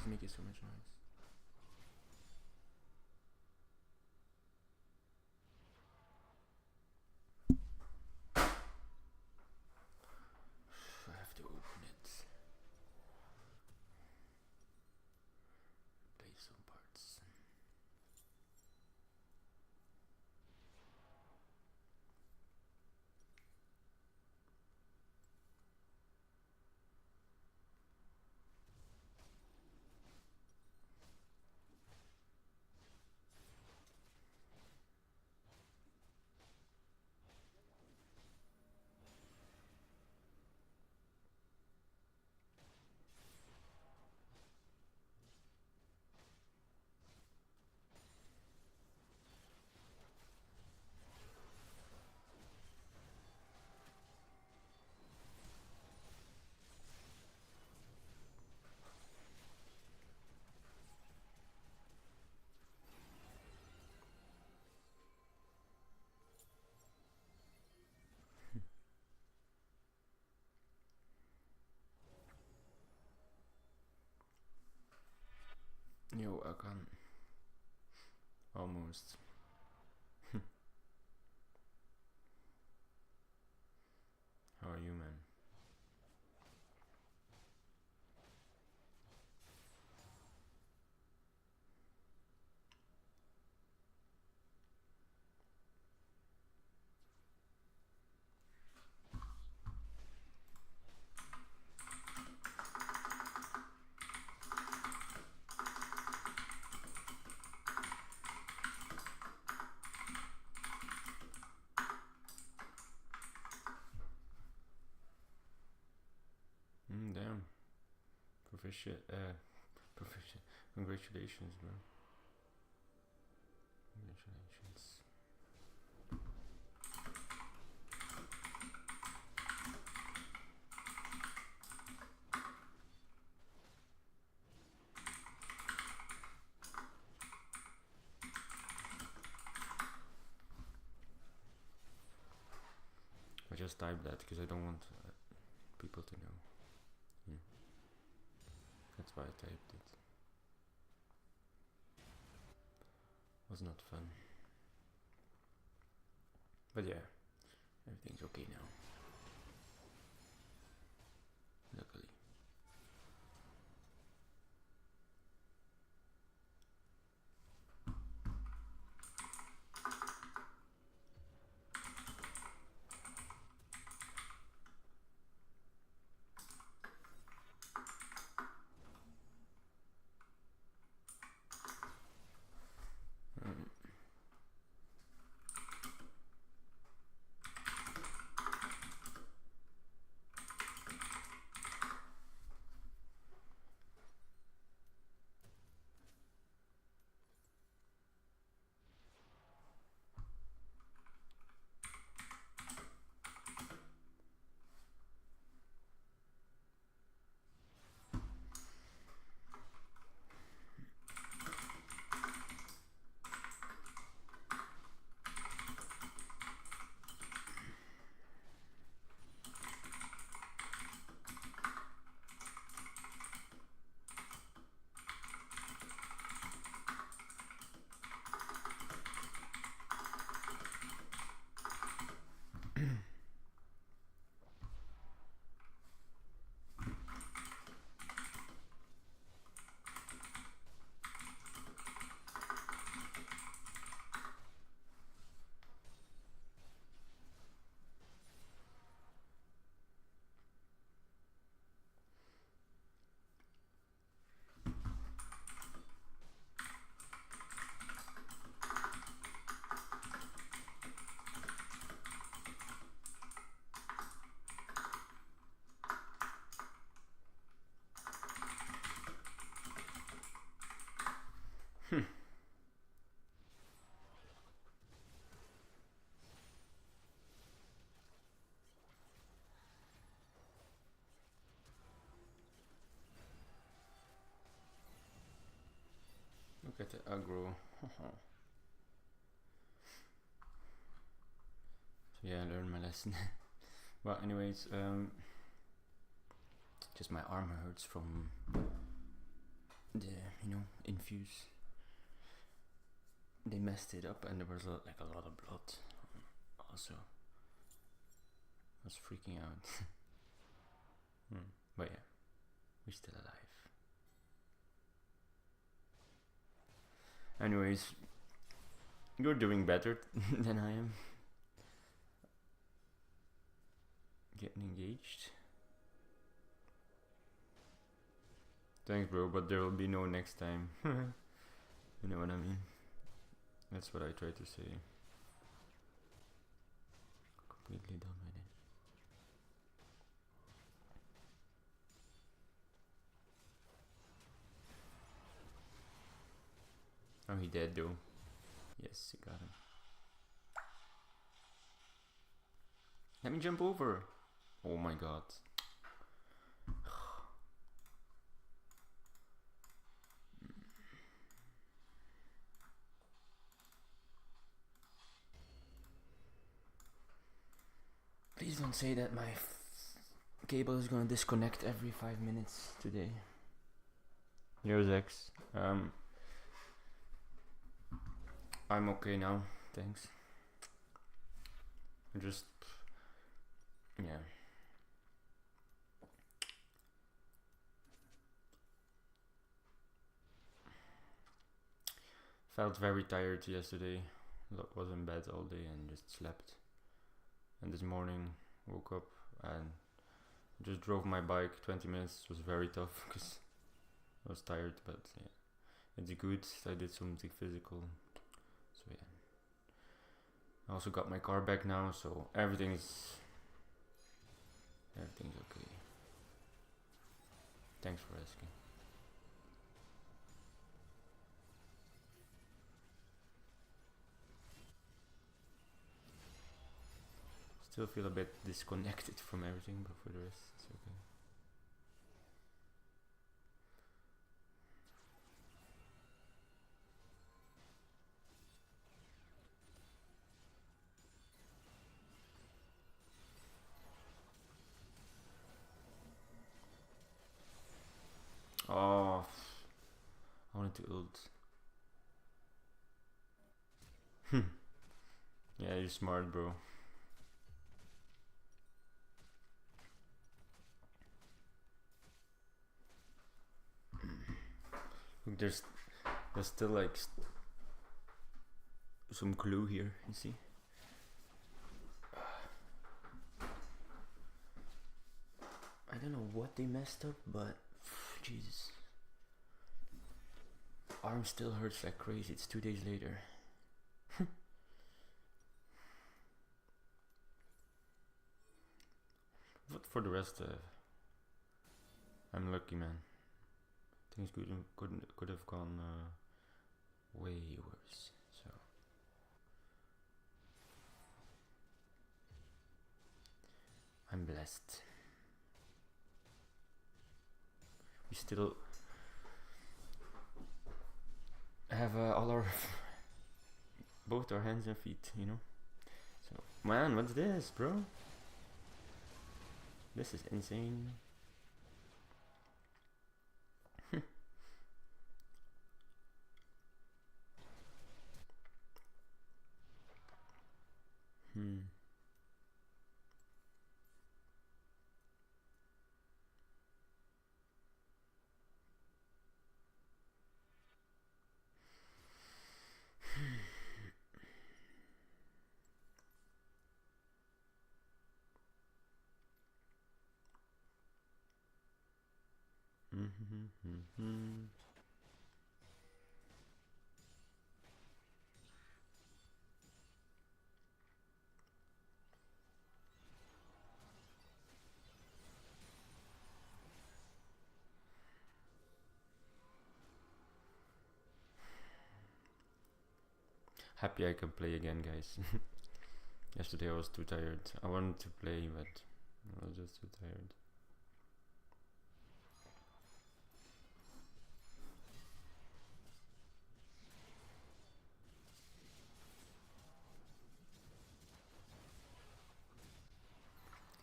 making so much noise? I have to open it. Play some parts. Yo, I can almost. How are you, man? Damn. Proficient. Congratulations, bro. Congratulations. I just typed that because I don't want people to know. That's why I typed it. Was not fun. But yeah, everything's okay now. Luckily. Look at the aggro. So yeah, I learned my lesson. Well, anyways, just my arm hurts from the infuse. They messed it up, and there was a lot of blood. Also, I was freaking out. But yeah, we're still alive. Anyways, you're doing better than I am. Getting engaged. Thanks, bro, but there will be no next time. You know what I mean? That's what I try to say. Completely done with it. Oh, he dead though. Yes, he got him. Let me jump over. Oh my god. Please don't say that my cable is gonna disconnect every 5 minutes today. Here's X. I'm okay now, thanks. I just, yeah. Felt very tired yesterday. Was in bed all day and just slept. And this morning woke up and just drove my bike 20 minutes. It was very tough because I was tired, but yeah, it's good. I did something physical, so yeah. I also got my car back now, so everything's okay. Thanks for asking. Still feel a bit disconnected from everything, but for the rest it's okay. Oh, I wanted to ult. Yeah, you're smart, bro. Look, there's still like some glue here, you see? I don't know what they messed up, but Jesus. Arm still hurts like crazy. It's 2 days later. But for the rest, I'm lucky, man. Things could have gone way worse. So I'm blessed. We still have all our both our hands and feet, you know. So man, what's this, bro? This is insane. Happy I can play again, guys. Yesterday I was too tired. I wanted to play, but I was just too tired.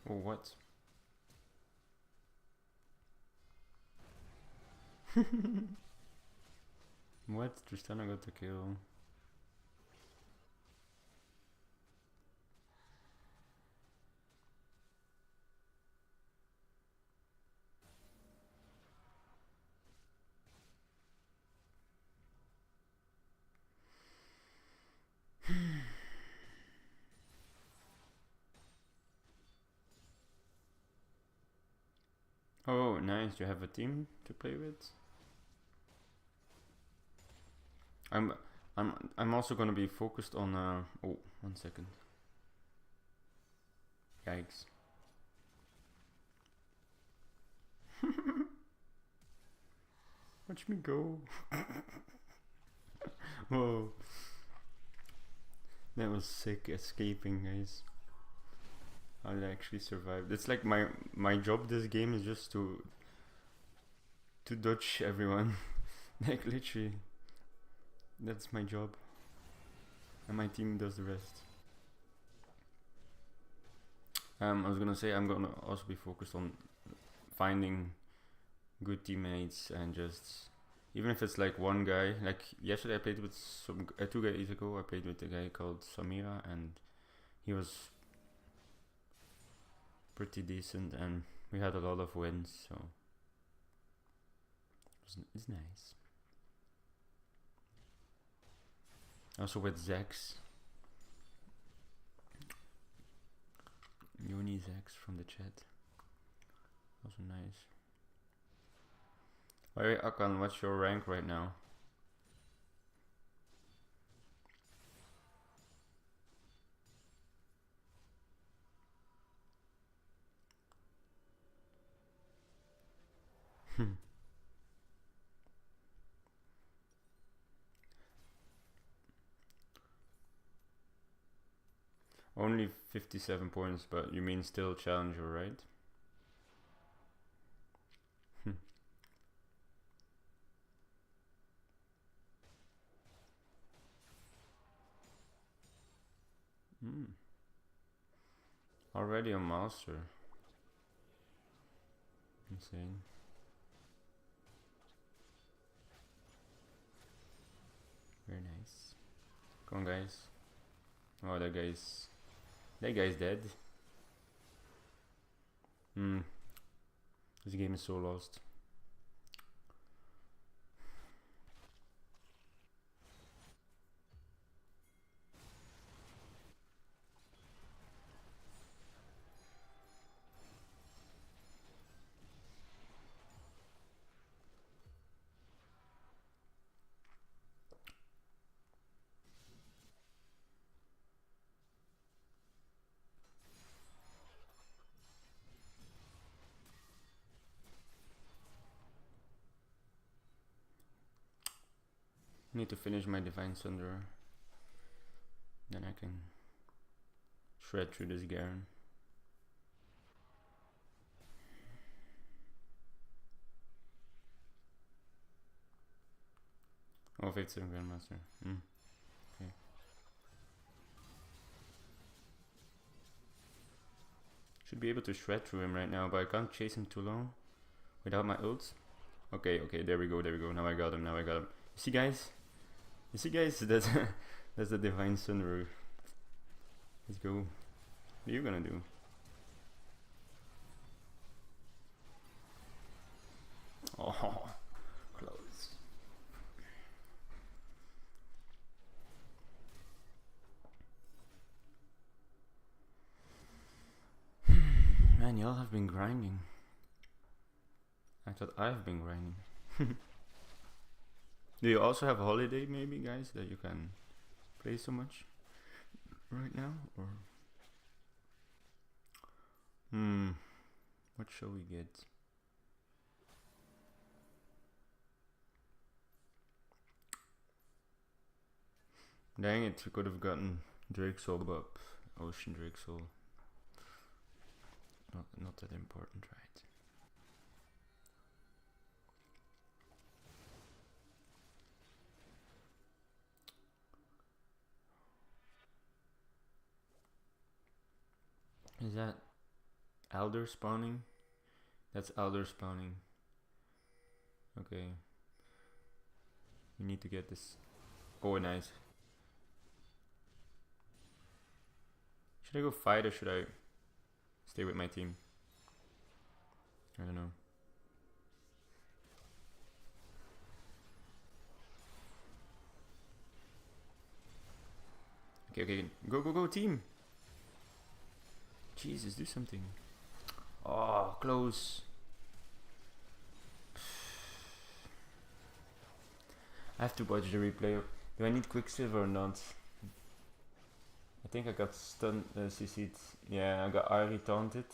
Oh, what? What? Tristana got the kill. Oh, nice. You have a team to play with. I'm also gonna be focused on. Oh, 1 second. Yikes. Watch me go. Whoa. That was sick escaping, guys. How did I actually survive? It's like my job this game is just to dodge everyone. Like literally. That's my job. And my team does the rest. I was gonna say I'm gonna also be focused on finding good teammates and just even if it's like one guy. Like yesterday I played with some 2 days ago I played with a guy called Samira and he was pretty decent and we had a lot of wins, so it's nice. Also with Zax. Uni Zax from the chat. Also nice. Alright, Akan, what's your rank right now? Only 57 points, but you mean still challenger, right? Already a master. Insane. Very nice. Come on, guys. Oh, that guy's dead. This game is so lost. Need to finish my Divine Sunder. Then I can shred through this Garen. Oh, 57 Grandmaster. Okay. Should be able to shred through him right now, but I can't chase him too long without my ult. Okay, there we go. Now I got him. You see, guys? That's that's the Divine Sunroof. Let's go. What are you gonna do? Oh, close. Man, y'all have been grinding. I thought I've been grinding. Do you also have a holiday, maybe, guys, that you can play so much right now? Or what shall we get? Dang it, we could have gotten Drake Soul up. Ocean Drake Soul. Not that important, right? Is that Elder spawning? That's Elder spawning. Okay. We need to get this. Oh, nice. Should I go fight or should I stay with my team? I don't know. Okay, okay. Go, go, go, team. Jesus, do something. Oh, close. I have to watch the replay. Do I need Quicksilver or not? I think I got stunned, CC'd. Yeah, I got Ari taunted.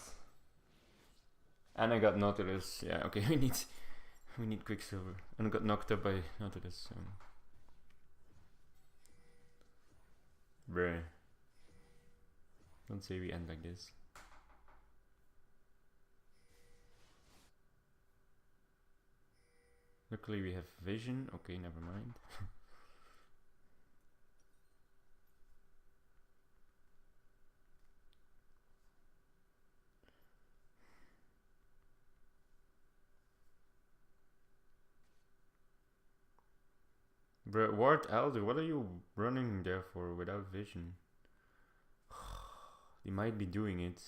And I got Nautilus. Yeah, okay, we need Quicksilver. And I got knocked up by Nautilus. So. Bruh. Don't say we end like this. Luckily we have vision. Okay, never mind. Bruh, Ward Elder, what are you running there for without vision? They might be doing it.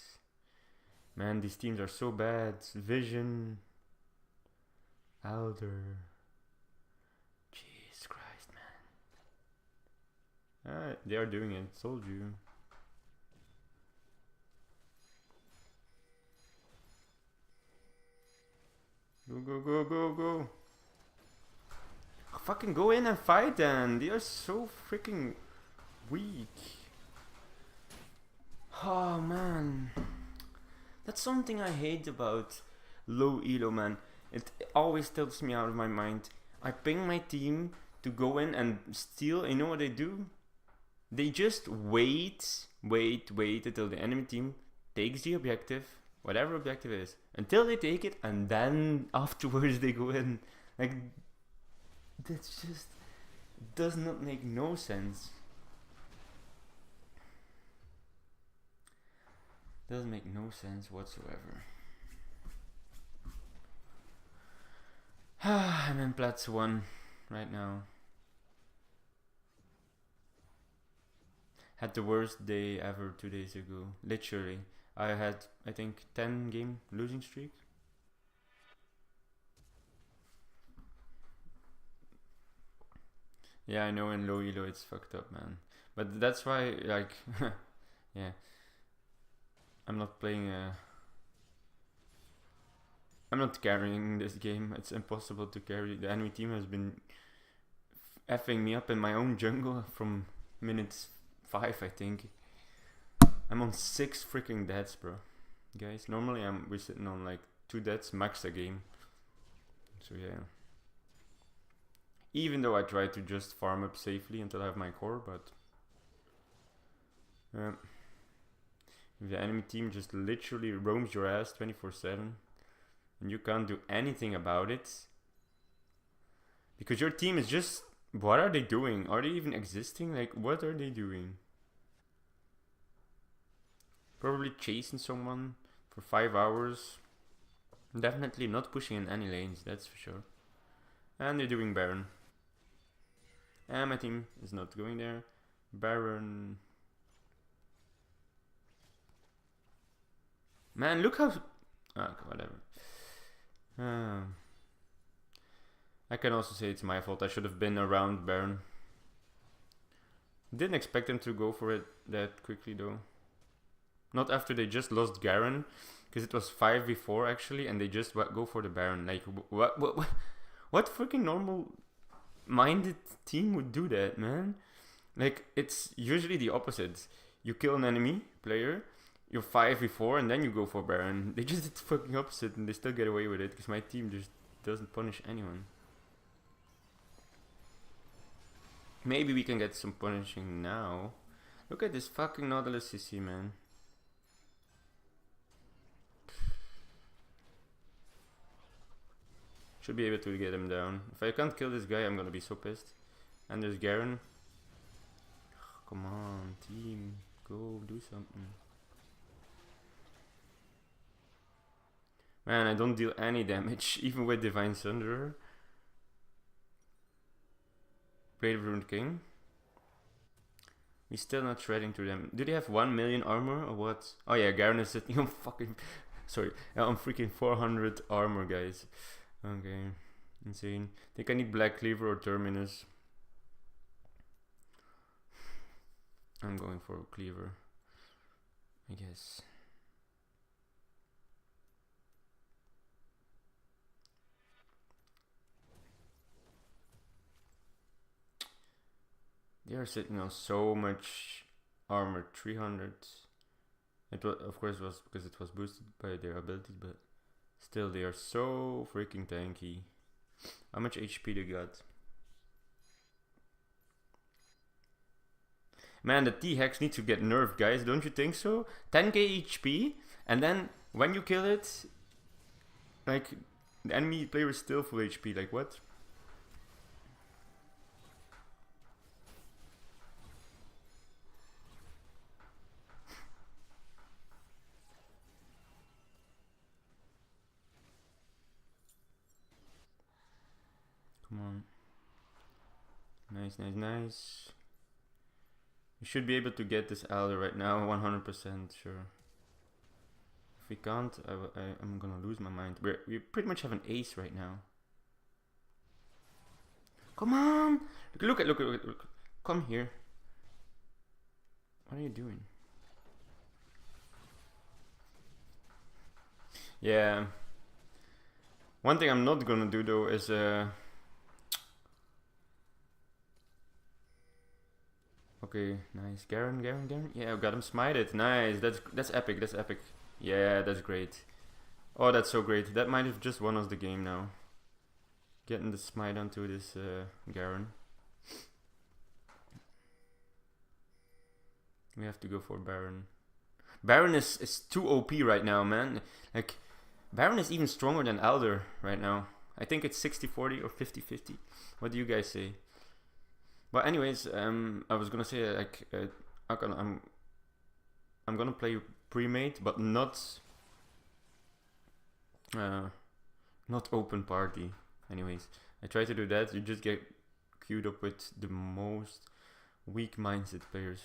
Man, these teams are so bad. Vision. Elder. Jesus Christ, man. They are doing it, told you. Go, go, go, go, go. Fucking go in and fight then. They are so freaking weak. Oh man. That's something I hate about low elo, man. It always tilts me out of my mind. I ping my team to go in and steal. You know what they do? They just wait until the enemy team takes the objective, whatever objective it is, until they take it, and then afterwards they go in. Like, that's just does not make no sense. Doesn't make no sense whatsoever. I'm in Platz 1 right now. Had the worst day ever 2 days ago. Literally. I had, I think, 10 game losing streak. Yeah, I know in low elo it's fucked up, man. But that's why, like, yeah. I'm not playing I'm not carrying this game. It's impossible to carry. The enemy team has been effing me up in my own jungle from minute 5, I think. I'm on 6 freaking deaths, bro. Guys, normally we're sitting on like 2 deaths max a game. So yeah. Even though I try to just farm up safely until I have my core, but if the enemy team just literally roams your ass 24/7 and you can't do anything about it because your team is just, what are they doing? Are they even existing? Like, what are they doing? Probably chasing someone for 5 hours. Definitely not pushing in any lanes, that's for sure. And they're doing Baron. And my team is not going there. Baron. Man, look how... Okay, whatever. I can also say it's my fault. I should have been around Baron. Didn't expect them to go for it that quickly though. Not after they just lost Garen. Because it was 5v4 actually. And they just go for the Baron. Like, what freaking normal minded team would do that, man? Like, it's usually the opposite. You kill an enemy player, you're 5v4, and then you go for Baron. They just did the fucking opposite, and they still get away with it, because my team just doesn't punish anyone. Maybe we can get some punishing now. Look at this fucking Nautilus CC, man. Should be able to get him down. If I can't kill this guy, I'm gonna be so pissed. And there's Garen. Come on, team. Go do something. Man, I don't deal any damage, even with Divine Sunderer. Blade of Ruined King. We're still not shredding through them. Do they have 1 million armor or what? Oh yeah, Garen is sitting on fucking... Sorry, on freaking 400 armor, guys. Okay, insane. I think I need Black Cleaver or Terminus. I'm going for Cleaver, I guess. They are sitting on so much armor, 300. It was, of course, was because it was boosted by their abilities, but still, they are so freaking tanky. How much HP they got? Man, the T-Hex needs to get nerfed, guys, don't you think so? 10k HP, and then when you kill it, like, the enemy player is still full HP, like what? Come on. Nice, nice, nice. We should be able to get this Elder right now, 100% sure. If we can't, I'm gonna lose my mind. We pretty much have an ace right now. Come on! Look. Come here. What are you doing? Yeah. One thing I'm not gonna do though is okay, nice. Garen. Yeah, I got him smited. Nice. That's epic. That's epic. Yeah, that's great. Oh, that's so great. That might have just won us the game now. Getting the smite onto this Garen. We have to go for Baron. Baron is too OP right now, man. Like, Baron is even stronger than Elder right now. I think it's 60-40 or 50-50. What do you guys say? But anyways, I was gonna say like I'm gonna play pre-made, but not open party. Anyways, I try to do that. You just get queued up with the most weak mindset players.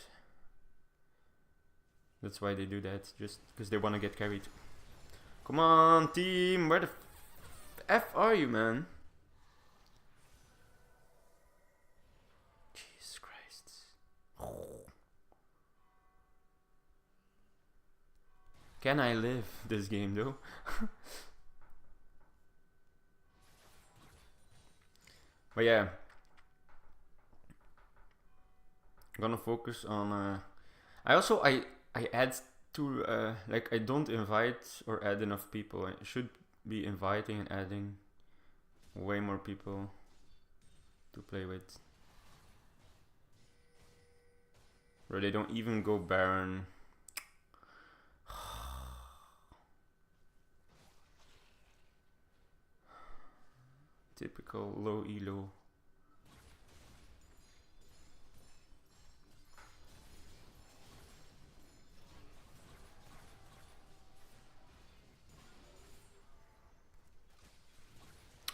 That's why they do that, just because they want to get carried. Come on, team! Where the F are you, man? Jesus Christ. Can I live this game, though? But yeah. I'm gonna focus on... I add to like I don't invite or add enough people. I should be inviting and adding way more people to play with. Where they don't even go Baron. Typical low elo.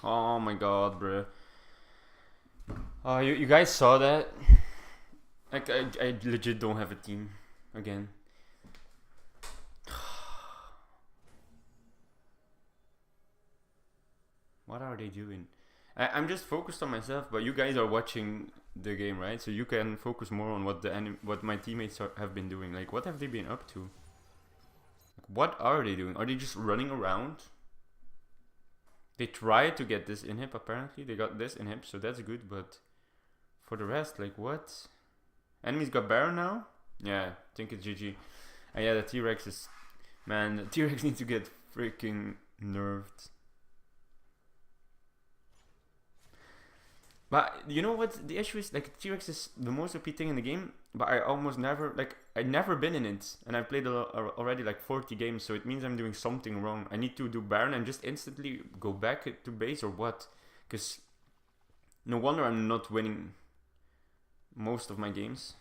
Oh my god, bruh. Oh, you guys saw that? Like, I legit don't have a team again. What are they doing? I'm just focused on myself, but you guys are watching the game, right? So you can focus more on what my teammates have been doing. Like, what have they been up to? Like, what are they doing? Are they just running around? They tried to get this inhib, apparently. They got this inhib, so that's good, but for the rest, like, what? Enemies got Baron now? Yeah, I think it's GG. And yeah, the T-Rex is... Man, the T-Rex needs to get freaking nerfed. But you know what the issue is? Like, T-Rex is the most OP thing in the game, but I almost never, like, I've never been in it. And I've played already like 40 games, so it means I'm doing something wrong. I need to do Baron and just instantly go back to base or what? Because no wonder I'm not winning most of my games.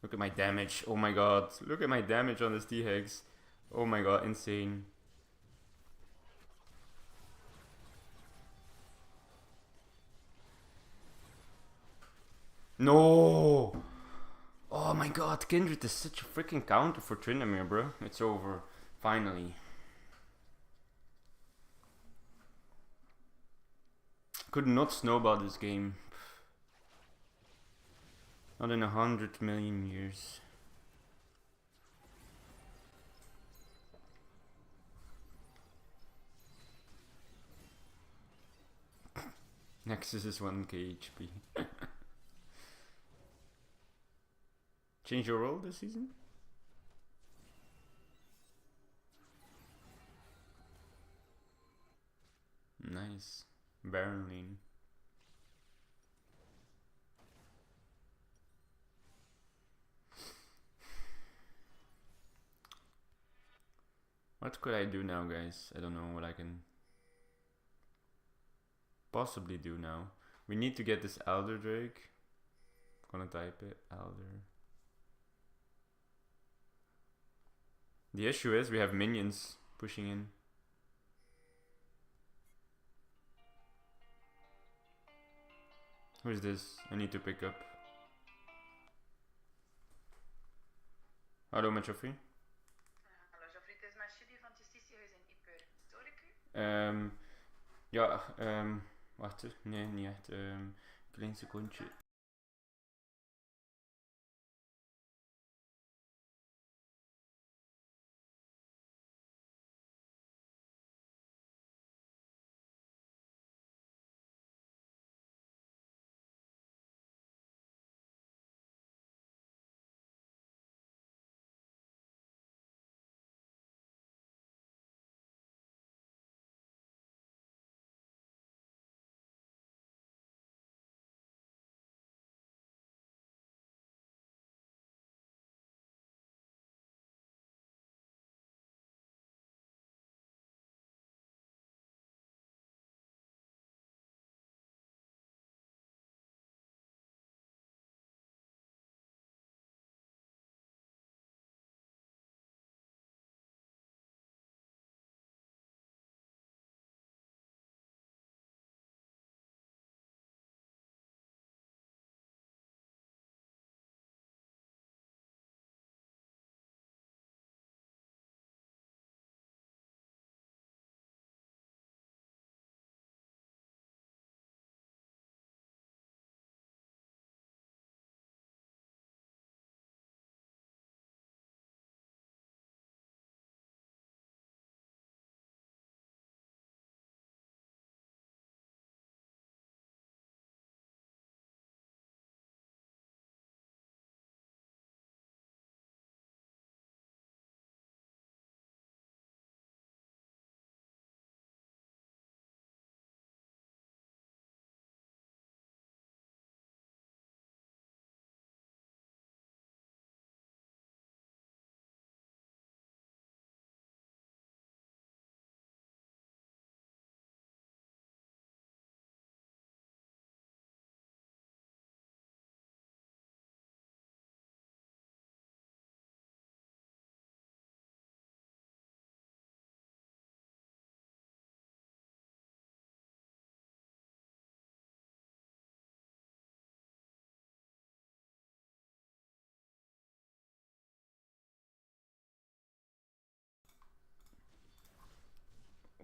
Look at my damage. Oh my god. Look at my damage on this T-Hex. Oh my god, insane. No! Oh my god, Kindred is such a freaking counter for Tryndamere, bro. It's over. Finally. Could not snowball this game. Not in 100 million years. Nexus is 1k HP. Change your role this season? Nice. Baron lane. What could I do now, guys? I don't know what I can possibly do now. We need to get this Elder Drake. I'm gonna type it, Elder. The issue is we have minions pushing in. Who is this? I need to pick up. Hallo met Joffrey. Hallo Geoffrey, het is mijn studie van het justitiehuis in Ieper. Stoor ik u? Ja, wacht, nee, niet echt. Klein secondje.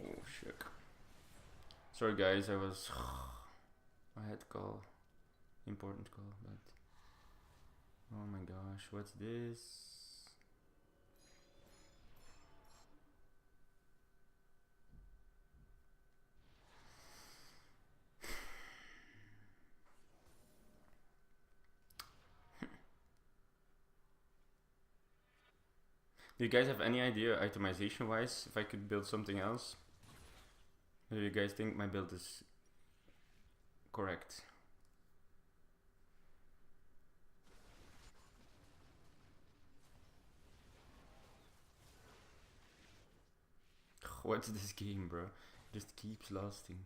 Oh shit. Sorry guys, I had call. Important call, but oh my gosh, what's this? Do you guys have any idea itemization wise if I could build something else? Or do you guys think my build is correct? What's this game, bro? Just keeps lasting.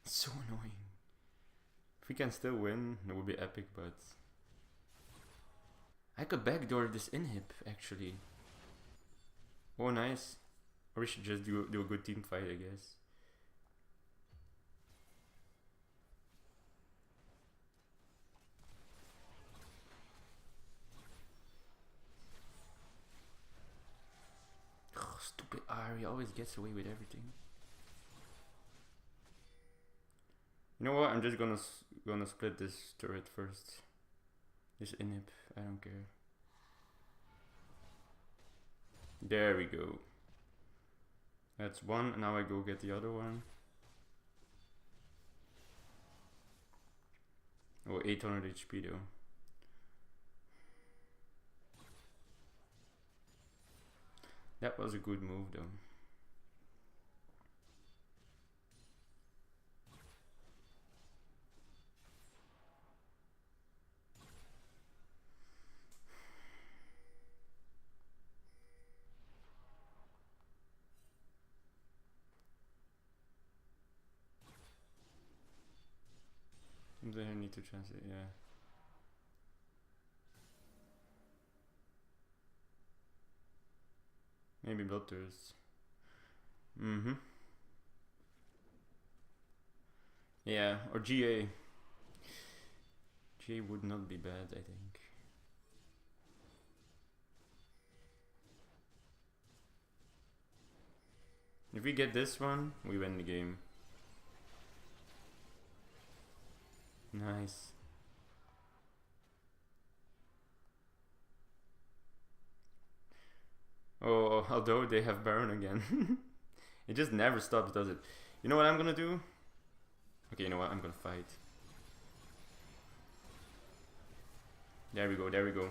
It's so annoying. If we can still win, it would be epic, but I could backdoor this inhib actually. Oh nice. Or we should just do a good team fight, I guess. Stupid Ari always gets away with everything. You know what? I'm just gonna split this turret first. This inhib, I don't care. There we go. That's one, and now I go get the other one. Oh, 800 HP though. That was a good move though. Then I need to translate, yeah. Maybe Bloodthirst. Yeah, or GA. GA would not be bad, I think. If we get this one, we win the game. Nice. Oh, although they have Baron again. It just never stops, does it? You know what I'm gonna do? Okay, you know what? I'm gonna fight. There we go, there we go.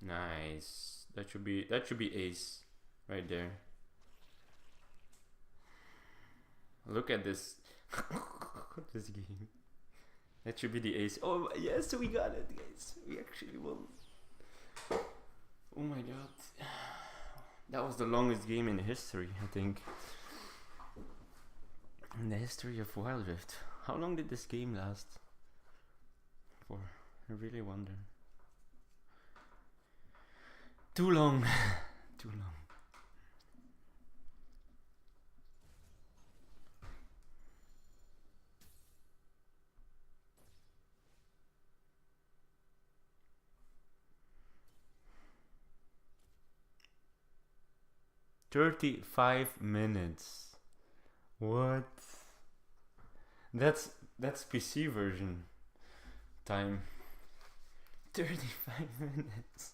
Nice. That should be ace right there. Look at this. This game. That should be the ace. Oh yes, we got it, guys. We actually won. Oh my god. That was the longest game in history, I think. In the history of Wild Rift. How long did this game last? For? I really wonder. Too long. Too long. $35 minutes. What? That's PC version time. 35 minutes.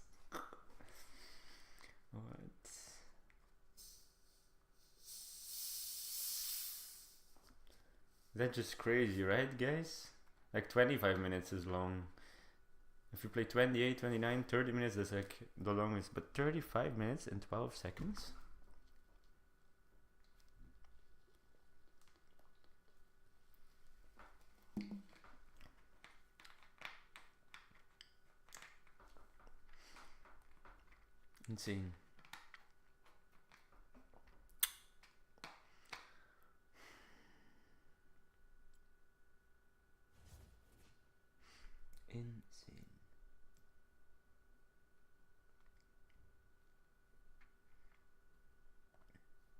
What? That's just crazy, right, guys? Like 25 minutes is long. If you play 28, 29, 30 minutes, that's like the longest. But 35 minutes and 12 seconds? Insane. Insane.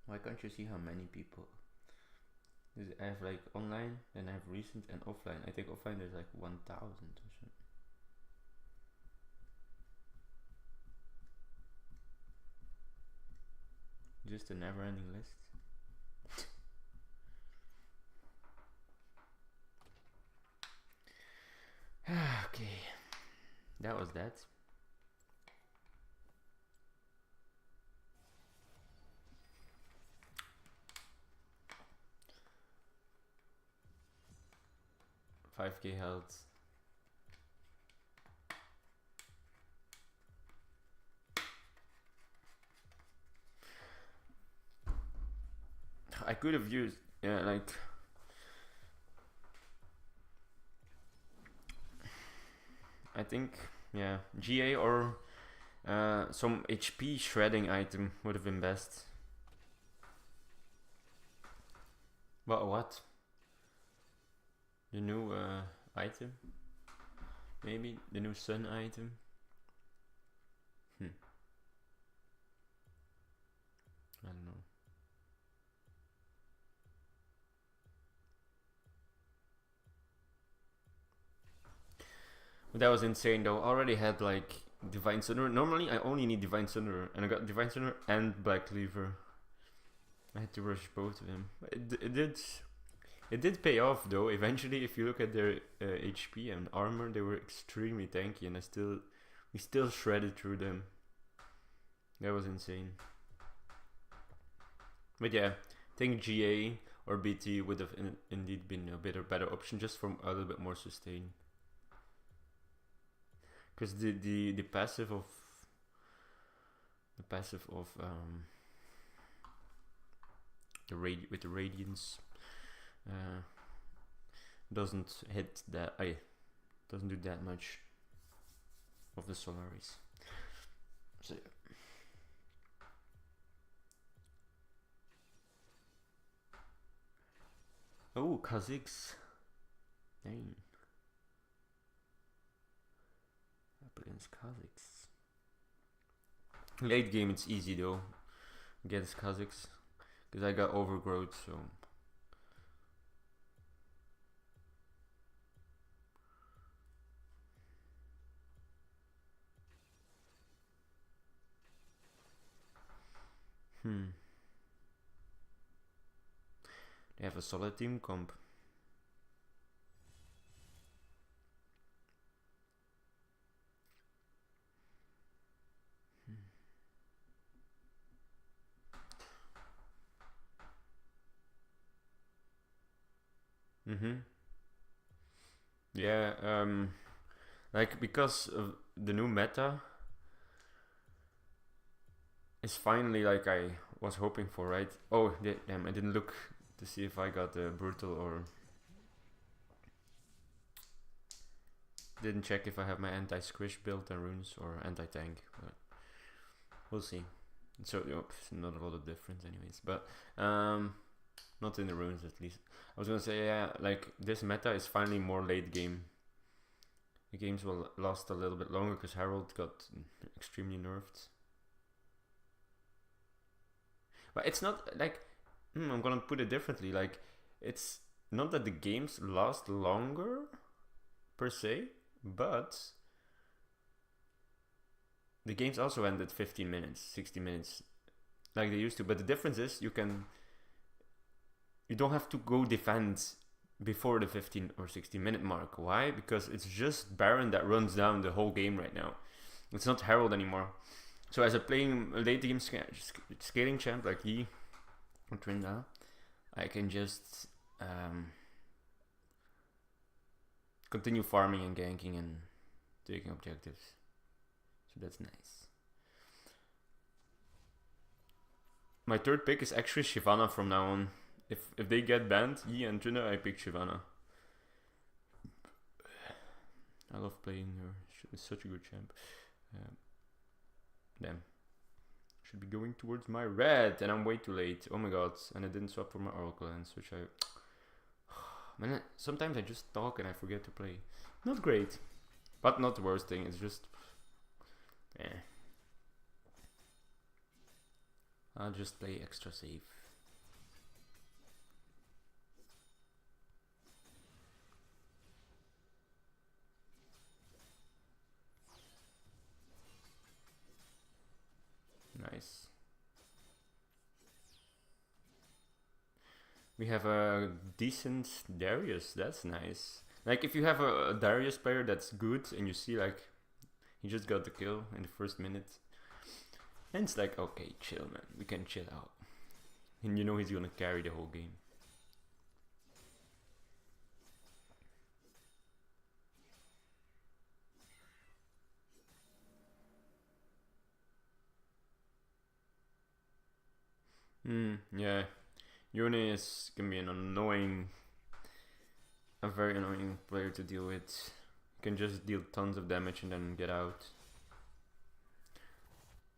Why can't you see how many people? I have like online, and I have recent and offline. I think offline there's like 1,000 or something. Just a never-ending list. Okay, that was that. $5K health. I could have used, yeah, like I think, yeah, GA or some HP shredding item would have been best. But what? The new item? Maybe the new sun item? I don't know. But that was insane though. I already had like Divine Sunderer. Normally I only need Divine Sunderer, and I got Divine Sunderer and Black Cleaver. I had to rush both of them. It did pay off though. Eventually, if you look at their HP and armor, they were extremely tanky, and we still shredded through them. That was insane. But yeah, I think GA or BT would have indeed been a better option, just for a little bit more sustain. Because the passive of with the radiance doesn't hit that. Doesn't do that much of the Solaris. So yeah. Oh, Kha'Zix. Dang. Up against Kha'Zix. Late game it's easy though against Kha'Zix, because I got overgrowth, so they have a solid team comp. Yeah, like, because of the new meta is finally like I was hoping for, right? Oh, damn, I didn't look to see if I got brutal, or didn't check if I have my anti-squish build and runes or anti-tank, but we'll see. So not a lot of difference anyways, but not in the runes at least. I was gonna say, yeah, like, this meta is finally more late game. The games will last a little bit longer because Harold got extremely nerfed. But it's not like, I'm gonna put it differently, like, it's not that the games last longer per se, but the games also end at 15 minutes, 60 minutes like they used to. But the difference is you don't have to go defend before the 15 or 16 minute mark. Why? Because it's just Baron that runs down the whole game right now. It's not Herald anymore. So as a playing late game scaling champ like he or Trinda, I can just continue farming and ganking and taking objectives. So that's nice. My third pick is actually Shyvana from now on. If they get banned, Yi and Trinda, I pick Shyvana. I love playing her. She's such a good champ. Damn. Should be going towards my red, and I'm way too late. Oh my god. And I didn't swap for my Oracle Lens, which man, sometimes I just talk and I forget to play. Not great, but not the worst thing. It's just, I'll just play extra safe. Nice. We have a decent Darius. That's nice. Like, if you have a Darius player that's good and you see like he just got the kill in the first minute, and it's like, okay, chill, man, we can chill out, and you know he's gonna carry the whole game. Yeah, Yone is gonna be a very annoying player to deal with. You can just deal tons of damage and then get out.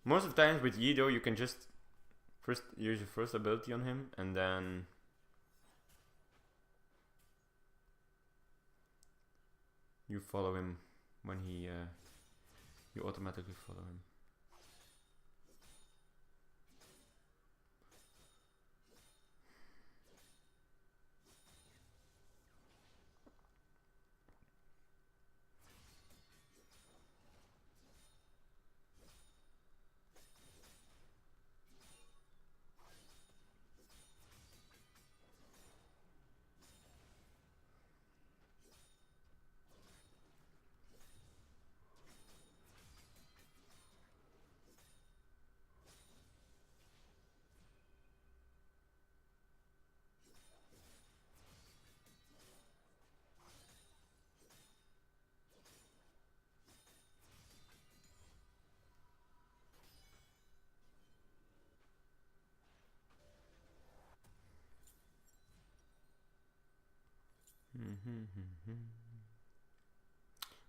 Most of the times with Yi though, you can just first use your first ability on him, and then you follow him when he you automatically follow him.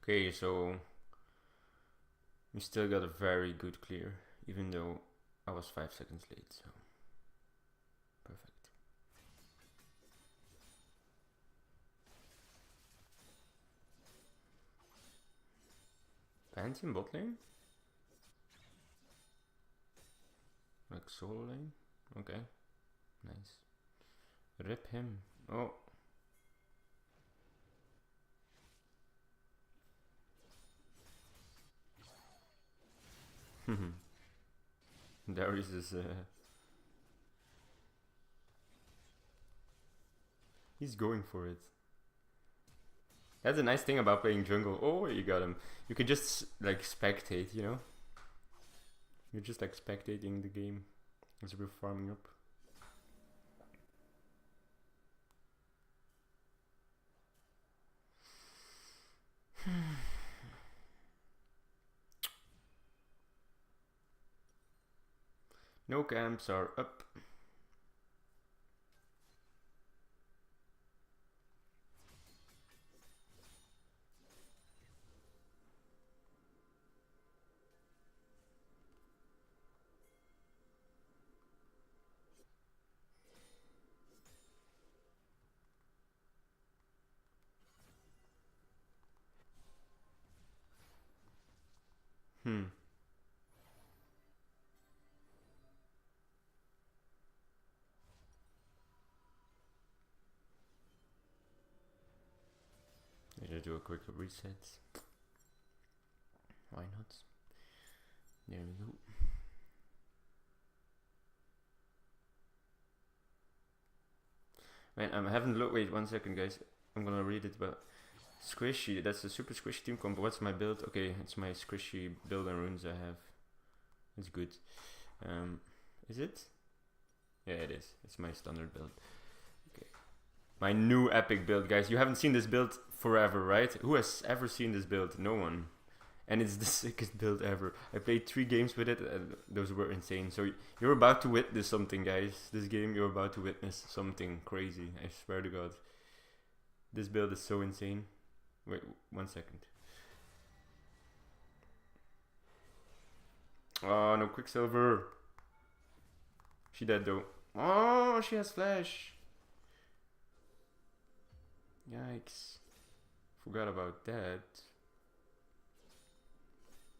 Okay, so we still got a very good clear, even though I was 5 seconds late, so perfect. Pantheon bot lane? Like solo lane? Okay, nice. Rip him. Oh. Darius is he's going for it. That's a nice thing about playing jungle. Oh, you got him. You can just like spectate, you know? You're just like spectating the game as we're farming up. No camps are up. Need to do a quick reset. Why not? There we go. Man, I haven't looked. Wait 1 second, guys. I'm gonna read it. But squishy, that's a super squishy team combo. What's my build? Okay, it's my squishy build and runes I have. It's good. Is it? Yeah, it is. It's my standard build. Okay. My new epic build, guys. You haven't seen this build forever, right? Who has ever seen this build? No one. And it's the sickest build ever. I played 3 games with it, and those were insane. So you're about to witness something, guys. This game, you're about to witness something crazy. I swear to God. This build is so insane. Wait, 1 second. Oh, no Quicksilver. She dead though. Oh, she has flash. Yikes. Forgot about that.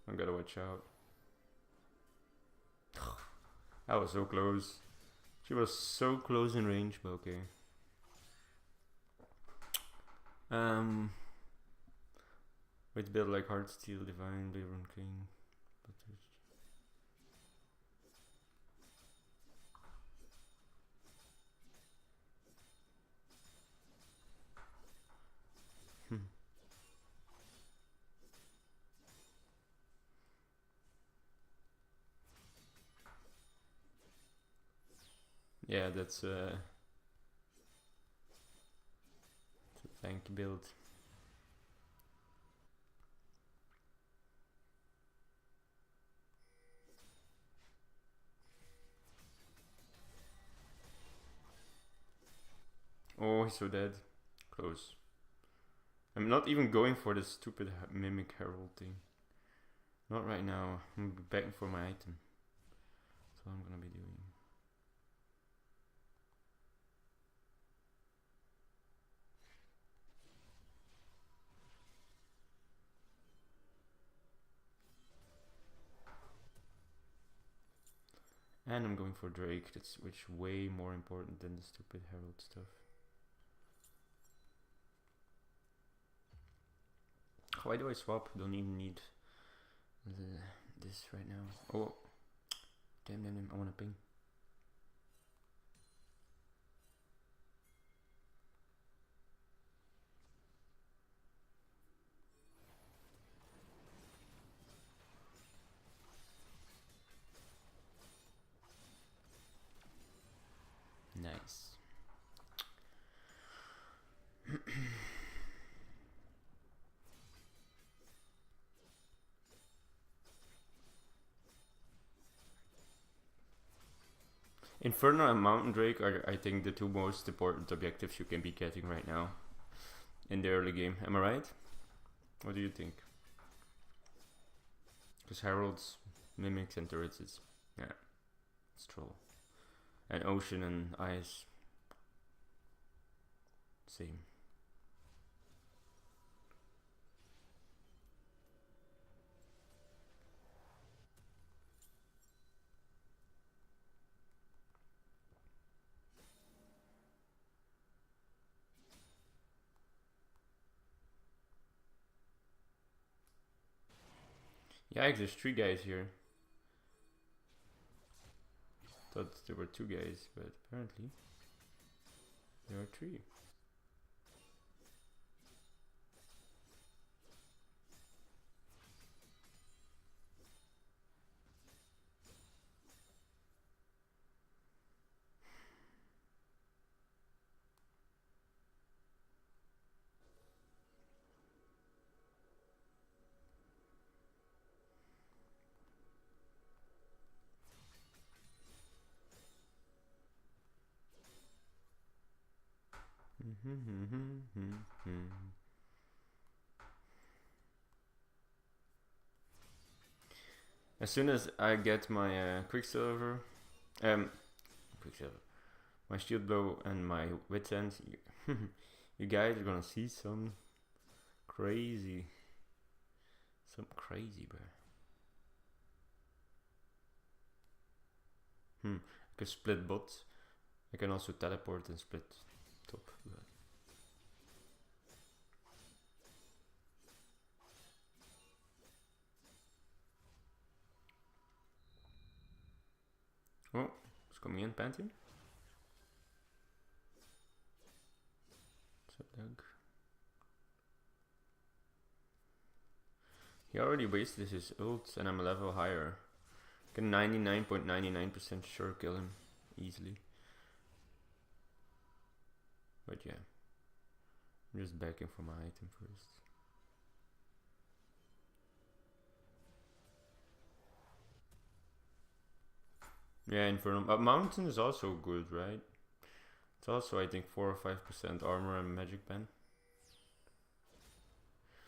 I gotta watch out. That was so close. She was so close in range, but okay. Wait, build like Heartsteel, Divine, Livern King. Yeah, that's a tank build. Oh, he's so dead. Close. I'm not even going for this stupid Mimic Herald thing. Not right now. I'm begging for my item. That's what I'm gonna be doing. And I'm going for Drake, that's which way more important than the stupid Herald stuff. Why do I swap? Don't even need this right now. Oh, damn, I wanna ping. Nice. Inferno and Mountain Drake are, I think, the 2 most important objectives you can be getting right now. in the early game. Am I right? What do you think? Because Heralds, Mimics, and Turrets is, yeah, it's troll. And Ocean and Ice, same. Yeah, there's 3 guys here. Thought there were 2 guys, but apparently there are 3. As soon as I get my Quicksilver, my Shield Blow and my Wit's End, you guys are gonna see some crazy, bro. I can split bot. I can also teleport and split top. Oh, it's coming in, Pantheon. What's up, Doug? He already wasted his ult and I'm a level higher. Can 99.99% sure kill him easily. But yeah, I'm just backing for my item first. Yeah, Infernal. But Mountain is also good, right? It's also, I think, 4 or 5% armor and magic pen.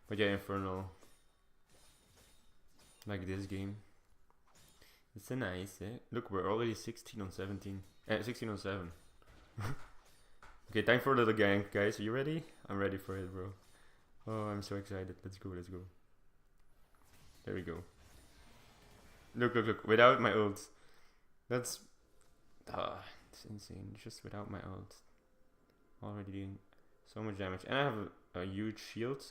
But yeah, Infernal. Like this game. It's a nice, eh? Look, we're already 16 on 17. 16 on 7. Okay, time for a little gank, guys. Are you ready? I'm ready for it, bro. Oh, I'm so excited. Let's go, let's go. There we go. Look, look, look. Without my ult. That's... it's insane. Just without my ult. Already doing so much damage. And I have a huge shield.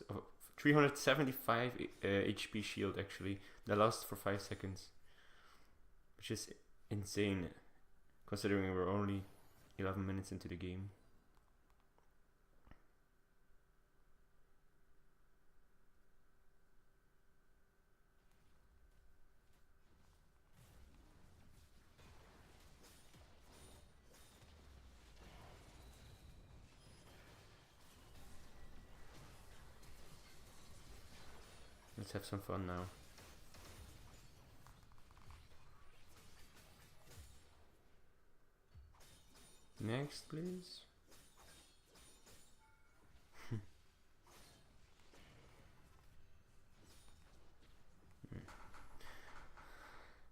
375 HP shield, actually. That lasts for 5 seconds. Which is insane. Considering we're only 11 minutes into the game. Let's have some fun now. Next, please.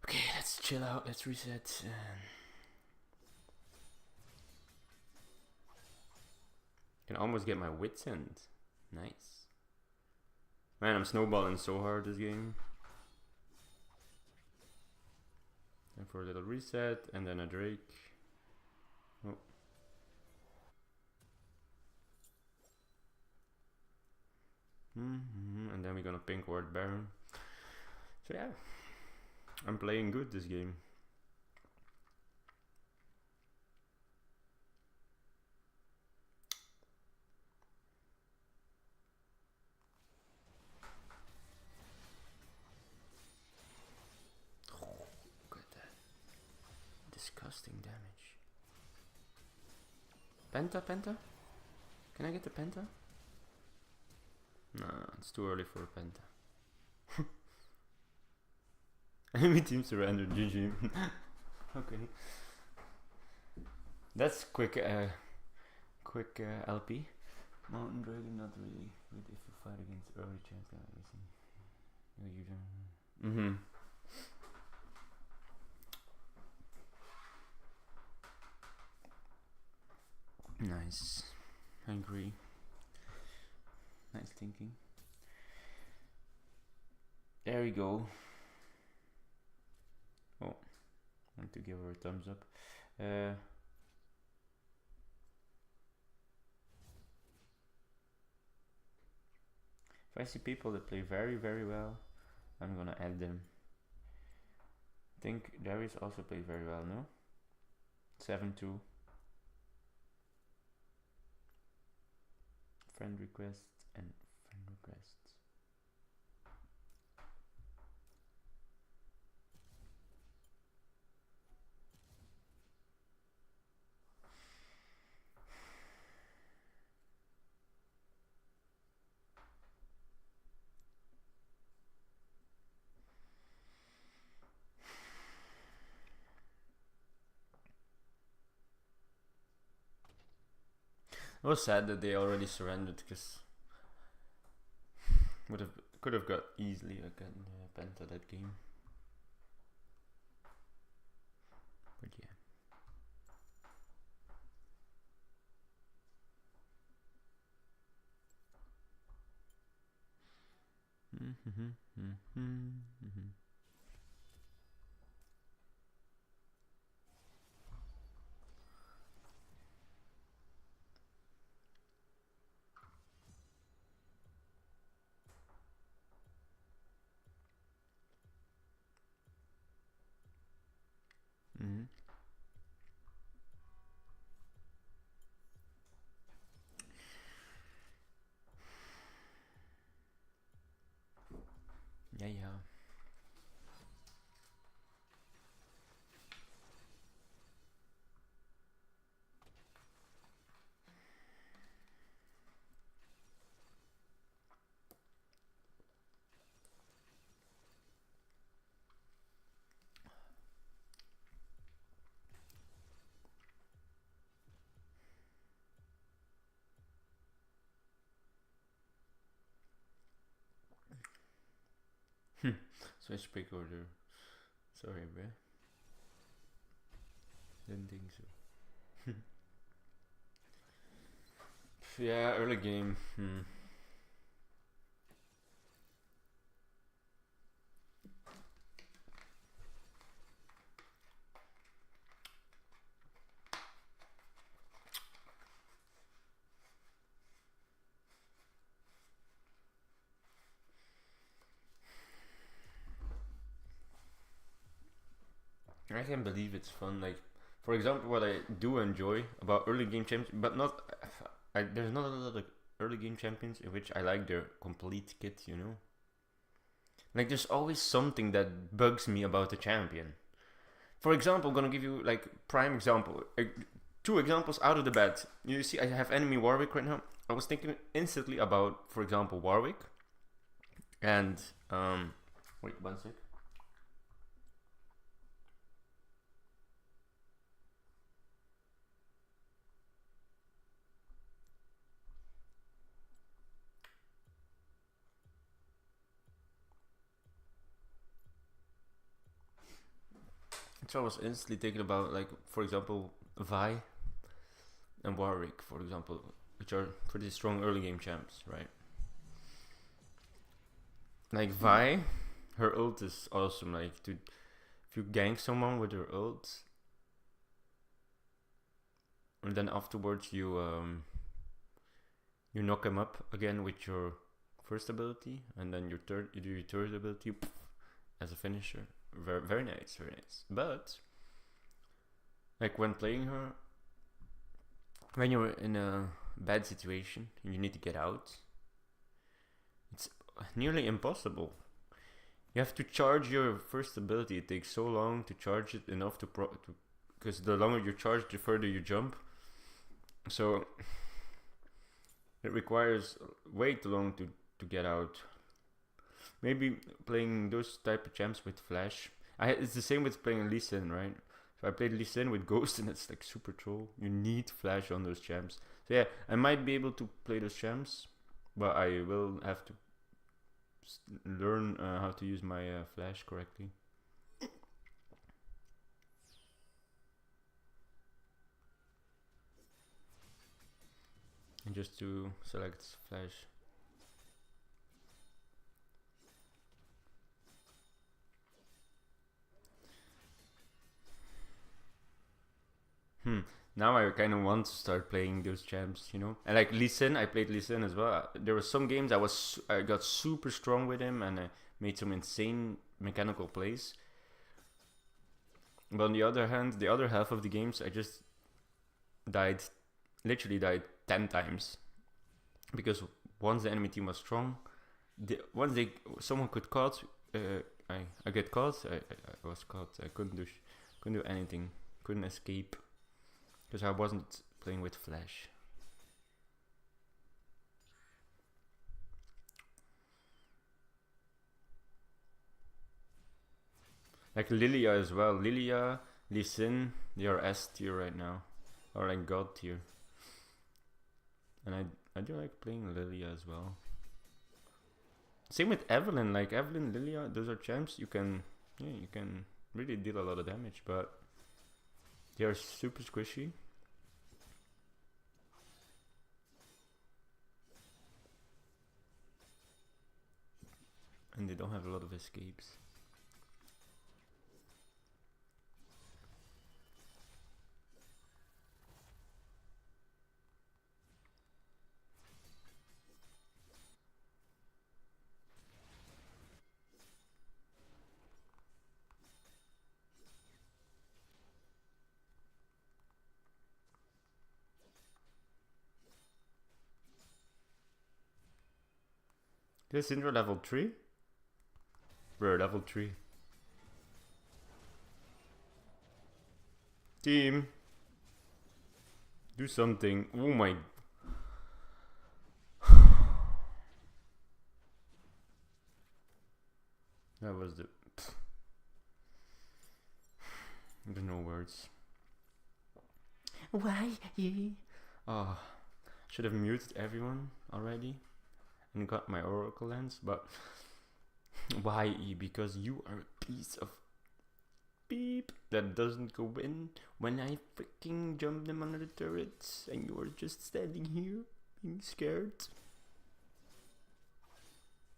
Okay, let's chill out, let's reset. Can almost get my Wit's End. Nice. Man, I'm snowballing so hard this game. And for a little reset, and then a Drake. Oh. And then we're gonna pink ward Baron. So yeah, I'm playing good this game. Disgusting damage. Penta? Can I get the Penta? Nah, it's too early for a Penta. Enemy team surrendered, GG. Okay. That's quick LP. Mountain Dragon, not really good if you fight against early champion. You don't. Nice. I agree. Nice thinking. There we go. Oh, I want to give her a thumbs up. If I see people that play very, very well, I'm gonna add them. I think Darius also plays very well, no? 7-2. Friend requests and friend requests. It was sad that they already surrendered, because could have got easily a penta that game. But yeah. Yeah. Switch pick order. Sorry, bruh. Didn't think so. Yeah, early game. I can't believe it's fun. Like, for example, what I do enjoy about early game champions, but not, there's not a lot of early game champions in which I like their complete kit, you know? Like, there's always something that bugs me about the champion. For example, I'm gonna give you, like, prime example. 2 examples out of the bat. You see, I have enemy Warwick right now. I was thinking instantly about, for example, Warwick. And, wait 1 sec. So I was instantly thinking about, like, for example, Vi and Warwick, for example, which are pretty strong early game champs, right? Like Vi, her ult is awesome. Like, if you gank someone with her ult, and then afterwards you knock him up again with your first ability, and then you do your third ability as a finisher. Very, very nice, very nice. But, like, when playing her, when you're in a bad situation and you need to get out, it's nearly impossible. You have to charge your first ability. It takes so long to charge it enough because the longer you charge, the further you jump. So it requires way too long to get out. Maybe playing those type of champs with flash. It's the same with playing Lee Sin, right? So I played Lee Sin with Ghost, and it's like super troll. You need flash on those champs. So yeah, I might be able to play those champs, but I will have to learn how to use my flash correctly. And just to select flash. Now I kind of want to start playing those champs, you know. And like Lee Sin, I played Lee Sin as well. There were some games I got super strong with him and I made some insane mechanical plays. But on the other hand, the other half of the games, I just literally died 10 times. Because once the enemy team was strong, once someone could caught, I get caught, I was caught, I couldn't do anything, couldn't escape. Because I wasn't playing with flash. Like Lilia as well. Lilia, Lee Sin, they are S tier right now. Or like God tier. And I do like playing Lilia as well. Same with Evelyn. Like Evelyn, Lilia, those are champs. You can really deal a lot of damage, but they are super squishy. And they don't have a lot of escapes. This Syndra level 3? Bro, level 3. Team! Do something. Oh my... That was the... There's no words. Why? Oh, should have muted everyone already and got my oracle lens, but why? Because you are a piece of beep that doesn't go in when I freaking jump them under the turrets and you are just standing here being scared.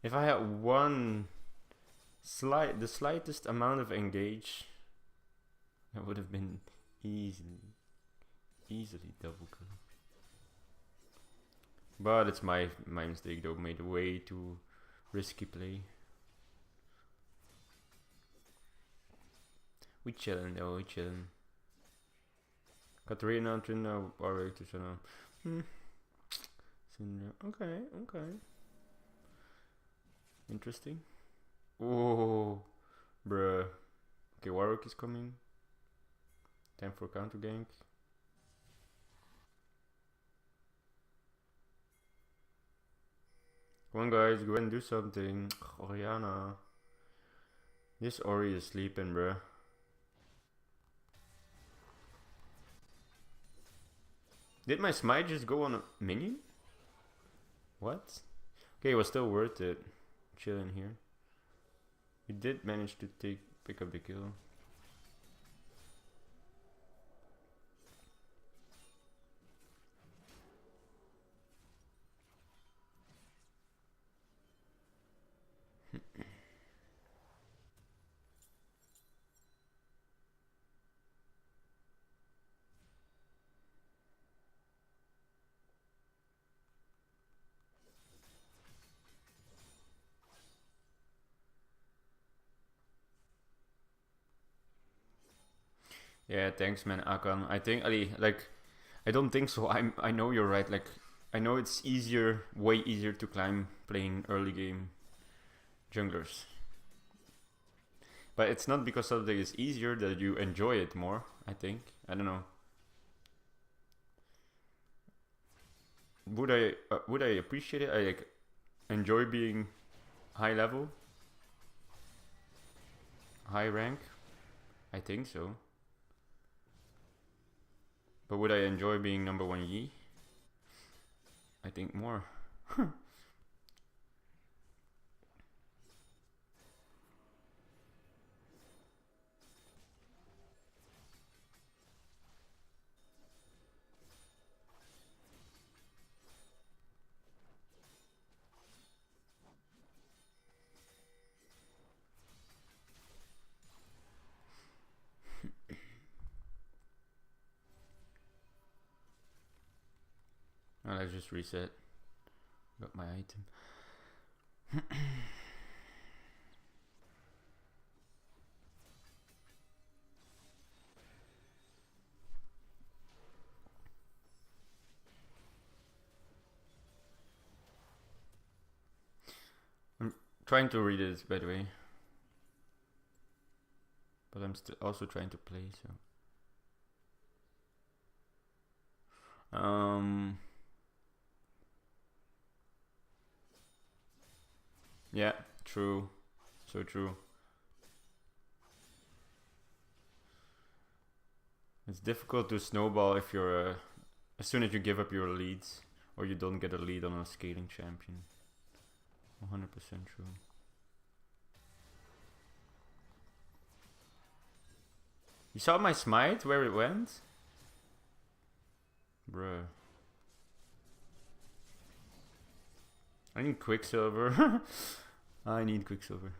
If I had the slightest amount of engage, that would have been easily double kill. But it's my mistake though, made a way too risky play. We chillin' though, we chillin'. Katarina, Trina, Warwick, Tushana. Okay. Interesting. Oh, bruh. Okay, Warwick is coming. Time for counter gank. Come on guys, go ahead and do something. Oriana. This Ori is sleeping, bruh. Did my smite just go on a minion? What? Okay, it was still worth it. Chilling here. We did manage to pick up the kill. Yeah, thanks man, Akan. I think I don't think so. I know you're right. Like I know it's way easier to climb playing early game junglers. But it's not because something is easier that you enjoy it more, I think. I don't know. Would I appreciate it? I like enjoy being high level, high rank. I think so. But would I enjoy being number 1 Yi? I think more. Let's just reset. Got my item. I'm trying to read it, by the way. But I'm still also trying to play, so. Yeah, true. So true. It's difficult to snowball if you're as soon as you give up your leads or you don't get a lead on a scaling champion. 100% true. You saw my smite where it went? Bruh. I need Quicksilver. I need Quicksilver.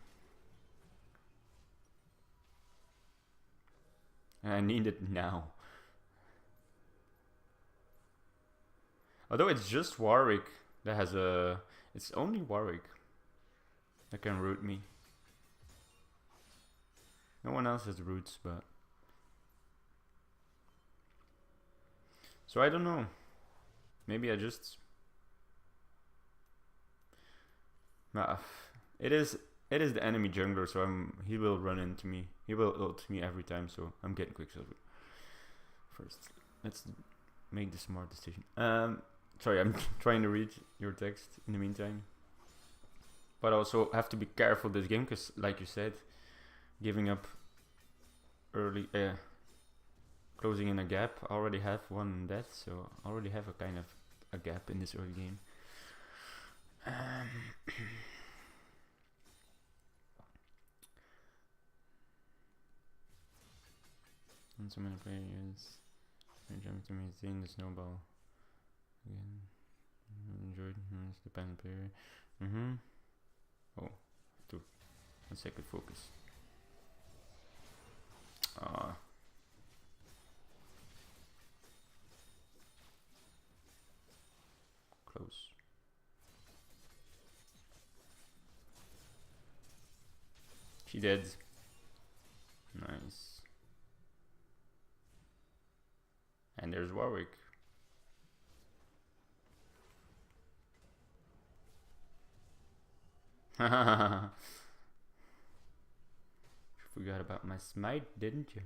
And I need it now. Although it's just Warwick that has a... It's only Warwick that can root me. No one else has roots, but... So I don't know. Maybe I just... Nah, it is the enemy jungler, so he will run into me. He will ult me every time, so I'm getting Quicksilver. First, let's make the smart decision. Sorry, I'm trying to read your text in the meantime. But I also have to be careful this game, because like you said, giving up early, closing in a gap. I already have one death, so I already have a kind of a gap in this early game. And so many players jumped to maintain the snowball. Again, enjoyed the pen player. Oh, 1 second focus. Close. She dead. Nice. And there's Warwick. You forgot about my smite, didn't you?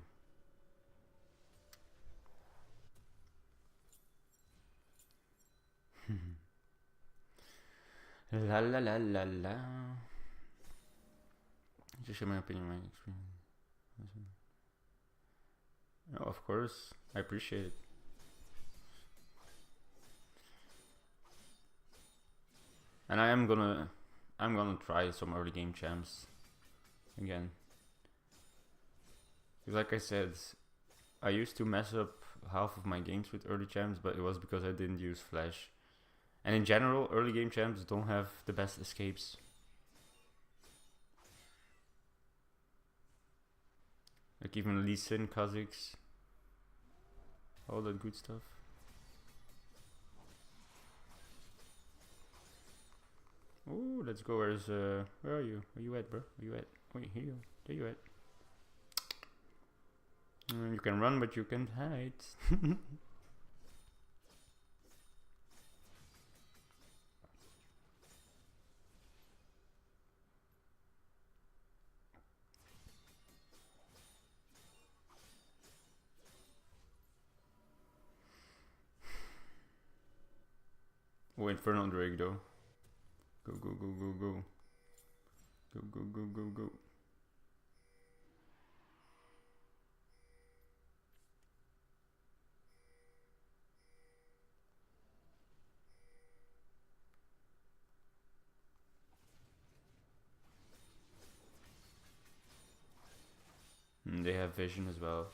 La la la la la. Just share my opinion, my experience. Oh, of course, I appreciate it. And I'm gonna try some early game champs again. Because like I said, I used to mess up half of my games with early champs, but it was because I didn't use flash. And in general, early game champs don't have the best escapes. Like even Lee Sin, Kha'Zix, all that good stuff. Oh, let's go. Where are you? Where you at, bro? Where you at? Wait, here you. There you at. You can run, but you can't hide. Oh, Infernal Drake though. Go, go, go, go, go. Go, go, go, go, go. They have vision as well.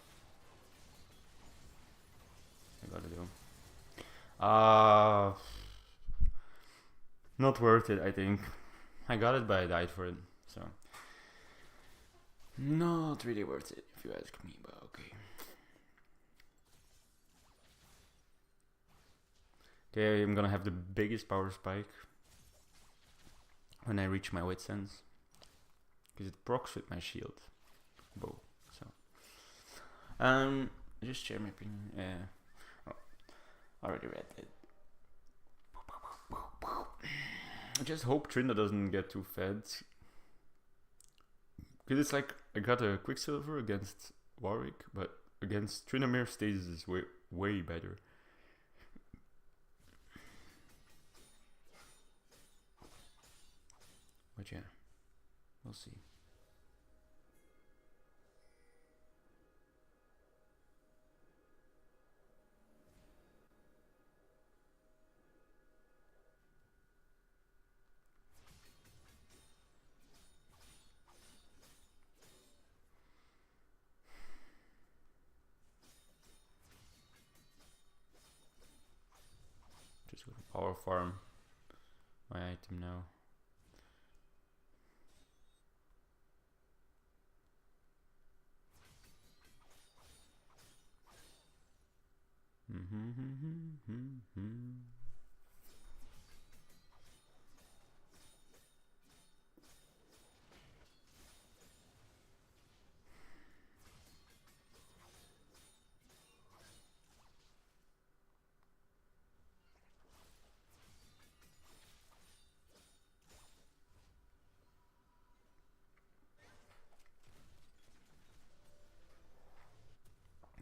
I gotta do. Not worth it, I think. I got it, but I died for it, so not really worth it if you ask me, but okay. Okay, I'm gonna have the biggest power spike when I reach my wit sense, because it procs with my shield bow. So just share my opinion. Oh, already read it. I just hope Trinda doesn't get too fed, because it's like I got a Quicksilver against Warwick, but against Tryndamere stasis is way better. But yeah, we'll see. Just go to power farm my item now.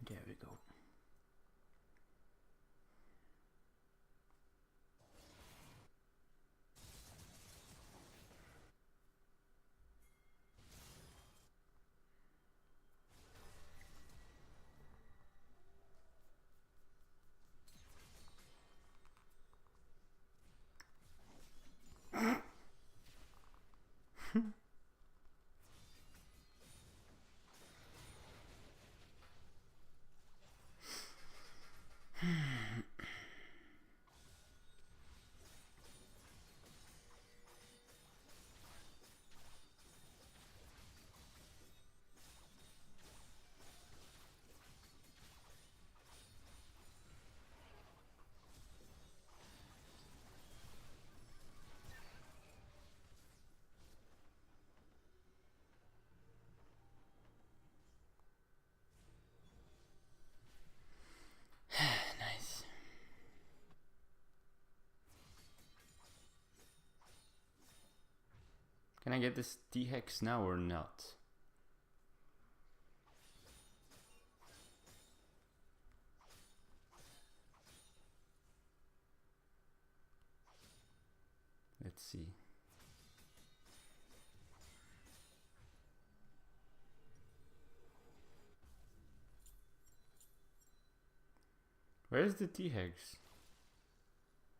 There we go. Nice. Can I get this T-Hex now or not? Let's see. Where's the T-Hex?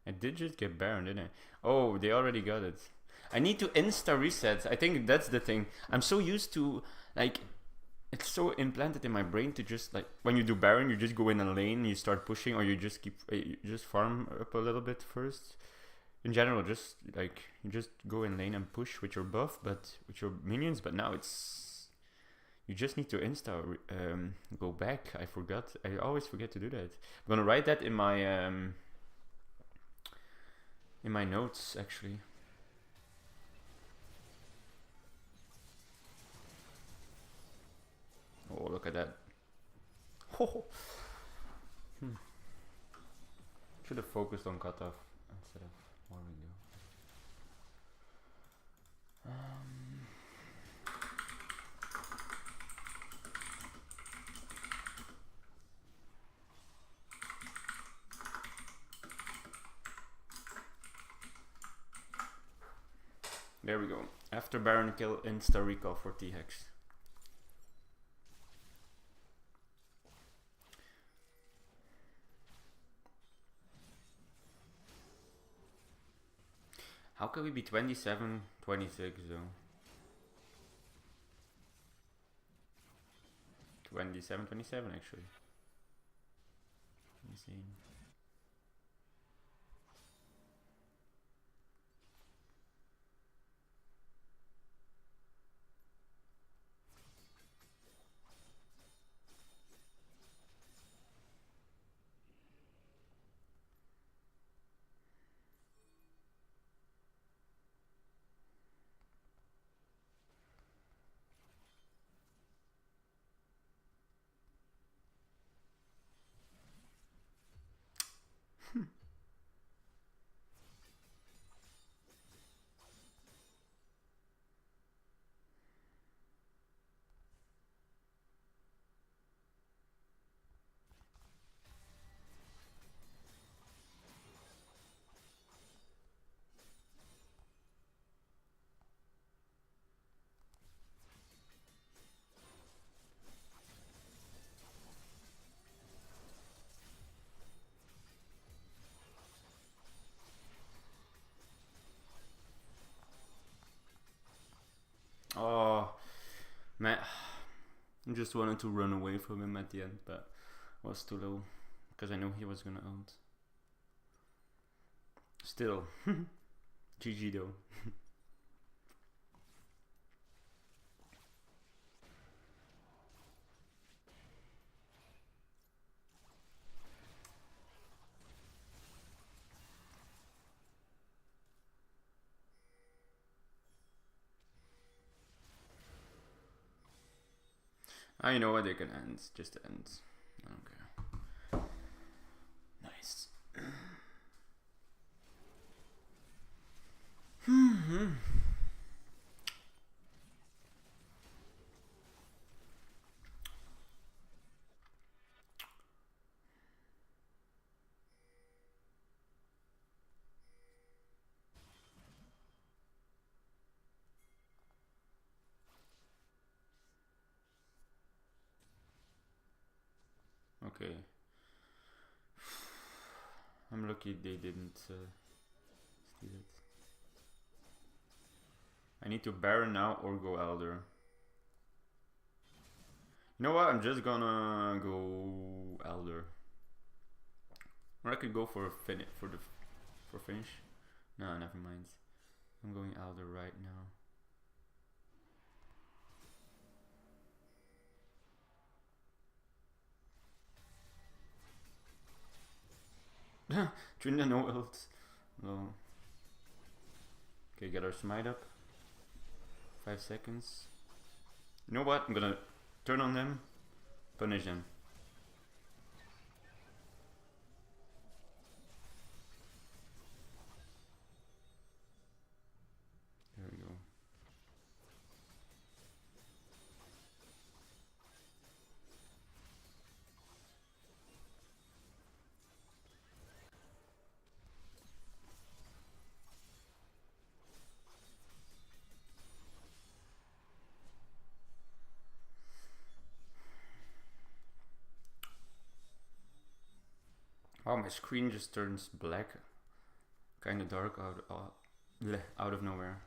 I did just get Baron, didn't I? Oh, they already got it. I need to insta reset. I think that's the thing. I'm so used to, like, it's so implanted in my brain to just, like, when you do Baron, you just go in a lane, you start pushing, or you just keep, you just farm up a little bit first. In general, just, like, you just go in lane and push with your buff, but with your minions, but now it's, you just need to insta go back. I forgot. I always forget to do that. I'm gonna write that in my notes, actually. Oh, look at that. Oh. Should have focused on cutoff instead of what we do. There we go. After Baron kill, insta recall for T-Hex. How can we be 27, 26 though? 27, 27 actually. Insane. Oh, man. I just wanted to run away from him at the end, but was too low. Because I knew he was gonna ult. Still. GG though. I know what they can end, just end. I don't care. Nice. Okay. I'm lucky they didn't steal it. I need to Baron now or go Elder. You know what? I'm just gonna go Elder. Or I could go for a finish for finish. No, never mind. I'm going Elder right now. Trinda no ult. No. Okay, get our smite up. 5 seconds. You know what? I'm gonna turn on them, punish them. There we go. Oh, my screen just turns black, kind of dark out of nowhere.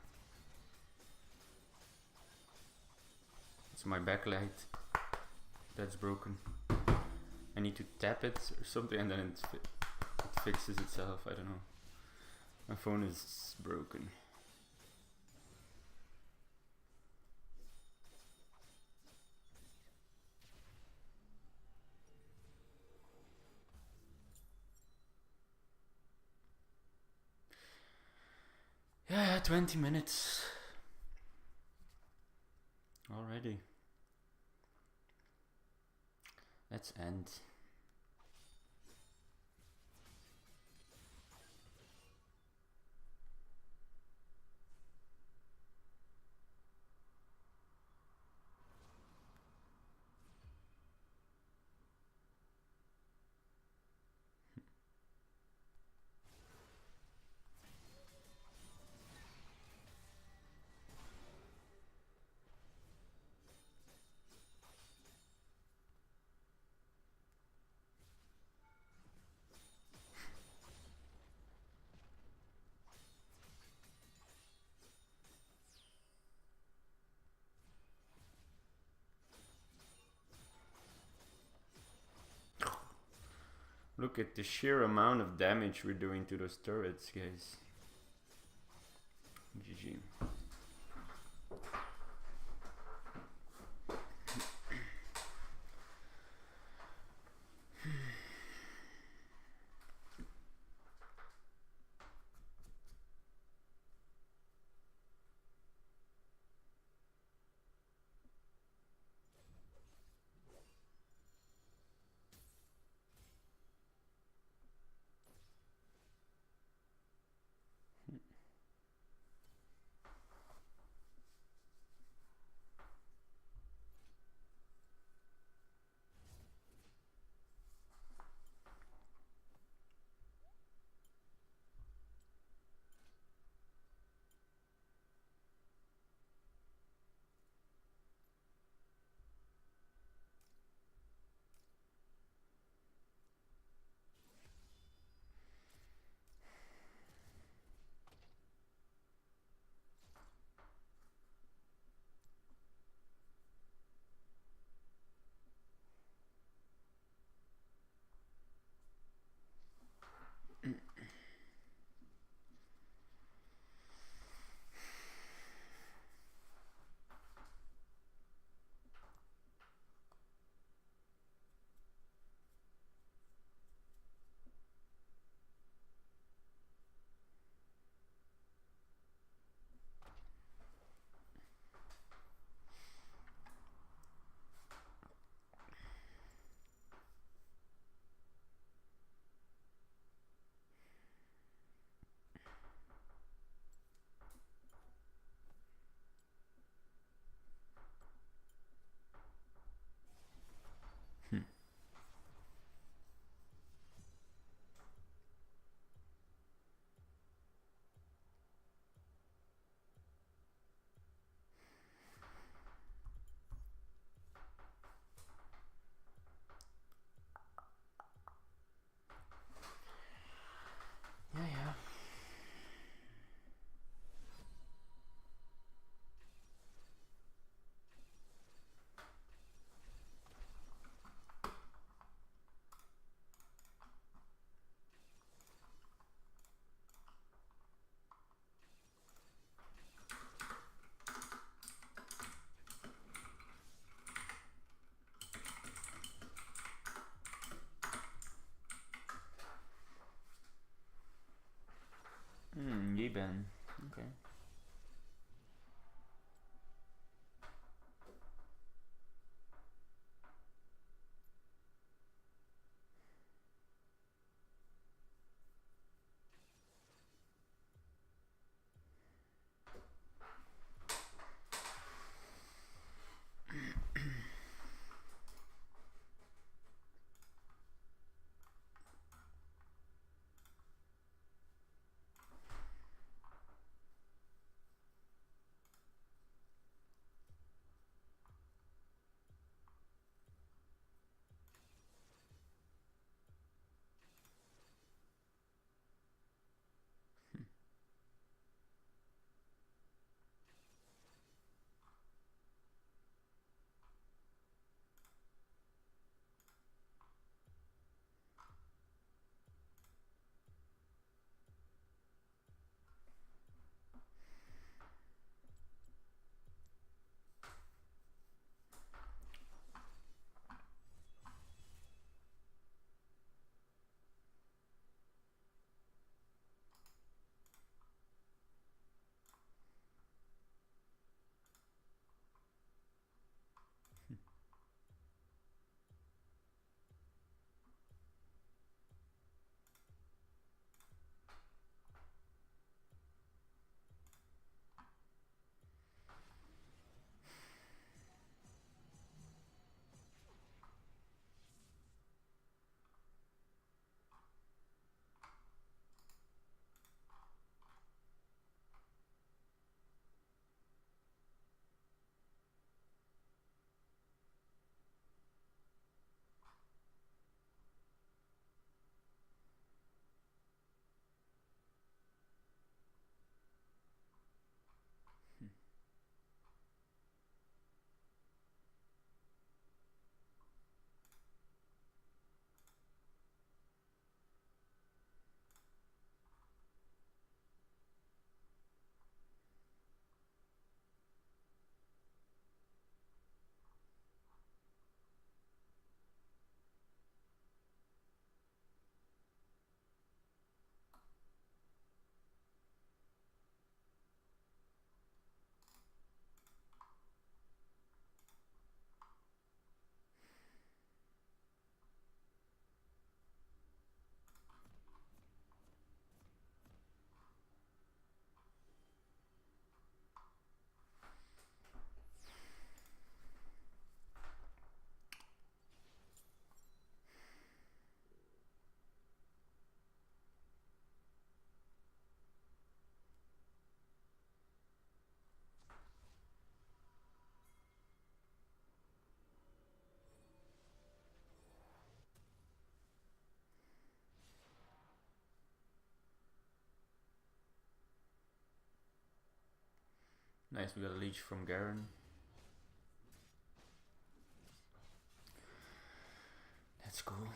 It's my backlight that's broken. I need to tap it or something, and then it fixes itself. I don't know. My phone is broken. Yeah, 20 minutes already. Let's end. Look at the sheer amount of damage we're doing to those turrets, guys. GG. Yeah. Yeben. Okay. Nice, we got a leech from Garen. That's cool.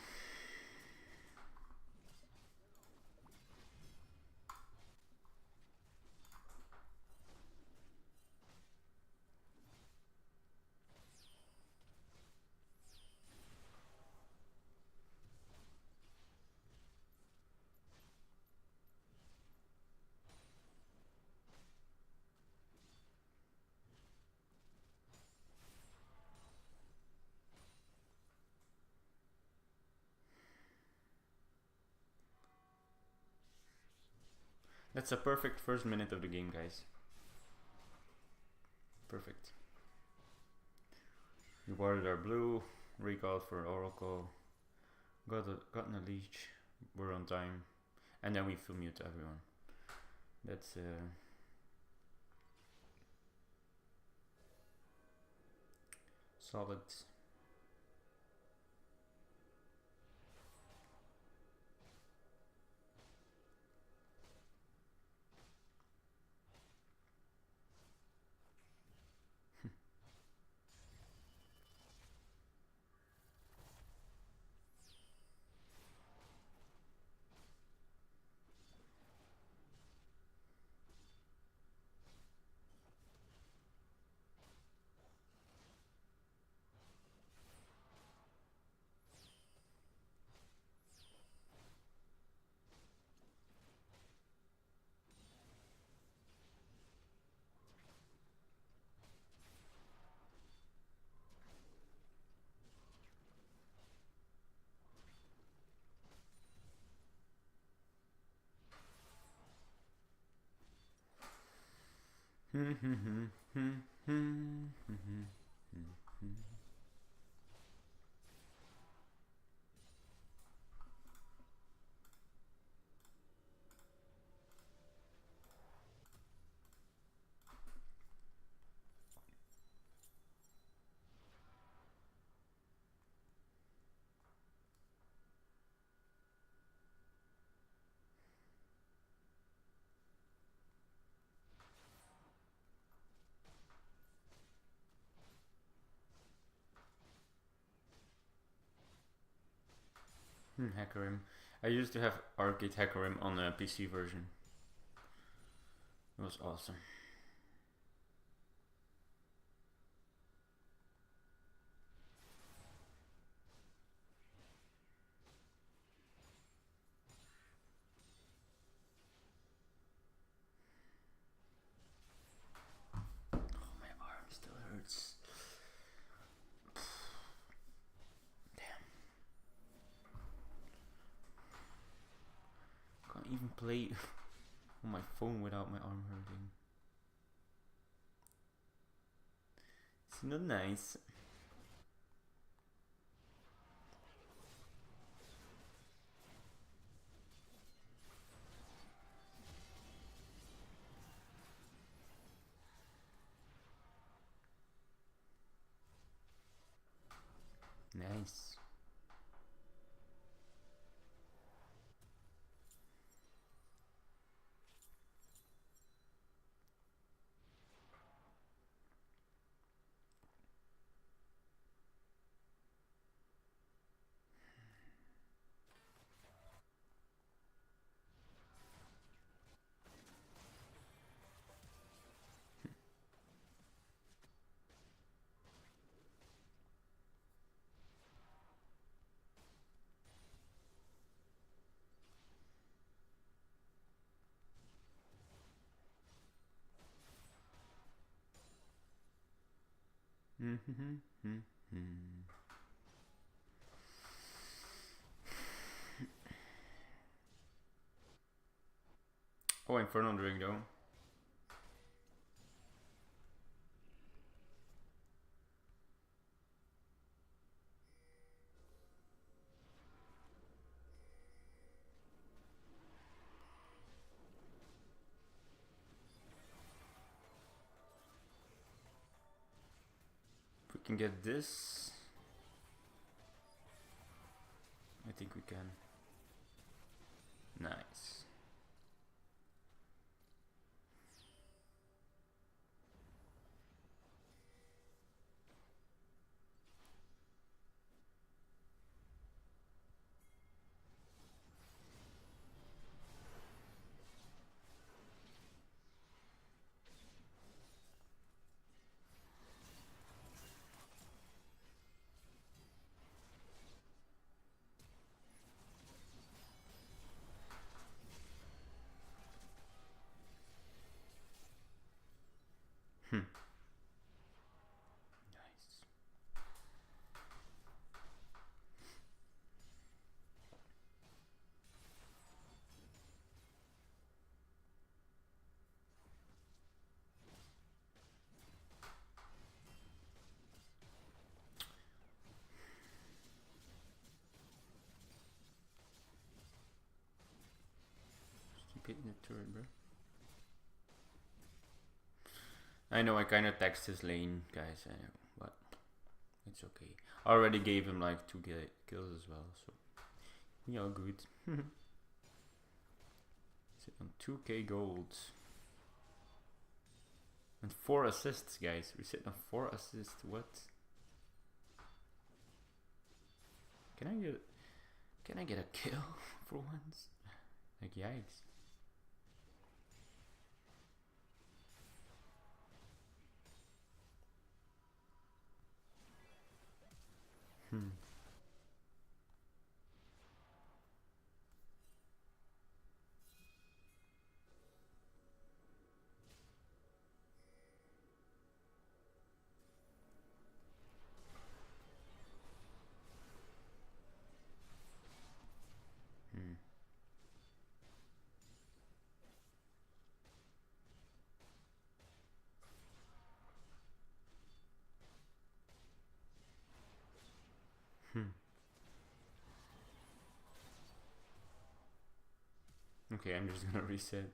That's a perfect first minute of the game, guys. Perfect. We warded our blue, recalled for Oracle, gotten a leech, we're on time, and then we full mute everyone. That's solid. Hackerim. I used to have Arcade Hackerim on a PC version. It was awesome. Oh, my arm still hurts. Can't even play on my phone without my arm hurting. It's not nice. Nice. Oh, Inferno drink though. If we can get this, I think we can. Nice. turret, bro. I know I kind of taxed his lane, guys, I know, but it's okay. I already gave him like 2 kills as well, so we all good. Sit on 2k gold. And 4 assists, guys. We're sitting on 4 assists, what? Can I get a kill for once? Like, yikes. Okay, I'm just gonna reset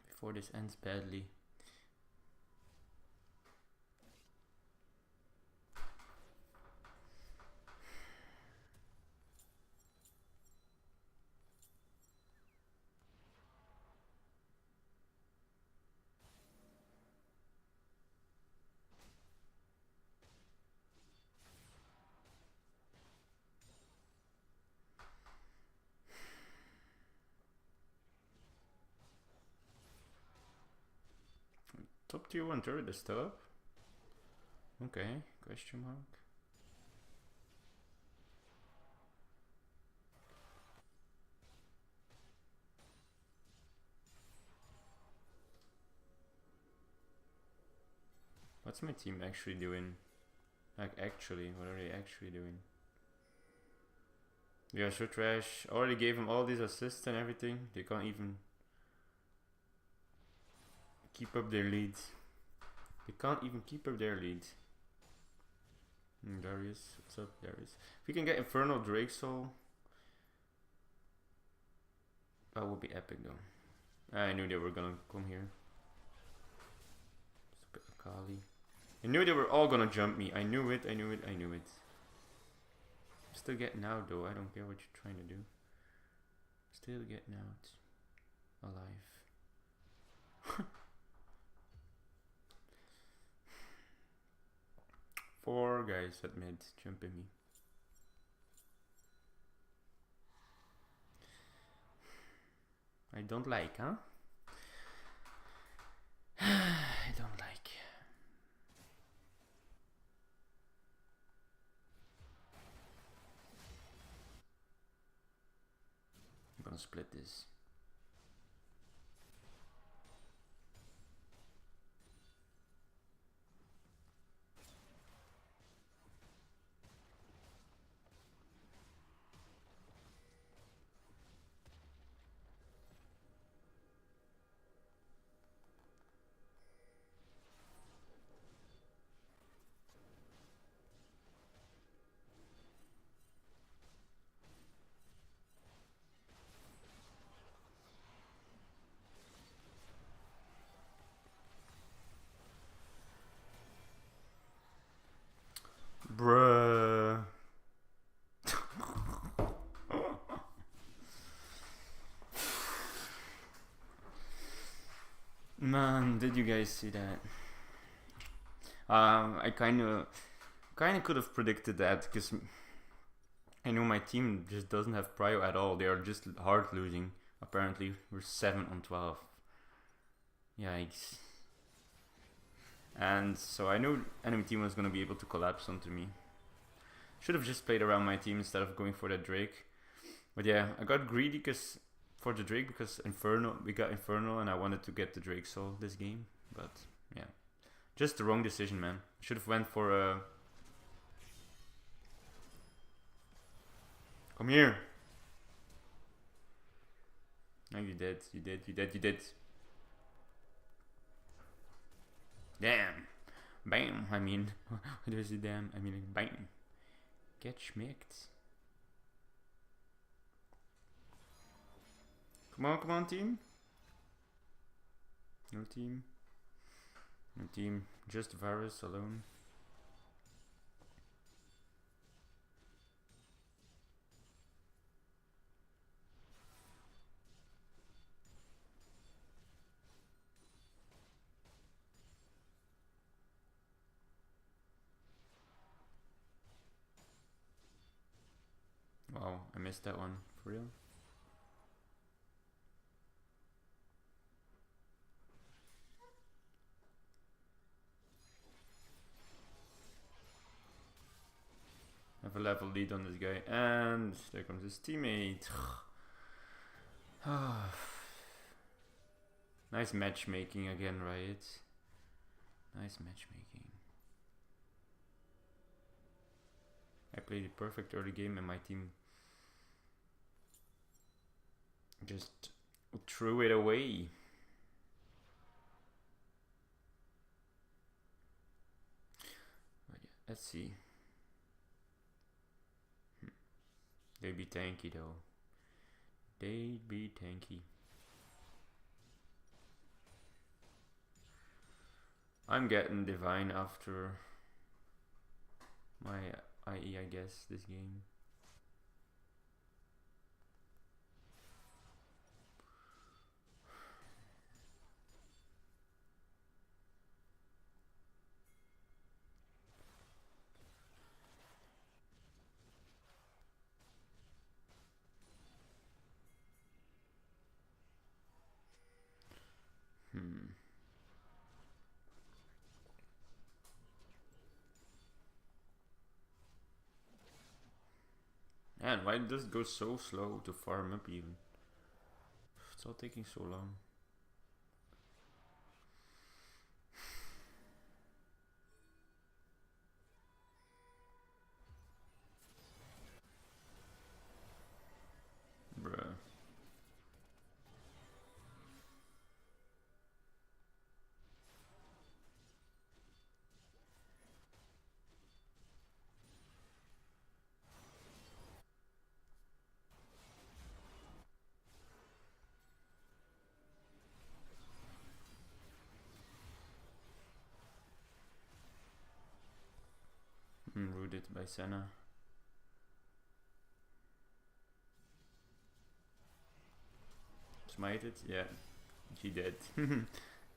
before this ends badly. Top tier 1 turret is still up? Okay, question mark. What's my team actually doing? Like actually, what are they actually doing? They are so trash. Already gave them all these assists and everything. They can't even keep up their leads. They can't even keep up their lead. Darius, what's up, Darius? If we can get Infernal Drake Soul, that would be epic though. I knew they were gonna come here. Stupid Akali. I knew they were all gonna jump me. I knew it, I knew it, I knew it. I'm still getting out though, I don't care what you're trying to do. Still getting out. Alive. 4 guys at mid jumping me. I don't like, huh? I don't like. I'm gonna split this. Bruh. Man, did you guys see that? I kind of could have predicted that because I know my team just doesn't have prio at all. They are just hard losing. Apparently, we're 7 on 12. Yikes. And so I knew enemy team was gonna be able to collapse onto me. Should have just played around my team instead of going for that Drake. But yeah, I got greedy for the Drake because we got Infernal and I wanted to get the Drake Soul this game. But yeah, just the wrong decision, man. Should have went for a... Come here. No, you did. Damn. Bam. I mean, what was it damn? I mean, like, bam. Get schmicked. Come on, team. No team. No team. Just Varus alone. Wow, I missed that one. For real? I have a level lead on this guy, and there comes his teammate. Nice matchmaking again, Riot. Nice matchmaking. I played a perfect early game and my team just threw it away. But yeah, let's see. They'd be tanky though. They'd be tanky. I'm getting Divine after my IE, I guess, this game. Man, why does it go so slow to farm up even? It's all taking so long. Bruh. Rooted by Senna. Smite it? Yeah. She did.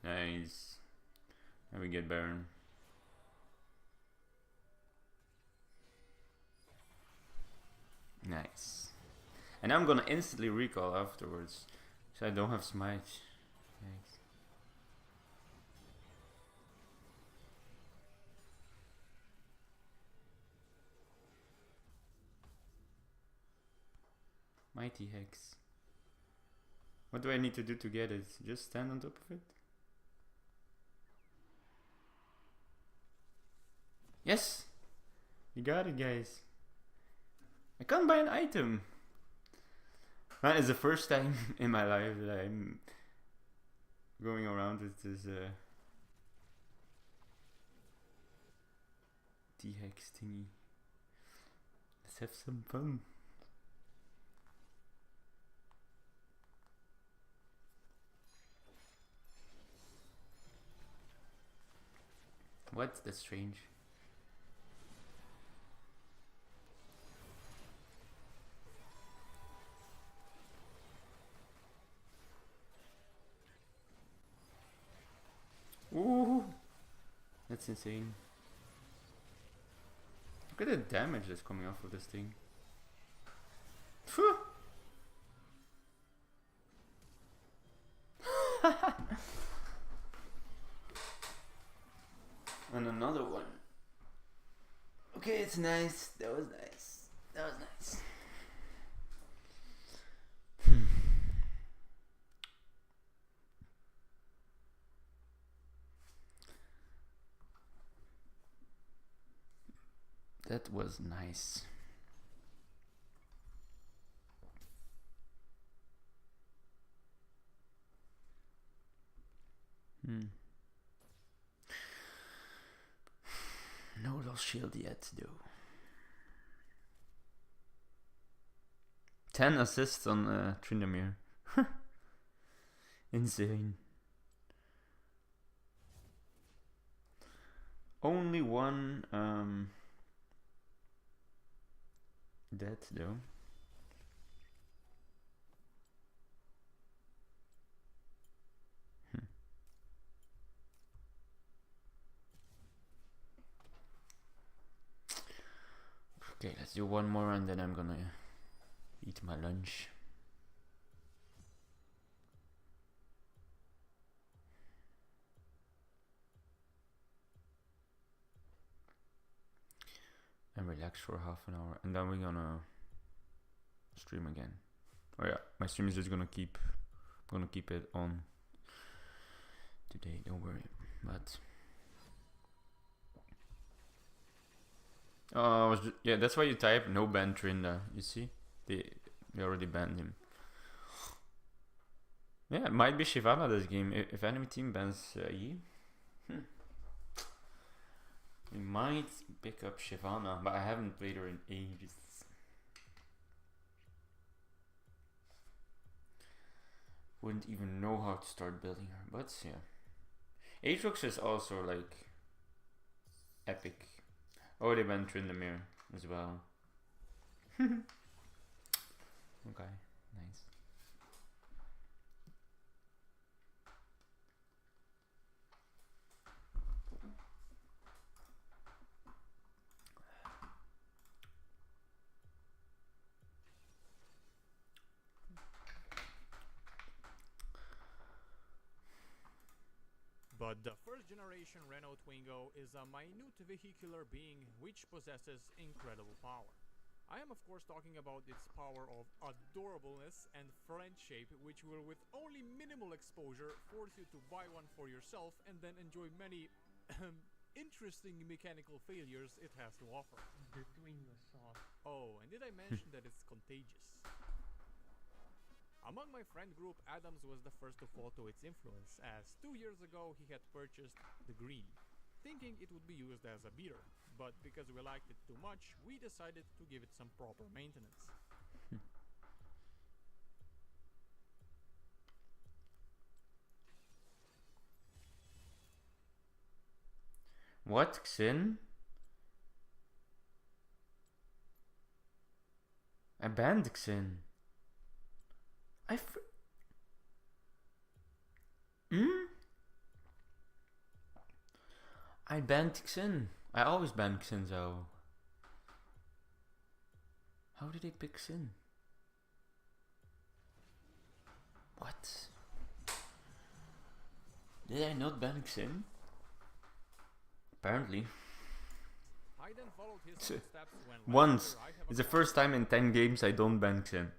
Nice. And we get Baron. Nice. And I'm gonna instantly recall afterwards. So I don't have smite. Nice. Mighty Hex. What do I need to do to get it? Just stand on top of it? Yes! You got it, guys. I can't buy an item. Man, it's the first time in my life that I'm going around with this T-Hex thingy. Let's have some fun. What? That's strange. Ooh, that's insane. Look at the damage that's coming off of this thing. Phew. And another one. Okay, it's nice. That was nice. That was nice. That was nice. No lost shield yet, though. 10 assists on Tryndamere. Insane. Only one dead though. Okay, let's do one more and then I'm gonna eat my lunch. And relax for half an hour and then we're gonna stream again. Oh yeah, my stream is just gonna keep it on today, don't worry. But yeah, that's why you type no ban Trinda. You see, they already banned him. Yeah, it might be Shyvana this game if enemy team bans Yi. We might pick up Shyvana, but I haven't played her in ages. Wouldn't even know how to start building her, but yeah. Aatrox is also like epic. Oh, they banned Tryndamere as well. Okay, nice. But the first generation Renault Twingo is a minute vehicular being which possesses incredible power. I am of course talking about its power of adorableness and friendship, which will with only minimal exposure force you to buy one for yourself and then enjoy many interesting mechanical failures it has to offer. The Twingo sauce. Oh, and did I mention that it's contagious? Among my friend group, Adams was the first to fall to its influence, as 2 years ago he had purchased the green, thinking it would be used as a beater, but because we liked it too much, we decided to give it some proper maintenance. What, Xin? I banned Xin. I banned Xin. I always ban Xin, so how did they pick Xin? What? Did I not ban Xin? Apparently. I then followed his footsteps when once. It's the first time in 10 games I don't ban Xin.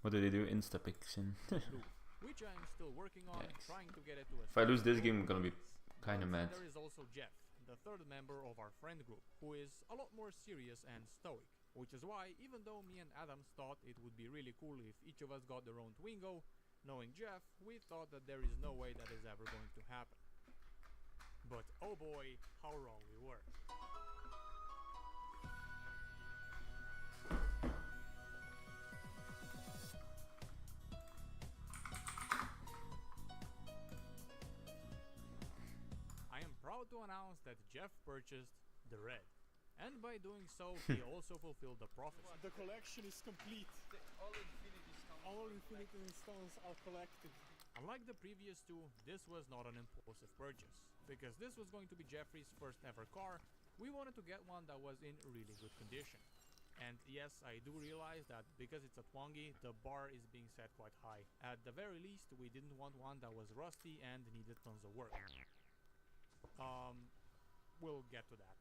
What do they do? Insta-pick Xin. Which I am still working on, trying to get it to a. If I lose this game, I'm gonna be kinda mad. There is also Jeff, the third member of our friend group, who is a lot more serious and stoic. Which is why, even though me and Adams thought it would be really cool if each of us got their own Twingo, knowing Jeff, we thought that there is no way that is ever going to happen. But oh boy, how wrong we were. I am proud to announce that Jeff purchased the red. And by doing so, he also fulfilled the prophecy. The collection is complete. All Infinity Stones are collected. Unlike the previous two, this was not an impulsive purchase. Because this was going to be Jeffrey's first ever car, we wanted to get one that was in really good condition. And yes, I do realize that because it's a Twangy, the bar is being set quite high. At the very least, we didn't want one that was rusty and needed tons of work. We'll get to that.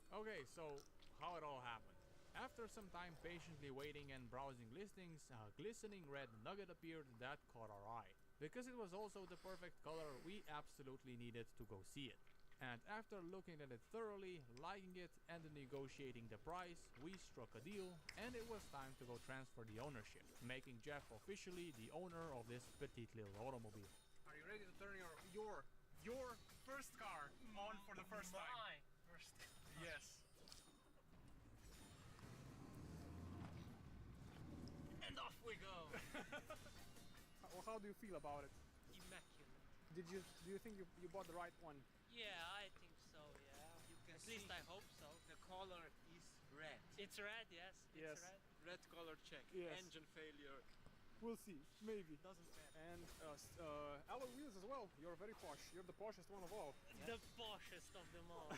Okay, so how it all happened. After some time patiently waiting and browsing listings, a glistening red nugget appeared that caught our eye. Because it was also the perfect color, we absolutely needed to go see it. And after looking at it thoroughly, liking it, and negotiating the price, we struck a deal, and it was time to go transfer the ownership, making Jeff officially the owner of this petite little automobile. Are you ready to turn your first car on for the first time? Yes. And off we go. How do you feel about it? Immaculate. Do you think you bought the right one? Yeah, I think so, yeah. At least I hope so. The color is red. It's red, yes. Yes. It's red. Red color check. Yes. Engine failure. We'll see, maybe. Doesn't matter. And alloy wheels as well. You're very posh. You're the poshest one of all. The poshest of them all.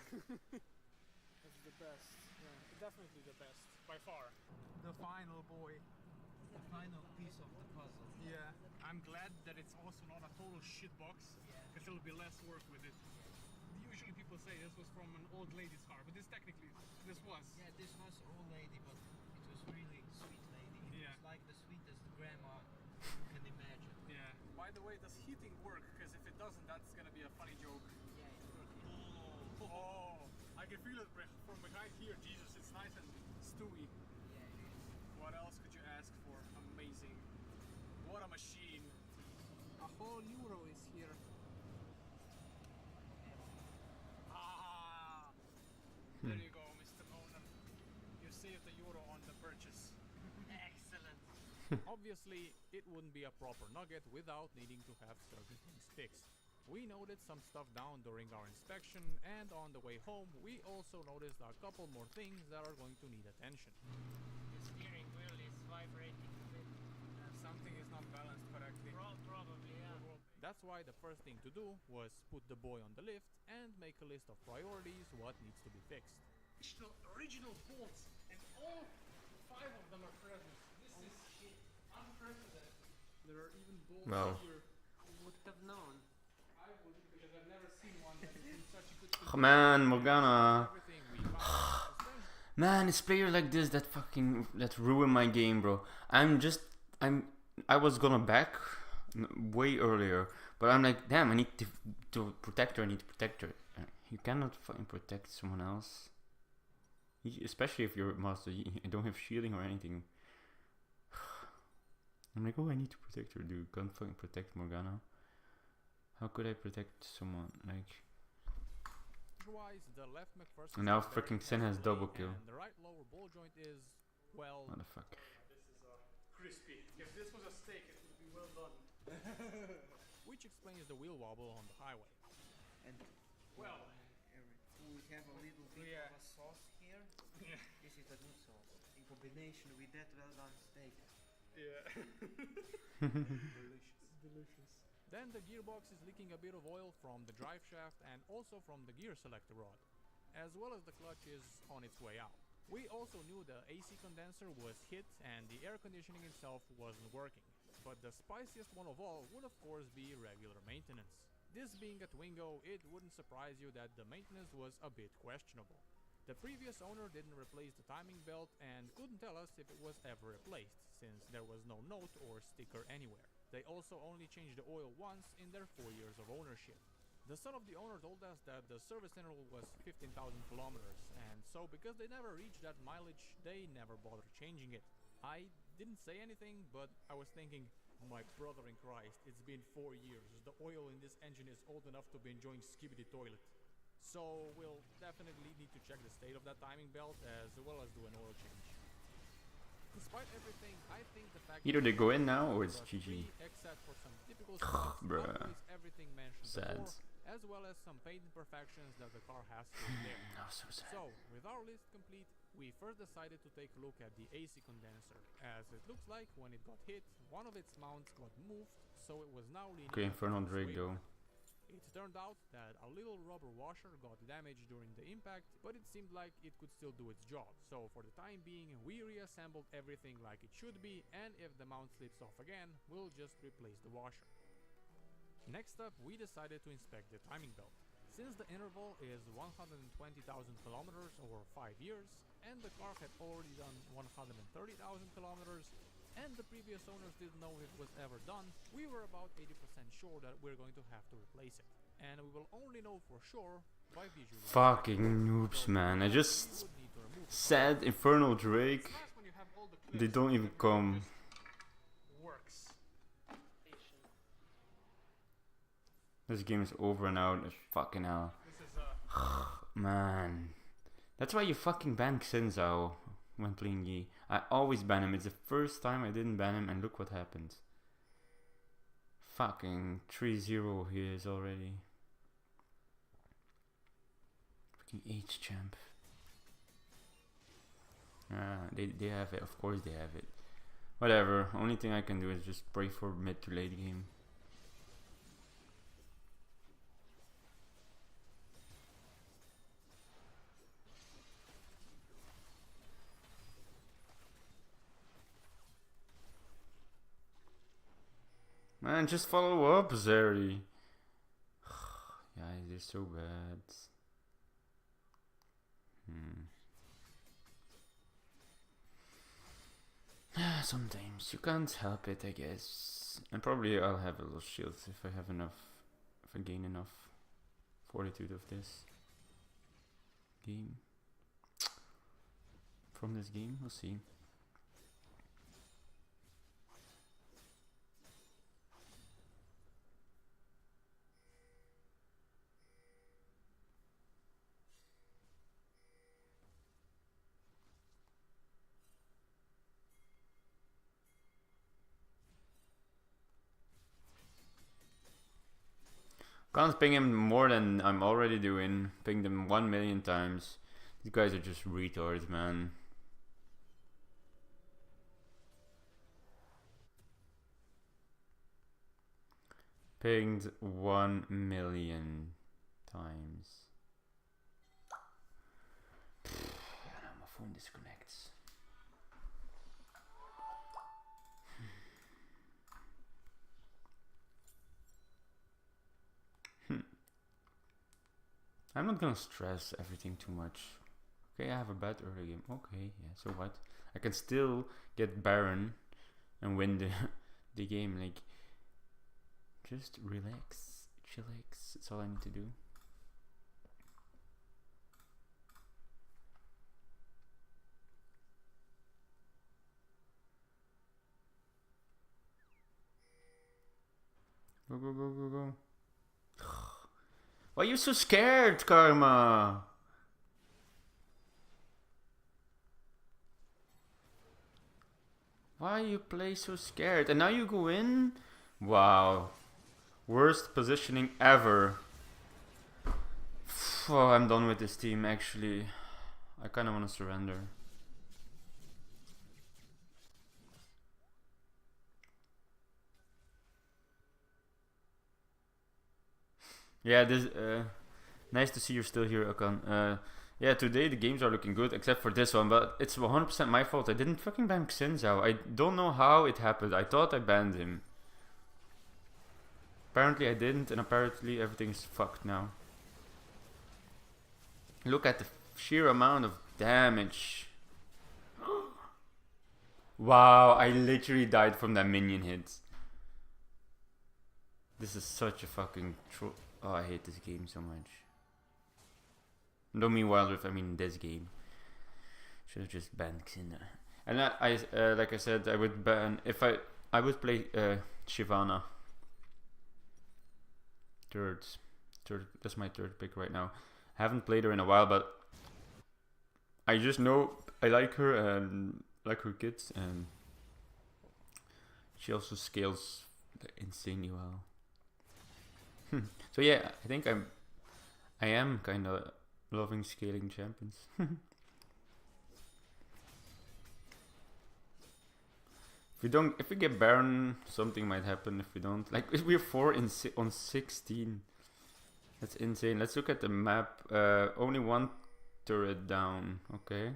That's the best. Yeah, definitely the best by far. The final boy. The final piece of the puzzle. Yeah, I'm glad that it's also not a total shit box, because it'll be less work with it. Usually people say this was from an old lady's car, but this was. Yeah, this was old lady, but it was really sweet lady. It Yeah. was like the sweetest grandma you can imagine. Yeah. By the way, does heating work? Because if it doesn't, that's gonna be a funny joke. Yeah, it's working. Oh, I can feel it from behind here. Jesus, it's nice and stewy. Yeah, it is. What else could you ask for? Amazing. What a machine. A whole euro is here. Ah! There you go, Mr. Owner. You saved the euro on the purchase. Excellent. Obviously, it wouldn't be a proper nugget without needing to have certain things fixed. We noted some stuff down during our inspection, and on the way home, we also noticed a couple more things that are going to need attention. The steering wheel is vibrating a bit. Something is not balanced correctly. Probably, yeah. That's why the first thing to do was put the boy on the lift and make a list of priorities what needs to be fixed. Original bolts, and all 5 of them are present. This is unprecedented. There are even bolts Wow. here. You would have known. I wouldn't, because I've never seen one that is in such a good Oh, man, Morgana. Everything we found. Man, it's players like this that ruin my game, bro. I was gonna back way earlier, but I'm like, damn, I need to protect her. I need to protect her. You cannot fucking protect someone else, especially if you're a master. You don't have shielding or anything. I'm like, oh, I need to protect her, dude. Can't fucking protect Morgana. How could I protect someone like? Otherwise, the left McPherson And now is freaking very Sen has heavily, double kill. and the right lower ball joint is, well, Motherfucker. This is crispy. If this was a steak, it would be well done. which explains the wheel wobble on the highway. And Well, we have a little bit Yeah. of a sauce here. yeah. This is a good sauce. In combination with that well done steak. Yeah. Delicious. Delicious. Then the gearbox is leaking a bit of oil from the drive shaft and also from the gear selector rod, as well as the clutch is on its way out. We also knew the AC condenser was hit and the air conditioning itself wasn't working, but the spiciest one of all would of course be regular maintenance. This being a Twingo, it wouldn't surprise you that the maintenance was a bit questionable. The previous owner didn't replace the timing belt and couldn't tell us if it was ever replaced, since there was no note or sticker anywhere. They also only changed the oil once in their 4 years of ownership. The son of the owner told us that the service interval was 15,000 kilometers, and so because they never reached that mileage, they never bothered changing it. I didn't say anything, but I was thinking, my brother in Christ, it's been 4 years. The oil in this engine is old enough to be enjoying skibidi toilet. So we'll definitely need to check the state of that timing belt as well as do an oil change. Despite everything, I think the fact Either they go in now or it's Plus GG. 3, except for some typical spots, Bruh. outweighs everything mentioned Sad. before, as well as some paint imperfections that the car has to repair. Oh, so sad. So, with our list complete, we first decided to take a look at the AC condenser, as it looks like when it got hit, one of its mounts got moved, so it was now leaning Okay, up Infernal against Drake weight. though. It turned out that a little rubber washer got damaged during the impact, but it seemed like it could still do its job. So for the time being, we reassembled everything like it should be, and if the mount slips off again, we'll just replace the washer. Next up, we decided to inspect the timing belt. Since the interval is 120,000 kilometers over 5 years, and the car had already done 130,000 kilometers, and the previous owners didn't know if it was ever done, we were about 80% sure that we're going to have to replace it. And we will only know for sure by visual Fucking inspection. noobs, So man. I we just would need to remove the said Infernal Drake. It's nice when you have all the They clips don't and even everything come. just works. This game is over now. Fucking hell. This is Man. That's why you fucking banned XIAOMI. when playing Yi. I always ban him. It's the first time I didn't ban him, and look what happened. Fucking 3-0 he is already. Fucking H champ. They have it. Of course they have it. Whatever. Only thing I can do is just pray for mid to late game. Man, just follow up, Zeri. Guys, they're so bad. Sometimes you can't help it, I guess. And probably I'll have a little shield if I have enough, if I gain enough fortitude of this game. From this game, we'll see. Can't ping him more than I'm already doing. Pinged him 1 million times. These guys are just retards, man. Pinged 1 million times. Now my phone disconnects. I'm not gonna stress everything too much. Okay, I have a bad early game. Okay, yeah, so what? I can still get Baron and win the game. Like, just relax, chillax. That's all I need to do. Go, go, go, go, go. Why are you so scared, Karma? Why you play so scared? And now you go in? Wow. Worst positioning ever. Oh, I'm done with this team, actually. I kind of want to surrender. Yeah, this nice to see you're still here, Akan. Yeah, today the games are looking good, except for this one, but it's 100% my fault. I didn't fucking ban Xinzhao. I don't know how it happened. I thought I banned him. Apparently I didn't, and apparently everything's fucked now. Look at the sheer amount of damage. Wow, I literally died from that minion hit. This is such a fucking troll. Oh, I hate this game so much. Don't mean Wild Rift, I mean this game. Should have just banned Xina. And like I said, I would ban if I would play Shyvana. Third. That's my third pick right now. Haven't played her in a while, but I just know I like her and like her kits, and she also scales insanely well. So yeah, I think I am kind of loving scaling champions. If we get Baron, something might happen. If we don't, like, we're 4 on 16. That's insane. Let's look at the map. Only one turret down. Okay.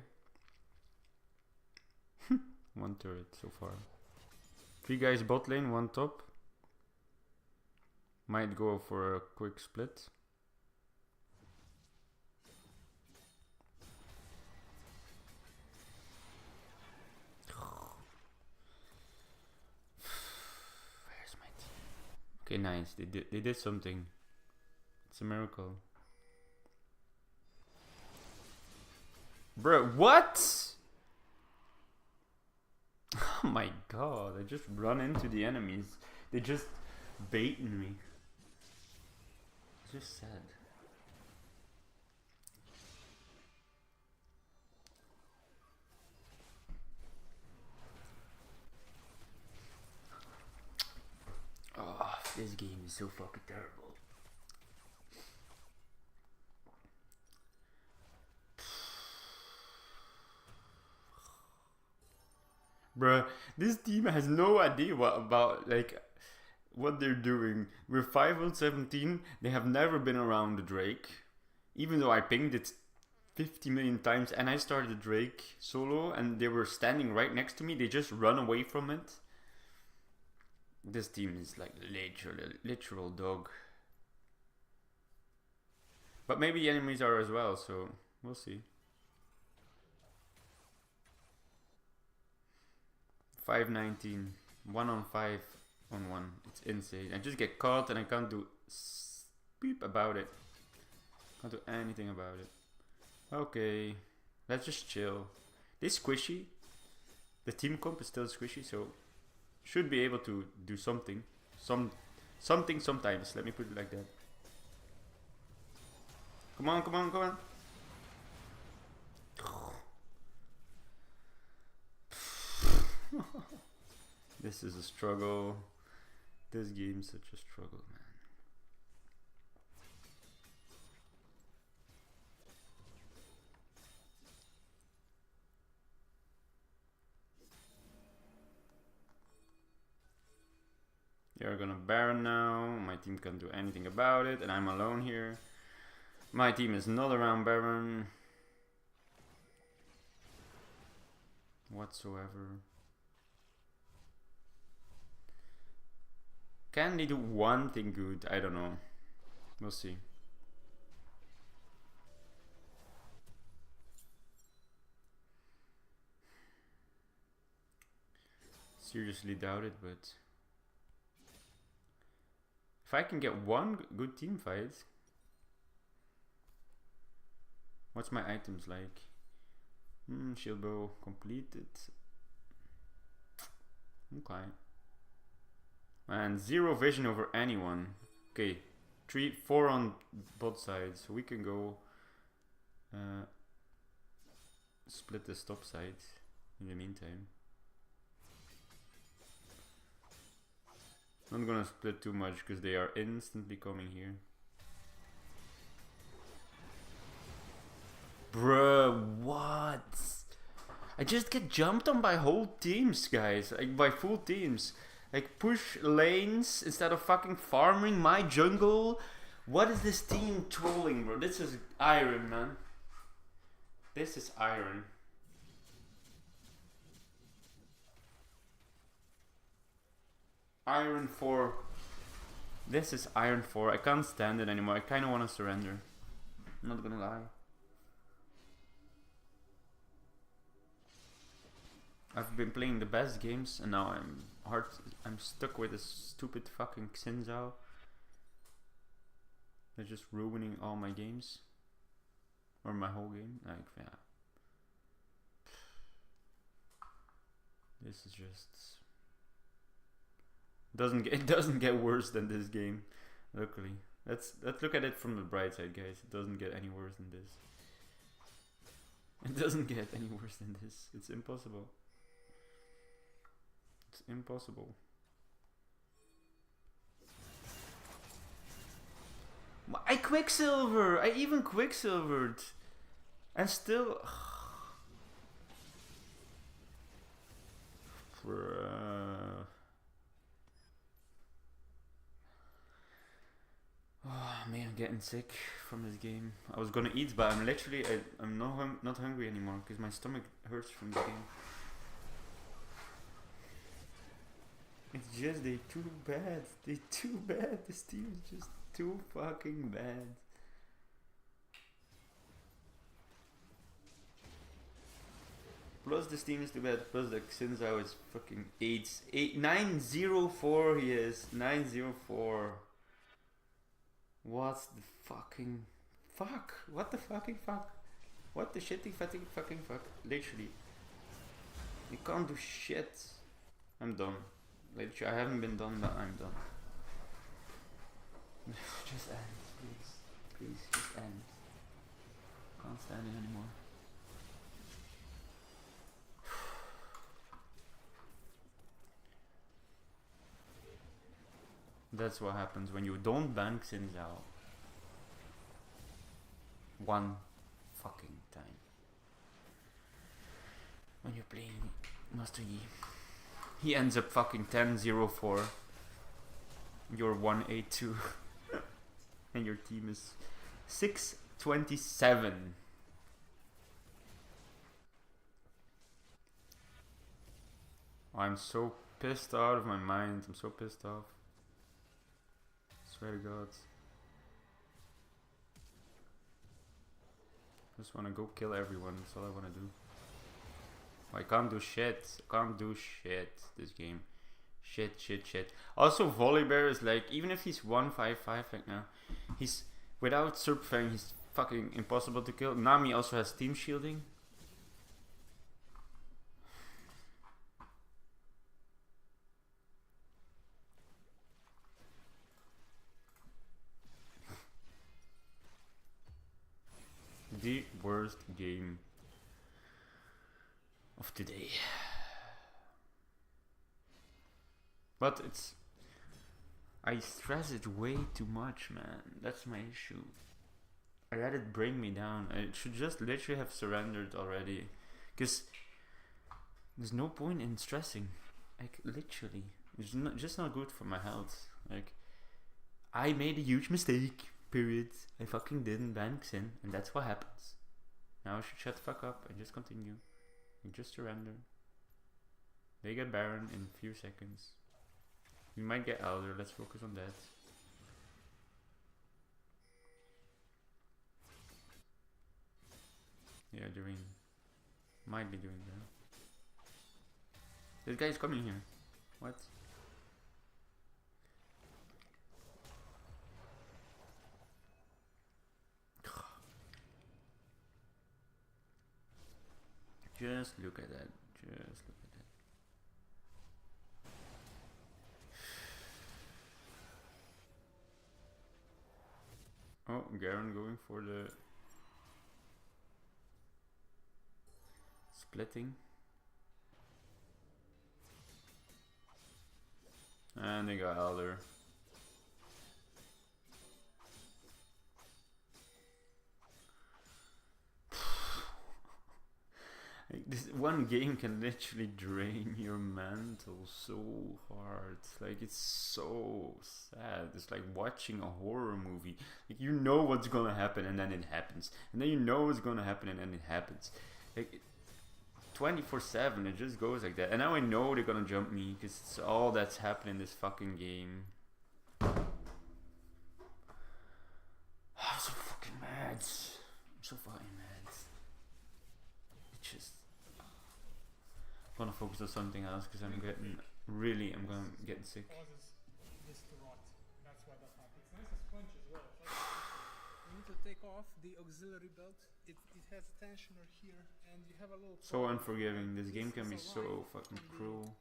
1 turret so far. 3 guys bot lane, 1 top. Might go for a quick split. Where's my team? Okay, nice. They did something. It's a miracle. Bro, what? Oh my god, I just run into the enemies. They just baiting me. It's just sad. is so fucking terrible. Bruh, this team has no idea about what they're doing. We're 5 on 17. They have never been around the Drake. Even though I pinged it 50 million times and I started the Drake solo and they were standing right next to me, they just run away from it. This team is like literal dog. But maybe the enemies are as well, so we'll see. 519, 1 on 5 on 1. It's insane. I just get caught and I can't do beep about it. Can't do anything about it. Okay, let's just chill. This squishy. The team comp is still squishy, so should be able to do something. Something sometimes. Let me put it like that. Come on, come on, come on. This is a struggle. This game's such a struggle, man. They're gonna Baron now. My team can't do anything about it, and I'm alone here. My team is not around Baron whatsoever. Can they do one thing good? I don't know. We'll see. Seriously doubt it, but if I can get one good team fight. What's my items like? Shield bow completed. Okay. And 0 vision over anyone. Okay, 4 on both sides. So we can go split the top side in the meantime. Not gonna split too much because they are instantly coming here. Bruh, what? I just get jumped on by whole teams, guys. Like by full teams. Like push lanes instead of fucking farming my jungle. What is this team trolling, bro? This is iron, man. This is iron. Iron 4. This is Iron 4. I can't stand it anymore. I kind of want to surrender. I'm not gonna lie. I've been playing the best games and now I'm stuck with this stupid fucking XIAOMI. They're just ruining all my games. Or my whole game. Like, yeah. This is just... It doesn't get worse than this game, luckily. Let's look at it from the bright side, guys. It doesn't get any worse than this. It doesn't get any worse than this. It's impossible. It's impossible. I Quicksilver! I even Quicksilvered! And still... Bruh. Oh man, I'm getting sick from this game. I was gonna eat, but I'm not hungry anymore because my stomach hurts from the game. It's just they're too bad. They're too bad. This team is just too fucking bad. Plus this team is too bad. Plus the XIAOMI is fucking 904 he is. 904. What's the fucking fuck? What the fucking fuck? What the shitty fucking fuck? Literally. You can't do shit. I'm done. Literally, I haven't been done, but I'm done. Just end, please. Please, just end. Can't stand it anymore. That's what happens when you don't ban Xin Zhao. One fucking time. When you're playing Master Yi. He ends up fucking 10-0-4. You're 1-8-2. And your team is 6-27. I'm so pissed out of my mind. I'm so pissed off. Swear to God. Just wanna go kill everyone. That's all I wanna do. I can't do shit. I can't do shit this game. Shit. Also, Volibear is like, even if he's 1-5-5 right now, he's without Surfang, he's fucking impossible to kill. Nami also has team shielding. The worst game of today. But I stress it way too much, man. That's my issue. I let it bring me down. I should just literally have surrendered already. Because there's no point in stressing. Like, literally. It's just not good for my health. Like, I made a huge mistake. Period. I fucking didn't ban Xin, and that's what happens. Now I should shut the fuck up and just continue. And just surrender. They get Baron in a few seconds. We might get Elder, let's focus on that. Yeah, doing... might be doing that. This guy's coming here. What? Just look at that. Just look at that. Oh, Garen going for the splitting. And they got Elder. Like, this one game can literally drain your mental so hard. Like, it's so sad. It's like watching a horror movie. Like, you know what's gonna happen and then it happens. And then you know what's gonna happen and then it happens. Like, 24/7, it just goes like that. And now I know they're gonna jump me because it's all that's happened in this fucking game. I'm so fucking mad. I'm so fucking mad. It's just... I'm gonna focus on something else because I'm getting... Really, I'm gonna get sick. Causes this to rot. That's why that happens. It's nice and spongy as well. You need to take off the auxiliary belt. It has a tensioner here, and you have a little... So unforgiving. This game can be so fucking cruel.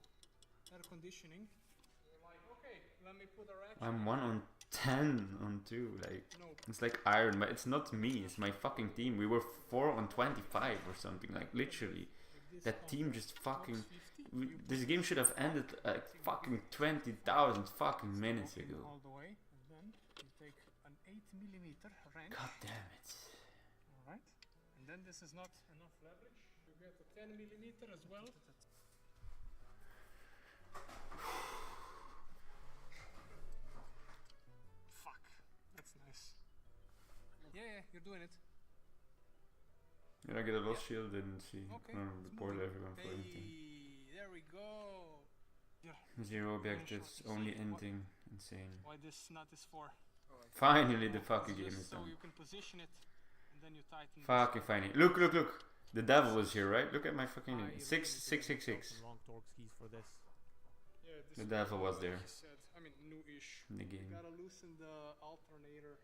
Air conditioning. You're like, okay, let me put a ratchet. I'm 1 on 10 on 2. Like, No. it's like iron, but it's not me. It's my fucking team. We were 4 on 25 or something. Like, literally. That team just fucking... This game should have ended like fucking 20,000 fucking minutes ago. All the way, and then you take an 8mm wrench. God damn it. Alright. And then this is not enough leverage. You get a 10mm as well. Fuck. That's nice. Yeah, you're doing it. Did I get a lost shield? Didn't see. Okay, I don't it's report moving. everyone for anything. Hey, there we go. Zero objectives, only ending. Insane. Why this nut is for. Finally, the fucking game is So done. you can position it, and then you tighten. Fucking finally. Look, look, look. The devil is here, right? Look at my fucking name. 6666. Long torque skis for this. Yeah, this The is devil what was there. he said. I mean, new-ish. In the You game. gotta loosen the alternator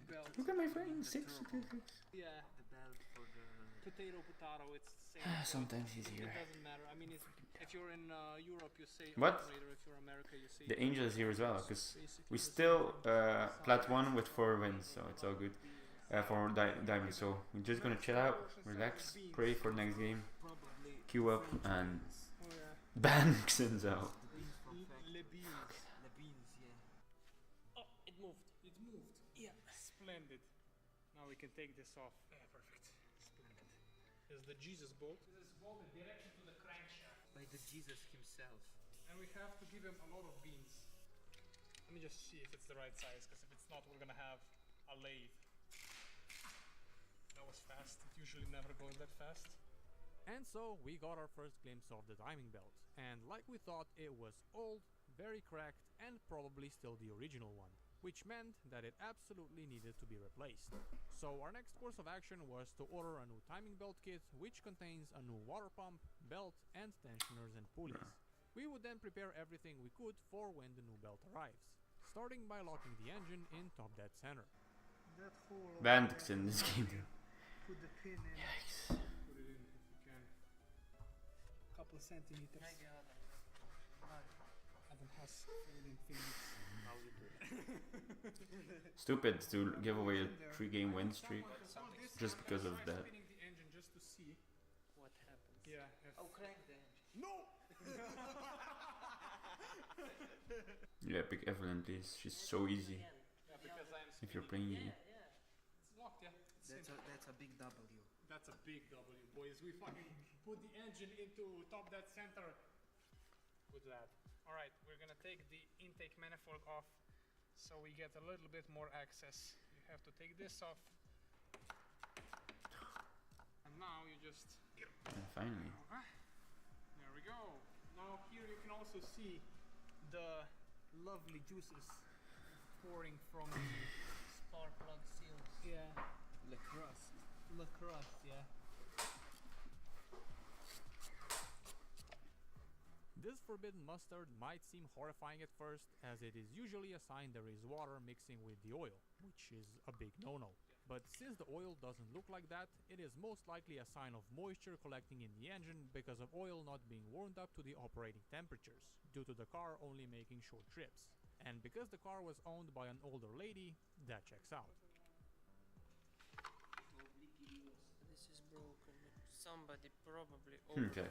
belt. Look at my fucking 666. Yeah, The belt for the... potato. It's the same. Sometimes he's It here. doesn't matter. I mean, if you're in Europe, you say What? alternator. If you're America, you say. The angel is here as well, because Basically we the still same. plat 1 with 4 wins, so it's all good. For diamond, so we're just gonna chill out, relax, pray for next game, Probably... queue up, and Oh yeah. ban Xin Zhao. The beans from Le beans. The beans, yeah. Splendid. Now we can take this off. Yeah, perfect. Splendid. Here's the Jesus bolt. This is bolted directly to the crankshaft. By the Jesus himself. And we have to give him a lot of beans. Let me just see if it's the right size, because if it's not, we're gonna have a lathe. That was fast. It usually never goes that fast. And so we got our first glimpse of the timing belt, and like we thought, it was old, very cracked, and probably still the original one, which meant that it absolutely needed to be replaced. So our next course of action was to order a new timing belt kit, which contains a new water pump, belt, and tensioners and pulleys. We would then prepare everything we could for when the new belt arrives, starting by locking the engine in top dead center. That hole over Bandits there, in this game. put the pin in. Yikes. Put it in if you can. Couple centimeters. Adam has folding fingers. How you do it? Stupid to give away a 3-game win streak just because of that. Spinning the engine just to see. What happens? Yeah. Oh, crank the engine. No! Yeah, pick Evelyn, please. She's so easy Yeah, because I'm if you're spinning. playing you. It's locked, yeah. It's That's a big W. That's a big W, boys. We fucking put the engine into top dead center with that. Alright, we're gonna take the intake manifold off so we get a little bit more access. You have to take this off. And now you just... And finally. There we go. Now here you can also see the lovely juices pouring from the... Spark plug seals. Yeah. Le crust. Le crust, yeah. This forbidden mustard might seem horrifying at first, as it is usually a sign there is water mixing with the oil, which is a big no-no. But since the oil doesn't look like that, it is most likely a sign of moisture collecting in the engine because of oil not being warmed up to the operating temperatures, due to the car only making short trips. And because the car was owned by an older lady, that checks out. This is broken. Somebody probably Okay.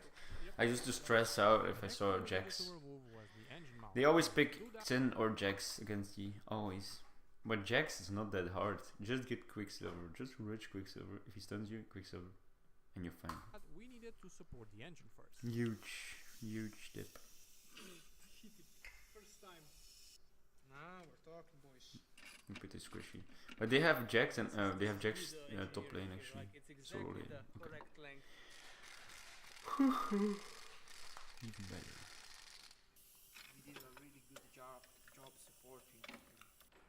I used to stress out if I Next saw thing we Jax. needed to remove was the engine mount. They always To pick do that, Xin or Jax against Yi. Always. But Jax is not that hard. Just get Quicksilver. Just rich Quicksilver. If he stuns you, Quicksilver. And you're fine. we needed to support the engine first. Huge dip. Hit it. First time. Now we're talking, boys. Pretty squishy. But they have Jax and they have Jax The top lane engineer actually. Like it's Solo exactly lane. the Okay. correct length. Even better. We did a really good job supporting.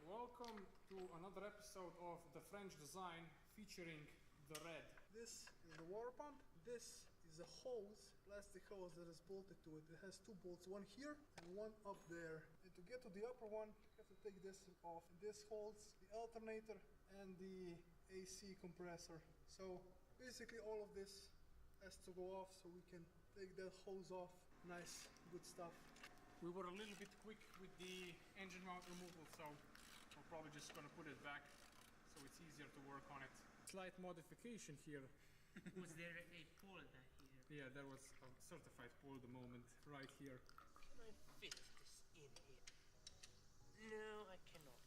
Welcome to another episode of the French design featuring the red. This is the water pump. This is a hose, plastic hose that is bolted to it. It has two bolts, one here and one up there. And to get to the upper one, you have to take this off. This holds the alternator and the AC compressor. So basically all of this has to go off so we can take that hose off. Nice, good stuff. We were a little bit quick with the engine mount removal, so we're probably just gonna put it back so it's easier to work on it. Slight modification here. Was there a pole here? Yeah, there was a certified pull the moment right here. Can I fit this in here? No, I cannot.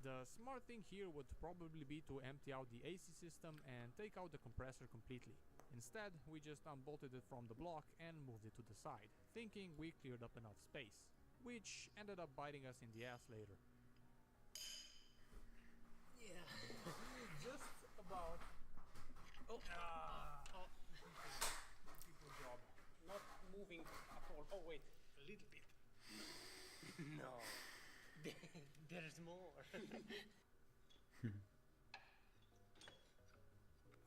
The smart thing here would probably be to empty out the AC system and take out the compressor completely. Instead, we just unbolted it from the block and moved it to the side, thinking we cleared up enough space, which ended up biting us in the ass later. Yeah. Just about. Oh. Oh. Good job. Not moving at all. Oh wait, a little bit. No. There's more.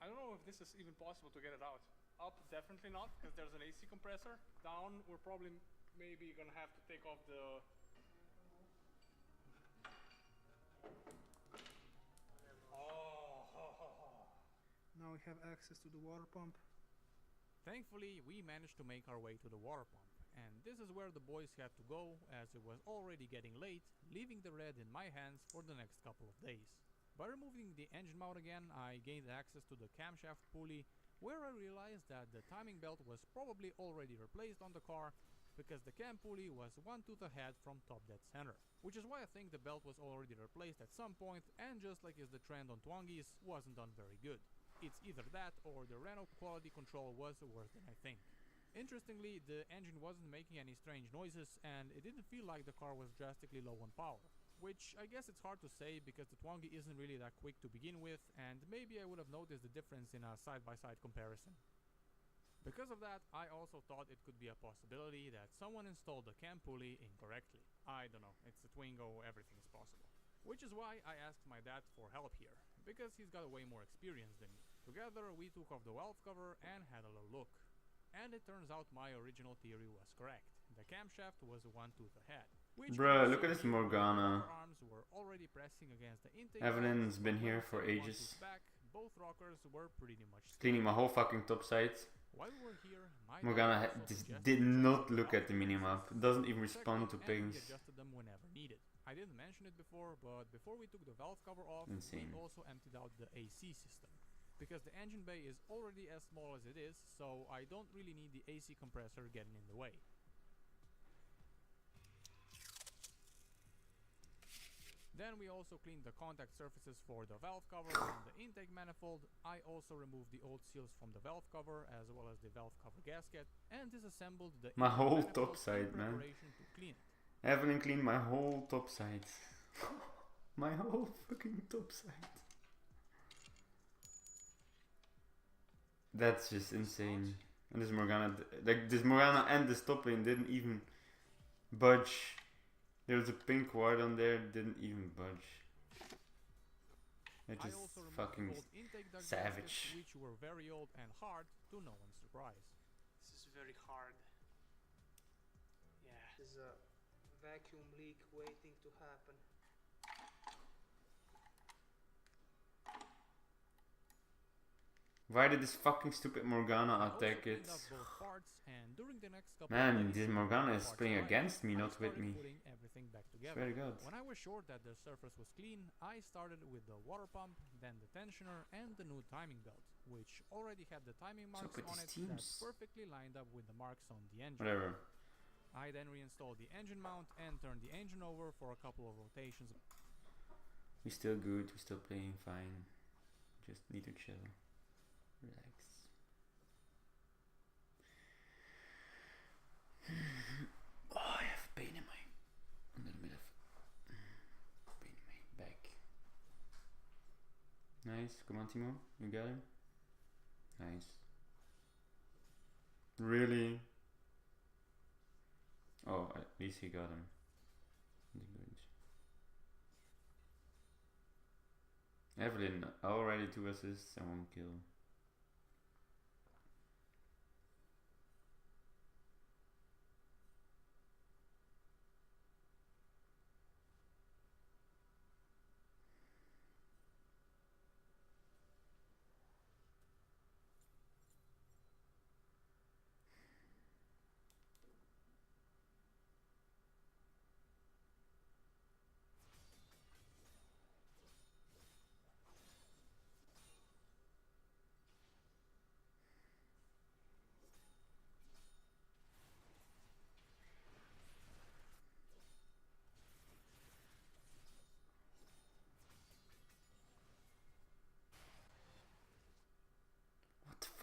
I don't know if this is even possible to get it out. Up, definitely not, because there's an AC compressor. Down, we're probably maybe gonna have to take off the... Now we have access to the water pump. Thankfully, we managed to make our way to the water pump, and this is where the boys had to go, as it was already getting late, leaving the red in my hands for the next couple of days. By removing the engine mount again, I gained access to the camshaft pulley, where I realized that the timing belt was probably already replaced on the car, because the cam pulley was one tooth ahead from top dead center. Which is why I think the belt was already replaced at some point, and just like is the trend on Twangis, wasn't done very good. It's either that or the Renault quality control was worse than I think. Interestingly, the engine wasn't making any strange noises, and it didn't feel like the car was drastically low on power. Which I guess it's hard to say because the Twangi isn't really that quick to begin with, and maybe I would have noticed the difference in a side-by-side comparison. Because of that, I also thought it could be a possibility that someone installed the cam pulley incorrectly. I don't know, it's a Twingo, everything is possible. Which is why I asked my dad for help here, because he's got way more experience than me. Together we took off the valve cover and had a little look. And it turns out my original theory was correct. The camshaft was one tooth ahead. Bruh, look at this Morgana. Arms were already pressing against the intake. Evelyn's been here for ages. Back, both rockers were pretty much cleaning my whole fucking top sides. While we were here, Morgana did not look at the minimap. Doesn't even respond to pings. Adjusted them whenever needed. I didn't mention it before, but before we took the valve cover off, Insane. we also emptied out the AC system. Because the engine bay is already as small as it is, so I don't really need the AC compressor getting in the way. Then we also cleaned the contact surfaces for the valve cover and the intake manifold. I also removed the old seals from the valve cover as well as the valve cover gasket and disassembled the my whole manifold top side, man. to clean it. Evelyn cleaned my whole top side. My whole fucking top side. That's just insane. And this Morgana, like this Morgana and the stopping didn't even budge. There was a pink ward on there, didn't even budge. It is fucking savage. Which were very old and hard, to no one's surprise. This is very hard. Yeah. There's a vacuum leak waiting to happen. Why did this fucking stupid Morgana attack it? Man, this Morgana is playing against me, not with me. It's very good. When I was sure that the surface was clean, I started with the water pump, then the tensioner and the new timing belt, which already had the timing marks on it that perfectly lined up with the marks on the engine. Whatever. I then reinstalled the engine mount and turned the engine over for a couple of rotations. We're still good, we're still playing fine. Just need to chill. Relax. Oh, I have pain in my, a little bit of pain in my back. Nice, come on Timo, you got him? Nice. Really? Oh, at least he got him. Good. Evelyn, already 2 assists and 1 kill.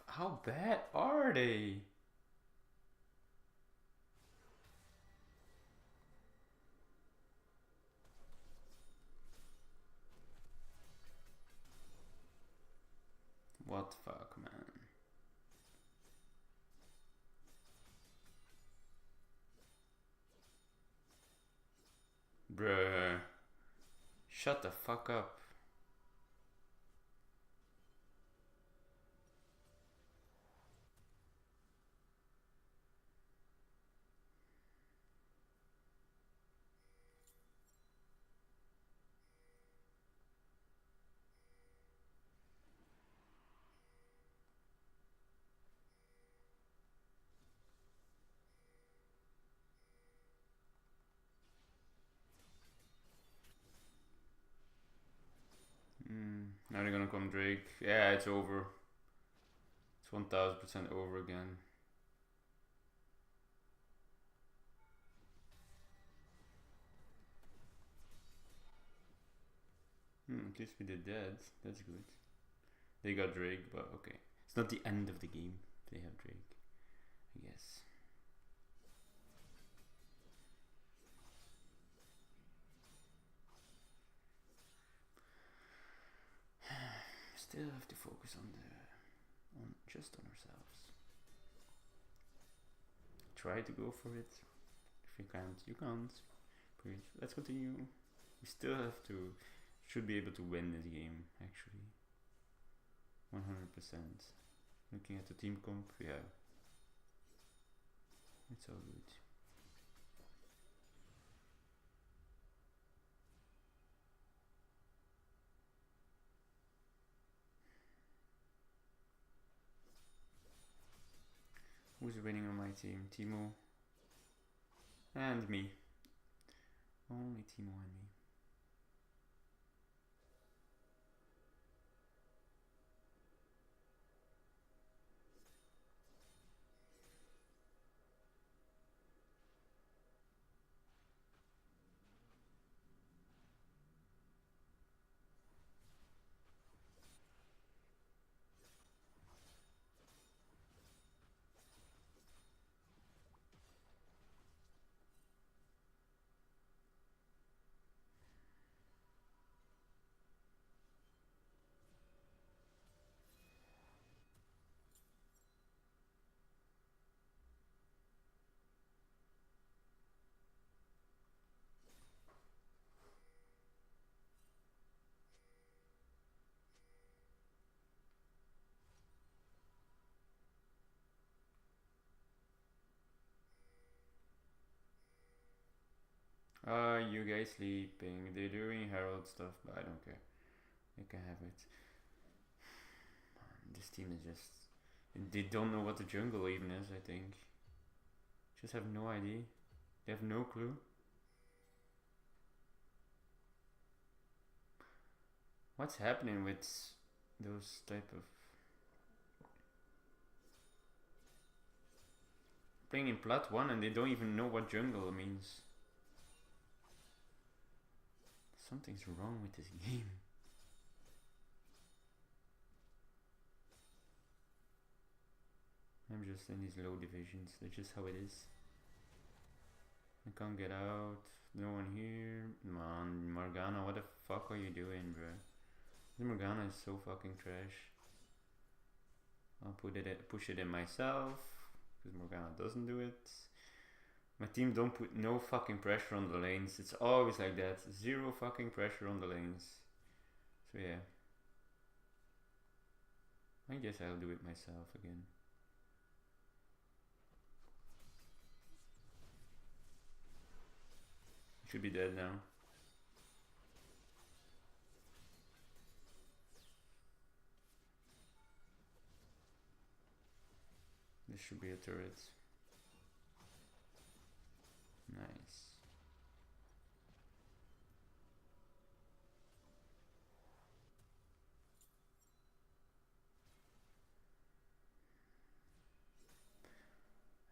How bad are they? What the fuck, man? Bruh. Shut the fuck up. Now they're gonna come Drake. Yeah, it's over. It's 1000% over again. At least we did that. That's good. They got Drake, but okay. It's not the end of the game. They have Drake, I guess. Still have to focus on just on ourselves. Try to go for it. If you can't, you can't. Let's continue. We still have to. Should be able to win this game actually. 100%. Looking at the team comp, yeah. It's all good. Who's winning on my team? Timo and me. Only Timo and me. You guys sleeping. They're doing Herald stuff, but I don't care. They can have it. Man, this team is just... They don't know what the jungle even is, I think. Just have no idea. They have no clue. What's happening with those type of... Playing in Plat 1 and they don't even know what jungle means. Something's wrong with this game. I'm just in these low divisions. That's just how it is. I can't get out. No one here. Man, Morgana, what the fuck are you doing, bro? This Morgana is so fucking trash. I'll push it in myself, because Morgana doesn't do it. My team don't put no fucking pressure on the lanes. It's always like that. Zero fucking pressure on the lanes. So yeah. I guess I'll do it myself again. Should be dead now. This should be a turret. Nice.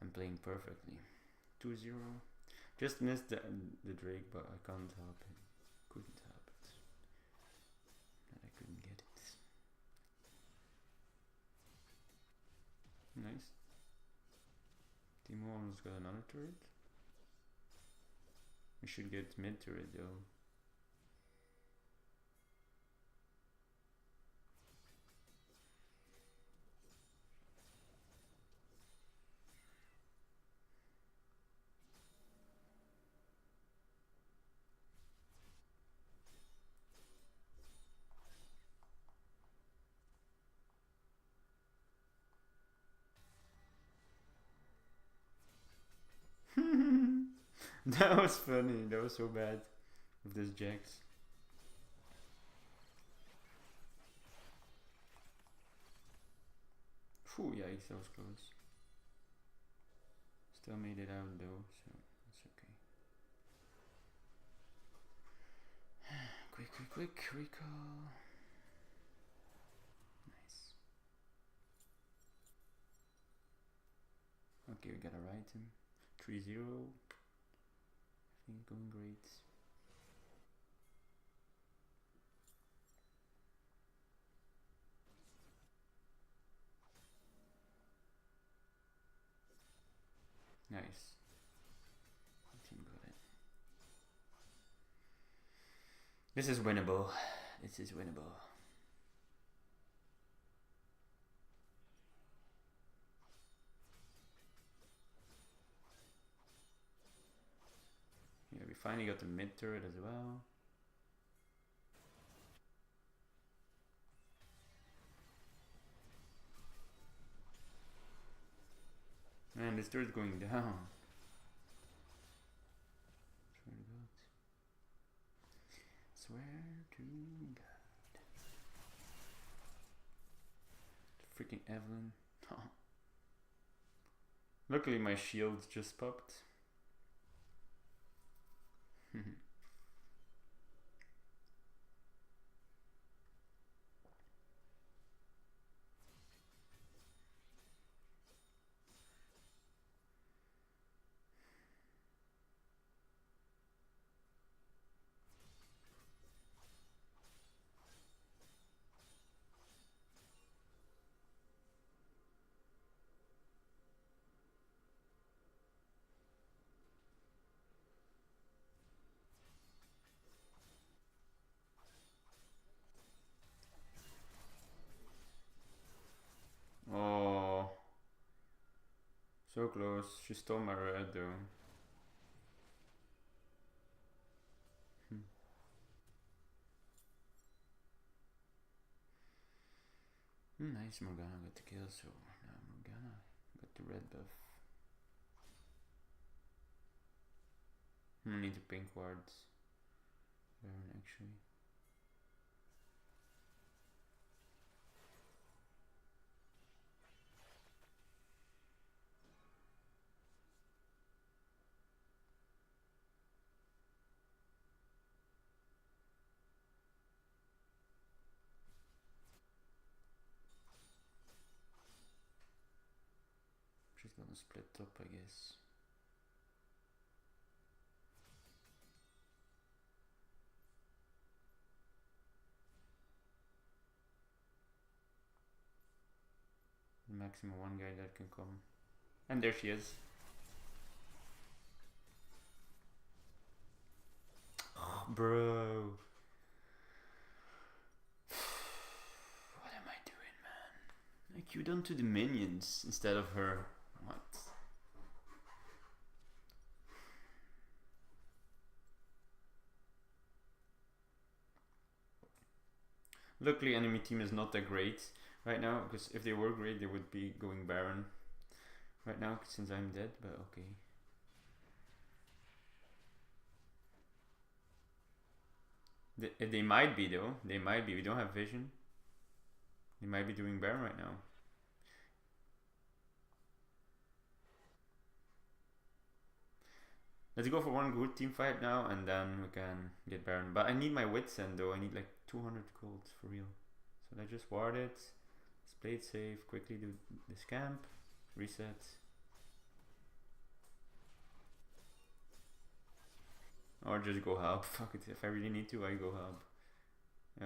I'm playing perfectly. 2-0. Just missed the Drake, but I can't help it. Couldn't help it. And I couldn't get it. Nice. Timo almost got another turret. We should get mid turret though. That was funny. That was so bad with this Jax. Phew, yikes, that was close. Still made it out though, so it's okay. Quick, recall. Nice. Okay, we gotta ride him. 3-0. I think going great. Nice. Team got it. This is winnable. This is winnable. Yeah, we finally got the mid turret as well. Man, this turret's going down. Swear to God. Freaking Evelyn. Luckily my shield just popped. Oh, so close. She stole my red though. Nice, Morgana got the kill, so now Morgana got the red buff. I need the pink wards. Actually. She's gonna split up, I guess. Maximum one guy that can come. And there she is. Oh, bro. What am I doing, man? I queued onto the minions instead of her. What? Luckily enemy team is not that great right now, because if they were great they would be going Baron right now since I'm dead, but okay. They might be though, they might be, we don't have vision. They might be doing Baron right now. Let's go for one good team fight now and then we can get Baron. But I need my wits end though, I need like 200 gold for real. So let's just ward it, let's play it safe, quickly do this camp, reset. Or just go help, fuck it, if I really need to I go help.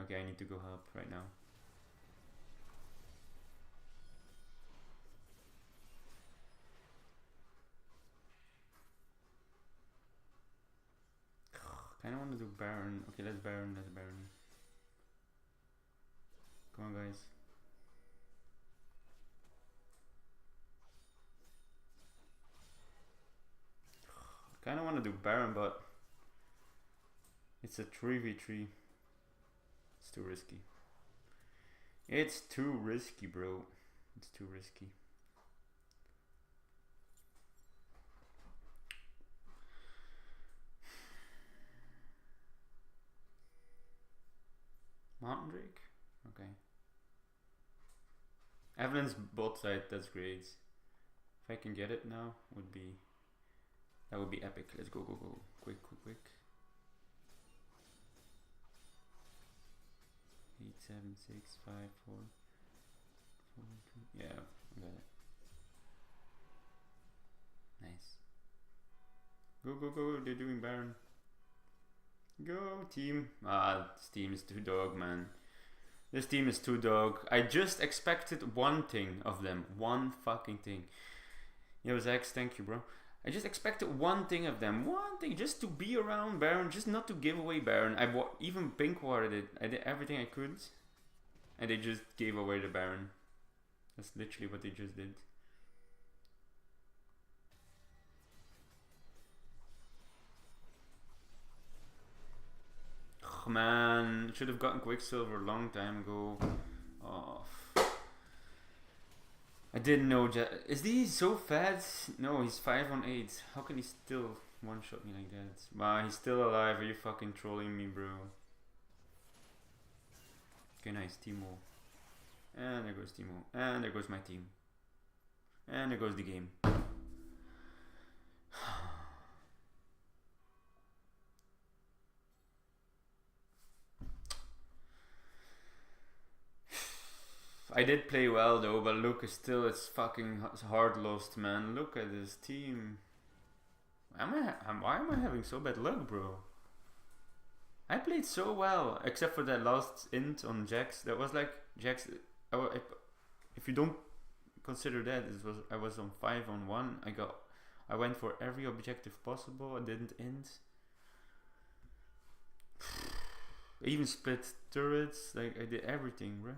Okay, I need to go help right now. Kinda wanna do Baron. Okay, let's Baron, let's Baron. Come on guys. Kinda wanna do Baron, but it's a 3v3. It's too risky. It's too risky, bro. It's too risky. Mountain Drake? Okay. Evelyn's bot side, that's great. If I can get it now, that would be epic. Let's go, go, go. Quick, quick, quick. 8, 7, 6, 5, 4, 4, 2. Yeah, I got it. Nice. Go, go, go. They're doing Baron. Go team. This team is too dog, man. This team is too dog. I just expected one thing of them. One fucking thing. Yo, Zax, thank you, bro. I just expected one thing of them. One thing. Just to be around Baron. Just not to give away Baron. Even pink warded it. I did everything I could. And they just gave away the Baron. That's literally what they just did. Oh man. Should have gotten Quicksilver a long time ago. Oh. I didn't know. Is he so fast? No, he's 5 on 8. How can he still one-shot me like that? Wow, he's still alive. Are you fucking trolling me, bro? Okay, nice. Timo. And there goes Timo. And there goes my team. And there goes the game. I did play well though, but look, it's fucking hard lost, man. Look at this team. Why am I having so bad luck, bro? I played so well, except for that last int on Jax. That was like Jax. If you don't consider that, I was on 5 on 1. I went for every objective possible. I didn't int. I even split turrets. Like I did everything, bro.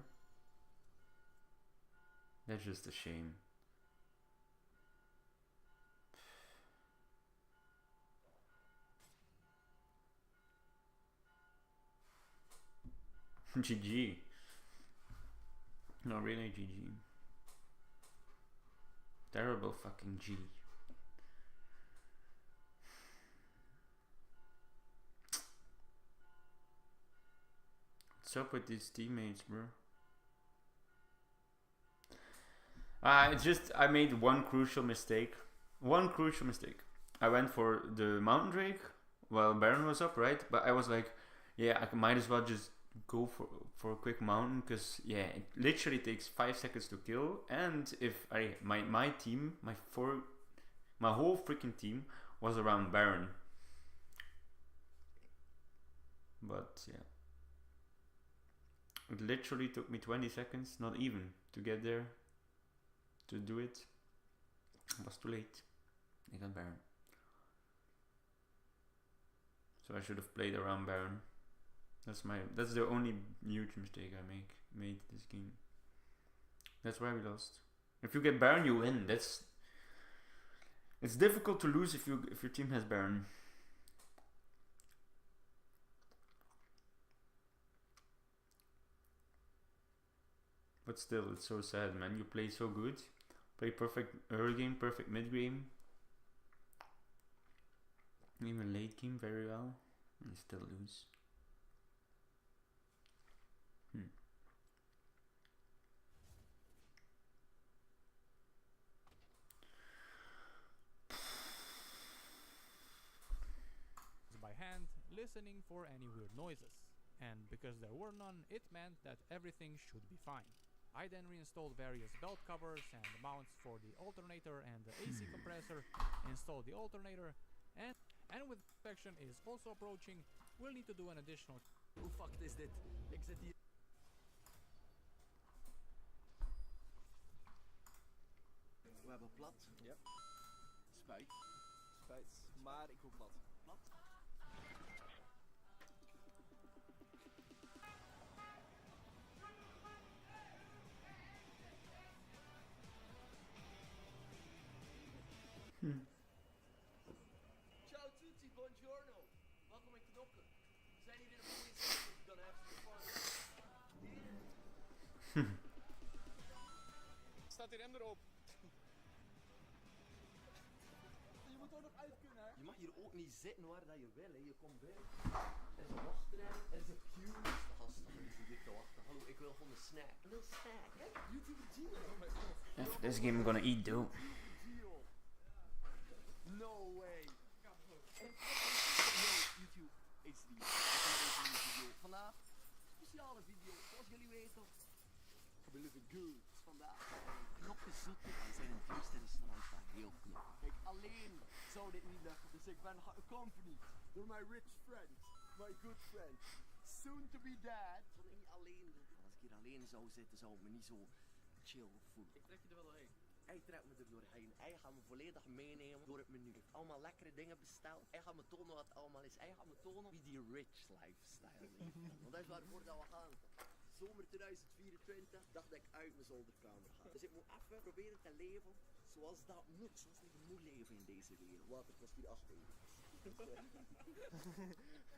That's just a shame. GG. No, really GG. Terrible fucking G. What's up with these teammates, bro? I made one crucial mistake. I went for the Mountain Drake while Baron was up, right? But I was like, yeah, I might as well just go for a quick mountain, because yeah, it literally takes 5 seconds to kill. And if my team, my whole freaking team was around Baron. But yeah, it literally took me 20 seconds, not even, to get there. To do it. It was too late. I got Baron. So I should have played around Baron. That's the only huge mistake I made this game. That's why we lost. If you get Baron, you win. It's difficult to lose if your team has Baron. But still, it's so sad, man. You play so good. Play perfect early game, perfect mid game. Even late game very well. And you still lose. By hand, listening for any weird noises. And because there were none, it meant that everything should be fine. I then reinstalled various belt covers and mounts for the alternator and the AC compressor, installed the alternator, and with inspection is also approaching, we'll need to do an additional... Hoe fucked is dit? Ik zit hier... We hebben plat. Ja. Spijt. Maar ik wil plat. Plat? Ciao tutti, buongiorno. Welkom in Knokken. We zijn hier in de politie. Dan have some fun. Staat die rem erop? Je moet er nog uit kunnen, hè? Je mag hier ook niet zitten waar dat je wil, hè. Je komt binnen. Er is een wachtrij, er is een queue. Gasten, die zitten hier te wachten. Hallo, ik wil gewoon een snack. Een little snack, hè? YouTuber Gio. Oh my god. After this game I'm gonna eat though. No way. YouTube HD. Vandaag speciale video, zoals jullie weten. We living good. Vandaag knopjes zoeken en zijn een 4-sterren van heel knop. Kijk, alleen zou dit niet lukken, dus ik ben accompanied door my rich friend, my good friend, soon to be dad. Zodat ik niet alleen, als ik hier alleen zou zitten, zou ik me niet zo chill voelen. Ik trek je er wel doorheen. Hij trekt me er doorheen. Hij gaat me volledig meenemen door het menu. Hij heeft allemaal lekkere dingen besteld. Hij gaat me tonen wat het allemaal is. Hij gaat me tonen wie die rich lifestyle leeft. Want dat is waarvoor dat we gaan. Zomer 2024 dacht ik uit mijn zolderkamer ga. Dus ik moet even proberen te leven zoals dat moet. Zoals ik moet leven in deze wereld. Wat, het kost hier 8 €.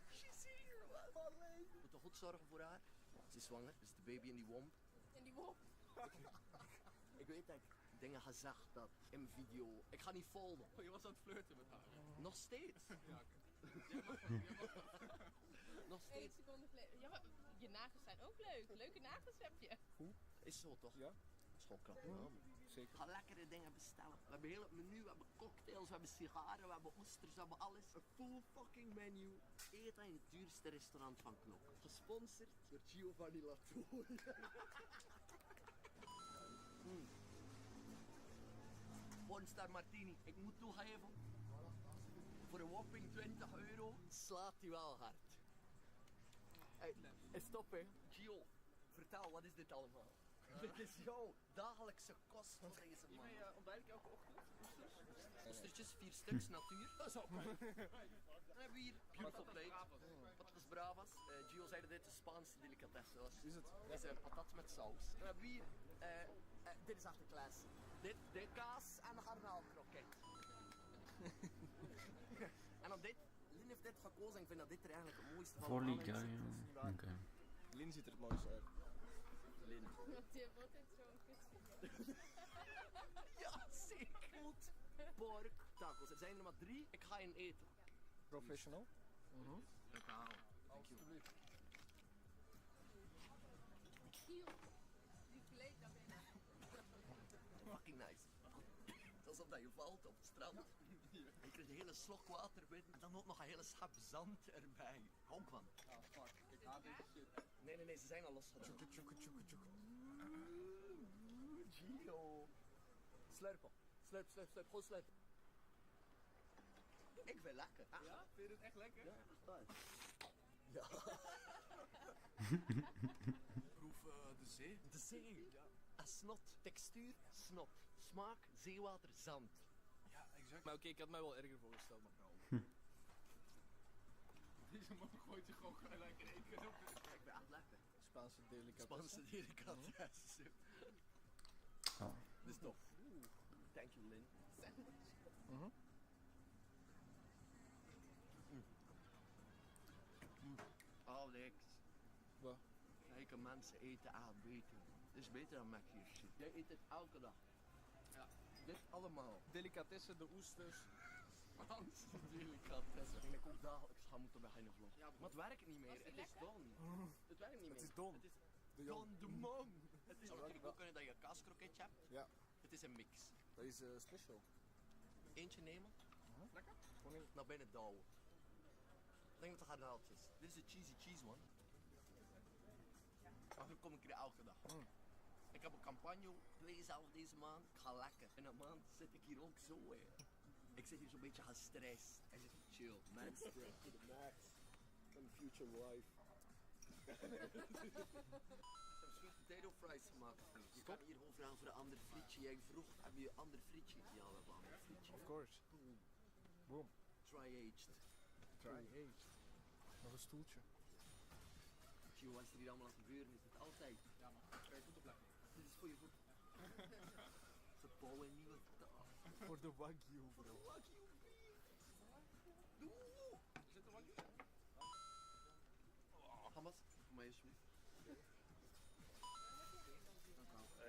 She's here, man. Ik moet toch goed zorgen voor haar. Ze is zwanger, dus de baby in die womb. In die wop. Ik weet dat ik dingen gezegd had in mijn video. Ik ga niet volgen. Oh, je was aan het flirten met haar. Nog steeds. Ja, oké. Nog 1 steeds. seconde geleden. Ja, maar je nagels zijn ook leuk. Leuke nagels heb je. Is zo toch? Ja. Dat is gewoon knap gedaan. Zeker. We gaan lekkere dingen bestellen. We hebben heel het menu, we hebben cocktails, we hebben sigaren, we hebben oesters, we hebben alles. Een full fucking menu. Eten in het duurste restaurant van Knok. Gesponsord door Giovanni Lattoy. Pornstar Martini. Ik moet toegeven, voor een whopping 20 € slaat hij wel hard. Hey, stop hè. Gio, vertel, wat is dit allemaal? Dit is jouw dagelijkse kost van deze man. Ontbijt elke ochtend? Oestertjes, 4 stuks, natuur. Dat is ook leuk. Dan hebben we hier beautiful plate. Patatas bravas. Gio zei dat dit de Spaanse delicatesse was. Is het? Dit is patat met saus. Dan hebben we hier, dit is echt klas. Dit kaas en garnaalkroket. En dan dit. Lin heeft dit gekozen en ik vind dat dit er eigenlijk het mooiste van Volley allemaal in guy. zit. Oké. Lin ziet er het mooiste uit. Lin. Want die heeft altijd zo'n kutvideo. Ja, zeker. Goed. Pork. Tacos. Er zijn er maar 3. Ik ga in eten. Professional. Lekker halen. Kiel. Die vlees naar binnen. Fucking nice. Het is alsof dat je valt op het strand. En je krijgt een hele slok water binnen. En dan ook nog een hele schep zand erbij. Hou ik van. Ah, fuck. Ik haat deze shit. Nee, ze zijn al losgedaan. Gio. Slurpen. Slurp. Gewoon slurpen. Ik vind lekker. Echt. Ja? Vind je het echt lekker? Ja, echt waar. Ja. Proef de zee. De zee. Ja. En snot. Textuur, snot. Smaak, zeewater, zand. Ja, exact. Maar oké, ik had mij wel erger voorgesteld, maar nou. Deze man gooit je gewoon gelijk in één keer op. Ja, ik ben echt lekker. Spaanse delicatesse. Spaanse delicatesse. Oh. Dus toch. Thank you, Lin. Oh, lekker. Wat? Rijke mensen eten beter. Dit is beter dan Mac hier shit. Jij eet het elke dag. Ja. Dit allemaal. Delicatesse, de oesters. Spaanse delicatesse. Ik denk dat ik ook dagelijks ga moeten beginnen vloggen. Ja, maar het werkt niet meer. Het is done. Het werkt niet meer. Het is done. Het is De jong. done, de man. Het is natuurlijk ook kunnen dat je kaaskroketje hebt. Ja. Het is een mix. Dat is special. Eentje nemen, Lekker. Gewoon in. naar binnen douwen. Ik denk met de garnaaltjes. Dit is de cheesy cheese one. Eigenlijk kom ik er elke dag. Ik heb een campagne, 2 zelf deze maand. Ik ga lekker. In een maand zit ik hier ook zo hè. Ik zit hier zo'n beetje gestrest. Hij zit hier chill. Man stress to the max. Mijn future wife. Ik heb sweet potato fries gemaakt. Je kan hier gewoon vragen voor een ander frietje. Jij vroeg, heb je een ander frietje? Ja, we hebben een ander frietje. Of course. Boom. Dry-aged. Dry-aged. Nog een stoeltje. Gio, wat is er hier allemaal aan het gebeuren? Is het altijd? Ja man, kan je goed opleggen. Dit is voor je voet. Ze bouwen een nieuwe taal. Voor de wagyu, Voor de bro. wagyu beef. Doe! Zit er wagyu? Hamas, voor mij alsjeblieft.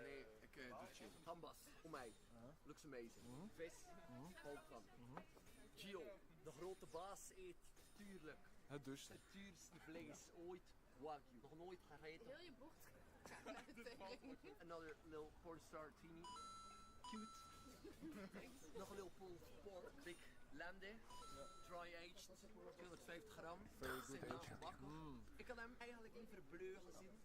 Nee, ik doe chill. Gambas, voor mij. Looks amazing. Vis, hou van. Gio, de grote baas eet, tuurlijk. Het duurste. Het duurste vlees ooit. Wagyu. Nog nooit gegeten. Heel je bocht naar de tering. Another little pornstar teeny. Cute. Nog een little pulled pork. Big lande. Dry-aged. 250 gram. Very good Simpel aged. gebakken. Ik had hem eigenlijk liever bleu gezien.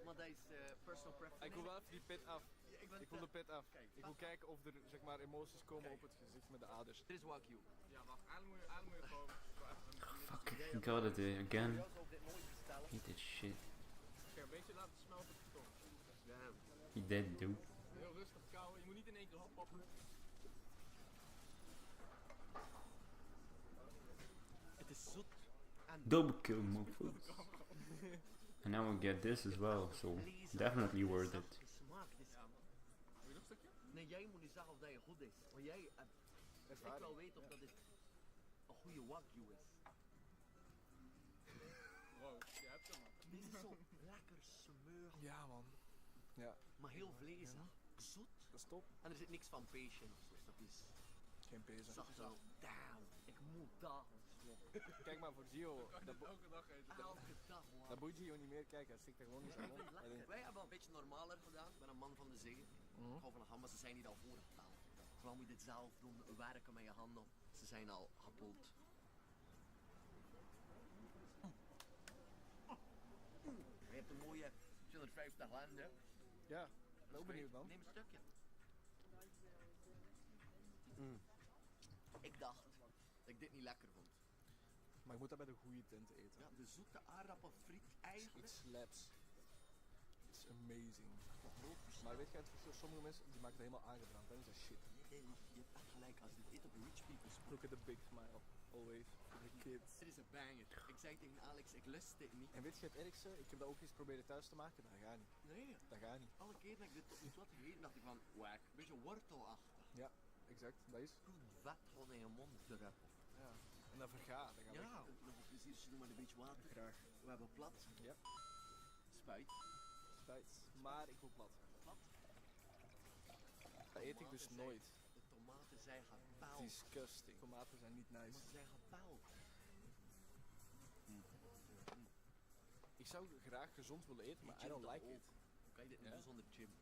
Maar dat is personal preference. Ik wil wel even die pit af. Ja, ik ben Ik wil de pit af. Kijk. Ik wil kijken of er zeg maar emoties komen Kijk. op het gezicht met de aders. Dit is Wagyu. Ja, wacht. Adem moet je gewoon. Fucking got it again. Jou zou ik dit nooit bestellen. Eat this shit. Een beetje laten smelten op de tong. Ja. He dead, dude. Heel rustig kauwen. Je moet niet in één keer Het is zoet en Double kill mofos. And now we get this as well, so definitely worth it. smaak. Het is... Wil je nog een stukje? Nee, jij moet niet zeggen of dat je goed is. Want jij... ik wil weten of dat dit een goede wagyu is. Wow, je hebt hem man. Dit is zo lekker smeuig, Ja, man. Ja, maar heel vlezig. Zoet. dat is top. En er zit niks van patient of zo. Dat is... Geen pezen. Zag zo, damn, ik moet dagelijks vloggen. Kijk maar voor Gio. Kan je dit elke dag eten? Elke dag, man. Dat boeit Gio niet meer. Kijk, hij stikt er gewoon in zijn mond. Hij denkt, Wij hebben een beetje normaler gedaan. Ik ben een man van de zee. Ik hou van de hand, maar ze zijn niet al voorgetaald. Vooral moet je dit zelf doen, werken met je handen. Ze zijn al gepoeld. Je hebt een mooie 250 landen. ja, ben ook benieuwd man. Neem een stukje. Ik dacht dat ik dit niet lekker vond. Maar je moet dat bij de goede tent eten. Ja, de zoete aardappelfriet eigenlijk. It slaps. It's amazing. Maar weet je het verschil? Sommige mensen die maken het helemaal aangebrand. Dat is dat shit. Nee, je hebt echt gelijk. Als je dit eet op rich people's Look at the big smile. Always. For the kids. dit is een banger. Ik zei tegen Alex, ik lust dit niet. En weet je het ergste? Ik heb dat ook eens proberen thuis te maken. Dat gaat niet. Nee, Dat gaat niet. alle keer dat ik dit tot nu toe had gegeten, dacht ik van, wack, een beetje wortelachtig. Ja, exact. Dat is. Proef het vet gewoon in je mond druppelt. Ja. En dat vergaat. Dat gaat Ja, weg. nog een pleziertje doen met een beetje water. Graag. We hebben plat. Ja. Spuit. Spijt. Maar ik wil plat. Plat. Dat eet ik dus nooit. De tomaten zijn gepeld. Disgusting. Tomaten zijn niet nice. Maar ze zijn gepeld. Ik zou graag gezond willen eten, maar I don't like it. Hoe kan je dit niet Ja? doen zonder gym?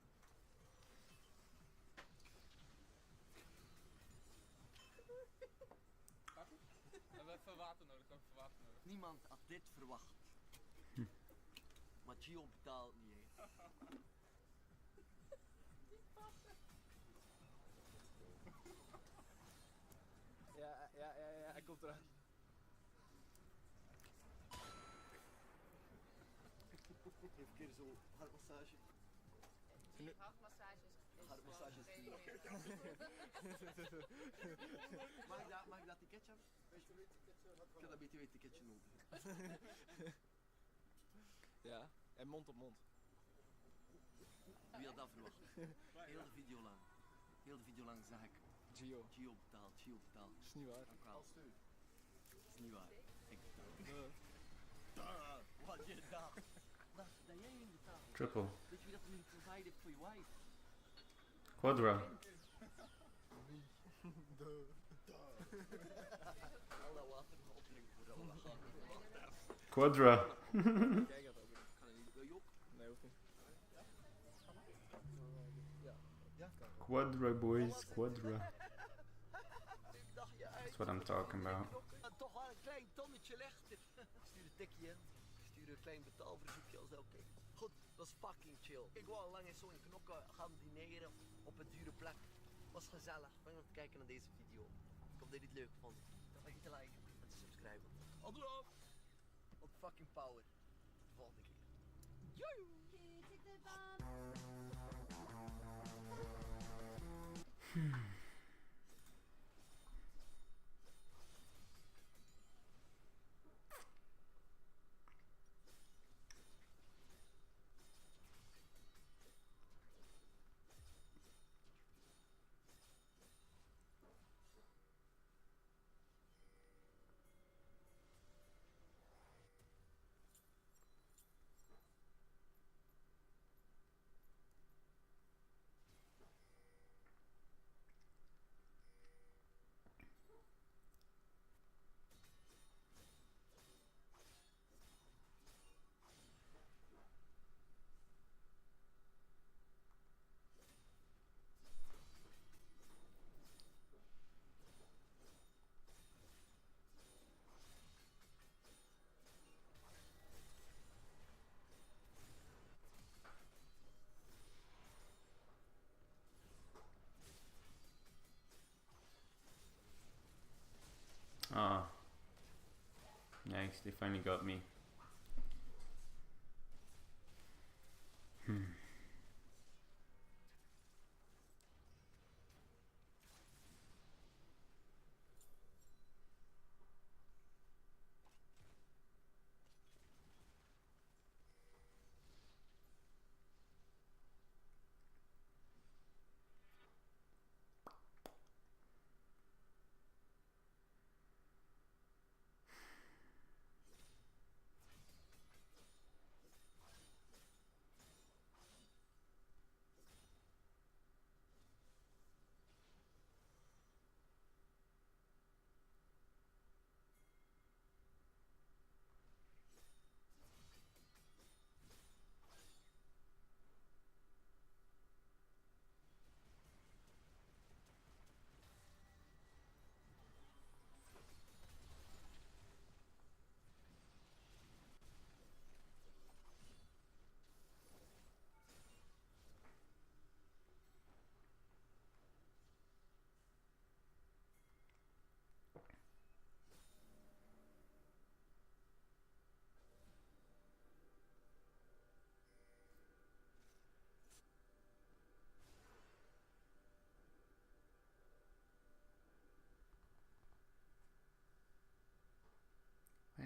We hebben even water nodig, we hebben even water nodig. Niemand had dit verwacht. Maar Gio betaalt niet, hè. Ja, hij komt eraan. Even een keer zo hartmassage. Die hartmassages is Hartmassage is gewoon die. veel meer. Mag ik dat ticketje? Ik heb dat BTW-ticketje nodig. Ja, en mond op mond. Wie had dat verwacht? Heel de video lang. Heel de video lang zeg ik, Gio. Gio betaalt, Gio betaalt. Is niet waar. Dank wel. Dat is niet waar. Ik betaal. Wat je dacht. Dat jij niet betaalt. Triple. Weet je wie dat nu provide heeft voor je wife? Quadra. Al dat water gaan opdrinken voordat we gaan. Quadra. Kijk dat ook. Kan je niet? Wil je ook? Nee, hoeft niet. Ja, kan. Quadra boys, quadra. Dacht je uit? That's what I'm talking about. Toch wel een klein tonnetje lichter. Stuur een tikje in. Stuur een klein betaalverzoekje als oké. Goed, dat is fucking chill. Ik wou al lang eens zo in knokken gaan dineren op een dure plek. Was gezellig. Bedankt om te kijken naar deze video. Ik hoop dat je het leuk vond. Vergeet niet te liken en te subscriben. Abonneer! Op fucking power. Tot de volgende keer. Ah. Yikes, they finally got me.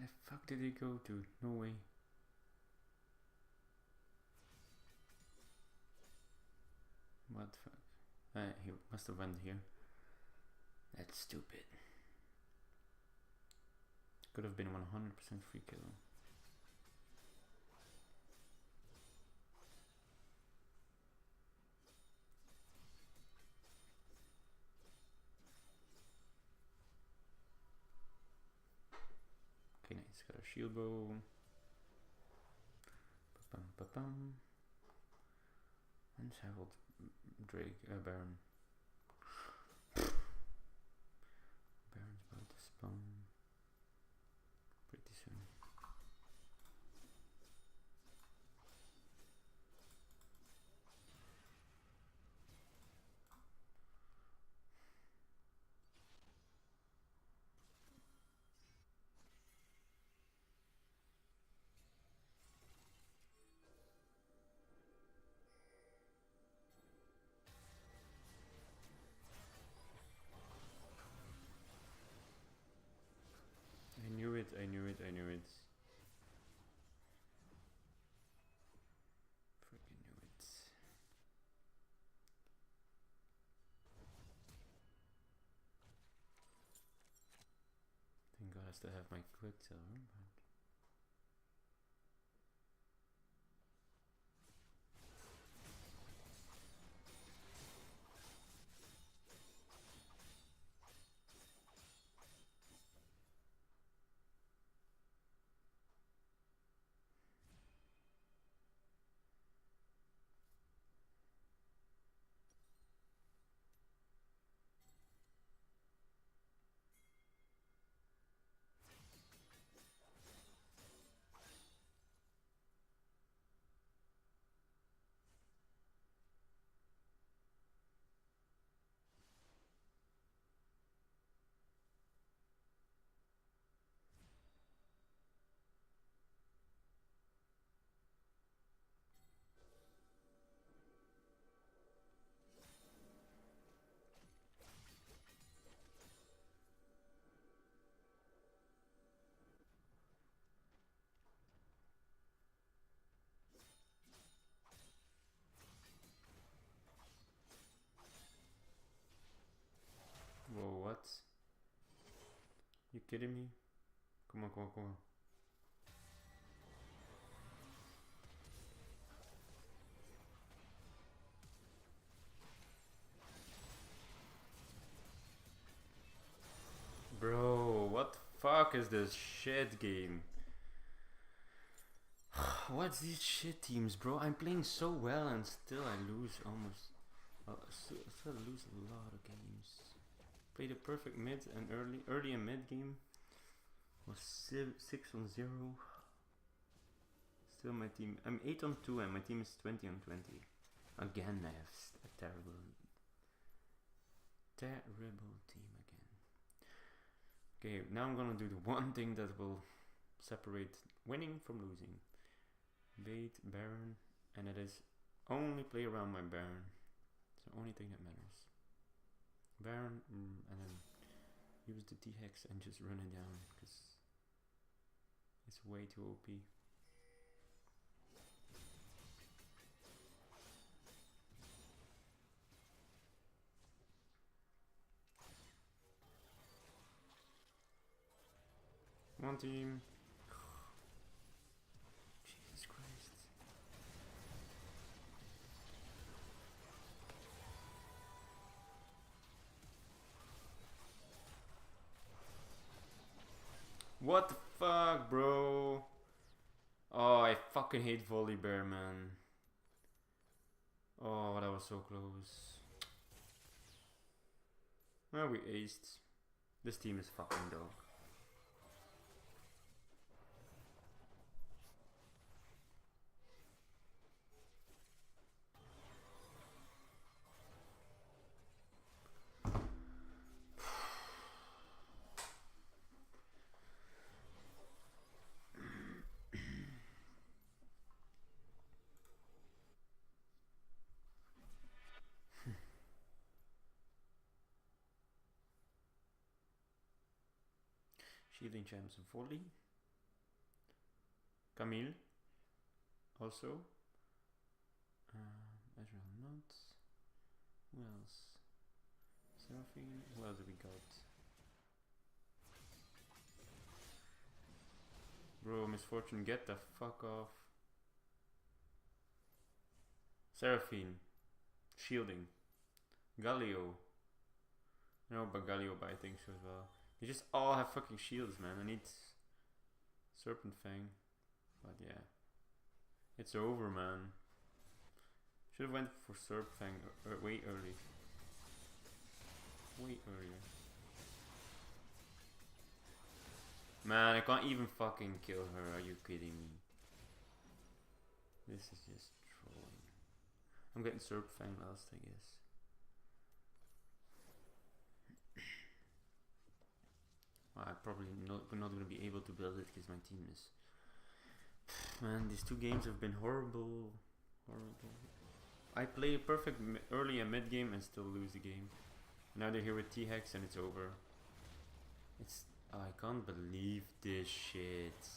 the fuck did he go to? No way. What the fuck? He must have went here. That's stupid. Could have been 100% free kill. Okay, nice. Got a shield bow. Ba-bum. Unshackled Drake, Baron. Baron's about to spawn pretty soon. I knew it. Freaking knew it. Thank God I still have my Quicksilver, but whoa, what? You kidding me? Come on. Bro, what the fuck is this shit game? What's these shit teams, bro? I'm playing so well and still I lose almost. Still lose a lot of games. Played a perfect mid and early and mid game. Was 6-0. Still my team. I'm 8-2 and my team is 20-20. Again, I have a terrible team again. Okay, now I'm gonna do the one thing that will separate winning from losing. Bait Baron, and it is only play around my Baron. It's the only thing that matters. Baron, and then use the T-Hex and just run it down because it's way too OP. One team. Jesus Christ. What the fuck, bro? Oh, I fucking hate volley bear, man. Oh, that was so close. Well, we aced. This team is fucking dog. Shielding champs volley. Camille. Also. Ezreal not. Who else? Seraphine. Who else do we got? Bro, Misfortune, get the fuck off. Seraphine. Shielding. Galio. No, but Galio, but I think so as well. They just all have fucking shields, man. I need Serpent Fang. But yeah. It's over, man. Should have went for Serpent Fang way early. Way earlier. Man, I can't even fucking kill her. Are you kidding me? This is just trolling. I'm getting Serpent Fang last, I guess. I probably we're not going to be able to build it because my team is... Man, these 2 games have been horrible. Horrible. I play a perfect early and mid game and still lose the game. Now they're here with T-Hex and it's over. It's... I can't believe this shit.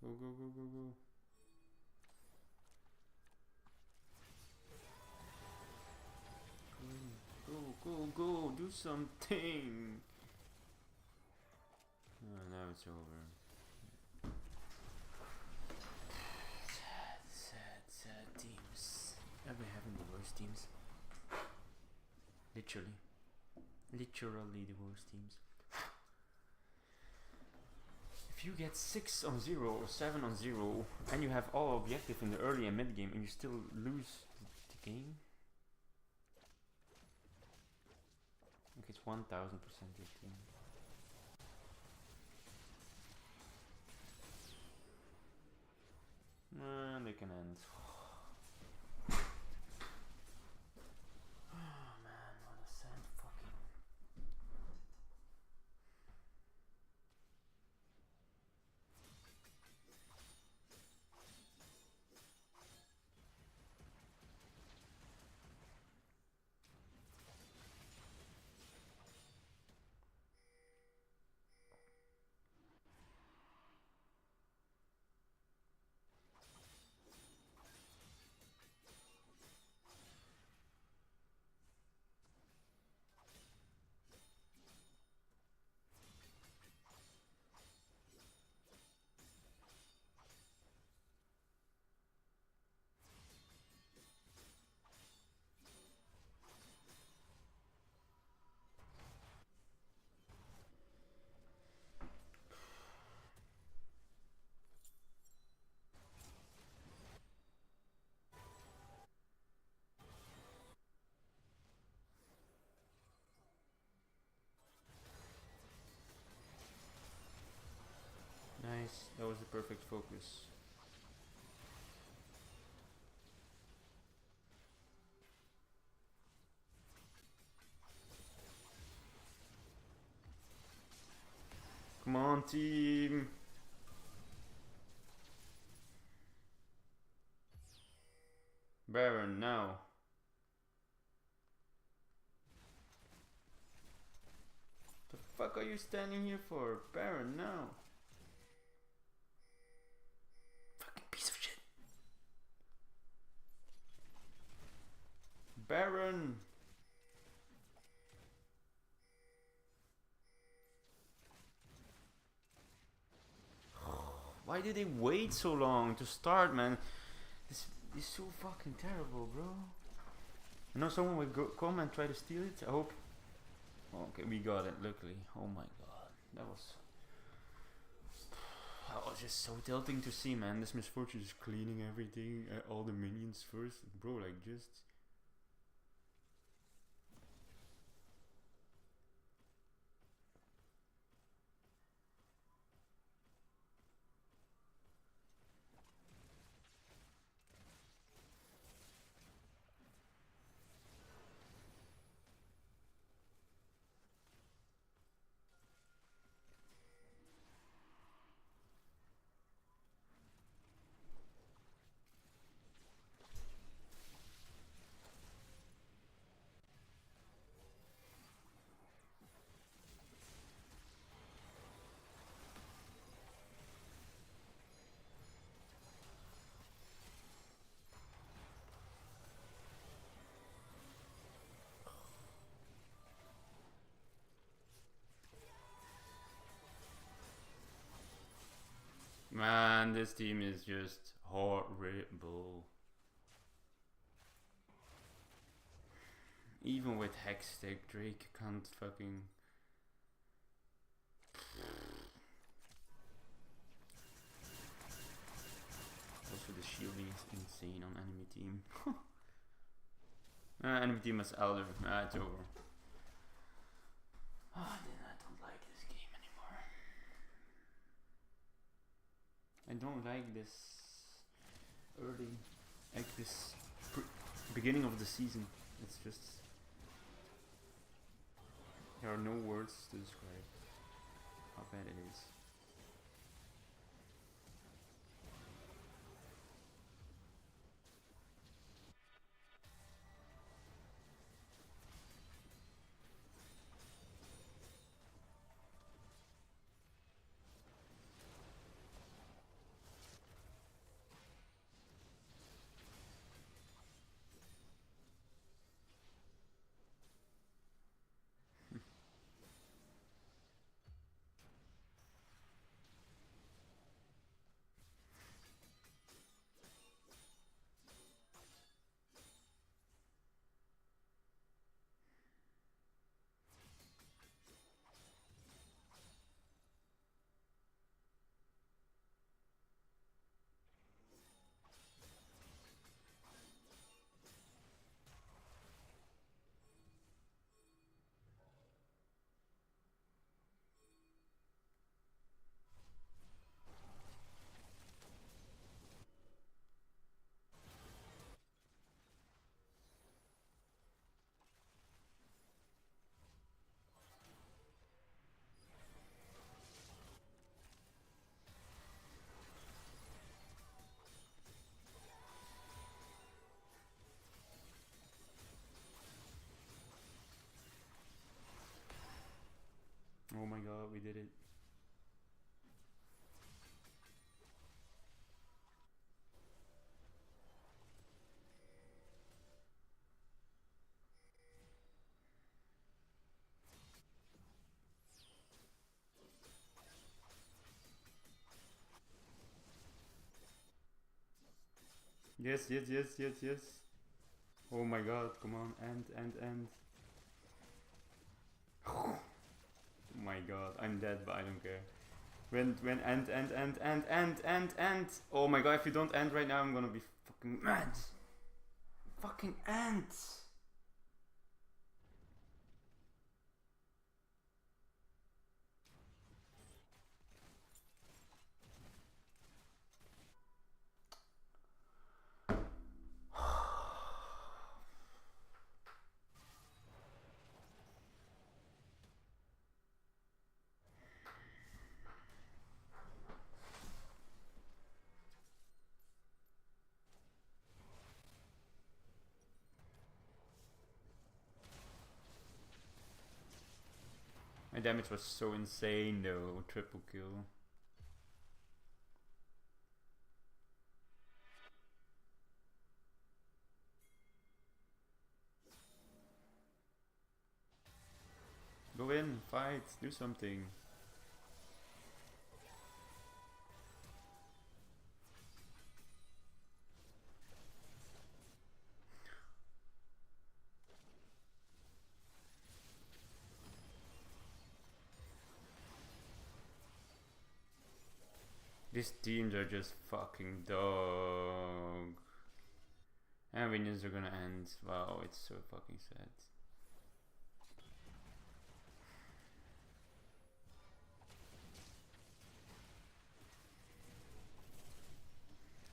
Go, go, go, go, go. Go, go, go, do something. Oh, now it's over. Sad teams. I've been having the worst teams. Literally the worst teams. If you get 6 on 0 or 7 on 0 and you have all objective in the early and mid game and you still lose the game, okay, it's 1000% your team. And they can end. Oh man, what a sad fucking... Nice, that was the perfect focus. Come on, team! Baron, now! The fuck are you standing here for? Baron, now! Fucking piece of shit! Baron! Why did they wait so long to start, man? This is so fucking terrible, bro. I know someone will come and try to steal it. I hope. Okay, we got it, luckily. Oh my god. That was just so tilting to see, man. This Misfortune is cleaning everything, all the minions first. Bro, like just... Man, this team is just horrible. Even with HASTAG, Drake can't fucking... Also the shielding is insane on enemy team. Enemy team has Elder. It's over. I don't like this game anymore. I don't like this early, like this beginning of the season. It's just, there are no words to describe how bad it is. Oh my god, we did it. Yes, yes, yes, yes, yes. Oh my god, come on, end. Oh my god, I'm dead, but I don't care. When end. Oh my god, if you don't end right now, I'm gonna be fucking mad. Fucking end. My damage was so insane though, triple kill. Go in, fight, do something. These teams are just fucking dog. And minions are gonna end. Wow, it's so fucking sad.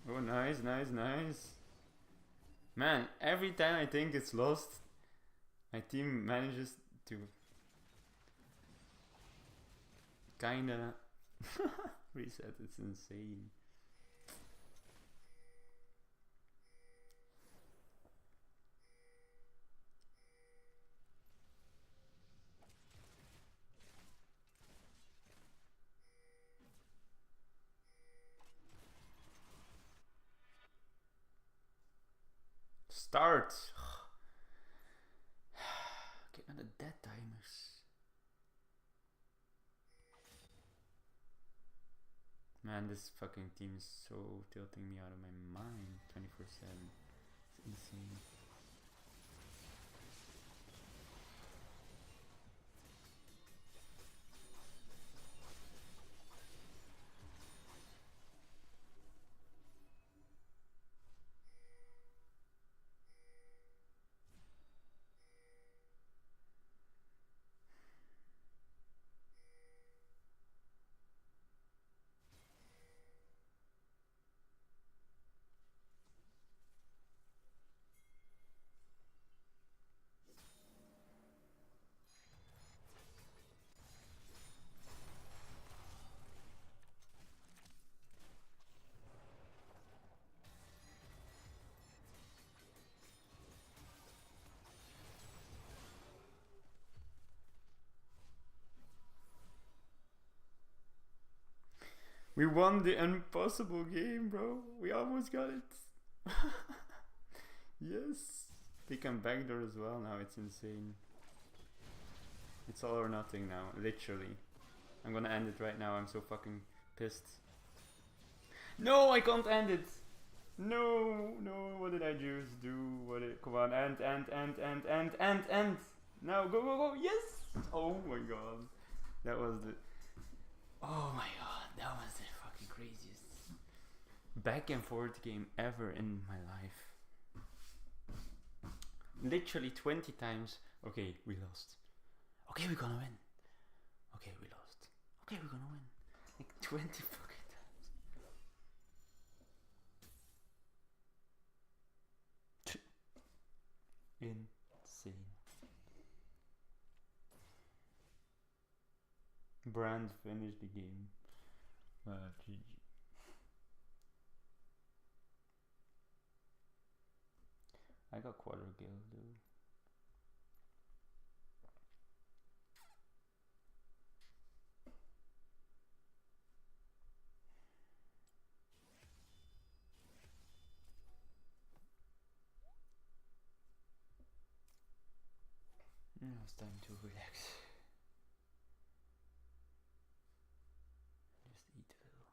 Oh, nice. Man, every time I think it's lost, my team manages to kinda reset. It's insane. Start! Get on the dead timers. Man, this fucking team is so tilting me out of my mind 24/7. It's insane. We won the impossible game, bro. We almost got it. Yes. They can backdoor as well now. It's insane. It's all or nothing now. Literally. I'm gonna end it right now. I'm so fucking pissed. No, I can't end it. No, no. What did I just do? Come on. End. Now, go. Yes. Oh my god. That was the... Oh my god. That was the fucking craziest back and forth game ever in my life. Literally 20 times. Okay, we lost. Okay, we're gonna win. Okay, we lost. Okay, we're gonna win. Like 20 fucking times. Insane. Brand finished the game. GG. I got quarter kill though. Now it's time to relax. Just eat a little.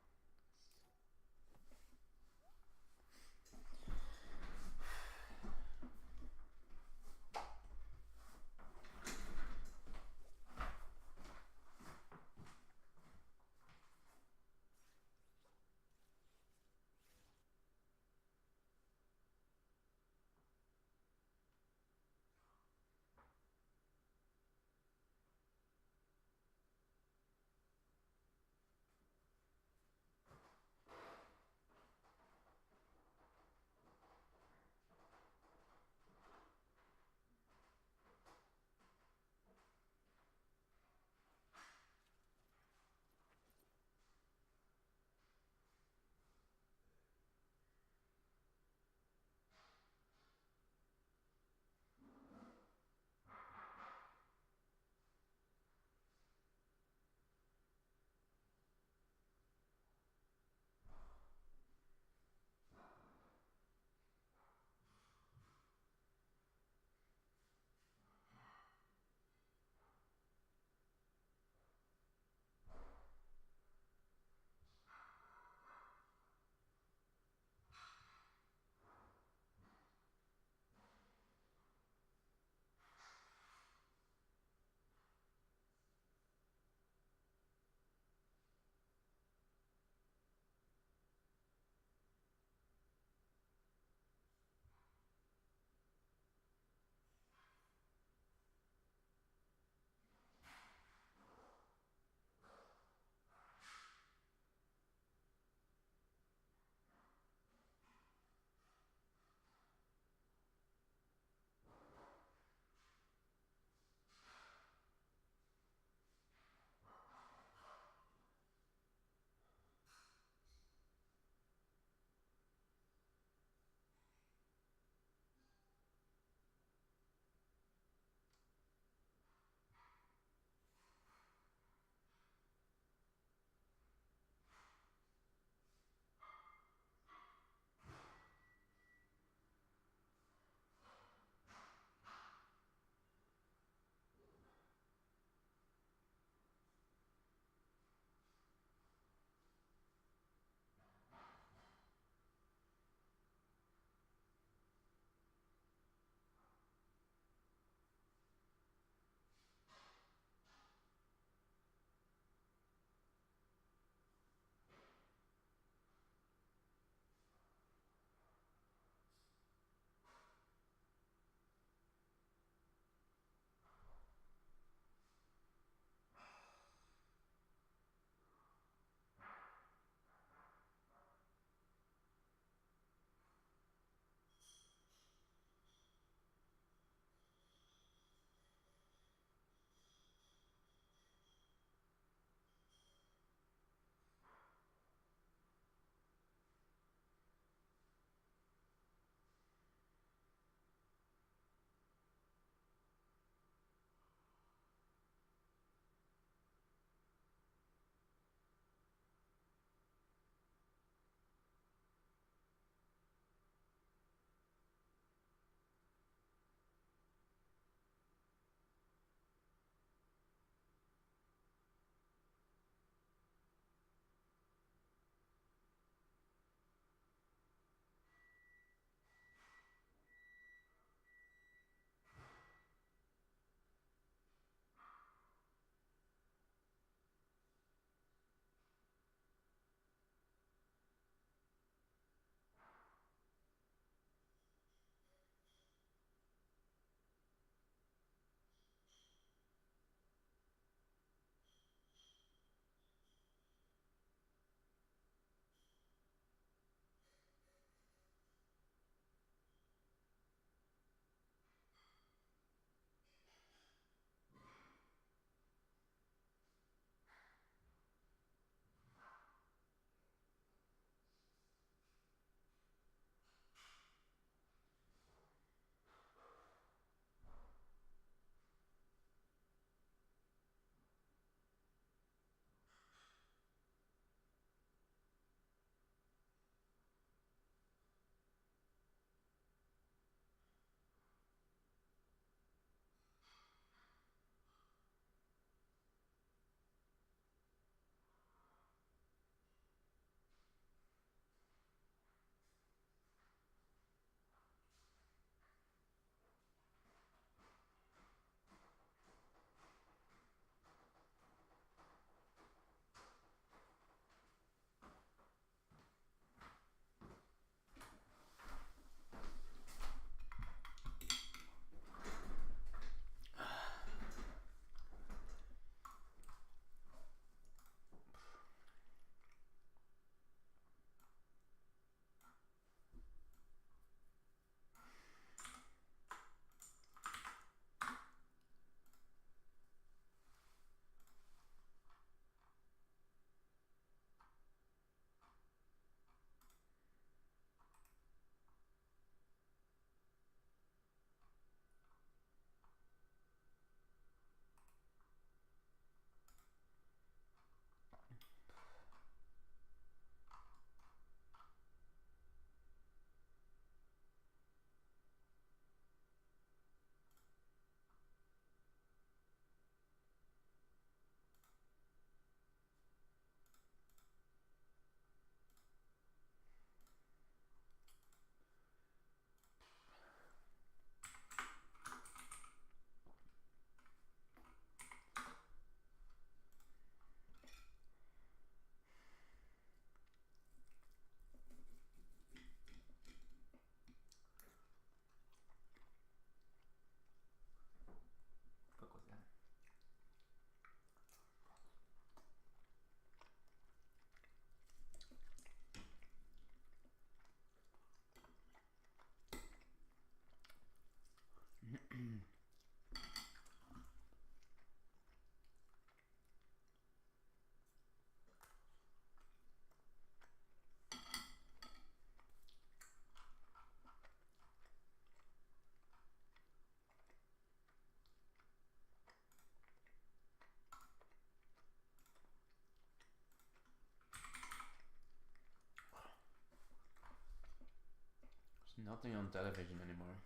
nothing on television anymore.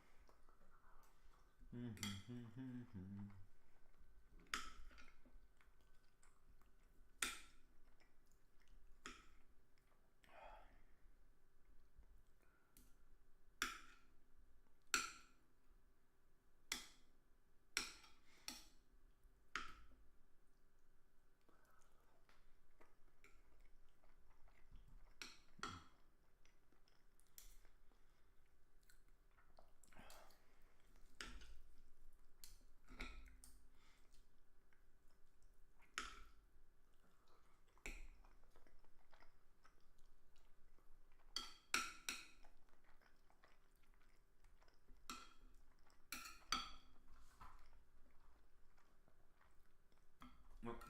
Nope.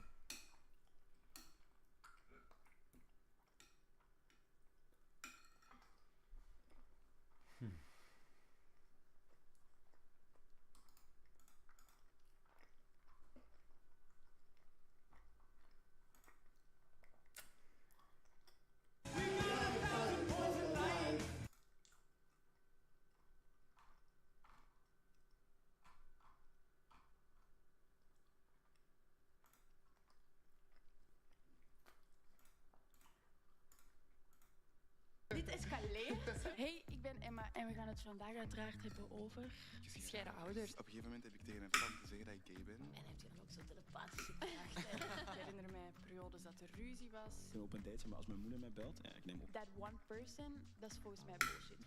Dit escaleert. Hey, ik ben Emma en we gaan het vandaag uiteraard hebben over gescheiden ouders. Op een gegeven moment heb ik tegen mijn tante zeggen dat ik gay ben. En heeft hij dan ook zo telepathische krachten? Ik herinner mij periodes dat er ruzie was. Ik ben op een date, maar als mijn moeder mij belt, ja, ik neem op. That one person, dat is volgens mij bullshit.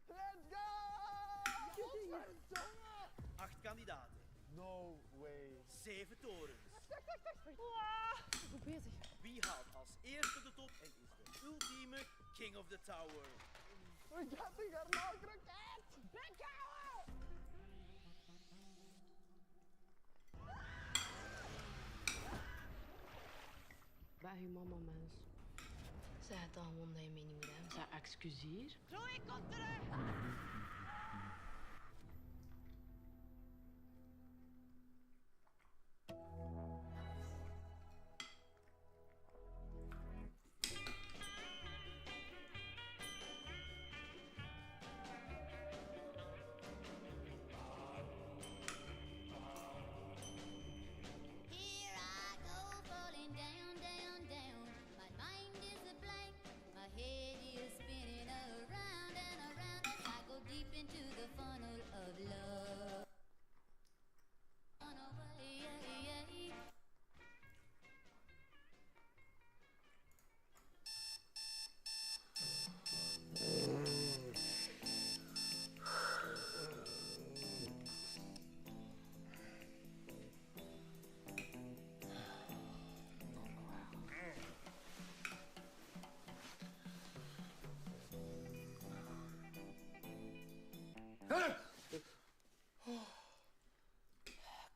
Let's go! 8 kandidaten. No way. 7 torens. Goed bezig. Wie haalt als eerste de top en is de ultieme King of the Tower? We got the garnaal kroket! Bek houden! Bij uw mama, mens. Zeg het dan gewoon dat je mee niet moet hebben. Zeg, excuseer. Zoe, kom terug!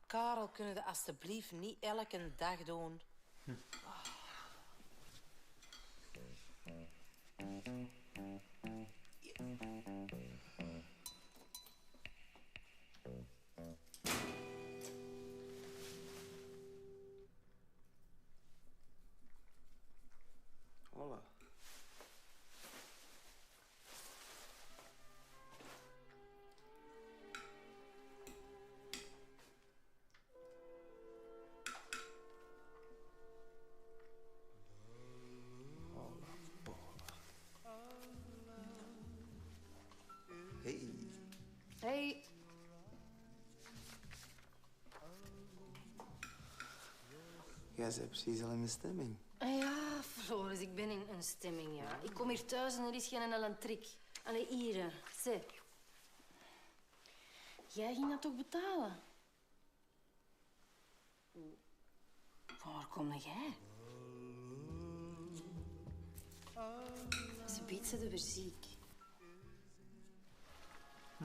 Karel, kunnen we alstublieft niet elke dag doen? Hola. Hey. Hey. Jij bent precies al in de stemming. Ja, Floris, ik ben in een stemming, ja. Ik kom hier thuis en er is geen elektrik. Allee, hier, zeg. Jij ging dat toch betalen? Waar kom jij? Ze biedt ze er weer ziek.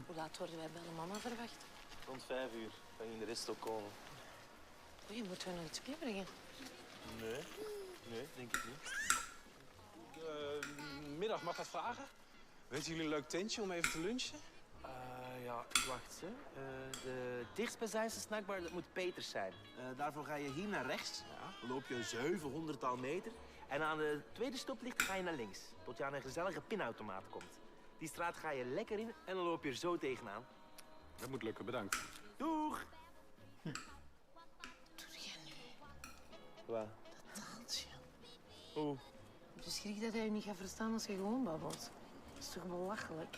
Hoe laat worden wij bij de mama verwacht? Rond 5 uur kan je in de resto komen. Oei, moeten we nog iets meebrengen? Nee, denk ik niet. Middag, mag ik wat vragen? Weten jullie een leuk tentje om even te lunchen? Ja, wacht hè. De dichtstbijzijnde snackbar, dat moet Peters zijn. Daarvoor ga je hier naar rechts. Dan loop je 700-tal meter. En aan de tweede stoplicht ga je naar links. Tot je aan een gezellige pinautomaat komt. Die straat ga je lekker in en dan loop je er zo tegenaan. Dat moet lukken, bedankt. Doeg! Doe jij nu? Wat? Dat taaltje. Oeh. Je schrik dat hij je niet gaat verstaan als je gewoon babbelt. Dat is toch belachelijk?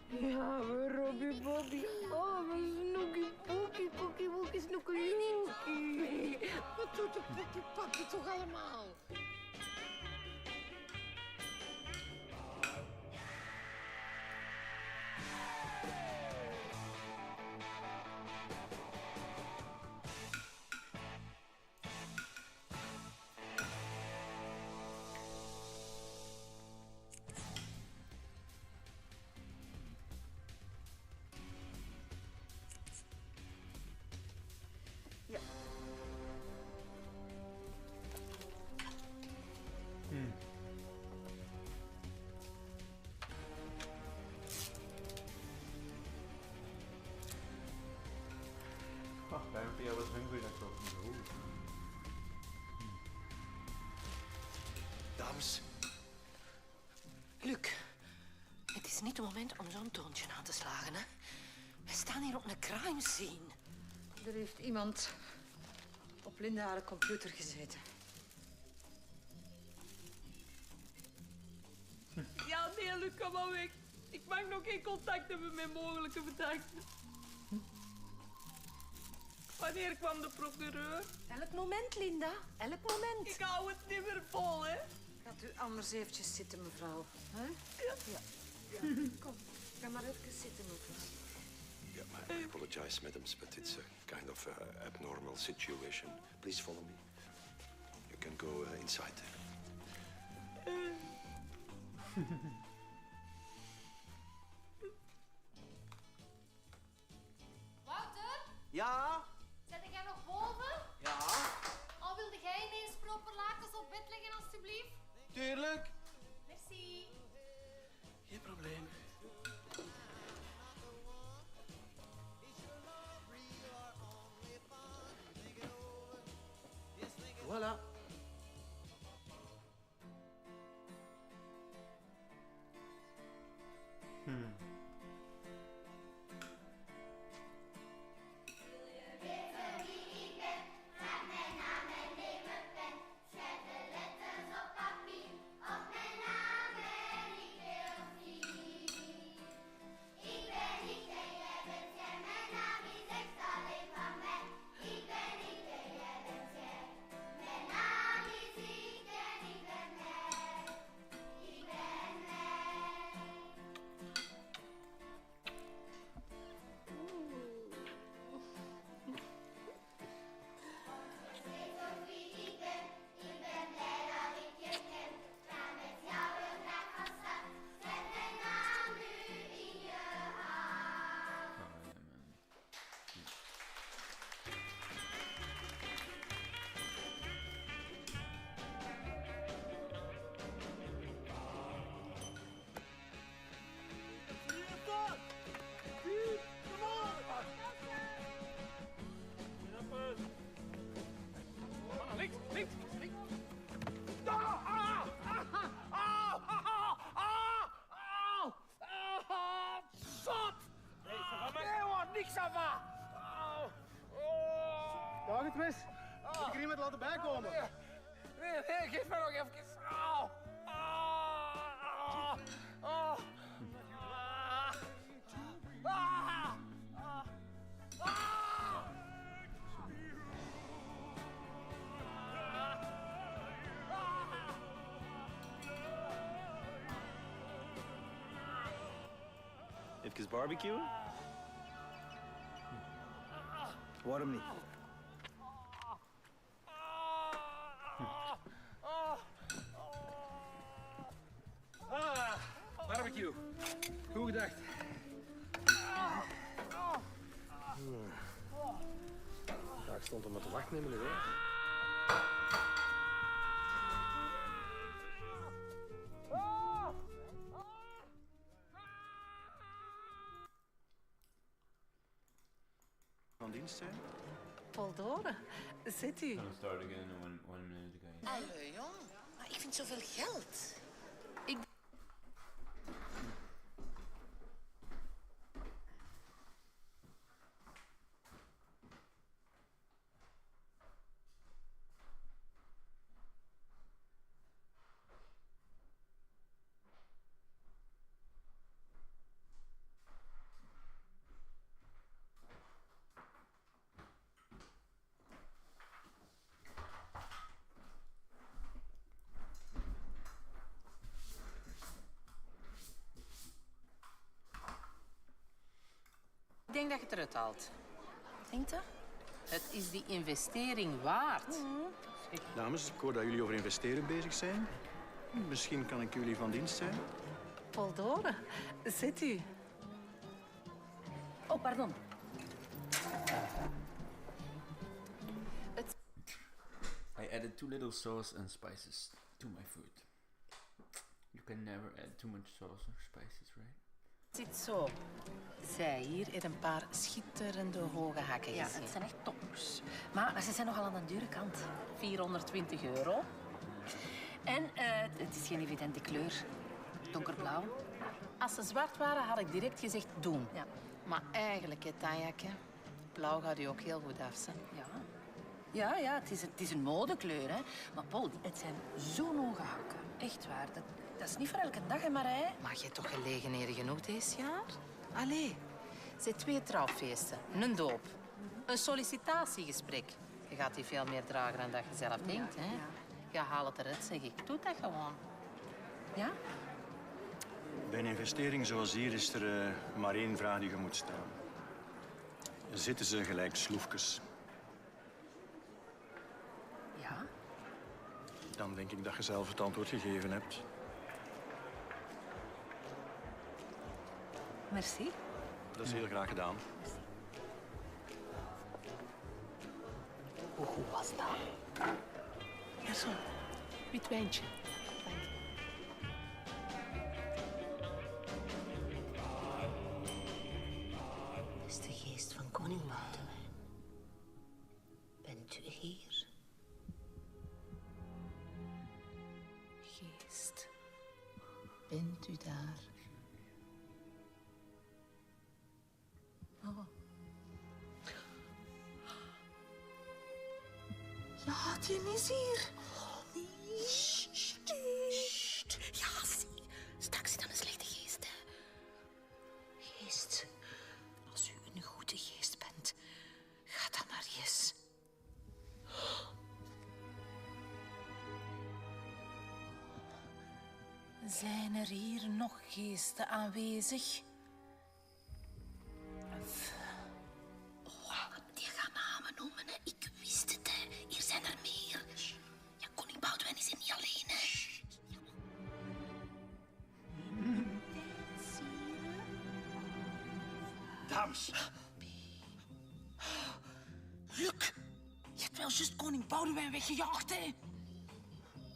Ja, we Robbie Bobby. Oh, we Snoekie Poekie, Poekie Poekie, Snoekie Joekie. Wat doet de Poekie Pakkie toch allemaal? Apparently I was hungry and I thought, no. Dames. Luc, het is niet het moment om zo'n toontje aan te slagen, hè? We staan hier op een crime scene. Er heeft iemand op Linda haar computer gezeten. Ja, nee, Luc, kom maar weg. Ik mag nog geen contact hebben met mogelijke verdachten. Wanneer kwam de procureur? Elk moment, Linda. Elk moment. Ik hou het niet meer vol, hè. Gaat u anders eventjes zitten, mevrouw. Hè? Ja. Kom, ga maar even zitten, mevrouw. Yeah, I apologize, madams, but it's a kind of abnormal situation. Please follow me. You can go inside. Wouter? Ja? Zet jij nog boven? Ja? Al wilde jij ineens proper lakens op bed leggen, alstublieft? Tuurlijk. Merci. Geen probleem. Voilà. Dag het mis. Moet ik er iemand laten bijkomen? Nee, geef me nog even. Au! Even barbecuen? Waarom niet? Barbecue. Goed gedacht. Ja, ik stond er maar te wachten in mijn weg. Van dienst zijn? Voldoren. Zit u. Gonna start again in one minute, guys. Allee, jong. Maar ik vind zoveel geld. betaald. Denkt je? Het is die investering waard. Dames, ik hoor dat jullie over investeren bezig zijn. Misschien kan ik jullie van dienst zijn. Voldoren. Zit u. Oh, pardon. I added too little sauce and spices to my food. You can never add too much sauce or spices, right? Het zit zo. Zij hier heeft een paar schitterende hoge hakken gezien. Ja, het zijn echt toppers. Maar ze zijn nogal aan de dure kant. €420. En het is geen evidente kleur. Donkerblauw. Als ze zwart waren, had ik direct gezegd doen. Ja. Maar eigenlijk, hè, Tanjake, blauw gaat u ook heel goed af, hè? Ja. Ja, het is een modekleur, hè. Maar Paul, het zijn zo'n hoge hakken. Echt waar. Dat is niet voor elke dag, hè, Marij. Maar je hebt toch gelegenheden genoeg deze jaar? Allee, het zijn 2 trouwfeesten, een doop, een sollicitatiegesprek. Je gaat die veel meer dragen dan dat je zelf denkt, hè. Ja, haal het eruit, zeg ik. Doe dat gewoon. Ja? Bij een investering zoals hier is er maar één vraag die je moet stellen. Zitten ze gelijk sloefjes? Ja? Dan denk ik dat je zelf het antwoord gegeven hebt. Merci. Dat is heel graag gedaan. Hoe goed was dat? Ja, zo. Wit wijntje. Dat is de geest van koning Boudewijn. Bent u hier? Geest, bent u daar? Oh. Ja, die is hier. Oh, nee. Sst. Ja, zie. Straks zit dan een slechte geest, hè. Geest, als u een goede geest bent, ga dan naar Jes. Zijn er hier nog geesten aanwezig? Oh, die gaan namen noemen, hè. Ik wist het, hè. Hier zijn er meer. Ja, koning Boudewijn is hier niet alleen, hè. Dames. Luc, je hebt wel juist koning Boudewijn weggejaagd, hè.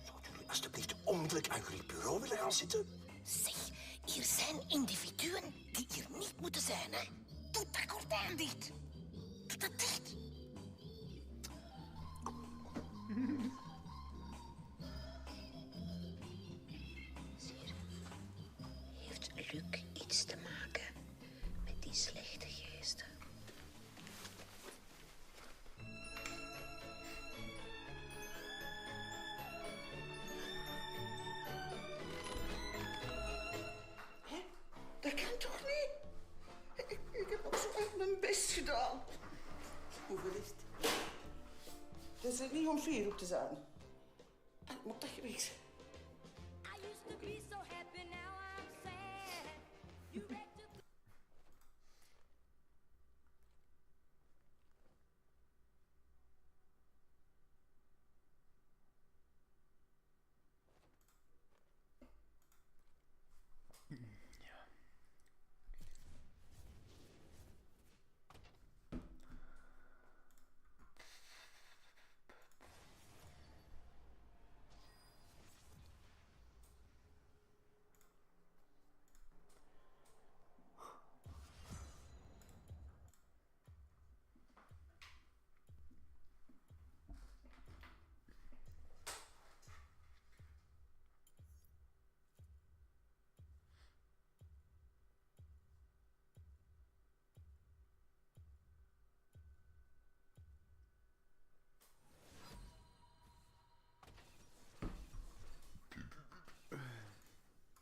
Zouden jullie alstublieft onmiddellijk aan jullie bureau willen gaan zitten? Zeg, hier zijn individuen die hier niet moeten zijn, hè. Doe dat gordijn dicht. Doe dat dicht. Heeft Luc iets te maken met die slechte geesten? Dat kan toch niet? Ik heb ook zo echt mijn best gedaan. Hoeveel is het? Het is niet om 4 op te zijn. En ik moet dat gewicht.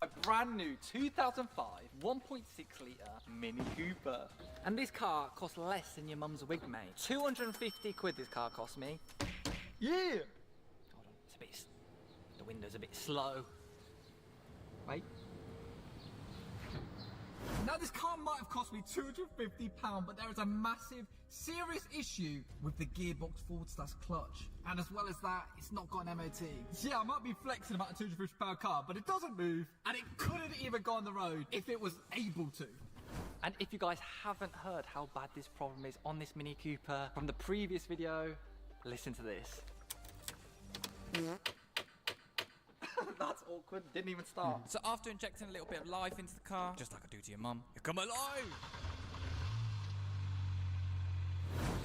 A brand new 2005 1.6 litre Mini Cooper. And this car costs less than your mum's wig, mate. 250 quid this car cost me. Yeah! Hold on, it's a bit... The window's a bit slow. Wait. Now this car might have cost me £250, but there is a massive, serious issue with the gearbox / clutch. And as well as that, it's not got an MOT. Yeah, I might be flexing about a £250 car, but it doesn't move, and it couldn't even go on the road if it was able to. And if you guys haven't heard how bad this problem is on this Mini Cooper from the previous video, listen to this. That's awkward, didn't even start. So after injecting a little bit of life into the car, just like I do to your mum, you come alive!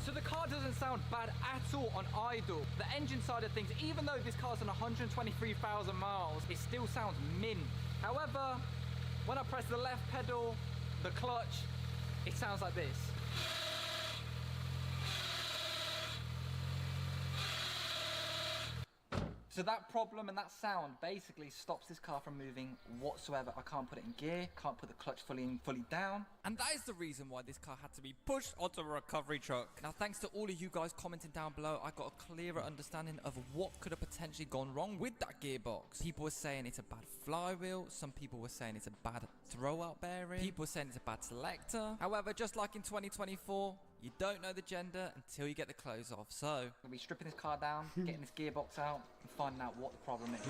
So the car doesn't sound bad at all on idle. The engine side of things, even though this car's on 123,000 miles, it still sounds mint. However, when I press the left pedal, the clutch, it sounds like this. So that problem and that sound basically stops this car from moving whatsoever. I can't put it in gear, can't put the clutch fully down. And that is the reason why this car had to be pushed onto a recovery truck. Now, thanks to all of you guys commenting down below, I got a clearer understanding of what could have potentially gone wrong with that gearbox. People were saying it's a bad flywheel. Some people were saying it's a bad throwout bearing. People were saying it's a bad selector. However, just like in 2024, you don't know the gender until you get the clothes off. So I'm gonna be stripping this car down, getting this gearbox out, and finding out what the problem is.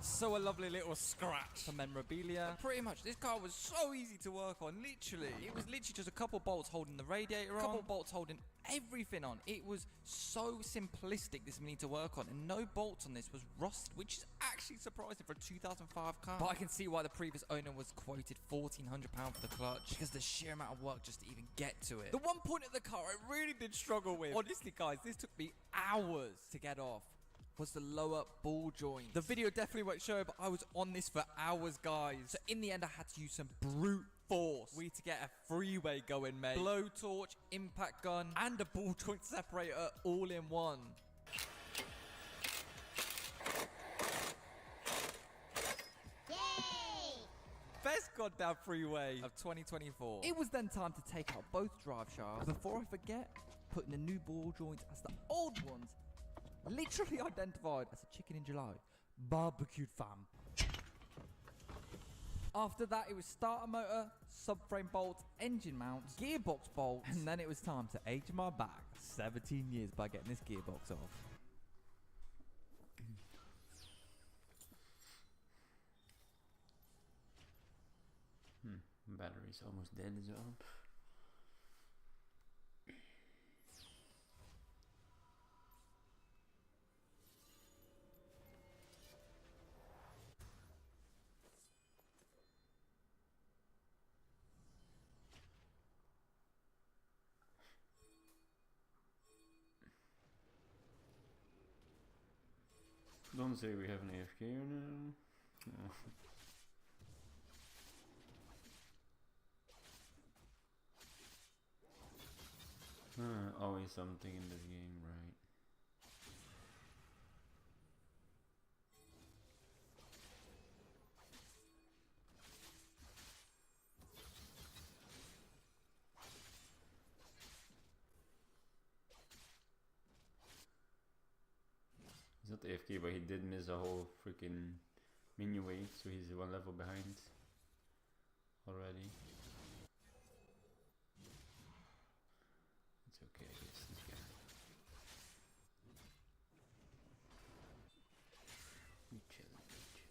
So a lovely little scratch for memorabilia. Pretty much, this car was so easy to work on, literally. It was literally just a couple bolts holding the radiator on, a couple bolts holding everything on. It was so simplistic, this Mini to work on, and no bolts on this was rust, which is actually surprising for a 2005 car. But I can see why the previous owner was quoted £1,400 for the clutch, because the sheer amount of work just to even get to it. The one point of the car I really did struggle with, honestly guys, this took me hours to get off, was the lower ball joint. The video definitely won't show it, but I was on this for hours, guys. So in the end, I had to use some brute force. We need to get a freeway going, mate. Blowtorch, impact gun, and a ball joint separator all in one. Best goddamn freeway of 2024. It was then time to take out both drive shafts. Before I forget, putting the new ball joints as the old ones, literally identified as a chicken in July. Barbecued, fam. After that, it was starter motor, subframe bolts, engine mounts, gearbox bolts, and then it was time to age my back 17 years by getting this gearbox off. Battery's almost dead as well. Don't say we have an AFK now. No. Always something in this game, right? He's not AFK, but he did miss a whole freaking menu wave, so he's one level behind already. It's okay, I guess this guy. We chill, we chill.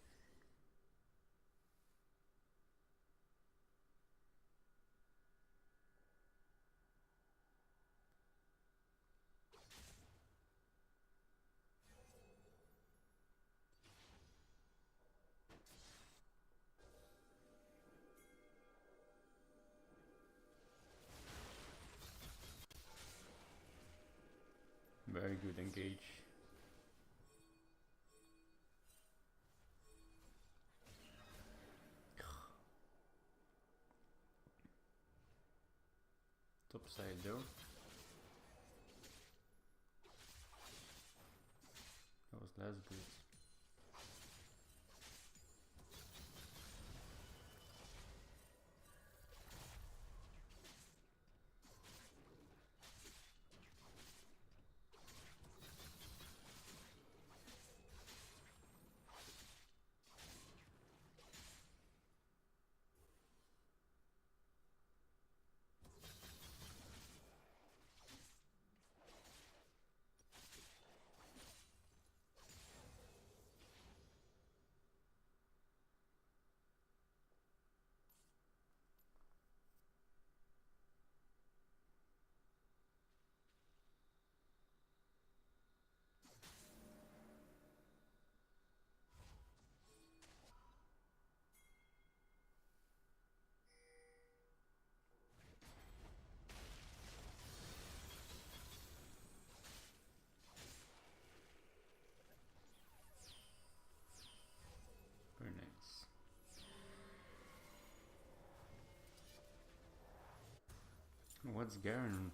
Very good engage. Top side though. That was less good. What's Garen?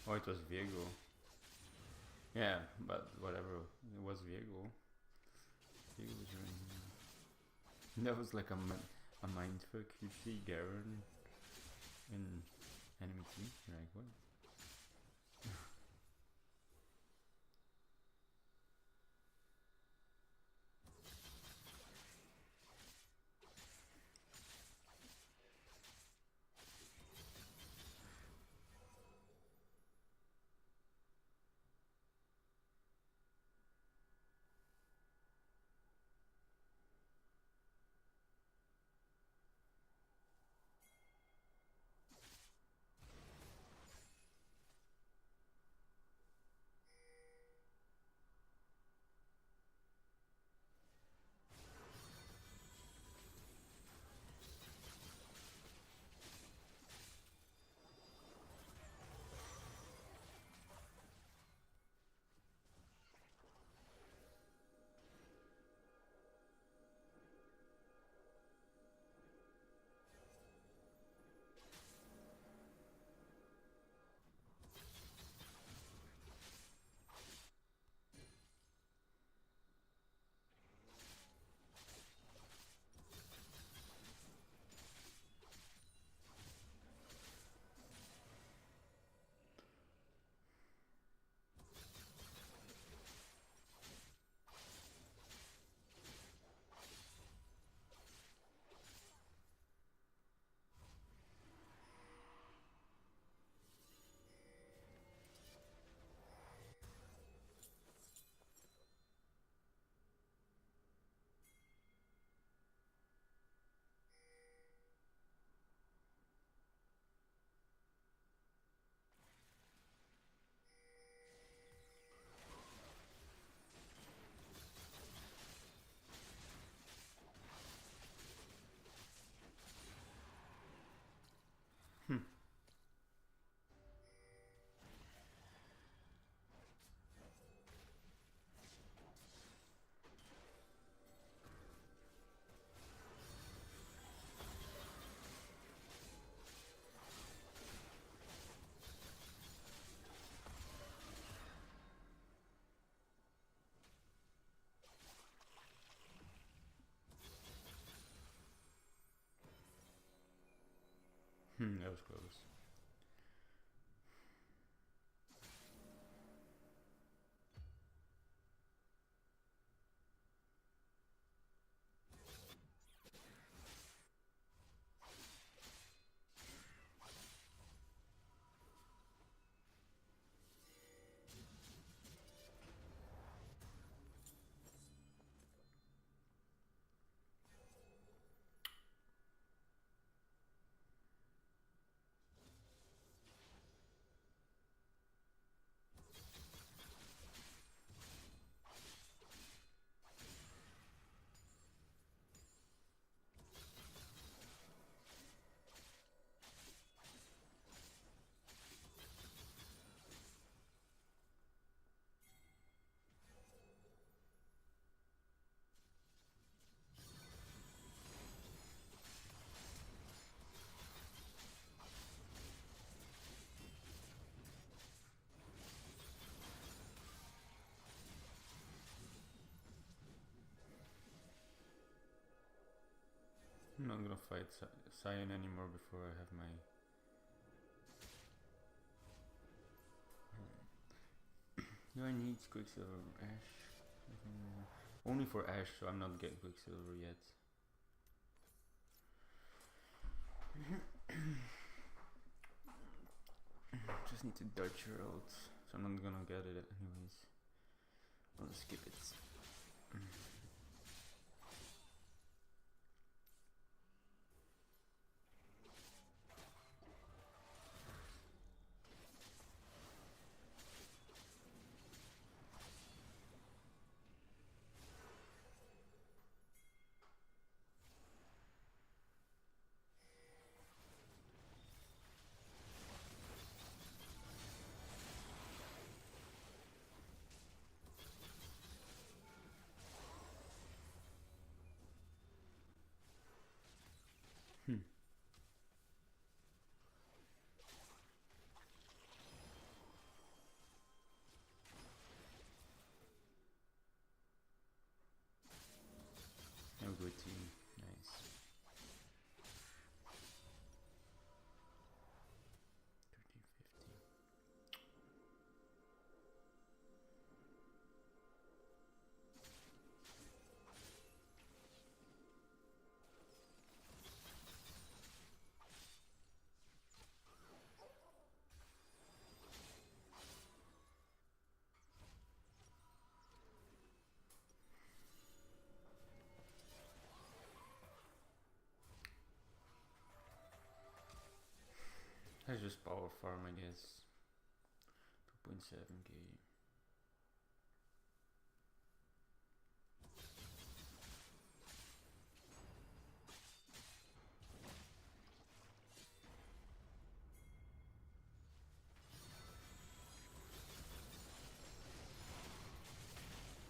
Oh, it was Viego. Yeah, but whatever. It was Viego. Viego was really... That was like a mindfuck. You see Garen in enemy team? You're like, what? That was close. I'm not gonna fight Cyan anymore before I have my... Do I need Quicksilver Ash? Only for Ash, so I'm not getting Quicksilver yet. Just need to dodge her ult, so I'm not gonna get it anyways. I'll skip it. just power farm, I guess. 2.7k.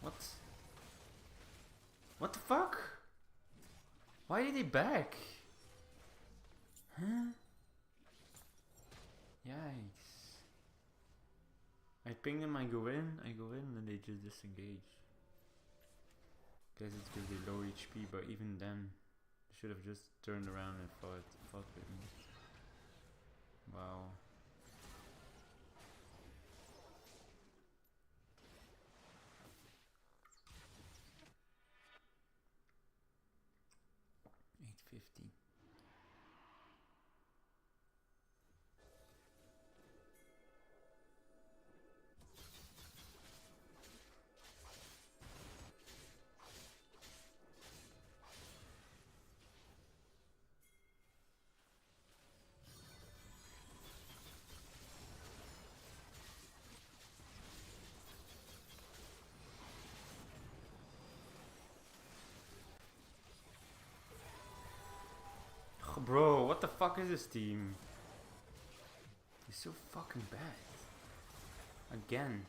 What? What the fuck? Why did he back? Huh? Yikes. I ping them, I go in, and they just disengage. Guess it's because they low HP, but even then, they should have just turned around and fought with me. Wow. $8.50. Bro, what the fuck is this team? He's so fucking bad. Again.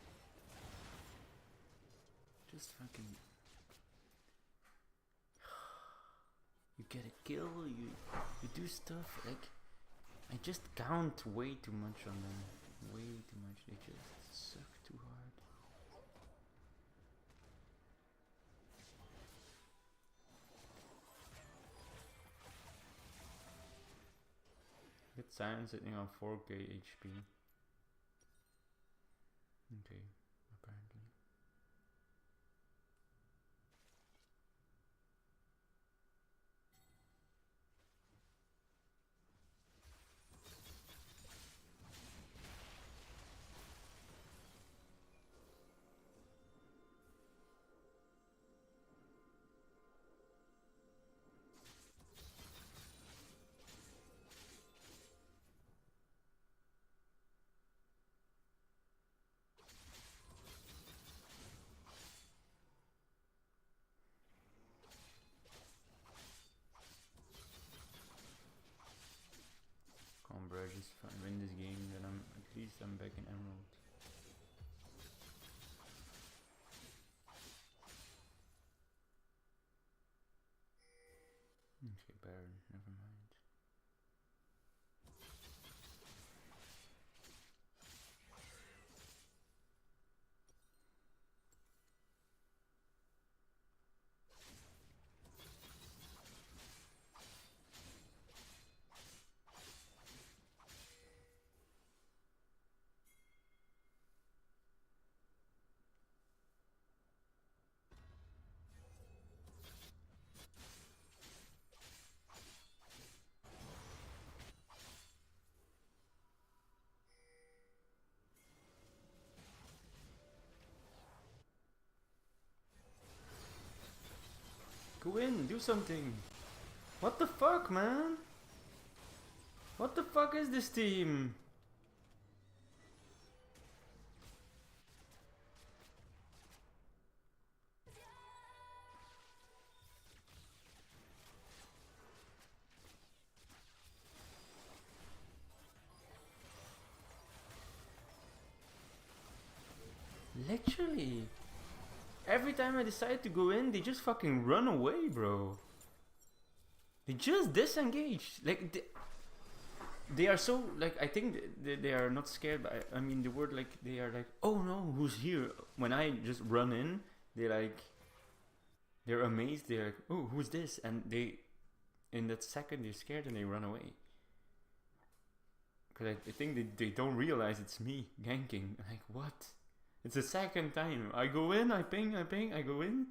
Just fucking... You get a kill, you do stuff, like... I just count way too much on them. Way too much, they just suck too hard. Get Simon sitting on 4k HP. Okay, apparently. Bro, just win this game, then at least I'm back in Emerald. Okay, Baron, never mind. Go in, do something. What the fuck, man? What the fuck is this team? Literally. Every time I decide to go in, they just fucking run away, bro. They just disengage. Like, they are so, like, I think they are not scared, but I mean, the word, like, they are like, oh no, who's here? When I just run in, they're amazed. They're like, oh, who's this? And in that second, they're scared and they run away. Because I think they don't realize it's me ganking. Like, what? It's the second time. I go in, I ping, I go in.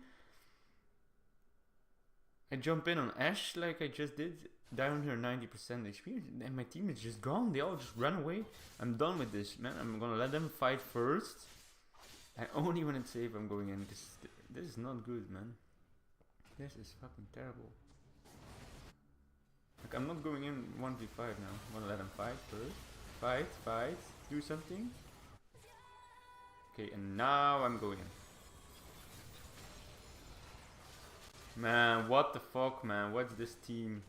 I jump in on Ash like I just did. Down here 90% HP. And my team is just gone. They all just run away. I'm done with this, man. I'm gonna let them fight first. And only when it's safe I'm going in. Because this is not good, man. This is fucking terrible. Like, I'm not going in 1v5 now. I'm gonna let them fight first. Fight, fight. Do something. Okay, and now I'm going. Man, what the fuck, man? What's this team?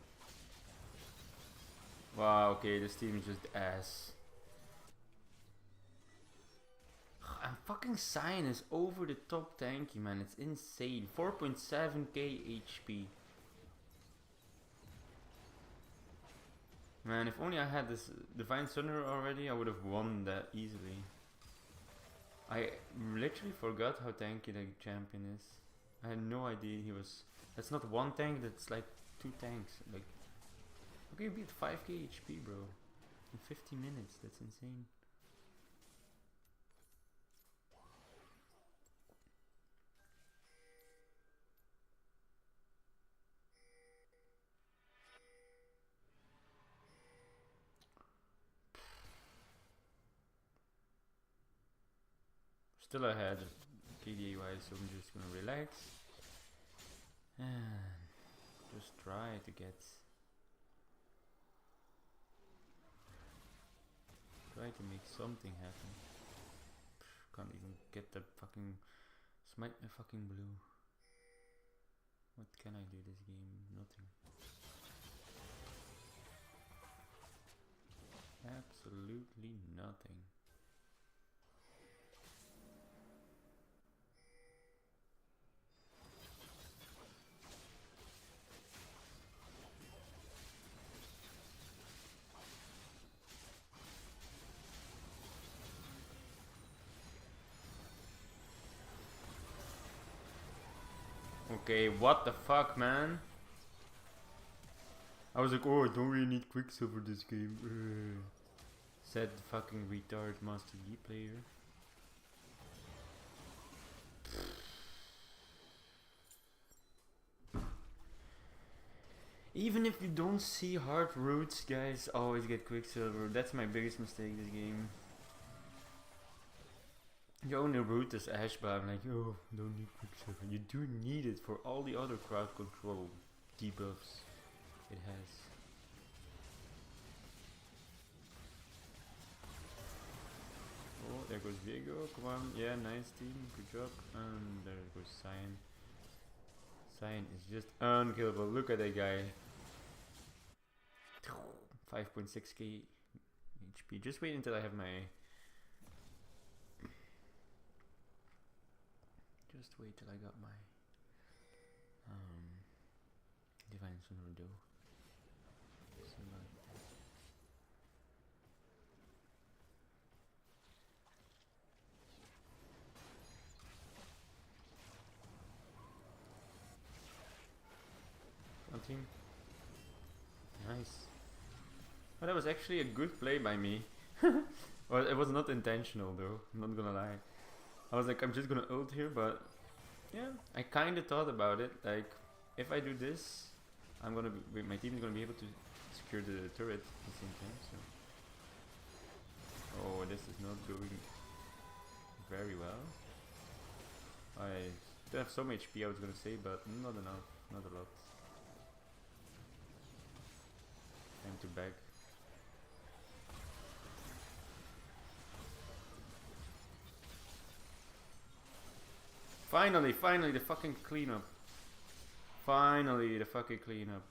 Wow, okay, this team is just ass. And fucking Cyan is over the top tanky, man. It's insane. 4.7k HP. Man, if only I had this Divine Sunderer already, I would have won that easily. I literally forgot how tanky the champion is. I had no idea he was... That's not one tank, that's like 2 tanks. Like, okay, you beat 5k HP, bro. In 50 minutes, that's insane. Still ahead KDA wise, so I'm just gonna relax and just try to get make something happen. Can't even get the fucking smite my fucking blue. What can I do this game? Nothing. Absolutely nothing. Okay, what the fuck, man? I was like, oh, I don't really need Quicksilver this game. Said the fucking retard Master Yi player. Even if you don't see hard routes, guys, always get Quicksilver. That's my biggest mistake this game. Your only route is Ash, but I'm like, oh, don't need Quicksilver. You do need it for all the other crowd control debuffs it has. Oh, there goes Viego, come on, yeah, nice team, good job. And there goes Cyan. Cyan is just unkillable, look at that guy. 5.6k HP, just wait until I have my... Just wait till I got my Divine Sunderer do. Something nice. Oh, that was actually a good play by me. Well, it was not intentional though, I'm not gonna lie. I was like, I'm just gonna ult here, but yeah, I kinda thought about it. Like, if I do this, I'm gonna be, my team is gonna be able to secure the turret at the same time. So, oh, this is not going very well. I still have some HP, I was gonna say, but not enough, not a lot. Time to back. Finally, the fucking cleanup. Finally, the fucking cleanup.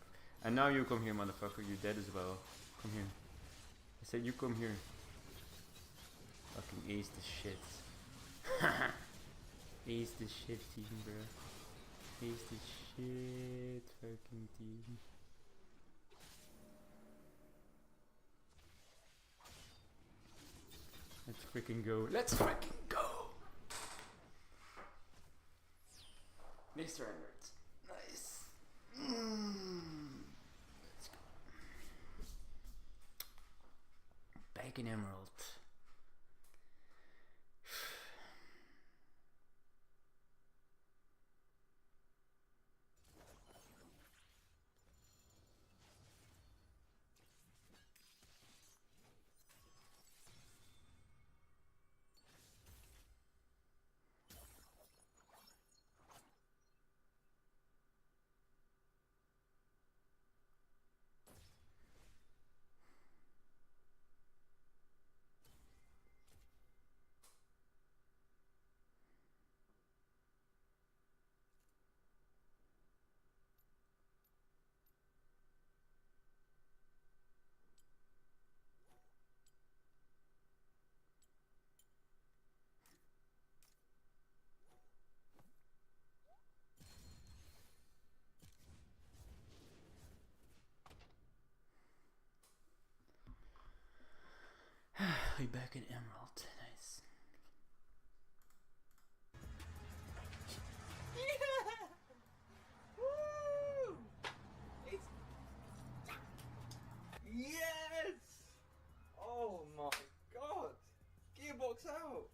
And now you come here, motherfucker. You're dead as well. Come here. I said you come here. Fucking ace the shit. Ace the shit team, bro. Ace the shit fucking team. Let's freaking go. Let's freaking go! Mr. Emeralds. Nice. Let's go. Back in Emerald. We're back in Emerald. Nice. Yeah! Woo! It's... Yes! Oh my god! Gearbox out!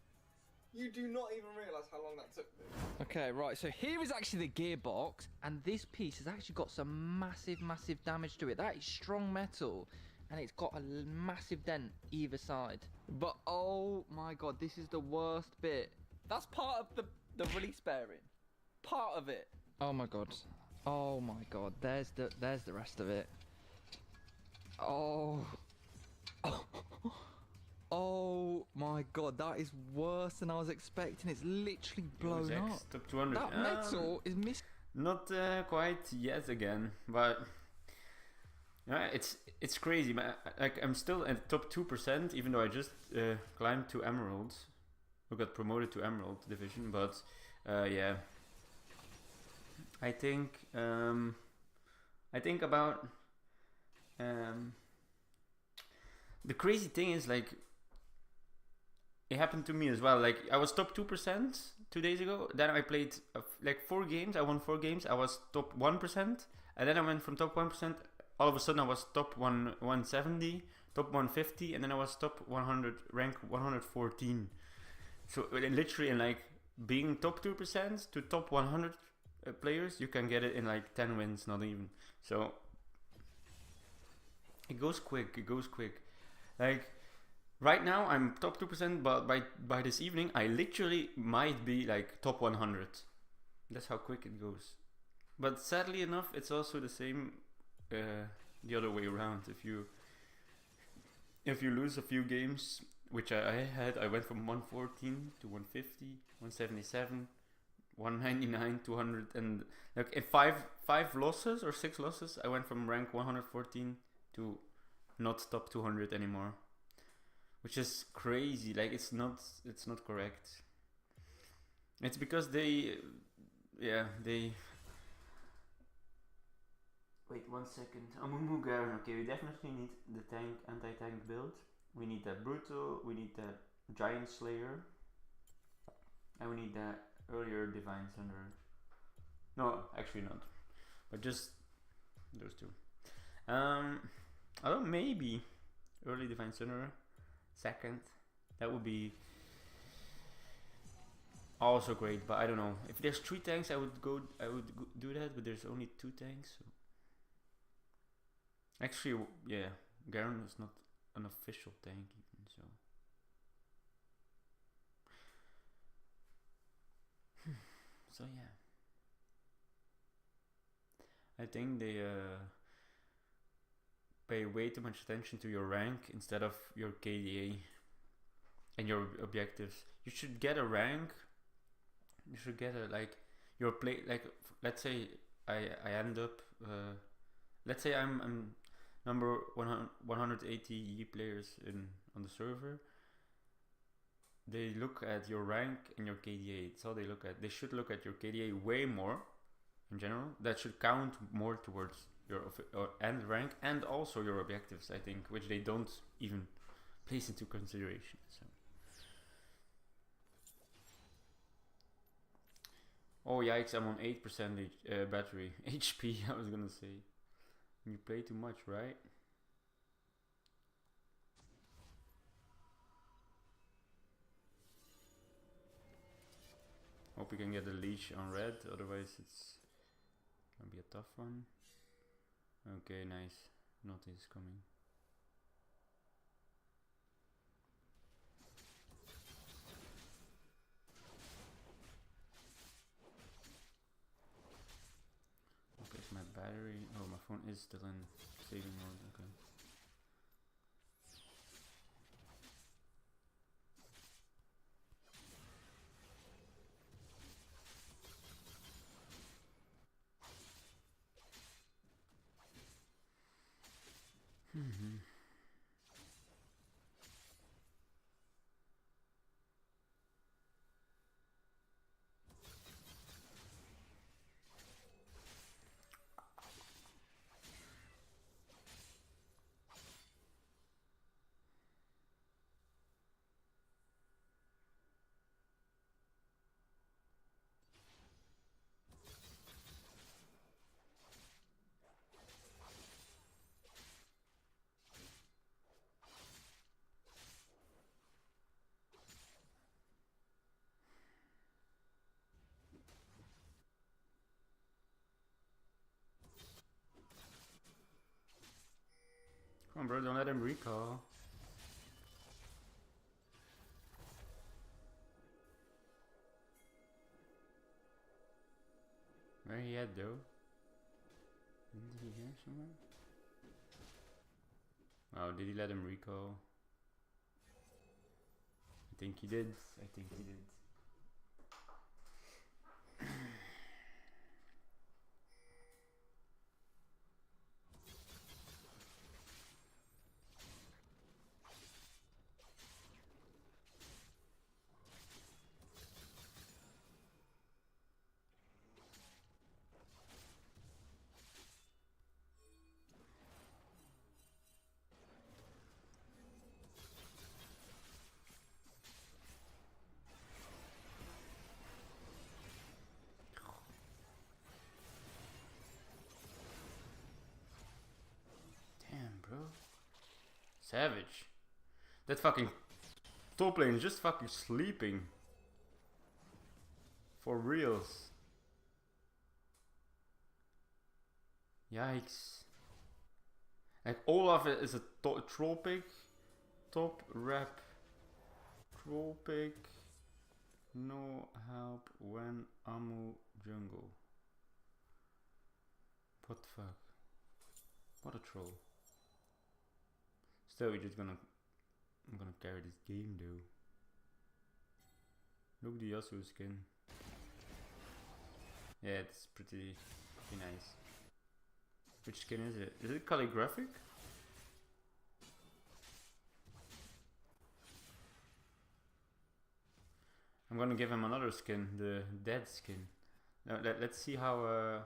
You do not even realise how long that took me. Okay, right, so here is actually the gearbox, and this piece has actually got some massive, massive damage to it. That is strong metal, and it's got a massive dent either side. But oh my god, this is the worst bit. That's part of the release bearing. Part of it. Oh my god. Oh my god, there's the rest of it. Oh. Oh my god, that is worse than I was expecting. It's literally blown up. Top 200. That metal is missing. Not quite yet again, but it's crazy. Like I'm still at top 2%, even though I just climbed to Emerald, or got promoted to Emerald division. But yeah, I think about the crazy thing is like. It happened to me as well. Like I was top 2% 2 days ago. Then I played like 4 games. I won 4 games. I was top 1%, and then I went from top 1%. All of a sudden, I was top 170, top 150, and then I was top 100, rank 114. So literally, in like being top 2% to top 100 players, you can get it in like 10 wins, not even. So it goes quick. It goes quick. Like. Right now I'm top 2%, but by this evening I literally might be like top 100. That's how quick it goes. But sadly enough, it's also the same the other way around. If you lose a few games, which I had, I went from 114 to 150, 177, 199, 200, and like in five losses or 6 losses, I went from rank 114 to not top 200 anymore. Which is crazy. Like it's not correct. It's because they wait 1 second. Amumu Garen. Okay, we definitely need the tank, anti-tank build. We need that brutal, we need that giant slayer, and we need that earlier divine thunder. No, actually not. But just those 2. I don't know, maybe early divine thunder. Second, that would be also great, but I don't know. If there's 3 tanks, I would do that, but there's only 2 tanks. So. Actually, yeah, Garen is not an official tank even, so. So yeah, I think they pay way too much attention to your rank instead of your KDA and your objectives. You should get a rank. You should get a like your play. Like let's say I end up. Let's say I'm number 180 players on the server. They look at your rank and your KDA. That's all they look at. They should look at your KDA way more in general. That should count more towards your end rank and also your objectives, I think, which they don't even place into consideration. So. Oh yikes! I'm on 8% battery HP. I was gonna say, you play too much, right? Hope we can get the leash on red. Otherwise, it's gonna be a tough one. Okay, nice. Notice coming. Okay, it's my battery. Oh, my phone is still in saving mode. Okay. Come on, bro, don't let him recall. Where he at though? Isn't he here somewhere? Oh, did he let him recall? I think he did. I think he did. Savage. That fucking top lane is just fucking sleeping. For reals. Yikes. Like Olaf is a troll pick. Top rep. Troll pick. No help when Amu jungle. What the fuck? What a troll. Still, I'm gonna carry this game though. Look the Yasuo skin. Yeah, it's pretty nice. Which skin is it? Is it calligraphic? I'm gonna give him another skin, the dead skin. Now, let's see how.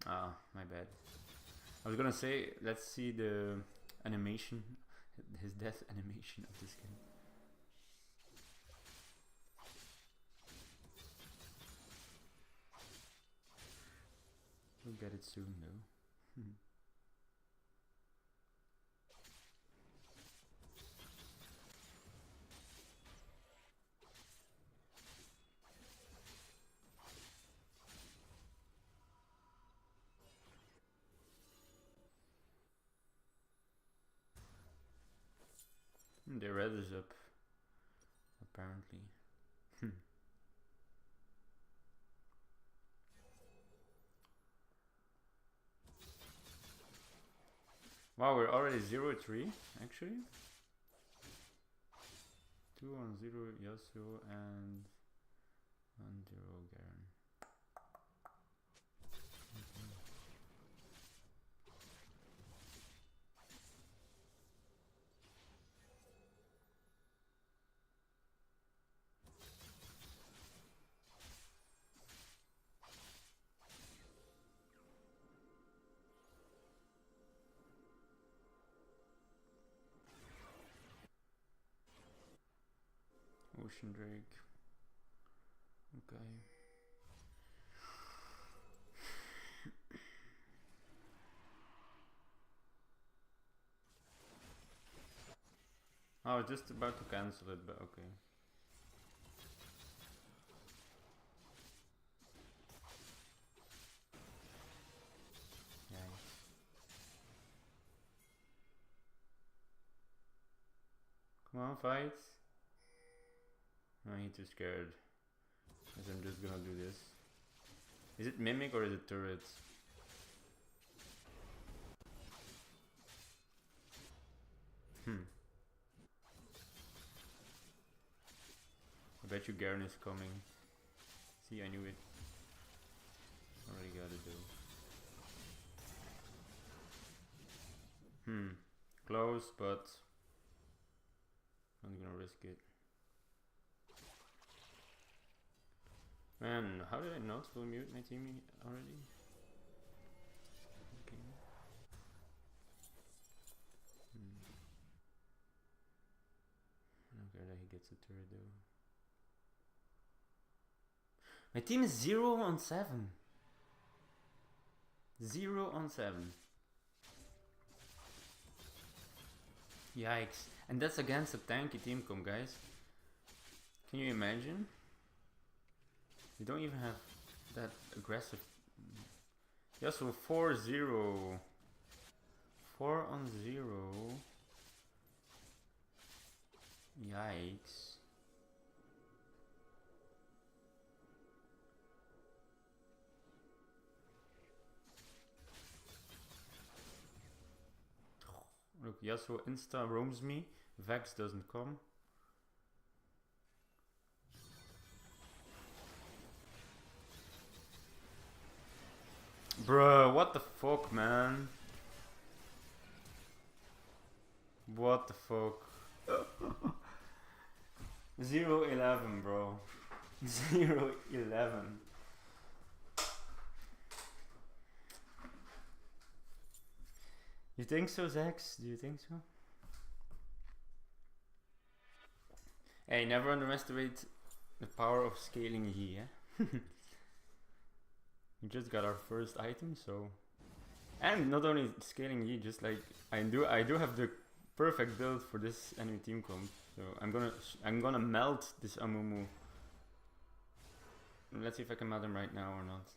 My bad. I was gonna say, let's see the animation, his death animation of the skin. We'll get it soon though. The red is up, apparently. Wow, we're already 0-3, actually. 2-0 Yasuo and 1-0 Garen. Ocean Drake. Okay. I was just about to cancel it, but okay. Nice. Come on, fight. No, he's too scared. Guess I'm just gonna do this. Is it mimic or is it turret? I bet you Garen is coming. See, I knew it. Already got it though. Close, but I'm gonna risk it. Man, how did I not full mute my team already? Okay. I don't care that he gets a turret though. My team is 0-7. 0-7. Yikes. And that's against a tanky team comp, guys. Can you imagine? We don't even have that aggressive. Yeah, so 4-0. 4-0. Yasuo insta roams me. Vex doesn't come. Bruh, what the fuck, man? What the fuck? 0-11, bro. 0-11. You think so, Zax? Do you think so? Hey, never underestimate the power of scaling Yi, eh? We just got our first item, so... And not only scaling Yi, just like... I do have the perfect build for this enemy team comp. So I'm gonna melt this Amumu. Let's see if I can melt him right now or not.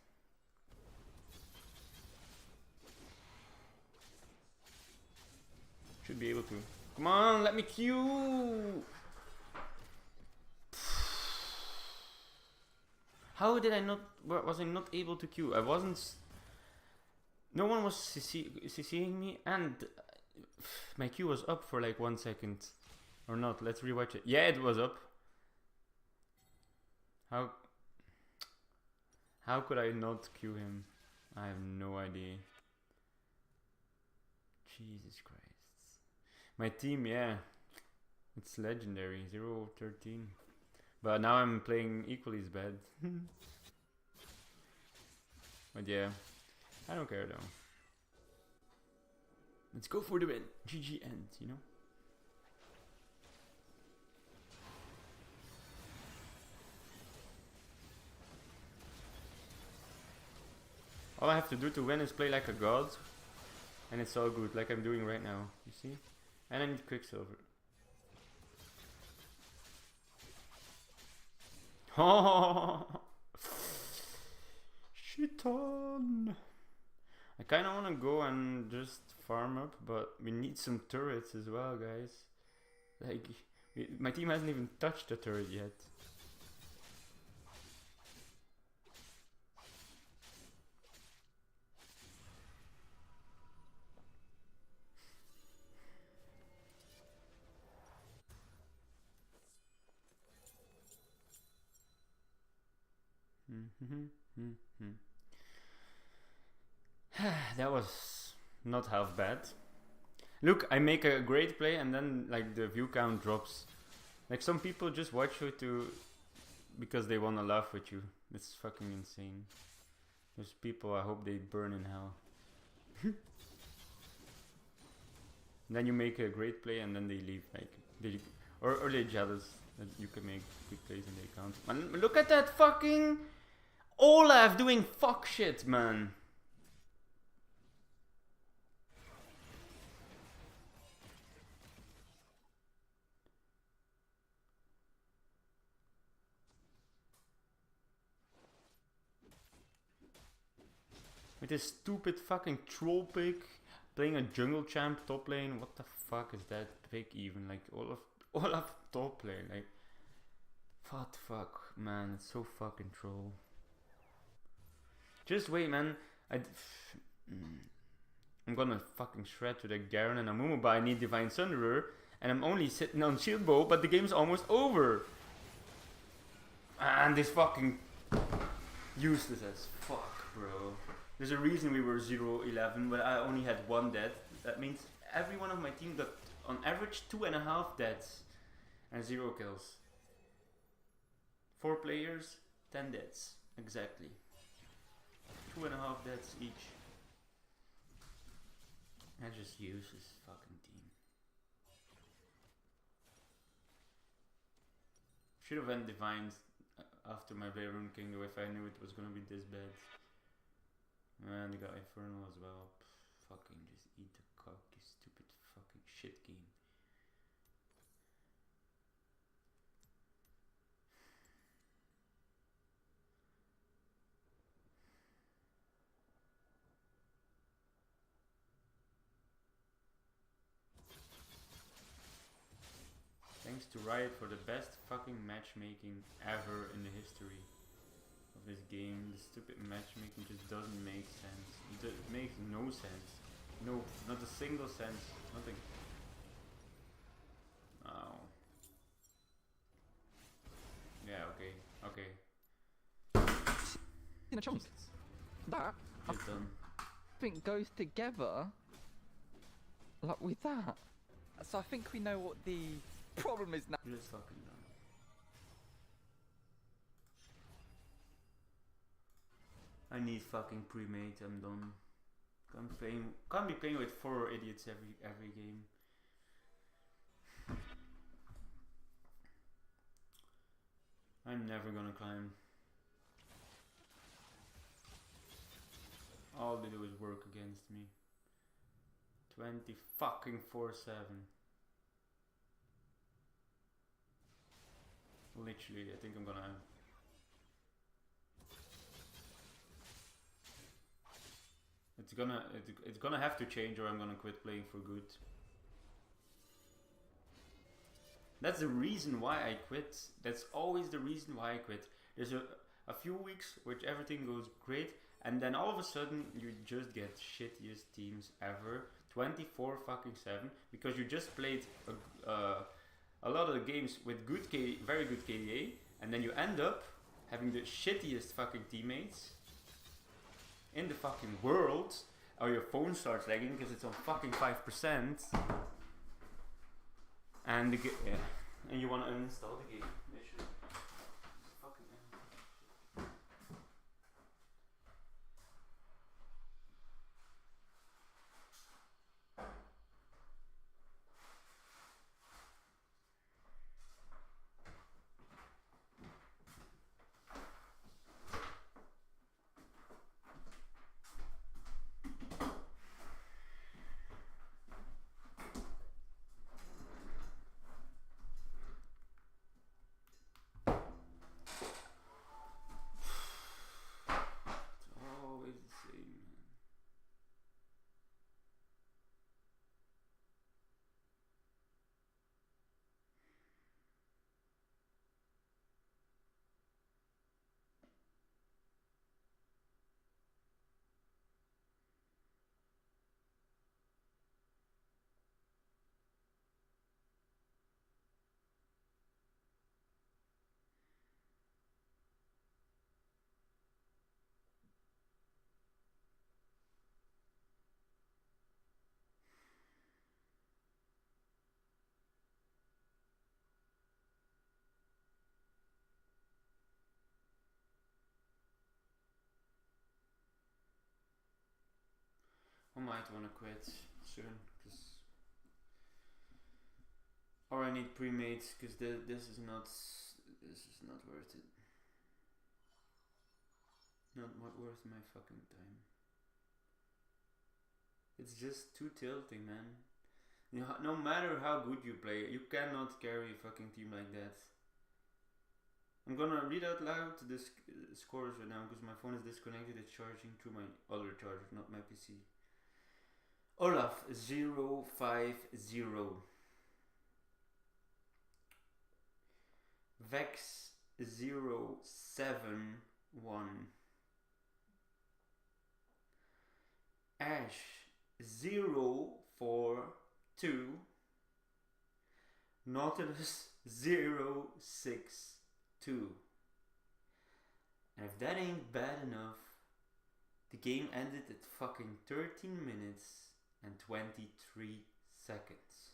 Should be able to. Come on, let me Q! How did I not... Was I not able to Q? I wasn't... No one was CCing me, and my Q was up for like 1 second. Or not, let's rewatch it. Yeah, it was up. How could I not Q him? I have no idea. Jesus Christ. My team, yeah. It's legendary, 0-13. But now I'm playing equally as bad. But yeah, I don't care though. Let's go for the win. GG end, you know? All I have to do to win is play like a god. And it's all good, like I'm doing right now. You see? And I need Quicksilver. Oh, shit on. I kind of want to go and just farm up, but we need some turrets as well, guys. Like, my team hasn't even touched a turret yet. That was not half bad. Look, I make a great play and then like the view count drops. Like some people just watch you because they wanna laugh with you. It's fucking insane. There's people I hope they burn in hell. Then you make a great play and then they leave, like or they're jealous that you can make good plays and they can't. Man, look at that fucking Olaf doing fuck shit, man. With this stupid fucking troll pick, playing a jungle champ top lane. What the fuck is that pick even? Like Olaf top lane. Like, what the fuck, man? It's so fucking troll. Just wait, man. I'm gonna fucking shred to the Garen and Amumu, but I need Divine Sunderer, and I'm only sitting on Shield Bow, but the game's almost over. And this fucking useless as fuck, bro. There's a reason we were 0-11, but I only had 1 death. That means every one of my team got on average 2.5 deaths and 0 kills. 4 players, 10 deaths, exactly. 2.5 deaths each. I just use this fucking team. Should have went Divines after my Veyrune King though if I knew it was gonna be this bad. And they got Infernal as well. Fucking just eat the cock, you stupid fucking shit game. Thanks to Riot for the best fucking matchmaking ever in the history of this game. The stupid matchmaking just doesn't make sense. It makes no sense. No, not a single sense. Nothing. Yeah, okay, okay. In a chunk. That I done. think goes together like with that. So I think we know what the problem is now. Just fucking done. I need fucking pre-made. I'm done. Can't be playing with 4 idiots every game. I'm never gonna climb. All they do is work against me. 20 fucking 4-7. Literally, I think I'm gonna. It's gonna have to change, or I'm gonna quit playing for good. That's the reason why I quit. That's always the reason why I quit. There's a few weeks which everything goes great, and then all of a sudden you just get shittiest teams ever. 24 fucking 7, because you just played a lot of the games with good very good KDA, and then you end up having the shittiest fucking teammates in the fucking world, or your phone starts lagging because it's on fucking 5%, and and you want to uninstall the game. Literally. Fucking I might want to quit soon, or I need pre-mates, because this is not worth it. Not worth my fucking time. It's just too tilting, man. You know, no matter how good you play, you cannot carry a fucking team like that. I'm gonna read out loud the scores right now, because my phone is disconnected. It's charging through my other charger, not my PC. Olaf 050. Vex 071. Ash 042. Nautilus 062. And if that ain't bad enough, the game ended at fucking 13 minutes and 23 seconds.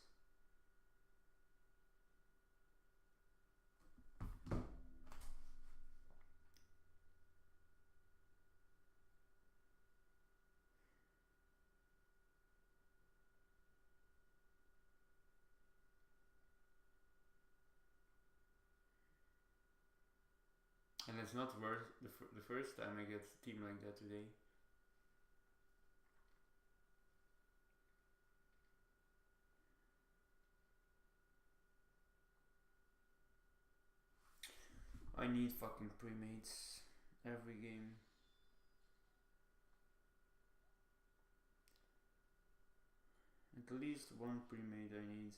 And it's not worth the first time I get a team like that today. I need fucking pre-mates every game. At least one pre-mate I need.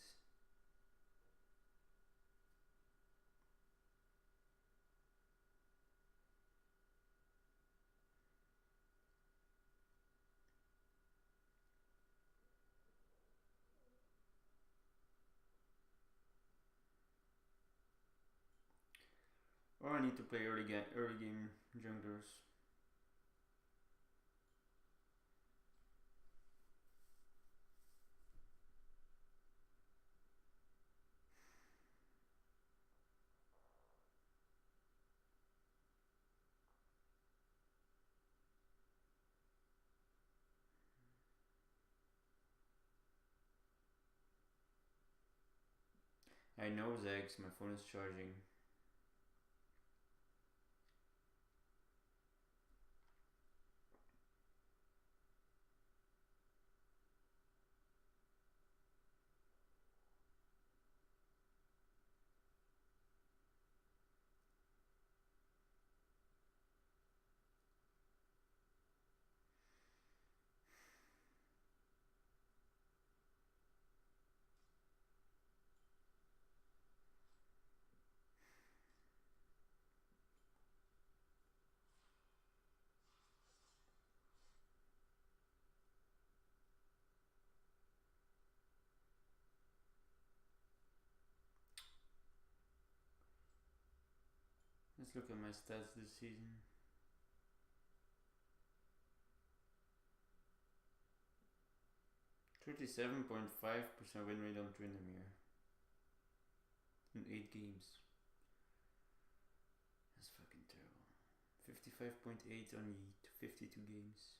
Oh, I need to play early game junglers. I know, Zags, my phone is charging. Let's look at my stats this season. .5% win rate on Tryndamere in 8 games. That's fucking terrible. 55.8 on Yeet, 52 games.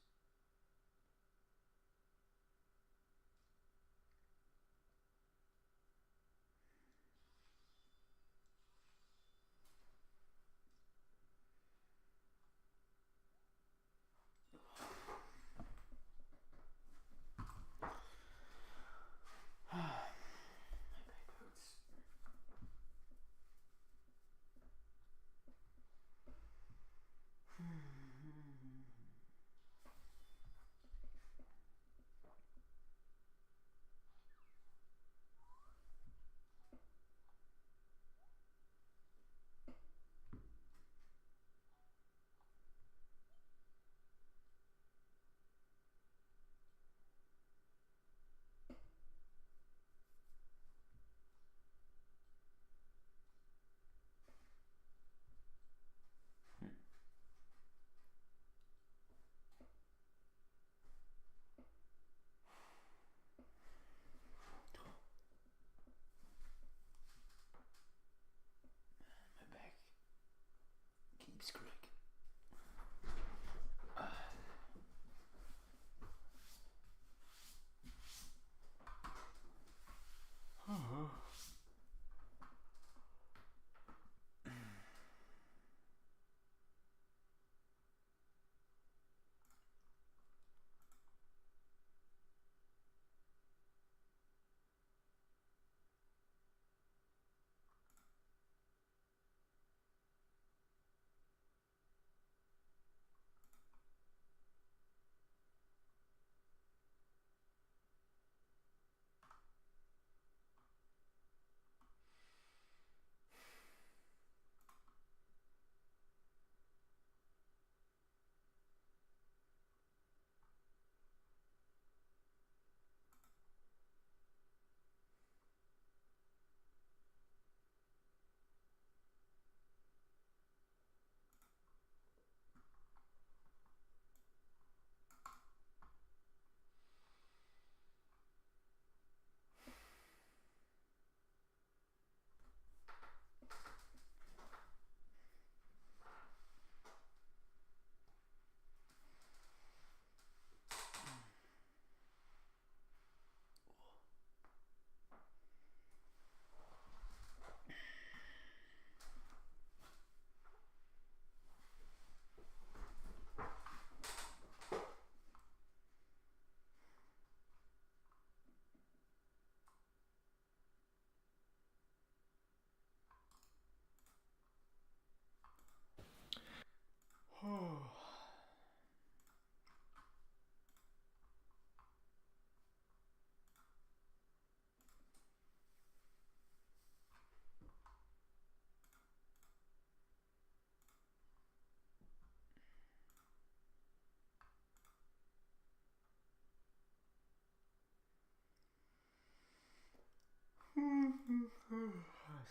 Keeps cracking.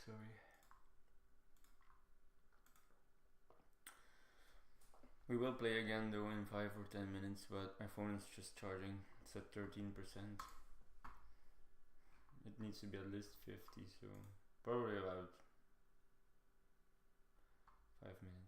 Sorry. We will play again though in 5 or 10 minutes, but my phone is just charging. It's at 13%. It needs to be at least 50, so probably about 5 minutes.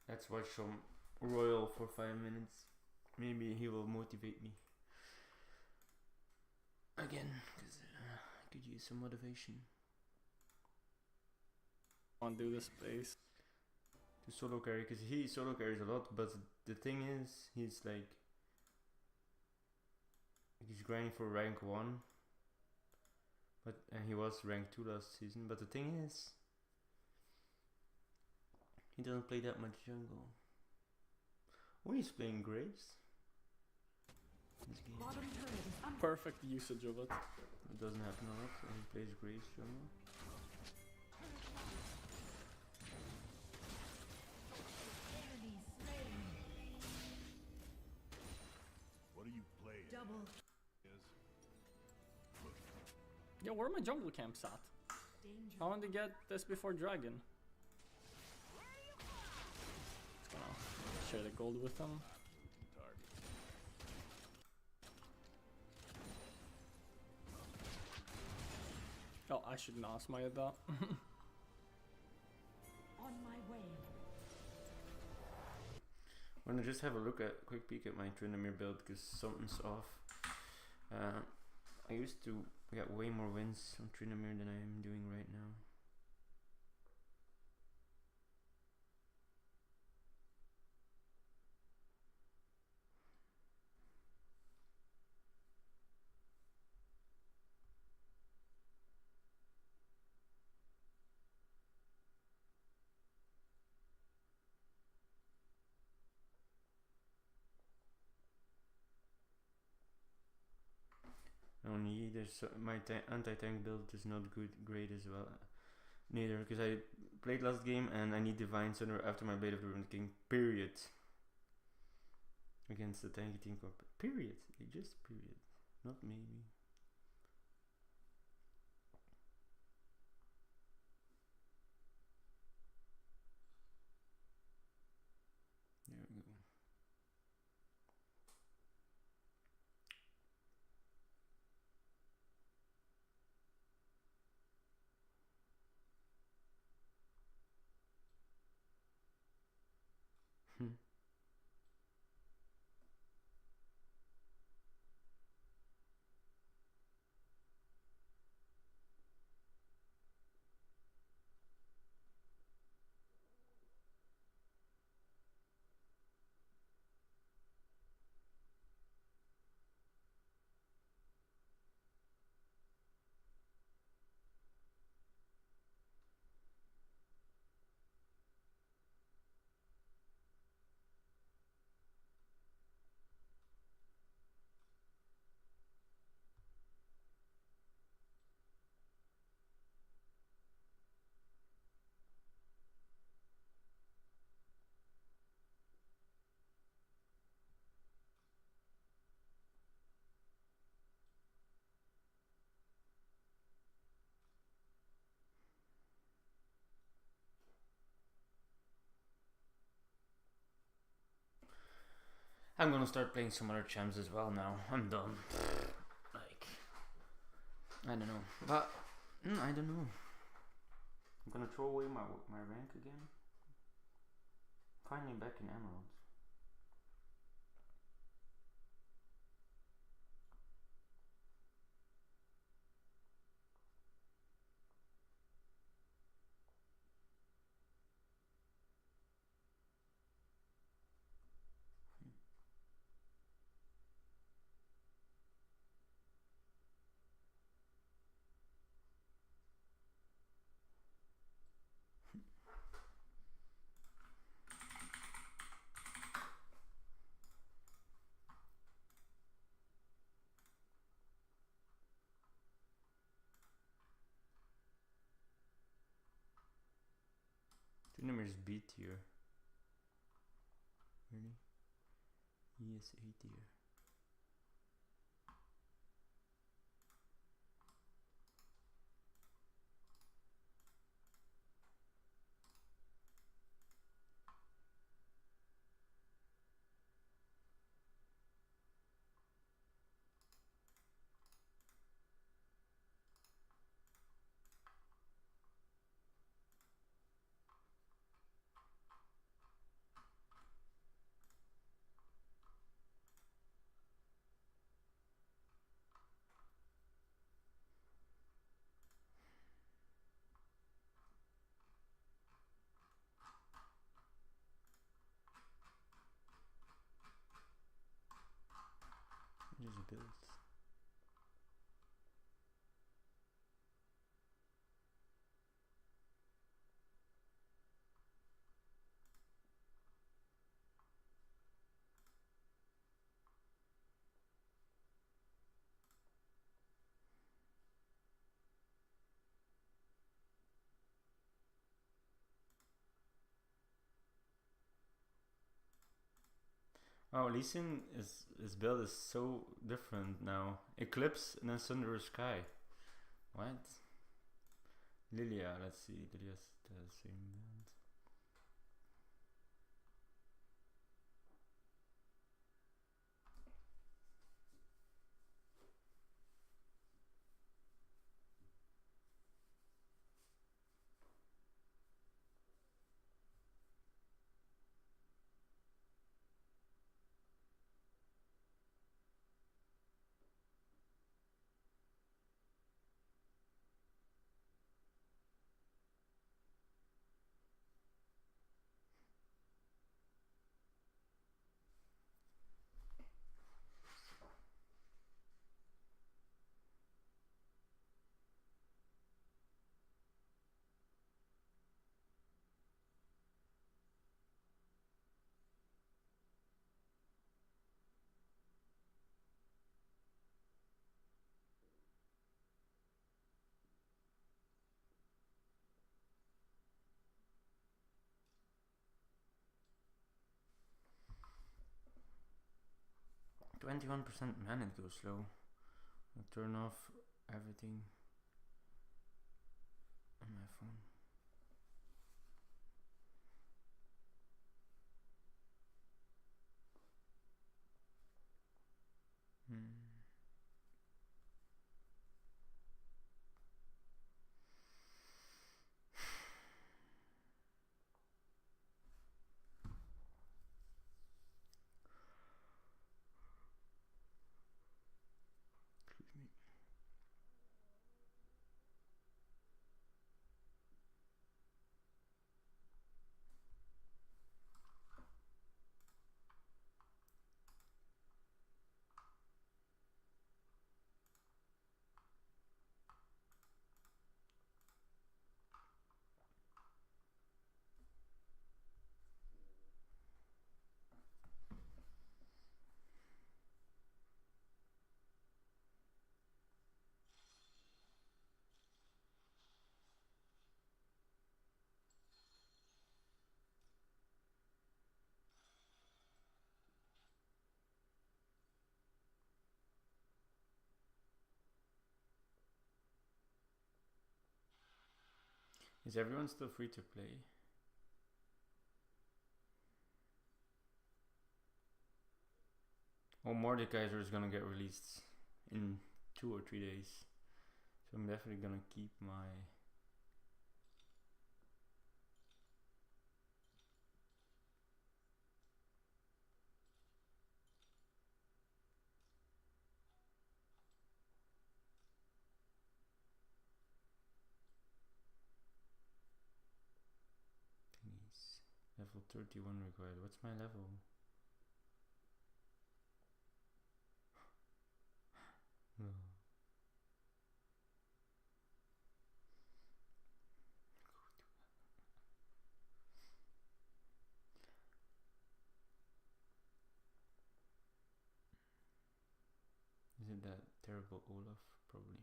Let's watch some Royal for 5 minutes. Maybe he will motivate me again, because I could use some motivation. Can't do the space To solo carry, because he solo carries a lot, but the thing is, he's grinding for rank 1, and he was rank 2 last season, but the thing is, he doesn't play that much jungle. Oh, he's playing Graves. Perfect usage of it. It doesn't happen a lot, and he plays Graves jungle. What are you playing? Double. Yo, where are my jungle camps at? I want to get this before Dragon. Just gonna share the gold with them. Oh, I should not smite that. On my way. I'm gonna just have a quick peek at my Tryndamere build, because something's off. I used to get way more wins on Tryndamere than I am doing right now. Only my anti-tank build is not great as well, neither, because I played last game and I need Divine Thunder after my Blade of the Ruined King, period, against the tanky team comp, period, just period, not maybe. I'm gonna start playing some other champs as well now. I'm done. Like, I don't know, but I don't know. I'm gonna throw away my rank again. Finally back in Emerald. Numbers B tier. Really? He is A tier. Just built. Oh, Lee Sin his build is so different now. Eclipse and then Thunder Sky. What? Lilia, let's see. Lilia's the same build. %, man, it goes slow. I'll turn off everything on my phone. Excuse me. Is everyone still free to play? Oh, Mordekaiser is gonna get released in 2 or 3 days. So I'm definitely gonna keep my... thingies. Level 31 required. What's my level? No. Is it that terrible Olaf? Probably.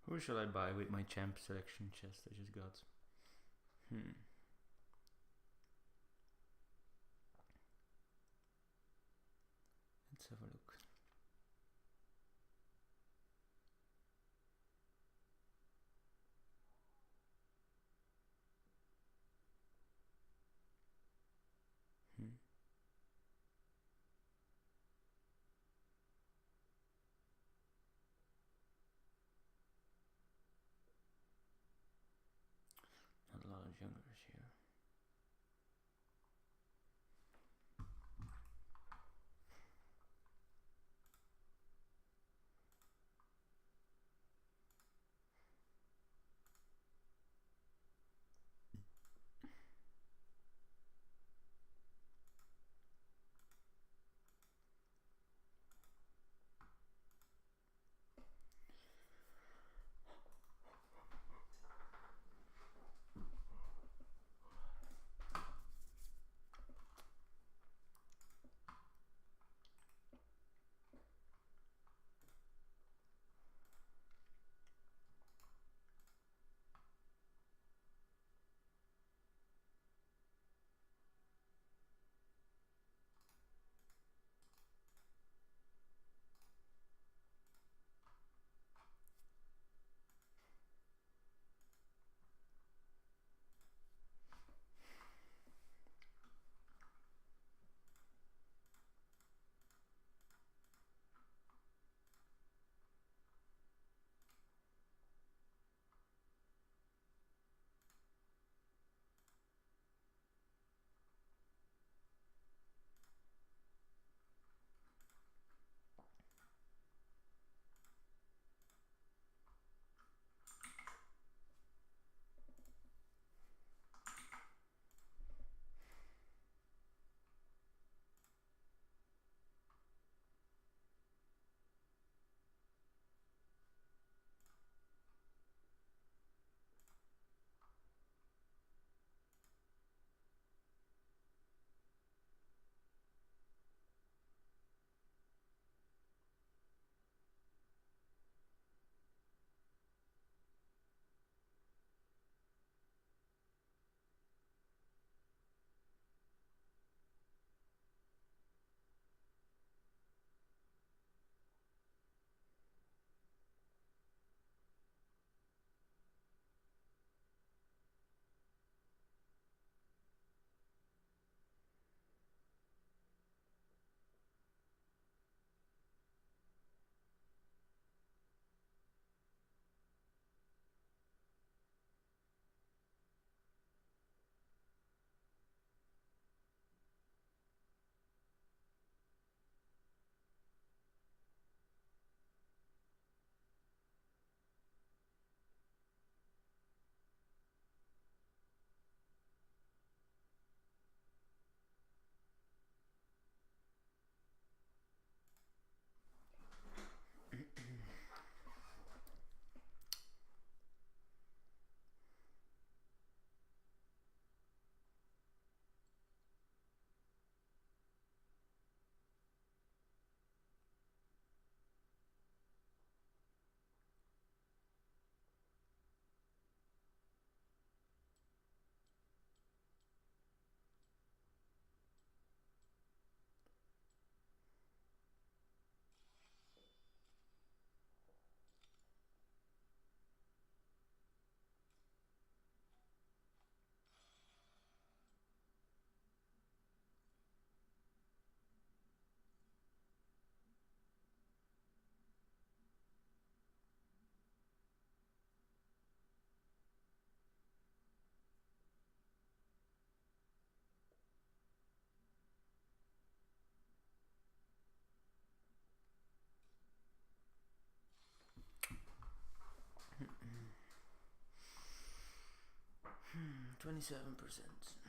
Who shall I buy with my champ selection chest I just got? Let's have a look. Not a lot of junglers here. 27%.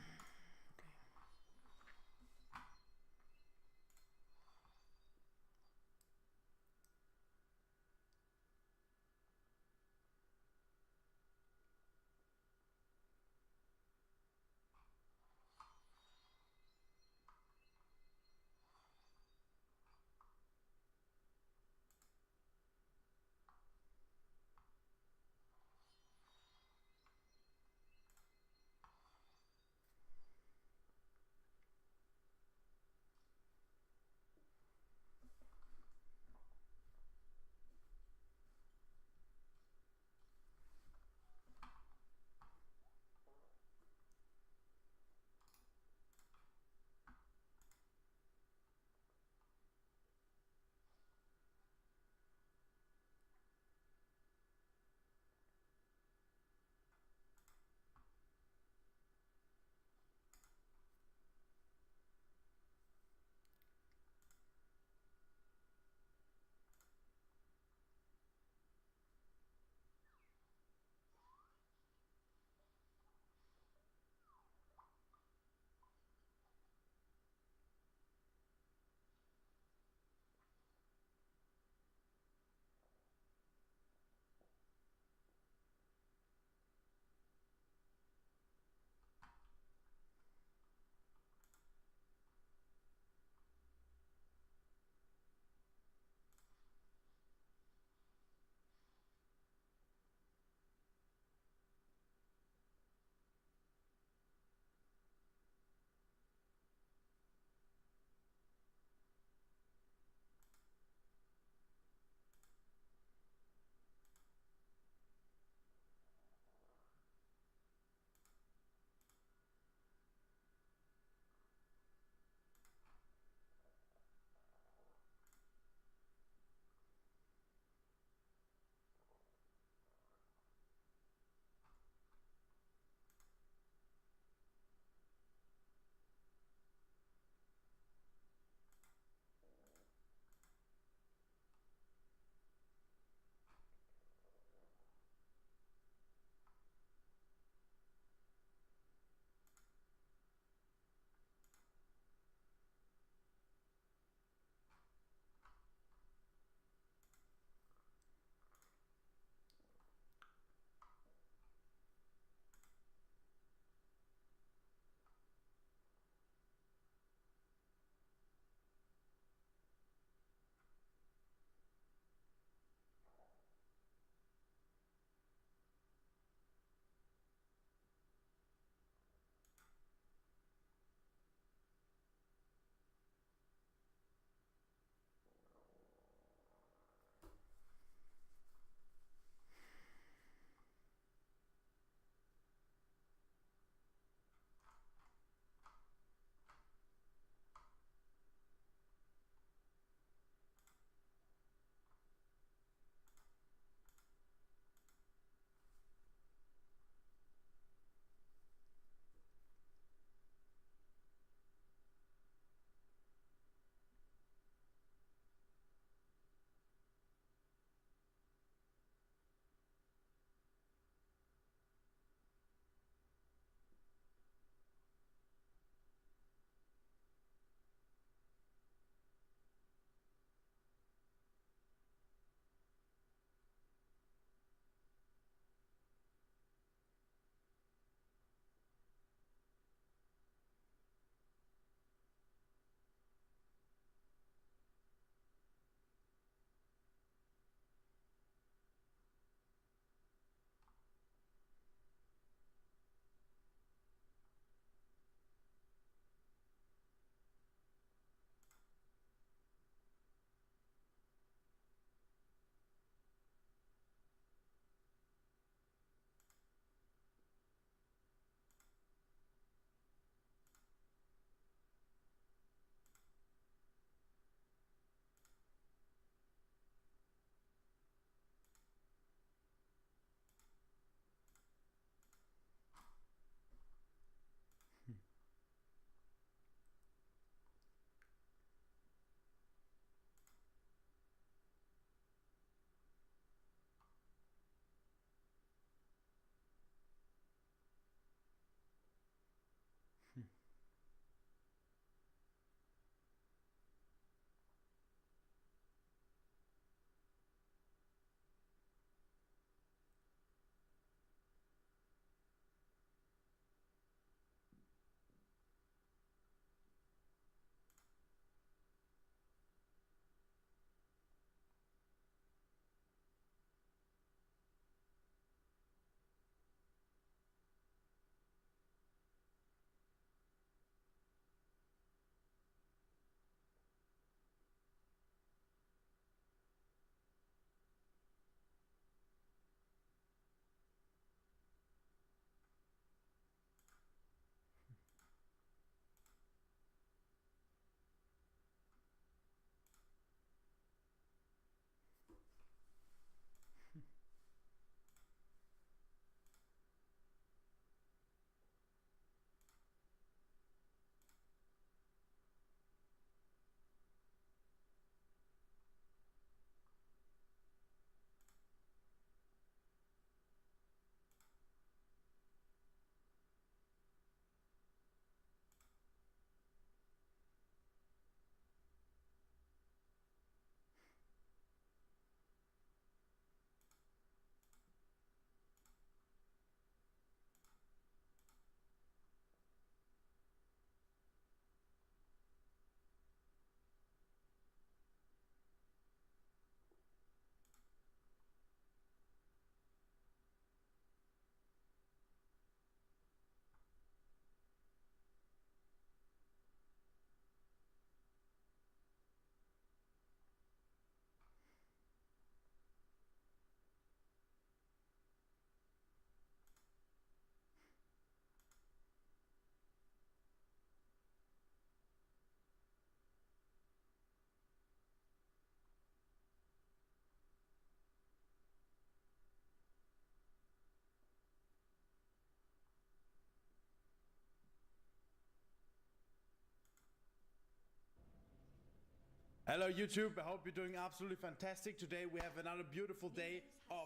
Hello YouTube, I hope you're doing absolutely fantastic. Today we have another beautiful day of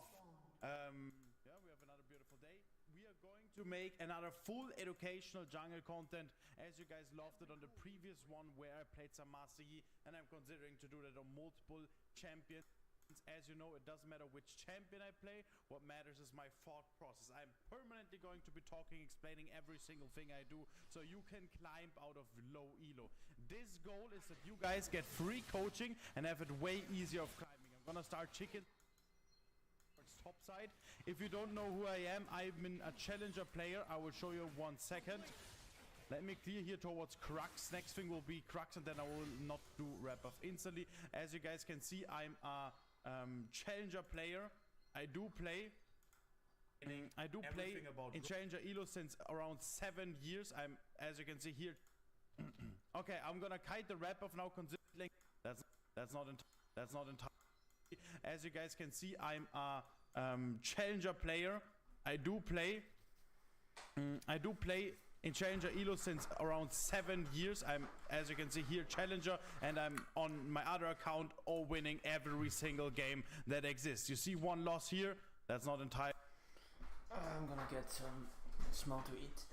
we are going to make another full educational jungle content, as you guys loved it on the previous one where I played some Master Yi, and I'm considering to do that on multiple champions. As you know, it doesn't matter which champion I play, what matters is my thought process. I'm permanently going to be talking, explaining every single thing I do, so you can climb out of low elo. This goal is that you guys get free coaching and have it way easier of climbing. I'm gonna start chicken top side. If you don't know who I am, I'm a challenger player. I will show you 1 second. Let me clear here towards Crux. Next thing will be Crux, and then I will not do wrap up instantly. As you guys can see, I'm a challenger player. I do play in challenger elo since around 7 years. As you can see here. Okay, I'm gonna kite the wrap up now. Considering that's not entirely. As you guys can see, I'm a challenger player. I do play in challenger elo since around 7 years. As you can see here, challenger, and I'm on my other account all winning every single game that exists. You see one loss here. That's not entirely. I'm gonna get some small to eat.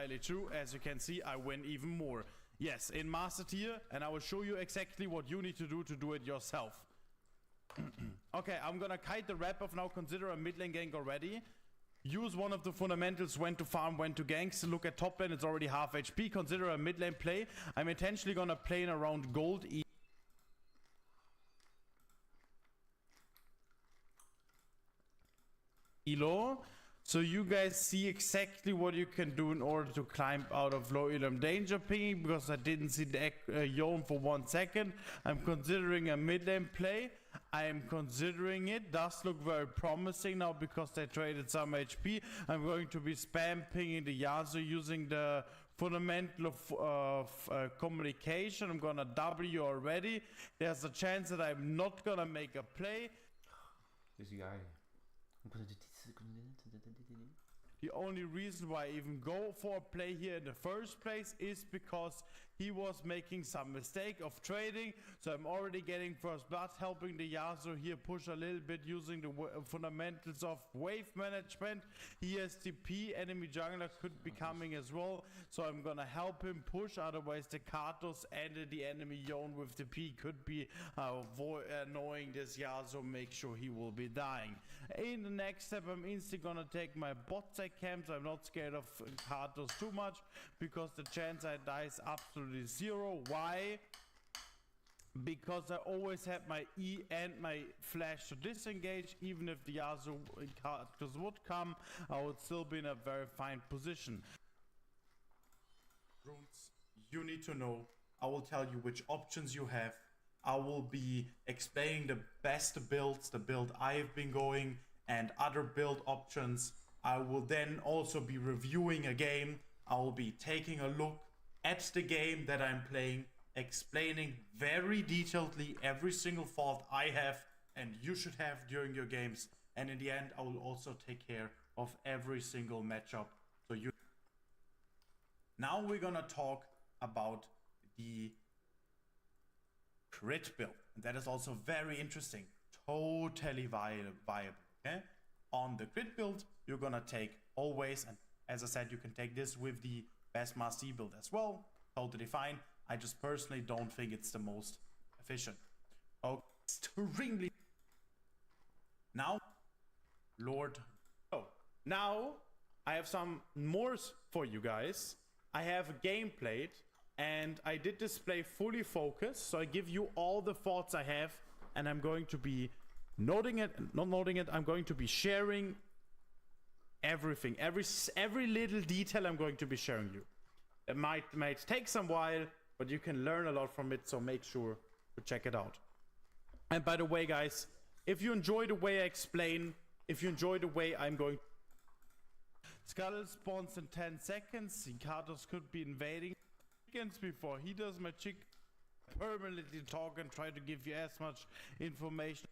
entirely true. As you can see, I win even more. Yes, in Master Tier, and I will show you exactly what you need to do it yourself. Okay, I'm gonna kite the wrap-off now. Consider a mid lane gank already. Use one of the fundamentals, when to farm, when to ganks. Look at top lane, it's already half HP. Consider a mid lane play. I'm intentionally gonna play in around gold elo, so you guys see exactly what you can do in order to climb out of low elo. Danger pinging because I didn't see the Yone for 1 second. I'm considering a mid lane play. I am considering it. Does look very promising now because they traded some HP. I'm going to be spam pinging the Yasuo using the fundamental of communication. I'm gonna W already. There's a chance that I'm not gonna make a play. This guy. The only reason why I even go for a play here in the first place is because he was making some mistake of trading. So I'm already getting first blood, helping the Yasuo here push a little bit using the fundamentals of wave management. He has TP, enemy jungler could be coming as well. So I'm gonna help him push, otherwise the Katos and the enemy Yone with TP could be annoying this Yasuo, make sure he will be dying. In the next step, I'm instantly gonna take my bot side camps. I'm not scared of Katos too much because the chance I die is absolutely zero. Why? Because I always have my E and my flash to disengage. Even if the Yasuo Katos would come, I would still be in a very fine position. Runes you need to know. I will tell you which options you have. I will be explaining the best builds, the build I've been going, and other build options. I will then also be reviewing a game. I will be taking a look at the game that I'm playing, explaining very detailedly every single fault I have and you should have during your games. And in the end, I will also take care of every single matchup. So you. Now we're gonna talk about the crit build. And that is also very interesting. Totally viable. Okay? On the crit build, you're gonna take always, and as I said, you can take this with the best Master Yi build as well. Totally fine. I just personally don't think it's the most efficient. Oh, extremely. Now, Lord. Oh, now I have some more for you guys. I have a game played, and I did display fully focused. So I give you all the thoughts I have, and I'm going to be noting it, not noting it. I'm going to be sharing everything, every little detail. I'm going to be sharing you. It might take some while, but you can learn a lot from it. So make sure to check it out. And by the way, guys, if you enjoy the way I explain, if you enjoy the way I'm going, Scuttle spawns in 10 seconds. Katos could be invading seconds before he does my chick. Permanently talk and try to give you as much information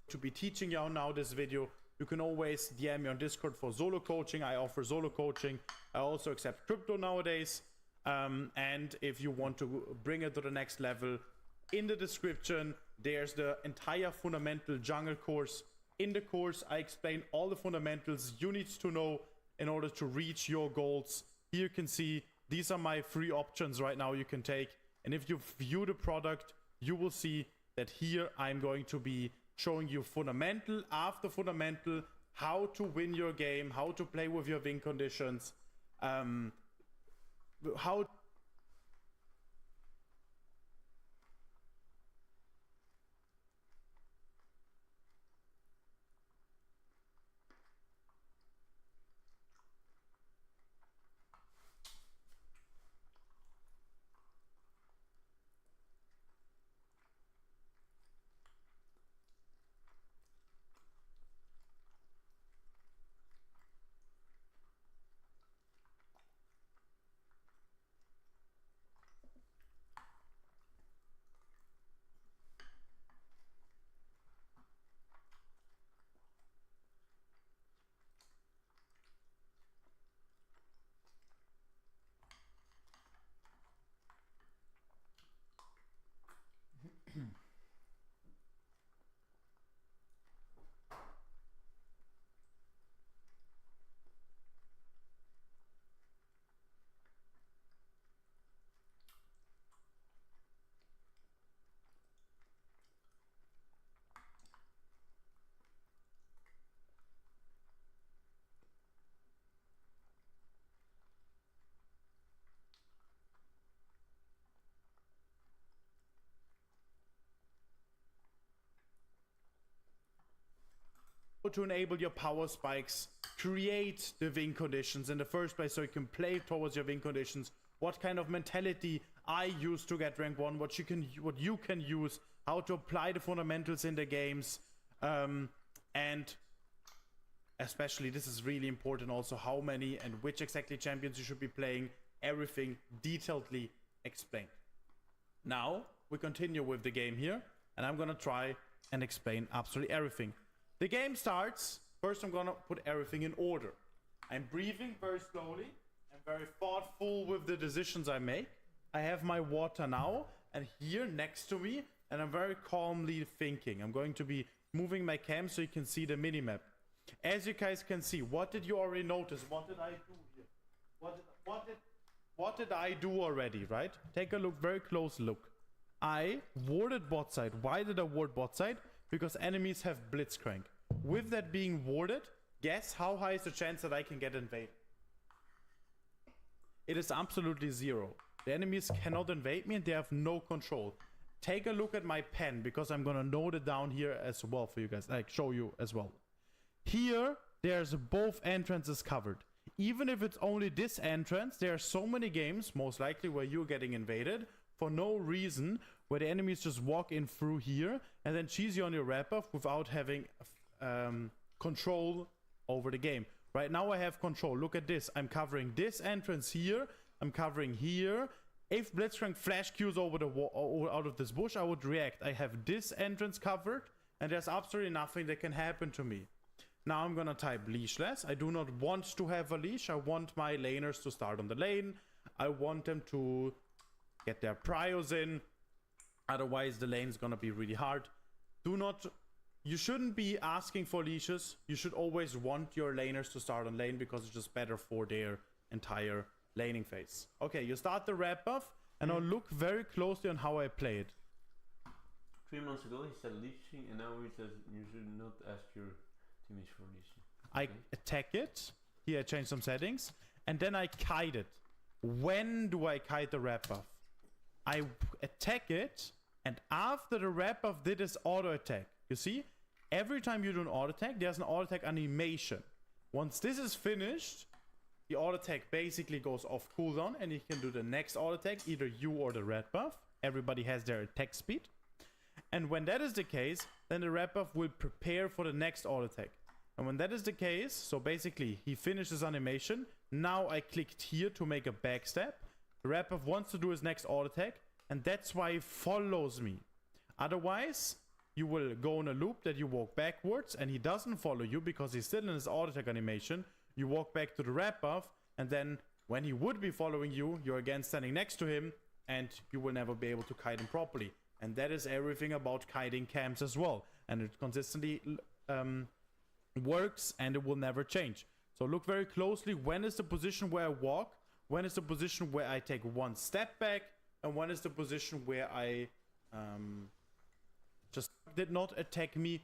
to be teaching you now this video. You can always DM me on Discord for solo coaching. I offer solo coaching. I also accept crypto nowadays. And if you want to bring it to the next level, in the description, there's the entire fundamental jungle course. In the course, I explain all the fundamentals you need to know in order to reach your goals. Here you can see, these are my free options right now you can take. And if you view the product, you will see that here I'm going to be showing you fundamental after fundamental, how to win your game, how to play with your win conditions, how to enable your power spikes, create the win conditions in the first place so you can play towards your win conditions, what kind of mentality I use to get rank 1, what you can use, how to apply the fundamentals in the games, and especially, this is really important also, how many and which exactly champions you should be playing, everything detailedly explained. Now, we continue with the game here, and I'm gonna try and explain absolutely everything. The game starts, first I'm gonna put everything in order. I'm breathing very slowly, I'm very thoughtful with the decisions I make. I have my water now, and here next to me, and I'm very calmly thinking. I'm going to be moving my cam so you can see the minimap. As you guys can see, what did you already notice? What did I do here? What did I do already, right? Take a look, very close look. I warded bot side. Why did I ward bot side? Because enemies have blitzcrank. With that being warded, guess how high is the chance that I can get invaded? It is absolutely 0. The enemies cannot invade me and they have no control. Take a look at my pen because I'm gonna note it down here as well for you guys, like show you as well. Here, there's both entrances covered. Even if it's only this entrance, there are so many games, most likely where you're getting invaded for no reason, where the enemies just walk in through here and then cheese you on your wrap-up without having control over the game. Right now I have control. Look at this. I'm covering this entrance here. I'm covering here. If Blitzcrank flash Qs over the wall, out of this bush, I would react. I have this entrance covered and there's absolutely nothing that can happen to me. Now I'm gonna type leashless. I do not want to have a leash. I want my laners to start on the lane. I want them to get their prios in. Otherwise the lane's gonna be really hard. You shouldn't be asking for leashes. You should always want your laners to start on lane because it's just better for their entire laning phase. Okay, you start the red buff and now look very closely on how I play it. 3 months ago he said leashing and now he says you should not ask your teammates for leashing. I attack it. Here I change some settings and then I kite it. When do I kite the red buff? I attack it and after the red buff did his auto attack. You see? Every time you do an auto attack, there's an auto attack animation. Once this is finished, the auto attack basically goes off cooldown and you can do the next auto attack, either you or the red buff. Everybody has their attack speed. And when that is the case, then the red buff will prepare for the next auto attack. And when that is the case, so basically he finishes animation. Now I clicked here to make a backstep. The red buff wants to do his next auto attack and that's why he follows me. Otherwise, you will go in a loop that you walk backwards and he doesn't follow you because he's still in his auto attack animation. You walk back to the red buff and then when he would be following you, you're again standing next to him and you will never be able to kite him properly. And that is everything about kiting camps as well. And it consistently works and it will never change. So look very closely. When is the position where I walk? When is the position where I take one step back? And when is the position where I just did not attack me?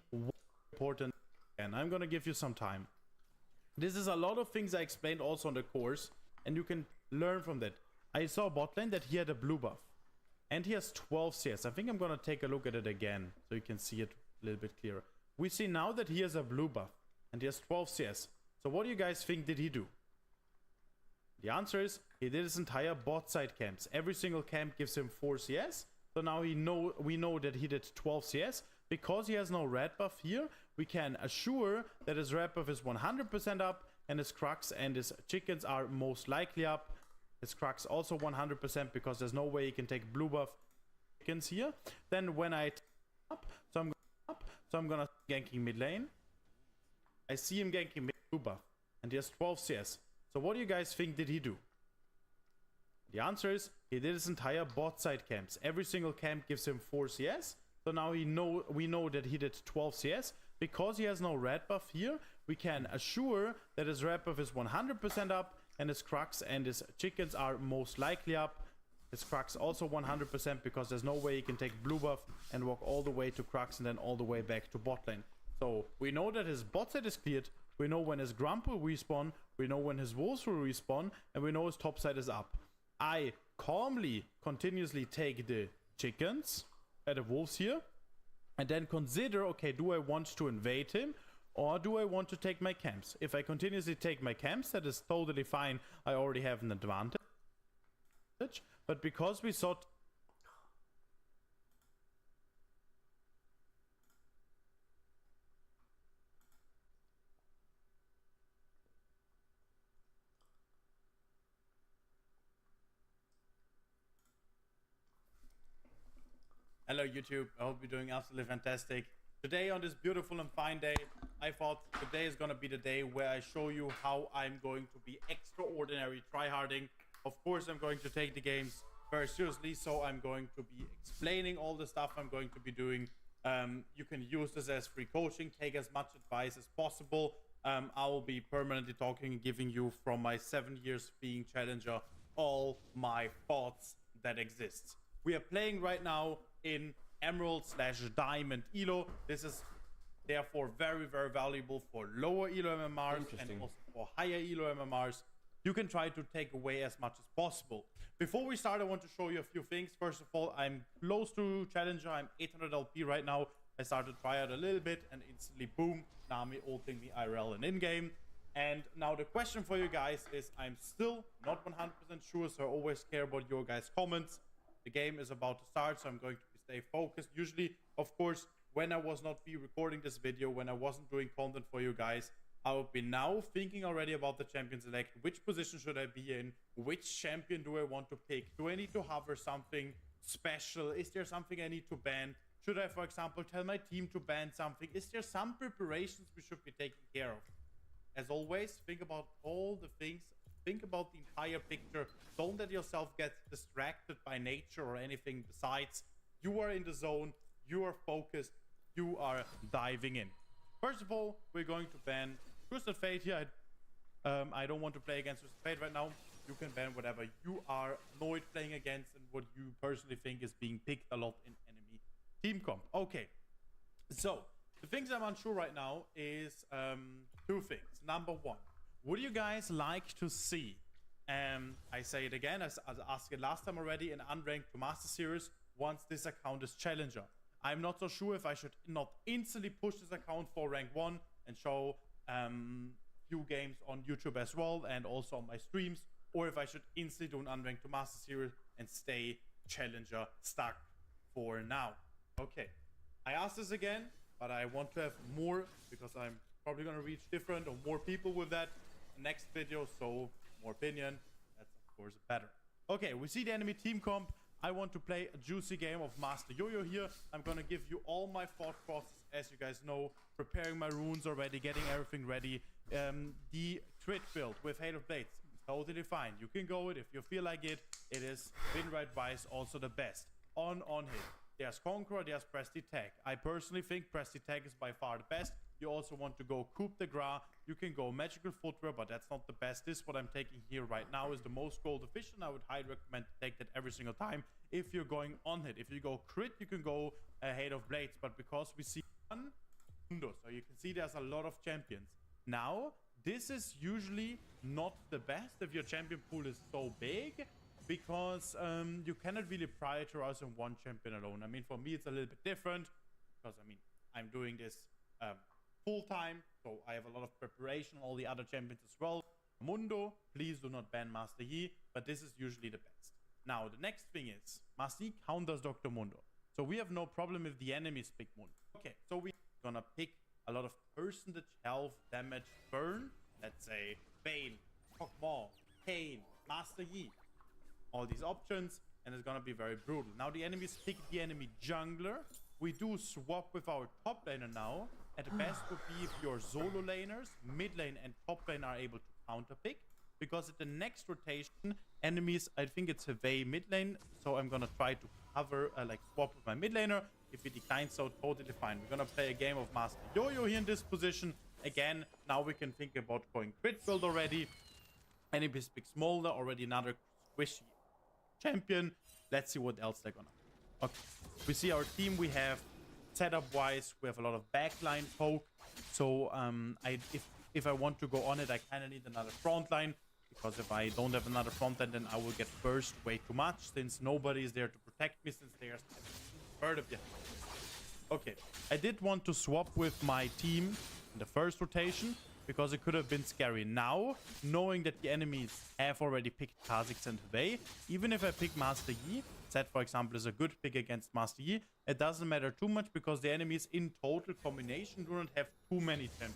Important. And I'm gonna give you some time. This is a lot of things I explained also on the course, and you can learn from that. I saw bot lane that he had a blue buff, and he has 12 CS. I think I'm gonna take a look at it again, so you can see it a little bit clearer. We see now that he has a blue buff, and he has 12 CS. So what do you guys think did he do? The answer is, he did his entire bot side camps. Every single camp gives him 4 CS. So now we know that he did 12 CS. Because he has no red buff here, we can assure that his red buff is 100% up and his Crux and his chickens are most likely up. His Crux also 100% because there's no way he can take blue buff chickens here. Then when I up, so I'm gonna ganking mid lane. I see him ganking mid blue buff and he has 12 CS. So what do you guys think did he do? The answer is, he did his entire bot side camps. Every single camp gives him 4 CS. So now we know that he did 12 CS. Because he has no red buff here, we can assure that his red buff is 100% up and his Crux and his chickens are most likely up. His Crux also 100% because there's no way he can take blue buff and walk all the way to Crux and then all the way back to bot lane. So we know that his bot side is cleared. We know when his Grump will respawn. We know when his Wolves will respawn. And we know his top side is up. I calmly, continuously take the chickens, the Wolves here, and then consider, okay, do I want to invade him Or do I want to take my camps? If I continuously take my camps, that is totally fine. I already have an advantage. But because we saw... Hello YouTube, I hope you're doing absolutely fantastic. Today on this beautiful and fine day, I thought today is gonna be the day where I show you how I'm going to be extraordinary tryharding. Of course I'm going to take the games very seriously, so I'm going to be explaining all the stuff I'm going to be doing. You can use this as free coaching, take as much advice as possible. I will be permanently talking and giving you from my 7 years being challenger all my thoughts that exist. We are playing right now in Emerald/Diamond Elo. This is therefore very, very valuable for lower Elo MMRs and also for higher Elo MMRs. You can try to take away as much as possible. Before we start, I want to show you a few things. First of all, I'm close to Challenger. I'm 800 LP right now. I started Triad a little bit and instantly boom, Nami ulting me IRL and in-game. And now the question for you guys is, I'm still not 100% sure, so I always care about your guys' comments. The game is about to start, so I'm going to stay focused. Usually, of course, when I was not recording this video, when I wasn't doing content for you guys, I would be now thinking already about the champion select. Which position should I be in? Which champion do I want to pick? Do I need to hover something special? Is there something I need to ban? Should I, for example, tell my team to ban something? Is there some preparations we should be taking care of? As always, think about all the things. Think about the entire picture. Don't let yourself get distracted by nature or anything besides. You are in the zone. You are focused. You are diving in. First of all, we're going to ban Twisted Fate here. I don't want to play against Twisted Fate right now. You can ban whatever you are annoyed playing against and what you personally think is being picked a lot in enemy team comp. Okay. So, the things I'm unsure right now is two things. Number one. Would you guys like to see, I say it again, as I asked it last time already, an unranked to Master Series once this account is Challenger? I'm not so sure if I should not instantly push this account for rank 1 and show few games on YouTube as well and also on my streams, or if I should instantly do an unranked to Master Series and stay Challenger stuck for now. Okay, I asked this again, but I want to have more because I'm probably going to reach different or more people with that next video, so more opinion, that's of course better. Okay, we see the enemy team comp. I want to play a juicy game of Master Yo-Yo here. I'm gonna give you all my thought process, as you guys know, preparing my runes already, getting everything ready. The crit build with Hail of Blades, totally fine. You can go it if you feel like it. It is win rate wise also the best. On hit. There's Conqueror, there's Prestige Tag. I personally think Prestige Tag is by far the best. You also want to go Coup de Gras. You can go Magical Footwear, but that's not the best. This, what I'm taking here right now, is the most gold efficient. I would highly recommend to take that every single time if you're going on hit. If you go crit, you can go Hail of Blades, but because we see one Mundo, so you can see there's a lot of champions. Now, this is usually not the best if your champion pool is so big, because you cannot really prioritize on one champion alone. I mean, for me, it's a little bit different, because, I mean, I'm doing this full time, so I have a lot of preparation, all the other champions as well. Mundo, please do not ban Master Yi, but this is usually the best. Now, the next thing is, Master Yi counters Dr. Mundo. So we have no problem if the enemies pick Mundo. Okay, so we're gonna pick a lot of percentage health, damage, burn. Let's say Bane, Kog'Maw, Kane, Master Yi. All these options, and it's gonna be very brutal. Now the enemies pick the enemy jungler. We do swap with our top laner now. At the best would be if your solo laners, mid lane and top lane are able to counter pick. Because at the next rotation, enemies, I think it's Hwei mid lane. So I'm gonna try to cover, like swap with my mid laner. If he declines, so totally fine. We're gonna play a game of Master Yo-Yo here in this position. Again, now we can think about going crit build already. Enemies pick Smolder, already another squishy champion. Let's see what else they're gonna. Okay, we see our team. We have setup wise, we have a lot of backline poke. So if I want to go on it, I kind of need another front line, because if I don't have another front line, then I will get burst way too much, since nobody is there to protect me, since there's a third of you. Okay, I did want to swap with my team in the first rotation because it could have been scary. Now, knowing that the enemies have already picked Kha'Zix and Hui, even if I pick Master Yi, Zed, for example, is a good pick against Master Yi, it doesn't matter too much because the enemies in total combination do not have too many champions.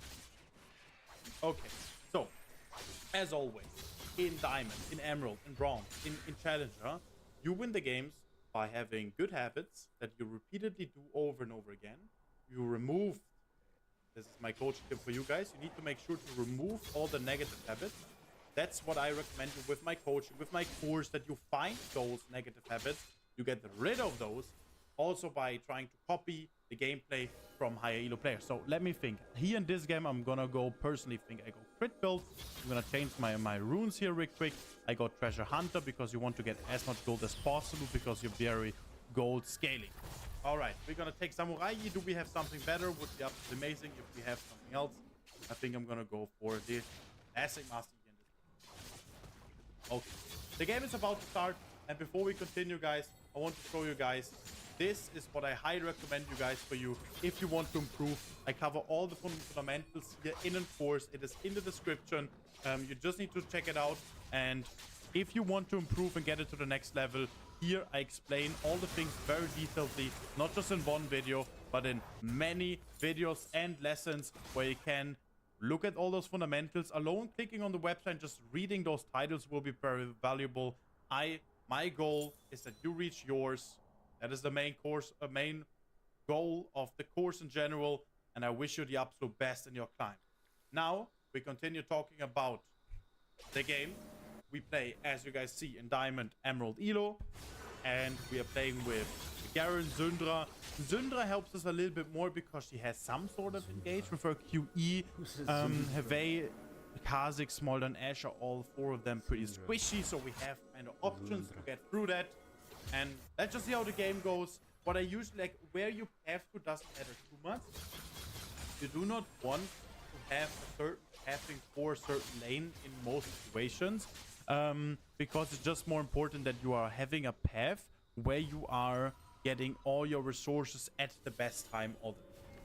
Okay, so, as always, in Diamond, in Emerald, in Bronze, in Challenger, you win the games by having good habits that you repeatedly do over and over again. You remove, this is my coaching tip for you guys, you need to make sure to remove all the negative habits. That's what I recommend you with my coaching, with my course, that you find those negative habits, you get rid of those, also by trying to copy the gameplay from higher elo players. So let me think. Here in this game, I'm gonna go personally think I go crit build. I'm gonna change my runes here real quick. I go treasure hunter because you want to get as much gold as possible because you're very gold scaling. All right, we're gonna take samurai. Do we have something better? Would be absolutely amazing if we have something else. I think I'm gonna go for the classic master. Okay, the game is about to start, and before we continue, guys, I want to show you guys, this is what I highly recommend you guys for you if you want to improve. I cover all the fundamentals here in Enforce. It is in the description. You just need to check it out, and if you want to improve and get it to the next level, here I explain all the things very detailedly, not just in one video, but in many videos and lessons where you can look at all those fundamentals. Alone clicking on the website, just reading those titles will be very valuable. My goal is that you reach yours. That is the main goal of the course in general, and I wish you the absolute best in your climb. Now we continue talking about the game. We play, as you guys see, in Diamond, Emerald, Elo, and we are playing with Garen, Syndra. Syndra helps us a little bit more because she has some sort of engage with her QE. Hui, Kha'Zix, Smolder, and Ash are all four of them pretty squishy, so we have kind of options to get through that. And let's just see how the game goes. What I usually like, where you have to doesn't matter too much. You do not want to have a certain pathing for a certain lane in most situations, because it's just more important that you are having a path where you are getting all your resources at the best time all the time.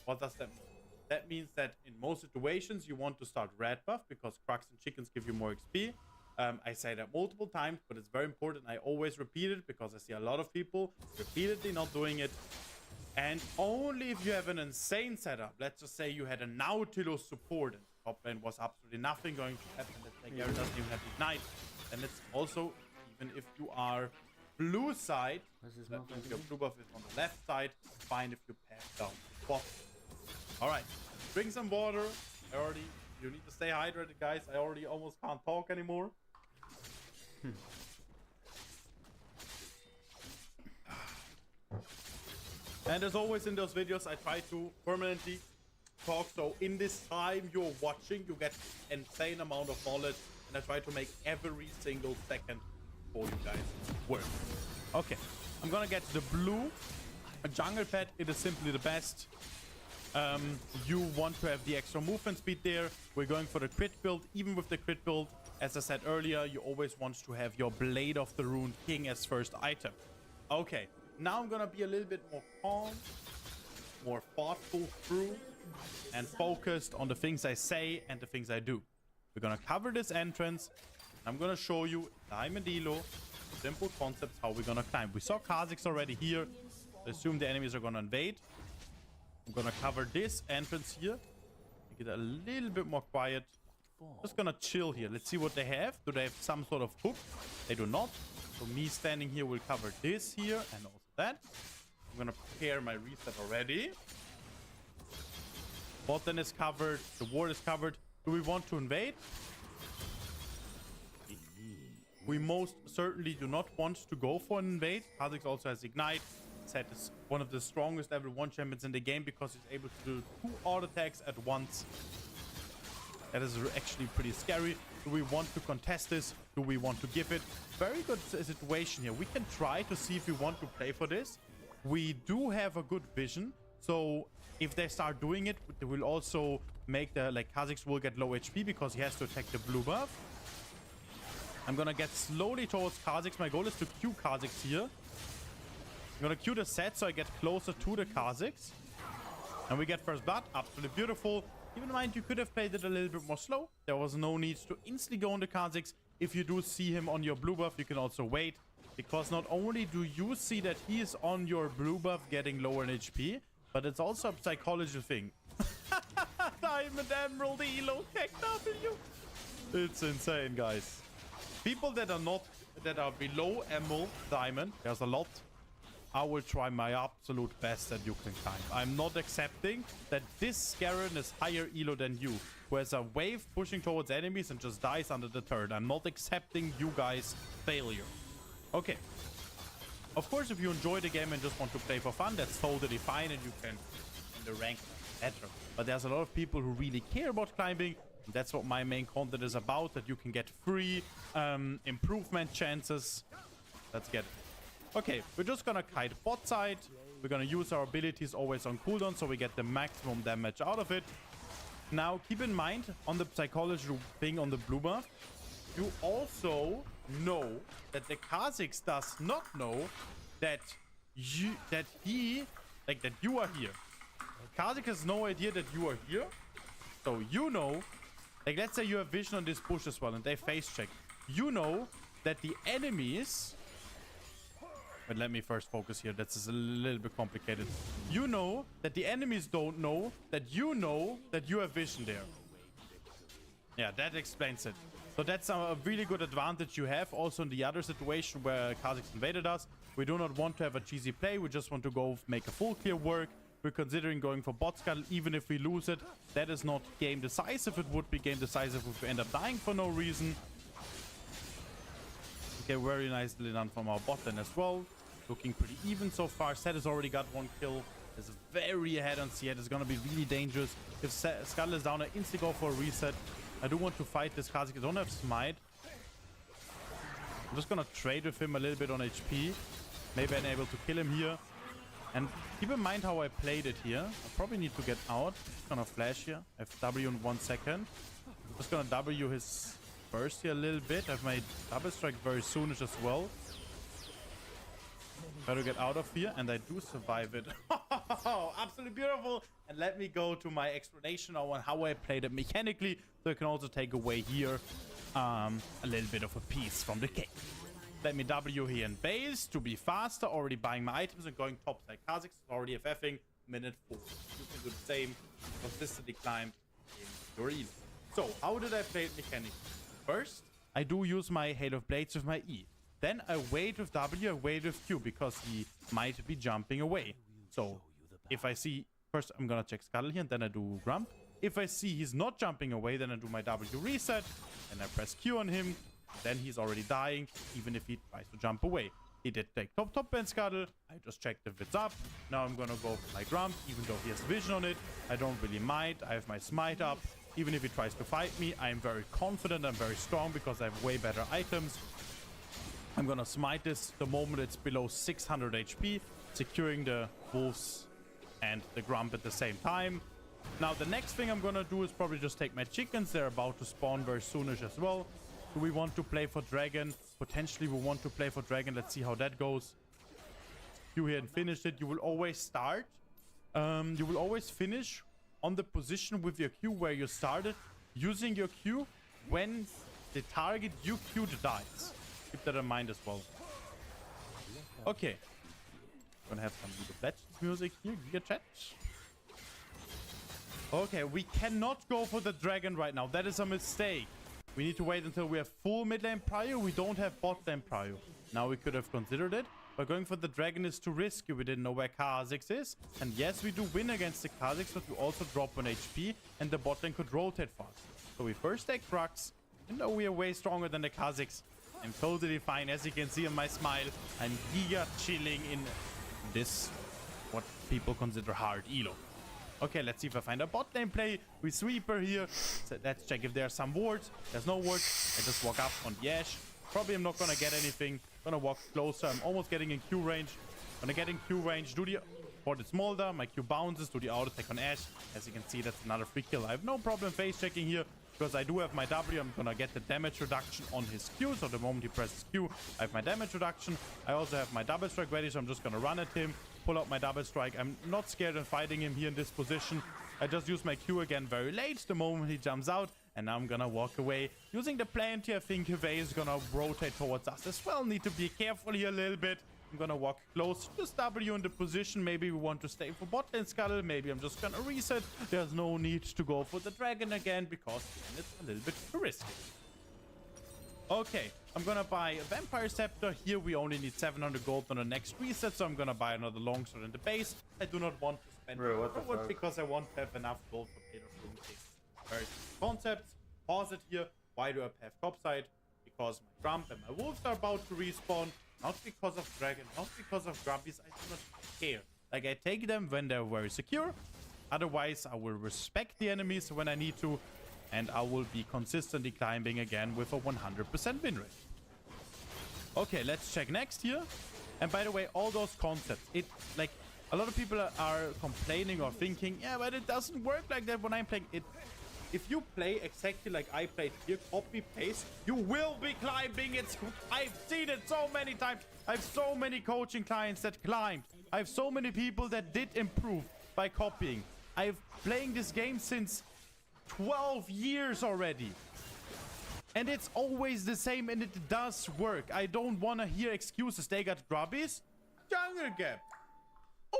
What does that mean? That means that in most situations you want to start red buff because Crux and chickens give you more XP. I say that multiple times, but it's very important. I always repeat it because I see a lot of people repeatedly not doing it. And only if you have an insane setup, let's just say you had a Nautilus support and top lane was absolutely nothing going to happen. Let's say Garen doesn't even have Ignite. And it's also, even if you are blue side, that means your blue buff is on the left side, fine if you pass down the bottom. Alright, drink some water. You need to stay hydrated, guys. I already almost can't talk anymore. And as always in those videos, I try to permanently talk, so in this time you're watching, you get insane amount of knowledge, and I try to make every single second for you guys work. Okay, I'm gonna get the blue jungle pet. It is simply the best. You want to have the extra movement speed there. We're going for the crit build. Even with the crit build, as I said earlier, you always want to have your Blade of the Rune King as first item. Okay, now I'm gonna be a little bit more calm, more thoughtful through, and focused on the things I say and the things I do. We're gonna cover this entrance. I'm gonna show you Diamond Elo, simple concepts how we're gonna climb. We saw Kha'Zix already here. I assume the enemies are gonna invade. I'm gonna cover this entrance here. Make it a little bit more quiet. Just gonna chill here. Let's see what they have. Do they have some sort of hook? They do not. So me standing here will cover this here and also that. I'm gonna prepare my reset already. Bottom is covered. The ward is covered. Do we want to invade? We most certainly do not want to go for an invade. Kha'Zix also has Ignite. Zed is one of the strongest level 1 champions in the game because he's able to do 2 auto attacks at once. That is actually pretty scary. Do we want to contest this? Do we want to give it? Very good situation here. We can try to see if we want to play for this. We do have a good vision. So if they start doing it, they will also make the, like, Kha'Zix will get low HP because he has to attack the blue buff. I'm gonna get slowly towards Kha'Zix. My goal is to Q Kha'Zix here. I'm gonna Q the set so I get closer to the Kazakhs. And we get first blood. Absolutely beautiful. Keep in mind, you could have played it a little bit more slow. There was no need to instantly go on the Kazakhs. If you do see him on your blue buff, you can also wait. Because not only do you see that he is on your blue buff getting lower in HP, but it's also a psychological thing. Diamond Emerald Elo KW. It's insane, guys. People that are below Emerald Diamond, there's a lot. I will try my absolute best that you can climb. I'm not accepting that this Scarron is higher elo than you, who has a wave pushing towards enemies and just dies under the turn. I'm not accepting you guys' failure. Okay. Of course, if you enjoy the game and just want to play for fun, that's totally fine, and you can in the rank better. But there's a lot of people who really care about climbing. And that's what my main content is about, that you can get free improvement chances. Let's get it. Okay, we're just gonna kite bot side. We're gonna use our abilities always on cooldown so we get the maximum damage out of it. Now, keep in mind, on the psychological thing on the blue buff, you also know that the Kazakhs does not know that you are here. Kazakh has no idea that you are here. So you know, like let's say you have vision on this bush as well and they face check. You know that the enemies... But let me first focus here. That's a little bit complicated. You know that the enemies don't know that you have vision there. Yeah, that explains it. So that's a really good advantage you have. Also in the other situation where Kazakhs invaded us, we do not want to have a cheesy play. We just want to go make a full clear work. We're considering going for bot scuttle even if we lose it. That is not game decisive. It would be game decisive if we end up dying for no reason. Okay, very nicely done from our bot lane as well. Looking pretty even so far. Set has already got one kill. Is very ahead on Siet. It's going to be really dangerous. If Scuttle is down, I instantly go for a reset. I do want to fight this Kazakh. I don't have smite. I'm just going to trade with him a little bit on HP. Maybe I'm able to kill him here. And keep in mind how I played it here. I probably need to get out. Just going to flash here. I have W in 1 second. I'm just going to W his burst here a little bit. I have my double strike very soonish as well. Try to get out of here, and I do survive it. Absolutely beautiful. And let me go to my explanation on how I played it mechanically, so I can also take away here a little bit of a piece from the cake. Let me W here in base to be faster, already buying my items and going top side. Kazakhs is already FFing minute 4. You can do the same, consistently climb in your E. So, how did I play it mechanically? First, I do use my Hail of Blades with my E. Then I wait with W, I wait with Q, because he might be jumping away. So, if I see... First, I'm gonna check Scuttle here, and then I do Grump. If I see he's not jumping away, then I do my W reset, and I press Q on him. Then he's already dying, even if he tries to jump away. He did take top and Scuttle. I just checked if it's up. Now I'm gonna go for my Grump, even though he has vision on it. I don't really mind. I have my Smite up. Even if he tries to fight me, I am very confident. I'm very strong because I have way better items. I'm gonna smite this the moment it's below 600 HP, securing the wolves and the Grump at the same time. Now the next thing I'm gonna do is probably just take my chickens. They're about to spawn very soonish as well. Do we want to play for dragon? Potentially we want to play for dragon. Let's see how that goes. You here and finish it. You will always start. You will always finish on the position with your Q where you started, using your Q when the target you Q'd dies. Keep that in mind as well. Okay. Gonna have some League of Legends music here. Giga chat. Okay, we cannot go for the dragon right now. That is a mistake. We need to wait until we have full mid lane prio. We don't have bot lane prio. Now we could have considered it. But going for the dragon is too risky. We didn't know where Kazakhs is. And yes, we do win against the Kazakhs, but we also drop 1 HP. And the bot lane could rotate fast. So we first take Crux. Even though we are way stronger than the Kazakhs, I'm totally fine. As you can see on my smile, I'm giga chilling in this, what people consider hard elo. Okay, let's see if I find a bot lane play. We sweeper here. So let's check if there are some wards. There's no wards. I just walk up on the Ashe. Probably I'm not gonna get anything. Gonna walk closer. I'm almost getting in Q range. Gonna get in Q range. Do the for the Smolder. My Q bounces. Do the auto attack on Ashe. As you can see, that's another free kill. I have no problem face checking here. because I do have my W. I'm gonna get the damage reduction on his Q. So the moment he presses Q, I have my damage reduction. I also have my double strike ready, so I'm just gonna run at him, pull out my double strike. I'm not scared of fighting him here in this position. I just use my Q again very late, the moment he jumps out, and now I'm gonna walk away. Using the plant here, I think Hevei is gonna rotate towards us as well. Need to be careful here a little bit. I'm gonna walk close, just W in the position. Maybe we want to stay for bot lane scuttle. Maybe I'm just gonna reset. There's no need to go for the dragon again, because then it's a little bit too risky. Okay, I'm gonna buy a Vampire Scepter. Here we only need 700 gold on the next reset, so I'm gonna buy another longsword in the base. I do not want to spend forward because I want to have enough gold for Peter Flume. Very concepts. Pause it here. Why do I have topside? Because my Grump and my Wolves are about to respawn. Not because of Dragon, not because of Grumpies. I do not care. Like, I take them when they're very secure. Otherwise, I will respect the enemies when I need to. And I will be consistently climbing again with a 100% win rate. Okay, let's check next here. And by the way, all those concepts, like, a lot of people are complaining or thinking, yeah, but it doesn't work like that when I'm playing it. If you play exactly like I played here, copy paste, you will be climbing. I've seen it so many times. I have so many coaching clients that climbed. I have so many people that did improve by copying. I've playing this game since 12 years already. And it's always the same, and it does work. I don't want to hear excuses. They got grubbies. Jungle gap.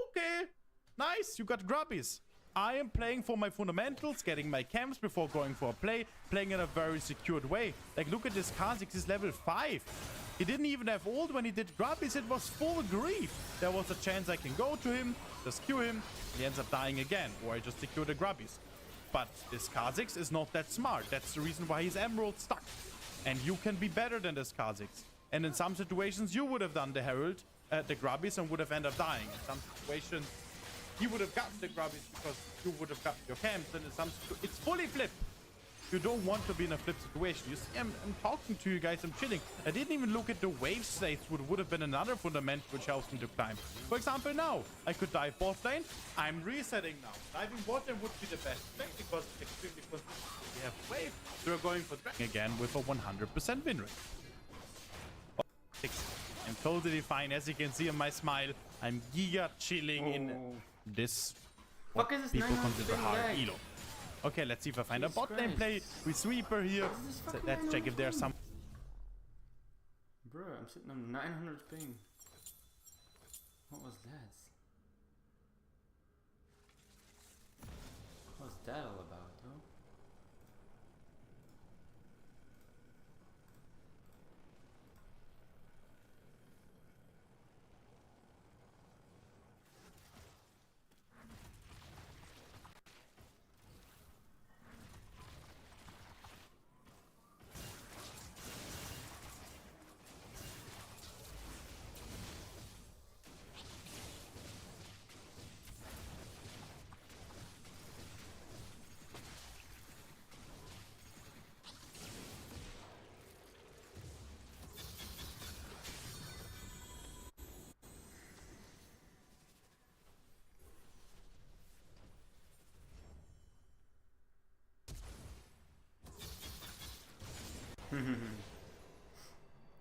Okay. Nice, you got grubbies. I am playing for my fundamentals, getting my camps before going for a play, playing in a very secured way. Like, look at this Kha'Zix, he's level 5. He didn't even have ult when he did grubbies. It was full grief. There was a chance I can go to him, just Q him, and he ends up dying again, or I just secure the grubbies. But this Kha'Zix is not that smart. That's the reason why he's Emerald stuck. And you can be better than this Kha'Zix. And in some situations, you would have done the Herald, the grubbies, and would have ended up dying. In some situations, he would have gotten the grubbies because you would have gotten your camps. And in some it's fully flipped. You don't want to be in a flip situation. You see, I'm talking to you guys, I'm chilling. I didn't even look at the wave states, which would have been another fundament which helps me to climb. For example, now, I could dive bot lane. I'm resetting now. Diving bot lane would be the best thing because it's extremely consistent. We have wave. So we're going for dragon again with a 100% win rate. I'm totally fine. As you can see on my smile, I'm giga chilling in this what people consider hard elo. Okay, let's see if I find a bot lane play. We sweeper here. So let's check if there's some. Bro, I'm sitting on 900 ping. What was that? What's that all about, though?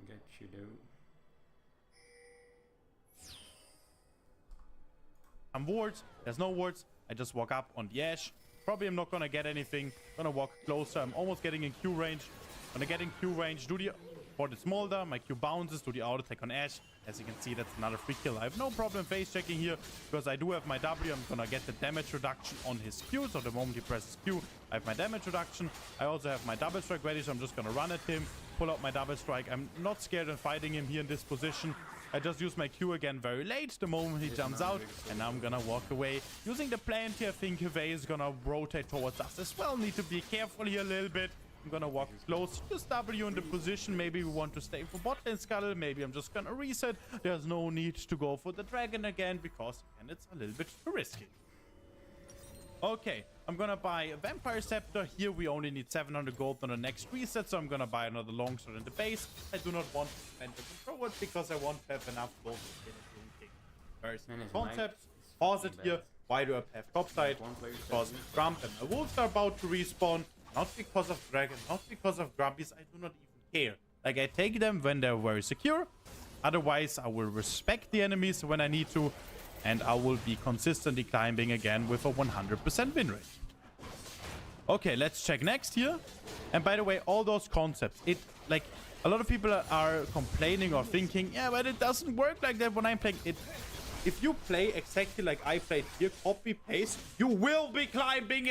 Get you though. Some wards. There's no wards. I just walk up on the Ashe. Probably I'm not gonna get anything. Gonna walk closer. I'm almost getting in Q range. Gonna get in Q range. Do the for the Smolder. My Q bounces. Do the auto attack on Ashe. As you can see, that's another free kill. I have no problem face checking here because I do have my W. I'm gonna get the damage reduction on his Q. So the moment he presses Q, I have my damage reduction. I also have my double strike ready, so I'm just gonna run at him, pull out my double strike. I'm not scared of fighting him here in this position. I just use my Q again very late, the moment he jumps out, and now I'm gonna walk away. Using the plant here, I think Hevei is gonna rotate towards us as well. Need to be careful here a little bit. I'm gonna walk close, just W in the position. Maybe we want to stay for bot lane scuttle. Maybe I'm just gonna reset. There's no need to go for the dragon again because again, it's a little bit too risky. Okay, I'm gonna buy a Vampire Scepter. Here we only need 700 gold on the next reset, so I'm gonna buy another longsword in the base. I do not want to spend the forward because I want to have enough gold to get a king. Very simple concept. Pause it here. Why do I have topside? Because Grump and my Wolves are about to respawn. Not because of Dragon, not because of Grubbies. I do not even care. Like, I take them when they're very secure. Otherwise, I will respect the enemies when I need to. And I will be consistently climbing again with a 100% win rate. Okay, let's check next here. And by the way, all those concepts, like, a lot of people are complaining or thinking, yeah, but it doesn't work like that when I'm playing it. If you play exactly like I played here, copy paste, you will be climbing.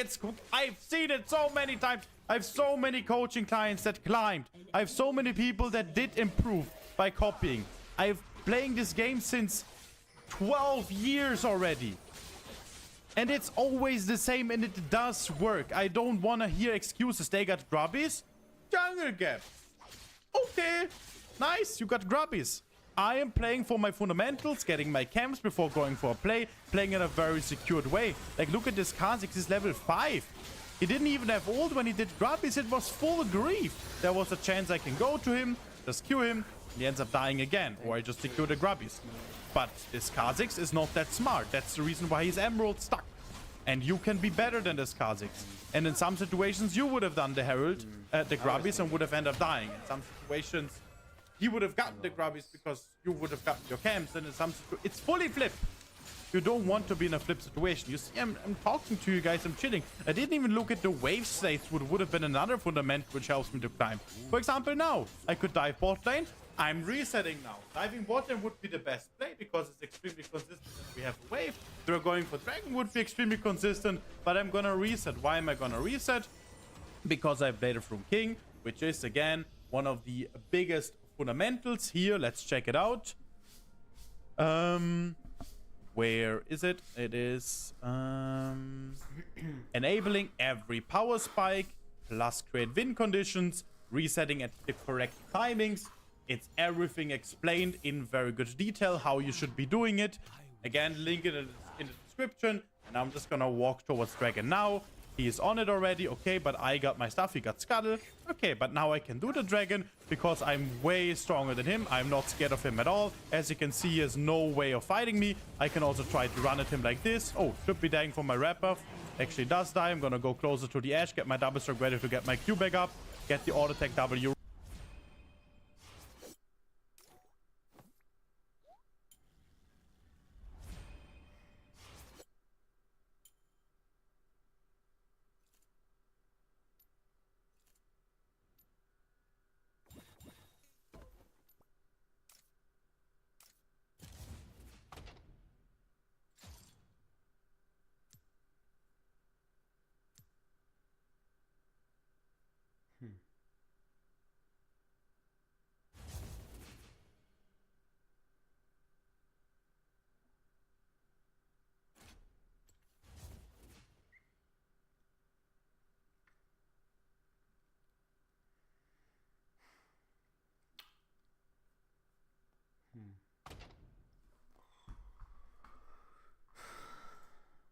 I've seen it so many times. I have so many coaching clients that climbed. I have so many people that did improve by copying. I've playing this game since 12 years already. And it's always the same and it does work. I don't want to hear excuses. They got grubbies. Jungle gap. Okay. Nice. You got grubbies. I am playing for my fundamentals, getting my camps before going for a play, playing in a very secured way. Like, look at this Kha'Zix, he's level 5. He didn't even have ult when he did grubbies. It was full grief. There was a chance I can go to him, just Q him, and he ends up dying again. Or I just secure the grubbies. But this Kha'Zix is not that smart. That's the reason why he's Emerald stuck. And you can be better than this Kha'Zix. And in some situations, you would have done the Herald, the grubbies, and would have ended up dying. In some situations, he would have gotten the grubbies because you would have gotten your camps. And in some situations, it's fully flipped. You don't want to be in a flip situation. You see, I'm talking to you guys, I'm chilling. I didn't even look at the wave states, which would have been another fundament which helps me to climb. For example, now, I could dive bot lane. I'm resetting now. Diving bot lane would be the best play because it's extremely consistent and we have a wave. They're going for Dragon would be extremely consistent, but I'm gonna reset. Why am I gonna reset? Because I played a from King, which is, again, one of the biggest fundamentals here. Let's check it out. Where is it? It is enabling every power spike plus create win conditions, resetting at the correct timings. It's everything explained in very good detail how you should be doing it. Again, link it in the description. And I'm just gonna walk towards Dragon now. He is on it already. Okay, but I got my stuff. He got Scuttle. Okay, but now I can do the Dragon because I'm way stronger than him. I'm not scared of him at all. As you can see, he has no way of fighting me. I can also try to run at him like this. Oh, should be dying for my red buff. Actually does die. I'm gonna go closer to the Ash, get my double stroke ready to get my Q back up, get the auto attack W.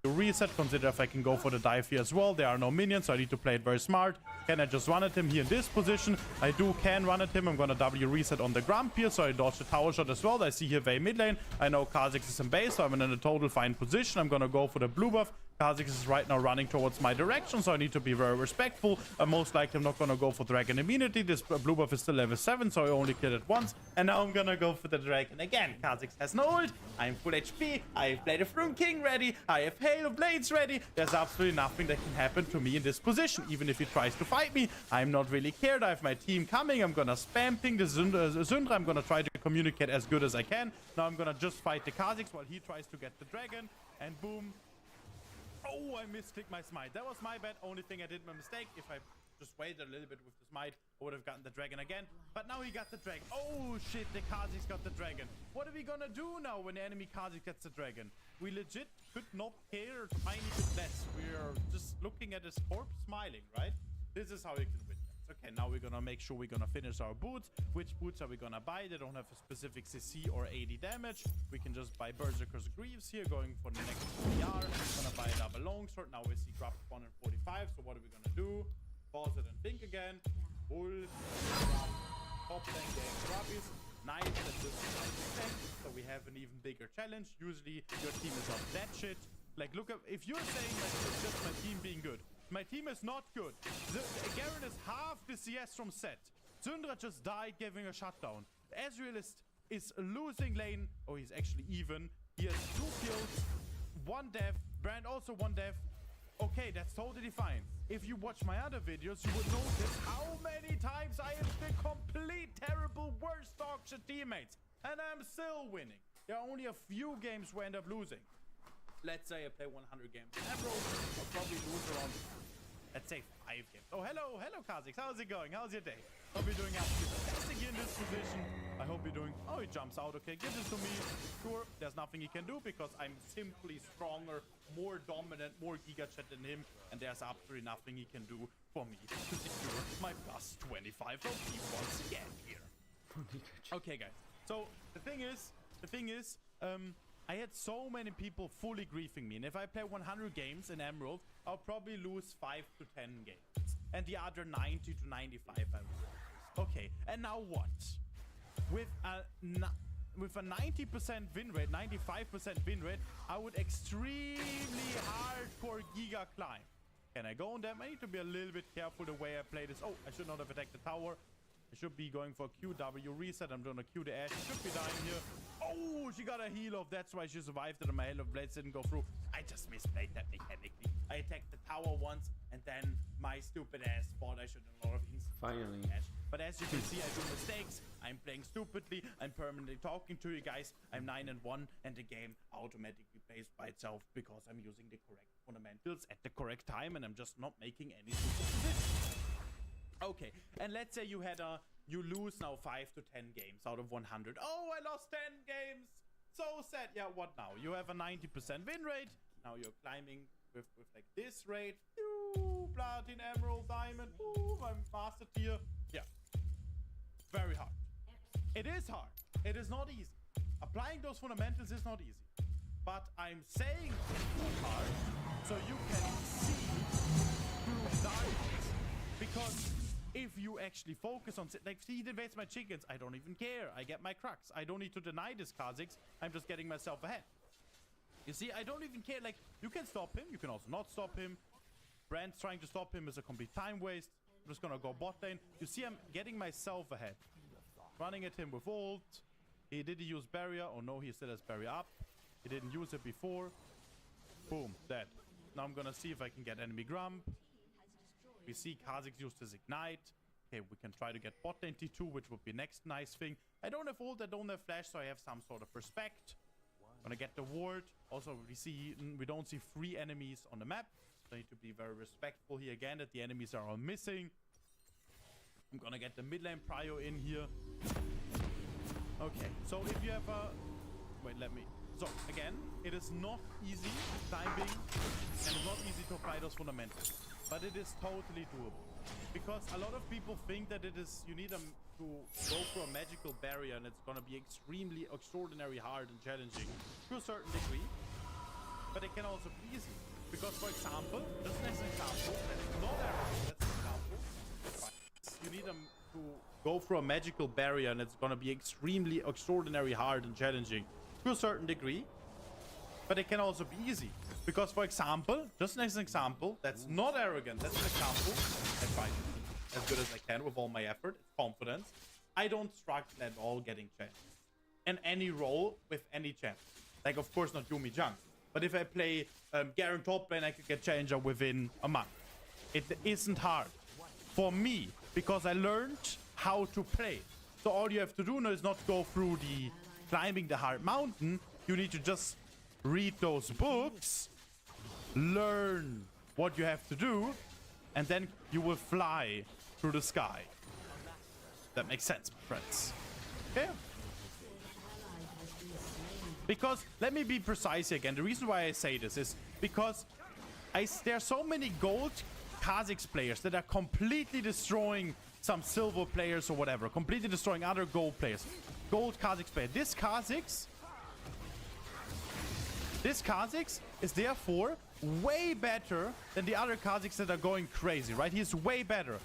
To reset, consider if I can go for the dive here as well. There are no minions, so I need to play it very smart. Can I just run at him here in this position? I can run at him. I'm gonna W reset on the Grump here, so I dodge the tower shot as well. I see here Vey mid lane. I know Kha'Zix is in base, so I'm in a total fine position. I'm gonna go for the blue buff. Kha'Zix is right now running towards my direction, so I need to be very respectful. Most likely I'm not gonna go for Dragon immediately. This blue buff is still level 7, so I only killed it once. And now I'm gonna go for the Dragon again. Kha'Zix has no ult. I'm full HP. I played a From King ready. I have Hail of Blades ready. There's absolutely nothing that can happen to me in this position. Even if he tries to fight me, I'm not really cared. I have my team coming. I'm gonna spam ping the Syndra. I'm gonna try to communicate as good as I can. Now I'm gonna just fight the Kha'Zix while he tries to get the Dragon. And boom. Oh, I misclicked my smite. That was my bad. Only thing I did my mistake. If I just waited a little bit with the smite, I would have gotten the Dragon again. But now he got the Dragon. Oh shit, the Kha'Zix got the Dragon. What are we gonna do now when the enemy Kha'Zix gets the Dragon? We legit could not care a tiny bit less. We're just looking at his corpse smiling, right? This is how you can win. Okay, now we're gonna make sure we're gonna finish our boots. Which boots are we gonna buy? They don't have a specific CC or 80 damage. We can just buy Berserker's Greaves here, going for the next PR. Gonna buy a double longsword. Now we see drop 145. So what are we gonna do? Pause it and think again. Bull, top lane game grubbies. Nice that this is 90%. So we have an even bigger challenge. Usually your team is not that shit. Like, look up, if you're saying like it's just my team being good, My team is not good. Garen is half the CS from set. Syndra just died giving a shutdown. Ezreal is losing lane. Oh, he's actually even. He has 2 kills, 1 death. Brand also 1 death. Okay, that's totally fine. If you watch my other videos, you would notice how many times I have the complete terrible worst dog shit teammates. And I'm still winning. There are only a few games where I end up losing. Let's say I play 100 games in Emerald, I'll probably lose around, let's say 5 games. Oh, hello, Kha'Zix. How's it going? How's your day? Hope you're doing absolutely fantastic in this position. I hope you're doing... Oh, he jumps out. Okay, give this to me. Sure, there's nothing he can do because I'm simply stronger, more dominant, more gigachat than him. And there's absolutely nothing he can do for me to secure my plus 25 OP once again here. Okay, guys. So, the thing is, I had so many people fully griefing me. And if I play 100 games in Emerald, I'll probably lose 5 to 10 games. And the other 90 to 95 I will. Okay, and now what? With a 90% win rate, 95% win rate, I would extremely hardcore giga climb. Can I go on them? I need to be a little bit careful the way I play this. Oh, I should not have attacked the tower. I should be going for QW reset. I'm gonna Q the Ash. She should be dying here. Oh, she got a heal off. That's why she survived it and my Hail of Blades didn't go through. I just misplayed that mechanically. I attacked the tower once and then my stupid ass thought I should have a lot of instant Finally. Ash. But as you can see, I do mistakes. I'm playing stupidly. I'm permanently talking to you guys. I'm 9-1 and the game automatically plays by itself because I'm using the correct fundamentals at the correct time and I'm just not making any stupid decisions. Okay, and let's say you lose now 5 to 10 games out of 100. Oh, I lost 10 games. So sad. Yeah, what now? You have a 90% win rate. Now you're climbing with like this rate. Ooh, platin, emerald, diamond. Ooh, I'm master tier. Yeah. Very hard. It is hard. It is not easy. Applying those fundamentals is not easy. But I'm saying it's not hard so you can see through diamonds. Because if you actually focus on... Like, he invades my chickens. I don't even care. I get my crux. I don't need to deny this Kha'Zix. I'm just getting myself ahead. You see, I don't even care. Like, you can stop him. You can also not stop him. Brand's trying to stop him is a complete time waste. I'm just gonna go bot lane. You see, I'm getting myself ahead. Running at him with ult. He didn't use barrier. Oh no, he still has barrier up. He didn't use it before. Boom, dead. Now I'm gonna see if I can get enemy Grump. We see Kha'Zix used his ignite. Okay, we can try to get bot lane T2, which would be next nice thing. I don't have ult, I don't have flash, so I have some sort of respect. Gonna get the ward. Also, we don't see 3 enemies on the map. So I need to be very respectful here again that the enemies are all missing. I'm gonna get the mid lane prio in here. Okay, so if you have a... Wait, let me... So, again, it is not easy climbing and it's not easy to apply those fundamentals. But it is totally doable. Because a lot of people think that it is... You need to go for a magical barrier and it's gonna be extremely, extraordinarily hard and challenging to a certain degree. But it can also be easy. Because, for example, just as an example, that's not arrogant, that's an example. You need to go for a magical barrier and it's gonna be extremely, extraordinarily hard and challenging to a certain degree. But it can also be easy. Because, for example, just as an example, that's not arrogant, that's an example. I try to be as good as I can with all my effort, it's confidence. I don't struggle at all getting champs. In any role with any champ. Like, of course, not Yuumi Jung. But if I play Garen top lane, I could get challenger within a month. It isn't hard for me because I learned how to play. So all you have to do now is not go through the climbing the hard mountain. You need to just read those books, learn what you have to do, and then you will fly through the sky. That makes sense, my friends. Okay? Because, let me be precise here again. The reason why I say this is because there are so many gold Kha'Zix players that are completely destroying some silver players or whatever. Completely destroying other gold players. Gold Kha'Zix player. This Kha'Zix is therefore way better than the other Kha'Zix that are going crazy, right? He's way better.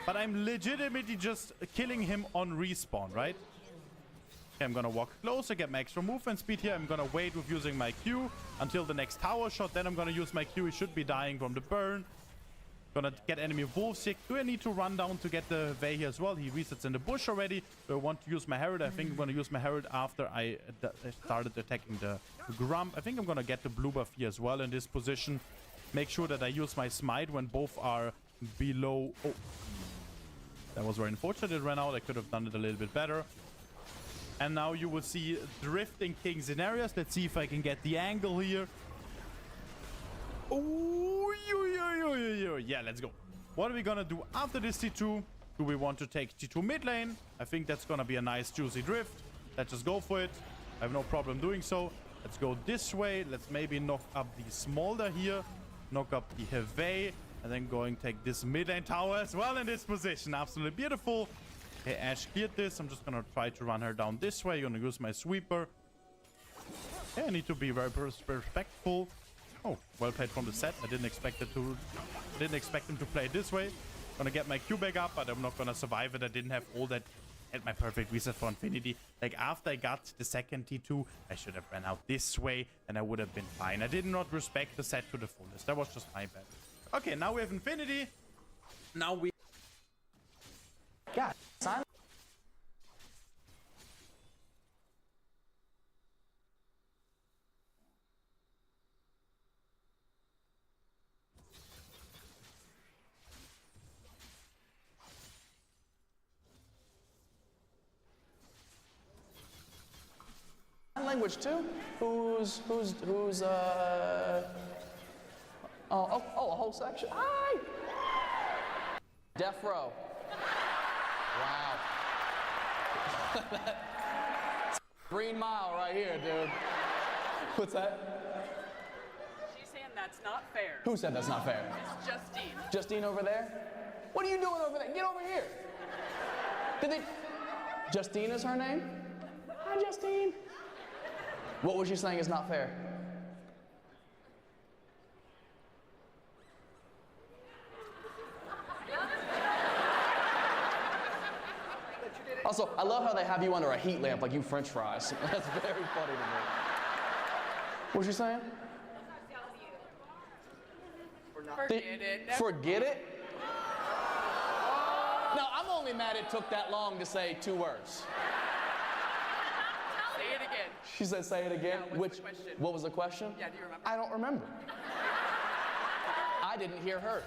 But I'm legitimately just killing him on respawn, right? Okay, I'm gonna walk closer, get my extra movement speed here. I'm gonna wait with using my Q until the next tower shot. Then I'm gonna use my Q. He should be dying from the burn. Gonna get enemy wolf sick. Do I need to run down to get the Vey here as well? He resets in the bush already. Do I want to use my Herald? I think I'm gonna use my Herald after I started attacking the Grump. I think I'm gonna get the blue buff here as well in this position. Make sure that I use my smite when both are below. Oh, that was very unfortunate. It ran out. I could have done it a little bit better. And now you will see drifting kings in areas. Let's see if I can get the angle here. Oh, yeah, let's go. What are we gonna do after this T2? Do we want to take T2 mid lane? I think that's gonna be a nice juicy drift. Let's just go for it. I have no problem doing so. Let's go this way. Let's maybe knock up the Smolder here. Knock up the Heve. And then going take this mid lane tower as well in this position. Absolutely beautiful. Okay, Ashe cleared this. I'm just gonna try to run her down this way. Gonna use my sweeper. Okay, I need to be very respectful. Oh, well played from the set. I didn't expect him to play it this way. Gonna get my Q back up, but I'm not gonna survive it. I didn't have all that at my perfect reset for Infinity. Like, after I got the second T2, I should have ran out this way, and I would have been fine. I did not respect the set to the fullest. That was just my bad. Okay, now we have Infinity. Now we... God, son. Language too? Who's oh, a whole section. Hi! Death row. Wow. Green Mile right here, dude. What's that? She's saying that's not fair. Who said that's not fair? It's Justine. Justine over there? What are you doing over there? Get over here. Did they... Justine is her name? Hi, Justine. What was she saying is not fair? Also, I love how they have you under a heat lamp like you French fries. That's very funny to me. What was she saying? Forget it. Forget it? No, I'm only mad it took that long to say 2 words. Say it again. She said, say it again. Yeah, what's the question? What was the question? Yeah, do you remember? I don't remember. I didn't hear her.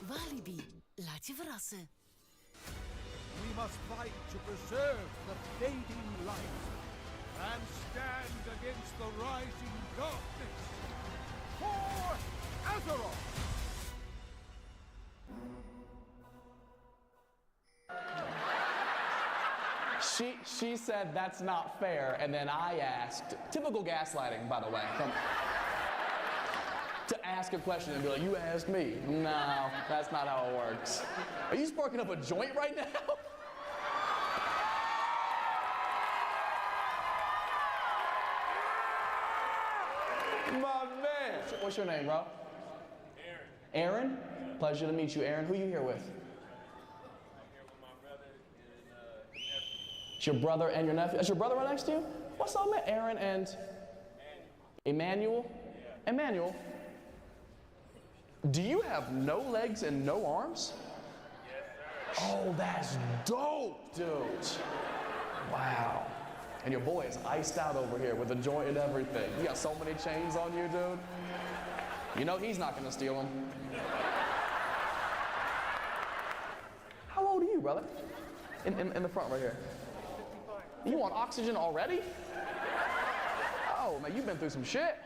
Walibi, laat je verrassen. We must fight to preserve the fading light and stand against the rising darkness. For Azeroth! She said that's not fair, and then I asked, typical gaslighting, by the way, to ask a question and be like, you asked me. No, that's not how it works. Are you sparking up a joint right now? My man. What's your name, bro? Aaron. Aaron? Pleasure to meet you, Aaron. Who you here with? It's your brother and your nephew. Is your brother right next to you? What's up, man? Aaron and Emmanuel? Yeah. Emmanuel, do you have no legs and no arms? Yes, sir. Oh, that's dope, dude. Wow. And your boy is iced out over here with a joint and everything. You got so many chains on you, dude. You know he's not gonna steal them. How old are you, brother? In the front right here. You on oxygen already? Oh, man, you've been through some shit.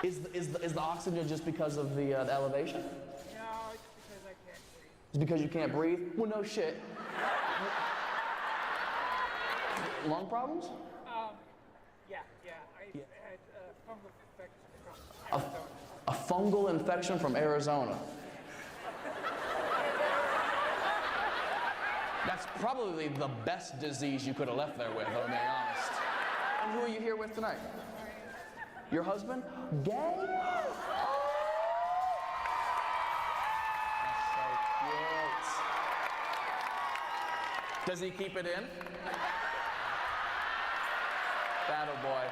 Is the oxygen just because of the elevation? No, it's because I can't breathe. It's because you can't breathe? Well, no shit. Lung problems? Yeah. I had fungal infection from Arizona. A fungal infection from Arizona. That's probably the best disease you could have left there with, if I'm being honest. And who are you here with tonight? Your husband? Gay? That's so cute. Does he keep it in? Battle boy.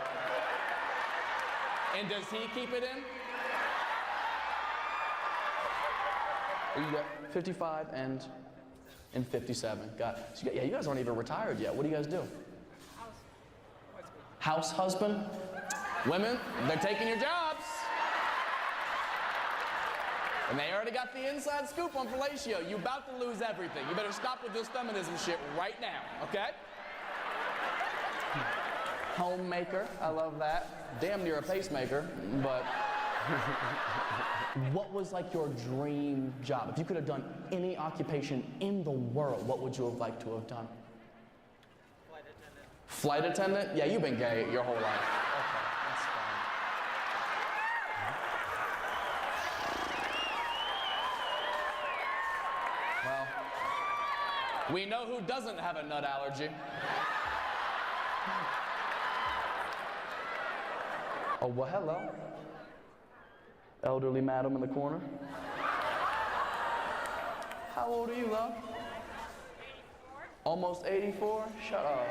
And does he keep it in? You got 55 and 57. Got it. So yeah, you guys aren't even retired yet. What do you guys do? House husband? Women, they're taking your jobs. And they already got the inside scoop on fellatio. You about to lose everything. You better stop with this feminism shit right now, okay? Homemaker, I love that. Damn near a pacemaker, but what was like your dream job? If you could have done any occupation in the world, what would you have liked to have done? Flight attendant? Yeah, you've been gay your whole life. Okay, that's fine. Well, we know who doesn't have a nut allergy. Oh, well, hello. Elderly madam in the corner. How old are you, love? 84. Almost 84? Shut up.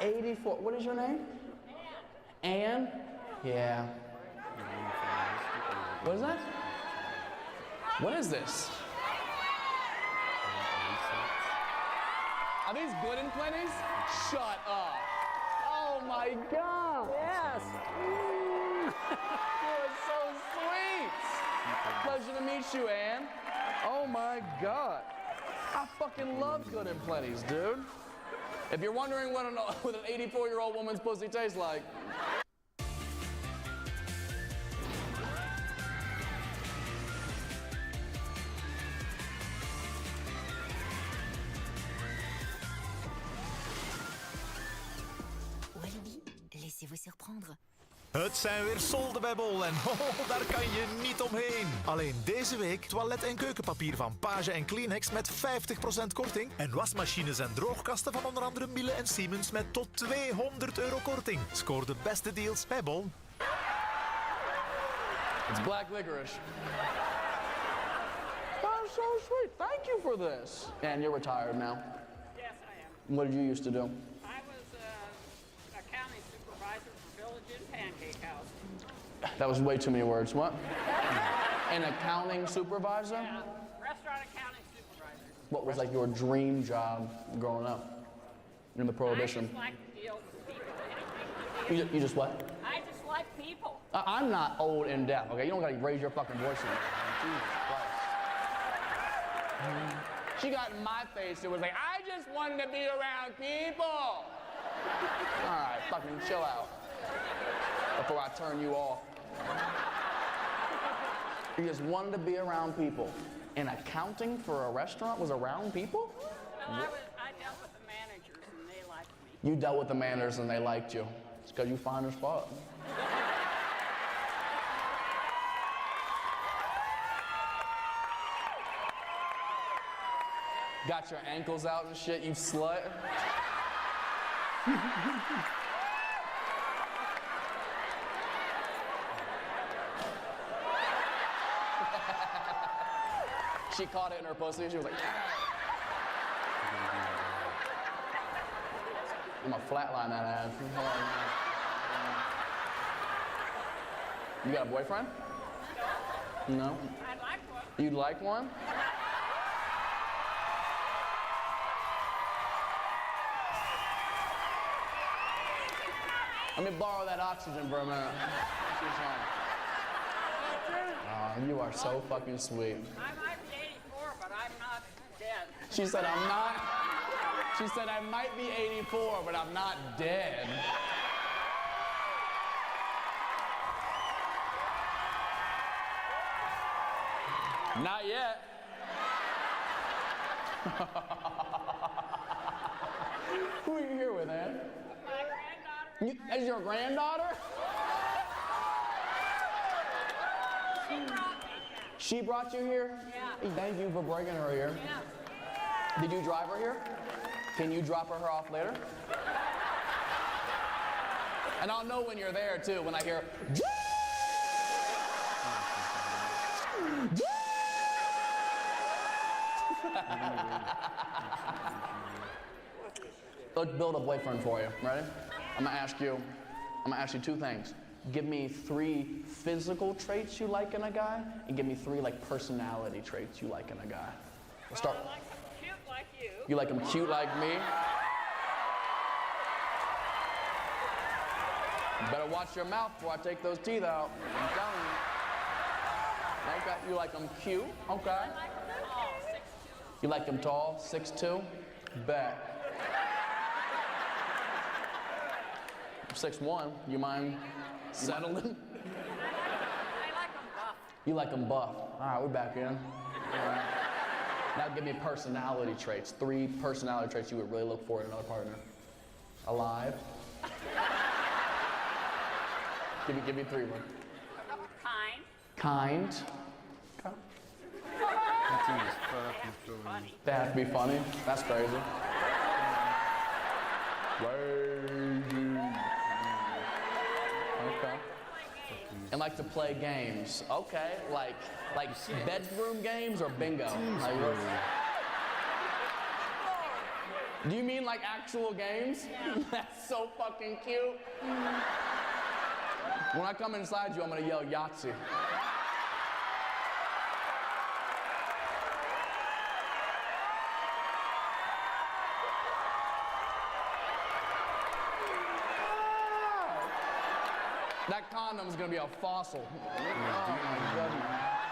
84. What is your name? Anne. Yeah. What is that? What is this? Are these good and plenties? Shut up. Oh my God. Yes. You're so sweet. Pleasure to meet you, Anne. Oh my God. I fucking love good and plenties, dude. If you're wondering what an 84-year-old woman's pussy tastes like. Walibi, laissez-vous surprendre. Het zijn weer solden bij Bol en daar kan je niet omheen. Alleen deze week toilet- en keukenpapier van Page en Kleenex met 50% korting. En wasmachines en droogkasten van onder andere Miele en Siemens met tot €200 korting. Scoor de beste deals bij Bol. It's black licorice. Oh, so sweet. Thank you for this. And you're retired now. Yes, I am. What did you used to do? I was a county supervisor for Village Inn Pancake House. That was way too many words. What? An accounting supervisor? Yeah, restaurant accounting supervisor. What was like your dream job growing up in the Prohibition? I just like to deal with people. You just what? I just like people. I'm not old and deaf, okay? You don't gotta raise your fucking voice in there. Jesus Christ. She got in my face, it was like, I just wanted to be around people. All right, fucking chill out before I turn you off. You just wanted to be around people. And accounting for a restaurant was around people? Well, I dealt with the managers and they liked me. You dealt with the managers and they liked you. It's because you find a spot. Got your ankles out and shit, you slut. She caught it in her pussy, she was like, I'm gonna flatline that ass. You got a boyfriend? No? I'd like one. You'd like one? Let me borrow that oxygen for a minute. Oh, you are so fucking sweet. I might be 84, but I'm not dead. She said, she said, I might be 84, but I'm not dead. Not yet. Who are you here with, Ann? My granddaughter. Is your granddaughter? She brought me. She brought you here? Yeah. Thank you for bringing her here. Yeah. Did you drive her here? Can you drop her off later? And I'll know when you're there too, when I hear. Let's build a boyfriend for you. Ready? I'm gonna ask you 2 things. Give me 3 physical traits you like in a guy, and give me 3 like personality traits you like in a guy. We'll start. I like them cute like you. You like him cute like me? You better watch your mouth before I take those teeth out. I'm telling you. Okay, you like him cute? Okay. You like him tall, 6'2"? Bet. 6'1", you mind settling? I like them buff. You like them buff. All right, we're back in. All right. Now give me personality traits. 3 personality traits you would really look for in another partner. Alive. Give me 3 more. Kind. Kind. That team is fucking throwing. They have to be funny. That's crazy. Crazy. Okay. And like to play games. Okay, like bedroom games or bingo? Like, do you mean like actual games? Yeah. That's so fucking cute. When I come inside you, I'm gonna yell Yahtzee. That condom's gonna be a fossil. Oh my goodness.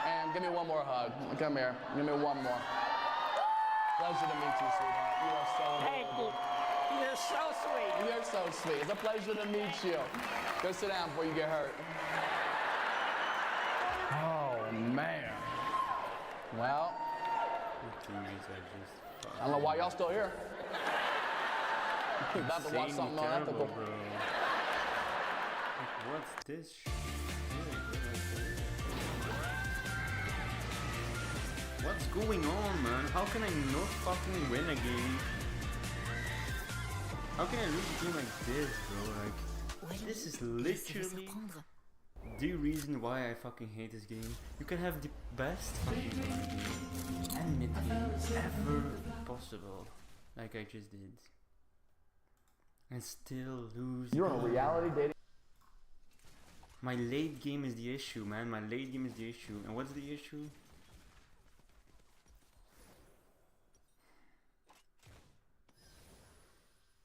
And give me one more hug. Come here. Give me one more. Pleasure to meet you, sweetheart. You are so adorable. You're so sweet. You're so sweet. It's a pleasure to meet you. Go sit down before you get hurt. Oh man. Well, I don't know why y'all still here. About to watch something unethical. What's this shit? What's going on, man? How can I not fucking win a game? How can I lose a game like this, bro? Like, this is literally the reason why I fucking hate this game. You can have the best fucking game and mid game ever possible, like I just did, and still lose. You're on a reality dating. My late game is the issue, man. My late game is the issue. And what's the issue?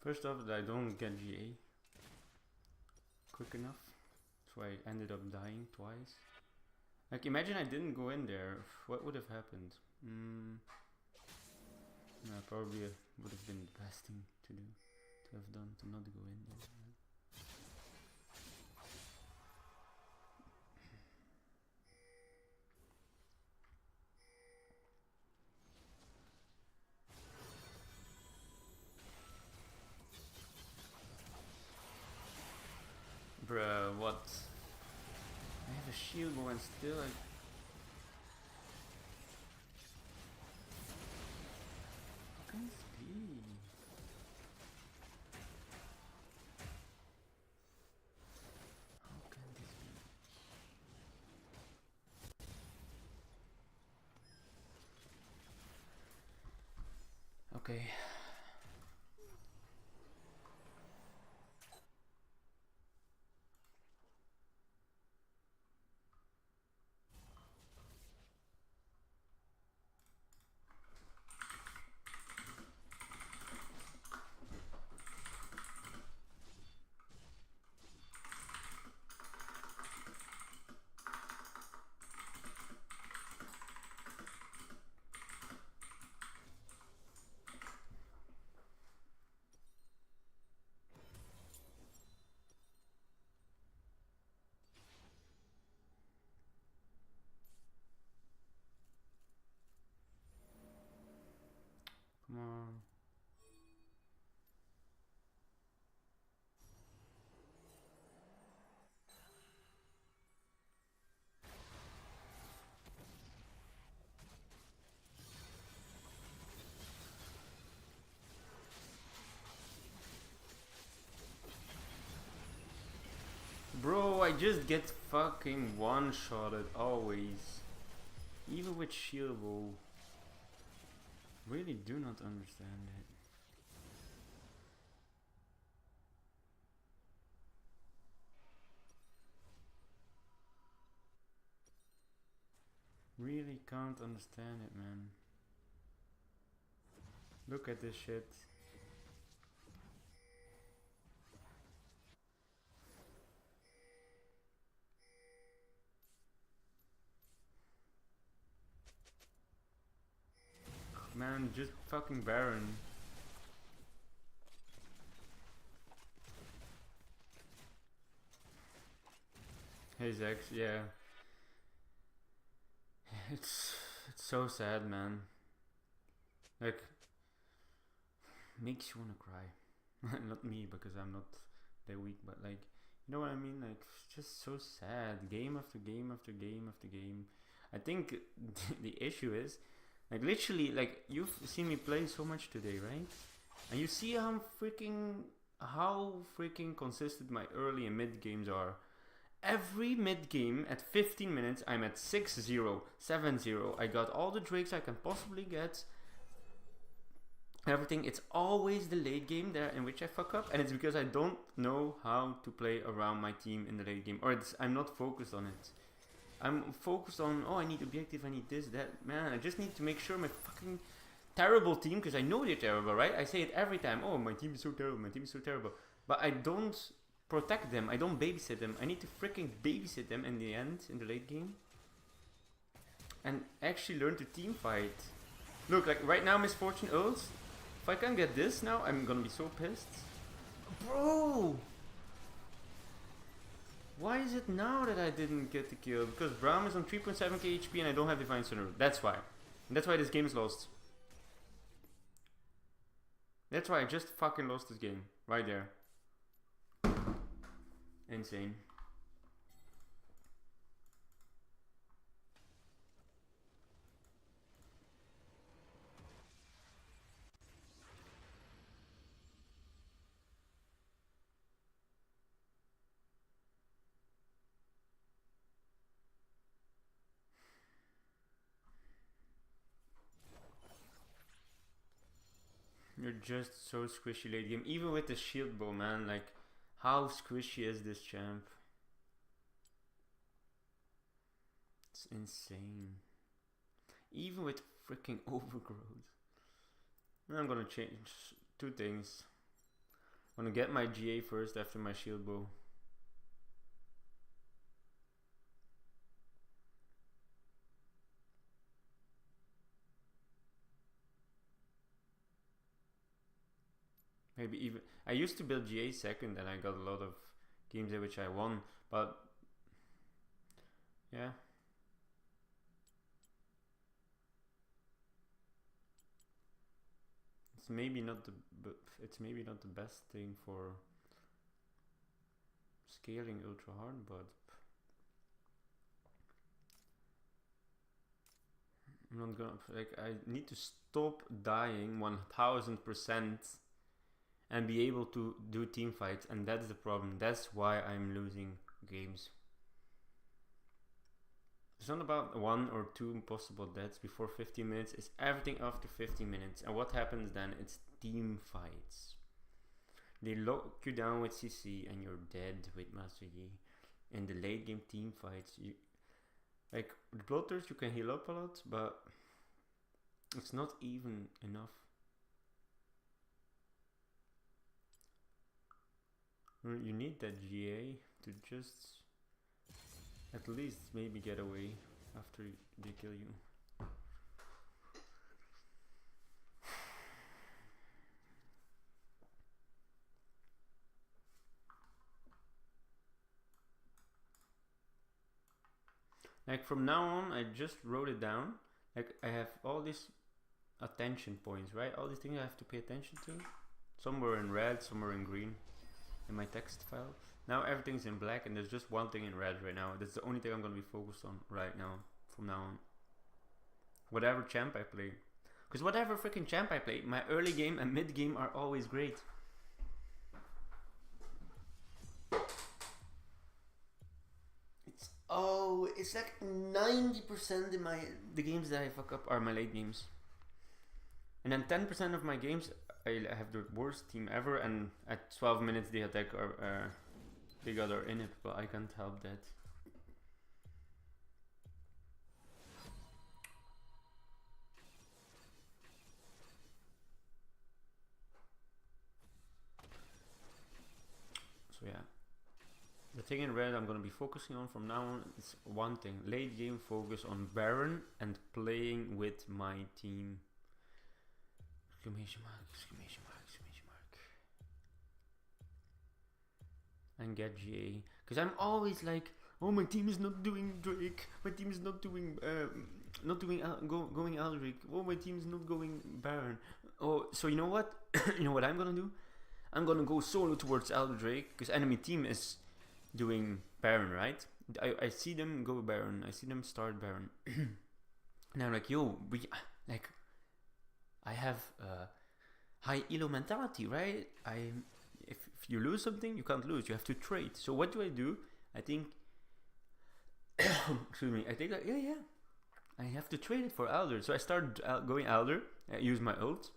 First off, that I don't get GA quick enough. So I ended up dying twice. Like, imagine I didn't go in there. What would have happened? No, probably would have been the best thing to do. To have done, to not go in there. Bruh, what? I have a shield going still. How can this be? How can this be? Okay. Bro, I just get fucking one-shotted always. Even with shield bow. Really do not understand it. Really can't understand it, man. Look at this shit. Man, just fucking Baron. Hey Zex, yeah. It's so sad, man. Like, makes you wanna cry. Not me, because I'm not that weak, but like, you know what I mean? Like, it's just so sad. Game after game after game after game. I think the issue is, like, literally, like, you've seen me play so much today, right? And you see how freaking consistent my early and mid games are. Every mid game at 15 minutes, I'm at 6-0, 7-0. I got all the drakes I can possibly get. Everything. It's always the late game there in which I fuck up, and it's because I don't know how to play around my team in the late game, or I'm not focused on it. I'm focused on, oh, I need objective, I need this, that. Man, I just need to make sure my fucking terrible team, because I know they're terrible, right? I say it every time. Oh, my team is so terrible, my team is so terrible. But I don't protect them. I don't babysit them. I need to freaking babysit them in the end, in the late game. And actually learn to team fight. Look, like right now, Misfortune ults. If I can't get this now, I'm gonna be so pissed. Bro! Why is it now that I didn't get the kill? Because Braum is on 3.7k HP and I don't have Divine Sunroof. That's why. And that's why this game is lost. That's why I just fucking lost this game. Right there. Insane. You're just so squishy late game. Even with the shield bow, man. Like, how squishy is this champ? It's insane. Even with freaking overgrowth. I'm gonna change two things. I'm gonna get my GA first after my shield bow. Maybe even I used to build GA second and I got a lot of games in which I won, but yeah. It's maybe not the best thing for scaling ultra hard, but I'm not gonna, like, I need to stop dying 1000% and be able to do team fights, and that's the problem. That's why I'm losing games. It's not about 1 or 2 possible deaths before 15 minutes. It's everything after 15 minutes. And what happens then? It's team fights. They lock you down with CC and you're dead with Master Yi. In the late game team fights, you, like, with Bloodthirst you can heal up a lot, but it's not even enough. You need that GA to just at least maybe get away after they kill you. Like, from now on, I just wrote it down. Like, I have all these attention points, right? All these things I have to pay attention to. Somewhere in red, somewhere in green in my text file. Now everything's in black and there's just one thing in red right now. That's the only thing I'm going to be focused on right now, from now on. Whatever champ I play. Because whatever freaking champ I play, my early game and mid game are always great. it's like 90% in the games that I fuck up are my late games. And then 10% of my games, I have the worst team ever, and at 12 minutes they attack or they got our inhib, but I can't help that. So yeah. The thing in red I'm gonna be focusing on from now on is one thing. Late game focus on Baron and playing with my team. Exclamation mark, exclamation mark, exclamation mark. And get GA. Because I'm always like, oh, my team is not doing Drake. My team is not doing going Aldrich. Oh, my team is not going Baron. Oh, so you know what? You know what I'm gonna do? I'm gonna go solo towards Aldrich because enemy team is doing Baron, right? I see them go Baron. I see them start Baron. And I'm like, yo, I have high elo mentality, right? If you lose something, you can't lose. You have to trade. So what do? I think, excuse me. I think that I have to trade it for Elder. So I started going Elder. I use my ult.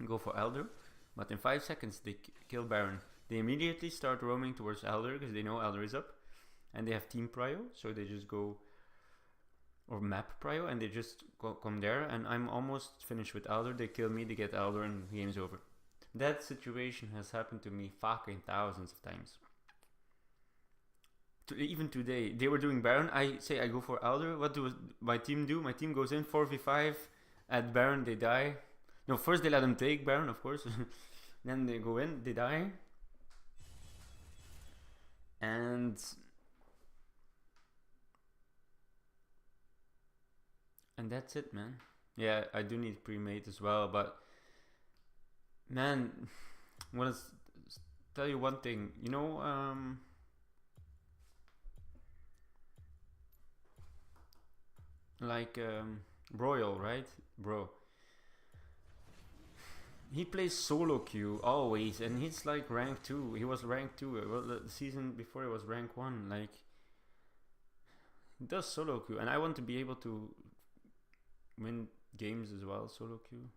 Go for Elder. But in 5 seconds they kill Baron. They immediately start roaming towards Elder because they know Elder is up. And they have team prio. So they just go, or map prio, and they just come there. And I'm almost finished with Elder. They kill me, they get Elder, and game's over. That situation has happened to me fucking thousands of times. Even today, they were doing Baron. I say I go for Elder. What do my team do? My team goes in 4v5 at Baron. They die. No, first they let them take Baron, of course. Then they go in. They die. And that's it, man. Yeah, I do need pre-made as well, but man, I want to tell you one thing. You know, Royal, right? Bro. He plays solo queue always, and he's like rank 2. He was rank 2. Well, the season before he was rank 1. Like, he does solo queue, and I want to be able to win games as well, solo queue.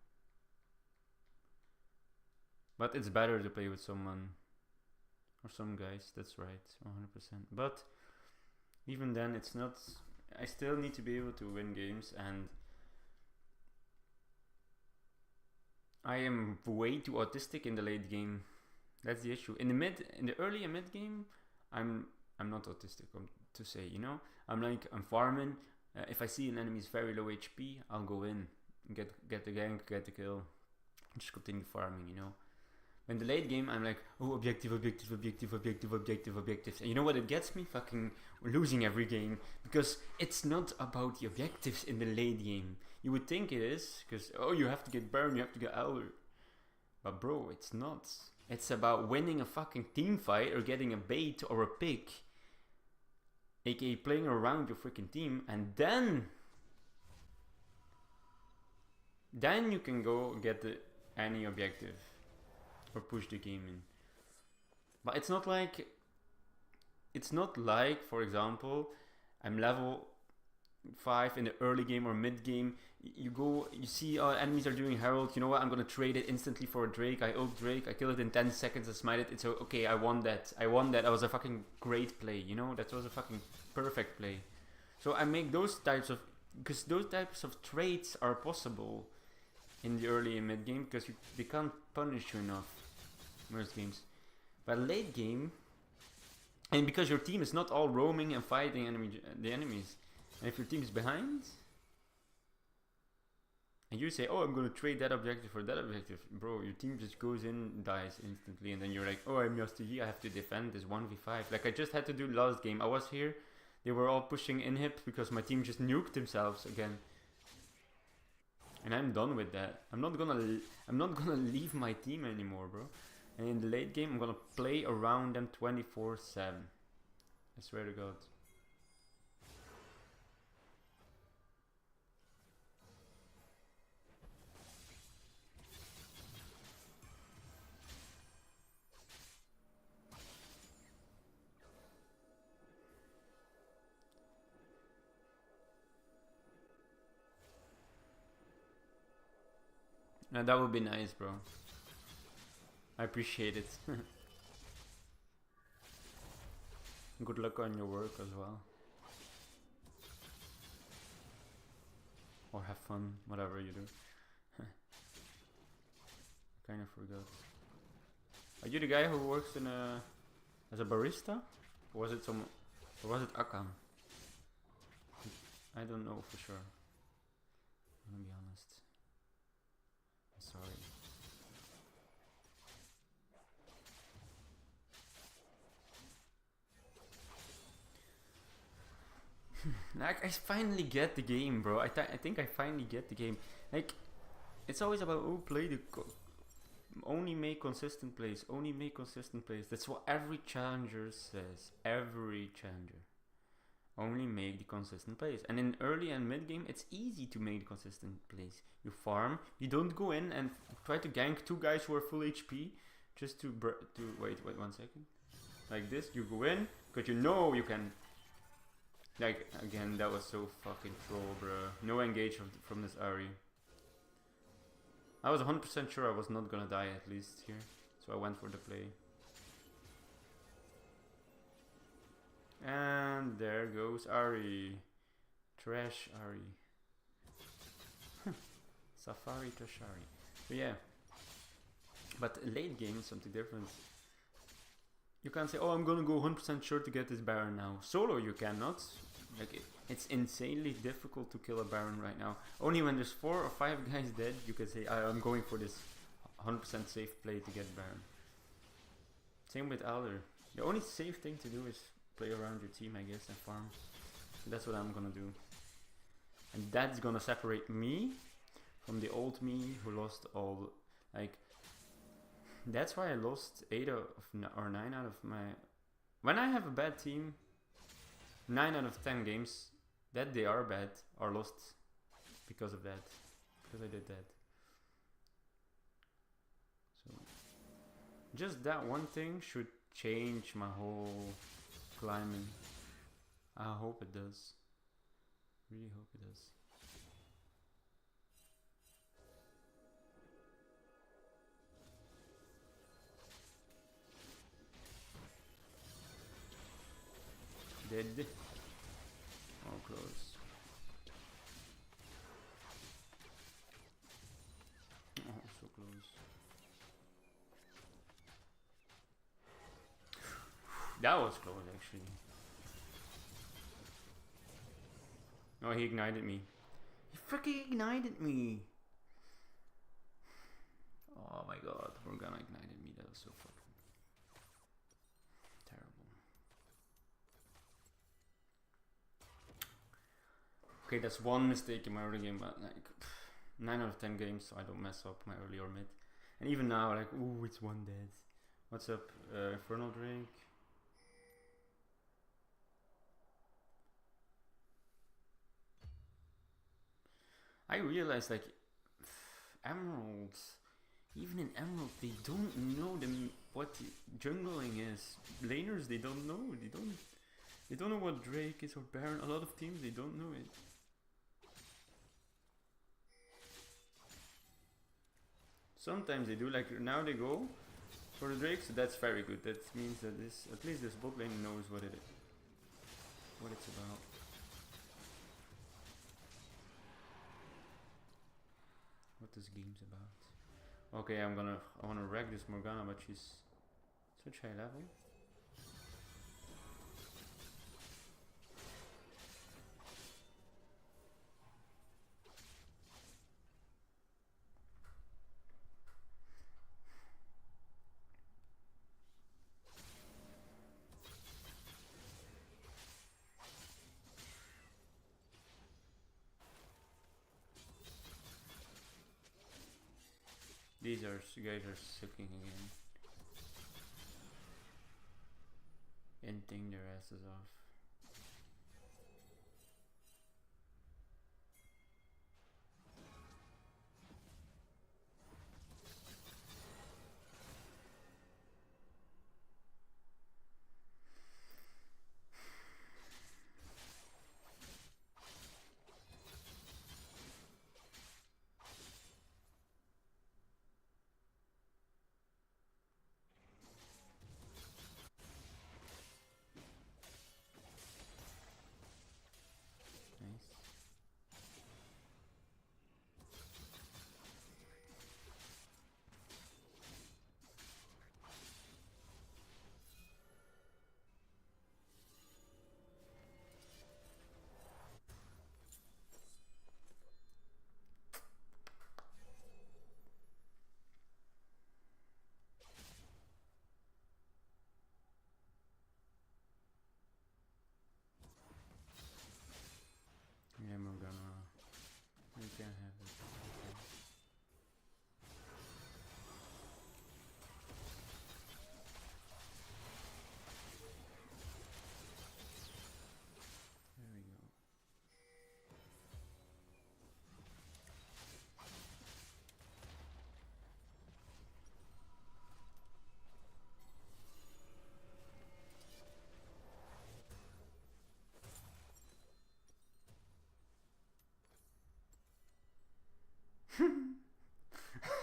But it's better to play with someone or some guys. That's right, 100%. But even then, it's not. I still need to be able to win games, and I am way too autistic in the late game. That's the issue. In the early and mid game, I'm not autistic, to say, you know. I'm farming. If I see an enemy is very low HP, I'll go in, get the gank, get the kill, just continue farming, you know. In the late game, I'm like, oh, objective. And you know what it gets me? Fucking losing every game, because it's not about the objectives in the late game. You would think it is, because, oh, you have to get Baron, you have to get Elder. But bro, it's not. It's about winning a fucking team fight or getting a bait or a pick. AKA playing around your freaking team, and then you can go get any objective or push the game in. But it's not like, for example, I'm level 5 in the early game or mid game. You see enemies are doing Herald. You know what? I'm gonna trade it instantly for a Drake. I ult Drake. I kill it in 10 seconds. I smite it. It's okay. I won that. That was a fucking great play. You know, that was a fucking perfect play. So I make those types of trades are possible in the early and mid game because they can't punish you enough most games. But late game, and because your team is not all roaming and fighting the enemies, and if your team is behind, and you say, oh, I'm gonna trade that objective for that objective, bro, your team just goes in, dies instantly, and then you're like, oh, I'm Master Yi, I have to defend this 1v5. Like I just had to do last game. I was here, they were all pushing inhib because my team just nuked themselves again. And I'm done with that. I'm not gonna leave my team anymore, bro. And in the late game, I'm gonna play around them 24/7. I swear to God. Yeah, that would be nice, bro. I appreciate it. Good luck on your work as well. Or have fun, whatever you do. Kind of forgot. Are you the guy who works in as a barista? Or was it Akam? I don't know for sure. I'm gonna be honest. I'm sorry. Like, I finally get the game, bro. I think I finally get the game. Like, it's always about, oh, play the... only make consistent plays. Only make consistent plays. That's what every challenger says. Every challenger. Only make the consistent plays. And in early and mid game, it's easy to make the consistent plays. You farm. You don't go in and try to gank two guys who are full HP. Just to wait 1 second. Like this, you go in, because you know you can... Like, again, that was so fucking troll, bro. No engage from this Ari. I was 100% sure I was not gonna die at least here. So I went for the play. And there goes Ari. Trash Ari. Safari to Shari. So yeah. But late game is something different. You can't say, oh, I'm gonna go 100% sure to get this Baron now. Solo you cannot. Like, it's insanely difficult to kill a Baron right now. Only when there's 4 or 5 guys dead, you can say, I'm going for this 100% safe play to get Baron. Same with Alder. The only safe thing to do is play around your team, I guess, and farm. So that's what I'm gonna do. And that's gonna separate me from the old me who lost all, like, that's why I lost 8 or 9 out of my... When I have a bad team, 9 out of 10 games that they are bad are lost because of that. Because I did that. So just that one thing should change my whole climbing. I hope it does. Really hope it does. Dead. Oh, close. Oh, so close. That was close, actually. Oh, he ignited me. He freaking ignited me! Oh my god, Morgana ignited me. That was so fucking terrible. Okay, that's one mistake in my early game, but like 9 out of 10 games, so I don't mess up my early or mid. And even now, like, ooh, it's one dead. What's up, Infernal Drake? I realized, like, Emeralds, even in Emerald, they don't know what jungling is. Laners, they don't know. They don't know what Drake is or Baron. A lot of teams, they don't know it. Sometimes they do, like now they go for the Drake, so that's very good. That means that at least this bot lane knows what it's about. What this game's about. Okay, I wanna wreck this Morgana, but she's such high level. These guys are sucking again. Inting their asses off.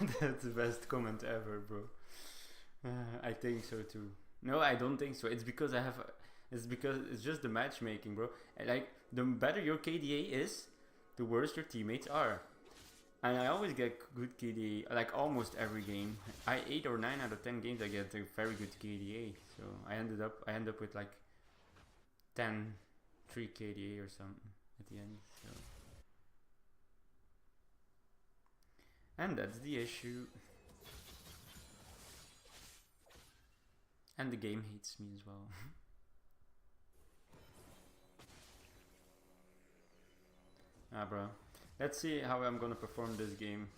That's the best comment ever, bro. I think so too. No, I don't think so. It's because it's just the matchmaking, bro. Like, the better your KDA is, the worse your teammates are. And I always get good KDA, like almost every game. 8 or 9 out of 10 games I get a very good KDA. So I end up with like 3 KDA or something at the end. So. And that's the issue. And the game hates me as well. Bro. Let's see how I'm gonna perform this game.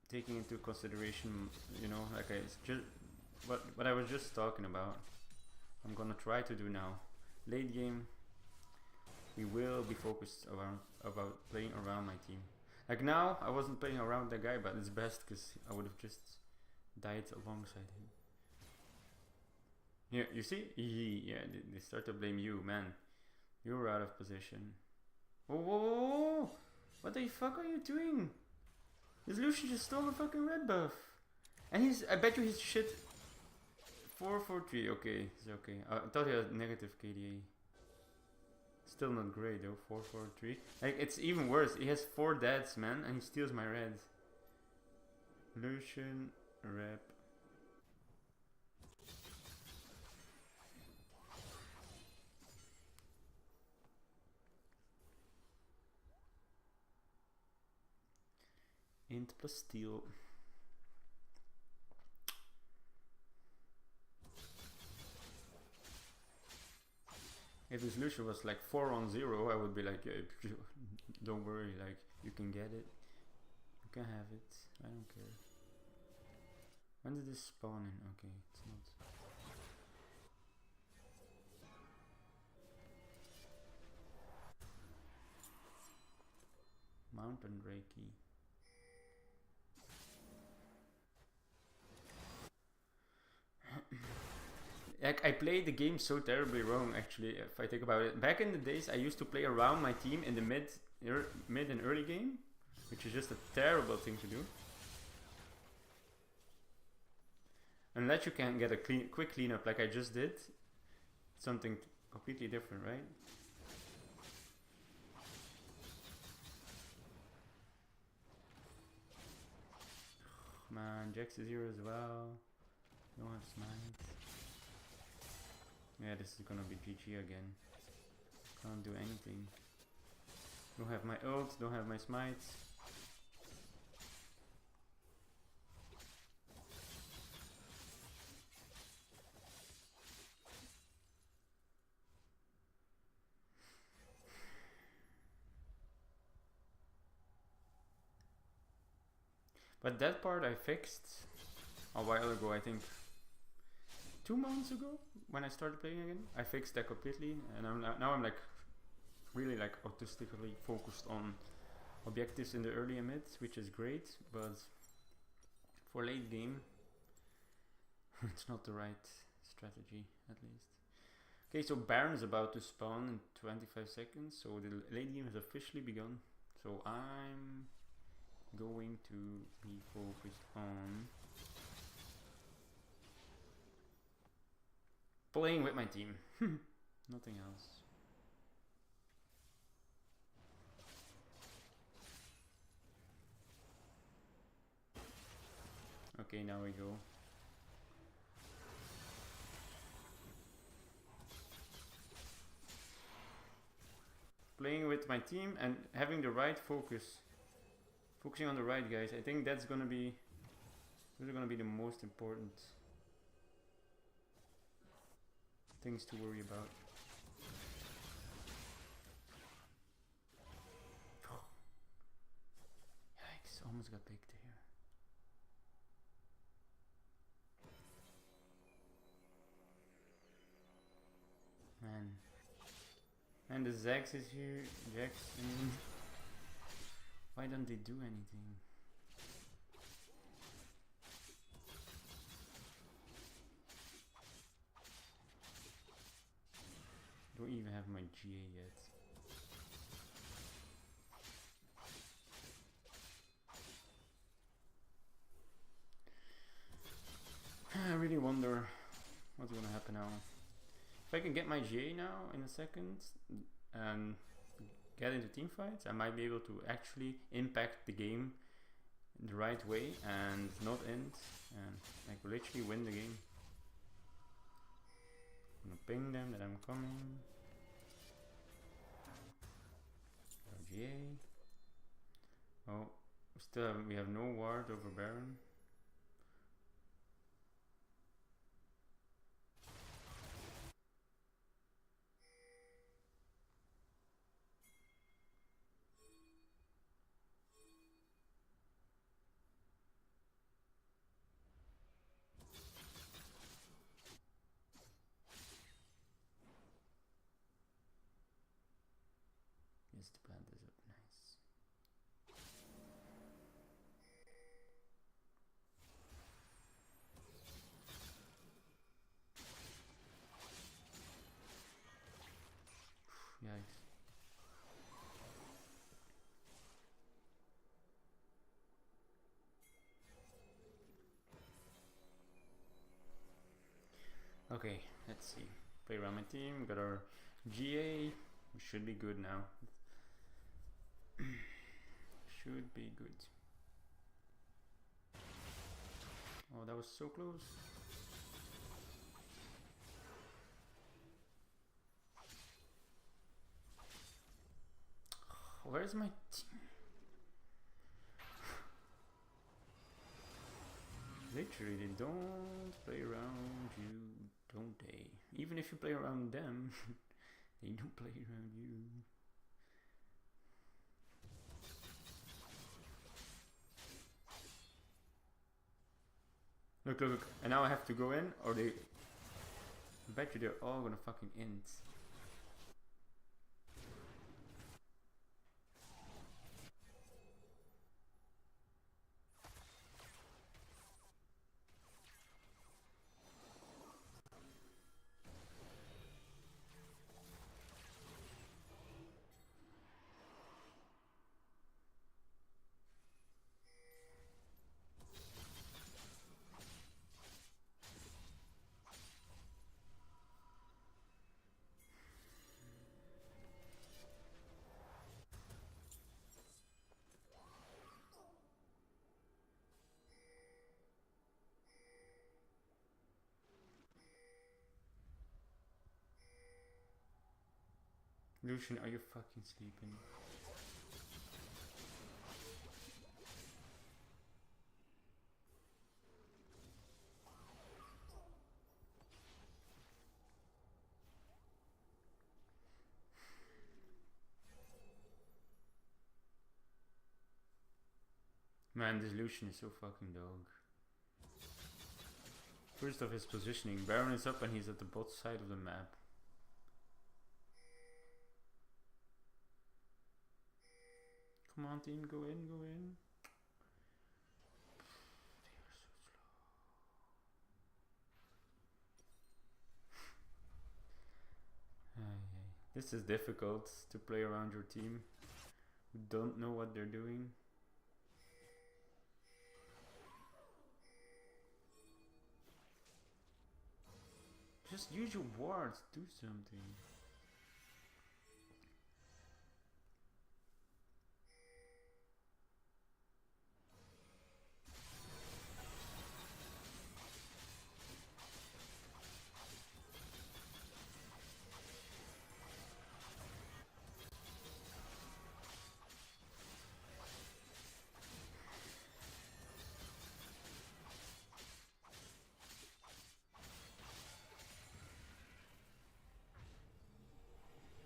Taking into consideration, you know, like it's just what I was just talking about. I'm gonna try to do now. Late game, we will be focused about playing around my team. Like now, I wasn't playing around that guy, but it's best because I would have just died alongside him. Yeah, you see? Yeah, they start to blame you, man. You were out of position. Whoa, whoa, whoa, whoa! What the fuck are you doing? This Lucian just stole a fucking red buff. And I bet you his shit 443. Okay, it's okay. I thought he had negative KDA. Still not great though, 443. Like, it's even worse. He has 4 deaths, man, and he steals my red. Lucian, rep. Int plus steal. If this Lucian was like 4-on-0, I would be like, yeah, don't worry, like, you can get it. You can have it. I don't care. When did this spawn in? Okay, it's not. Mountain Reiki. Like, I played the game so terribly wrong, actually, if I think about it. Back in the days, I used to play around my team in the mid and early game, which is just a terrible thing to do. Unless you can get a quick cleanup like I just did. Something completely different, right? Man, Jax is here as well. Don't have smite. Yeah, this is gonna be GG again. Can't do anything. Don't have my ult, don't have my smites. But that part I fixed a while ago, I think 2 months ago when I started playing again. I fixed that completely, and now I'm like really like autistically focused on objectives in the early and mid, which is great, but for late game it's not the right strategy, at least. Okay, so Baron's about to spawn in 25 seconds, so the late game has officially begun. So I'm going to be focused on playing with my team. Nothing else. Okay, now we go. Playing with my team and having the right focus. Focusing on the right guys. I think those are gonna be the most important things to worry about. Yikes, almost got picked here. Man. And the Zax is here. Jackson. Why don't they do anything? Don't even have my GA yet. wonder what's gonna happen now. If I can get my GA now in a second and get into team fights, I might be able to actually impact the game in the right way and not end and like literally win the game. I'm gonna ping them that I'm coming. GA. Oh, we have no ward over Baron. Yes, the plant is up. Nice. Yikes. Okay, let's see. Play around my team, got our GA. We should be good now. Should be good. Oh, that was so close. Where's my team? Literally, they don't play around you, don't they? Even if you play around them, they don't play around you. Look, look, look. And now I have to go in, or they... I bet you they're all gonna fucking end. Lucian, are you fucking sleeping? Man, this Lucian is so fucking dog. First off, his positioning. Baron is up and he's at the bot side of the map. Come on team, go in, go in. They are so slow. This is difficult to play around your team who don't know what they're doing. Just use your wards, do something.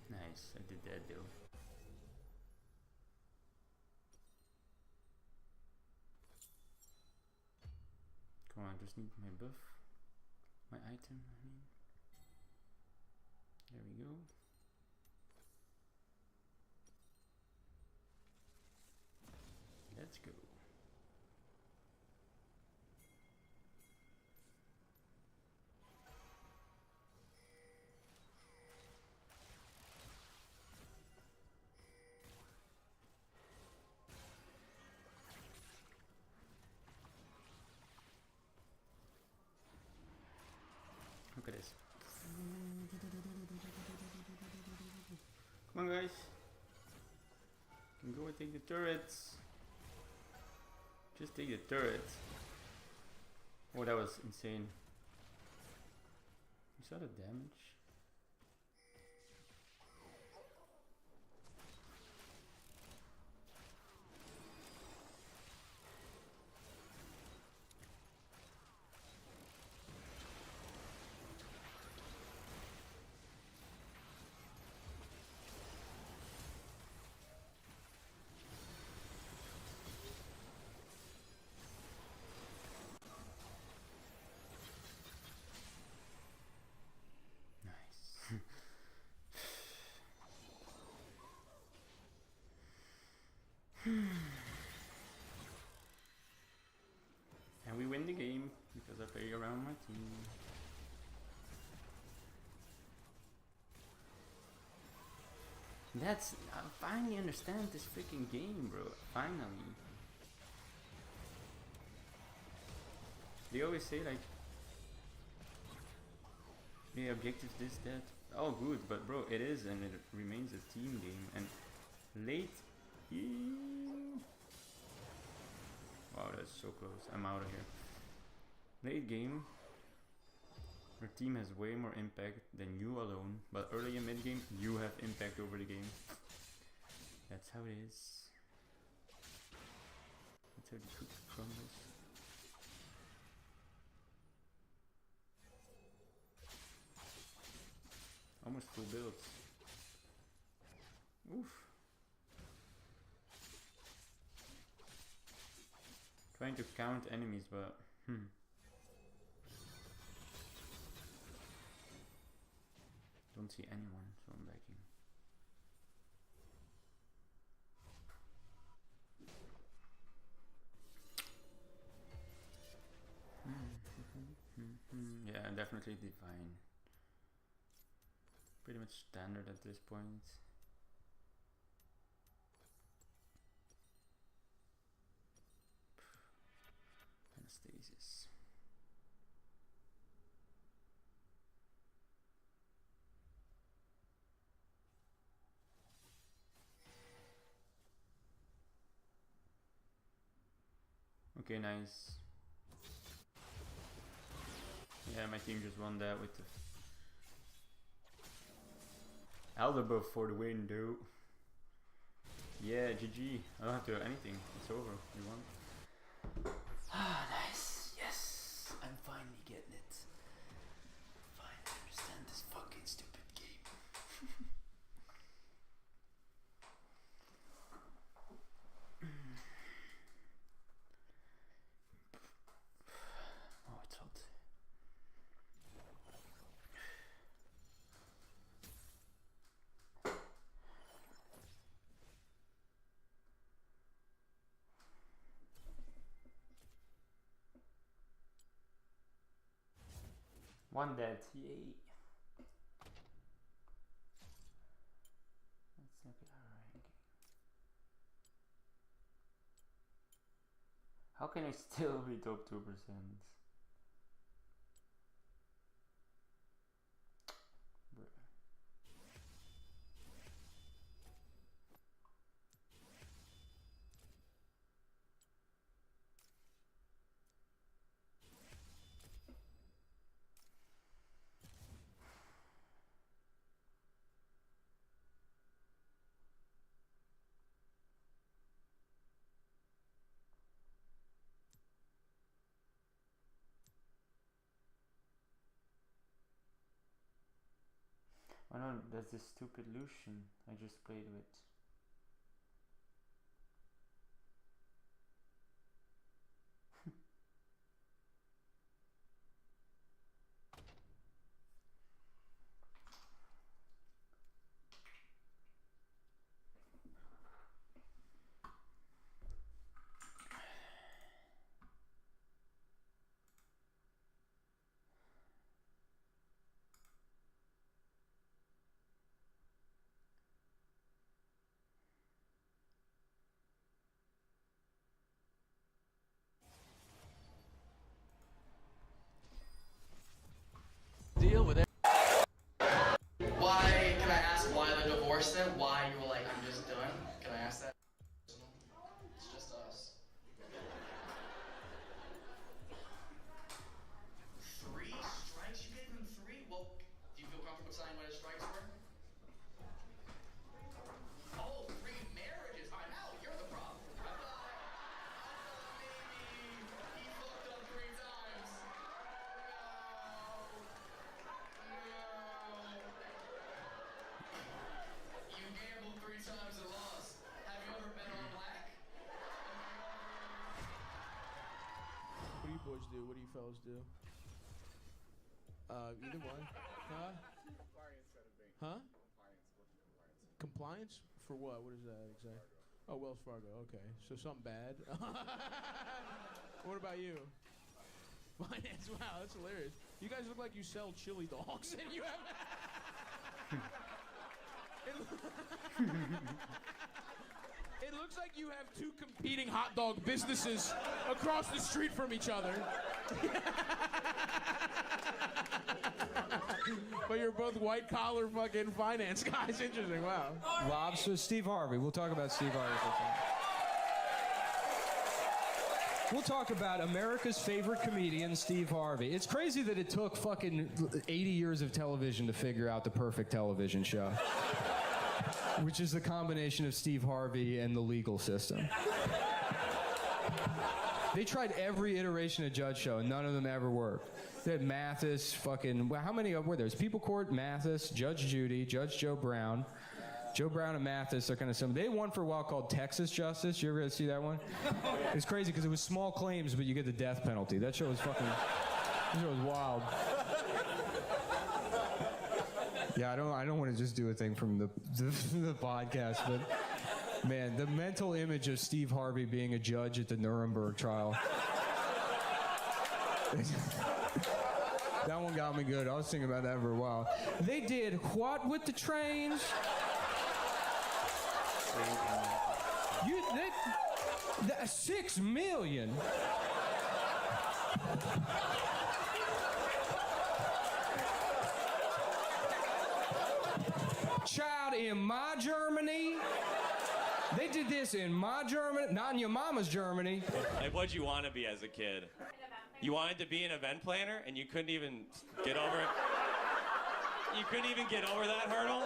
Nice, I did that though. Come on, just need my buff. My item, I mean. There we go. Let's go. Look at this. Come on, guys. Can go and take the turrets. Just take the turrets. Oh, that was insane. You saw the damage? And we win the game because I play around my team. That's... I finally understand this freaking game, bro. Finally. They always say like... the objectives, this, that. Oh good, but bro, it is and it remains a team game. And late... Wow, that's so close. I'm out of here. Late game, your team has way more impact than you alone, but early and mid game, you have impact over the game. That's how it is. That's how the cookie crumbles. Almost full builds. Oof. Trying to count enemies, but don't see anyone, so I'm backing. Yeah, definitely divine. Pretty much standard at this point. Anastasis. Okay, nice. Yeah, my team just won that with the Elder buff for the win, dude. Yeah, GG. I don't have to do anything. It's over. We won. Ah, nice. Yes. I'm finally getting it. Finally understand this fucking stupid game. Oh, it's hot. One dead, yay. Let's look at our ranking. How can I still be top 2%? Oh no, that's this stupid Lucian I just played with. 100% why you were like, I'm just done? Can I ask that? It's just us. 3 strikes? You gave him 3? Well, do you feel comfortable saying what his strikes were? Oh, 3 marriages. I'm out. You're the problem. I thought maybe he fucked up 3 times. You gambled 3 times and lost. Have you ever bet on black? What do you boys do? What do you fellas do? Either one. Huh? Huh? Compliance for what? What is that exactly? Oh, Wells Fargo. Okay, so something bad. What about you? Finance. Wow, that's hilarious. You guys look like you sell chili dogs, and you have. It looks like you have 2 competing hot dog businesses across the street from each other. But you're both white-collar fucking finance guys. Interesting, wow. Rob, so Steve Harvey. We'll talk about Steve Harvey for a second. We'll talk about America's favorite comedian, Steve Harvey. It's crazy that it took fucking 80 years of television to figure out the perfect television show. Which is the combination of Steve Harvey and the legal system. They tried every iteration of Judge Show, and none of them ever worked. They had Mathis, fucking, well, how many were there? There's People Court, Mathis, Judge Judy, Judge Joe Brown. Joe Brown and Mathis are kind of similar. They had one for a while called Texas Justice. You ever see that one? It's crazy because it was small claims, but you get the death penalty. That show was fucking, that show was wild. Yeah, I don't want to just do a thing from the podcast, but man, the mental image of Steve Harvey being a judge at the Nuremberg trial. That one got me good. I was thinking about that for a while. They did what with the trains? That 6 million. Child, in my Germany, they did this in my Germany, not in your mama's Germany. Like, what'd you want to be as a kid? You wanted to be an event planner, and you couldn't even get over it? You couldn't even get over that hurdle?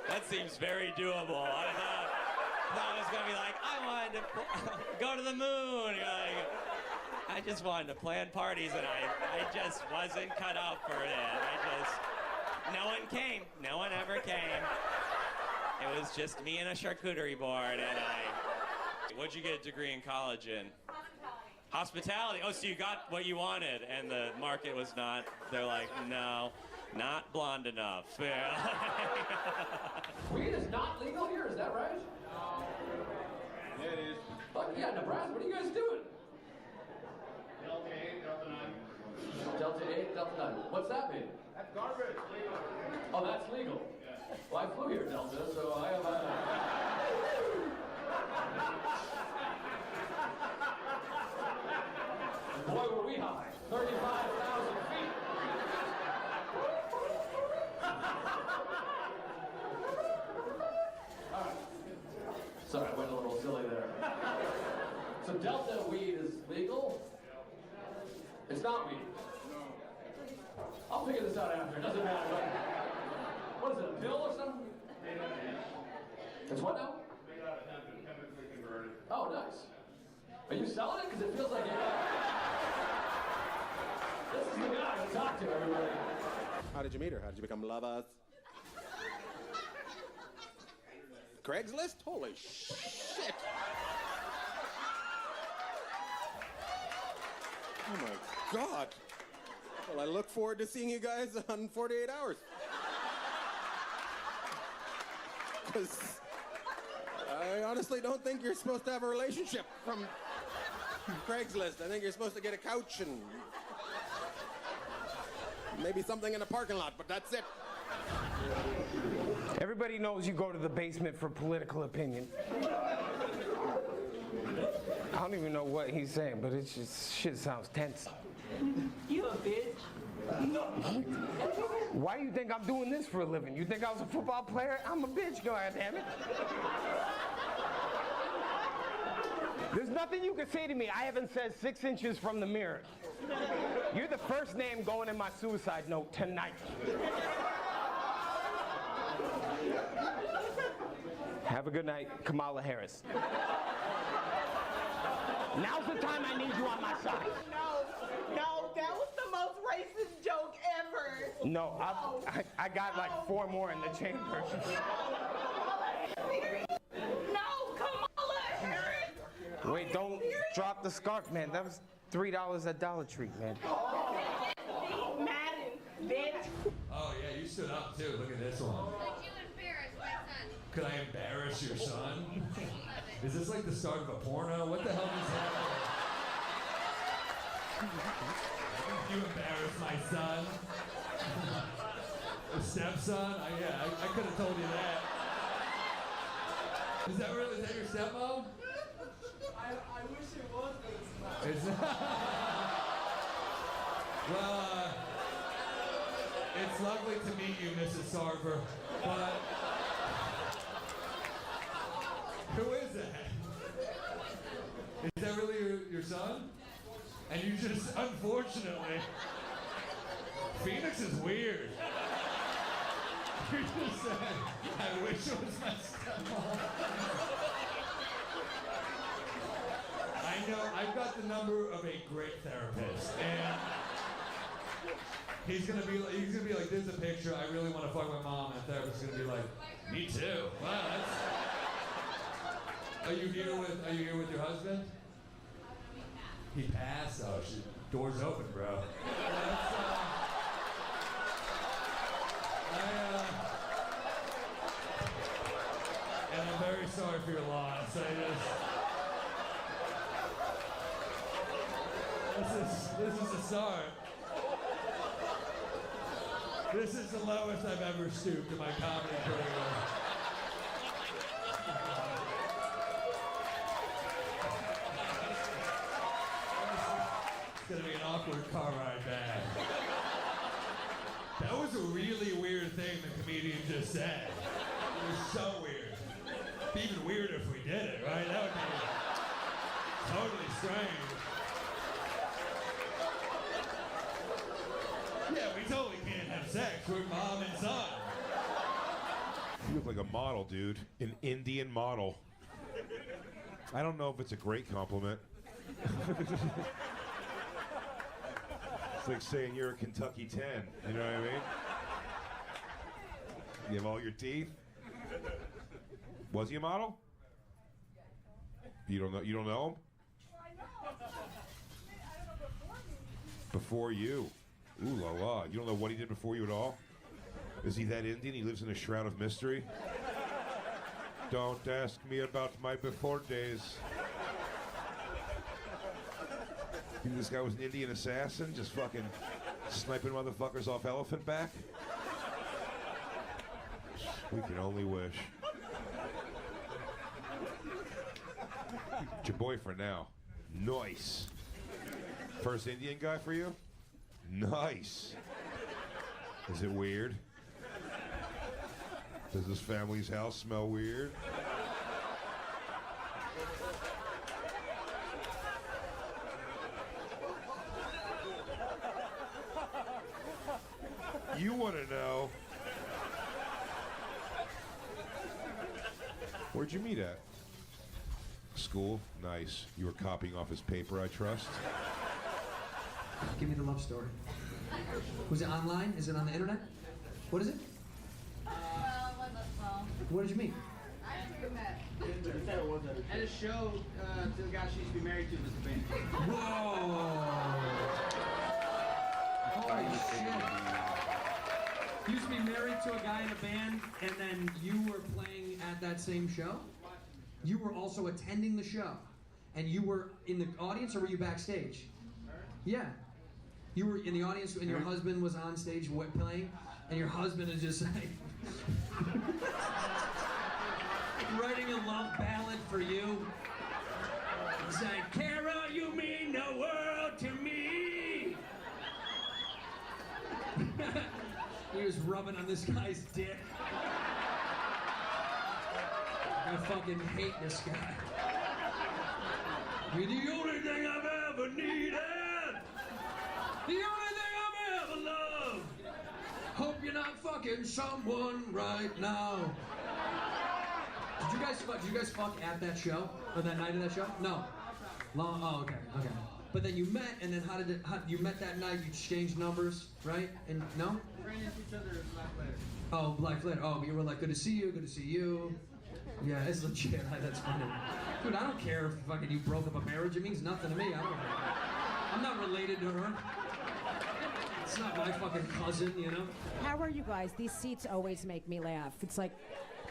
That seems very doable. I thought it was going to be like, I wanted to go to the moon. Like, I just wanted to plan parties, and I just wasn't cut out for it. No one came. No one ever came. It was just me and a charcuterie board, and what'd you get a degree in college in? Hospitality. Oh, so you got what you wanted, and the market was not, they're like, no, not blonde enough. Yeah. Weed is not legal here, is that right? Yeah, it is. Fuck yeah, Nebraska, what are you guys doing? Delta 8, Delta 9. Delta 8, Delta 9. What's that mean? That's garbage. Legal. Oh, that's legal? Yeah. Well, I flew here, Delta, so I have Boy, were we high. 35,000 feet. All right. Sorry, I went a little silly there. So Delta weed is legal? It's not weed. I'll figure this out after. It doesn't matter. What is it, a pill or something? It's what now? Oh, nice. Are you selling it? Because it feels like this is the guy to talk to, everybody. How did you meet her? How did you become lovers? Craigslist? Holy shit! Oh my God! Well, I look forward to seeing you guys on 48 Hours. Because I honestly don't think you're supposed to have a relationship from Craigslist. I think you're supposed to get a couch and maybe something in a parking lot, but that's it. Everybody knows you go to the basement for political opinion. I don't even know what he's saying, but it's just, shit sounds tense. You a bitch. Why do you think I'm doing this for a living? You think I was a football player? I'm a bitch, god damn it. There's nothing you can say to me I haven't said 6 inches from the mirror. You're the first name going in my suicide note tonight. Have a good night, Kamala Harris. Now's the time I need you on my side. No, that was the most racist joke ever. No, I got like 4 more in the chamber. No, Kamala Harris. Wait, don't drop the scarf, man. That was $3 at Dollar Tree, man. Madden, bitch. Oh yeah, you stood up too. Look at this one. Could you embarrass my son? Could I embarrass your son? Is this like the start of a porno? What the hell is happening? You embarrass my son? A stepson? I could have told you that. Is that your stepmom? I wish it was, but It's not. Well, it's lovely to meet you, Mrs. Sarver, but who is that? Is that really your son? And you just, unfortunately, Phoenix is weird. You just said, I wish it was my stepmom. I know, I've got the number of a great therapist, and he's gonna be like, there's a picture, I really want to fuck my mom, and the therapist's gonna be like, me too. Wow, that's... Are you here with your husband? He passed. Oh shit, door's open, bro. And I'm very sorry for your loss. This is a start. This is the lowest I've ever stooped in my comedy career. It's gonna be an awkward car ride back. That was a really weird thing the comedian just said. It was so weird. It'd be even weirder if we did it, right? That would be totally strange. Yeah, we totally can't have sex. We're mom and son. You look like a model, dude. An Indian model. I don't know if it's a great compliment. It's like saying you're a Kentucky 10. You know what I mean? You have all your teeth. Was he a model? You don't know? You don't know him? Before you. Ooh la la. You don't know what he did before you at all? Is he that Indian? He lives in a shroud of mystery? Don't ask me about my before days. You think this guy was an Indian assassin? Just fucking sniping motherfuckers off elephant back? We can only wish. It's your boyfriend now. Nice. First Indian guy for you? Nice. Is it weird? Does this family's house smell weird? You want to know. Where'd you meet at? School? Nice. You were copying off his paper, I trust. Give me the love story. Was it online? Is it on the internet? What is it? What did you meet? At a show to the guy she used to be married to, Mr. Bain. Whoa! Holy shit. You used to be married to a guy in a band, and then you were playing at that same show? You were also attending the show, and you were in the audience, or were you backstage? Yeah. You were in the audience, and your husband was on stage playing, and your husband is just like writing a love ballad for you. It's like, Carol, you mean the world to me. He was rubbing on this guy's dick. I fucking hate this guy. You're the only thing I've ever needed. The only thing I've ever loved. Hope you're not fucking someone right now. Did you guys fuck at that show? Or that night of that show? No. Oh, okay. But then you met, and then how you met that night, you exchanged numbers, right? And no? Ran into each other black letter. Oh, black letter. Oh, but you were like, good to see you. Yeah, it's legit. That's funny. Dude, I don't care if fucking you broke up a marriage. It means nothing to me. I'm not related to her. It's not my fucking cousin, you know? How are you guys? These seats always make me laugh. It's like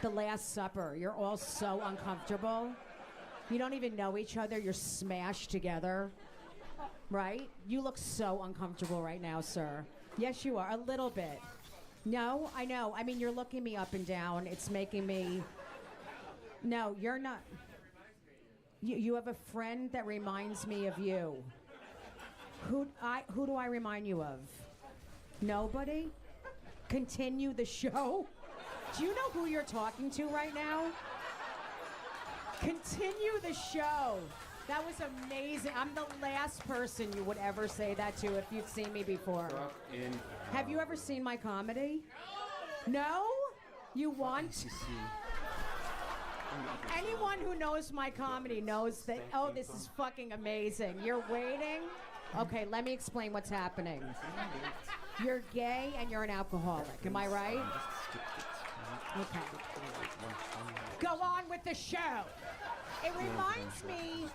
the Last Supper. You're all so uncomfortable. You don't even know each other. You're smashed together. Right? You look so uncomfortable right now, sir. Yes, you are. A little bit. No, I know. I mean, you're looking me up and down. It's making me... No, you're not. You have a friend that reminds me of you. Who do I remind you of? Nobody? Continue the show? Do you know who you're talking to right now? Continue the show. That was amazing. I'm the last person you would ever say that to if you've seen me before. Have you ever seen my comedy? No? You want? Anyone who knows my comedy knows that, oh, this is fucking amazing. You're waiting? Okay, let me explain what's happening. You're gay and you're an alcoholic. Am I right? Okay. Go on with the show. It reminds me,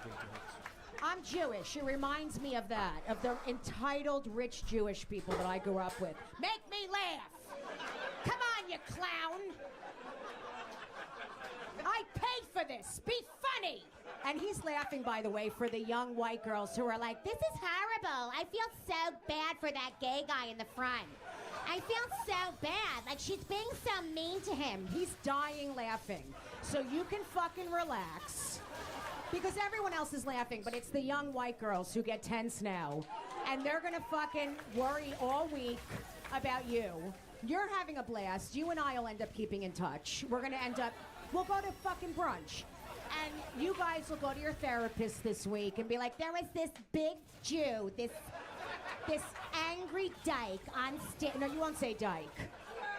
I'm Jewish. It reminds me of that, of the entitled rich Jewish people that I grew up with. Make me laugh. Come on, you clown. I paid for this. Be funny. And he's laughing, by the way, for the young white girls who are like, this is horrible. I feel so bad for that gay guy in the front. I feel so bad. Like, she's being so mean to him. He's dying laughing. So you can fucking relax. Because everyone else is laughing, but it's the young white girls who get tense now. And they're gonna fucking worry all week about you. You're having a blast. You and I will end up keeping in touch. We're gonna end up, we'll go to fucking brunch. And you guys will go to your therapist this week and be like, there was this big Jew, this angry dyke on stage. No, you won't say dyke.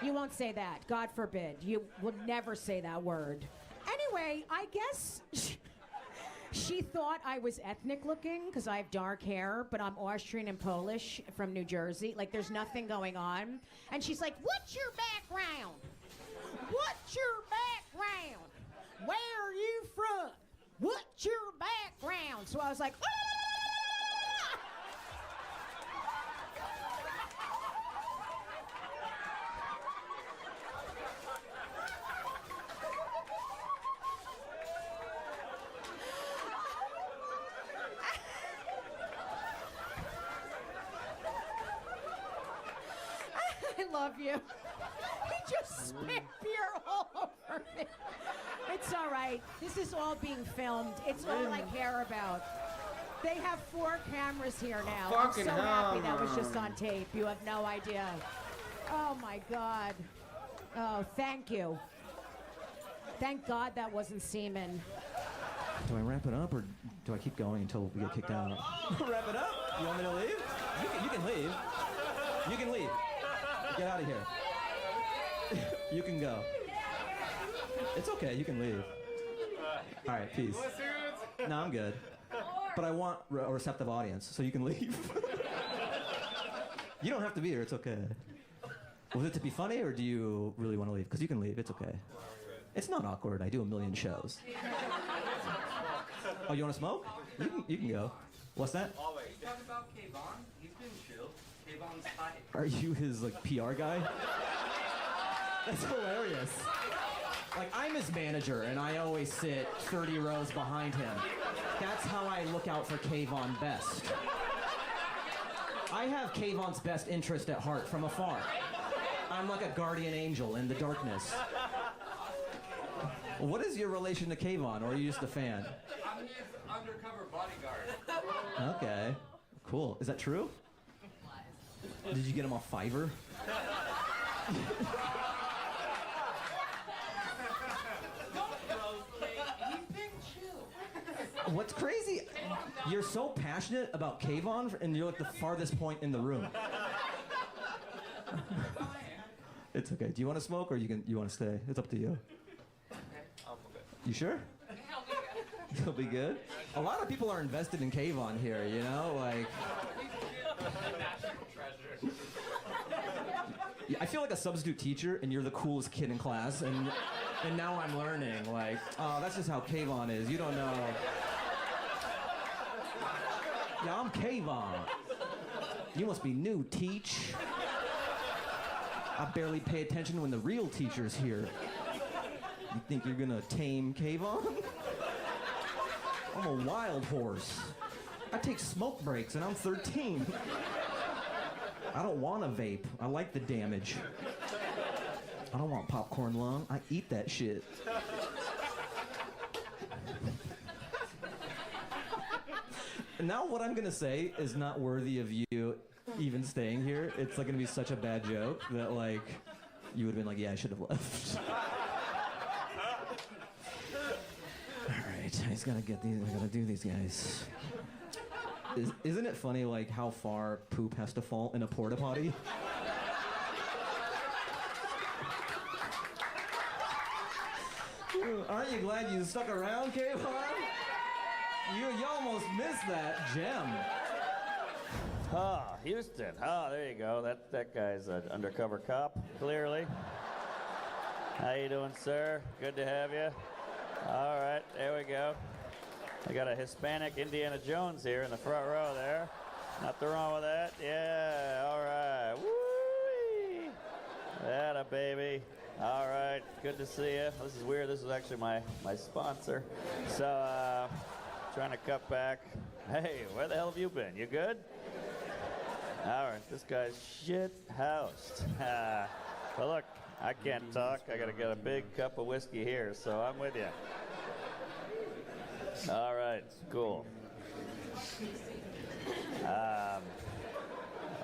You won't say that. God forbid. You will never say that word. Anyway, I guess she thought I was ethnic looking because I have dark hair, but I'm Austrian and Polish from New Jersey. Like, there's nothing going on. And she's like, what's your background? What's your background? Where are you from? What's your background? So I was like, I love you. He just spit beer all over me. It's all right. This is all being filmed. It's all I care about. They have 4 cameras here now. I'm so happy that was just on tape. You have no idea. Oh, my God. Oh, thank you. Thank God that wasn't semen. Do I wrap it up, or do I keep going until we get kicked out? Wrap it up? You want me to leave? You can leave. You can leave. Get out of here. You can go. It's okay, you can leave. All right, peace. No, I'm good. But I want a receptive audience, so you can leave. You don't have to be here, it's okay. Was it to be funny, or do you really want to leave? Because you can leave, it's okay. It's not awkward, I do a million shows. Oh, you want to smoke? You can go. What's that? Always. Talk about Kayvon. He's been chill. Kayvon's high. Are you his, like, PR guy? That's hilarious. Like, I'm his manager, and I always sit 30 rows behind him. That's how I look out for Kayvon best. I have Kayvon's best interest at heart from afar. I'm like a guardian angel in the darkness. What is your relation to Kayvon, or are you just a fan? I'm his undercover bodyguard. Okay, cool. Is that true? Did you get him off Fiverr? What's crazy, you're so passionate about Kayvon, and you're like the farthest point in the room. It's okay. Do you want to smoke, or you want to stay? It's up to you. You sure? He'll be good. A lot of people are invested in Kayvon here, you know, like. I feel like a substitute teacher, and you're the coolest kid in class, and now I'm learning, like, oh, that's just how Kayvon is. You don't know. Yeah, I'm Kayvon. You must be new, teach. I barely pay attention when the real teacher's here. You think you're gonna tame Kayvon? I'm a wild horse. I take smoke breaks and I'm 13. I don't want to vape. I like the damage. I don't want popcorn lung. I eat that shit. Now what I'm gonna say is not worthy of you even staying here. It's like gonna be such a bad joke that like you would have been like, yeah, I should have left. Alright, I just gotta get these, I gotta do these guys. Isn't it funny like how far poop has to fall in a porta potty? Aren't you glad you stuck around, Kayvon? You almost missed that gem. Ah, Houston. Ah, there you go. That guy's an undercover cop, clearly. How you doing, sir? Good to have you. All right, there we go. I got a Hispanic Indiana Jones here in the front row there. Nothing wrong with that. Yeah, all right. Woo-wee. Atta baby. All right, good to see you. This is weird. This is actually my sponsor. So, trying to cut back. Hey, where the hell have you been? You good? All right, this guy's shit-housed. But look, I can't talk. I gotta get a big cup of whiskey here, so I'm with you. All right, cool.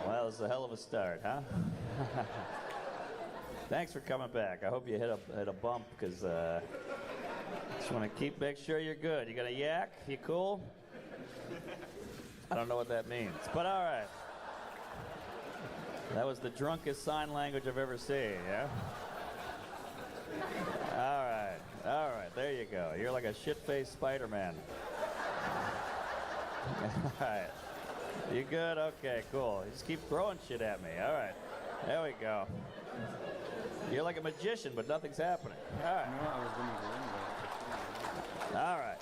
Well, it's a hell of a start, huh? Thanks for coming back. I hope you hit a bump, because just want to make sure you're good. You got a yak? You cool? I don't know what that means, but all right. That was the drunkest sign language I've ever seen, yeah? All right, there you go. You're like a shit-faced Spider-Man. All right. You good? Okay, cool. You just keep throwing shit at me. All right. There we go. You're like a magician, but nothing's happening. All right. No, I was going to go in, but... All right.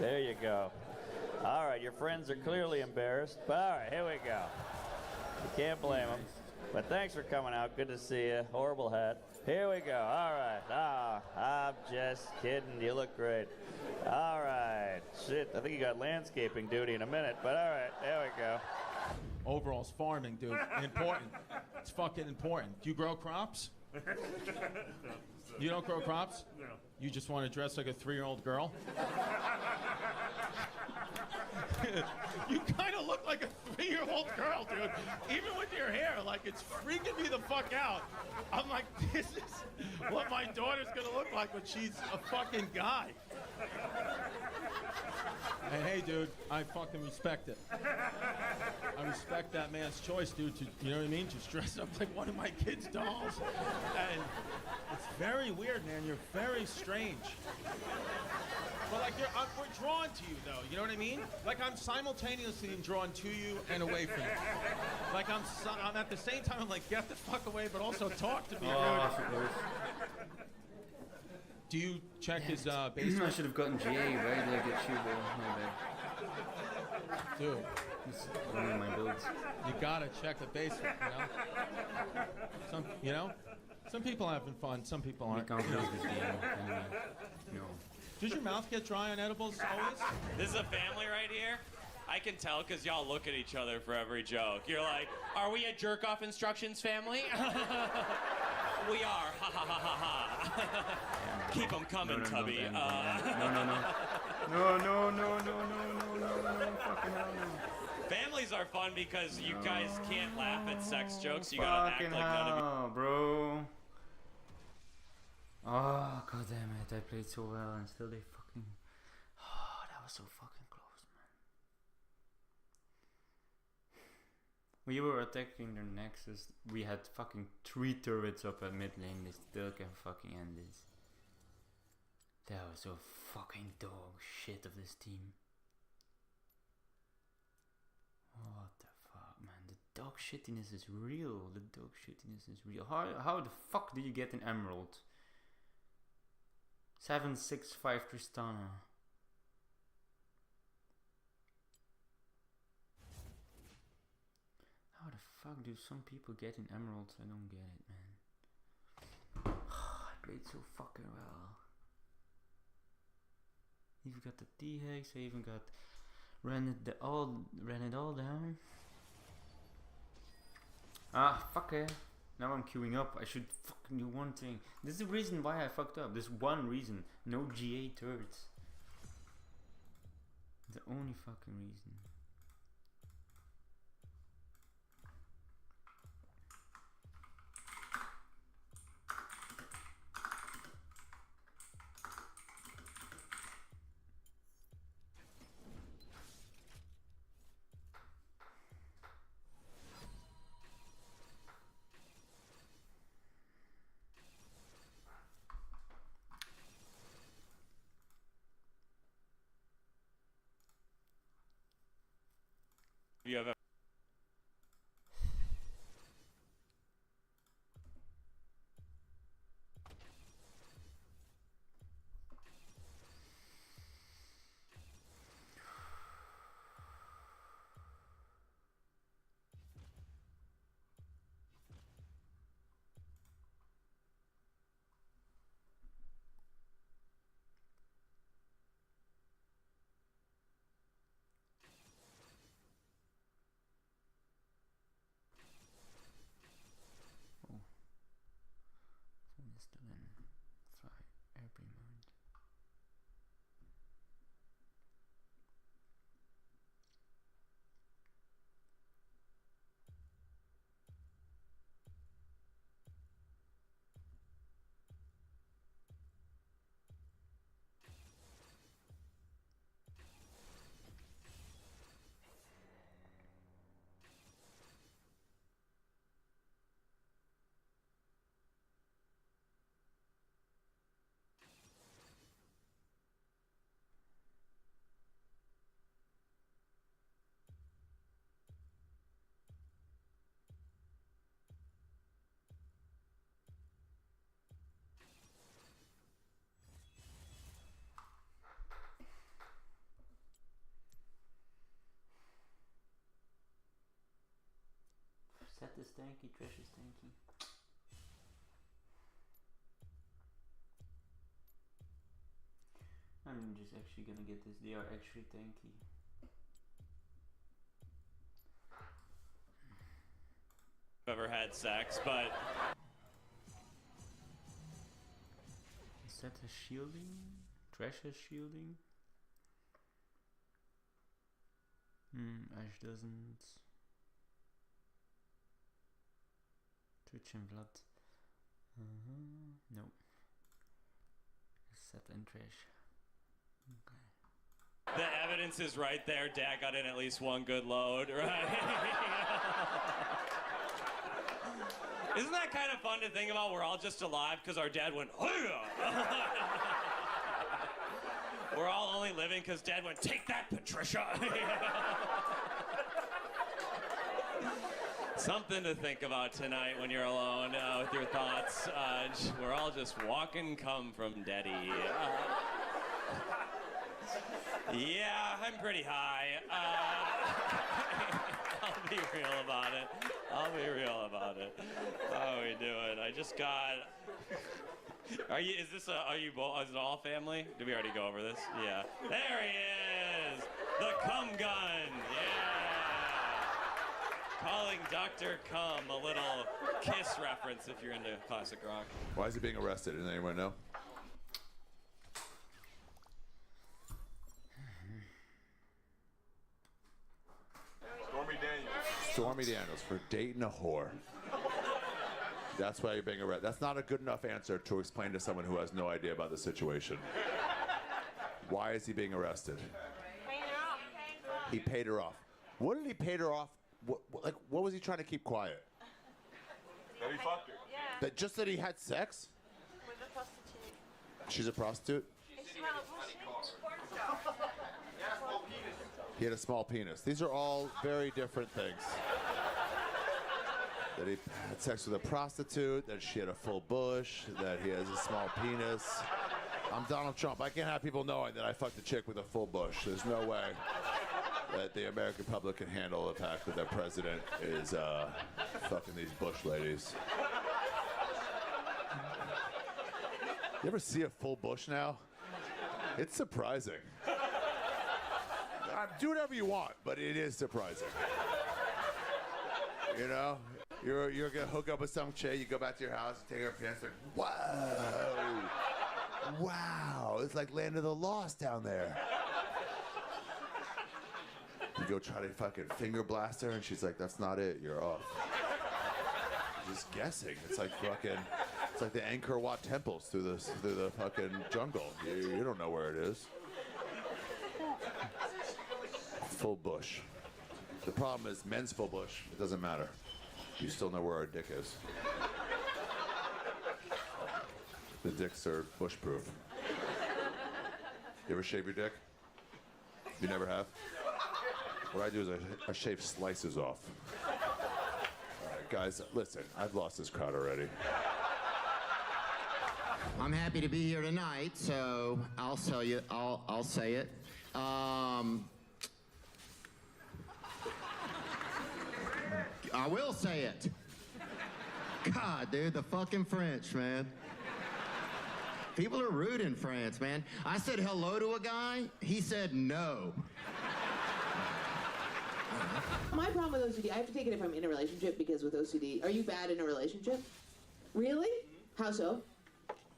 There you go. All right, your friends are clearly embarrassed, but all right, here we go. You can't blame them. But thanks for coming out. Good to see you. Horrible hat. Here we go. All right. I'm just kidding. You look great. All right. Shit, I think you got landscaping duty in a minute, but all right. There we go. Overall's farming, dude. Important. It's fucking important. Do you grow crops? You don't grow crops? No. You just want to dress like a 3-year-old girl? You kind of look like a 3-year-old girl, dude. Even with your hair, like, it's freaking me the fuck out. I'm like, this is what my daughter's gonna look like when she's a fucking guy. And hey, dude, I fucking respect it. I respect that man's choice, dude, to, you know what I mean? Just dress up like one of my kids' dolls. And it's very weird, man. You're very strange. But like, we're drawn to you, though. You know what I mean? Like, I'm simultaneously drawn to you and away from you. Like, I'm at the same time, I'm like, get the fuck away, but also talk to me, dude. Do you check his basement? I should have gotten GA, right? Like at Shoe Bowl. My bad. Dude. It's one of my builds. You gotta check the basement, you know? Some people having fun, some people aren't. Does your mouth get dry on edibles always? This is a family right here. I can tell because y'all look at each other for every joke. You're like, are we a jerk-off instructions family? We are. Ha ha ha ha ha. Keep them coming, Tubby. No, fucking hell no. Families are fun because you guys can't laugh at sex jokes. You gotta act like none of you. Oh, bro. Oh, god damn it. I played so well and still they fucking... Oh, that was so fucking close, man. We were attacking their nexus. We had fucking 3 turrets up at mid lane. They still can fucking end this. That was so fucking dog shit of this team. What the fuck, man? The dog shittiness is real. The dog shittiness is real. How the fuck do you get an emerald? 765 Tristana. How the fuck do some people get in emeralds? I don't get it, man. I played so fucking well. Even got the T-Hex, I even got ran it all down. Ah, fuck it. Now I'm queuing up. I should fucking do one thing. This is the reason why I fucked up. This one reason. No GA turrets. The only fucking reason. You have a Still in airplane mode. Set is tanky, trash is tanky. I'm just actually gonna get this. They are actually tanky. ever had sex, but Set has shielding. Trash has shielding. Ash doesn't. Twitch and Vlad. No. Set and trash. Okay. the evidence is right there. Dad got in at least one good load, right? Isn't that kind of fun to think about? We're all just alive because our dad went, "Hi-ya!" We're all only living because Dad went, "Take that, Patricia!" Something to think about tonight when you're alone with your thoughts. We're all just walking cum from Daddy. Yeah, I'm pretty high. I'll be real about it. How are we doing? I just got... Is it all family? Did we already go over this? Yeah. There he is! The cum gun! Yeah! Calling Dr. Cum, a little Kiss reference if you're into classic rock. Why is he being arrested? Does anyone know? Stormy Daniels for dating a whore. That's why you're being arrested. That's not a good enough answer to explain to someone who has no idea about the situation. Why is he being arrested? He paid her off. What did he pay her off? What was he trying to keep quiet? That he fucked her. Yeah. Just that he had sex? With a prostitute. She's a prostitute? He had a small penis. These are all very different things. That he had sex with a prostitute, that she had a full bush, that he has a small penis. I'm Donald Trump. I can't have people knowing that I fucked a chick with a full bush. There's no way that the American public can handle the fact that their president is fucking these bush ladies. You ever see a full bush now? It's surprising. Do whatever you want, but it is surprising. You know? You're gonna hook up with some chick, you go back to your house, you take her pants, like, whoa! Wow, it's like Land of the Lost down there. You go try to fucking finger blast her, and she's like, that's not it, you're off. Just guessing. It's like the Angkor Wat temples through the fucking jungle. You don't know where it is. Full bush. The problem is men's full bush, it doesn't matter. You still know where our dick is. The dicks are bush proof. You ever shave your dick? You never have? What I do is I shave slices off. All right, guys, listen, I've lost this crowd already. I'm happy to be here tonight, so I'll say it. I will say it. God, dude, the fucking French, man. People are rude in France, man. I said hello to a guy, he said no. My problem with OCD, I have to take it if I'm in a relationship, because with OCD, are you bad in a relationship? Really? How so?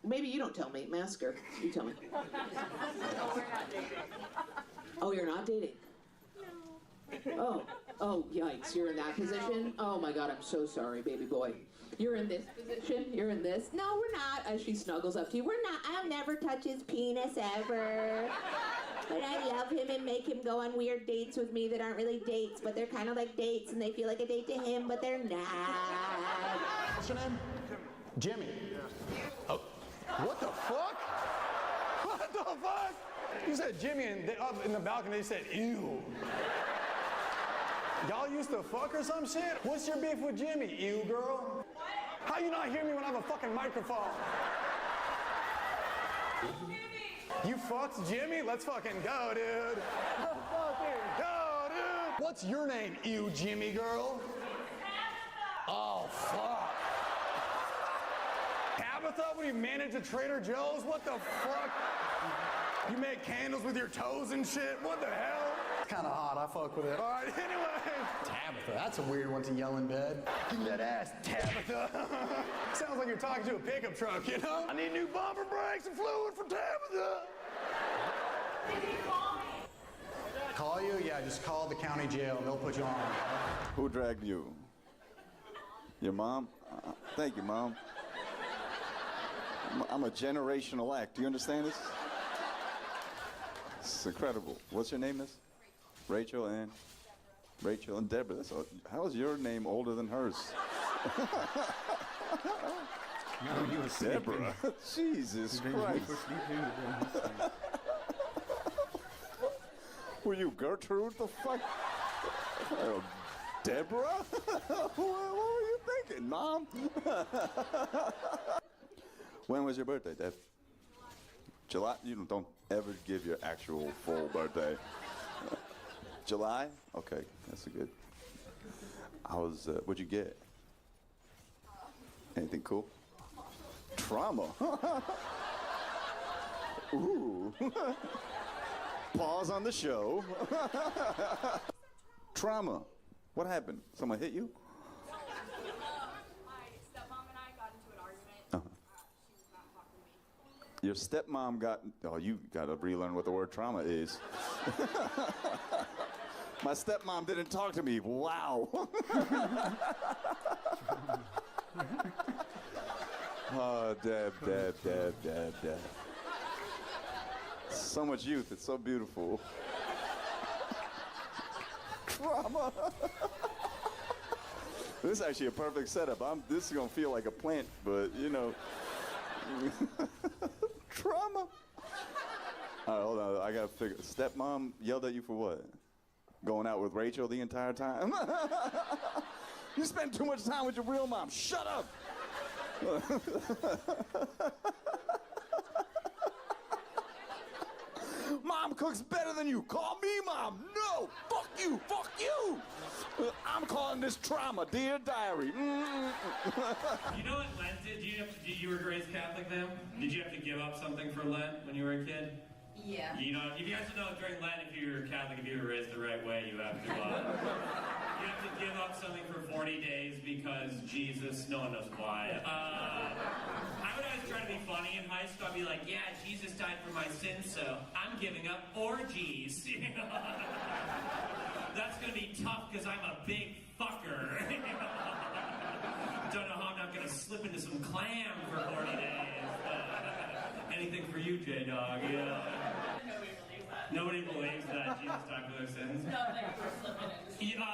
Maybe you don't tell me. Masker, you tell me. No, we're not dating. Oh, you're not dating? No. Oh, yikes, you're in that position? Oh my God, I'm so sorry, baby boy. You're in this position? You're in this? No, we're not, as she snuggles up to you. We're not. I'll never touch his penis ever. But I love him and make him go on weird dates with me that aren't really dates, but they're kind of like dates, and they feel like a date to him, but they're not. What's your name? Jimmy. Oh. What the fuck? What the fuck? You said Jimmy, and up in the balcony they said, ew. Y'all used to fuck or some shit? What's your beef with Jimmy, ew girl? How you not hear me when I have a fucking microphone? You fucked Jimmy? Let's fucking go, dude. Let's fucking go, dude. What's your name, ew Jimmy girl? Oh, fuck. Tabitha, what do you manage at Trader Joe's? What the fuck? You make candles with your toes and shit? What the hell? It's kind of hot. I fuck with it. All right, anyway. Tabitha, that's a weird one to yell in bed. Give me that ass, Tabitha. Sounds like you're talking to a pickup truck, you know? I need new bumper brakes and fluid for Tabitha. Call you? Yeah, just call the county jail and they'll put you on. Who dragged you? Your mom? Thank you, Mom. I'm a generational act. Do you understand this? It's incredible. What's your name, Miss? Rachel and Deborah. How is your name older than hers? No, you were sleeping. Deborah. Jesus Christ. Were you Gertrude? The fuck? Deborah? What were you thinking, Mom? When was your birthday, Deb? July? You don't ever give your actual full birthday. July? Okay, that's a good. What'd you get? Anything cool? Trauma. Ooh. Pause on the show. Trauma. What happened? Someone hit you? My stepmom and I got into an argument. She was not talking to me. Your stepmom got. Oh, you got to relearn what the word trauma is. My stepmom didn't talk to me. Wow. Oh, Deb. So much youth. It's so beautiful. Trauma. This is actually a perfect setup. This is gonna feel like a plant, but you know. Trauma. All right, hold on. I gotta figure. Stepmom yelled at you for what? Going out with Rachel the entire time? You spend too much time with your real mom. Shut up. Mom cooks better than you. Call me mom. No. Fuck you. Fuck you. I'm calling this trauma. Dear diary. You know what Lent did? You were raised Catholic then? Did you have to give up something for Lent when you were a kid? Yeah. You know, if you guys know during Lent, if you're Catholic, if you were raised the right way, you have to give up something for 40 days because Jesus, no one knows why. I would always try to be funny in high school. I'd be like, yeah, Jesus died for my sins, so I'm giving up orgies. That's gonna be tough because I'm a big fucker. Don't know how I'm not gonna slip into some clam for 40 days. Anything for you, J-Dog, yeah. Nobody believes that Jesus died for their sins? No, that you were slipping in. I'll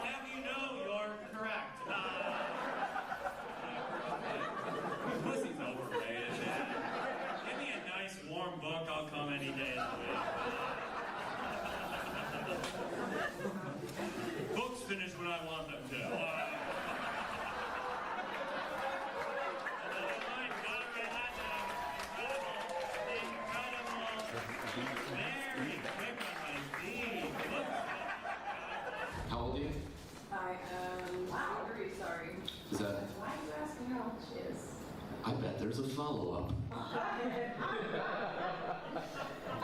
have you know you're correct. Pussy's overrated. Give me a nice warm book, I'll come any day of the week. Books finish when I want them to. How old are you? I am 23, sorry. Is that? Why are you asking how old she is? I bet there's a follow-up.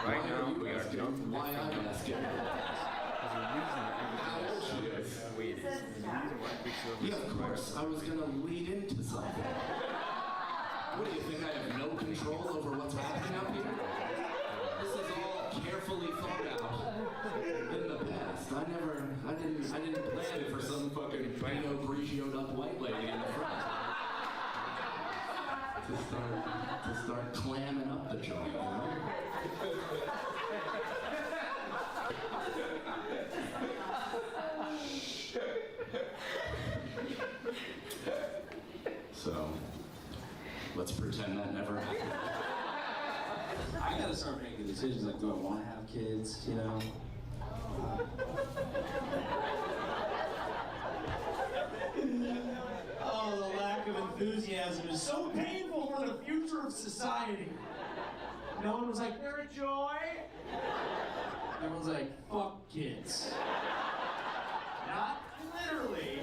Right now, we are not why I'm asking. How old she is? Yeah, of course. I was gonna lead into something. What do you think? I have no control over what's happening out here? This is all carefully thought out in the past. I didn't plan for some fucking Pinot Grigio'd up white lady in the front to start clamming up the joint, you know? So, let's pretend that never happened. I gotta start making decisions like, do I want to have kids, you know? Oh, the lack of enthusiasm is so painful for the future of society. No one was like, they're a joy. Everyone's like, fuck kids. Not literally.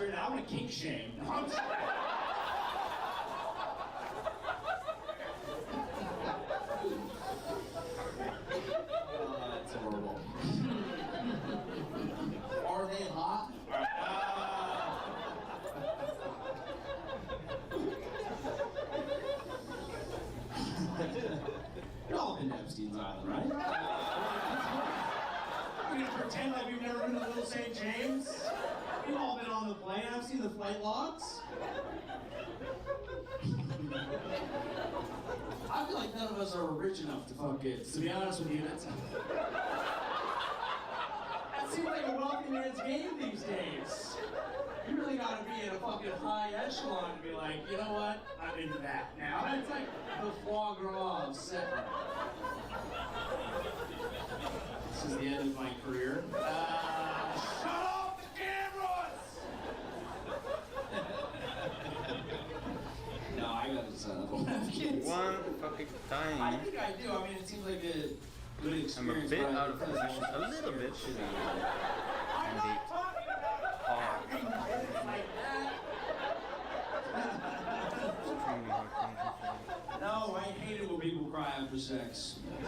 I'm gonna kink shame. That's horrible. Are they hot? You've all been to Epstein's Island, right? I'm gonna pretend like we've never been to Little St. James. We've all been on the plane. I've seen the flight logs. I feel like none of us are rich enough to fuck kids, to be honest with you. That seems like a wealthy man's game these days. You really gotta be in a fucking high echelon to be like, you know what? I'm into that now. It's like the foie gras of sex. This is the end of my career. Shut off the cameras! No, I gotta decide I don't have kids. One fucking time. I think I do. I mean, it seems like a good experience. I'm a bit out of position, a little bit. I'm not talking about things like that. No, I hate it when people cry after sex. I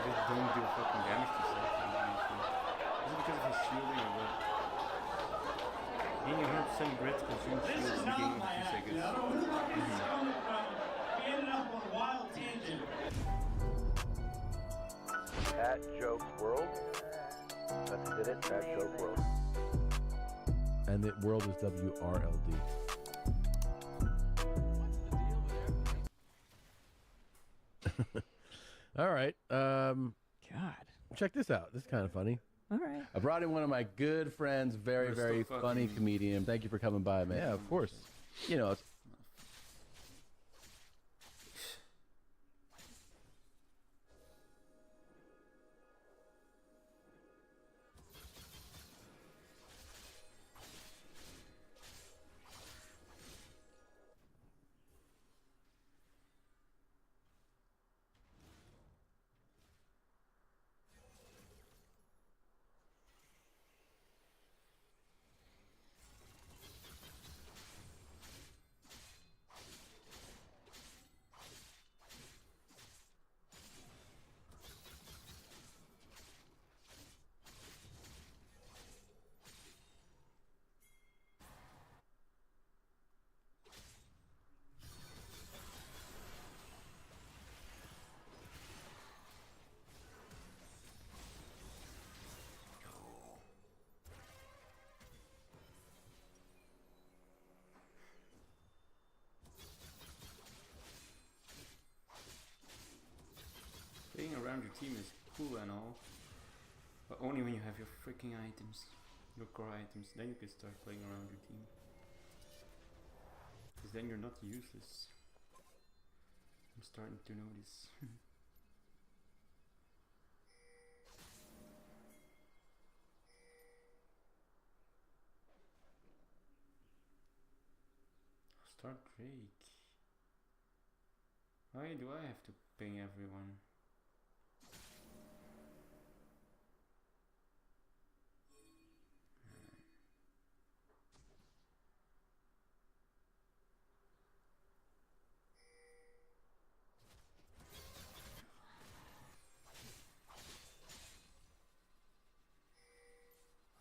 just don't do fucking damage to self. Is it because of his shielding or what? Gaining 100% grit consumes This shield is and not gaining my 2 act. seconds. I don't know where this is coming from. off on a wild tangent. At Joke World. That's did it. At Joke World. And the world is WRLD. All right. God. Check this out. This is kind of funny. All right. I brought in one of my good friends, very, very funny comedian. Thank you for coming by, man. Yeah, of course. You know, it's Playing around your team is cool and all, but only when you have your freaking items, your core items, then you can start playing around your team. Because then you're not useless. I'm starting to notice. Start Drake. Why do I have to ping everyone?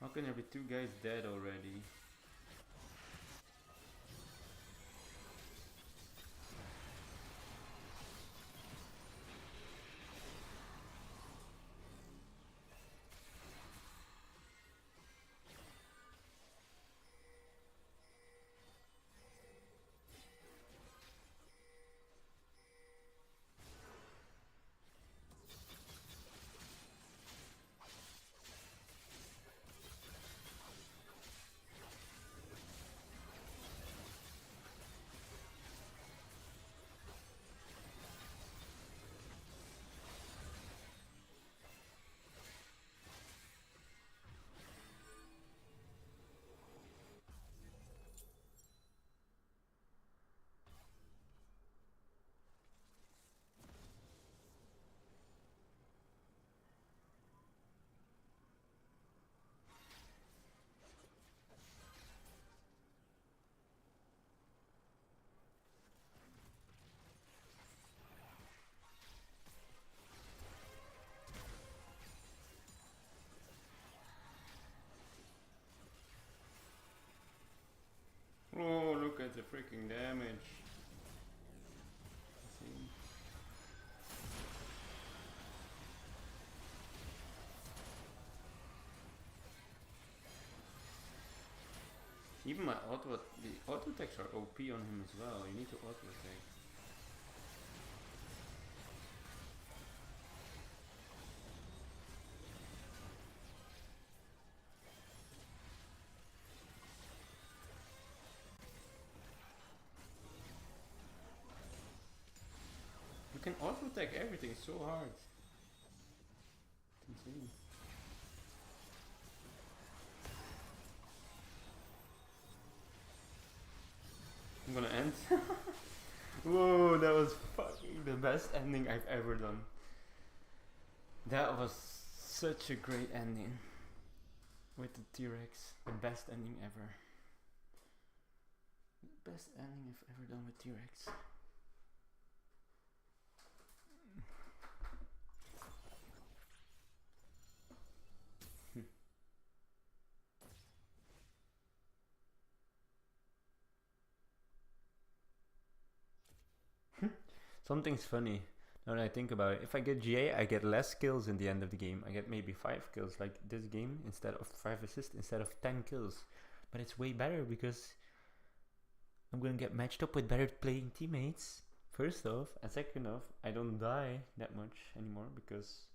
How can there be two guys dead already? Oh, look at the freaking damage. Even my the auto attacks are OP on him as well. You need to auto attack. You can auto attack everything so hard. It's insane. I'm gonna end. Whoa, that was fucking the best ending I've ever done. That was such a great ending. With the T-Rex. The best ending ever. The best ending I've ever done with T-Rex. Something's funny. Now that I think about it, if I get GA, I get less kills in the end of the game. I get maybe 5 kills, like this game, instead of 5 assists, instead of 10 kills. But it's way better because I'm gonna get matched up with better playing teammates, first off, and second off, I don't die that much anymore because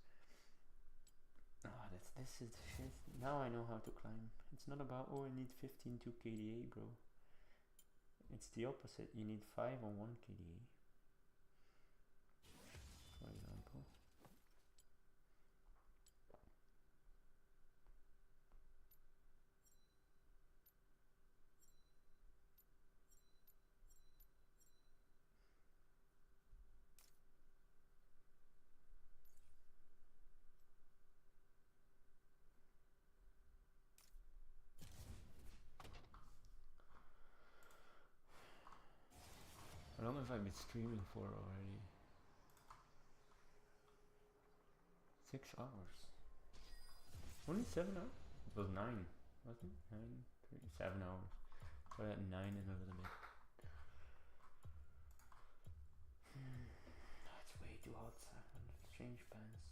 this is the shit. Now I know how to climb. It's not about, oh, I need 15 to KDA, bro. It's the opposite. You need 5 on 1 KDA, for example. How long have I been streaming for already? 6 hours. Only 7 hours? It was 9, wasn't it? 9, 3, 7 hours. So I had 9 and a little bit. That's way too hot. I want to change pants.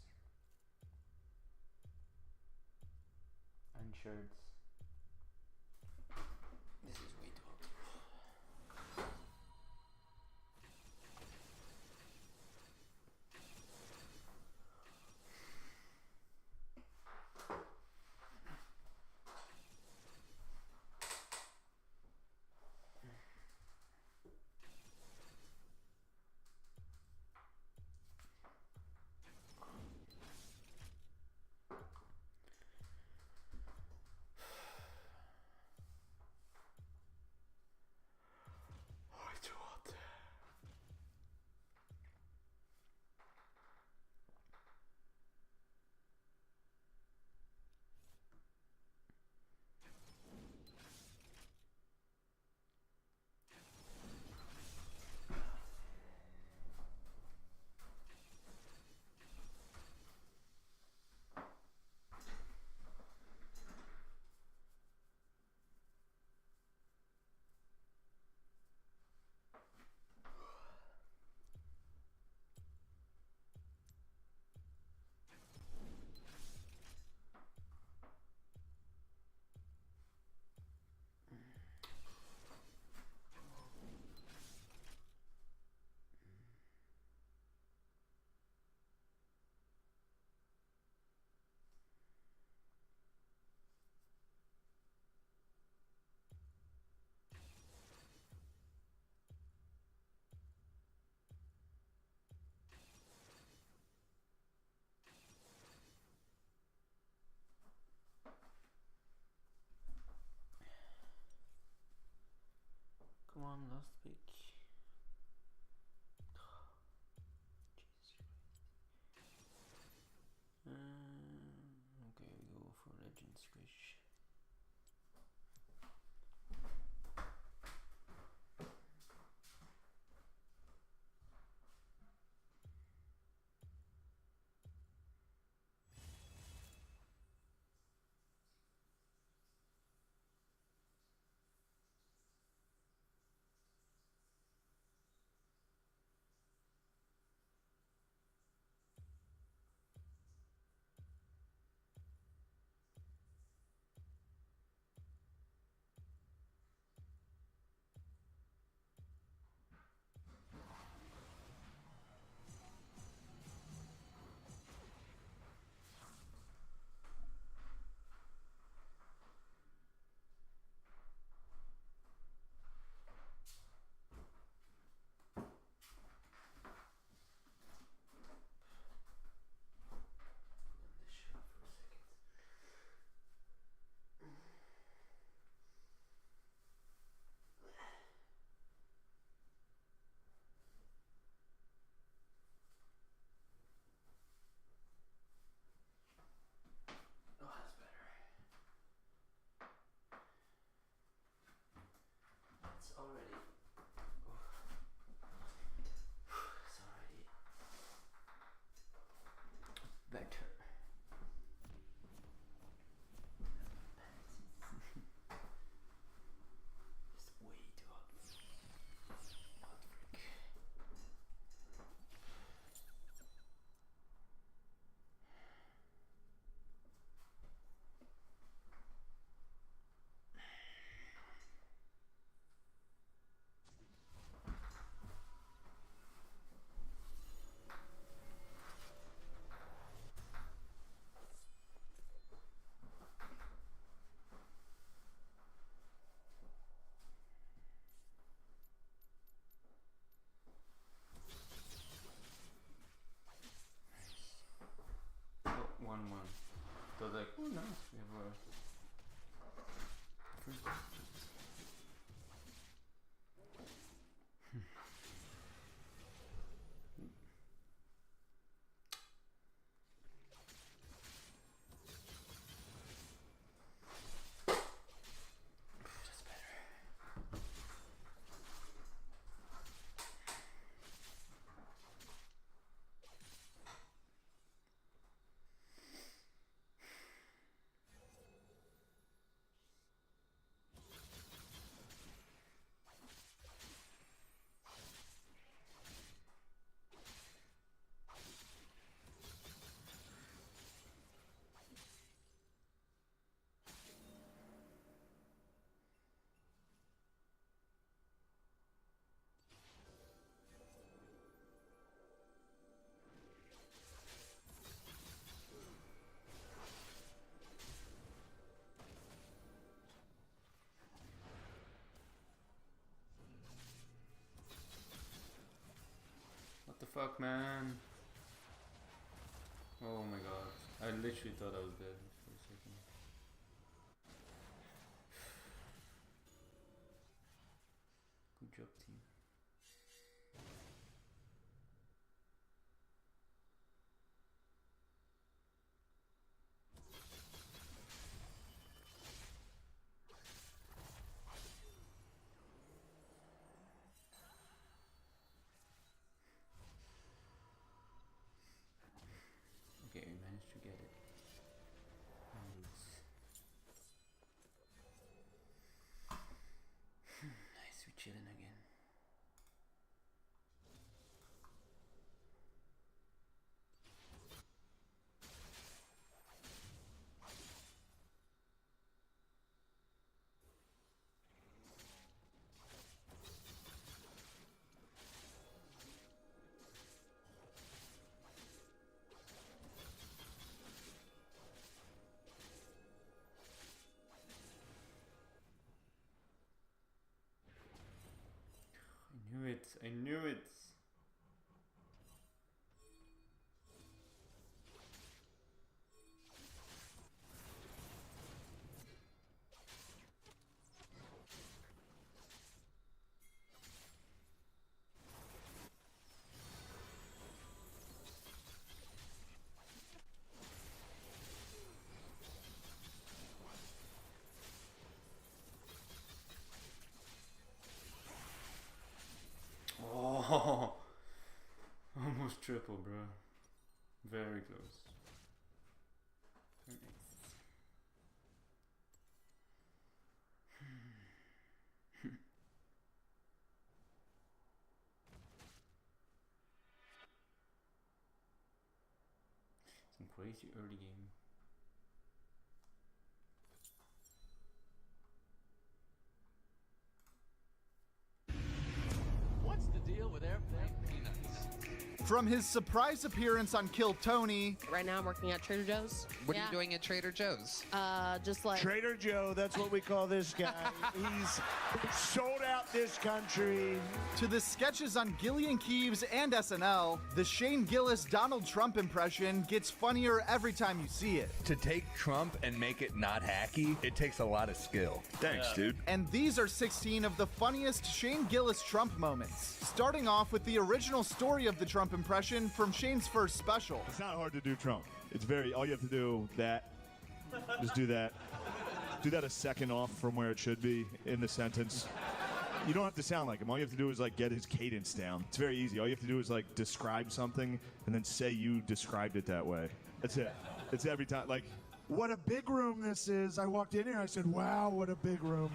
And shirts. This is way too hot. Come on, last pick. Jesus Christ. Okay, we go for Legend Squish. someone. So I was like, oh nice, we have a first. What the fuck, man? Oh my god. I literally thought I was dead for a second. Good job, team. Okay, we managed to get it. Nice, we're chilling again. I knew it. Oh, almost triple, bro. Very close. Very nice. Some crazy early game. What's the deal with airplane peanuts? From his surprise appearance on Kill Tony. Right now I'm working at Trader Joe's. What are you doing at Trader Joe's? Just like Trader Joe, that's what we call this guy. He's sold out this country. To the sketches on Gillian Keeves and SNL, the Shane Gillis Donald Trump impression gets funnier every time you see it. To take Trump and make it not hacky, it takes a lot of skill. Thanks, dude. And these are 16 of the funniest Shane Gillis Trump moments. Starting off with the original story of the Trump impression from Shane's first special. It's not hard to do Trump. It's very, all you have to do, just do that. Do that a second off from where it should be in the sentence. You don't have to sound like him. All you have to do is like get his cadence down. It's very easy. All you have to do is like describe something and then say you described it that way. That's it. It's every time. Like, what a big room this is. I walked in here, I said, wow, what a big room.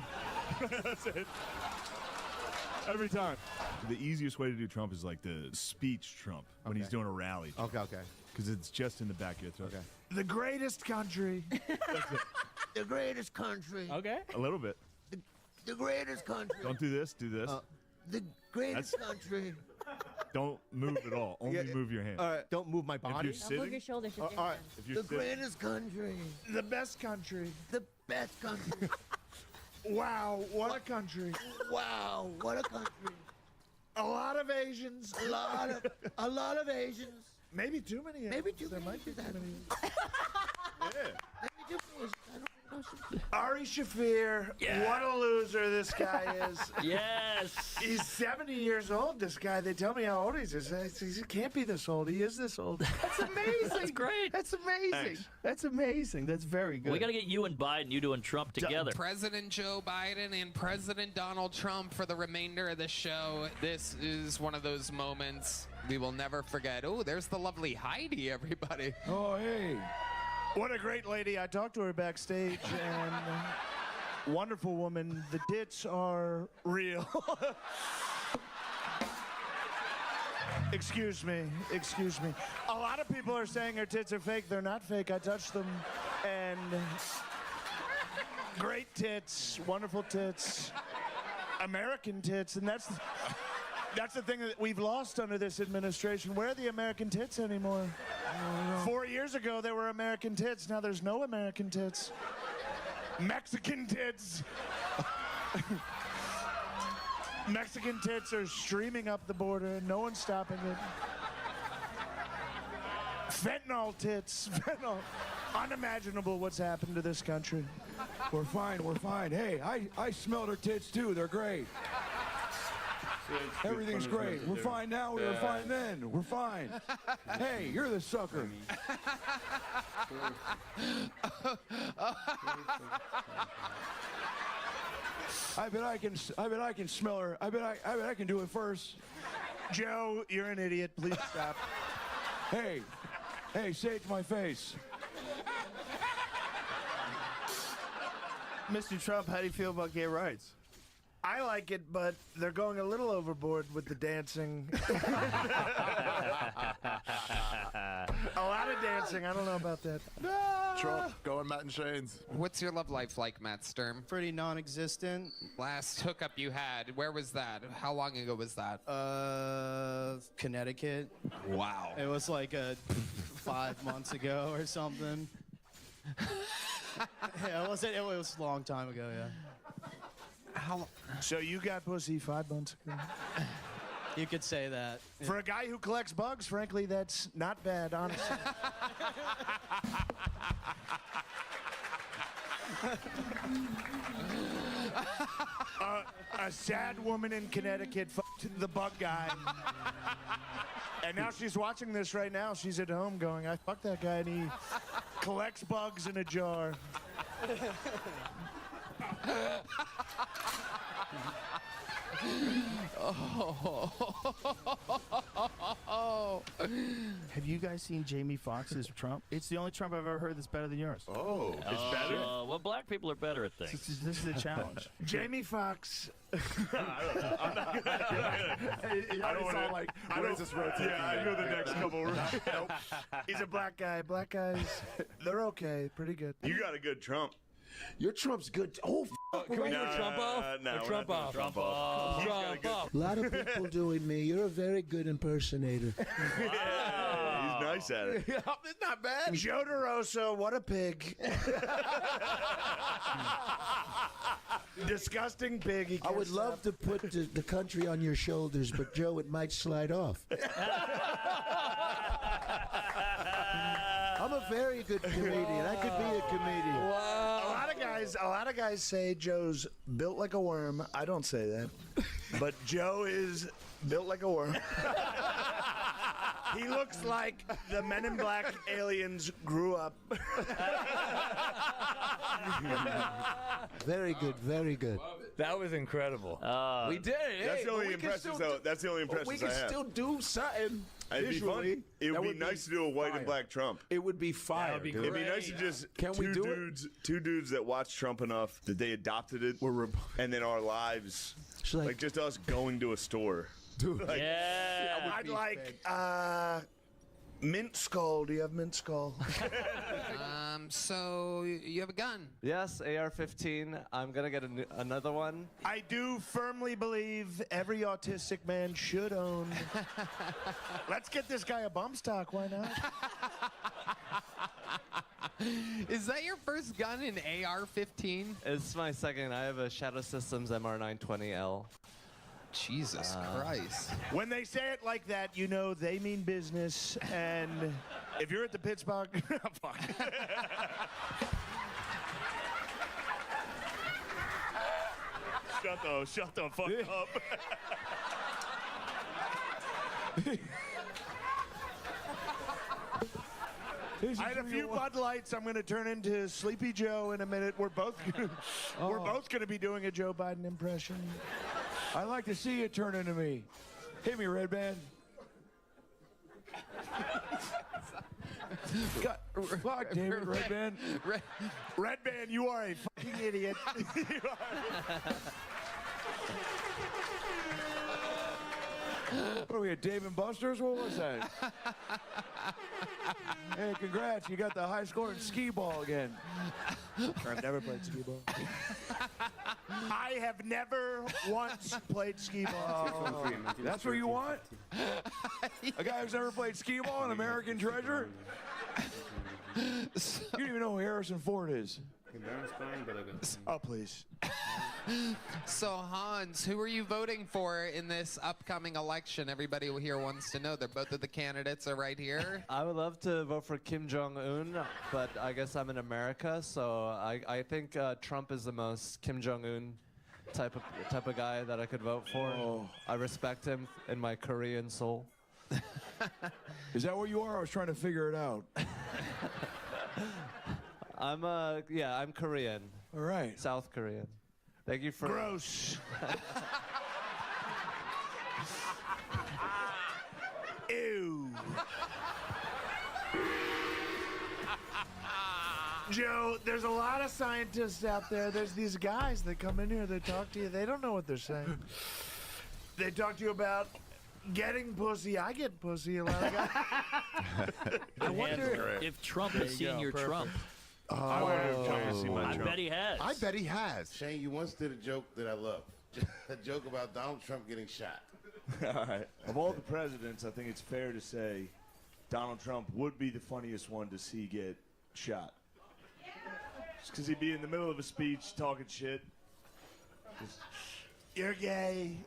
That's it. Every time. The easiest way to do Trump is like the speech Trump when he's doing a rally. Okay. Because it's just in the back of your throat. Okay. The greatest country. That's it. The greatest country. Okay. A little bit. The greatest country. Don't do this. Do this. The greatest country. Don't move at all. Only move your hand. All right, don't move my body. If you're sitting, Move your shoulders. all right. If you're The sitting, greatest country. the best country. The best country. Wow, what a country. Wow, what a country. A lot of Asians. A lot of Asians. Maybe too many. Maybe too There many. might be too many. Ari Shaffir, what a loser this guy is. Yes. He's 70 years old, this guy. They tell me how old he is. He can't be this old. He is this old. That's amazing. That's great. That's amazing. Thanks. That's amazing. That's very good. We got to get you and Biden, you doing Trump together. President Joe Biden and President Donald Trump for the remainder of the show. This is one of those moments we will never forget. Oh, there's the lovely Heidi, everybody. Oh, hey. What a great lady. I talked to her backstage, and wonderful woman. The tits are real. Excuse me. A lot of people are saying her tits are fake. They're not fake. I touched them, and great tits, wonderful tits, American tits, and that's the thing that we've lost under this administration. Where are the American tits anymore? 4 years ago, there were American tits. Now there's no American tits. Mexican tits. Mexican tits are streaming up the border. No one's stopping it. Fentanyl tits. Fentanyl. Unimaginable what's happened to this country. We're fine. Hey, I smelled her tits too. They're great. Everything's great. We're fine now. We were fine then. We're fine. Hey, you're the sucker. I bet I can smell her. I bet I can do it first. Joe, you're an idiot. Please stop. Hey, say it to my face. Mr. Trump, how do you feel about gay rights? I like it, but they're going a little overboard with the dancing. A lot of dancing. I don't know about that. Trump, going Matt and Shane's. What's your love life like, Matt Sturm? Pretty non-existent. Last hookup you had, where was that? How long ago was that? Connecticut. Wow. It was like 5 months ago or something. Yeah, it was a long time ago, yeah. So you got pussy 5 months ago? You could say that. For a guy who collects bugs, frankly, that's not bad, honestly. A sad woman in Connecticut fucked the bug guy. And now she's watching this right now. She's at home going, I fucked that guy, and he collects bugs in a jar. Have you guys seen Jamie Foxx's Trump? It's the only Trump I've ever heard that's better than yours. Oh, it's better? Well, black people are better at things. This is a challenge. Jamie Foxx. I'm not gonna. I don't want to. where's this rotating? Yeah, I know the next couple. Nope. He's a black guy. Black guys, they're okay. Pretty good. You got a good Trump. Your Trump's good. Oh, Can we do a Trump off? No, Trump off. Trump off. Trump off. A lot of people doing me. You're a very good impersonator. Yeah, he's nice at it. It's not bad. Joe DeRosa, what a pig. Disgusting pig. I would love to put the country on your shoulders, but Joe, it might slide off. I'm a very good comedian. I could be a comedian. Wow. A lot of guys say Joe's built like a worm. I don't say that. But Joe is built like a worm. He looks like the Men in Black aliens grew up. Very good, very good. That was incredible. We did it. That's the only impressions, though. That's the only impressions We can still do something visually. It would be nice to do a white and black Trump. It would be fire. It'd be It'd be nice to just two dudes that watched Trump enough that they adopted it, and then our lives, like just us going to a store. Dude, Yeah. I'd like mint skull. Do you have mint skull? So you have a gun? Yes, AR-15. I'm gonna get another one. I do firmly believe every autistic man should own. Let's get this guy a bump stock. Why not? Is that your first gun, an AR-15? It's my second. I have a Shadow Systems MR920L. Jesus Christ. When they say it like that, you know they mean business. And if you're at the Pittsburgh, fuck. Shut the fuck up. I had a few Bud Lights. I'm going to turn into Sleepy Joe in a minute. We're both going to be doing a Joe Biden impression. I'd like to see you turn into me. Hit me, Red Band. God, fuck, damn it, Red Band. Red Band, you are a fucking idiot. You are. What are we at, Dave and Buster's? What was that? Hey, congrats. You got the high score in skee ball again. I've never played skee ball. I have never once played skee ball. Oh, that's what you want? A guy who's never played skee ball, an American treasure? You don't even know who Harrison Ford is. Oh, please. So, Hans, who are you voting for in this upcoming election? Everybody here wants to know. Both of the candidates are right here. I would love to vote for Kim Jong-un, but I guess I'm in America, so I think Trump is the most Kim Jong-un type of guy that I could vote for. Oh. I respect him in my Korean soul. Is that what you are? I was trying to figure it out. I'm Korean. All right. South Korean. Thank you for... Gross. Ew. Joe, there's a lot of scientists out there. There's these guys that come in here, they talk to you. They don't know what they're saying. They talk to you about getting pussy. I get pussy a lot of guys. I wonder if Trump has seen your Trump. I bet he has. I bet he has. Shane, you once did a joke that I love. A joke about Donald Trump getting shot. All right. Of all the presidents, I think it's fair to say Donald Trump would be the funniest one to see get shot. Just because he'd be in the middle of a speech talking shit. Just, you're gay.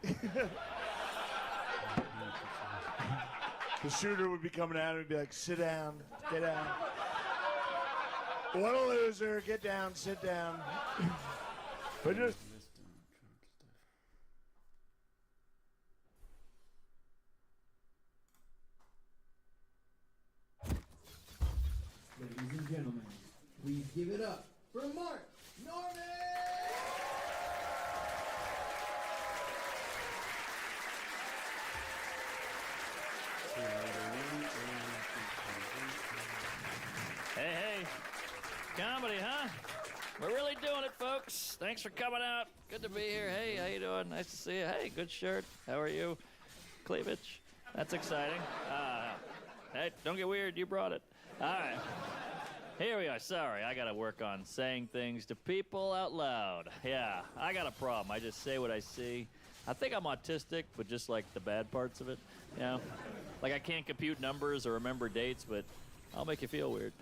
The shooter would be coming at him and be like, sit down, get down. What a loser. Get down, sit down. But just... Ladies and gentlemen, please give it up for Mark Norman! Hey, comedy, huh? We're really doing it, folks. Thanks for coming out. Good to be here. Hey, how you doing? Nice to see you. Hey, good shirt. How are you? Cleavage. That's exciting. Hey, don't get weird. You brought it. All right. Here we are. Sorry, I got to work on saying things to people out loud. Yeah, I got a problem. I just say what I see. I think I'm autistic, but just like the bad parts of it. You know? Like I can't compute numbers or remember dates, but I'll make you feel weird.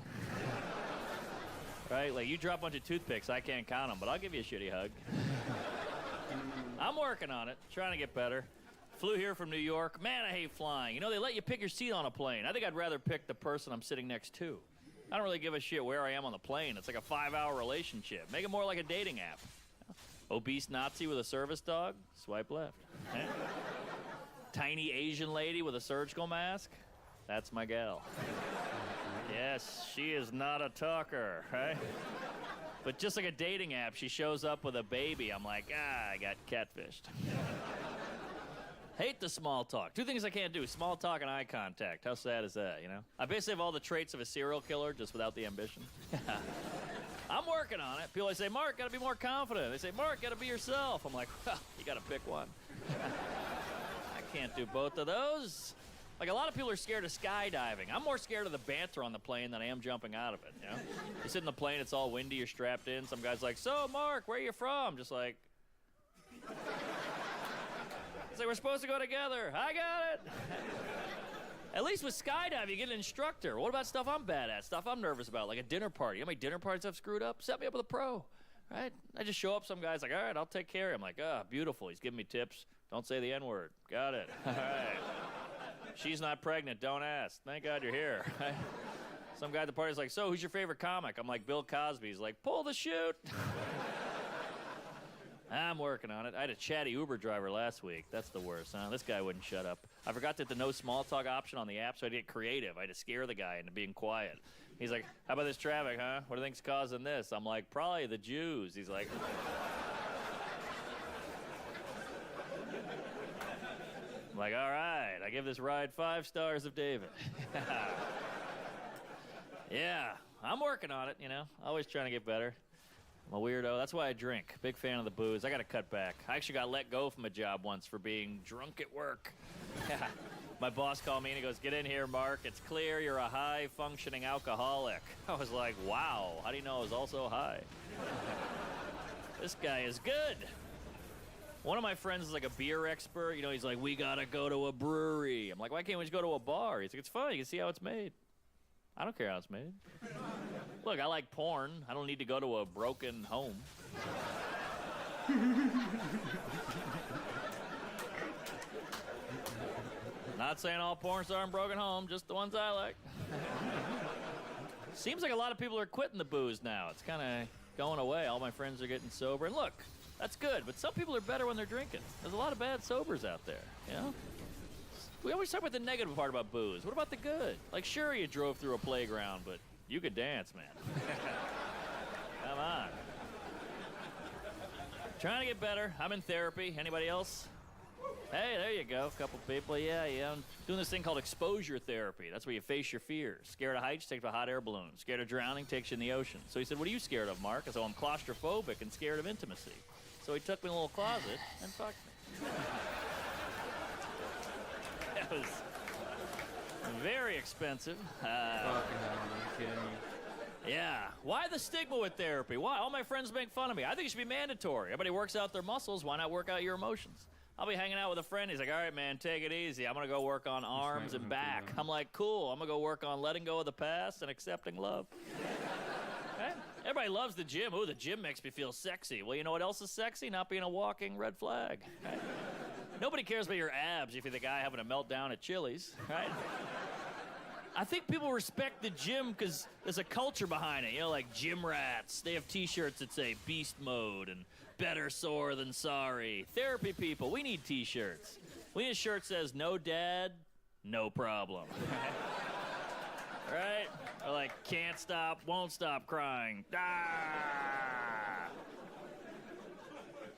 Right? Like you drop a bunch of toothpicks, I can't count them, but I'll give you a shitty hug. I'm working on it, trying to get better. Flew here from New York. Man, I hate flying. You know, they let you pick your seat on a plane. I think I'd rather pick the person I'm sitting next to. I don't really give a shit where I am on the plane. It's like a 5-hour relationship. Make it more like a dating app. Obese Nazi with a service dog? Swipe left. Eh? Tiny Asian lady with a surgical mask? That's my gal. Yes, she is not a talker, right? But just like a dating app, she shows up with a baby. I'm like, I got catfished. Hate the small talk. Two things I can't do, small talk and eye contact. How sad is that, you know? I basically have all the traits of a serial killer, just without the ambition. I'm working on it. People always say, Mark, gotta be more confident. They say, Mark, gotta be yourself. I'm like, well, you gotta pick one. I can't do both of those. Like, a lot of people are scared of skydiving. I'm more scared of the banter on the plane than I am jumping out of it, you know? You sit in the plane, it's all windy, you're strapped in. Some guy's like, so, Mark, where are you from? Just like... It's like, we're supposed to go together. I got it. At least with skydiving, you get an instructor. What about stuff I'm bad at, stuff I'm nervous about, like a dinner party? You know how many dinner parties I've screwed up? Set me up with a pro, right? I just show up, some guy's like, all right, I'll take care of him. I'm like, beautiful. He's giving me tips. Don't say the N-word. Got it. All right. She's not pregnant. Don't ask. Thank God you're here. Some guy at the party's like, so who's your favorite comic? I'm like, Bill Cosby. He's like, pull the chute. I'm working on it. I had a chatty Uber driver last week. That's the worst, huh? This guy wouldn't shut up. I forgot that the no small talk option on the app, so I had to get creative. I had to scare the guy into being quiet. He's like, how about this traffic, huh? What do you think's causing this? I'm like, probably the Jews. He's like... I'm like, all right, I give this ride 5 stars of David. Yeah, I'm working on it, you know. Always trying to get better. I'm a weirdo. That's why I drink. Big fan of the booze. I got to cut back. I actually got let go from a job once for being drunk at work. My boss called me and he goes, get in here, Mark. It's clear you're a high-functioning alcoholic. I was like, wow, how do you know I was also high? This guy is good. One of my friends is like a beer expert. You know, he's like, we got to go to a brewery. I'm like, why can't we just go to a bar? He's like, it's fun. You can see how it's made. I don't care how it's made. Look, I like porn. I don't need to go to a broken home. Not saying all porn stars in broken home, just the ones I like. Seems like a lot of people are quitting the booze now. It's kind of going away. All my friends are getting sober. And look, that's good, but some people are better when they're drinking. There's a lot of bad sobers out there, you know? We always talk about the negative part about booze. What about the good? Like, sure, you drove through a playground, but you could dance, man. Come on. Trying to get better. I'm in therapy. Anybody else? Hey, there you go. A couple people. Yeah. I'm doing this thing called exposure therapy. That's where you face your fears. Scared of heights, takes you to a hot air balloon. Scared of drowning, takes you in the ocean. So he said, what are you scared of, Mark? I said, I'm claustrophobic and scared of intimacy. So he took me in a little closet and fucked me. That was very expensive. Yeah. Why the stigma with therapy? Why? All my friends make fun of me. I think it should be mandatory. Everybody works out their muscles. Why not work out your emotions? I'll be hanging out with a friend. He's like, all right, man, take it easy. I'm going to go work on arms and back. I'm like, cool. I'm going to go work on letting go of the past and accepting love. Okay? Everybody loves the gym. Ooh, the gym makes me feel sexy. Well, you know what else is sexy? Not being a walking red flag. Okay? Nobody cares about your abs if you're the guy having a meltdown at Chili's, right? I think people respect the gym because there's a culture behind it. You know, like gym rats. They have T-shirts that say beast mode and better sore than sorry. Therapy people, we need T-shirts. We need a shirt that says no dad, no problem. Right? Or like can't stop, won't stop crying. Ah!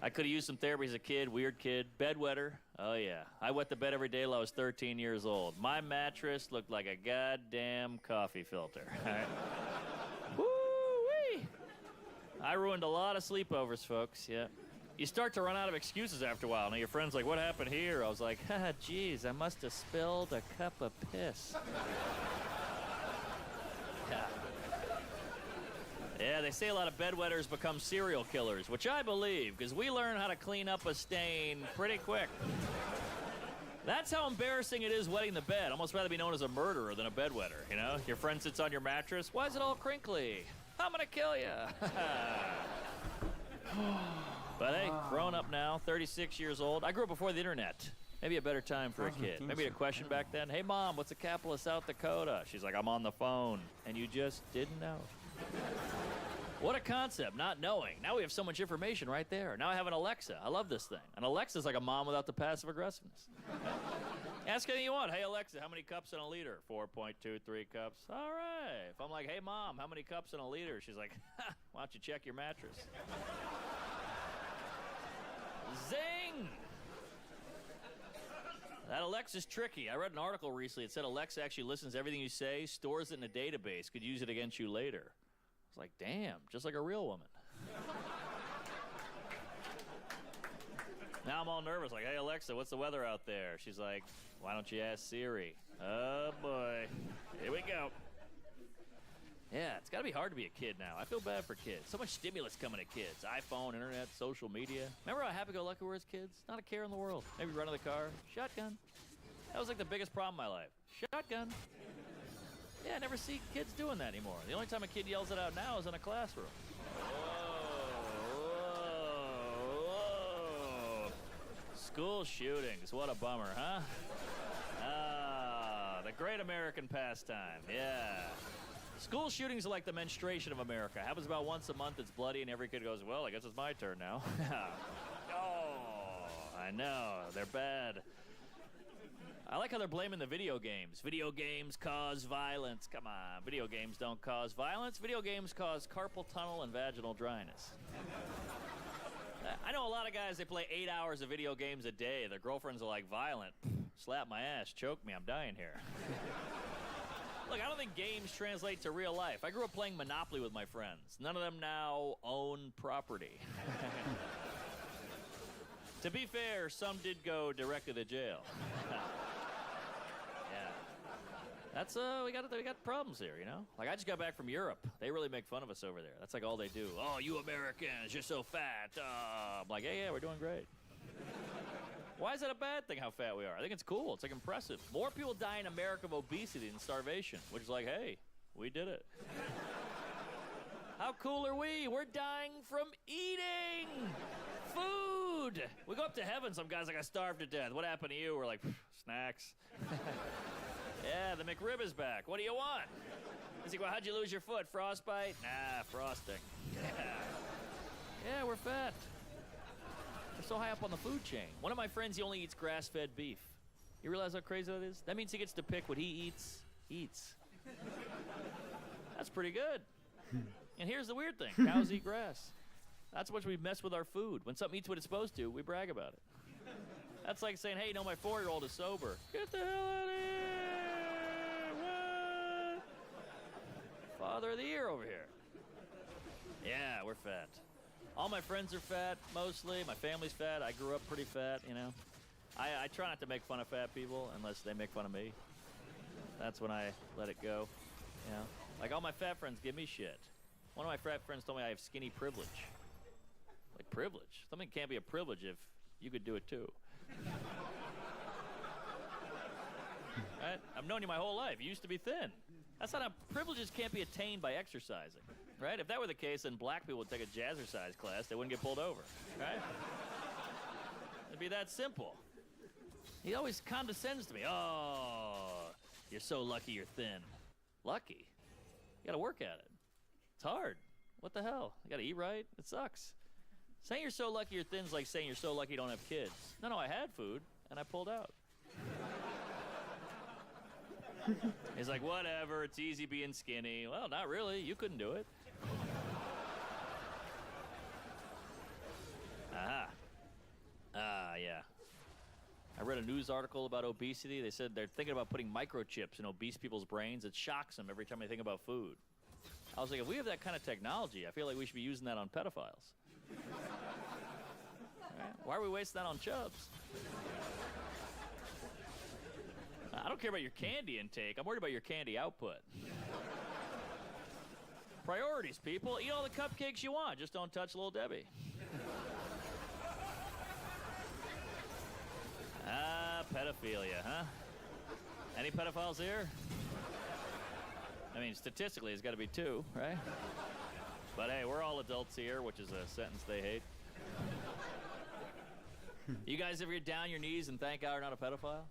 I could have used some therapy as a kid, weird kid, bedwetter. Oh yeah, I wet the bed every day till I was 13 years old. My mattress looked like a goddamn coffee filter. Right? Woo-wee! I ruined a lot of sleepovers, folks, yeah. You start to run out of excuses after a while. Now your friend's like, what happened here? I was like, geez, I must have spilled a cup of piss. Yeah. Yeah, they say a lot of bedwetters become serial killers, which I believe, because we learn how to clean up a stain pretty quick. That's how embarrassing it is wetting the bed. Almost rather be known as a murderer than a bedwetter, you know? Your friend sits on your mattress. Why is it all crinkly? I'm gonna kill you. But hey, grown up now, 36 years old. I grew up before the internet. Maybe a better time for a kid. Maybe a question back then. Hey, Mom, what's the capital of South Dakota? She's like, I'm on the phone. And you just didn't know. What a concept, not knowing. Now we have so much information right there. Now I have an Alexa. I love this thing. An Alexa's like a mom without the passive aggressiveness. Ask anything you want. Hey, Alexa, how many cups in a liter? 4.23 cups. All right. If I'm like, hey, Mom, how many cups in a liter? She's like, why don't you check your mattress? Zing! That Alexa's tricky. I read an article recently. It said Alexa actually listens to everything you say, stores it in a database, could use it against you later. I was like, damn, just like a real woman. Now I'm all nervous, like, hey, Alexa, what's the weather out there? She's like, why don't you ask Siri? Oh, boy. Here we go. Yeah, it's got to be hard to be a kid now. I feel bad for kids. So much stimulus coming at kids. iPhone, internet, social media. Remember how happy-go-lucky we were as kids? Not a care in the world. Maybe run to the car. Shotgun. That was like the biggest problem in my life. Shotgun. Yeah, I never see kids doing that anymore. The only time a kid yells it out now is in a classroom. Whoa, whoa, whoa. School shootings, what a bummer, huh? Ah, the great American pastime, yeah. School shootings are like the menstruation of America. Happens about once a month, it's bloody, and every kid goes, well, I guess it's my turn now. Oh, I know, they're bad. I like how they're blaming the video games. Video games cause violence. Come on, video games don't cause violence. Video games cause carpal tunnel and vaginal dryness. I know a lot of guys, they play 8 hours of video games a day. Their girlfriends are like, violent. Slap my ass, choke me, I'm dying here. Look, I don't think games translate to real life. I grew up playing Monopoly with my friends. None of them now own property. To be fair, some did go directly to jail. That's, we got problems here, you know? Like, I just got back from Europe. They really make fun of us over there. That's like all they do. Oh, you Americans, you're so fat. I'm like, yeah, we're doing great. Why is that a bad thing, how fat we are? I think it's cool. It's, like, impressive. More people die in America of obesity than starvation, which is like, hey, we did it. How cool are we? We're dying from eating food. We go up to heaven, some guys like, I starved to death. What happened to you? We're like, snacks. Yeah, the McRib is back. What do you want? He's like, well, how'd you lose your foot? Frostbite? Nah, frosting. Yeah, we're fat. We're so high up on the food chain. One of my friends, he only eats grass-fed beef. You realize how crazy that is? That means he gets to pick what he eats. That's pretty good. And here's the weird thing. Cows eat grass. That's how much we mess with our food. When something eats what it's supposed to, we brag about it. That's like saying, hey, you know, my 4-year-old is sober. Get the hell out of here! What? Father of the year over here. Yeah, we're fat. All my friends are fat, mostly. My family's fat. I grew up pretty fat, you know. I try not to make fun of fat people unless they make fun of me. That's when I let it go, you know. Like, all my fat friends give me shit. One of my fat friends told me I have skinny privilege. Like, privilege? Something can't be a privilege if you could do it too. Right? I've known you my whole life. You used to be thin. That's not how privileges can't be attained by exercising, right? If that were the case, then black people would take a jazzercise class. They wouldn't get pulled over, right? It'd be that simple. He always condescends to me. Oh, you're so lucky you're thin. Lucky? You gotta work at it. It's hard. What the hell? You gotta eat right? It sucks. Saying you're so lucky you're thin is like saying you're so lucky you don't have kids. No, I had food, and I pulled out. He's like, whatever, it's easy being skinny. Well, not really. You couldn't do it. Yeah. I read a news article about obesity. They said they're thinking about putting microchips in obese people's brains. It shocks them every time they think about food. I was like, if we have that kind of technology, I feel like we should be using that on pedophiles. Right? Why are we wasting that on chubs? I don't care about your candy intake. I'm worried about your candy output. Priorities, people. Eat all the cupcakes you want. Just don't touch Little Debbie. Pedophilia, huh? Any pedophiles here? I mean, statistically, it's got to be 2, right? But hey, we're all adults here, which is a sentence they hate. You guys ever get down your knees and thank God you're not a pedophile?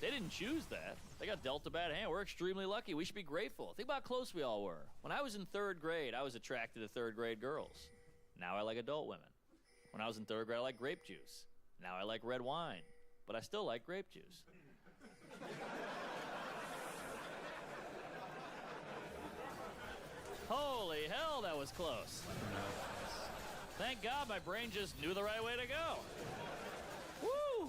They didn't choose that. They got dealt a bad hand. We're extremely lucky. We should be grateful. Think about how close we all were. When I was in 3rd grade, I was attracted to 3rd grade girls. Now I like adult women. When I was in 3rd grade, I liked grape juice. Now I like red wine. But I still like grape juice. Holy hell, that was close. Thank God my brain just knew the right way to go. Woo!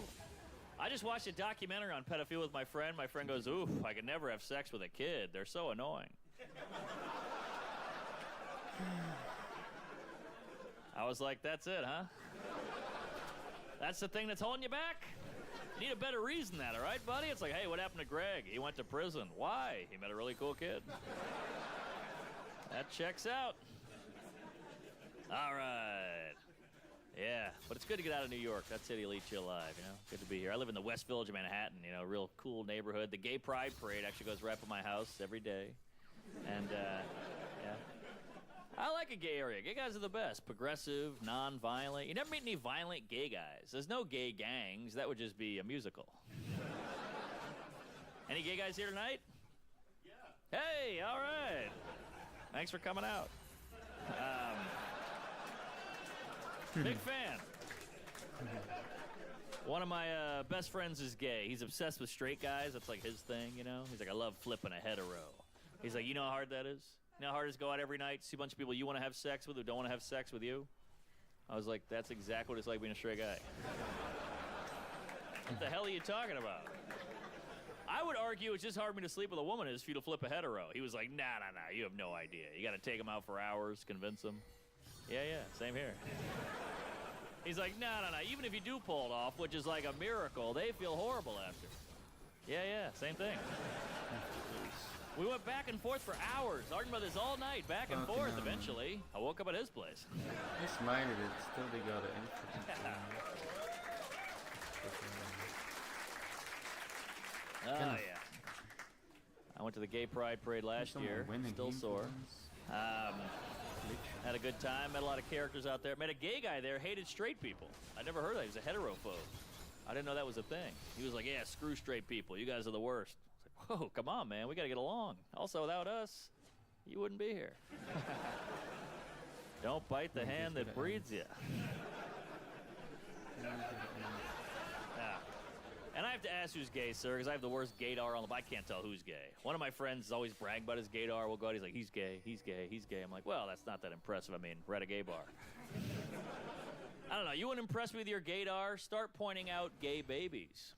I just watched a documentary on pedophilia with my friend. My friend goes, oof, I could never have sex with a kid. They're so annoying. I was like, that's it, huh? That's the thing that's holding you back? You need a better reason than that, all right, buddy? It's like, hey, what happened to Greg? He went to prison. Why? He met a really cool kid. That checks out. All right. Yeah, but it's good to get out of New York. That city will eat you alive, you know? Good to be here. I live in the West Village of Manhattan, you know, real cool neighborhood. The Gay Pride Parade actually goes right by my house every day. And, yeah. I like a gay area. Gay guys are the best. Progressive, non-violent. You never meet any violent gay guys. There's no gay gangs. That would just be a musical. Any gay guys here tonight? Yeah. Hey, all right. Thanks for coming out. Big fan. One of my best friends is gay. He's obsessed with straight guys. That's like his thing, you know? He's like, I love flipping a hetero. He's like, you know how hard that is? You know how hard it is to go out every night, see a bunch of people you want to have sex with who don't want to have sex with you? I was like, that's exactly what it's like being a straight guy. What the hell are you talking about? I would argue it's just hard for me to sleep with a woman as for you to flip a hetero. He was like, nah, you have no idea. You got to take him out for hours, convince him. Yeah, same here. He's like, no. Even if you do pull it off, which is like a miracle, they feel horrible after. Yeah, same thing. We went back and forth for hours, arguing about this all night, back and forth. Eventually, I woke up at his place. I smiled it, still they got it. Oh, yeah. I went to the Gay Pride Parade last year. Still sore. Had a good time. Met a lot of characters out there. Met a gay guy there. Hated straight people. I never heard of that. He was a heterophobe. I didn't know that was a thing. He was like, yeah, screw straight people. You guys are the worst. I was like, whoa, come on, man. We got to get along. Also, without us, you wouldn't be here. Don't bite the hand that breeds you. And I have to ask who's gay, sir, because I have the worst gaydar on the... I can't tell who's gay. One of my friends is always bragging about his gaydar. We'll go out, he's like, he's gay. I'm like, well, that's not that impressive. I mean, we're at a gay bar. I don't know. You wouldn't impress me with your gaydar? Start pointing out gay babies.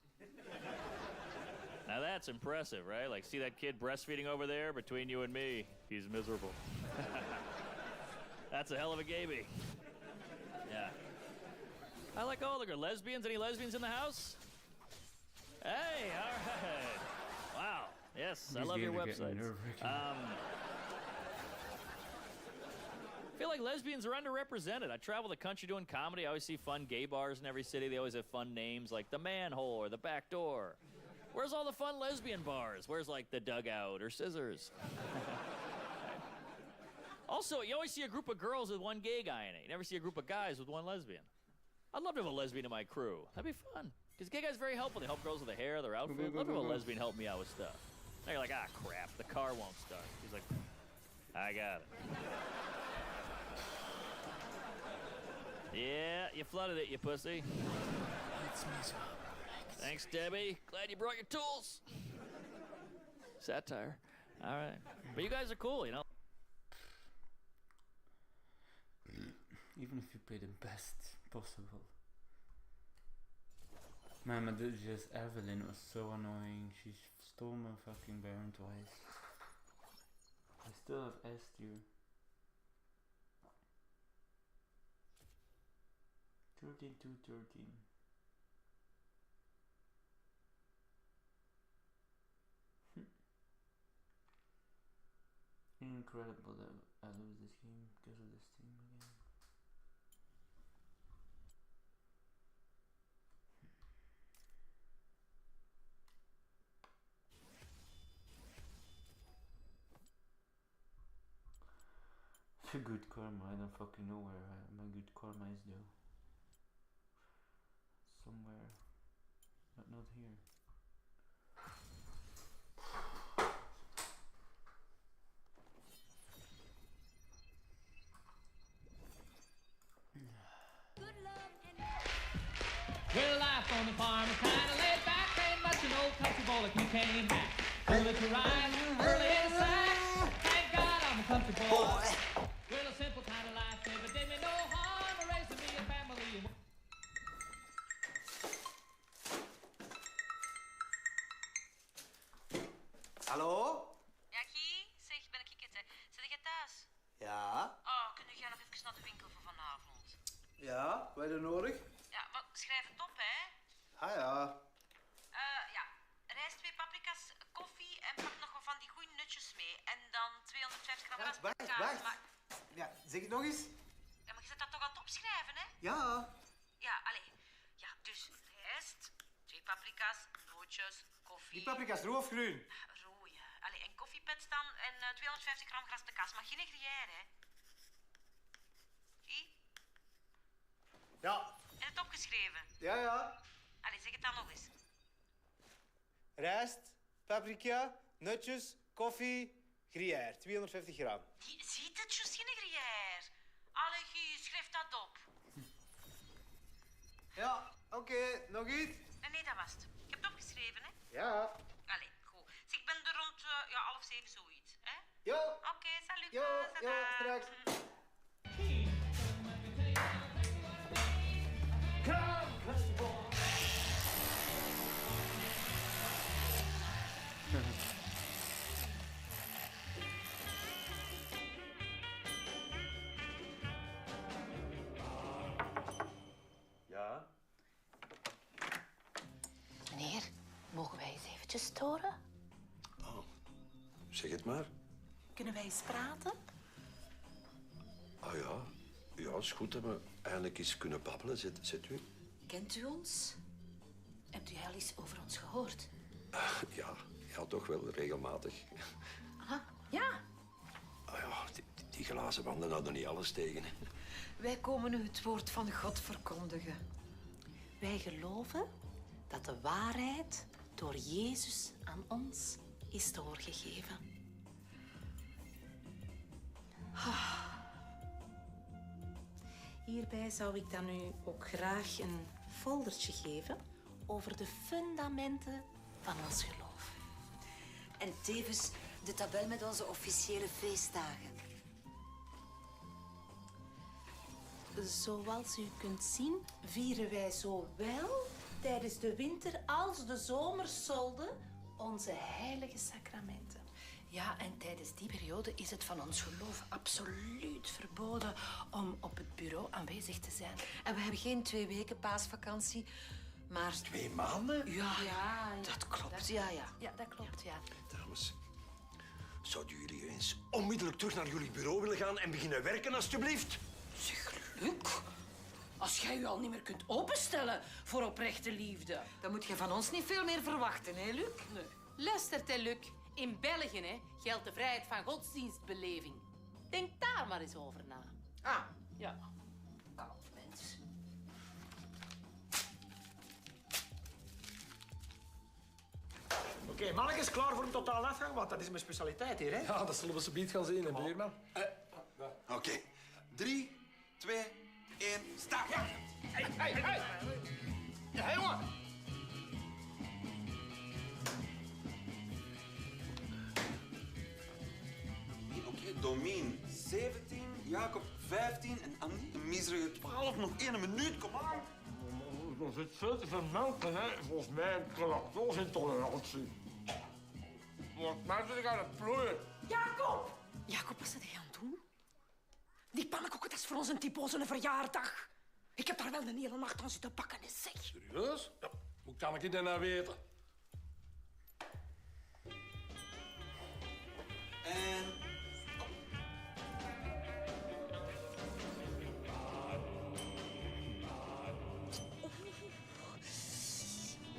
Now that's impressive, right? Like, see that kid breastfeeding over there? Between you and me, he's miserable. That's a hell of a gaby. Yeah. I like all the girls. Lesbians? Any lesbians in the house? Hey, all right. Wow. Yes, I love your website. I feel like lesbians are underrepresented. I travel the country doing comedy. I always see fun gay bars in every city. They always have fun names like the Manhole or the Back Door. Where's all the fun lesbian bars? Where's like the Dugout or Scissors? Also, you always see a group of girls with one gay guy in it. You never see a group of guys with one lesbian. I'd love to have a lesbian in my crew. That'd be fun. Because gay guys are very helpful. They help girls with their hair, their outfit. I'd love to have a lesbian help me out with stuff. Now you're like, ah, crap, the car won't start. He's like, I got it. Yeah, you flooded it, you pussy. Thanks, Debbie. Glad you brought your tools. Satire. All right. But you guys are cool, you know? Even if you play the best possible. Man, my just Evelyn was so annoying. She stole my fucking Baron twice. I still have S tier. 13 to 13. Incredible that I lose this game because of this team again. Good karma, I don't fucking know where my good karma is though. Somewhere, but not here. Well, life on the farm is kind of laid back. Ain't much an old country boy like you can't hack. Early to rise, early to sack. Thank God I'm a country boy. Well, a simple kind of life never did me no harm. Raising me a family. Hallo? Ja, Guy? Zeg, ben ik het, hè. Zit jij thuis? Ja? Oh, kun jij nog even naar de winkel voor vanavond? Ja, wat heb je nodig? Ja, maar schrijf het op, hè. Ah ja. Ja, rijst, 2 paprika's, koffie en pak nog wat van die goeie nutjes mee. En dan 250 gram kaas. Wacht. Ja, zeg het nog eens. Ja, maar je zit dat toch aan het opschrijven, hè? Ja. Ja, allee. Ja, dus rijst, 2 paprika's, nootjes, koffie. Die paprika's rood of groen? Rode. Allee, en koffiepet dan en 250 gram geraspte kaas. Maar geen gruyère, hè. Ja. Heb het opgeschreven? Ja, ja. Allee, zeg het dan nog eens. Rijst, paprika, nutjes, koffie, gruyère. 250 gram. Ziet het, juist geen gruyère. Allee, Guy, schrijf dat op. Ja, oké. Nog iets? Nee, dat was het. Ik heb het opgeschreven, hè? Ja. Allee, goed. Dus ik ben er rond 6:30 zoiets, hè? Jo. Oké, salut. Jo, straks. Ja? Meneer, mogen wij eens eventjes storen? Zeg het maar. Kunnen wij eens praten? Ah ja. Ja, het is goed dat we eindelijk eens kunnen babbelen. Zet u. Kent u ons? Hebt u al eens over ons gehoord? Ja, toch wel, regelmatig. Aha, ja. Ah ja, die glazen wanden hadden niet alles tegen. Hè. Wij komen u het woord van God verkondigen. Wij geloven dat de waarheid door Jezus aan ons is doorgegeven. Hierbij zou ik dan u ook graag een foldertje geven over de fundamenten van ons geloof. En tevens de tabel met onze officiële feestdagen. Zoals u kunt zien, vieren wij zowel tijdens de winter als de zomersolden onze heilige sacramenten. Ja, en tijdens die periode is het van ons geloof absoluut verboden om op het bureau aanwezig te zijn. En we hebben geen 2 weken paasvakantie, maar... 2 maanden? Ja, dat klopt. Ja. Ja, dat klopt, ja. Dames, zouden jullie eens onmiddellijk terug naar jullie bureau willen gaan en beginnen werken, alstublieft? Zeg, Luc, als jij je al niet meer kunt openstellen voor oprechte liefde... Dan moet je van ons niet veel meer verwachten, hè, Luc? Nee. Luister, hè, Luc. In België hè, geldt de vrijheid van godsdienstbeleving. Denk daar maar eens over na. Ah. Ja. Koud, mens. Oké, mannetjes, klaar voor een totale afgang? Want dat is mijn specialiteit hier, hè? Ja, dat zullen we zo beet gaan zien, hè, buurman. Oké. 3, 2, 1, start! Hey! Ja, jongen! Oké, Domien 17, Jacob 15 en Andy een miserige 12. Nog 1 minuut, kom aan. Er zit veel te veel melk in, hè. Volgens mij lactose-intolerantie. Want mij zit ik aan het ploeien. Jacob! Jacob, wat zit je aan het doen? Die pannenkoeken, dat is voor ons een typose verjaardag. Ik heb daar wel de hele nacht aan zitten pakken, hè, zeg. Serieus? Ja. Hoe kan ik dat nou weten? En...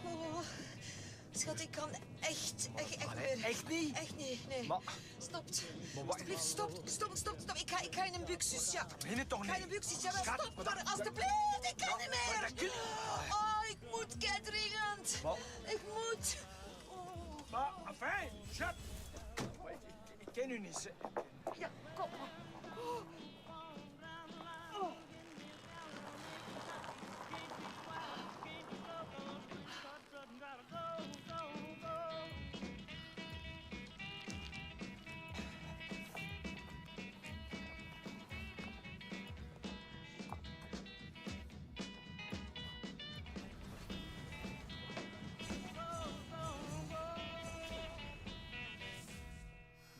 Oh, schat, ik kan echt Nee, echt niet? Echt niet, nee. Maar... Stopt. Maar wat... Alsjeblieft, stop. Ik ga in een buxus, ja. Meen het toch niet? Ik ga in een buxus, ja. Schat, Stop, maar alsjeblieft, ik kan niet meer. Oh, ik moet dringend. Ik moet. Oh. Maar, afijn, schat. Ik ken u niet, hè. Ja, kom. Oh.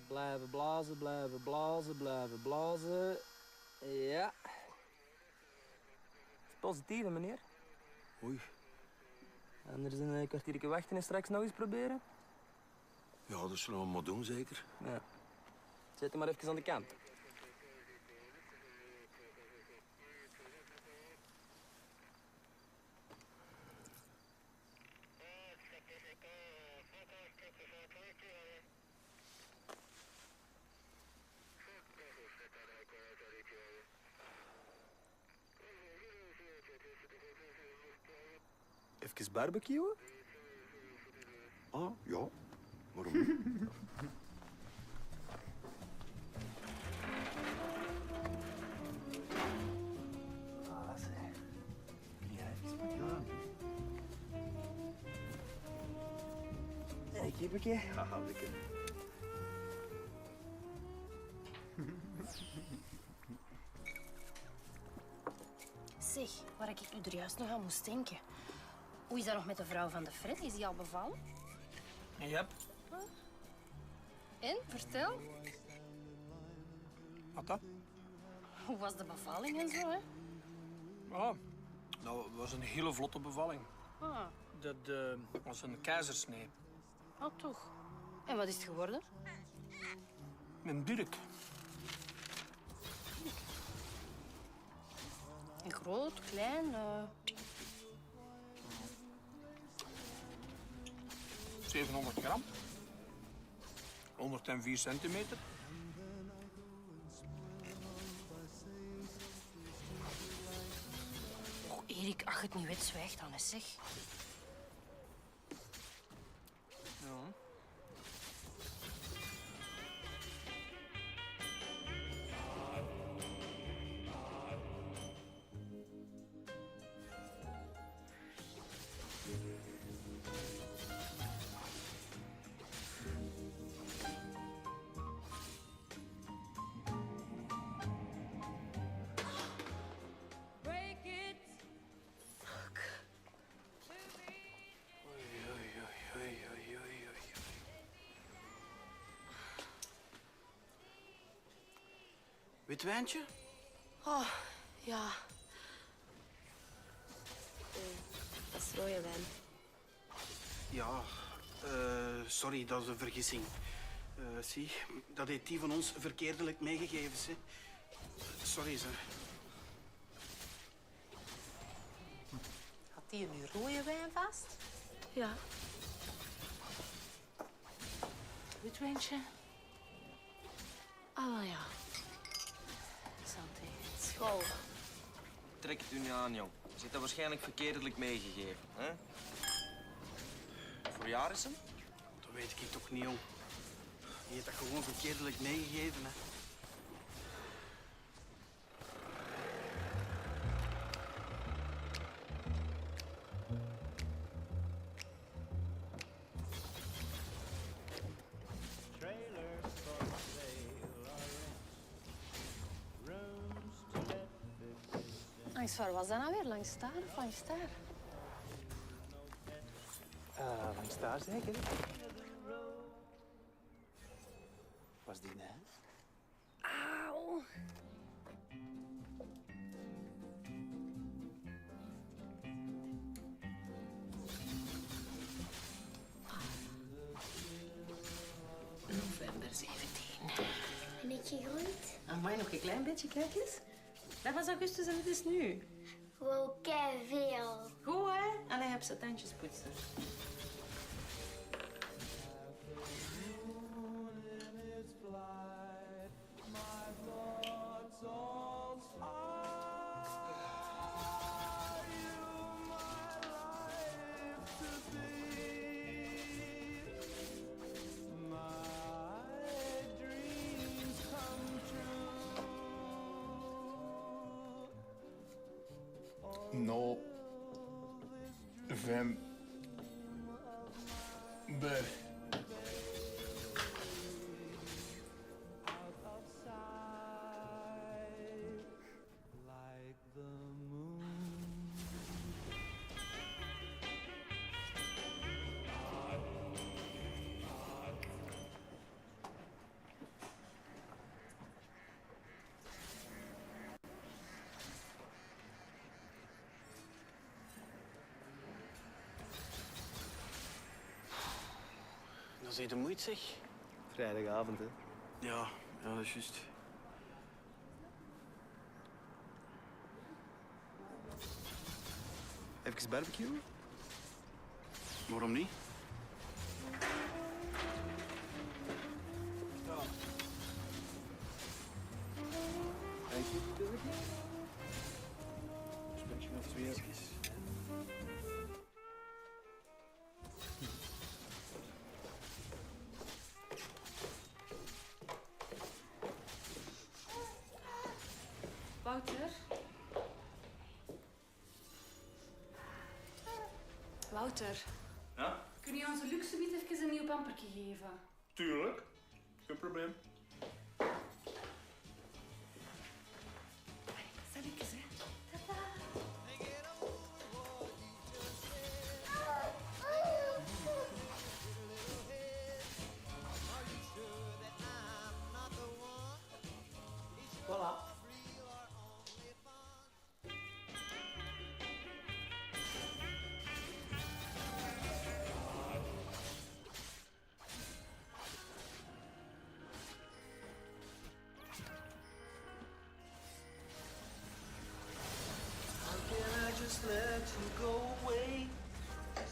Blijven blazen, blijven blazen, blijven blazen. Ja. Het is positief, hè, meneer. Oei. En er is een kwartiertje wachten en straks nog eens proberen? Ja, dat zullen we maar doen, zeker. Ja. Zet hem maar even aan de kant. Even barbecuen? Ah, ja. Waarom niet? Ah, zeg. Kun jij even met Hey, kippetje. Haha, lekker. Zeg, waar ik nu er juist nog aan moest denken. Hoe is dat nog met de vrouw van de Fred? Is die al bevallen? Yep. En, vertel. Wat dat? Hoe was de bevalling en zo, hè? Ah, dat was een hele vlotte bevalling. Ah, Dat was een keizersnee. oh, toch. En wat is het geworden? Een Dirk. En groot, klein? 700 gram. 104 centimeter. Oh, Erik, ach, het niet weet, zwijg dan eens, zeg. Ja. Wit wijntje? Oh, ja. Dat is rode wijn. Ja, sorry, dat is een vergissing. Zie, dat heeft die van ons verkeerdelijk meegegeven, hè. Sorry, ze. Had die nu rode wijn vast? Ja. Wit wijntje? Ah, wel ja. Santé. School. Trek het u niet aan, jong. Je zit dat waarschijnlijk verkeerdelijk meegegeven, hè? Voor jaar is hem? Dat weet ik toch niet, jong. Je heeft dat gewoon verkeerdelijk meegegeven, hè. Langs waar was dat nou weer? Langs daar of langs daar? Langs daar zeker? Was die net? Auw. November 17. Ben ik gegroeid? Amai, nog een klein beetje, kijk eens. Dat was augustus en het is nu. Wow, veel. Goed, hè? Allee, heb ze tandjes poetsen. November. Dat is je de moeite, zeg. Vrijdagavond, hè? Ja, dat is juist. Even barbecuen? Waarom niet? Dank je. Een beetje of twee. Wouter? Wouter, Ja? kun je onze luxe bied even een nieuw pampertje geven? Tuurlijk. Geen probleem. Zal ik eens, hè? Voilà. How can I just let you go away?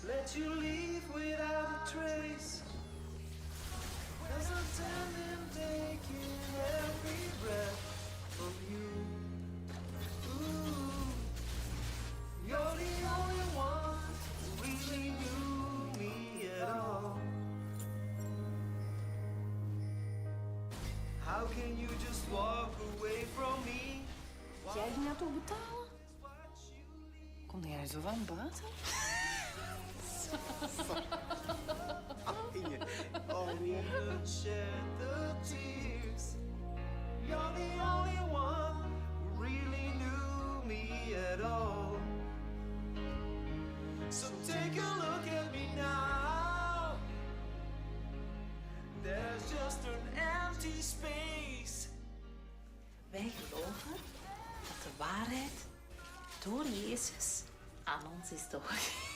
Let you leave without a trace? 'Cause I'm standing taking every breath from you. Ooh, you're the only one who really knew me at all. How can you just walk away from me? Jij ging dat toch betalen? Kom jij zo van buiten? Only could shed the tears. You're the only one who really knew me at all. So take a look at me now. There's just an empty space. Wij geloven dat de waarheid door Jezus aan ons is doorgegeven.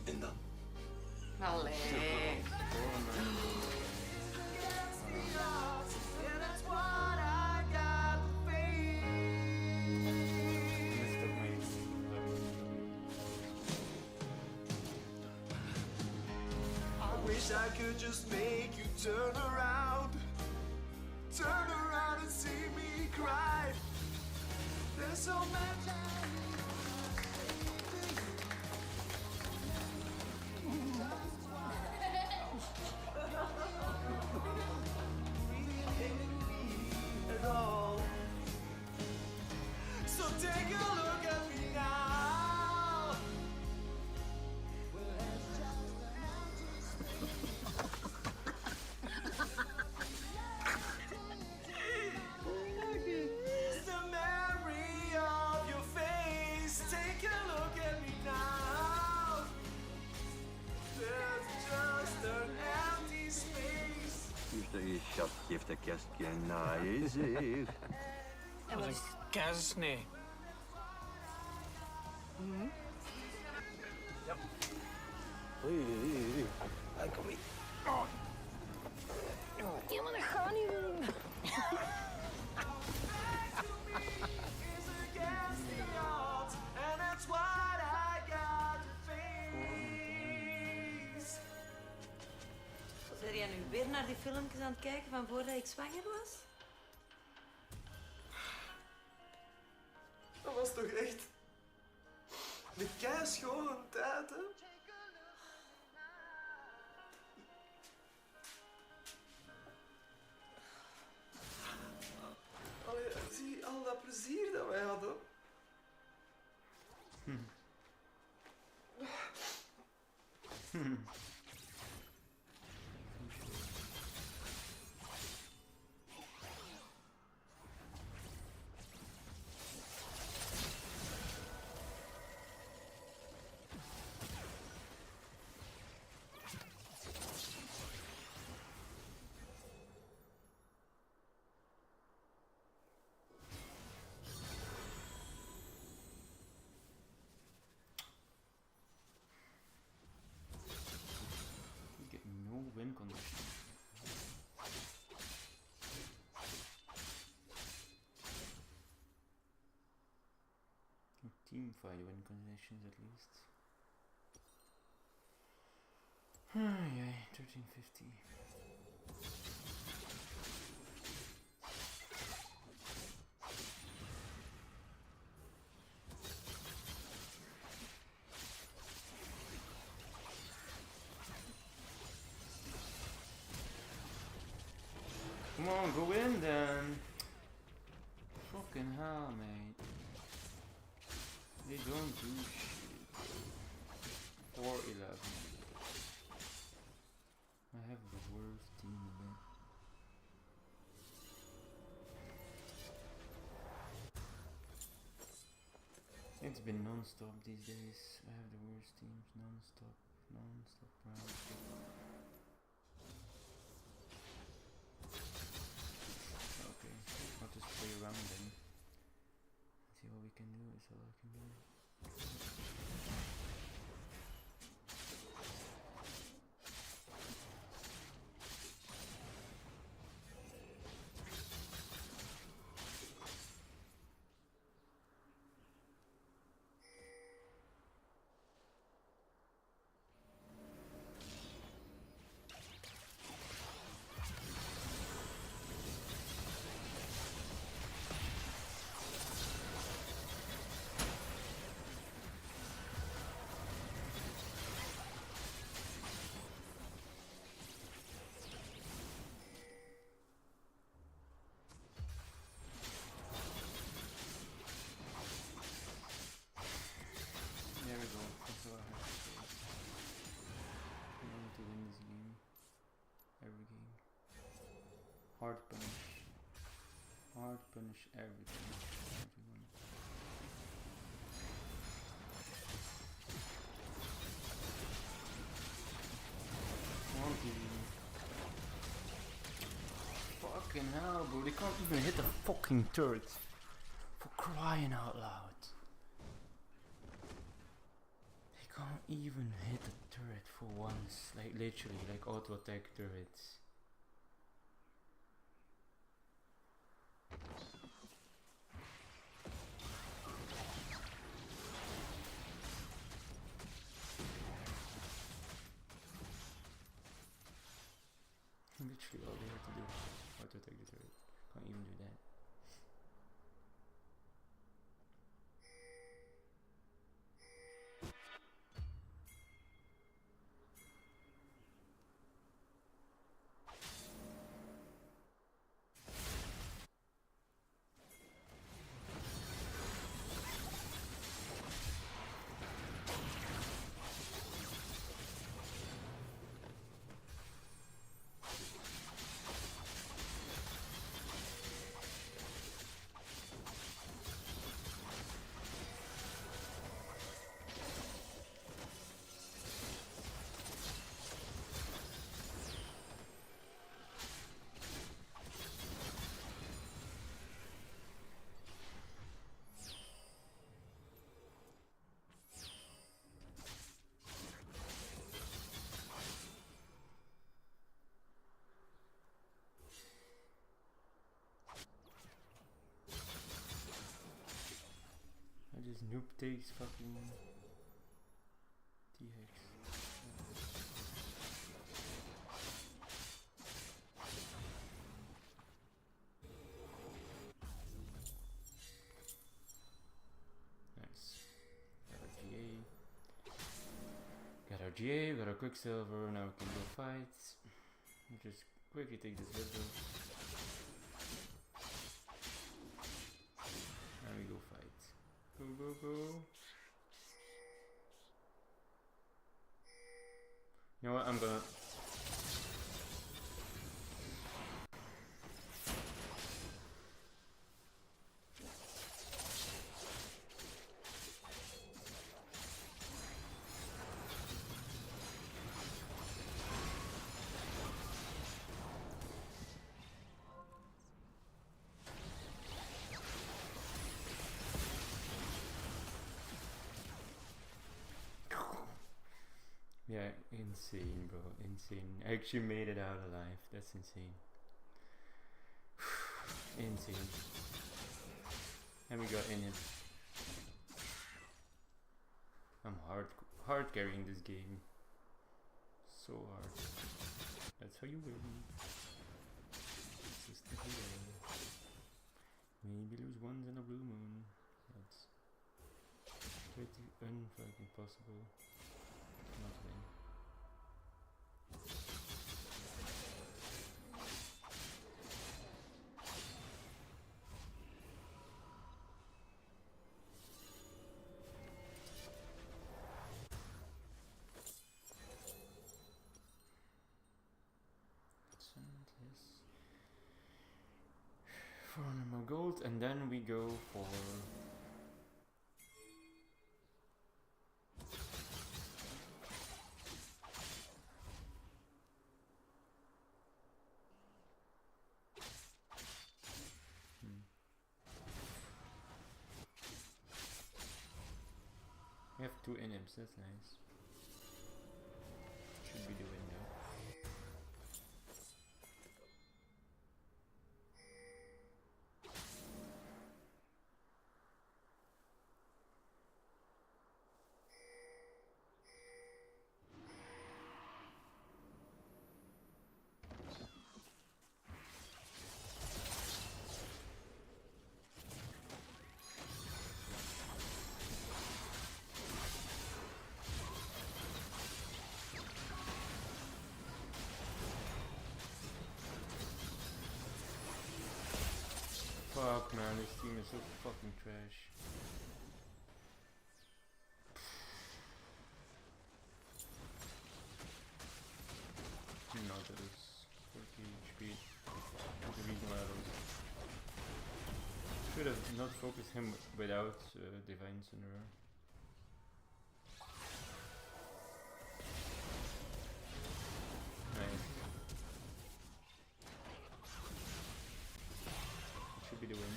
En dan? Allee. I wish I could just make you turn around and see me cry. There's so much. At all. So take a look at me now. It's the memory of your face. Take a look at me now. There's just an empty space. Je schat, geef dat kastje naaien, zeg. Dat is een keizesnee. Ja. Oei. Kom hier. Ja, maar dat gaat niet doen. And that's what I got to face. Ben jij nu weer naar die filmpjes aan het kijken van voordat ik zwanger was? Dat was toch echt de keischone tijd, hè? Allee, zie al dat plezier dat wij hadden. You get no win condition. Team fight win conditions at least. Yeah, 1350. Come on, go in then. Fucking hell, mate. They don't do shit. 4-11. I have the worst team event. It's been non-stop these days. I have the worst teams, non-stop round. Okay, I'll just play around then. See what we can do, is all I can do. There we go, that's all I have to say. I want to win this game. Every game. Hard punish. Hard punish everything. Everyone. Come on, team. Fucking hell, bro. They can't even hit the fucking turret. For crying out loud. They can't even hit the turret for once. Like literally, like auto attack turrets. Literally all they have to do is auto attack the turret. Can't even do that. This noob takes fucking T-Hex. Nice. Got our GA, got our Quicksilver, now we can go fight. We'll just quickly take this level. And we go fight. Go, go, go. You know what, I'm gonna... Yeah, insane, bro, insane. I actually made it out alive. That's insane. Insane. And we got in it. I'm hard carrying this game. So hard. That's how you win. It's just the hero. Maybe lose once in a blue moon. That's pretty unfucking possible. Not win. 400 more gold, and then we go for we have 2 inims, that's nice. Should be the window. Fuck man, this team is so fucking trash. Nautilus, 40 HP. That's the reason why I lost. Should have not focused him without Divine Incineroar. Nice. Should be the win.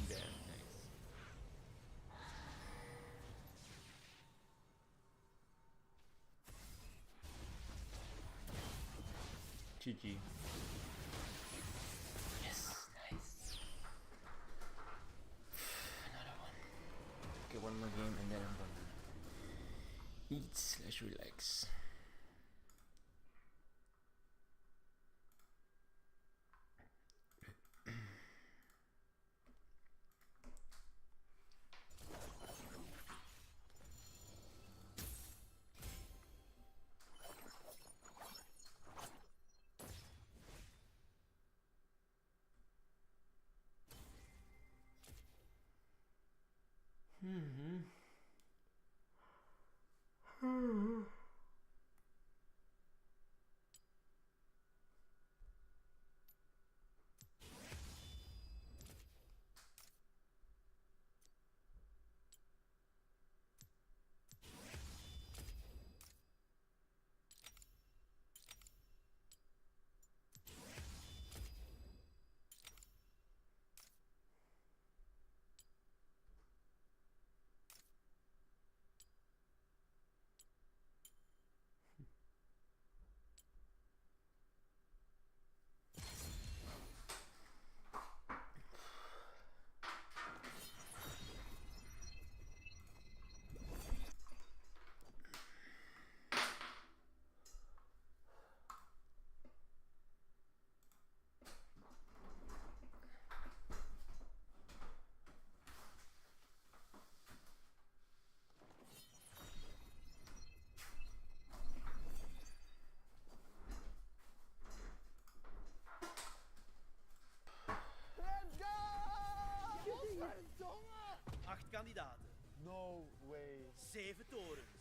Damn, nice. GG. Yes, nice. Another one. Okay, one more game and then I'm gonna eat/relax. Kandidaten. No way. 7 torens.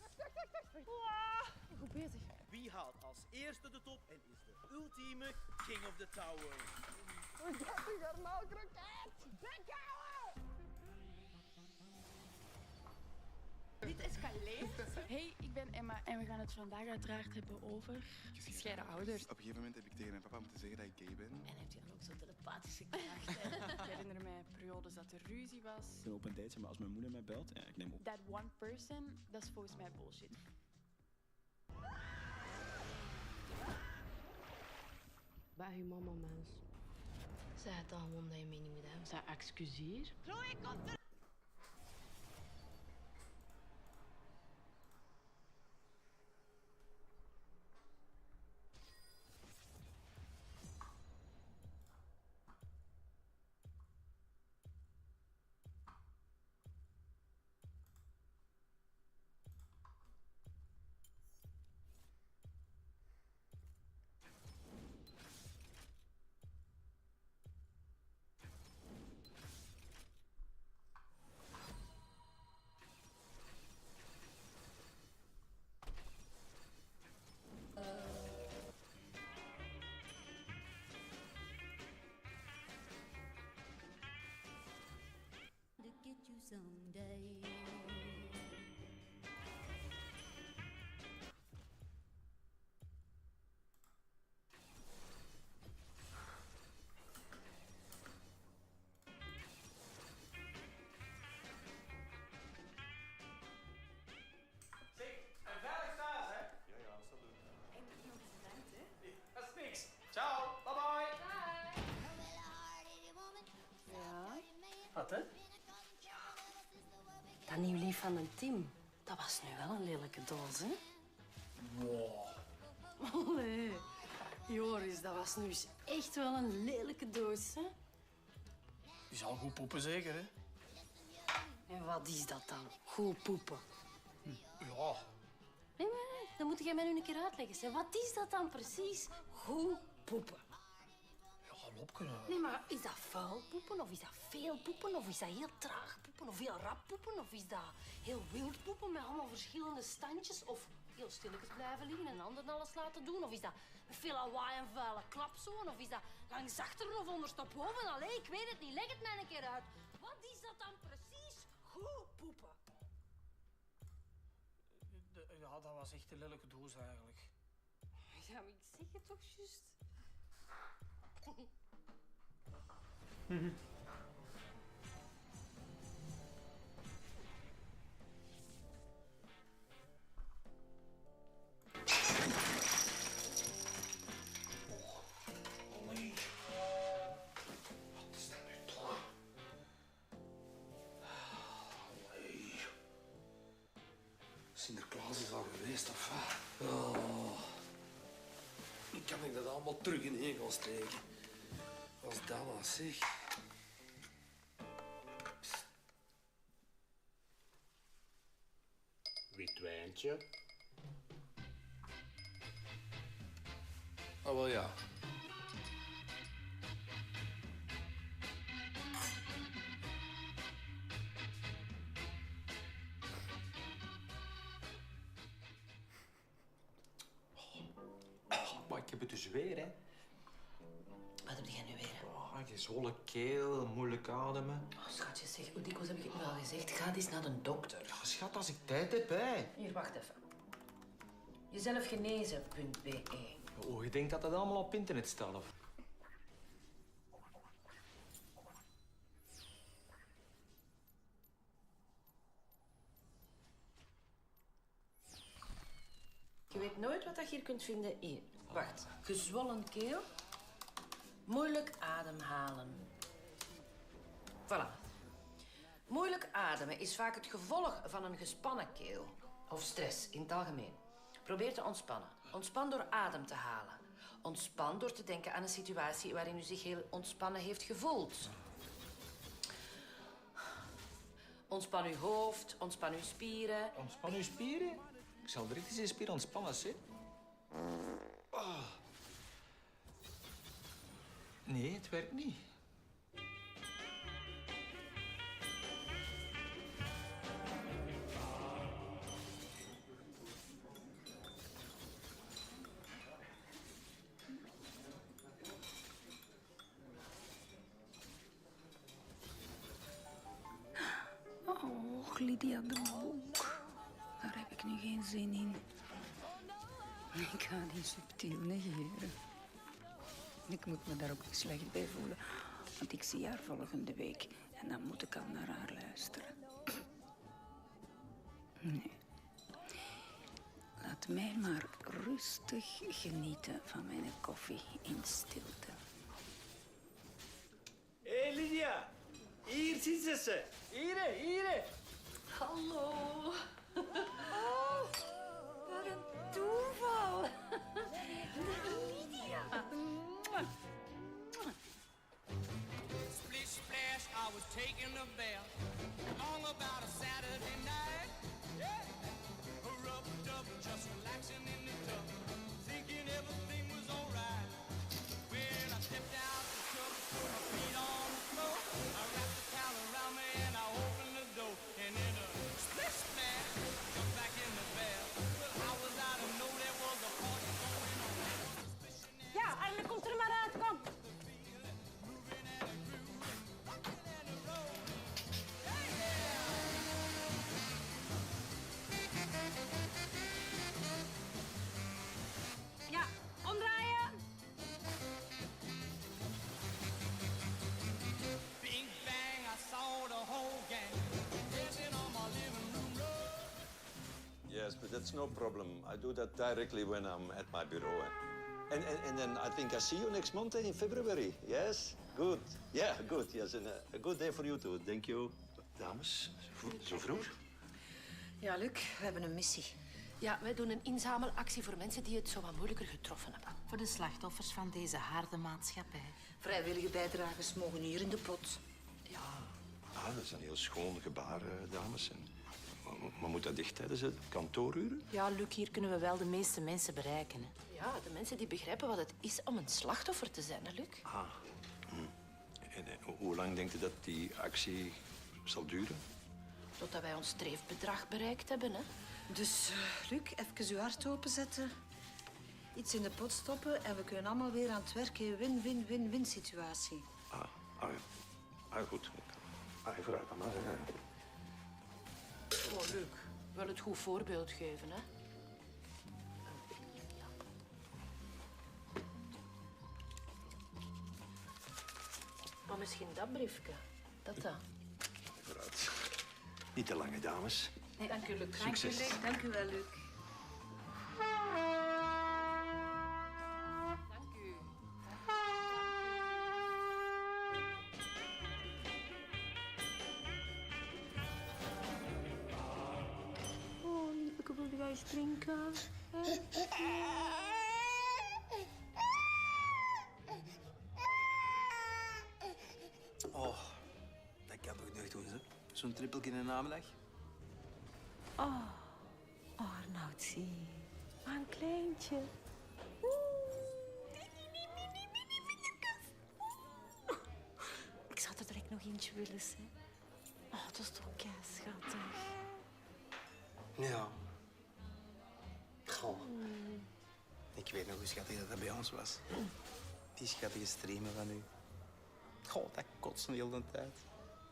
Goed bezig. Wie haalt als eerste de top en is de ultieme King of the Tower? We hebben garnaal kroket. Bekhouden! Dit escaleert. Hey, ik ben Emma en we gaan het vandaag uiteraard hebben over gescheiden ouders. Op een gegeven moment heb ik tegen mijn papa moeten zeggen dat ik gay ben. En heeft hij dan ook zo'n telepathische kracht? Ik herinner mij periodes dat er ruzie was. Ik ben op een date, zeg maar, als mijn moeder mij belt, ja, ik neem op. That one person, dat is volgens mij bullshit. Bij je mama, mens. Zeg het dan gewoon dat je mee niet moet hebben. Zeg excuseer. Chloe, komt er! someday. Ciao, bye bye. Ja? Wat, hè? Dat nieuw lief van een Tim, dat was nu wel een lelijke doos, hè? Wow. Allee. Joris, dat was nu eens echt wel een lelijke doos, hè? Die zal goed poepen, zeker, hè? En wat is dat dan? Goed poepen. Ja. Nee, dan moet jij mij nu een keer uitleggen. Zeg, wat is dat dan precies? Goed poepen. Ja, Lopke. Nee, maar is dat vuil poepen? Of is dat veel poepen? Of is dat heel traag poepen? Of heel rap poepen? Of is dat heel wild poepen met allemaal verschillende standjes? Of heel stilletjes blijven liggen en anderen alles laten doen? Of is dat met veel lawaai en vuile klapzoen? Of is dat langs achteren of ondersteboven? Allee, ik weet het niet. Leg het mij een keer uit. Wat is dat dan precies? Goed poepen. Ja, dat was echt een lelijke doos, eigenlijk. Ja, maar ik zeg het toch juist. Allee. Wat is dat nu toch? Allee. Sinterklaas is al geweest, of wat? Oh. Kan ik dat allemaal terug in één gaan steken? Als dat was, zeg. Wit wijntje. Ah, wel ja. Maar ik heb het dus weer, hè. Wat heb jij nu weer? Oh, gezwollen keel, moeilijk ademen. Oh, schatje, zeg, hoe dikwijls heb ik het nu al gezegd? Ga eens naar de dokter. Ja, schat, als ik tijd heb, hè. Hier, wacht even. Jezelfgenezen.be. Oh, je denkt dat dat allemaal op internet staat, of? Je weet nooit wat je hier kunt vinden. Hier, wacht. Gezwollen keel. Moeilijk ademhalen. Voilà. Moeilijk ademen is vaak het gevolg van een gespannen keel. Of stress in het algemeen. Probeer te ontspannen. Ontspan door adem te halen. Ontspan door te denken aan een situatie waarin u zich heel ontspannen heeft gevoeld. Ontspan uw hoofd, ontspan uw spieren. Ontspan uw spieren? Ik zal direct eens een spier ontspannen, hè. Ah. Nee, het werkt niet. Och, Lydia de Boek. Daar heb ik nu geen zin in. Ik ga die subtiel negeren. Ik moet me daar ook niet slecht bij voelen. Want ik zie haar volgende week. En dan moet ik al naar haar luisteren. Nee. Laat mij maar rustig genieten van mijn koffie in stilte. Hé, Lydia. Hier zitten ze. Hier. Hallo. Oh, wat een toeval. Lydia. Splish splash, I was taking a bath. Long about a Saturday night. Yeah. Rubbed up, just relaxing in the tub. Thinking everything was alright. When I stepped out the tub, put my feet on the floor. I wrapped the towel around me and I opened the door. And in a splish splash, I jumped back in the bath. Well, how was I to know there was a party going on? Ja, Arne, komt er maar uit, kom. that's no problem. I do that directly when I'm at my bureau. And then I think I see you next month in February. Yes? Good. Yeah, good. Yes, and a good day for you too. Thank you. Dames, zo vroeg? Ja, Luc, we hebben een missie. Ja, wij doen een inzamelactie voor mensen die het zo wat moeilijker getroffen hebben. Voor de slachtoffers van deze harde maatschappij. Vrijwillige bijdragers mogen hier in de pot. Ja. Ah, dat is een heel schoon gebaar, dames. En, maar moet dat echt tijdens het kantooruren? Ja, Luc, hier kunnen we wel de meeste mensen bereiken. Hè. Ja, de mensen die begrijpen wat het is om een slachtoffer te zijn, hè, Luc? Ah. En hoe lang denkt u dat die actie zal duren? Totdat wij ons streefbedrag bereikt hebben, hè? Dus, Luc, even uw hart openzetten. Iets in de pot stoppen en we kunnen allemaal weer aan het werken. Win-win-win-win situatie. Ja. Goed. Vooruit dan maar. Oh, Luc, wel het goed voorbeeld geven, hè? Maar misschien dat briefje. Dat. Vooruit. Niet te lange, dames. Nee, dank u, Luc. Succes. Dank u, Luc. Dank u wel, Luc. Dank u. Oh, lieveke, wil jij eens drinken? Oh, dat kan toch niet doen, hè? Zo'n trippeltje in de namiddag. Oh, Arnoudsie. Maar een kleintje. Ik zou er direct nog eentje willen, hè. Oh, dat is toch schattig. Ja. Goh. Ik weet nog hoe schattig dat bij ons was. Die schattige streamen van u. Goh, dat kotsen de hele tijd.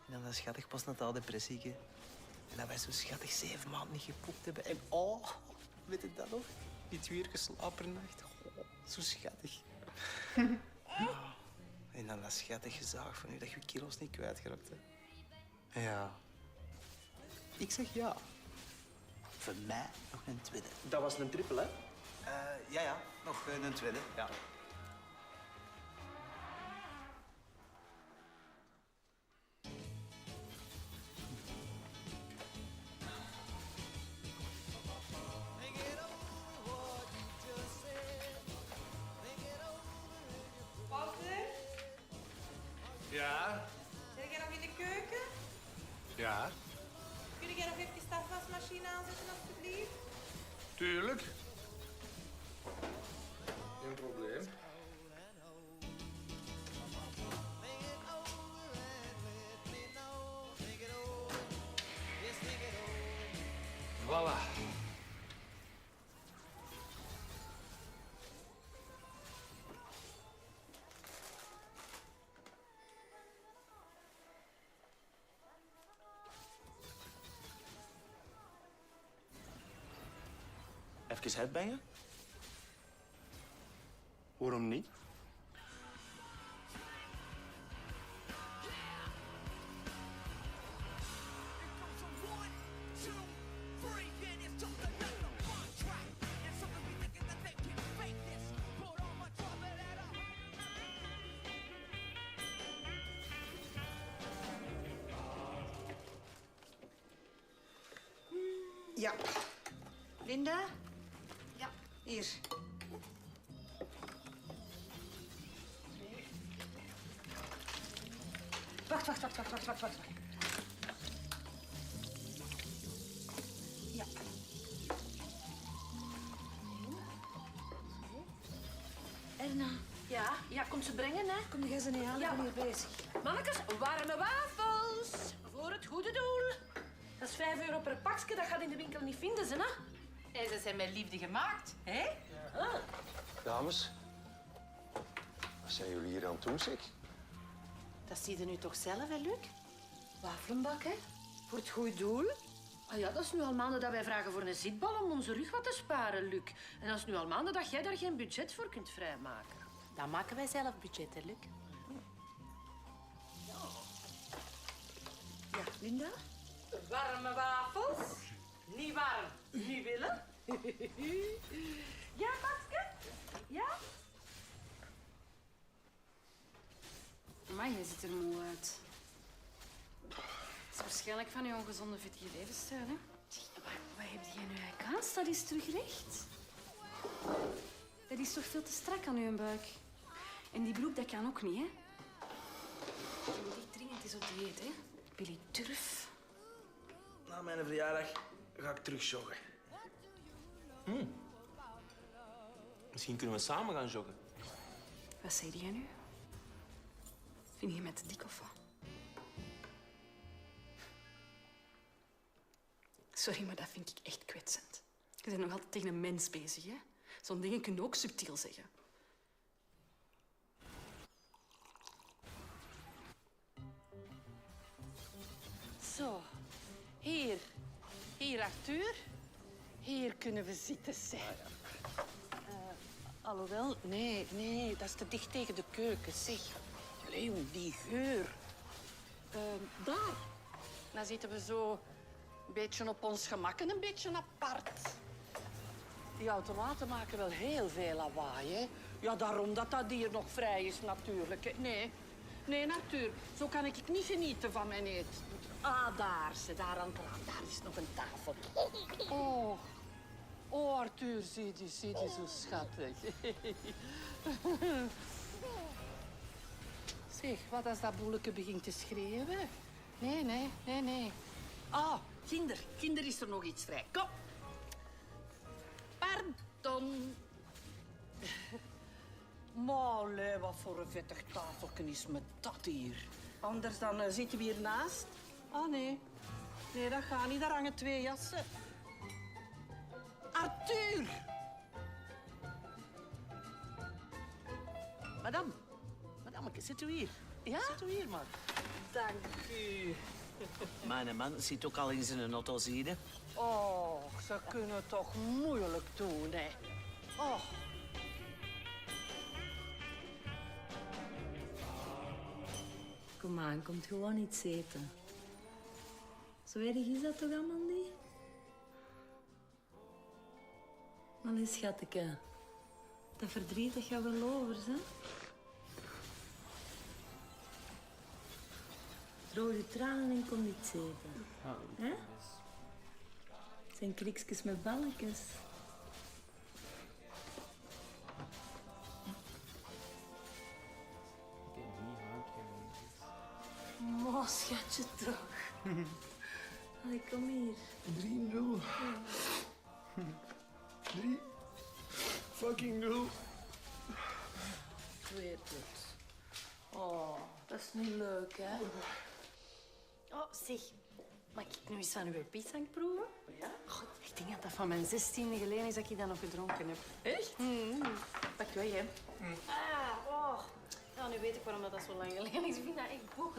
En dan dat schattig postnataal depressieke. En dat wij zo schattig 7 maanden niet gepoept hebben. En oh, weet je dat nog? Die 2 uur geslapen per nacht. Oh, zo schattig. Oh. En dan dat schattig gezaag van u dat je kilo's niet kwijtgeraakt hebt. Ja. Ik zeg ja. Voor mij nog een tweede. Dat was een triple, hè? Ja. Nog een tweede, ja. Walter, Ja? zit jij nog in de keuken? Ja, Kun jij nog even de afwasmachine aanzetten, alstublieft? tuurlijk. Geen probleem. Voilà. Even headbangen? Waarom niet? Ja. Linda? Ja. Hier. Wacht. Ja. Erna. Ja, komt ze brengen, hè? Kom jij ze niet halen? Ik ben hier bezig. Mannekes, warme wafels. Voor het goede doel. Dat is €5 per pakje, dat gaat in de winkel niet vinden, ze, hè? En ze zijn met liefde gemaakt, hè? Ja. Dames, wat zijn jullie hier aan het doen, zeg? Dat zie je nu toch zelf, hè, Luc? Wafelenbak, hè? Voor het goede doel. Ah ja, dat is nu al maanden dat wij vragen voor een zitbal om onze rug wat te sparen, Luc. En dat is nu al maanden dat jij daar geen budget voor kunt vrijmaken. Dan maken wij zelf budget, hè, Luc? Ja, Linda? Warme wafels. Niet warm, niet willen? Ja, Matke? Ja? Maar je ziet er moe uit. Dat is waarschijnlijk van je ongezonde vettige levensstijl, hè? Wat heb jij nu eigenlijk aan? Staat eens terug recht. Dat is toch veel te strak aan uw buik. En die broek, dat kan ook niet, hè? Je moet echt dringend eens op dieet, hè? Billy Turf. Na mijn verjaardag ga ik terug joggen. Misschien kunnen we samen gaan joggen. Wat zei jij nu? Vind je mij te dik of wat? Sorry, maar dat vind ik echt kwetsend. Je bent nog altijd tegen een mens bezig, hè? Zo'n dingen kun je ook subtiel zeggen. Zo, hier. Hier, Arthur. Hier kunnen we zitten, zeg. Alhoewel, nee, dat is te dicht tegen de keuken, zeg. Leeuw, die geur. Daar. Dan zitten we zo een beetje op ons gemak en een beetje apart. Die automaten maken wel heel veel lawaai, hè. Ja, daarom dat dat hier nog vrij is, natuurlijk. Hè. Nee, Arthur, zo kan ik niet genieten van mijn eten. Ah, daar, daar aan het raam. Daar is nog een tafel. Oh, Arthur, zie die zo schattig. Zeg, wat als dat boeleke begint te schreeuwen? Nee. Ah, kinder is er nog iets vrij. Kom. Pardon. Maar wat voor een vettig tafeltje is met dat hier. Anders dan zitten we hiernaast. Ah, nee. Nee, dat gaat niet. Daar hangen 2 jassen. Arthur! Madame, zit u hier? Ja? Zit u hier, man? Dank u. Mijn man zit ook al in zijn auto, zie je? Oh, ze kunnen het toch moeilijk doen, hè. Oh. Kom aan, komt gewoon iets eten. Zo erg is dat toch allemaal niet? Allee, schatje. Dat verdriet, dat gaat wel over, hè? Droog je tranen en kom iets eten. Hè? Het zijn kriksjes met balletjes. Oh, schatje toch. Allee, kom hier. 3-0. 3 fucking 0. Ik weet het. Oh, dat is niet leuk, hè? Oh, zeg. Mag ik nu eens van uw pisang proeven? Ja? God, ik denk dat dat van mijn 16e geleden is dat ik dat nog gedronken heb. Echt? Pak weg, hè. Ja, nu weet ik waarom dat zo lang geleden is. Ik vind dat echt goed.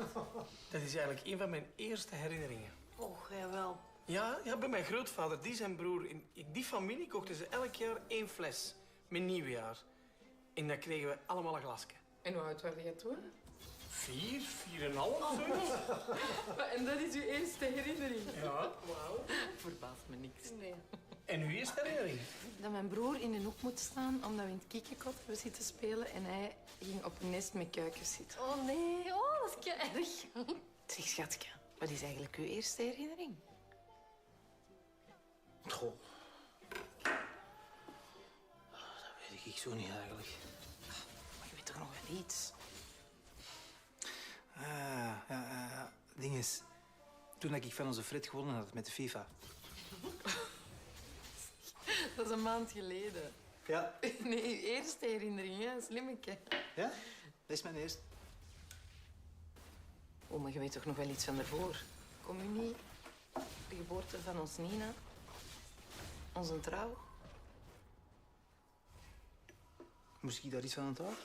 Dat is eigenlijk een van mijn eerste herinneringen. Och, jawel. Ja, bij mijn grootvader, die zijn broer. In die familie kochten ze elk jaar 1 fles. Met nieuwjaar. En dan kregen we allemaal een glasje. En hoe oud werd je toen? 4, 4,5. En dat is uw eerste herinnering? Ja, wauw. Verbaast me niks. Nee. En uw eerste herinnering? Dat mijn broer in de hoek moet staan omdat we in het kikkerkot hebben zitten spelen en hij ging op een nest met kuikens zitten. Oh nee, dat is erg. Zeg, schatje, wat is eigenlijk uw eerste herinnering? Goh. Dat weet ik zo niet eigenlijk. Maar je weet toch nog wel iets? Ding is, toen ik van onze Fred gewonnen had met de FIFA. Dat is een maand geleden. Ja. Nee, uw eerste herinnering, hè? Slimmeke. Ja? Dat is mijn eerste. Oh, maar je weet toch nog wel iets van daarvoor? Communie, de geboorte van ons Nina, onze trouw. Moest ik daar iets van onthouden?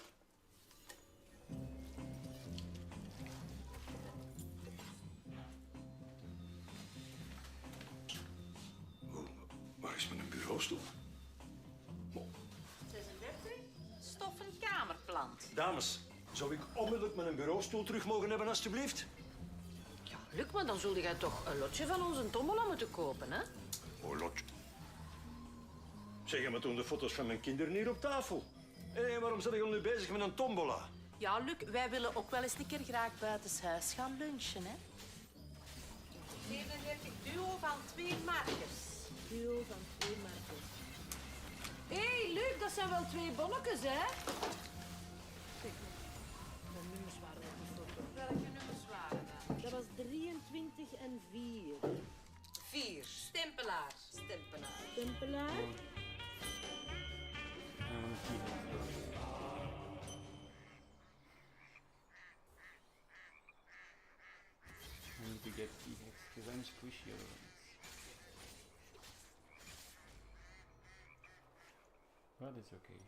Waar is mijn bureaustoel? 36, stoffen kamerplant. Dames, zou ik onmiddellijk mijn bureaustoel terug mogen hebben, alstublieft? Ja, Luc, maar dan zul jij toch een lotje van onze tombola moeten kopen, hè? Oh, Lot. Zeg, maar toen de foto's van mijn kinderen hier op tafel. Hé, waarom zijn jullie nu bezig met een tombola? Ja, Luc, wij willen ook wel eens een keer graag buitenshuis gaan lunchen, hè? 37 duo van 2 markers. Duo van 2 markers. Hé, Luc, dat zijn wel 2 bonnetjes, hè? Kijk, de nummers waren op de foto. Welke nummers waren dat? Dat was 23 en 4. 4. Stempelaar. Stempelaar. Stempelaar. I need to get T-Hex because I'm squishy otherwise. But it's okay.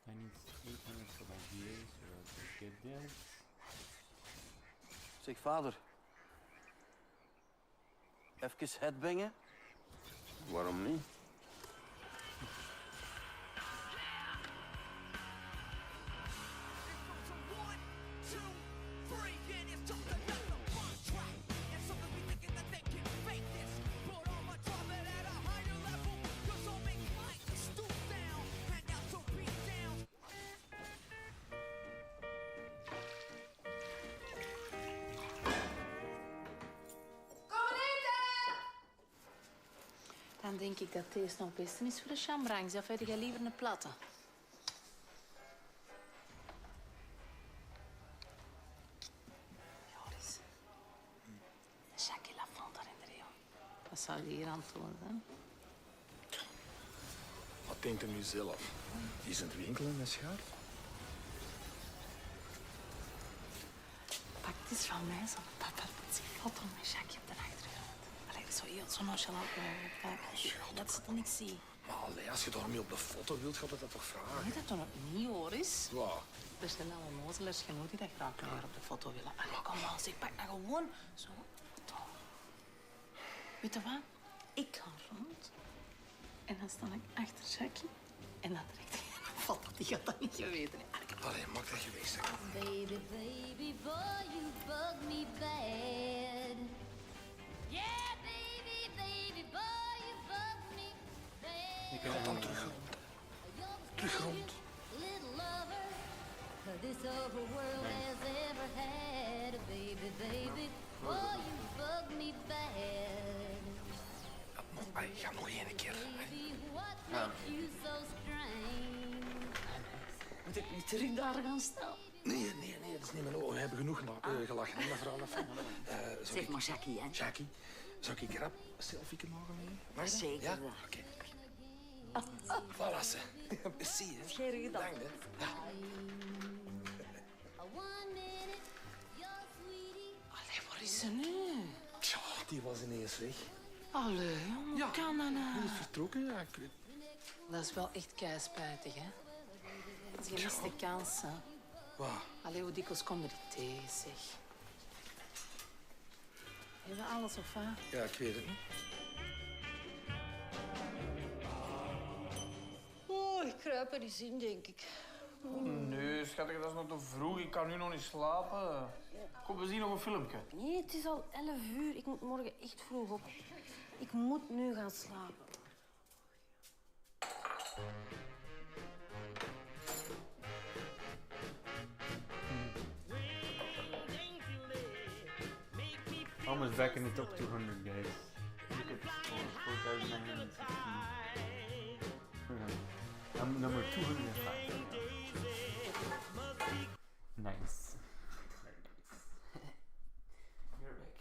I need 800 for my GA, so I'll just get that. Zeg, vader. Even headbangen? Waarom niet? Dan denk ik dat deze nog best is voor de chambrangs. Of heb jij liever een platte? Joris. Jacques Lafont herinner je? Wat zou je hier aan doen, hè? Wat denkt u nu zelf? Die is in het winkelen met schaap. Pak het eens van mij zo'n paparazzi-foto met Jacques op de achtergrond. Allee, zo nonchalant dat ze het niet zien. Maar allee, als je daarmee op de foto wilt, gaat dat toch vragen? Nee, dat doen we niet, Joris. Wat? Er zijn al onnozelers genoeg die dat graag meer op de foto willen. Allee, kom maar, zeg, pak nou gewoon zo. Weet je wat? Ik ga rond. En dan sta ik achter Jackie. En dan direct een foto. Die gaat dat niet geweten. Allee, maak dat geweest. Baby, baby boy, you bug me bad. Yeah, baby, baby boy, you bug me bad. Ga dan terug rond. Terug rond. Little lover, this over world has ever had. Baby, baby boy, you bug me bad. Allee, ga nog één keer. Baby, what makes you so strange? Moet ik niet terug daar gaan staan? Nee, dat is niet mijn ogen. We hebben genoeg gelachen, hè, mevrouw Lafont. Zeg maar, Jackie, hè? Jackie, zou ik rap een selfie maken mee? Maar zeker. Ja? Oké. Voilà, ze. Merci, hè. Geen gedaan. Dank, hè. Ja. Allee, waar is ze nu? Tja, die was ineens weg. Allee, hoe kan dat nou? Die is vertrokken, ja. Ik weet... Dat is wel echt keispijtig, hè? Dat is een gemiste kans, hè? Wat? Allee, hoe dikwijls kom je die tegen, zeg? Hebben we alles of wat? Ja, ik weet het niet. Oh, ik kruip er eens in, denk ik. Nee, schat, dat is nog te vroeg. Ik kan nu nog niet slapen. Kom, we zien nog een filmpje. Nee, het is al 11 uur. Ik moet morgen echt vroeg op. Ik moet nu gaan slapen. Almost back in the top 200, guys. Look at the score, 4,916. I'm number 205. Nice. Very nice. You're back.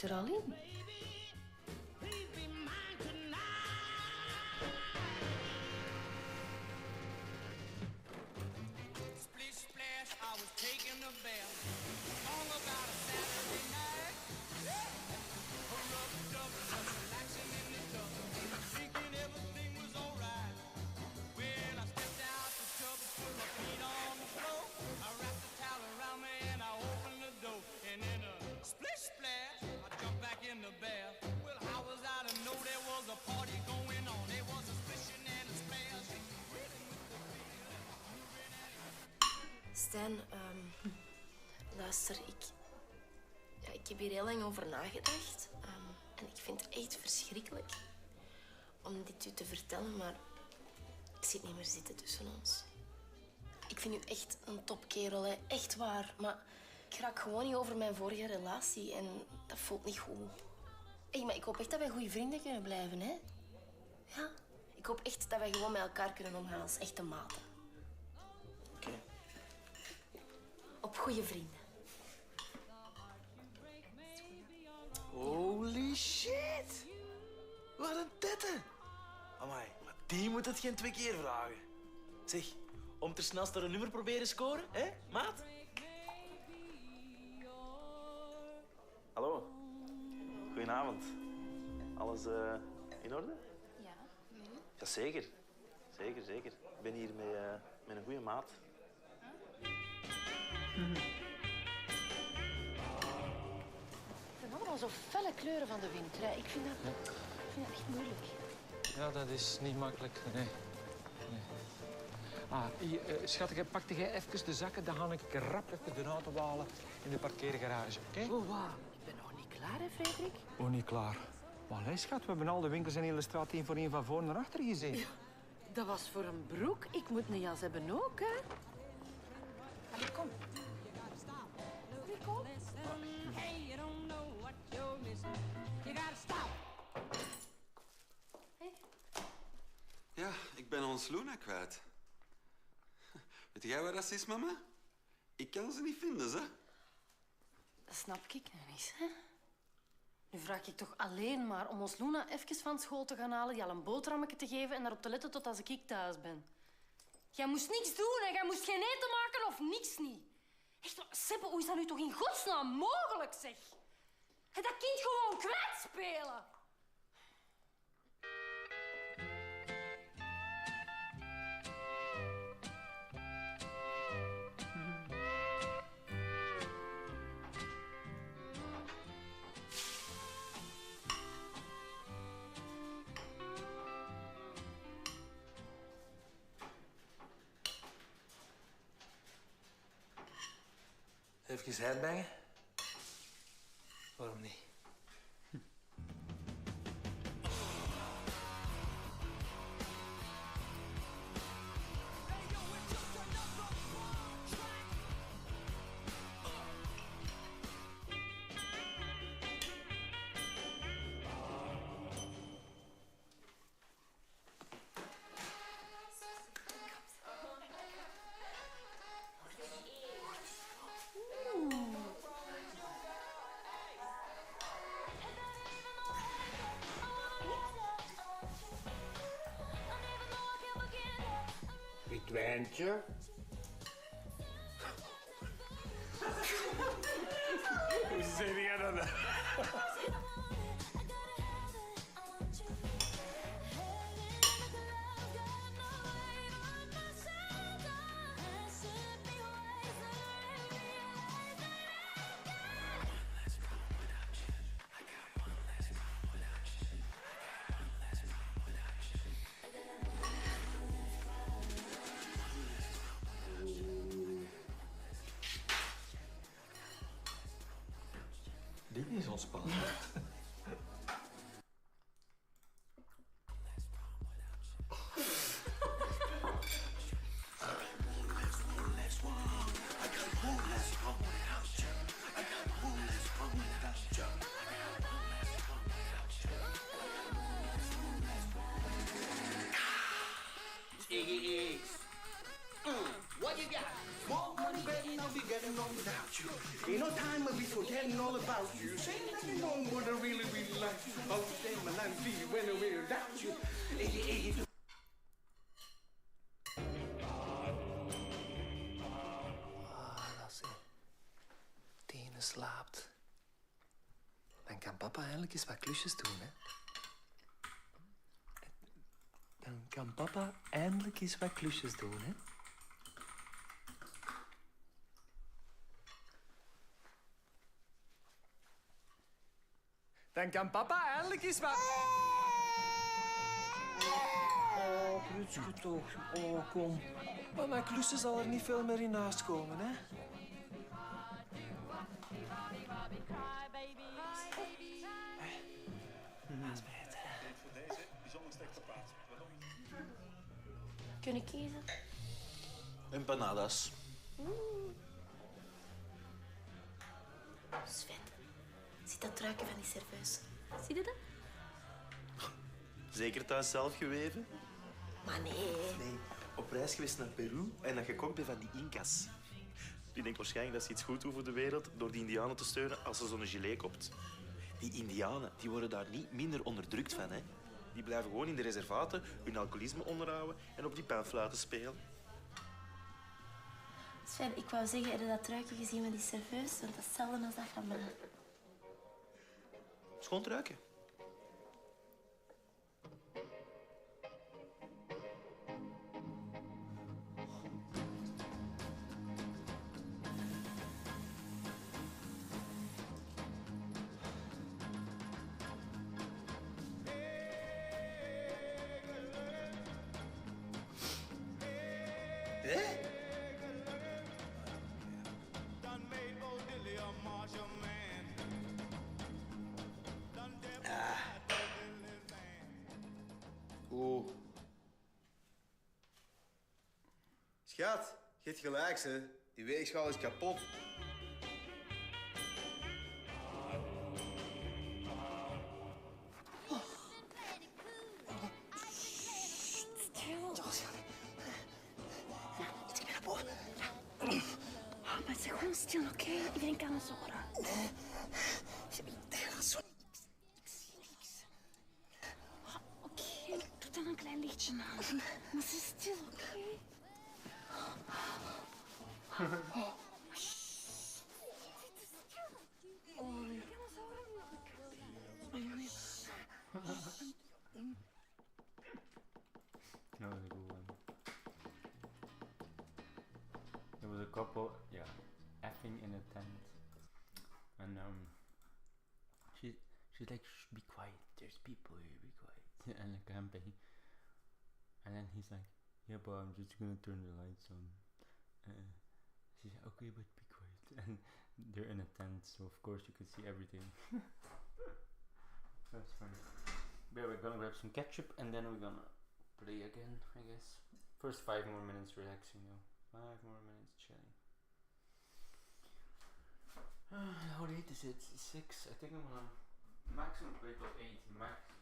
er al in. Splish splash, I was taking a bath. All about a Saturday night. Rubbed up, just relaxing in the tub. Thinking everything was alright. When I stepped out the tub, put my feet on the floor. I wrapped the towel around me and I opened the door. And in a splish splash, I jumped back in the bath. Well, how was I to know there was a party going on? There was a splishing and a splash. Stijn, luister, ik heb hier heel lang over nagedacht. En ik vind het echt verschrikkelijk om dit u te vertellen, maar ik zie het niet meer zitten tussen ons. Ik vind u echt een topkerel, hè. Echt waar. Maar ik raak gewoon niet over mijn vorige relatie en dat voelt niet goed. Hey, maar ik hoop echt dat wij goede vrienden kunnen blijven, hè. Ja, ik hoop echt dat wij gewoon met elkaar kunnen omgaan als echte maten. Oké. Op goede vrienden. Holy shit! Wat een tette! Amai, maar die moet het geen 2 keer vragen. Zeg, om ter snelste een nummer proberen scoren, hè, maat? Hallo. Goedenavond. Alles in orde? Ja, nee. Ja, zeker. Zeker, zeker. Ik ben hier met een goede maat. Het zijn allemaal zo felle kleuren van de winter, hè. Ik vind dat echt moeilijk. Ja, dat is niet makkelijk, nee. Schatje, pakte jij even de zakken, dan ga ik rap even de auto halen in de parkeergarage, oké? Oh, wauw. Ik ben nog niet klaar, hè, Frederik? Oh, niet klaar. Maar nee, schat, we hebben al de winkels in de hele straat 1 voor 1 van voor naar achter gezien. Ja, dat was voor een broek. Ik moet een jas hebben ook, hè? Allee, kom. Allee, kom. Ja, ik ben ons Luna kwijt. Weet jij waar dat is, mama? Ik kan ze niet vinden, ze. Dat snap ik nu niet, hè. Nu vraag ik toch alleen maar om ons Luna even van school te gaan halen, die al een boterhammetje te geven en daarop te letten tot als ik thuis ben. Jij moest niks doen, hè. Jij moest geen eten maken of niks niet. Echt, Seppe, hoe is dat nu toch in godsnaam mogelijk, zeg? Hè, dat kind gewoon kwijtspelen. Even headbangen? Waarom niet? Wit wijntje. Hoe zeg jij dat? Dit is ontspannen. What you got? More money, baby, I'll be getting on without you. Ain't no time when we forget writing all about you. Say, let me know what I really, really like. All the time and I'm feeling when we're without you. Dat is Tine slaapt. Dan kan papa eindelijk eens wat klusjes doen, hè. Dan kan papa eindelijk eens wat klusjes doen, hè. Dan kan papa eindelijk eens wat... Oh, Prutske toch. Oh, kom. Maar mijn klussen zal er niet veel meer in huis komen, hè. Dat is beter. Voor deze bijzonder slechte paard. Kun ik kiezen? Empanadas. Sven, zit dat truikje van die serveus? Zie je dat? Zeker thuis zelf geweven? Maar nee. Nee, op reis geweest naar Peru en dan gekocht bij van die Incas. Die denkt waarschijnlijk dat ze iets goed doen voor de wereld door die indianen te steunen als ze zo'n gilet koopt. Die indianen die worden daar niet minder onderdrukt van, hè. Die blijven gewoon in de reservaten hun alcoholisme onderhouden en op die panfluiten spelen. Sven, ik wou zeggen, heb je dat truikje gezien met die serveus? Want dat is hetzelfde als dat van mij. Schoon truiken. Oeh. Schat, je hebt gelijk, hè. Die weegschaal is kapot. Maar zeg gewoon stil, oké? Iedereen kan ons horen. Oké, doe dan een klein lichtje aan. Maar ze stil, oké? That was a good one. There was a couple, yeah, effing in a tent, and she's like, shh, be quiet. There's people here. Be quiet. And like camping, and then he's like, yeah, but I'm just gonna turn the lights on. She's like, okay, but be quiet. And they're in a tent, so of course you could see everything. That's funny. But yeah, we're gonna grab some ketchup and then we're gonna play again, I guess. First 5 more minutes relaxing though. 5 more minutes chilling. How late is it? 6. I think I'm gonna maximum play till 8. Maximum.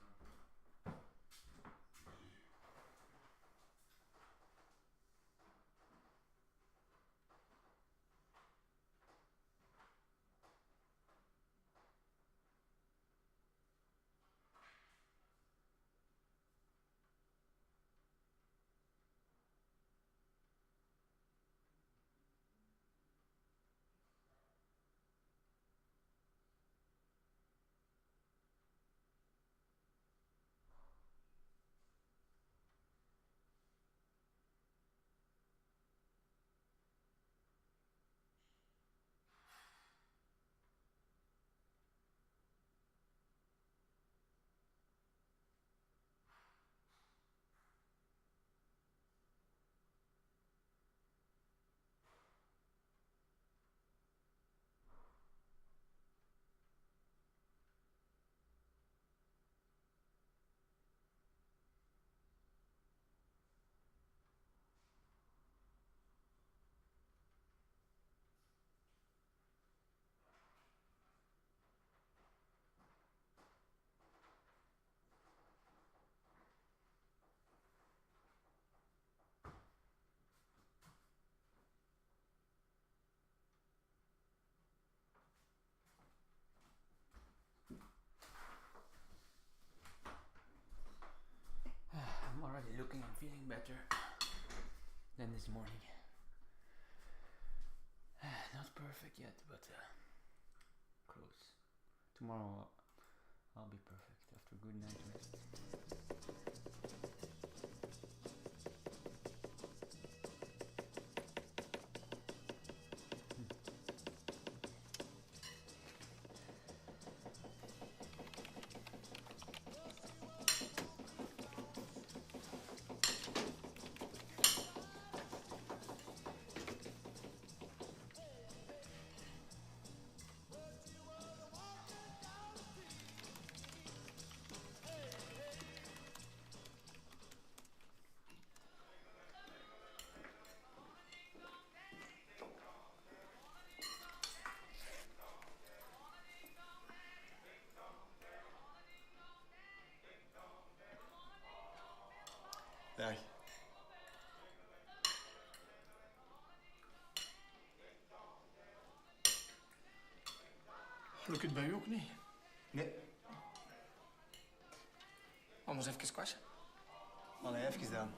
feeling better than this morning. Not perfect yet, but close. Tomorrow I'll be perfect after a good night rest. Dag. Lukt het bij u ook niet? Nee. Anders even squashen. Allee, even dan.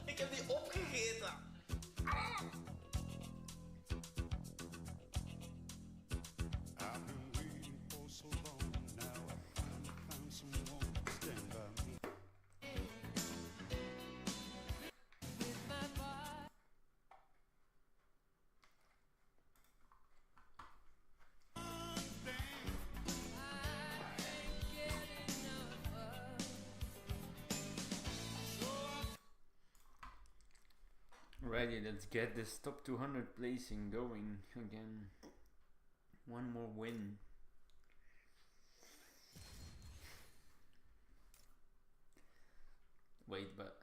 Ik heb die opgegeten. Alrighty, let's get this top 200 placing going again. One more win. Wait, but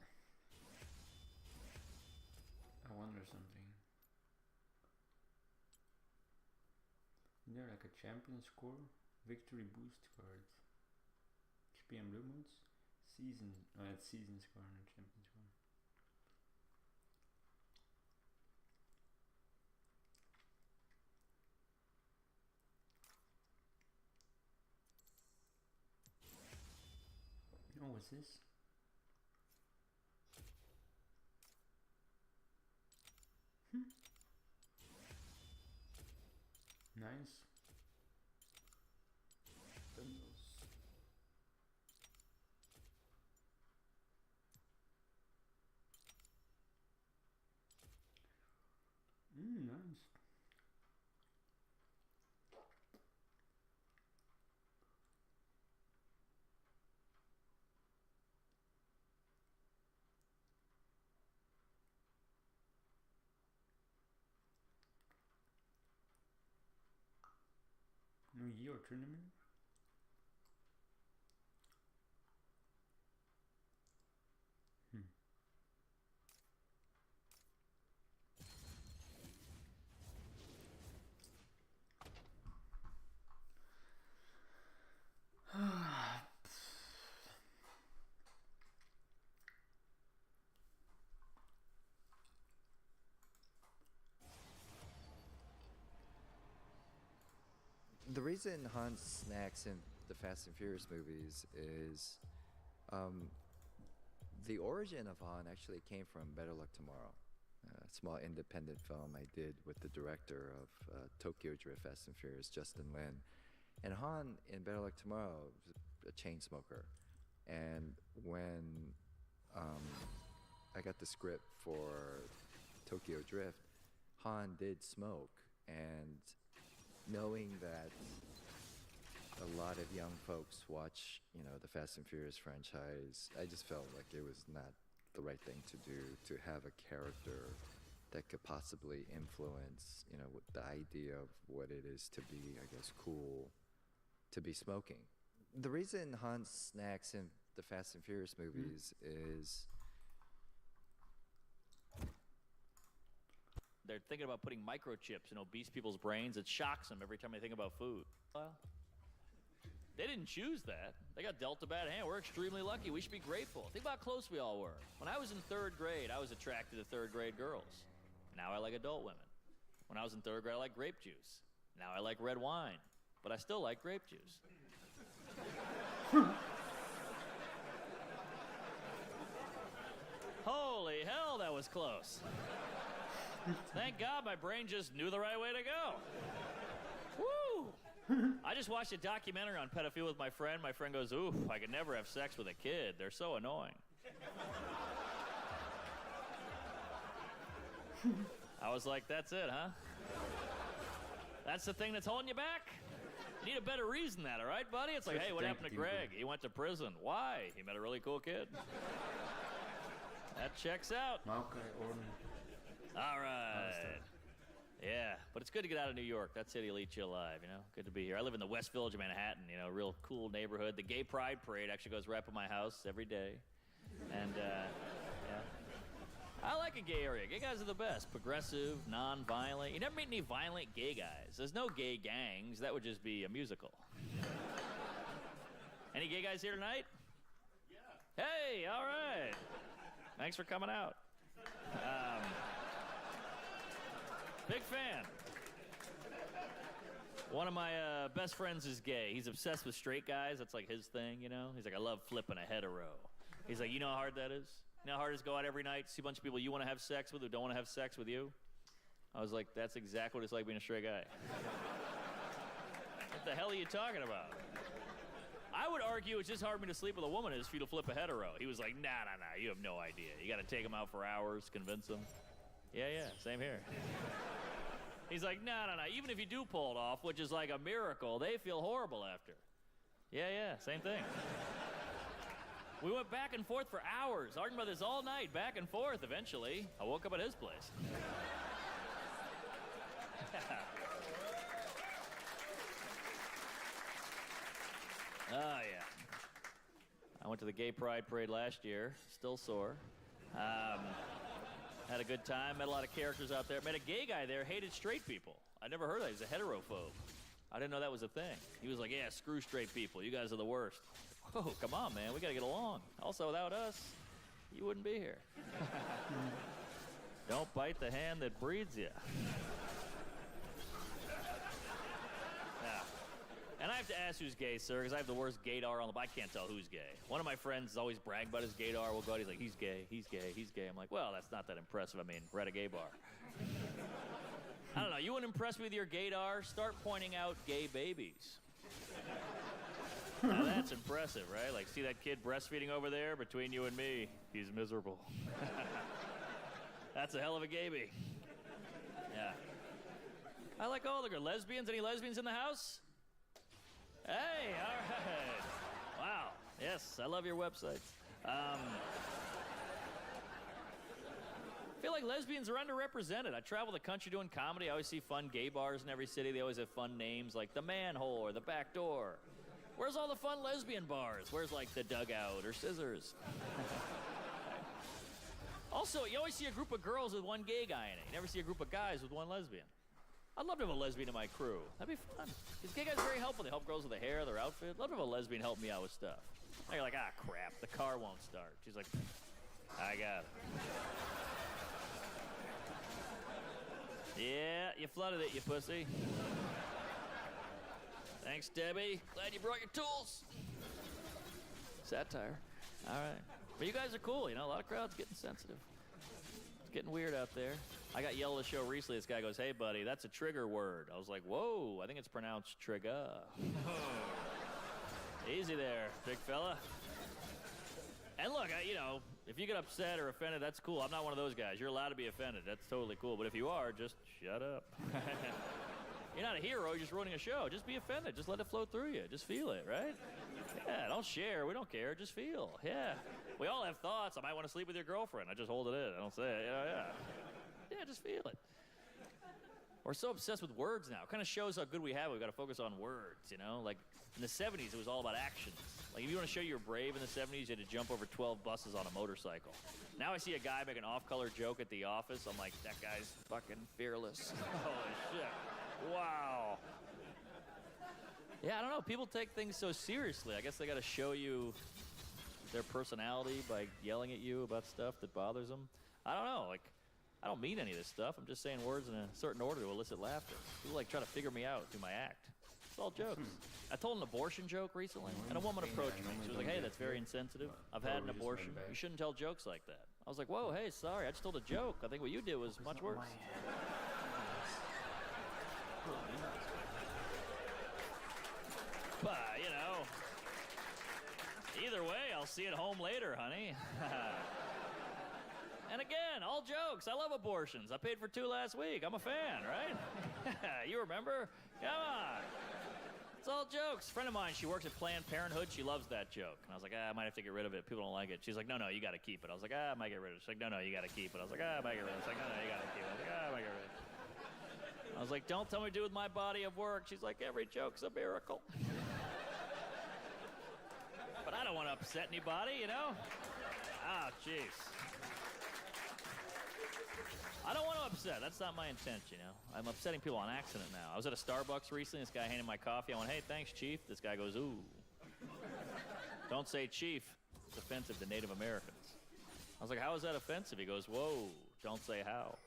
I wonder something. Is there like a champion score? Victory boost card. XP and blue modes? Season. Oh, it's season score and champion score. Oh, what's this? Nice. Bundles. Nice. New Year tournament? The reason Hans snacks in the Fast and Furious movies is The origin of Han actually came from Better Luck Tomorrow, a small independent film I did with the director of Tokyo Drift Fast and Furious, Justin Lin. And Han in Better Luck Tomorrow was a chain smoker. And when I got the script for Tokyo Drift, Han did smoke. And knowing that a lot of young folks watch, you know, the Fast and Furious franchise, I just felt like it was not the right thing to do, to have a character that could possibly influence, you know, the idea of what it is to be, I guess, cool, to be smoking. The reason Han snacks in the Fast and Furious movies is... They're thinking about putting microchips in obese people's brains. It shocks them every time they think about food. Well, they didn't choose that. They got dealt a bad hand. We're extremely lucky. We should be grateful. Think about how close we all were. When I was in 3rd grade, I was attracted to 3rd grade girls. Now I like adult women. When I was in 3rd grade, I liked grape juice. Now I like red wine. But I still like grape juice. Holy hell, that was close. Thank God my brain just knew the right way to go. Woo! I just watched a documentary on pedophilia with my friend. My friend goes, oof, I could never have sex with a kid. They're so annoying. I was like, that's it, huh? That's the thing that's holding you back? You need a better reason than that, all right, buddy? It's like, hey, what happened to Greg? He went to prison. Why? He met a really cool kid. That checks out. All right. Yeah, but it's good to get out of New York. That city will eat you alive, you know? Good to be here. I live in the West Village of Manhattan, you know, real cool neighborhood. The Gay Pride Parade actually goes right up in my house every day. And, yeah. I like a gay area. Gay guys are the best. Progressive, non-violent. You never meet any violent gay guys. There's no gay gangs. That would just be a musical. Any gay guys here tonight? Yeah. Hey, all right. Thanks for coming out. Big fan. One of my best friends is gay. He's obsessed with straight guys. That's like his thing, you know? He's like, I love flipping a hetero. He's like, you know how hard that is? You know how hard it is to go out every night, see a bunch of people you want to have sex with who don't want to have sex with you? I was like, that's exactly what it's like being a straight guy. What the hell are you talking about? I would argue it's just hard for me to sleep with a woman as for you to flip a hetero. He was like, nah, you have no idea. You got to take him out for hours, convince him. Yeah, same here. He's like, no. Even if you do pull it off, which is like a miracle, they feel horrible after. Yeah, same thing. We went back and forth for hours, arguing about this all night, back and forth. Eventually, I woke up at his place. Oh, yeah. I went to the Gay Pride Parade last year, still sore. Had a good time, met a lot of characters out there. Met a gay guy there, hated straight people. I never heard of that. He's a heterophobe. I didn't know that was a thing. He was like, yeah, screw straight people. You guys are the worst. Whoa, come on, man. We got to get along. Also, without us, you wouldn't be here. Don't bite the hand that breeds you. Yeah. And I have to ask who's gay, sir, because I have the worst gaydar on the... I can't tell who's gay. One of my friends always bragging about his gaydar. We'll go out, he's like, he's gay. I'm like, well, that's not that impressive. I mean, we're at a gay bar. I don't know. You wouldn't impress me with your gaydar? Start pointing out gay babies. Now that's impressive, right? Like, see that kid breastfeeding over there? Between you and me, he's miserable. That's a hell of a gaby. Yeah. I like all the girls. Lesbians? Any lesbians in the house? Hey, all right. Wow. Yes, I love your website. I feel like lesbians are underrepresented. I travel the country doing comedy. I always see fun gay bars in every city. They always have fun names like the Manhole or the Back Door. Where's all the fun lesbian bars? Where's like the Dugout or Scissors? Also, you always see a group of girls with one gay guy in it. You never see a group of guys with one lesbian. I'd love to have a lesbian in my crew. That'd be fun. These gay guys are very helpful. They help girls with their hair, their outfit. Love to have a lesbian help me out with stuff. And you're like, ah, crap, the car won't start. She's like, I got it. Yeah, you flooded it, you pussy. Thanks, Debbie. Glad you brought your tools. Satire. All right. But you guys are cool, you know, a lot of crowds getting sensitive. It's getting weird out there. I got yelled at a show recently. This guy goes, "Hey, buddy, that's a trigger word." I was like, "Whoa, I think it's pronounced trigger." Easy there, big fella. And look, you know, if you get upset or offended, that's cool. I'm not one of those guys. You're allowed to be offended. That's totally cool. But if you are, just shut up. You're not a hero. You're just ruining a show. Just be offended. Just let it flow through you. Just feel it, right? Yeah, don't share. We don't care. Just feel. Yeah. We all have thoughts. I might want to sleep with your girlfriend. I just hold it in. I don't say it. You know, yeah. Yeah, just feel it. We're so obsessed with words now. It kind of shows how good we have it. We've got to focus on words, you know? Like, in the 70s, it was all about actions. Like, if you want to show you're brave in the 70s, you had to jump over 12 buses on a motorcycle. Now I see a guy make an off-color joke at the office. I'm like, that guy's fucking fearless. Holy shit. Wow. Yeah, I don't know. People take things so seriously. I guess they got to show you their personality by yelling at you about stuff that bothers them. I don't know. Like, I don't mean any of this stuff. I'm just saying words in a certain order to elicit laughter. People like try to figure me out through my act. It's all jokes. I told an abortion joke recently, and a woman approached me. She was like, "Hey, that's very insensitive. I've had an abortion. You shouldn't tell jokes like that." I was like, "Whoa, hey, sorry. I just told a joke. I think what you did was much worse." But, you know, either way, I'll see you at home later, honey. And again, all jokes. I love abortions. I paid for 2 last week. I'm a fan, right? You remember? Come on. It's all jokes. A friend of mine, she works at Planned Parenthood. She loves that joke. And I was like, I might have to get rid of it. People don't like it. She's like, no, you got to keep it. I was like, I might get rid of it. She's like, no, you got to keep it. I was like, I might get rid of it. She's like, no, you got to keep it. I was like, I might get rid of it. I was like, don't tell me what to do with my body of work. She's like, every joke's a miracle. But I don't want to upset anybody, you know? Ah, jeez. I don't want to upset. That's not my intent, you know? I'm upsetting people on accident now. I was at a Starbucks recently. This guy handed my coffee. I went, "Hey, thanks, Chief." This guy goes, "Ooh. Don't say Chief. It's offensive to Native Americans." I was like, "How is that offensive?" He goes, "Whoa, don't say how."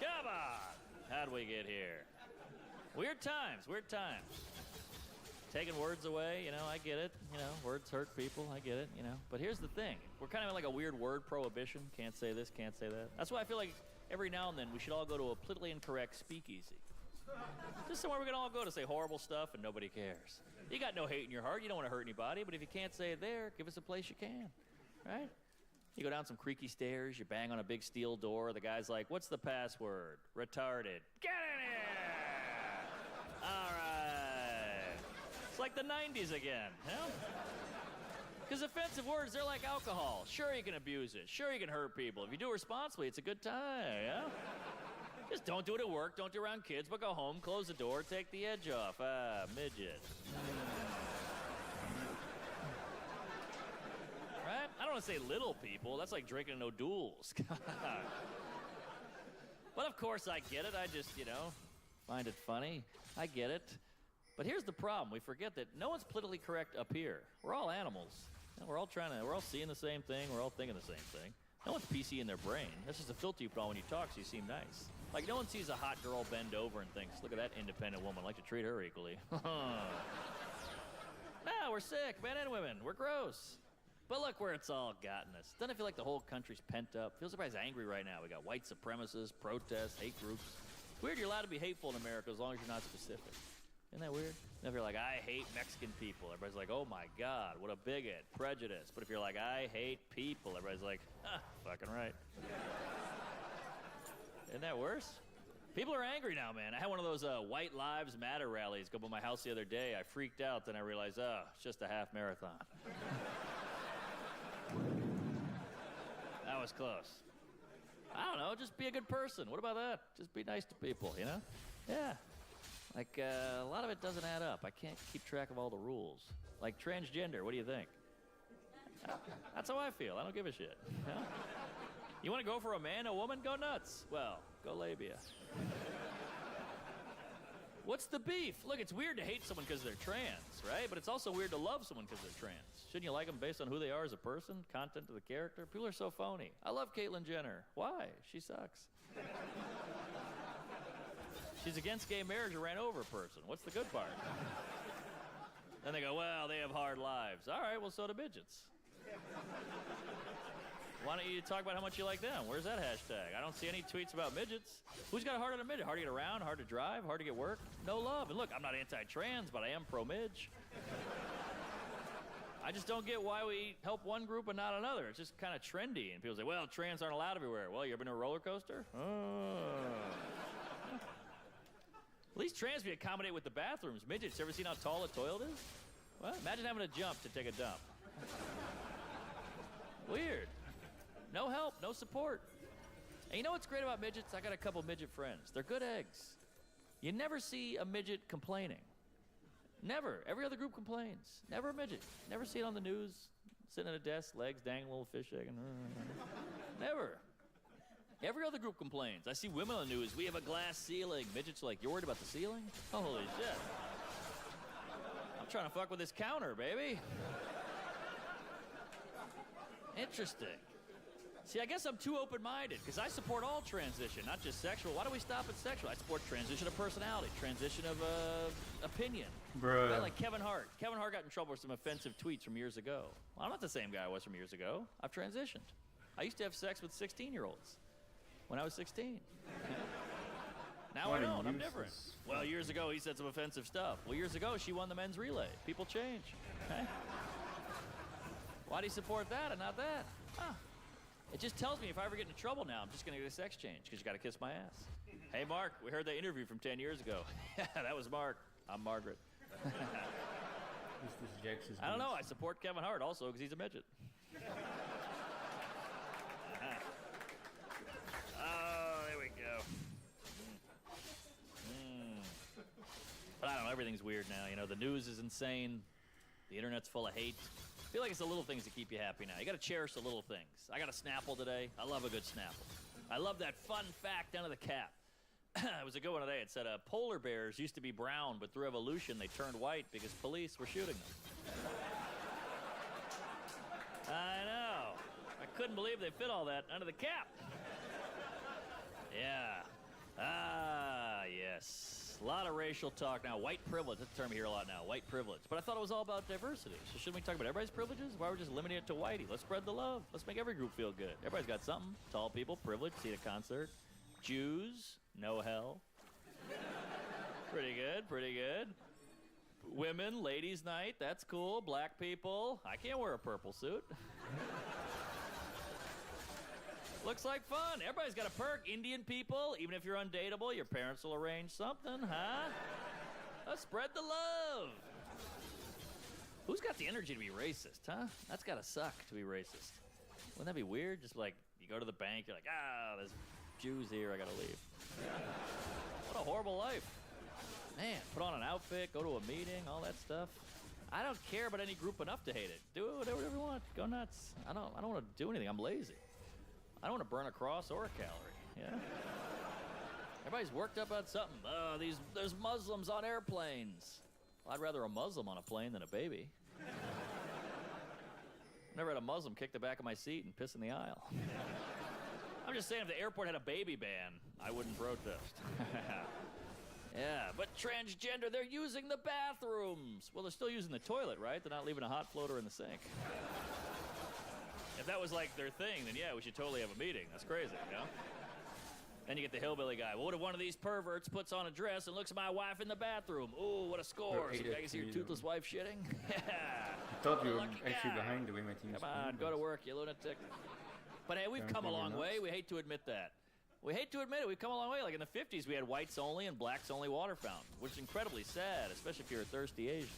Come on. How'd we get here? Weird times. Taking words away, you know, I get it. You know, words hurt people, I get it, you know. But here's the thing. We're kind of like a weird word prohibition. Can't say this, can't say that. That's why I feel like every now and then we should all go to a politically incorrect speakeasy. Just somewhere we can all go to say horrible stuff and nobody cares. You got no hate in your heart. You don't want to hurt anybody. But if you can't say it there, give us a place you can, right? You go down some creaky stairs. You bang on a big steel door. The guy's like, "What's the password?" "Retarded." "Get in here!" All right. It's like the 90s again, you know? Because offensive words, they're like alcohol. Sure, you can abuse it. Sure, you can hurt people. If you do it responsibly, it's a good time, yeah? Just don't do it at work. Don't do it around kids, but go home, close the door, take the edge off. Ah, midget. Right? I don't want to say little people. That's like drinking no duels. But of course I get it. I just, you know, find it funny. I get it. But here's the problem. We forget that no one's politically correct up here. We're all animals. You know, we're all seeing the same thing. We're all thinking the same thing. No one's PC in their brain. That's just a filter you put on when you talk so you seem nice. Like, no one sees a hot girl bend over and thinks, "Look at that independent woman. I'd like to treat her equally." Nah, we're sick, men and women. We're gross. But look where it's all gotten us. Doesn't it feel like the whole country's pent up? Feels everybody's angry right now. We got white supremacists, protests, hate groups. It's weird you're allowed to be hateful in America as long as you're not specific. Isn't that weird? If you're like, "I hate Mexican people," everybody's like, "Oh my God, what a bigot, prejudice." But if you're like, "I hate people," everybody's like, fucking right. Isn't that worse? People are angry now, man. I had one of those White Lives Matter rallies go by my house the other day. I freaked out, then I realized, it's just a half marathon. That was close. I don't know, just be a good person. What about that? Just be nice to people, you know? Yeah. Like, a lot of it doesn't add up. I can't keep track of all the rules. Like transgender, what do you think? That's how I feel. I don't give a shit. You know? You want to go for a man, a woman? Go nuts. Well, go labia. What's the beef? Look, it's weird to hate someone because they're trans, right? But it's also weird to love someone because they're trans. Shouldn't you like them based on who they are as a person, content of the character? People are so phony. I love Caitlyn Jenner. Why? She sucks. She's against gay marriage or ran over a person. What's the good part? Then they go, "Well, they have hard lives." All right, well, so do midgets. Why don't you talk about how much you like them? Where's that hashtag? I don't see any tweets about midgets. Who's got a hard on a midget? Hard to get around, hard to drive, hard to get work? No love. And look, I'm not anti-trans, but I am pro-midge. I just don't get why we help one group and not another. It's just kind of trendy. And people say, well, trans aren't allowed everywhere. Well, you ever been to a roller coaster? At least trans we accommodate with the bathrooms. Midgets, ever seen how tall a toilet is? Well, imagine having to jump to take a dump. Weird. No help, no support. And you know what's great about midgets? I got a couple midget friends. They're good eggs. You never see a midget complaining. Never. Every other group complains. Never a midget. Never see it on the news, sitting at a desk, legs dangling, a little fish egg. Never. Every other group complains. I see women on the news. We have a glass ceiling. Midgets are like, you're worried about the ceiling? Holy shit. I'm trying to fuck with this counter, baby. Interesting. See, I guess I'm too open-minded, because I support all transition, not just sexual. Why do we stop at sexual? I support transition of personality, transition of opinion. Bruh. Guy like Kevin Hart. Kevin Hart got in trouble with some offensive tweets from years ago. Well, I'm not the same guy I was from years ago. I've transitioned. I used to have sex with 16-year-olds when I was 16. Now I don't. I'm different. Well, years ago, he said some offensive stuff. Well, years ago, she won the men's relay. People change. Okay? Why do you support that and not that? Huh. It just tells me if I ever get into trouble now, I'm just going to get a sex change, because you got to kiss my ass. Hey, Mark, we heard that interview from 10 years ago. That was Mark. I'm Margaret. I don't know. I support Kevin Hart also because he's a midget. Oh, there we go. But I don't know. Everything's weird now. You know, the news is insane. The internet's full of hate. I feel like it's the little things that keep you happy now. You got to cherish the little things. I got a Snapple today. I love a good Snapple. I love that fun fact down to the cap. It was a good one today. It said polar bears used to be brown, but through evolution they turned white because police were shooting them. I know. I couldn't believe they fit all that under the cap. Yeah. Ah, yes. A lot of racial talk now. White privilege. That's a term you hear a lot now. White privilege. But I thought it was all about diversity. So shouldn't we talk about everybody's privileges? Why are we just limiting it to whitey? Let's spread the love. Let's make every group feel good. Everybody's got something. Tall people, privilege, see a concert. Jews, no hell. Pretty good, pretty good. Women, ladies' night, that's cool. Black people, I can't wear a purple suit. Looks like fun. Everybody's got a perk. Indian people, even if you're undateable, your parents will arrange something, huh? Let's spread the love. Who's got the energy to be racist, huh? That's gotta suck to be racist. Wouldn't that be weird? Just like, you go to the bank, you're like, there's Jews here, I gotta leave. What a horrible life. Man, put on an outfit, go to a meeting, all that stuff. I don't care about any group enough to hate it. Do whatever you want. Go nuts. I don't want to do anything. I'm lazy. I don't want to burn a cross or a calorie. Yeah. Everybody's worked up about something. There's Muslims on airplanes. Well, I'd rather a Muslim on a plane than a baby. Never had a Muslim kick the back of my seat and piss in the aisle. I'm just saying, if the airport had a baby ban, I wouldn't protest. Yeah, but transgender, they're using the bathrooms. Well, they're still using the toilet, right? They're not leaving a hot floater in the sink. If that was like their thing, then yeah, we should totally have a meeting. That's crazy, you know? Then you get the hillbilly guy. Well, what if one of these perverts puts on a dress and looks at my wife in the bathroom? Ooh, what a score. So I can see your toothless wife shitting? Yeah. I thought you were actually behind the women team. Come on, go to work, you lunatic. But hey, we've come a long way. We hate to admit that. We hate to admit it. We've come a long way. Like in the 50s, we had whites only and blacks only water fountains, which is incredibly sad, especially if you're a thirsty Asian.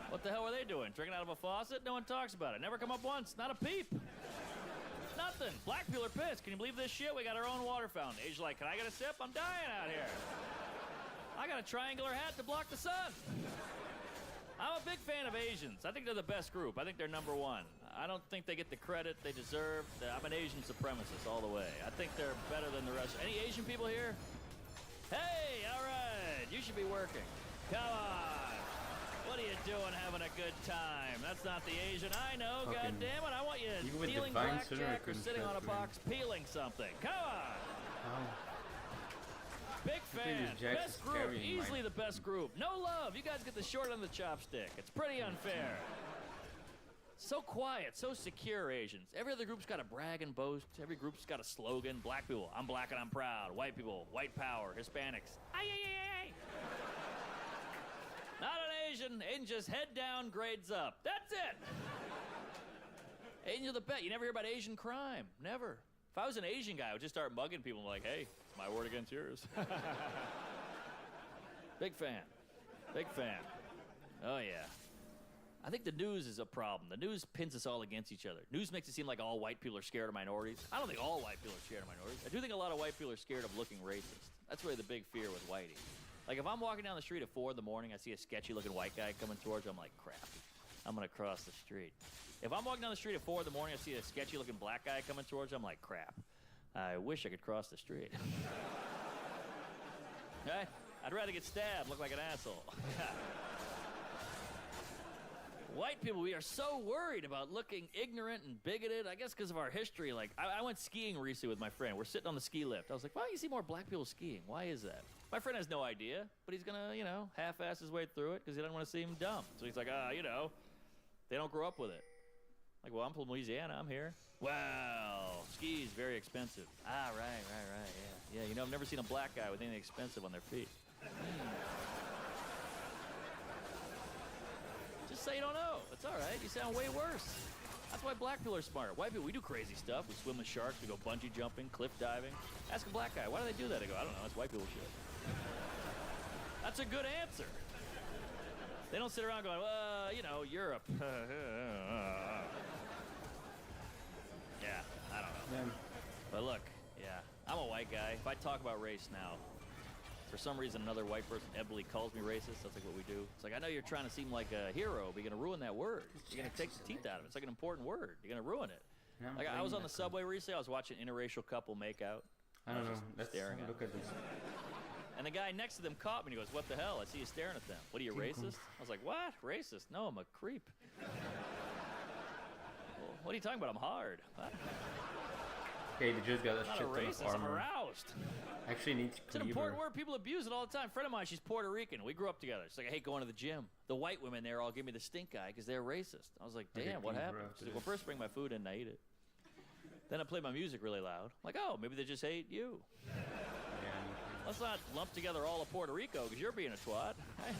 What the hell were they doing? Drinking out of a faucet? No one talks about it. Never come up once. Not a peep. Nothing. Black people are pissed. Can you believe this shit? We got our own water fountain. Asians like, can I get a sip? I'm dying out here. I got a triangular hat to block the sun. I'm a big fan of Asians. I think they're the best group. I think they're number one. I don't think they get the credit they deserve. I'm an Asian supremacist all the way. I think they're better than the rest. Any Asian people here? Hey, all right. You should be working. Come on. What are you doing having a good time? That's not the Asian I know. God damn it. I want you dealing blackjack or sitting on a box peeling something. Come on. Big fan. Jax Best is group. carrying Easily mine. the best group. No love. You guys get the short end of the chopstick. It's pretty unfair. So quiet, so secure, Asians. Every other group's got a brag and boast. Every group's got a slogan. Black people, I'm black and I'm proud. White people, white power. Hispanics, ay, ay, ay, ay. Not an Asian. Asian just head down, grades up. That's it. Asians are the best. You never hear about Asian crime. Never. If I was an Asian guy, I would just start mugging people and be like, hey, it's my word against yours. Big fan. Big fan. Oh, yeah. I think the news is a problem. The news pins us all against each other. News makes it seem like all white people are scared of minorities. I don't think all white people are scared of minorities. I do think a lot of white people are scared of looking racist. That's really the big fear with whitey. Like, if I'm walking down the street at 4 in the morning, I see a sketchy-looking white guy coming towards me, I'm like, crap, I'm gonna cross the street. If I'm walking down the street at 4 in the morning, I see a sketchy-looking black guy coming towards me, I'm like, crap, I wish I could cross the street. Right? I'd rather get stabbed, look like an asshole. White people, we are so worried about looking ignorant and bigoted, I guess because of our history. Like, I went skiing recently with my friend. We're sitting on the ski lift. I was like, why don't you see more black people skiing? Why is that? My friend has no idea, but he's gonna, you know, half-ass his way through it because he doesn't want to seem dumb. So he's like, you know, they don't grow up with it. Like, well, I'm from Louisiana, I'm here. Well, ski is very expensive. Ah, right, yeah. Yeah, you know, I've never seen a black guy with anything expensive on their feet. Just say you don't know. It's all right. You sound way worse. That's why black people are smart. White people, we do crazy stuff. We swim with sharks. We go bungee jumping, cliff diving. Ask a black guy, why do they do that? I go, I don't know. That's white people shit. That's a good answer. They don't sit around going, you know, Europe. Yeah, I don't know. Yeah. But look, yeah, I'm a white guy. If I talk about race now, for some reason, another white person ebly calls me racist. That's like what we do. It's like, I know you're trying to seem like a hero, but you're going to ruin that word. You're going to take the teeth out of it. It's like an important word. You're going to ruin it. Like, I was on the subway recently. I was watching an interracial couple make out. I don't know. Let's staring at look at this. And the guy next to them caught me and he goes, what the hell? I see you staring at them. What are you, racist? I was like, what? Racist? No, I'm a creep. Well, what are you talking about? I'm hard. What? Okay, they just got a I'm not shit a ton racist. of I'm armor. aroused. Actually needs It's an important word. People abuse it all the time. A friend of mine, she's Puerto Rican. We grew up together. She's like, I hate going to the gym. The white women there all give me the stink eye because they're racist. I was like, damn, what happened? She's like, well, first bring my food in and I eat it. Then I play my music really loud. I'm like, oh, maybe they just hate you. Let's not lump together all of Puerto Rico because you're being a twat. Hey.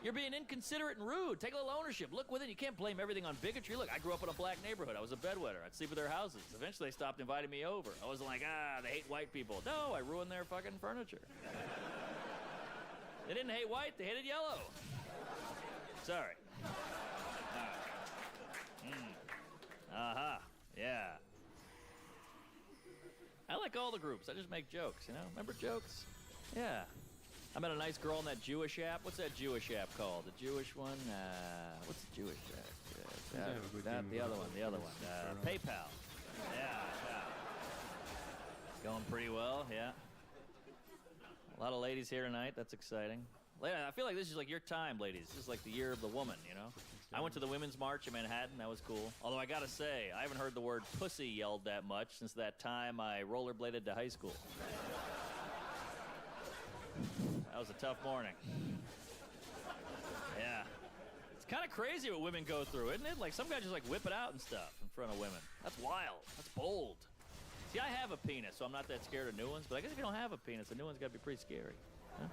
You're being inconsiderate and rude. Take a little ownership. Look within. You can't blame everything on bigotry. Look, I grew up in a black neighborhood. I was a bedwetter. I'd sleep at their houses. Eventually, they stopped inviting me over. I wasn't like, they hate white people. No, I ruined their fucking furniture. They didn't hate white. They hated yellow. Sorry. Yeah. I like all the groups. I just make jokes, you know? Remember jokes? Yeah. I met a nice girl in that Jewish app. What's that Jewish app called? The Jewish one? What's the Jewish app? The other one. PayPal. Yeah. Going pretty well, yeah. A lot of ladies here tonight. That's exciting. I feel like this is like your time, ladies. This is like the year of the woman, you know? I went to the Women's March in Manhattan. That was cool. Although I gotta say, I haven't heard the word pussy yelled that much since that time I rollerbladed to high school. That was a tough morning. Yeah. It's kind of crazy what women go through, isn't it? Like, some guys just, like, whip it out and stuff in front of women. That's wild. That's bold. See, I have a penis, so I'm not that scared of new ones, but I guess if you don't have a penis, a new one's got to be pretty scary. Huh?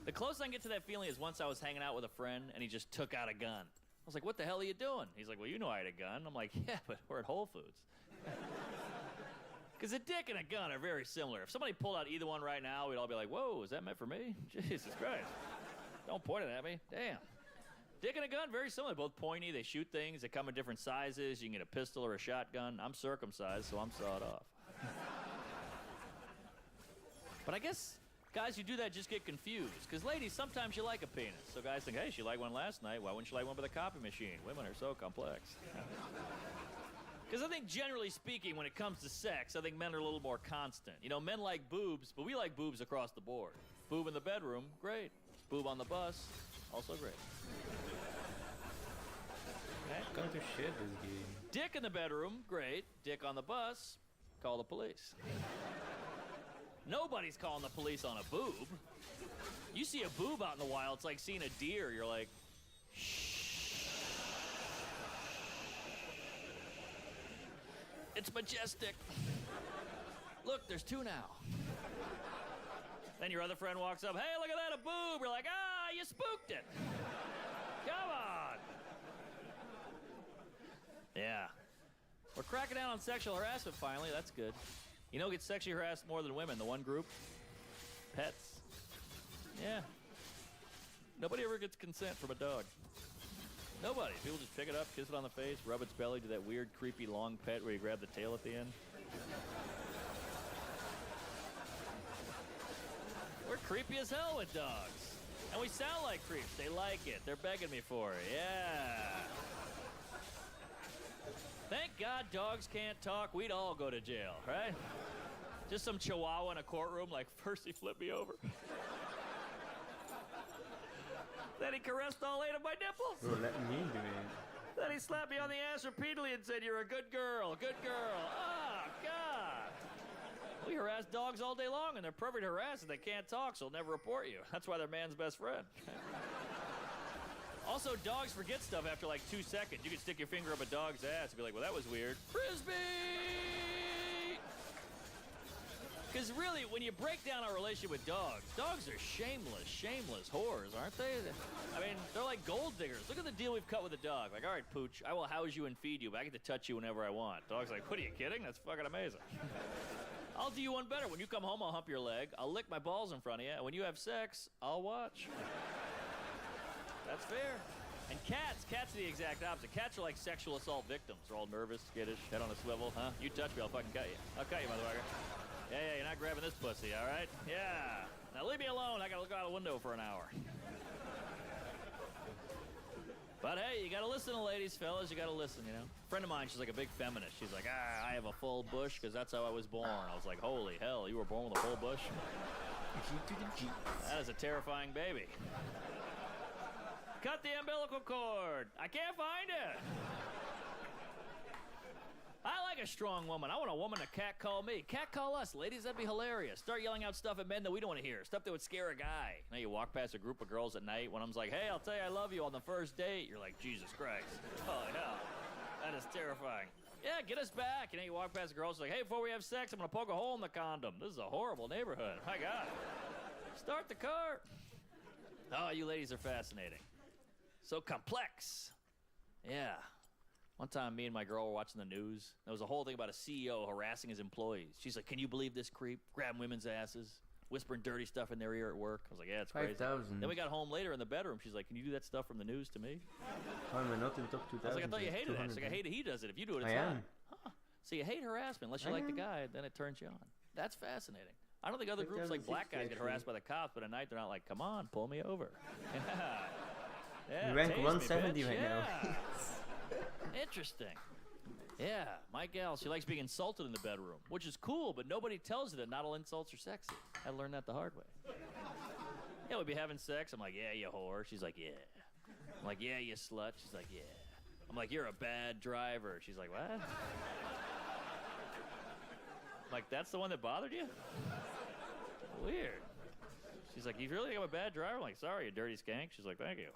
The closest I can get to that feeling is once I was hanging out with a friend, and he just took out a gun. I was like, what the hell are you doing? He's like, well, you know I had a gun. I'm like, yeah, but we're at Whole Foods. Because a dick and a gun are very similar. If somebody pulled out either one right now, we'd all be like, whoa, is that meant for me? Jesus Christ. Don't point it at me. Damn. Dick and a gun, very similar. Both pointy. They shoot things. They come in different sizes. You can get a pistol or a shotgun. I'm circumcised, so I'm sawed off. But I guess guys who do that just get confused. Because ladies, sometimes you like a penis. So guys think, hey, she liked one last night. Why wouldn't she like one with a copy machine? Women are so complex. Because I think, generally speaking, when it comes to sex, I think men are a little more constant. You know, men like boobs, but we like boobs across the board. Boob in the bedroom, great. Boob on the bus, also great. Okay. Come to shit this game. Dick in the bedroom, great. Dick on the bus, call the police. Nobody's calling the police on a boob. You see a boob out in the wild, it's like seeing a deer. You're like, shh. It's majestic. Look, there's two now. Then your other friend walks up, hey, look at that, a boob. You're like, ah, you spooked it. Come on. Yeah. We're cracking down on sexual harassment finally, that's good. You know who gets sexually harassed more than women, the one group? Pets. Yeah. Nobody ever gets consent from a dog. Nobody. People just pick it up, kiss it on the face, rub its belly, do that weird, creepy, long pet where you grab the tail at the end. We're creepy as hell with dogs. And we sound like creeps. They like it. They're begging me for it. Yeah. Thank God dogs can't talk. We'd all go to jail, right? Just some chihuahua in a courtroom like, first he flipped me over. Then he caressed all 8 of my nipples. Bro, let me do it. Then he slapped me on the ass repeatedly and said, you're a good girl, good girl. Oh, God. We harass dogs all day long, and they're perfect harassers. They can't talk, so they'll never report you. That's why they're man's best friend. Also, dogs forget stuff after like 2 seconds. You can stick your finger up a dog's ass and be like, well, that was weird. Frisbee! Because really, when you break down our relationship with dogs are shameless whores, aren't they? I mean, they're like gold diggers. Look at the deal we've cut with the dog. Like, all right, Pooch, I will house you and feed you, but I get to touch you whenever I want. Dog's like, what are you kidding? That's fucking amazing. I'll do you one better. When you come home, I'll hump your leg. I'll lick my balls in front of you. And when you have sex, I'll watch. That's fair. And cats are the exact opposite. Cats are like sexual assault victims. They're all nervous, skittish, head on a swivel. Huh? You touch me, I'll fucking cut you. I'll cut you, motherfucker. Yeah, you're not grabbing this pussy, all right? Yeah. Now leave me alone. I gotta look out the window for an hour. But hey, you gotta listen to ladies, fellas. You gotta listen, you know? A friend of mine, she's like a big feminist. She's like, I have a full bush because that's how I was born. I was like, holy hell, you were born with a full bush? That is a terrifying baby. Cut the umbilical cord. I can't find it. I like a strong woman. I want a woman to catcall me. Catcall us, ladies. That'd be hilarious. Start yelling out stuff at men that we don't want to hear. Stuff that would scare a guy. You know, you walk past a group of girls at night. One of them's like, hey, I'll tell you I love you on the first date. You're like, Jesus Christ. Oh, hell. That is terrifying. Yeah, get us back. You know, you walk past a girl. She's like, hey, before we have sex, I'm going to poke a hole in the condom. This is a horrible neighborhood. My God. Start the car. Oh, you ladies are fascinating. So complex. Yeah. One time, me and my girl were watching the news. There was a whole thing about a CEO harassing his employees. She's like, can you believe this creep? Grabbing women's asses, whispering dirty stuff in their ear at work. I was like, yeah, it's crazy. 5,000. Then we got home later in the bedroom. She's like, can you do that stuff from the news to me? I'm not in top 2,000. I was like, I thought you hated that. She's like, I hate it. He does it. If you do it, it's fine. Huh. So you hate harassment unless you like the guy, then it turns you on. That's fascinating. I don't think other groups like black guys get harassed by the cops, but at night they're not like, come on, pull me over. Yeah, you rank tase 170 me, right now. Interesting. Yeah, my gal, she likes being insulted in the bedroom, which is cool, but nobody tells her that not all insults are sexy. I learned that the hard way. Yeah, we'd be having sex. I'm like, yeah, you whore. She's like, yeah. I'm like, yeah, you slut. She's like, yeah. I'm like, you're a bad driver. She's like, what? I'm like, that's the one that bothered you? Weird. She's like, you really think I'm a bad driver? I'm like, sorry, you dirty skank. She's like, thank you.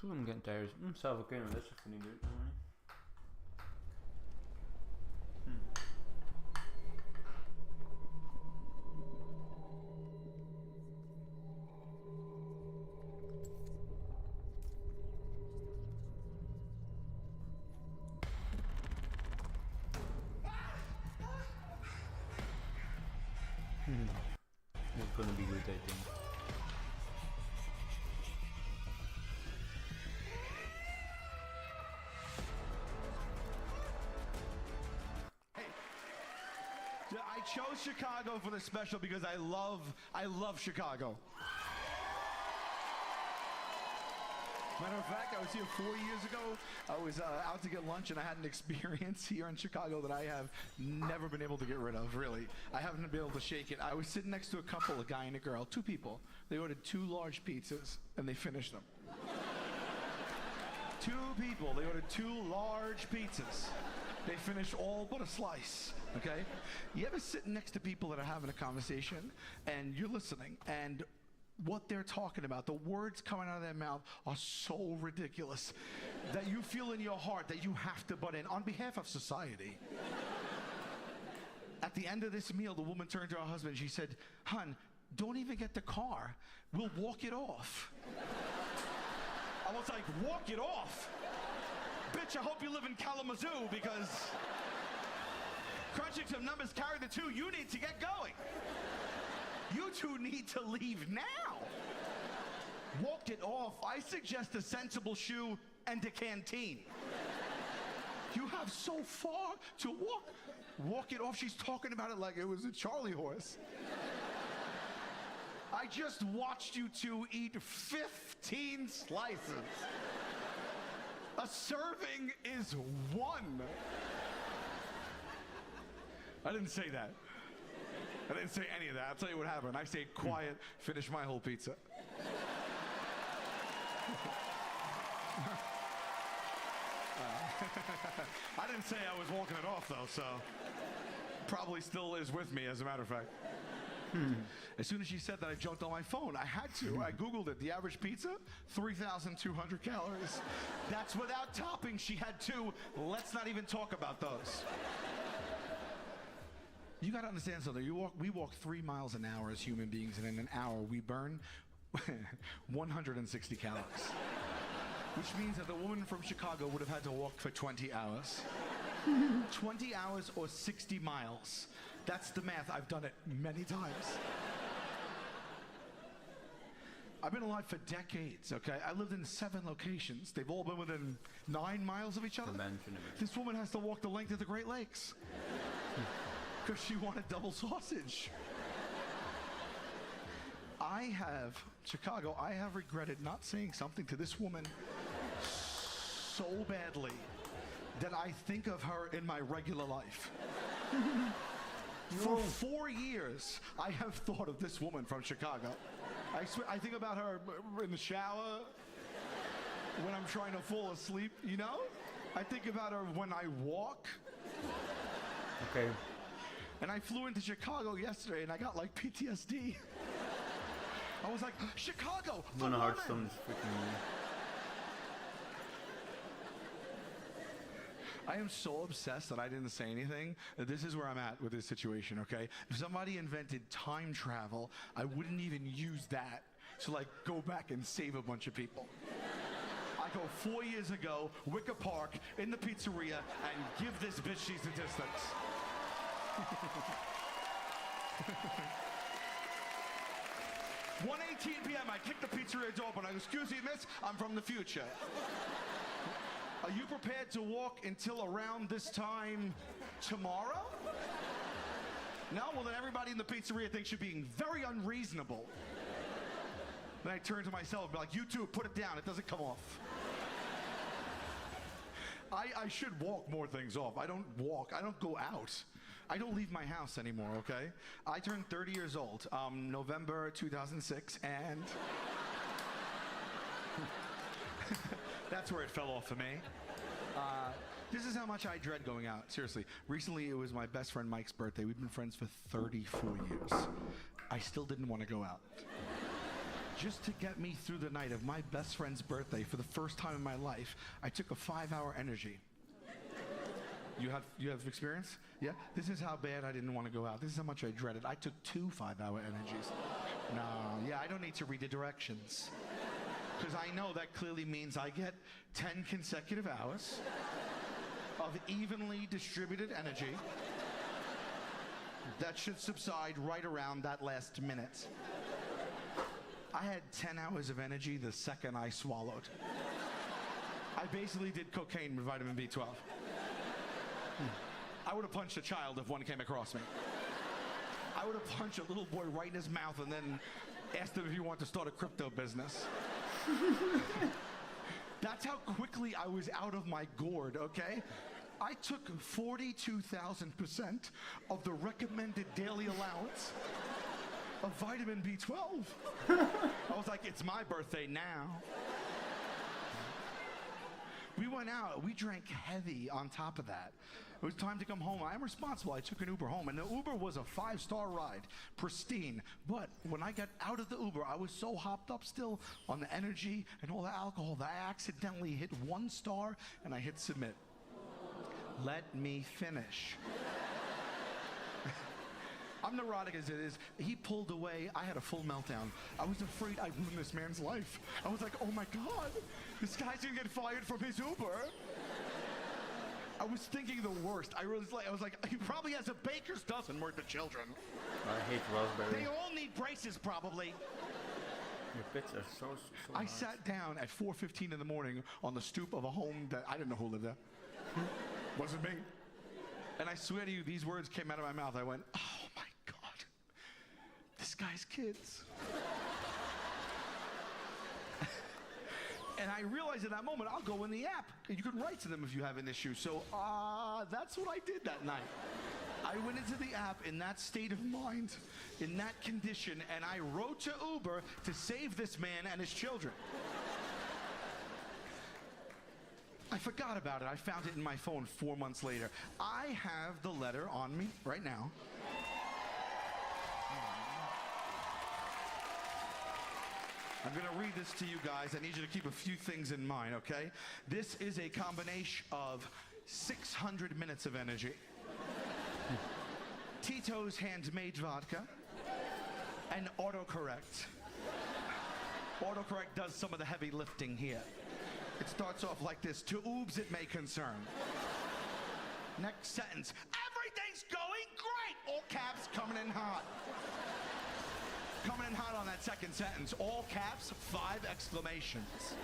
I'm getting tired. Zou wel kunnen, dat is even niet leuk. It's gonna be good, I think. I chose Chicago for the special because I love Chicago. Matter of fact, I was here 4 years ago. I was out to get lunch, and I had an experience here in Chicago that I have never been able to get rid of, really. I haven't been able to shake it. I was sitting next to a couple, a guy and a girl, 2 people. They ordered 2 large pizzas, and they finished them. 2 people, they ordered 2 large pizzas. They finish all but a slice, okay? You ever sit next to people that are having a conversation and you're listening and what they're talking about, the words coming out of their mouth are so ridiculous that you feel in your heart that you have to butt in on behalf of society. At the end of this meal, the woman turned to her husband. She said, "Hun, don't even get the car. We'll walk it off." I was like, walk it off? Bitch, I hope you live in Kalamazoo because crunching some numbers, carry the two, you need to get going. You two need to leave now. Walk it off. I suggest a sensible shoe and a canteen. You have so far to walk. Walk it off. She's talking about it like it was a Charlie horse. I just watched you two eat 15 slices. A serving is one. I didn't say that. I didn't say any of that. I'll tell you what happened. I stayed quiet, finished my whole pizza. I didn't say I was walking it off, though, so probably still is with me, as a matter of fact. As soon as she said that, I jumped on my phone. I had to. I Googled it. The average pizza, 3,200 calories. That's without toppings. She had two. Let's not even talk about those. You got to understand something. We walk 3 miles an hour as human beings, and in an hour, we burn 160 calories. Which means that the woman from Chicago would have had to walk for 20 hours. 20 hours or 60 miles. That's the math. I've done it many times. I've been alive for decades, okay? I lived in 7 locations. They've all been within 9 miles of each other. This woman has to walk the length of the Great Lakes. Because she wanted double sausage. Chicago, I have regretted not saying something to this woman so badly that I think of her in my regular life. For 4 years, I have thought of this woman from Chicago. I think about her in the shower, when I'm trying to fall asleep, you know? I think about her when I walk. Okay. And I flew into Chicago yesterday and I got like PTSD. I was like, Chicago, the woman! Heartstone is freaking. I am so obsessed that I didn't say anything. This is where I'm at with this situation, okay? If somebody invented time travel, I wouldn't even use that to like go back and save a bunch of people. I go 4 years ago, Wicker Park, in the pizzeria, and give this bitch these statistics. 1:18 p.m. I kick the pizzeria door open. I go, "Excuse me, miss, I'm from the future. Are you prepared to walk until around this time tomorrow?" No? Well, then everybody in the pizzeria thinks you're being very unreasonable. Then I turn to myself and be like, "You two, put it down. It doesn't come off." I should walk more things off. I don't walk. I don't go out. I don't leave my house anymore, okay? I turned 30 years old, November 2006, and that's where it fell off for me. This is how much I dread going out, seriously. Recently, it was my best friend Mike's birthday. We've been friends for 34 years. I still didn't want to go out. Just to get me through the night of my best friend's birthday for the first time in my life, I took a 5-hour energy. You have experience? Yeah? This is how bad I didn't want to go out. This is how much I dreaded. I took 2 5-hour energies. No, yeah, I don't need to read the directions. Because I know that clearly means I get 10 consecutive hours of evenly distributed energy that should subside right around that last minute. I had 10 hours of energy the second I swallowed. I basically did cocaine with vitamin B12. I would have punched a child if one came across me. I would have punched a little boy right in his mouth and then asked him if he wanted to start a crypto business. That's how quickly I was out of my gourd, okay? I took 42,000% of the recommended daily allowance of vitamin B12. I was like, it's my birthday now. We went out. We drank heavy on top of that. It was time to come home. I'm responsible. I took an Uber home, and the Uber was a 5-star ride, pristine. But when I got out of the Uber, I was so hopped up still on the energy and all the alcohol that I accidentally hit 1 star, and I hit submit. Let me finish. I'm neurotic as it is. He pulled away. I had a full meltdown. I was afraid I'd ruin this man's life. I was like, oh my God, this guy's gonna get fired from his Uber. I was thinking the worst. I was like, he probably has a baker's dozen worth of children. I hate raspberry. They all need braces, probably. Your bits are so I hard. sat down at 4:15 in the morning on the stoop of a home that I didn't know who lived there. Wasn't me. And I swear to you, these words came out of my mouth. I went, oh my God, this guy's kids. And I realized in that moment, I'll go in the app. You can write to them if you have an issue. So that's what I did that night. I went into the app in that state of mind, in that condition, and I wrote to Uber to save this man and his children. I forgot about it. I found it in my phone 4 months later. I have the letter on me right now. I'm going to read this to you guys. I need you to keep a few things in mind, okay? This is a combination of 600 minutes of energy, Tito's handmade vodka, and autocorrect. Autocorrect does some of the heavy lifting here. It starts off like this. To oobs it may concern. Next sentence. Everything's going great! All caps coming in hot. Coming in hot on that second sentence. All caps, 5 exclamations.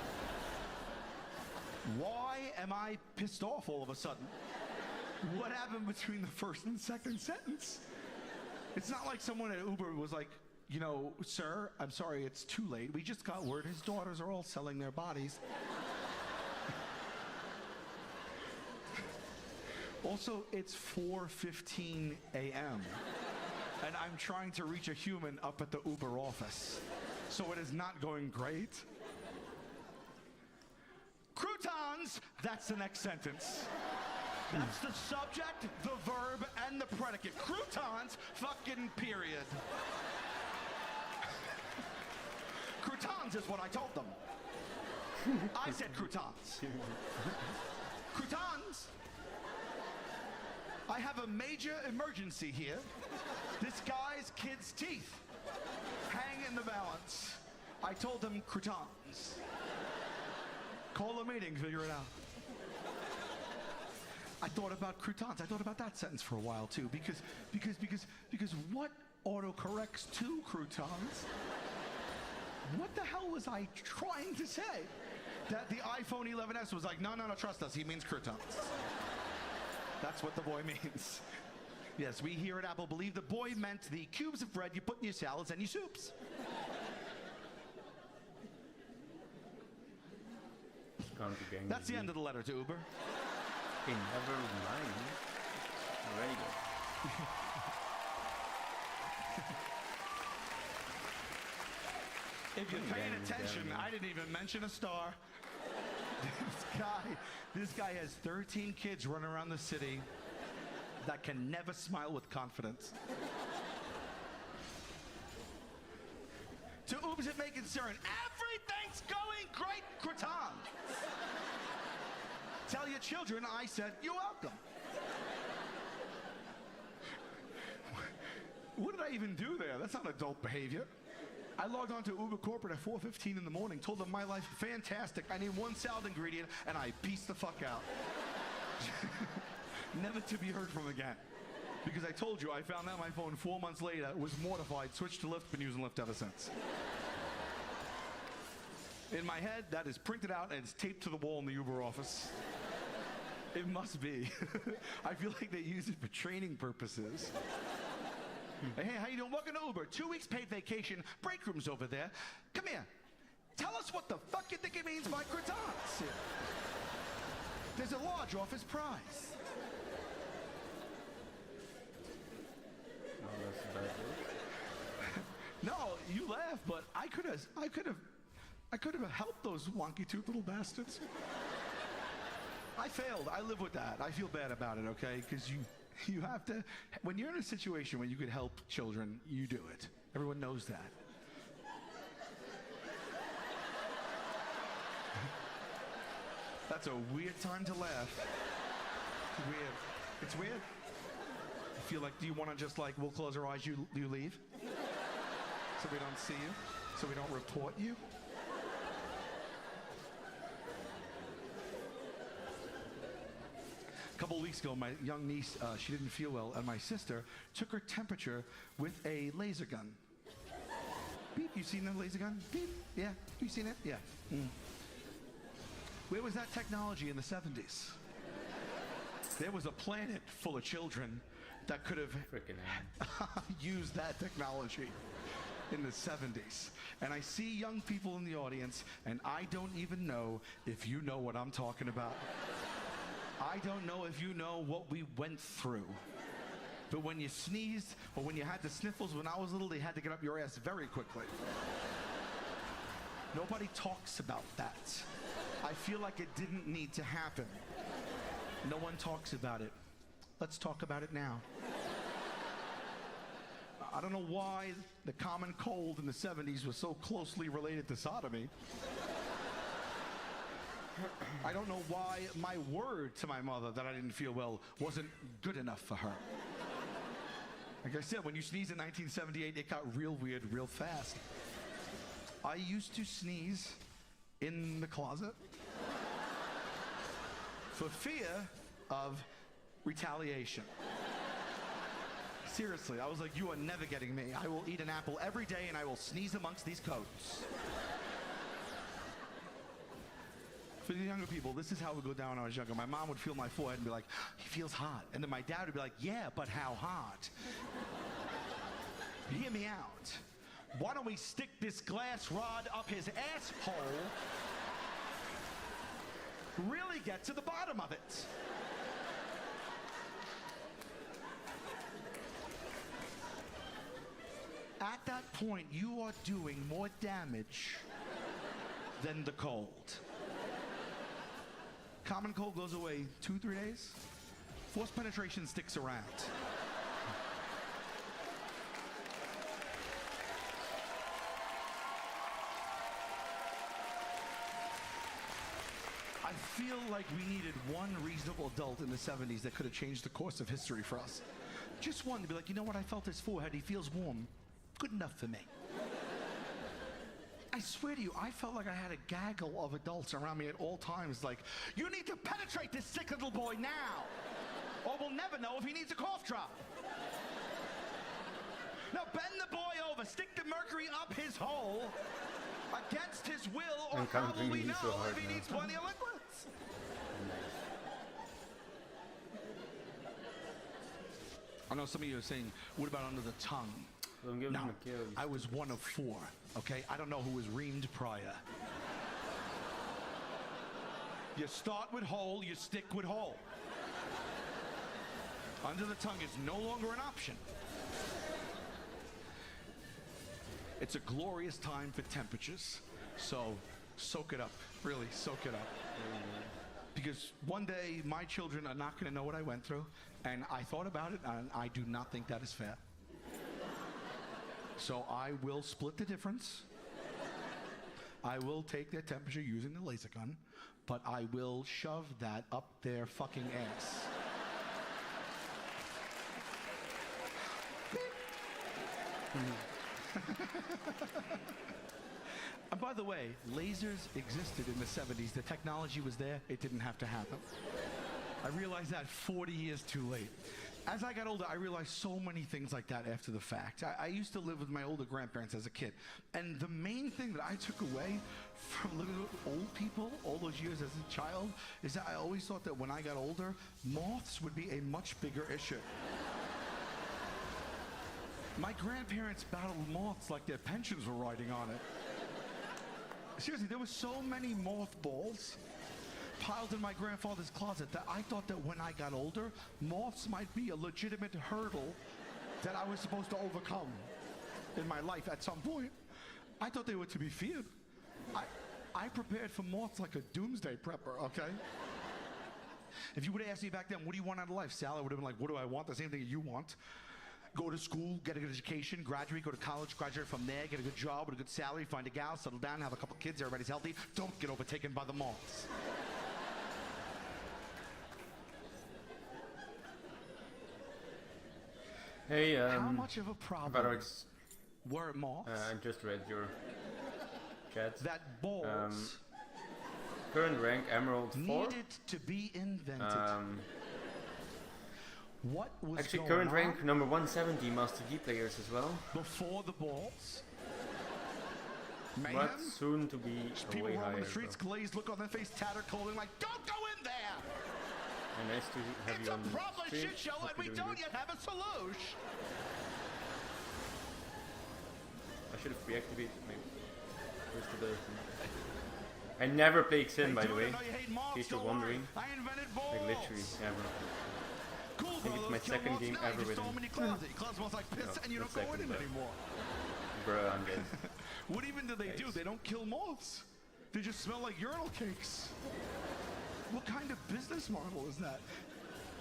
Why am I pissed off all of a sudden? What happened between the first and second sentence? It's not like someone at Uber was like, you know, sir, I'm sorry, it's too late. We just got word his daughters are all selling their bodies. Also, it's 4:15 a.m. and I'm trying to reach a human up at the Uber office. So it is not going great. Croutons, that's the next sentence. That's the subject, the verb, and the predicate. Croutons, fucking period. Croutons is what I told them. I said croutons. Croutons. I have a major emergency here. This guy's kid's teeth hang in the balance. I told them croutons. Call a meeting, figure it out. I thought about croutons. I thought about that sentence for a while too, because what autocorrects to croutons? What the hell was I trying to say? That the iPhone 11s was like, no, trust us. He means croutons. That's what the boy means. Yes, we here at Apple believe the boy meant the cubes of bread you put in your salads and your soups. That's the end of the letter to Uber. Hey, never mind. Already go. If you're paying attention, I didn't even mention a star. This guy has 13 kids running around the city that can never smile with confidence. To oobs it may concern, everything's going great, croutons. Tell your children I said, you're welcome. What did I even do there? That's not adult behavior. I logged on to Uber Corporate at 4:15 in the morning, told them my life fantastic. I need 1 salad ingredient, and I pieced the fuck out. Never to be heard from again. Because I told you, I found out my phone 4 months later, was mortified, switched to Lyft, been using Lyft ever since. In my head, that is printed out and it's taped to the wall in the Uber office. It must be. I feel like they use it for training purposes. Hey, how you doing? Welcome to Uber. 2 weeks paid vacation. Break room's over there. Come here. Tell us what the fuck you think it means by croutons. There's a large office prize. Oh, that's bad. No, you laugh, but I could have helped those wonky-toothed little bastards. I failed. I live with that. I feel bad about it, okay? Because you have to, when you're in a situation where you could help children, you do it. Everyone knows that. That's a weird time to laugh. Weird. It's weird. I feel like, do you want to just like, we'll close our eyes, you leave? So we don't see you? So we don't report you? A couple of weeks ago, my young niece, she didn't feel well, and my sister took her temperature with a laser gun. Beep, you seen the laser gun? Beep, yeah, you seen it? Yeah. Where was that technology in the 70s? There was a planet full of children that could have used that technology in the 70s. And I see young people in the audience, and I don't even know if you know what I'm talking about. I don't know if you know what we went through. But when you sneezed, or when you had the sniffles when I was little, they had to get up your ass very quickly. Nobody talks about that. I feel like it didn't need to happen. No one talks about it. Let's talk about it now. I don't know why the common cold in the 70s was so closely related to sodomy. I don't know why my word to my mother that I didn't feel well wasn't good enough for her. Like I said, when you sneezed in 1978, it got real weird real fast. I used to sneeze in the closet for fear of retaliation. Seriously, I was like, you are never getting me. I will eat an apple every day and I will sneeze amongst these coats. For the younger people, this is how it would go down when I was younger. My mom would feel my forehead and be like, he feels hot. And then my dad would be like, yeah, but how hot? Hear me out. Why don't we stick this glass rod up his asshole? Really get to the bottom of it. At that point, you are doing more damage than the cold. Common cold goes away 2-3 days. Forced penetration sticks around. I feel like we needed one reasonable adult in the 70s that could have changed the course of history for us. Just one to be like, you know what, I felt his forehead, he feels warm. Good enough for me. I swear to you, I felt like I had a gaggle of adults around me at all times, like, you need to penetrate this sick little boy now, or we'll never know if he needs a cough drop. Now bend the boy over, stick the mercury up his hole, against his will, or how will we know if he needs plenty of liquids? I know some of you are saying, what about under the tongue? No, I was one of 4, okay? I don't know who was reamed prior. You start with hole, you stick with hole. Under the tongue is no longer an option. It's a glorious time for temperatures, so soak it up, really soak it up. Because one day my children are not going to know what I went through, and I thought about it, and I do not think that is fair. So I will split the difference. I will take their temperature using the laser gun, but I will shove that up their fucking ass. And by the way, lasers existed in the 70s. The technology was there. It didn't have to happen. I realized that 40 years too late. As I got older, I realized so many things like that after the fact. I used to live with my older grandparents as a kid. And the main thing that I took away from living with old people all those years as a child is that I always thought that when I got older, moths would be a much bigger issue. My grandparents battled moths like their pensions were riding on it. Seriously, there were so many mothballs piled in my grandfather's closet that I thought that when I got older, moths might be a legitimate hurdle that I was supposed to overcome in my life at some point. I thought they were to be feared. I prepared for moths like a doomsday prepper, okay? If you would have asked me back then, what do you want out of life, Sal? I would have been like, what do I want? The same thing you want. Go to school, get a good education, graduate, go to college, graduate from there, get a good job with a good salary, find a gal, settle down, have a couple kids, everybody's healthy. Don't get overtaken by the moths. Hey, how much of a problem were moths? I just read your chat. That balls current rank Emerald 4. needed to be invented. What was actually going current on rank number 170 Master Yi players as well. before the balls? Mayhem? But soon to be People way roaming higher. the streets, glazed look on their face, tattered clothing, like, don't go in there! And nice to have It's you a on the proper stream. shit show Hope and we you're doing don't good. yet have a solution! I should have reactivated maybe. First ability. I never play Xin, by the way. In case you're wondering. I invented balls! Like literally, never. Cool, I think it's my second game ever with him. Clouds smells like piss No, and you not don't go in second, it but- anymore. Bruh, I'm dead. What even do they do? They don't kill moths. They just smell like urinal cakes. What kind of business model is that?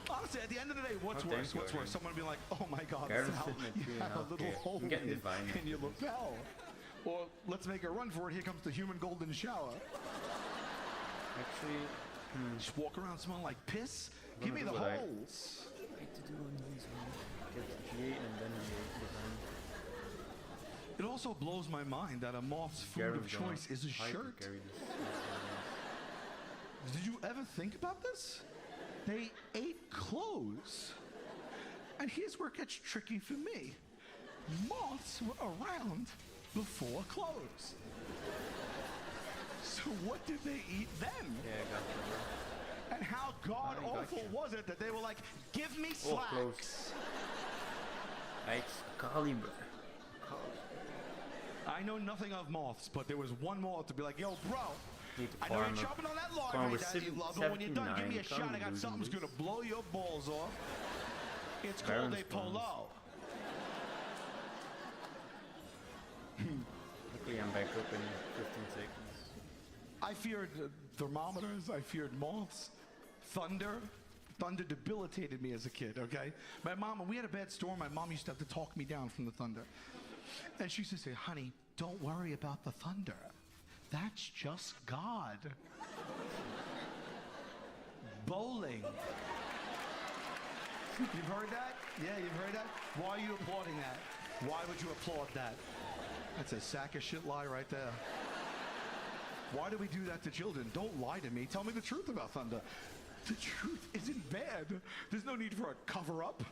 Honestly, at the end of the day, what's Oh, worse? thank you, What's Arian. worse? Someone be like, oh my God, Garen's Sal, sitting at you 3.5K. have a little hole I'm getting in divine. in your lapel. Or let's make a run for it. Here comes the human golden shower. Actually, just walk around smelling like piss. I'm Give me gonna the do what I holes. like to do on these ones. Get the GA and then the design. It also blows my mind that a moth's food of Garen's gonna choice is a hyper shirt. carry this. Did you ever think about this? They ate clothes. And here's where it gets tricky for me. Moths were around before clothes. So what did they eat then? Yeah, I got you. And how god awful was it that they were like, give me slacks? Close. Excalibur. I know nothing of moths, but there was one moth to be like, yo, bro, Need to I know you're farm up. chopping on that Farm log with right that you love, but when you're done, give me a 79, shot. I got can't something that's lose gonna blow your balls off. It's called Baron's a polo. Luckily, I'm back up in 15 seconds. I feared thermometers. I feared moths. Thunder. Thunder debilitated me as a kid, okay? My mom, when we had a bad storm, my mom used to have to talk me down from the thunder. And she used to say, honey, don't worry about the thunder. That's just God. Bowling. You've heard that? Yeah, you've heard that? Why are you applauding that? Why would you applaud that? That's a sack of shit lie right there. Why do we do that to children? Don't lie to me. Tell me the truth about thunder. The truth isn't bad. There's no need for a cover-up.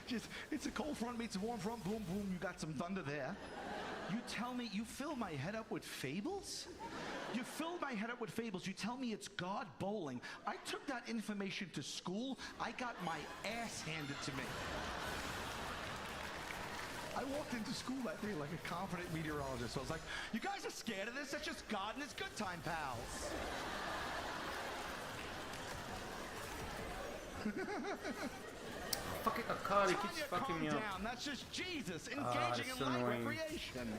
Just, it's a cold front meets a warm front. Boom, boom, you got some thunder there. You tell me, you fill my head up with fables? You fill my head up with fables. You tell me it's God bowling. I took that information to school. I got my ass handed to me. I walked into school that day like a confident meteorologist. I was like, you guys are scared of this? That's just God and his good time pals. Fucking Akari keeps fucking me up. Down. That's just Jesus engaging that's in light annoying. recreation.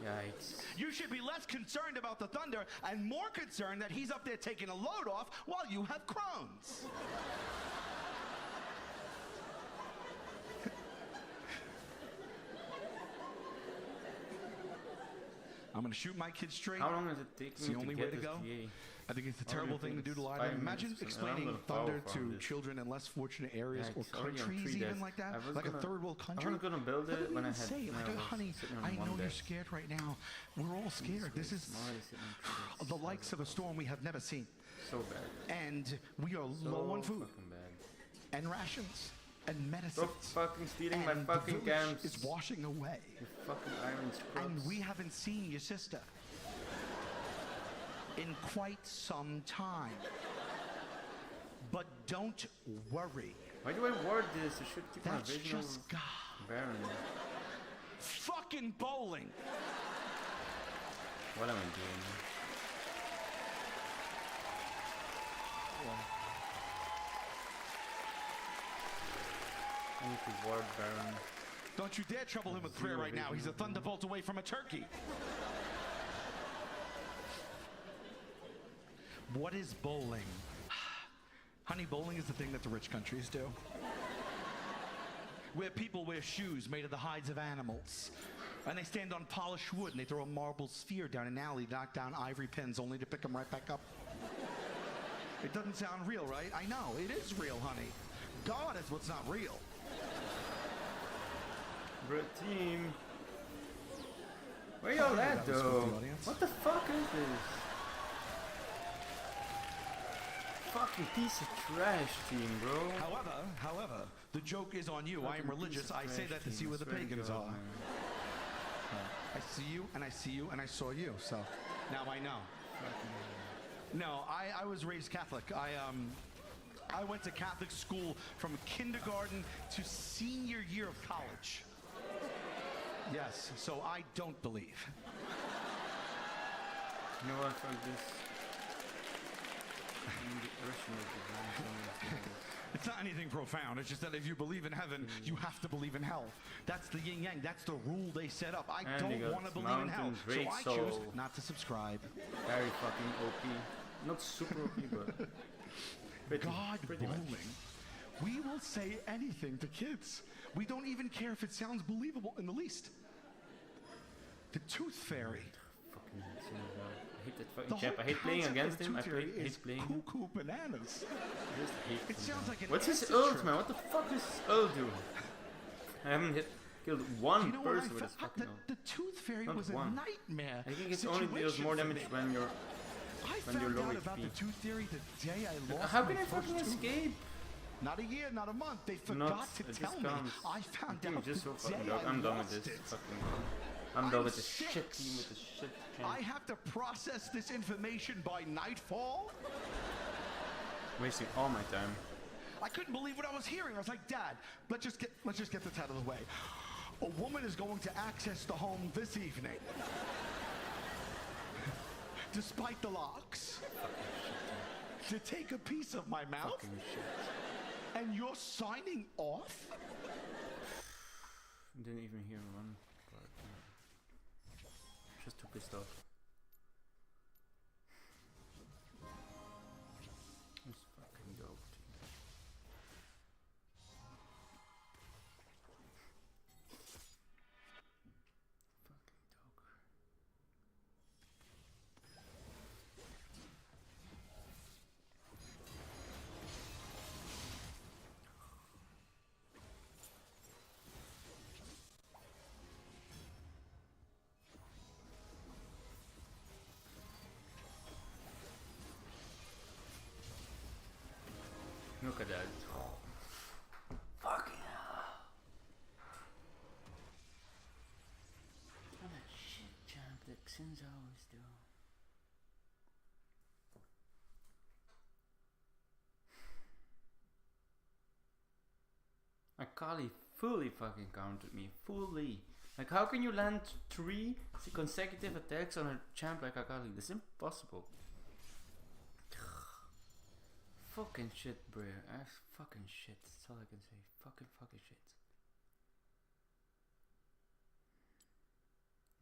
Yikes. You should be less concerned about the thunder and more concerned that he's up there taking a load off while you have Crohn's. I'm gonna shoot my kids straight. How long does it take It's me the only to way get to this go. GA? I think it's a I don't terrible think thing to do to it's lie to 5 them. Imagine minutes, and I'm explaining gonna thunder power farm to this. children in less fortunate areas Yeah, or it's already on countries 3 even days. like that, I was like a gonna- third world country. I was gonna build What it do when I even had say? when Like, I was honey, sitting on I one know you're desk. scared right now. We're all scared. This is Molly sitting on 3 desks. the likes of a storm we have never seen. So bad. And we are So low on food fucking bad. and rations and medicines. Stop fucking stealing my and fucking the village camps. is washing away. You fucking iron scrubs. And we haven't seen your sister in quite some time. But don't worry. Why do I ward this? I should keep That's my vision just God. Baron. Fucking bowling. What am I doing? I need to ward Baron. Don't you dare trouble him with prayer right now. He's a thunderbolt away from a turkey. What is bowling? Honey, bowling is the thing that the rich countries do. Where people wear shoes made of the hides of animals. And they stand on polished wood and they throw a marble sphere down an alley, knock down ivory pins only to pick them right back up. It doesn't sound real, right? I know, it is real, honey. God is what's not real. Red team. Where y'all at though? What the fuck is this? Fucking piece of trash team, bro. However, the joke is on you. I am religious. I say that to see where the pagans are. I see you, and I see you, and I saw you. So now I know. No, I was raised Catholic. I went to Catholic school from kindergarten to senior year of college. Yes, so I don't believe. You know what? Fuck this. It's not anything profound. It's just that if you believe in heaven, you have to believe in hell. That's the yin yang. That's the rule they set up. I don't want to believe in hell, so I choose not to subscribe. Very fucking OP. Not super OP, but pretty bowling. much. We will say anything to kids. We don't even care if it sounds believable in the least. The Tooth Fairy. Fucking I hate that fucking chap. I hate playing against him. I hate playing him. Cuckoo bananas. I just hate It sounds like an What's his acid ult, trip. man? What the fuck does his ult do? I haven't killed one person with his fucking ult. The Tooth Fairy Not was one. a nightmare. I think it only deals more damage when you're found low out about the HP. Tooth Fairy the day I lost How my can I first fucking tooth. escape? Not a year, not a month. They forgot Not, to it just tell me. comes. I found I'm out just so the fucking day dog. I I'm done with lost this it. fucking. I'm done with this 6. shit team with this shit champ. I have to process this information by nightfall. Wasting all my time. I couldn't believe what I was hearing. I was like, Dad, let's just get this out of the way. A woman is going to access the home this evening. Despite the locks. To take a piece of my mouth. Fucking shit. And you're signing off? Didn't even hear one part. Just too pissed off. This fucking dope. Look at that. Fucking hell. What a shit champ that Xins always do. Akali fully fucking countered me. Fully. Like, how can you land 3 consecutive attacks on a champ like Akali? This is impossible. Fucking shit, bro. Fucking shit. That's all I can say. Fucking shit.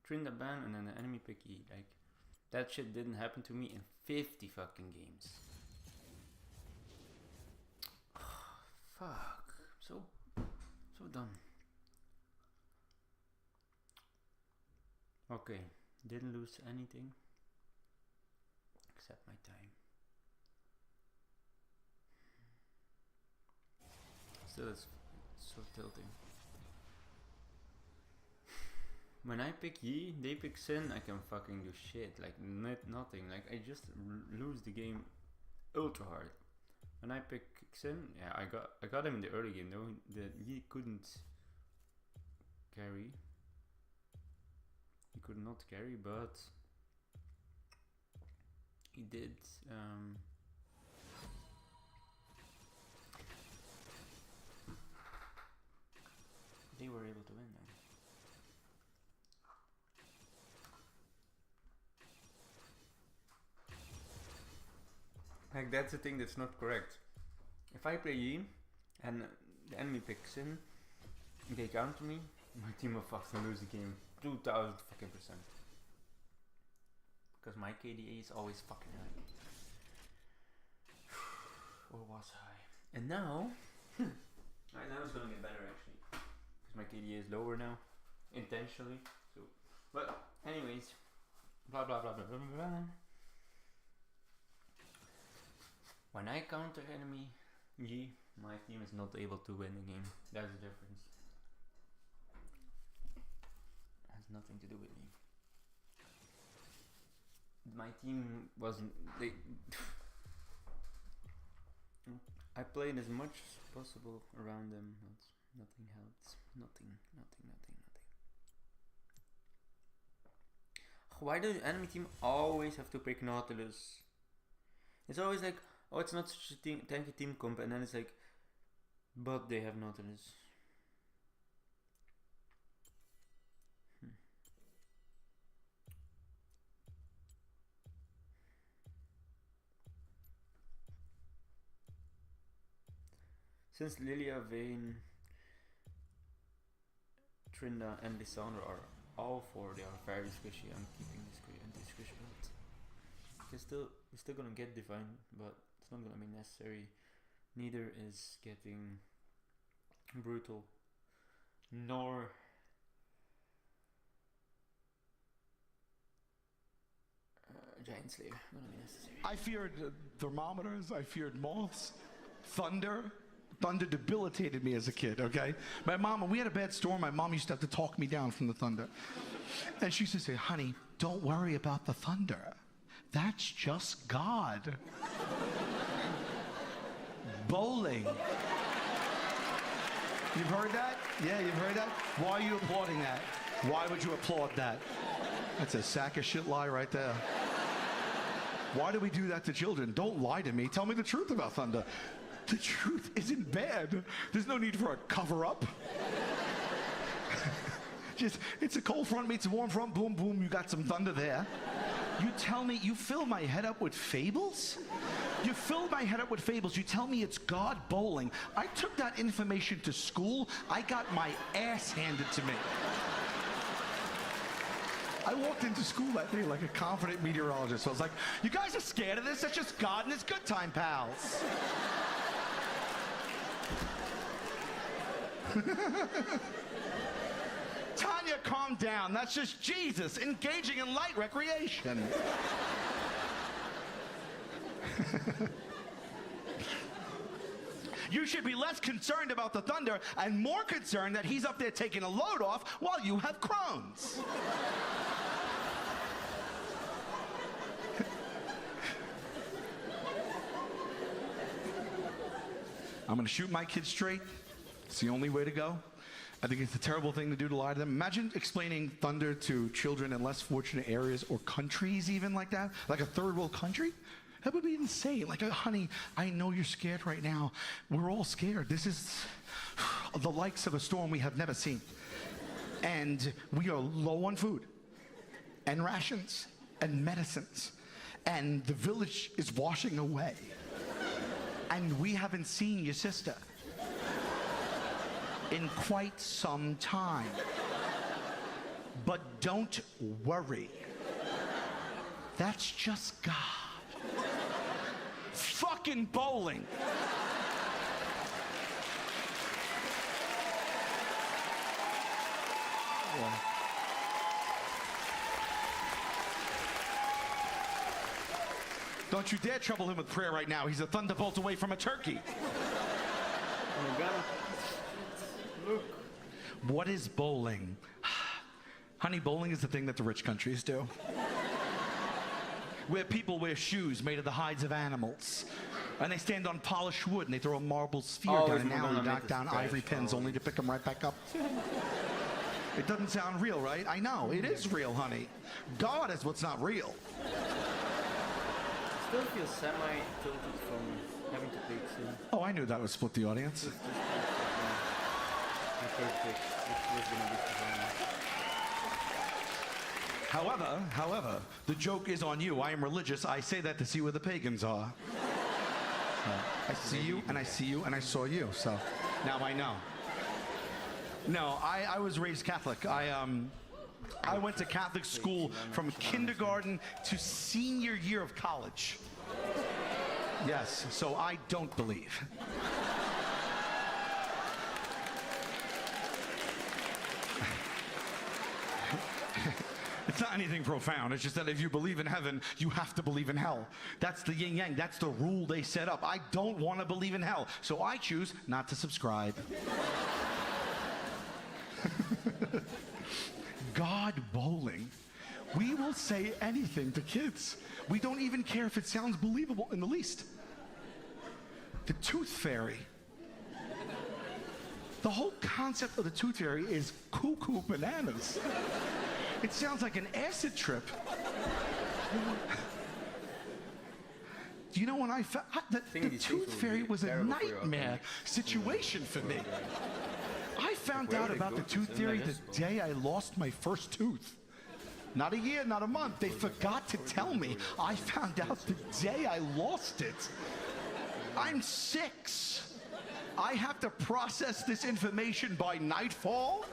Trinda ban and then the enemy pick E. Like, that shit didn't happen to me in 50 fucking games. Fuck. So done. Okay. Didn't lose anything. Except my time. Still, it's so tilting. When I pick Yi, they pick Sin, I can fucking do shit. Like, nothing. Like, I just lose the game ultra hard. When I pick Xin, yeah, I got him in the early game though. The Yi couldn't carry. He could not carry, but he did. They were able to win then. Like, that's the thing that's not correct. If I play Yi and the enemy picks in, they counter me, my team will fucking lose the game 2000 fucking %. Because my KDA is always fucking high. or was high. And now, right now it's gonna get better actually, because my KDA is lower now, intentionally. So, but anyways, blah blah blah blah blah blah. When I counter enemy G, my team is not able to win the game. That's the difference. It has nothing to do with me. My team wasn't. I played as much as possible around them, but nothing helped. Nothing. Why does the enemy team always have to pick Nautilus? It's always like, oh, it's not such a tanky team comp, and then it's like, but they have Nautilus. Since Lilia, Vayne, Trinda and Lissandra are all four, they are very squishy. I'm keeping this squishy build. We're still gonna get Divine, but it's not gonna be necessary. Neither is getting Brutal, nor Giant Slayer gonna be necessary. I feared thermometers, I feared moths, thunder. Thunder debilitated me as a kid, okay? My mom, when we had a bad storm, my mom used to have to talk me down from the thunder. And she used to say, honey, don't worry about the thunder. That's just God. Bowling. You've heard that? Yeah, you've heard that? Why are you applauding that? Why would you applaud that? That's a sack of shit lie right there. Why do we do that to children? Don't lie to me. Tell me the truth about thunder. The truth isn't bad. There's no need for a cover-up. Just, it's a cold front meets a warm front, boom, boom, you got some thunder there. You tell me, you fill my head up with fables? You filled my head up with fables. You tell me it's God bowling. I took that information to school. I got my ass handed to me. I walked into school that day like a confident meteorologist. I was like, you guys are scared of this? That's just God and his good time pals. Tanya, calm down. That's just Jesus engaging in light recreation. You should be less concerned about the thunder and more concerned that he's up there taking a load off while you have Crohn's. I'm going to shoot my kids straight. It's the only way to go. I think it's a terrible thing to do to lie to them. Imagine explaining thunder to children in less fortunate areas or countries even like that. Like a third world country. That would be insane. Like, honey, I know you're scared right now. We're all scared. This is the likes of a storm we have never seen. And we are low on food and rations and medicines. And the village is washing away. And we haven't seen your sister in quite some time. But don't worry. That's just God. Fucking bowling. Yeah. Don't you dare trouble him with prayer right now. He's a thunderbolt away from a turkey. Oh God. Look. What is bowling? Honey, bowling is the thing that the rich countries do. Where people wear shoes made of the hides of animals. And they stand on polished wood and they throw a marble sphere down an alley, knock down ivory pins only to pick them right back up. It doesn't sound real, right? I know, it is real, honey. God is what's not real. I still feel semi-tilted from having to pick soon. Oh, I knew that would split the audience. However, the joke is on you. I am religious. I say that to see where the pagans are. I see you, and I see you, and I saw you. So now I know. No, I was raised Catholic. I went to Catholic school from kindergarten to senior year of college. Yes, so I don't believe. It's not anything profound. It's just that if you believe in heaven, you have to believe in hell. That's the yin yang. That's the rule they set up. I don't want to believe in hell, so I choose not to subscribe. God bowling. We will say anything to kids. We don't even care if it sounds believable in the least. The Tooth Fairy. The whole concept of the Tooth Fairy is cuckoo bananas. It sounds like an acid trip. Do you know when I found the Tooth Fairy was a nightmare situation for me. I found out about the Tooth Fairy the day I lost my first tooth. Not a year, not a month. They forgot to tell me. I found out the day I lost it. I'm 6. I have to process this information by nightfall.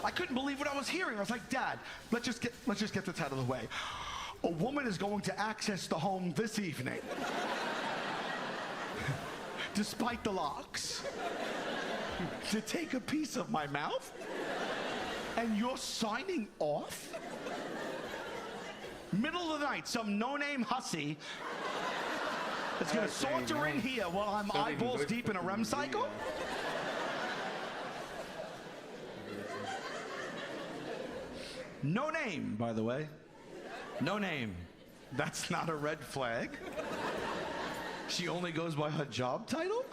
I couldn't believe what I was hearing. I was like, Dad, let's just get this out of the way. A woman is going to access the home this evening. Despite the locks. To take a piece of my mouth? And you're signing off? Middle of the night, some no-name hussy is gonna saunter in here while I'm eyeballs deep in a REM cycle? No name, by the way. No name. That's not a red flag. She only goes by her job title?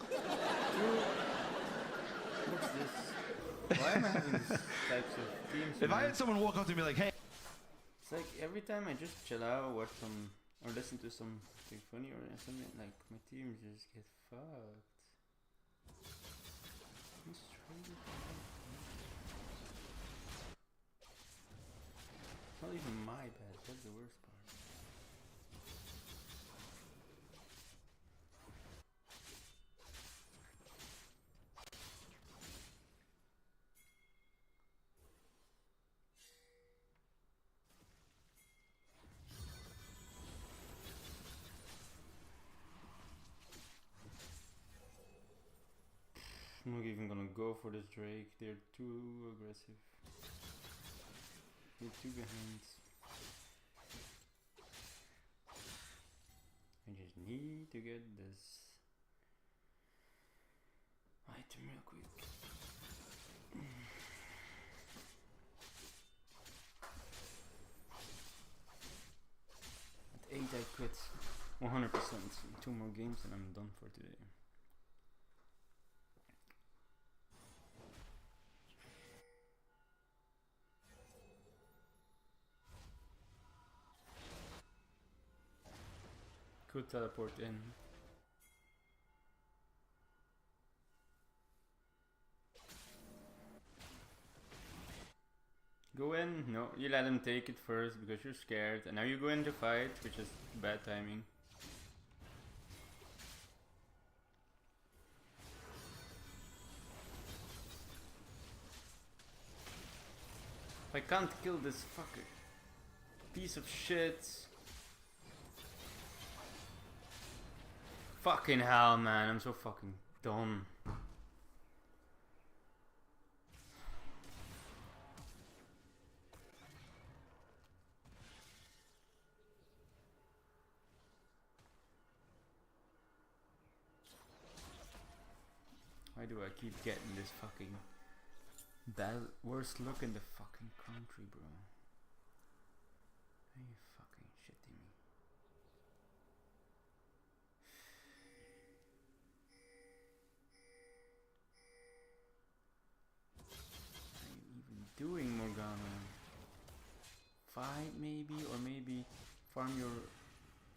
What's this? Why am I having these types of teams? If I had someone walk up to me like, hey. It's like every time I just chill out, watch some, or listen to something funny or something, like my teams just get fucked. It's really It's not even my bad, that's the worst part. I'm not even gonna go for this Drake, they're too aggressive. They're too behind. I just need to get this item real quick. At 8 I quit 100%. 2 more games and I'm done for today. Could teleport in. Go in? No, you let him take it first because you're scared, and now you go into fight, which is bad timing. If I can't kill this fucker, piece of shit. Fucking hell, man, I'm so fucking dumb. Why do I keep getting this fucking worst look in the fucking country, bro? Are you fucking shitting me? Doing Morgana? Fight maybe, or maybe farm your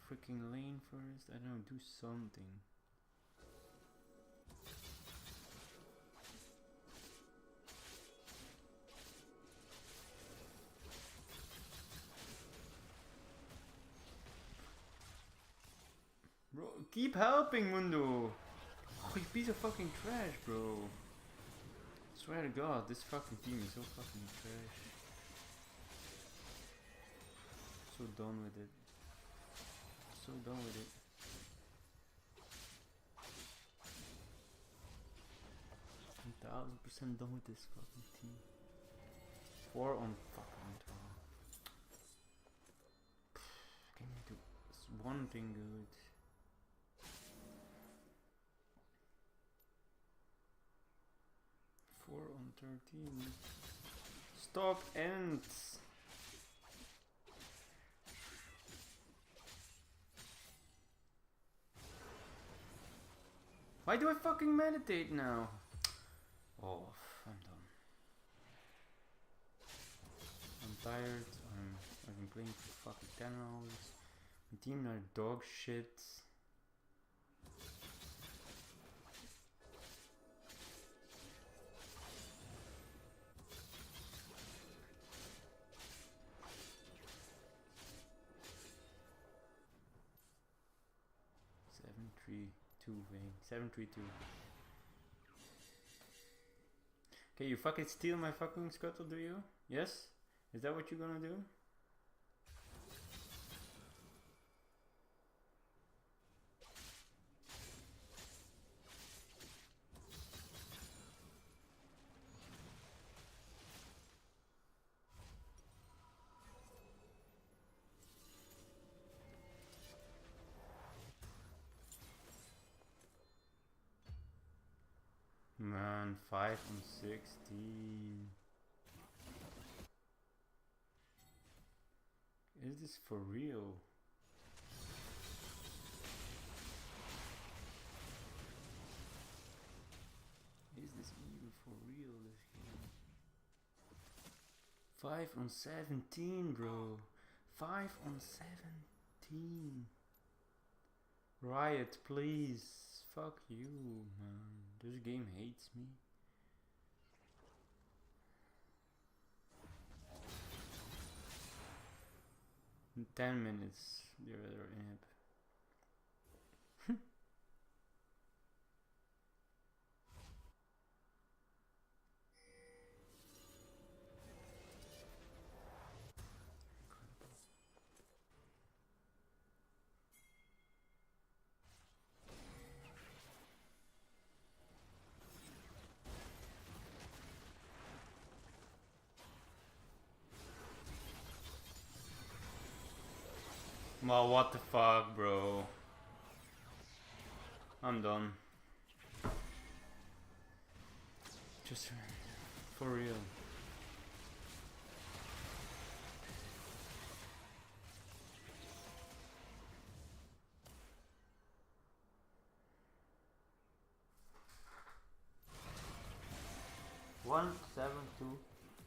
freaking lane first? I don't know, do something. Bro, keep helping, Mundo! Oh, you piece of fucking trash, bro. Swear to God, this fucking team is so fucking trash. So done with it. so done with it. I'm 1000% done with this fucking team. 4 on fucking 12. Can you do one thing good? On 13. Stop ends. Why do I fucking meditate now? Oh, I'm done. I'm tired. I've been playing for fucking 10 hours. My team are dog shit. 732. Okay, you fucking steal my fucking scuttle, do you? Yes? Is that what you're gonna do? Man, 5 on 16. Is this for real? Is this even for real, this game? 5 on 17, bro. 5 on 17. Riot, please. Fuck you, man. This game hates me. In 10 minutes, the other imp. Well, what the fuck, bro? I'm done. Just for real. One, 7, 2,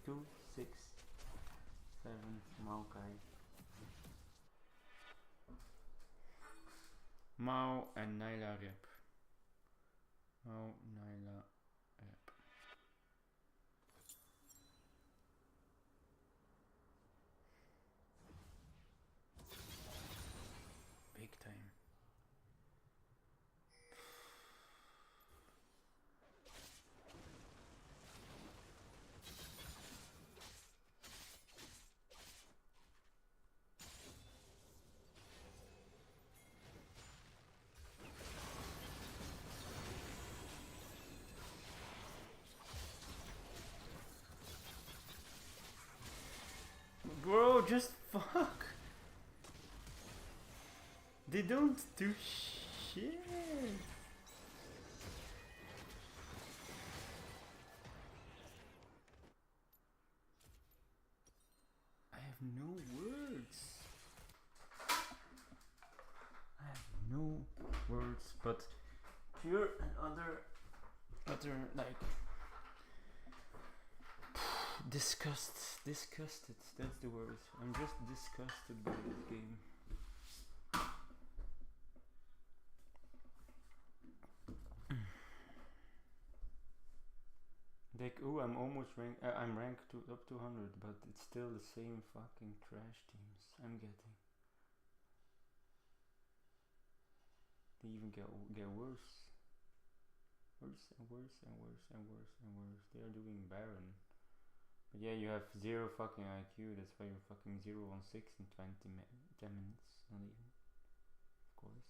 2, 6, 7, Maokai. Mao and Nyla Rep. Mao, Nyla Rep. Big time. Bro, just fuck. They don't do shit. I have no words. I have no words, but pure and other like disgusted, that's the word. I'm just disgusted by this game. Like, ooh, I'm almost ranked, I'm ranked up to 100, but it's still the same fucking trash teams I'm getting. They even get worse. Worse and worse and worse and worse and worse. They are doing Baron. But yeah, you have 0 fucking IQ, that's why you're fucking 0 on 6 in 10 minutes, not even. course.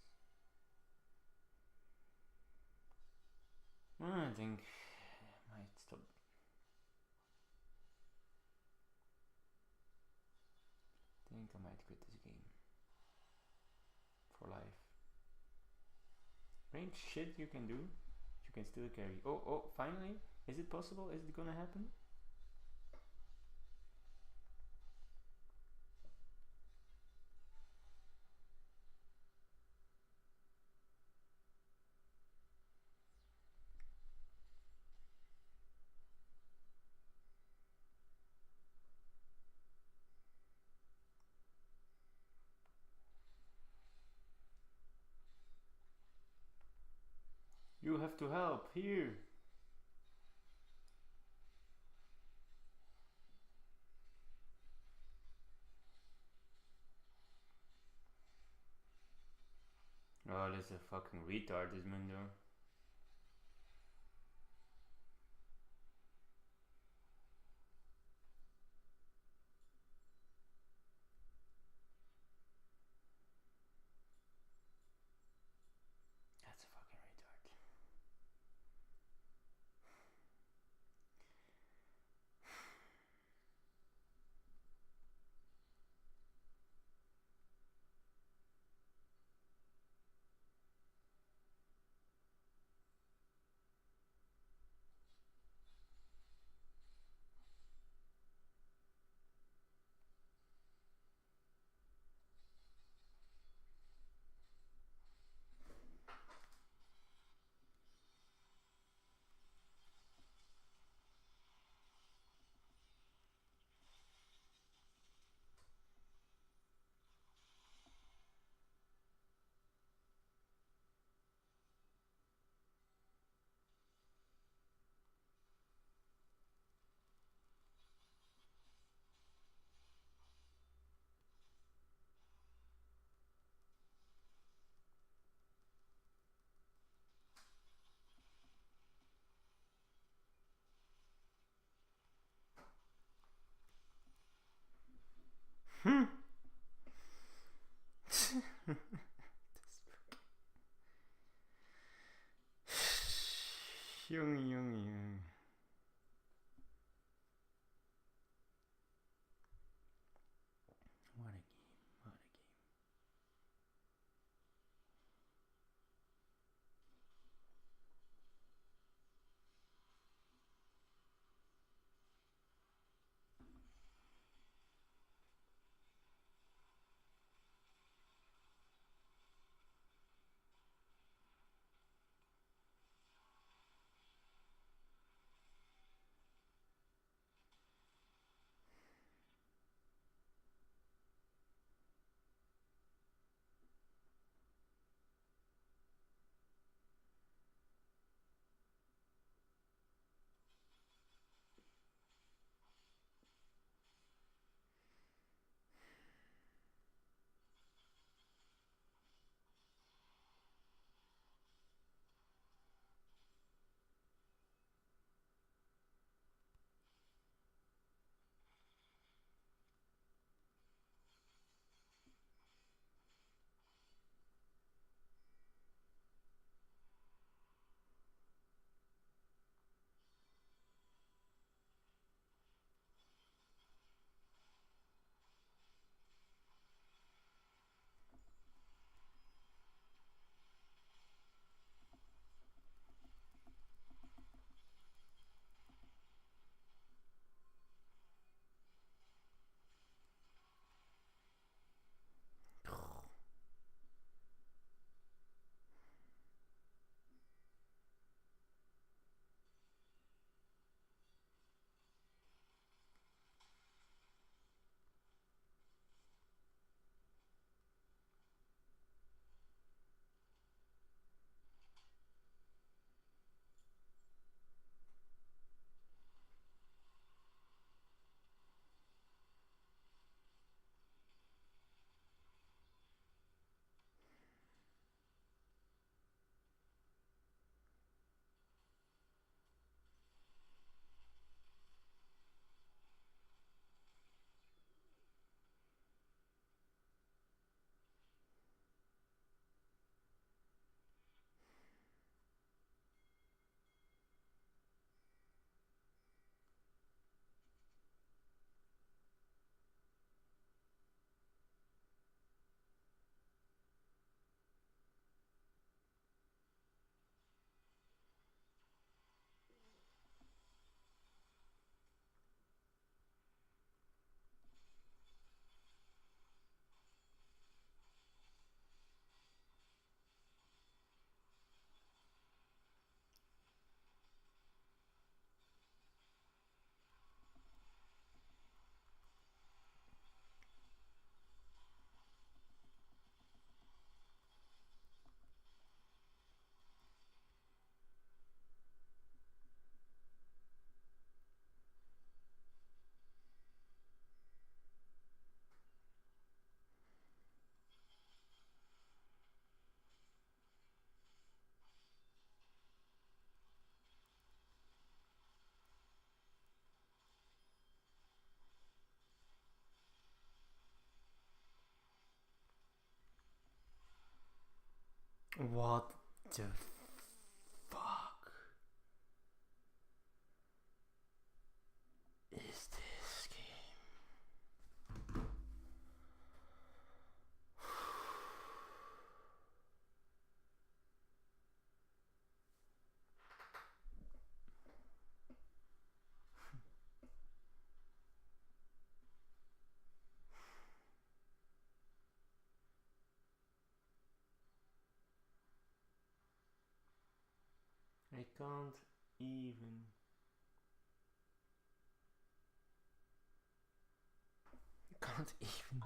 I think I might stop. I think I might quit this game for life. Range shit you can do. You can still carry. Oh, finally? Is it possible? Is it gonna happen? You have to help here. Oh, this is a fucking retard, this Mundo. That's a fucking retard. Young. What a game. What the fuck is this game? I can't even. Can't even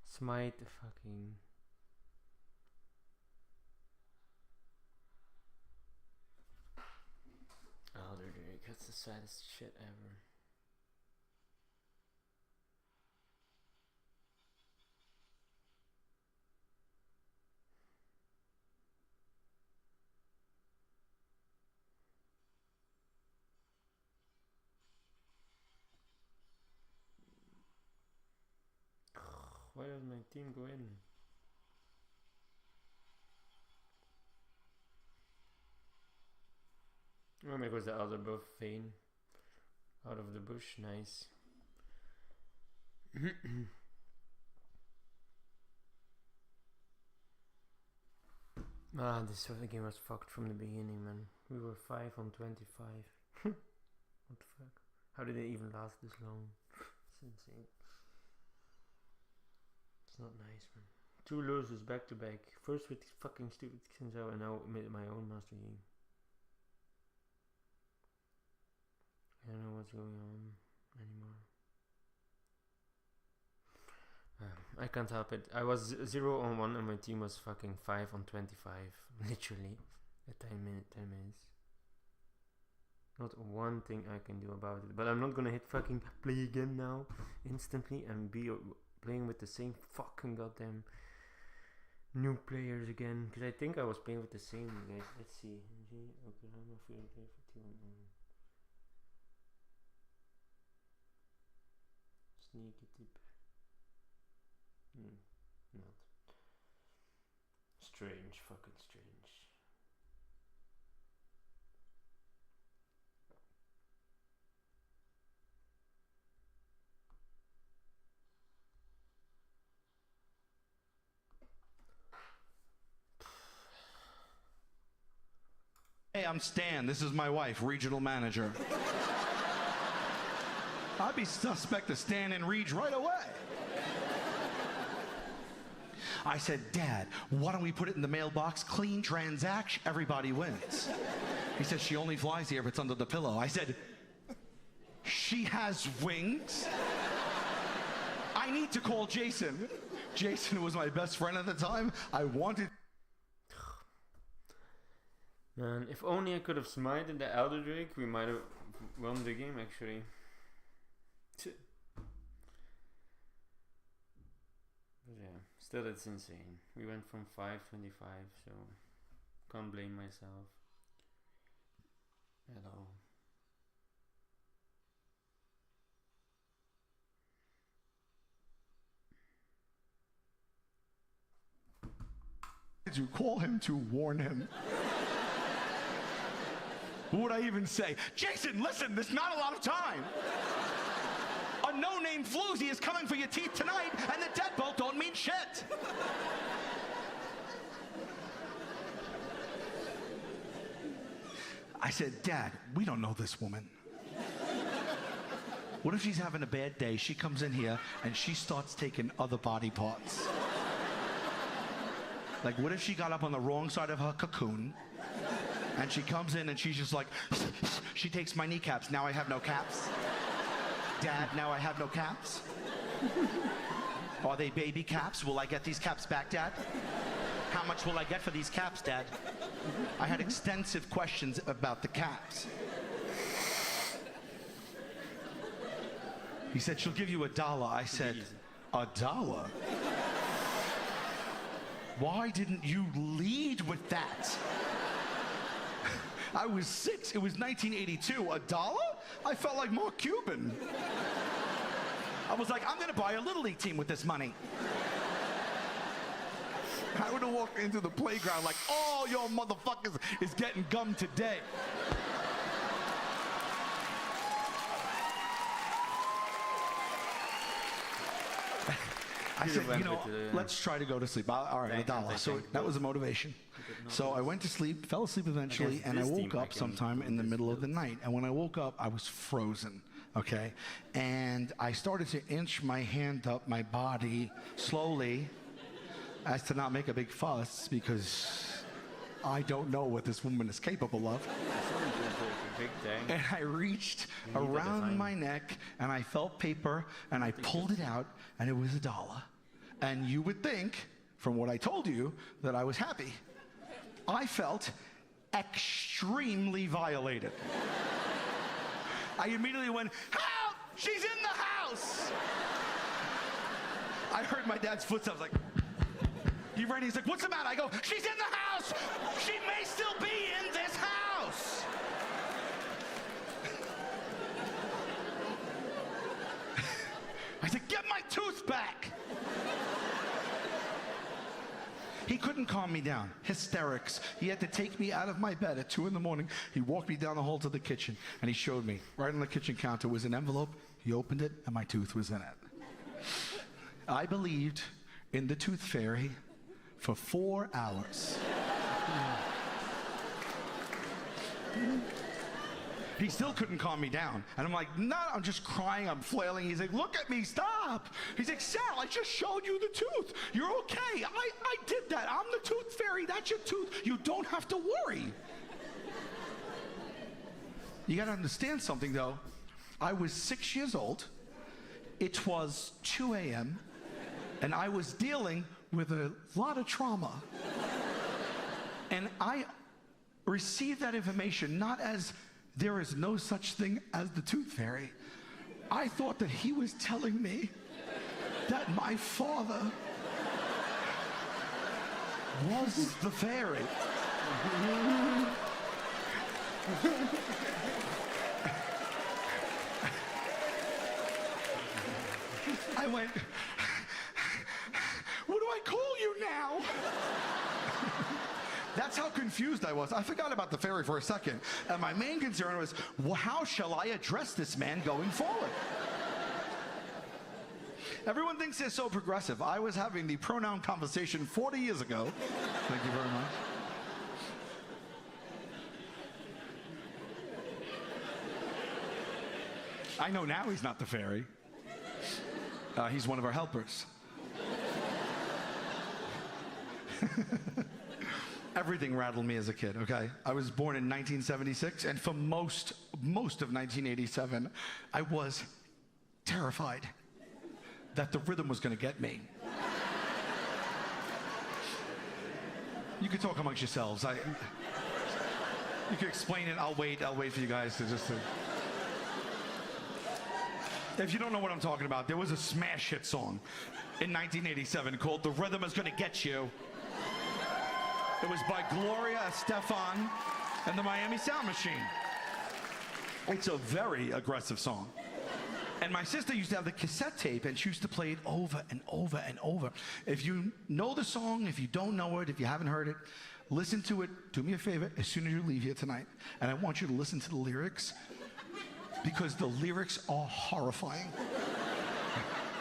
smite the fucking. Elder Drake, that's the saddest shit ever. Why does my team go in? Oh, there goes the other buff, Vayne. Out of the bush, nice. This sort of game was fucked from the beginning, man. We were 5 on 25. What the fuck? How did it even last this long? It's insane. It's not nice, man. 2 losers back to back. First with fucking stupid XIAOMI and now with my own master game. I don't know what's going on anymore. I can't help it. I was 0 on 1 and my team was fucking 5 on 25. Literally. At 10 minutes. Not one thing I can do about it. But I'm not gonna hit fucking play again now. Instantly and be playing with the same fucking goddamn new players again. Because I think I was playing with the same guys. Let's see. Sneaky tip. Not. Strange, fucking strange. Hey, I'm Stan. This is my wife, regional manager. I'd be suspect to Stan and Reach right away. I said, Dad, why don't we put it in the mailbox? Clean transaction, everybody wins. He said, she only flies here if it's under the pillow. I said, she has wings? I need to call Jason. Jason was my best friend at the time. I wanted... Man, if only I could have smited the Elder Drake, we might have won the game actually. But yeah, still it's insane. We went from 525, so can't blame myself at all. Did you call him to warn him? What would I even say? Jason, listen, there's not a lot of time. A no-name floozy is coming for your teeth tonight, and the deadbolt don't mean shit. I said, Dad, we don't know this woman. What if she's having a bad day, she comes in here, and she starts taking other body parts? Like, what if she got up on the wrong side of her cocoon, and she comes in and she's just like, she takes my kneecaps, now I have no caps. Dad, now I have no caps. Are they baby caps? Will I get these caps back, Dad? How much will I get for these caps, Dad? I had extensive questions about the caps. He said, she'll give you $1. I said, $1? Why didn't you lead with that? I was 6. It was 1982. $1? I felt like Mark Cuban. I was like, I'm going to buy a Little League team with this money. I would have walked into the playground like, all your motherfuckers is getting gum today. I said, you know, let's try to go to sleep. All right, $1. So that was the motivation. So I went to sleep, fell asleep eventually, and I woke up sometime in the middle of the night. And when I woke up, I was frozen, okay? And I started to inch my hand up my body slowly as to not make a big fuss because I don't know what this woman is capable of. And I reached around my neck, and I felt paper, and I pulled it out, and it was $1. And you would think, from what I told you, that I was happy. I felt extremely violated. I immediately went, help! She's in the house! I heard my dad's footsteps, like, he ran, he's like, what's the matter? I go, she's in the house! She may still be in this house! I said, get my tooth back! He couldn't calm me down. Hysterics. He had to take me out of my bed at 2 in the morning. He walked me down the hall to the kitchen, and he showed me. Right on the kitchen counter was an envelope. He opened it, and my tooth was in it. I believed in the tooth fairy for 4 hours. He still couldn't calm me down. And I'm like, no, I'm just crying, I'm flailing. He's like, look at me, stop. He's like, Sal, I just showed you the tooth. You're okay. I did that. I'm the tooth fairy. That's your tooth. You don't have to worry. You gotta understand something, though. I was 6 years old. It was 2 a.m. And I was dealing with a lot of trauma. And I received that information not as there is no such thing as the tooth fairy. I thought that he was telling me that my father was the fairy. I went, what do I call you now? That's how confused I was. I forgot about the fairy for a second. And my main concern was, well, how shall I address this man going forward? Everyone thinks they're so progressive. I was having the pronoun conversation 40 years ago. Thank you very much. I know now he's not the fairy. He's one of our helpers. Everything rattled me as a kid, okay? I was born in 1976, and for most of 1987, I was terrified that the rhythm was gonna get me. You can talk amongst yourselves. You can explain it. I'll wait for you guys to just... If you don't know what I'm talking about, there was a smash hit song in 1987 called The Rhythm Is Gonna Get You. It was by Gloria Estefan and the Miami Sound Machine. It's a very aggressive song. And my sister used to have the cassette tape, and she used to play it over and over and over. If you know the song, if you don't know it, if you haven't heard it, listen to it. Do me a favor as soon as you leave here tonight. And I want you to listen to the lyrics, because the lyrics are horrifying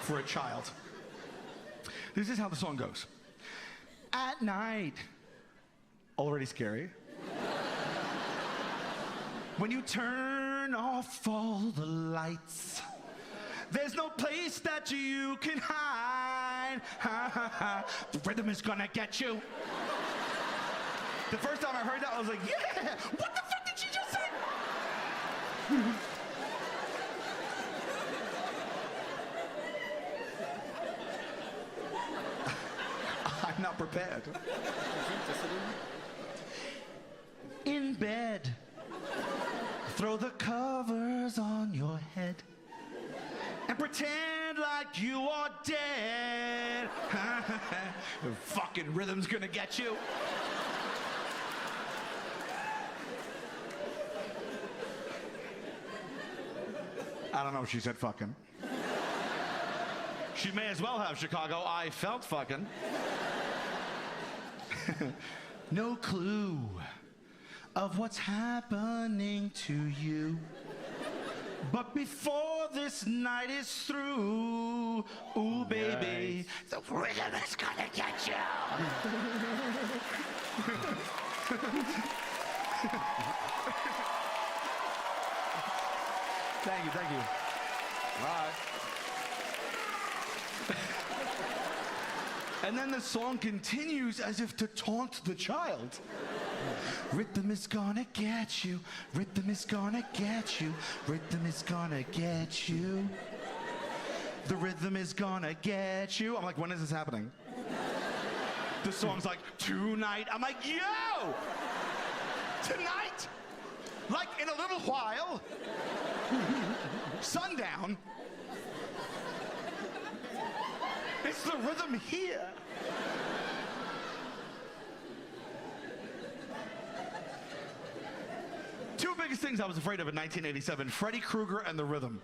for a child. This is how the song goes. At night, already scary. When you turn off all the lights, there's no place that you can hide. The rhythm is gonna get you. The first time I heard that, I was like, yeah! What the fuck did she just say? I'm not prepared. In bed, throw the covers on your head and pretend like you are dead. The fucking rhythm's gonna get you. I don't know if she said fucking. She may as well have, Chicago. I felt fucking. No clue of what's happening to you. But before this night is through, ooh, baby, the rhythm is gonna get you. Thank you, thank you. All right. And then the song continues as if to taunt the child. Rhythm is gonna get you. Rhythm is gonna get you. Rhythm is gonna get you. The rhythm is gonna get you. I'm like, when is this happening? The song's like, tonight. I'm like, yo! Tonight? Like in a little while? Sundown? It's the rhythm here. Two biggest things I was afraid of in 1987, Freddy Krueger and the rhythm.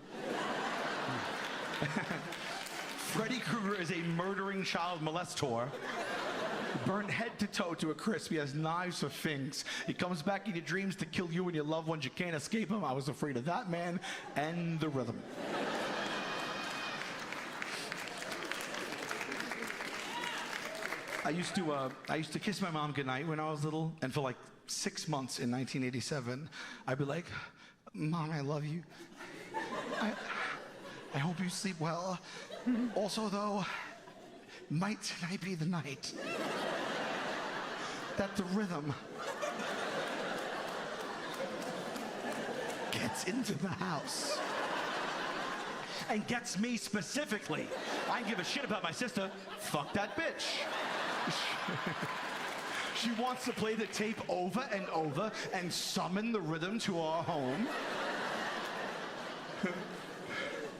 Freddy Krueger is a murdering child molestor, burnt head to toe to a crisp. He has knives for things. He comes back in your dreams to kill you and your loved ones. You can't escape him. I was afraid of that man and the rhythm. I used to kiss my mom goodnight when I was little, and for like 6 months in 1987, I'd be like, Mom, I love you. I hope you sleep well. Also, though, might tonight be the night that the rhythm gets into the house. And gets me specifically. I don't give a shit about my sister. Fuck that bitch. She wants to play the tape over and over and summon the rhythm to our home.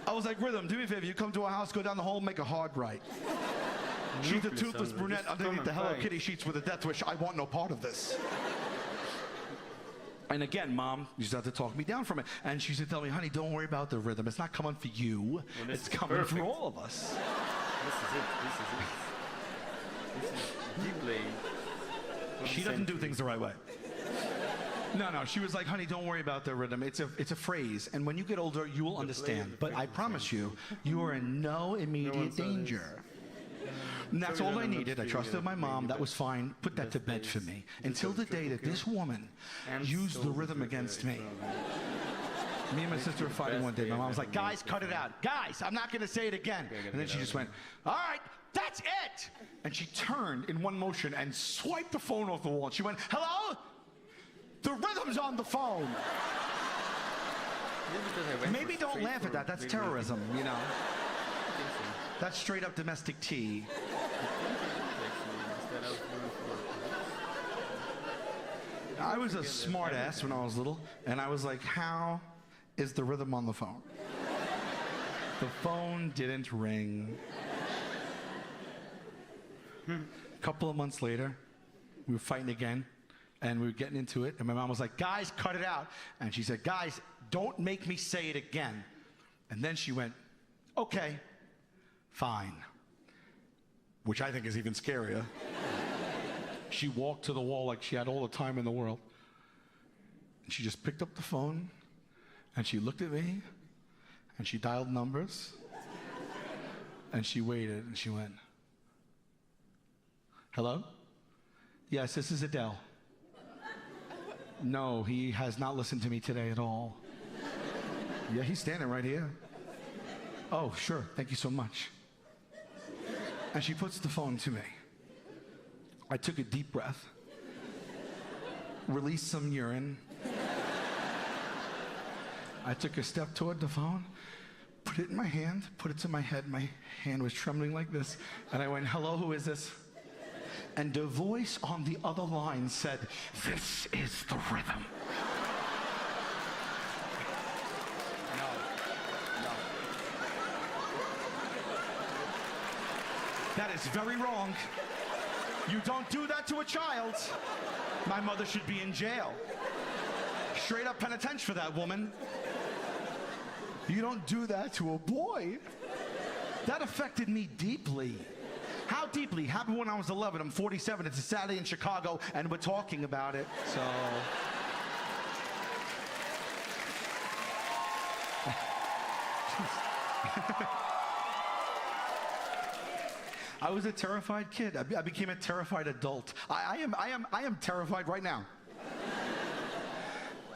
I was like, Rhythm, do me a favor, you come to our house, go down the hall, make a hard right. She's a toothless brunette underneath the Hello Kitty sheets with a death wish. I want no part of this. And again, Mom used to have to talk me down from it. And she used to tell me, honey, don't worry about the rhythm. It's not coming for you. Well, it's coming for all of us. This is it. This is deeply... She doesn't do things the right way. No, she was like, honey, don't worry about the rhythm. It's a phrase. And when you get older, you will understand. But I promise you, you are in no immediate danger. And that's all I needed. I trusted my mom. That was fine. Put that to bed for me. Until the day that this woman used the rhythm against me. Me and my sister were fighting one day. My mom was like, guys, cut it out. Guys, I'm not going to say it again. And then she just went, all right, that's it. And she turned in one motion and swiped the phone off the wall. And she went, hello? The rhythm's on the phone. Maybe don't laugh at that. That's terrorism, you know. That's straight up domestic tea. I was a smart ass when I was little, and I was like, how is the rhythm on the phone? The phone didn't ring. A couple of months later, we were fighting again, and we were getting into it, and my mom was like, guys, cut it out. And she said, guys, don't make me say it again. And then she went, okay, fine. Which I think is even scarier. She walked to the wall like she had all the time in the world. And she just picked up the phone, and she looked at me, and she dialed numbers, and she waited, and she went, hello? Yes, this is Adele. No, he has not listened to me today at all. Yeah, he's standing right here. Oh, sure, thank you so much. And she puts the phone to me. I took a deep breath, released some urine. I took a step toward the phone, put it in my hand, put it to my head. My hand was trembling like this. And I went, hello, who is this? And the voice on the other line said, this is the rhythm. No. That is very wrong. You don't do that to a child. My mother should be in jail. Straight up penitentiary for that woman. You don't do that to a boy. That affected me deeply. How deeply? Happened when I was 11. I'm 47. It's a Saturday in Chicago, and we're talking about it. So. I was a terrified kid. I became a terrified adult. I am terrified right now.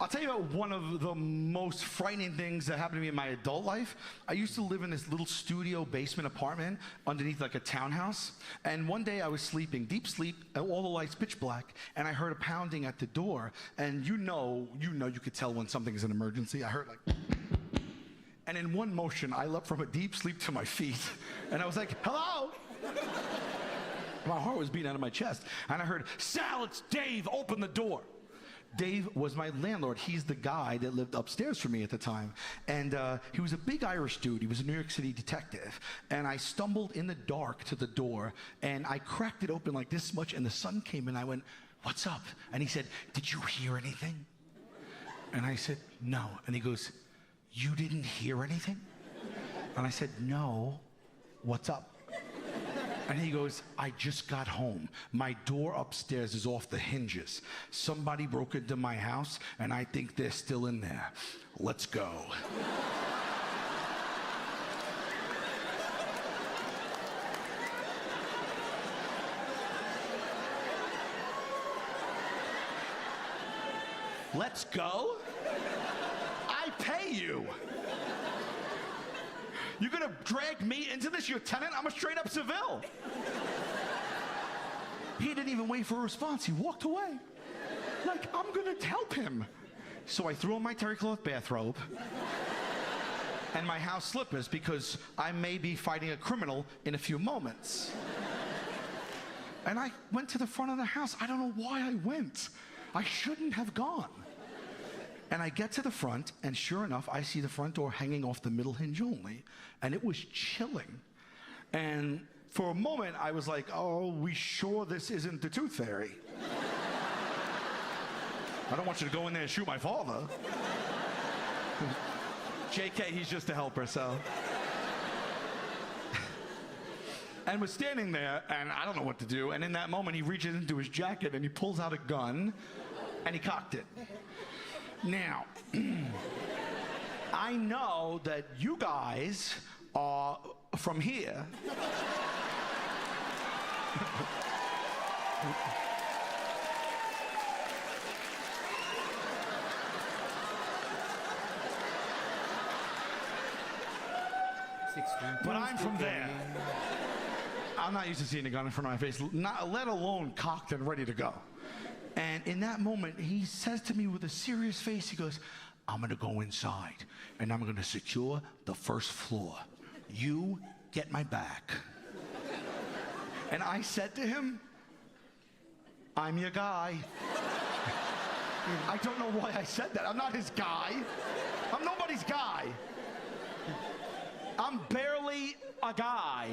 I'll tell you about one of the most frightening things that happened to me in my adult life. I used to live in this little studio basement apartment underneath like a townhouse. And one day I was sleeping, deep sleep, and all the lights pitch black, and I heard a pounding at the door. And you could tell when something is an emergency. I heard like, and in one motion, I leapt from a deep sleep to my feet. And I was like, hello? My heart was beating out of my chest. And I heard, Sal, it's Dave, open the door. Dave was my landlord. He's the guy that lived upstairs from me at the time. And he was a big Irish dude. He was a New York City detective. And I stumbled in the dark to the door, and I cracked it open like this much, and the sun came in. I went, what's up? And he said, did you hear anything? And I said, no. And he goes, you didn't hear anything? And I said, no. What's up? And he goes, I just got home. My door upstairs is off the hinges. Somebody broke into my house, and I think they're still in there. Let's go. Let's go? I pay you. You're gonna drag me into this? You're a tenant? I'm a straight up civil. He didn't even wait for a response. He walked away. Like, I'm gonna help him. So I threw on my terry cloth bathrobe and my house slippers because I may be fighting a criminal in a few moments. And I went to the front of the house. I don't know why I went. I shouldn't have gone. And I get to the front, and sure enough, I see the front door hanging off the middle hinge only, and it was chilling. And for a moment, I was like, oh, we sure this isn't the Tooth Fairy? I don't want you to go in there and shoot my father. JK, he's just a helper, so. And we're standing there, and I don't know what to do, and in that moment, he reaches into his jacket, and he pulls out a gun, and he cocked it. Now, I know that you guys are from here. But I'm from there. I'm not used to seeing a gun in front of my face, let alone cocked and ready to go. And in that moment, he says to me with a serious face, he goes, I'm gonna go inside and I'm gonna secure the first floor. You get my back. And I said to him, I'm your guy. I don't know why I said that. I'm not his guy. I'm nobody's guy. I'm barely a guy.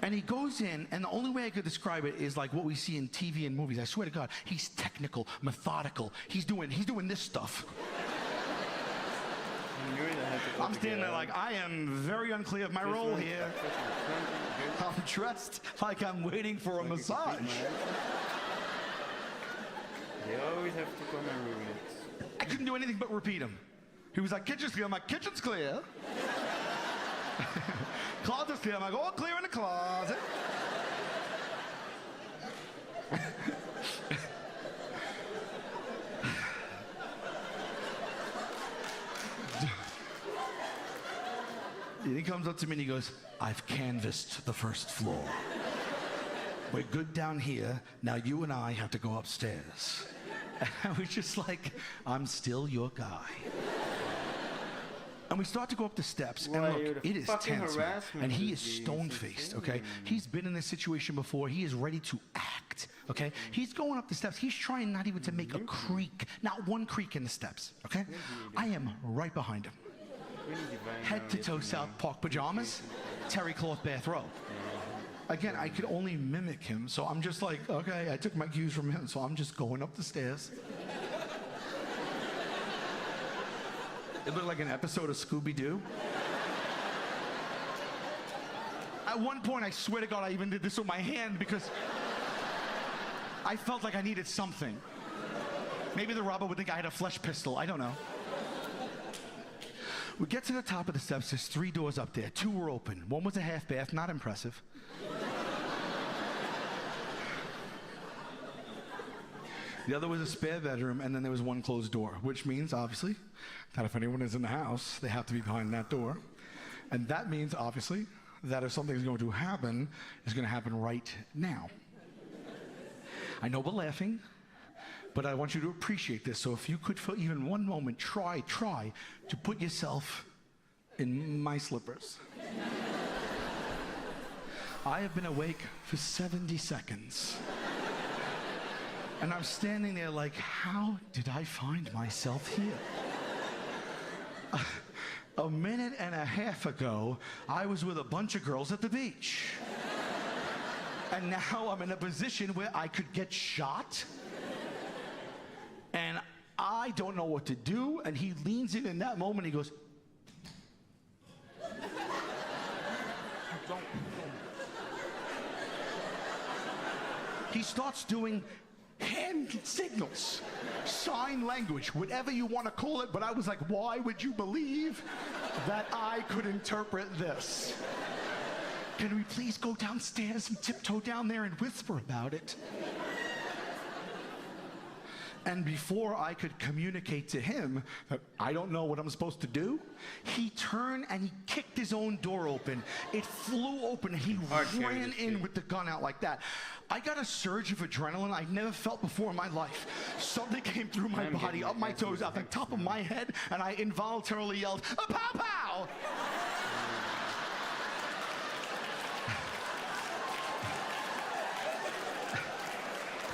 And he goes in, and the only way I could describe it is like what we see in TV and movies. I swear to God, he's technical, methodical. He's doing this stuff. I'm standing there like, I am very unclear of my role here. I'm dressed like I'm waiting for a massage. They always have to come and ruin it. I couldn't do anything but repeat him. He was like, kitchen's clear. I'm like, kitchen's clear. Closet's clear. I'm like, all clear in the closet. And he comes up to me and he goes, I've canvassed the first floor. We're good down here. Now you and I have to go upstairs. And I was just like, I'm still your guy. And we start to go up the steps, and look, it is tense, man. And he is stone-faced, okay? He's been in this situation before. He is ready to act, okay? He's going up the steps. He's trying not even to make a creak, not one creak in the steps, okay? I am right behind him. Head-to-toe South Park pajamas, terry cloth bathrobe. Again, I could only mimic him, so I'm just like, okay, I took my cues from him, so I'm just going up the stairs. It looked like an episode of Scooby-Doo. At one point, I swear to God, I even did this with my hand because I felt like I needed something. Maybe the robber would think I had a flesh pistol. I don't know. We get to the top of the steps. There's 3 doors up there. 2 were open. One was a half bath, not impressive. The other was a spare bedroom, and then there was 1 closed door, which means, obviously, that if anyone is in the house, they have to be behind that door. And that means, obviously, that if something is going to happen, it's going to happen right now. I know we're laughing, but I want you to appreciate this. So if you could, for even one moment, try to put yourself in my slippers. I have been awake for 70 seconds. And I'm standing there like, how did I find myself here? A minute and a half ago, I was with a bunch of girls at the beach. And now I'm in a position where I could get shot. And I don't know what to do. And he leans in that moment, he goes, he starts doing hand signals, sign language, whatever you want to call it, but I was like, why would you believe that I could interpret this? Can we please go downstairs and tiptoe down there and whisper about it? And before I could communicate to him that I don't know what I'm supposed to do, he turned and he kicked his own door open. It flew open and he ran in with the gun out like that. I got a surge of adrenaline I'd never felt before in my life. Something came through my body, up my toes, at the top of my head, and I involuntarily yelled, "A pow pow!"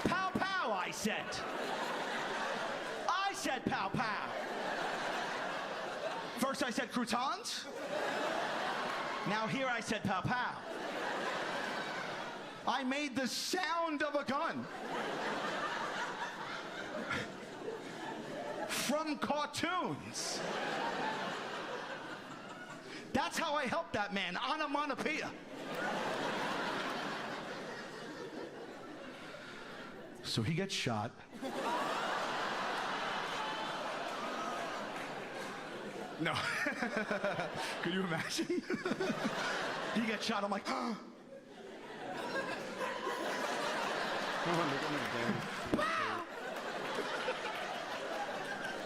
Pow pow, I said. I said pow pow. First I said croutons. Now here I said pow pow. I made the sound of a gun. From cartoons. That's how I helped that man, onomatopoeia. So he gets shot. No. Could you imagine? He gets shot, I'm like, oh.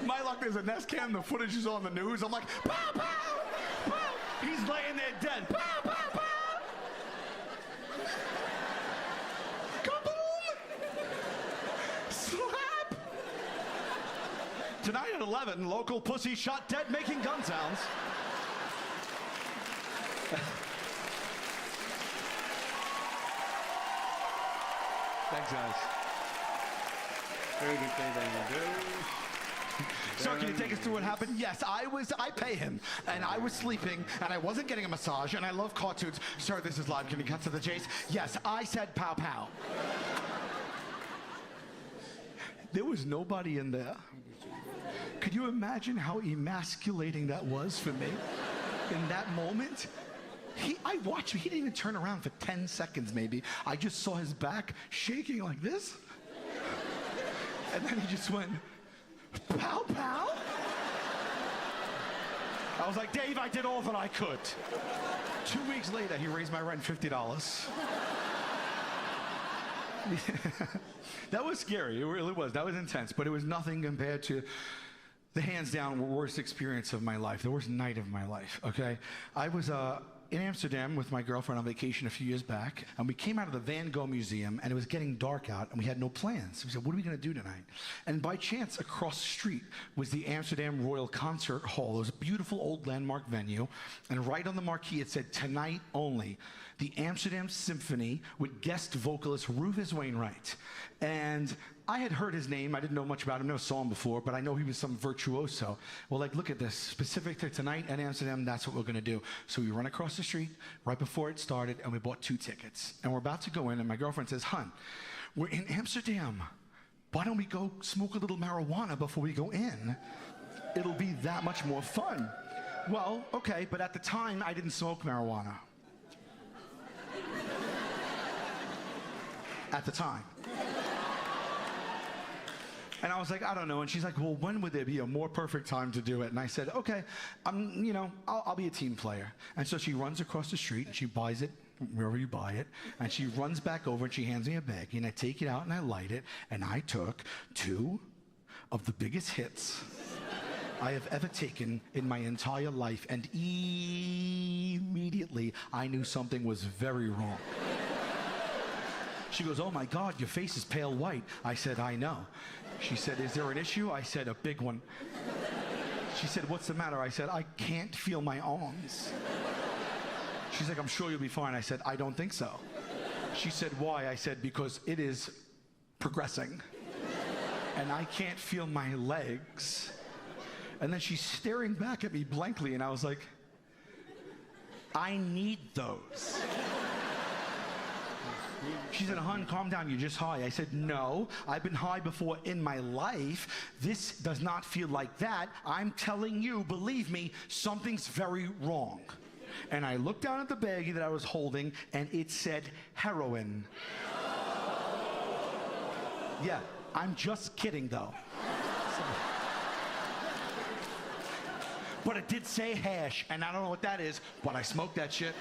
My luck, there's a Nest Cam, the footage is on the news. I'm like, pow, pow, pow. He's laying there dead. Pow, pow, pow. Kaboom! Slap! Tonight at 11, local pussy shot dead making gun sounds. Thanks, guys. Very good play, Daniel. Sir, can you take us through what happened? Yes, I pay him, and I was sleeping, and I wasn't getting a massage, and I love cartoons. Sir, this is live. Can you cut to the chase? Yes, I said pow pow. There was nobody in there. Could you imagine how emasculating that was for me in that moment? I watched him. He didn't even turn around for 10 seconds, maybe. I just saw his back shaking like this. And then he just went, pow, pow. I was like, Dave, I did all that I could. 2 weeks later, he raised my rent $50. That was scary. It really was. That was intense. But it was nothing compared to the hands down worst experience of my life, the worst night of my life, okay? I was in Amsterdam with my girlfriend on vacation a few years back, and we came out of the Van Gogh Museum, and it was getting dark out, and we had no plans. We said, what are we gonna do tonight? And by chance, across the street was the Amsterdam Royal Concert Hall. It was a beautiful old landmark venue, and right on the marquee it said, tonight only, the Amsterdam Symphony with guest vocalist Rufus Wainwright. And I had heard his name. I didn't know much about him, never saw him before, but I know he was some virtuoso. Well, like, look at this. Specific to tonight at Amsterdam, that's what we're gonna do. So we run across the street right before it started, and we bought 2 tickets. And we're about to go in, and my girlfriend says, hun, we're in Amsterdam. Why don't we go smoke a little marijuana before we go in? It'll be that much more fun. Well, okay, but at the time, I didn't smoke marijuana. at the time. And I was like, I don't know. And she's like, well, when would there be a more perfect time to do it? And I said, okay, I'll be a team player. And so she runs across the street and she buys it wherever you buy it. And she runs back over and she hands me a baggie. And I take it out and I light it. And I took 2 of the biggest hits I have ever taken in my entire life. And immediately I knew something was very wrong. She goes, oh my God, your face is pale white. I said, I know. She said, is there an issue? I said, a big one. She said, what's the matter? I said, I can't feel my arms. She's like, I'm sure you'll be fine. I said, I don't think so. She said, why? I said, because it is progressing. And I can't feel my legs. And then she's staring back at me blankly, and I was like, I need those. She said, hon, calm down, you're just high. I said, no, I've been high before in my life. This does not feel like that. I'm telling you, believe me, something's very wrong. And I looked down at the baggie that I was holding, and it said heroin. Yeah, I'm just kidding, though. But it did say hash, and I don't know what that is, but I smoked that shit.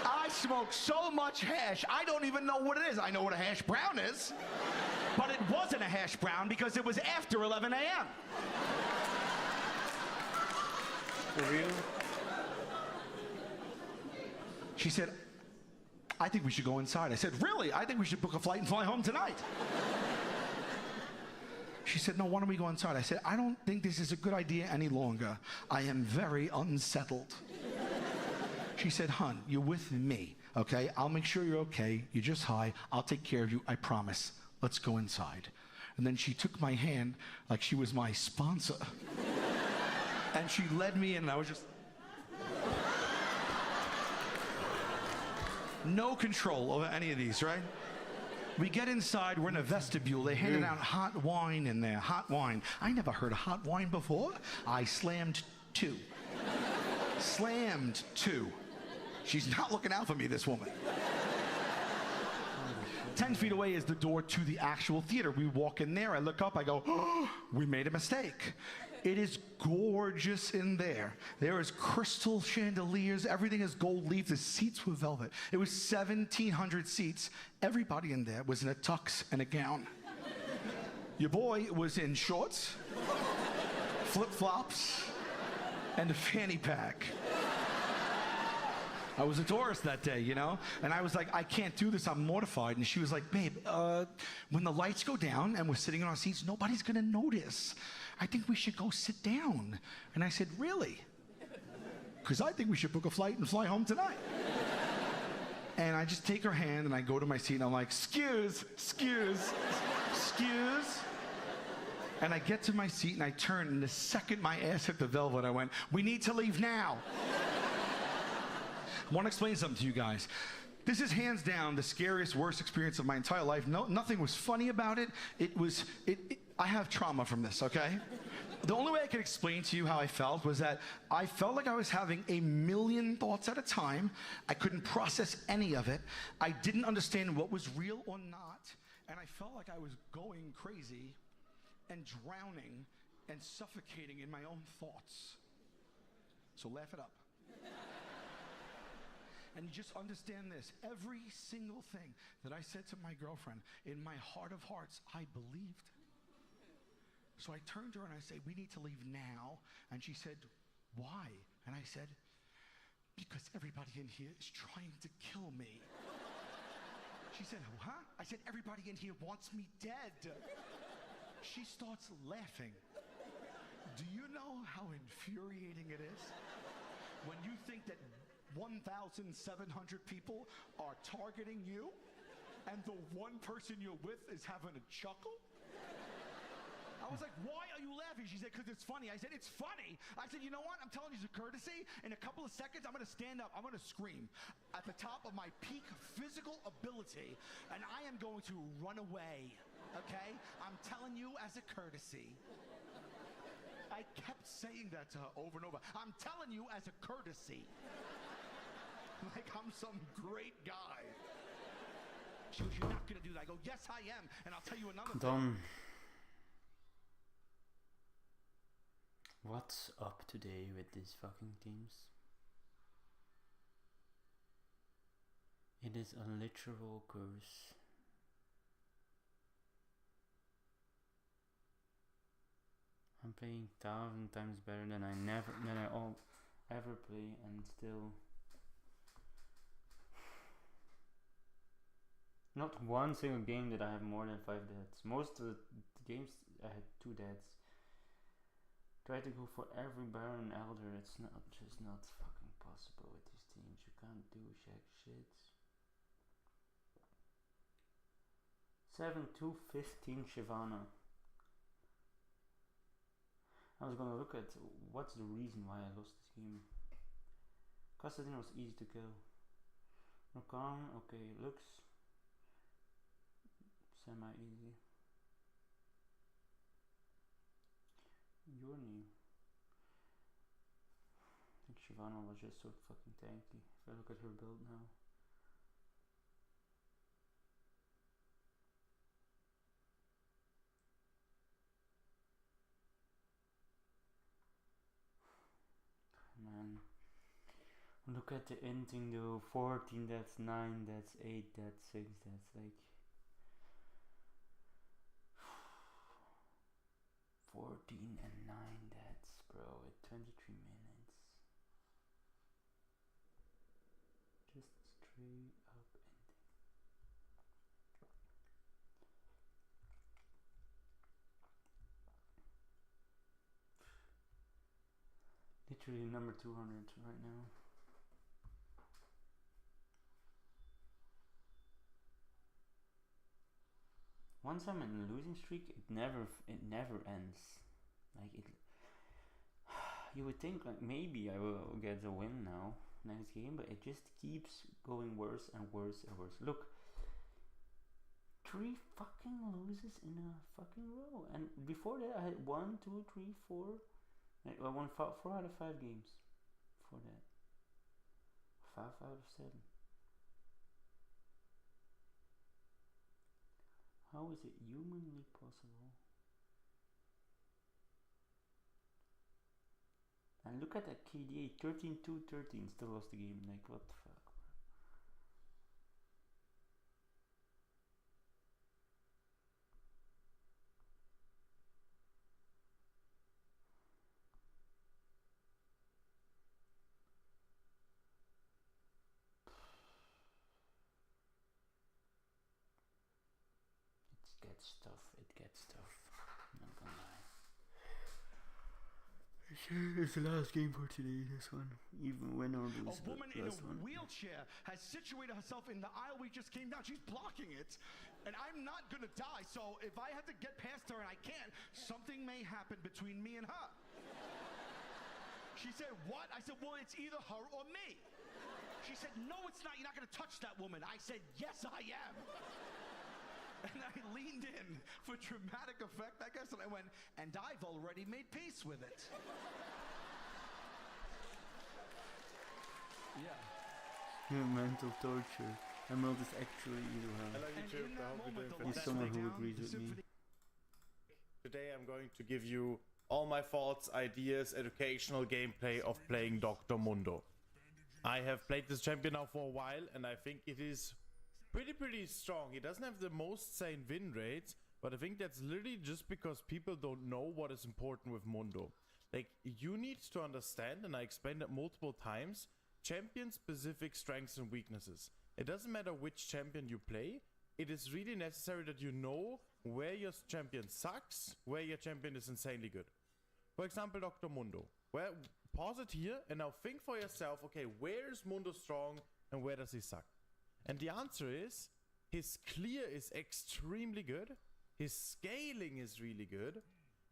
I smoked so much hash, I don't even know what it is. I know what a hash brown is, but it wasn't a hash brown because it was after 11 a.m. For real? She said, I think we should go inside. I said, really? I think we should book a flight and fly home tonight. She said, no, why don't we go inside? I said, I don't think this is a good idea any longer. I am very unsettled. She said, hon, you're with me, okay? I'll make sure you're okay. You're just high. I'll take care of you, I promise. Let's go inside. And then she took my hand like she was my sponsor. And she led me in, and I was just... no control over any of these, right? We get inside, we're in a vestibule. They handed out hot wine in there, hot wine. I never heard of hot wine before. I slammed 2. Slammed 2. She's not looking out for me, this woman. 10 feet away is the door to the actual theater. We walk in there, I look up, I go, oh, we made a mistake. It is gorgeous in there. There is crystal chandeliers. Everything is gold leaf. The seats were velvet. It was 1,700 seats. Everybody in there was in a tux and a gown. Your boy was in shorts, flip-flops, and a fanny pack. I was a tourist that day, you know? And I was like, I can't do this, I'm mortified. And she was like, babe, when the lights go down and we're sitting in our seats, nobody's gonna notice. I think we should go sit down. And I said, really? Because I think we should book a flight and fly home tonight. And I just take her hand and I go to my seat and I'm like, excuse. And I get to my seat and I turn, and the second my ass hit the velvet, I went, we need to leave now. I want to explain something to you guys. This is hands down the scariest, worst experience of my entire life. Nothing was funny about it. I have trauma from this, okay? The only way I could explain to you how I felt was that I felt like I was having a million thoughts at a time. I couldn't process any of it. I didn't understand what was real or not. And I felt like I was going crazy and drowning and suffocating in my own thoughts. So laugh it up. And you just understand this. Every single thing that I said to my girlfriend, in my heart of hearts, I believed. So I turned to her and I said, we need to leave now. And she said, why? And I said, because everybody in here is trying to kill me. She said, huh? I said, everybody in here wants me dead. She starts laughing. Do you know how infuriating it is when you think that 1,700 people are targeting you, and the one person you're with is having a chuckle? I was like, why are you laughing? She said, because it's funny. I said, it's funny? I said, you know what? I'm telling you as a courtesy. In a couple of seconds, I'm going to stand up. I'm going to scream at the top of my peak physical ability, and I am going to run away, okay? I'm telling you as a courtesy. I kept saying that to her over and over. I'm telling you as a courtesy. Like I'm some great guy. She goes, you're not gonna do that. I go, yes, I am. And I'll tell you another thing. Done. What's up today with these fucking teams? It is a literal curse. I'm playing 1,000 times better than I ever play, and still not one single game did I have more than 5 deaths. Most of the games I had 2 deaths. Try to go for every Baron Elder, it's just not fucking possible with these teams. You can't do jack shit. 7-2-15 Shyvana. I was gonna look at what's the reason why I lost this game. Kassadin was easy to kill. Rakan, okay, looks semi-easy. Yorni. I think Shyvana was just so fucking tanky. If I look at her build now. Man, look at the ending though. 14, that's 9, that's 8, that's 6, that's like 14 and 9 deaths, bro, at 23 minutes. Just straight up ending. Literally number 200 right now. Once I'm in a losing streak, it never ends. Like it, you would think like maybe I will get a win now next game, but it just keeps going worse and worse and worse. Look, 3 fucking loses in a fucking row, and before that I had 1, 2, 3, 4. I won 4 out of 5 games before that. 5 out of 7. How is it humanly possible? And look at that KDA, 13-2-13, still lost the game. Like, what the fuck? It gets tough. I'm not gonna lie. It's the last game for today, this one. Even win or lose. A woman in a wheelchair has situated herself in the aisle we just came down. She's blocking it. And I'm not gonna die, so if I have to get past her and I can't, something may happen between me and her. She said, what? I said, well, it's either her or me. She said, no, it's not. You're not gonna touch that woman. I said, yes, I am. And I leaned in for dramatic effect, I guess, and I went, and I've already made peace with it. Yeah. Mental torture. Emerald is actually evil. Hello YouTube, I hope you're doing He's fantastic. someone who agrees with me. Today I'm going to give you all my thoughts, ideas, educational gameplay of playing Dr. Mundo. I have played this champion now for a while, and I think it is pretty strong. He doesn't have the most sane win rates, but I think that's literally just because people don't know what is important with Mundo. Like, you need to understand, and I explained it multiple times, champion-specific strengths and weaknesses. It doesn't matter which champion you play, it is really necessary that you know where your champion sucks, where your champion is insanely good. For example, Dr. Mundo. Well, pause it here and now think for yourself, okay, where is Mundo strong and where does he suck? And the answer is, his clear is extremely good, his scaling is really good,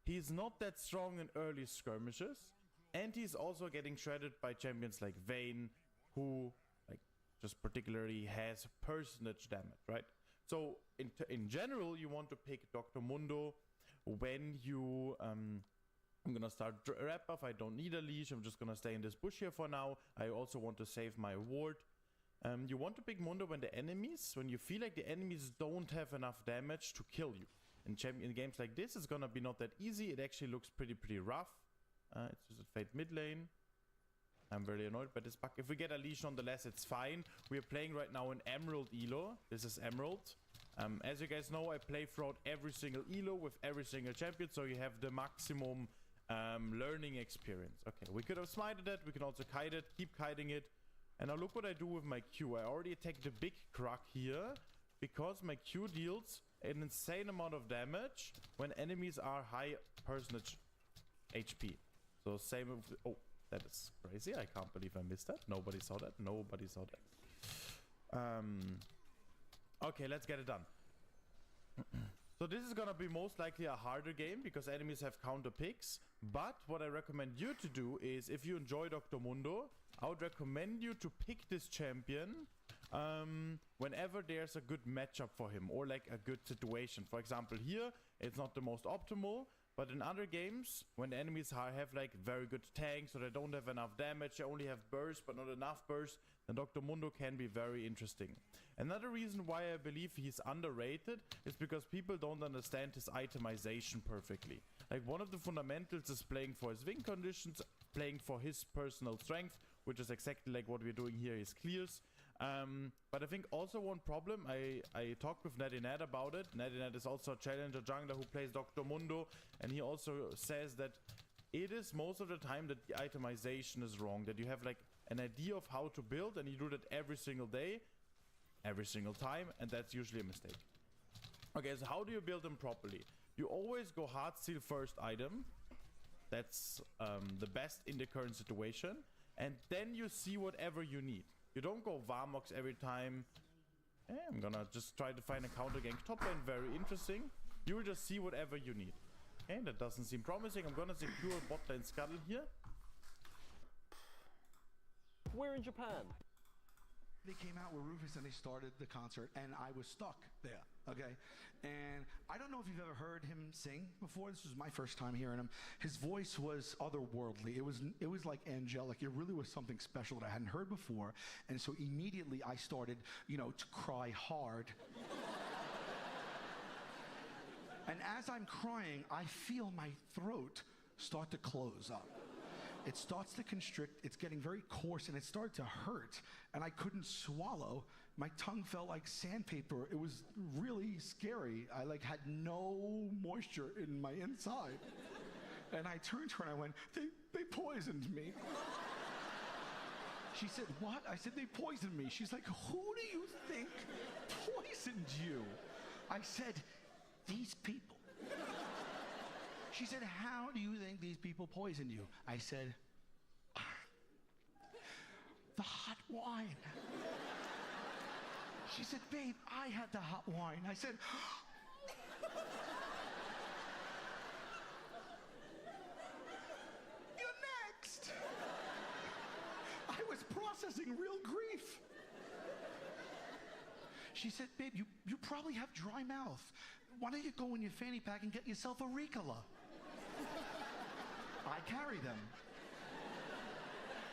he's not that strong in early skirmishes, and he's also getting shredded by champions like Vayne, who like just particularly has personage damage, right? So in general, you want to pick Dr. Mundo when you, I'm gonna start wrap up, I don't need a leash, I'm just gonna stay in this bush here for now, I also want to save my ward. You want to pick Mundo when you feel like the enemies don't have enough damage to kill you. In games like this, it's gonna be not that easy. It actually looks pretty rough. It's just a Fate mid lane. I'm very annoyed by this bug. If we get a leash nonetheless, it's fine. We are playing right now in Emerald Elo. This is Emerald. As you guys know, I play throughout every single Elo with every single champion, so you have the maximum learning experience. Okay, we could have smited it. We can also kite it, keep kiting it. And now look what I do with my Q. I already attacked the big Krug here because my Q deals an insane amount of damage when enemies are high percentage HP. So same with... Oh, that is crazy. I can't believe I missed that. Nobody saw that. Nobody saw that. Okay, let's get it done. So this is gonna be most likely a harder game because enemies have counter picks. But what I recommend you to do is, if you enjoy Dr. Mundo, I would recommend you to pick this champion whenever there's a good matchup for him or like a good situation. For example, here it's not the most optimal, but in other games when the enemies have like very good tanks or they don't have enough damage, they only have burst but not enough burst, then Dr. Mundo can be very interesting. Another reason why I believe he's underrated is because people don't understand his itemization perfectly. Like, one of the fundamentals is playing for his win conditions, playing for his personal strength, which is exactly like what we're doing here, his clears. But I think also one problem, I talked with Nadinat about it. Nadinat is also a challenger jungler who plays Dr. Mundo, and he also says that it is most of the time that the itemization is wrong, that you have like an idea of how to build and you do that every single day, every single time, and that's usually a mistake. Okay, so how do you build them properly? You always go hard steal first item. That's the best in the current situation. And then you see whatever you need. You don't go Varmox every time. I'm gonna just try to find a counter gank top lane. Very interesting. You will just see whatever you need. Okay, that doesn't seem promising. I'm gonna secure bot lane scuttle here. We're in Japan. They came out with Rufus and they started the concert and I was stuck there, okay? And I don't know if you've ever heard him sing before. This was my first time hearing him. His voice was otherworldly. It was like angelic. It really was something special that I hadn't heard before. And so immediately I started, to cry hard. And as I'm crying, I feel my throat start to close up. It starts to constrict, it's getting very coarse, and it started to hurt, and I couldn't swallow. My tongue felt like sandpaper. It was really scary. I had no moisture in my inside. And I turned to her and I went, they poisoned me. She said, what? I said, they poisoned me. She's like, who do you think poisoned you? I said, these people. She said, how do you think these people poisoned you? I said, the hot wine. She said, babe, I had the hot wine. I said, you're next. I was processing real grief. She said, babe, you probably have dry mouth. Why don't you go in your fanny pack and get yourself a Ricola? I carry them.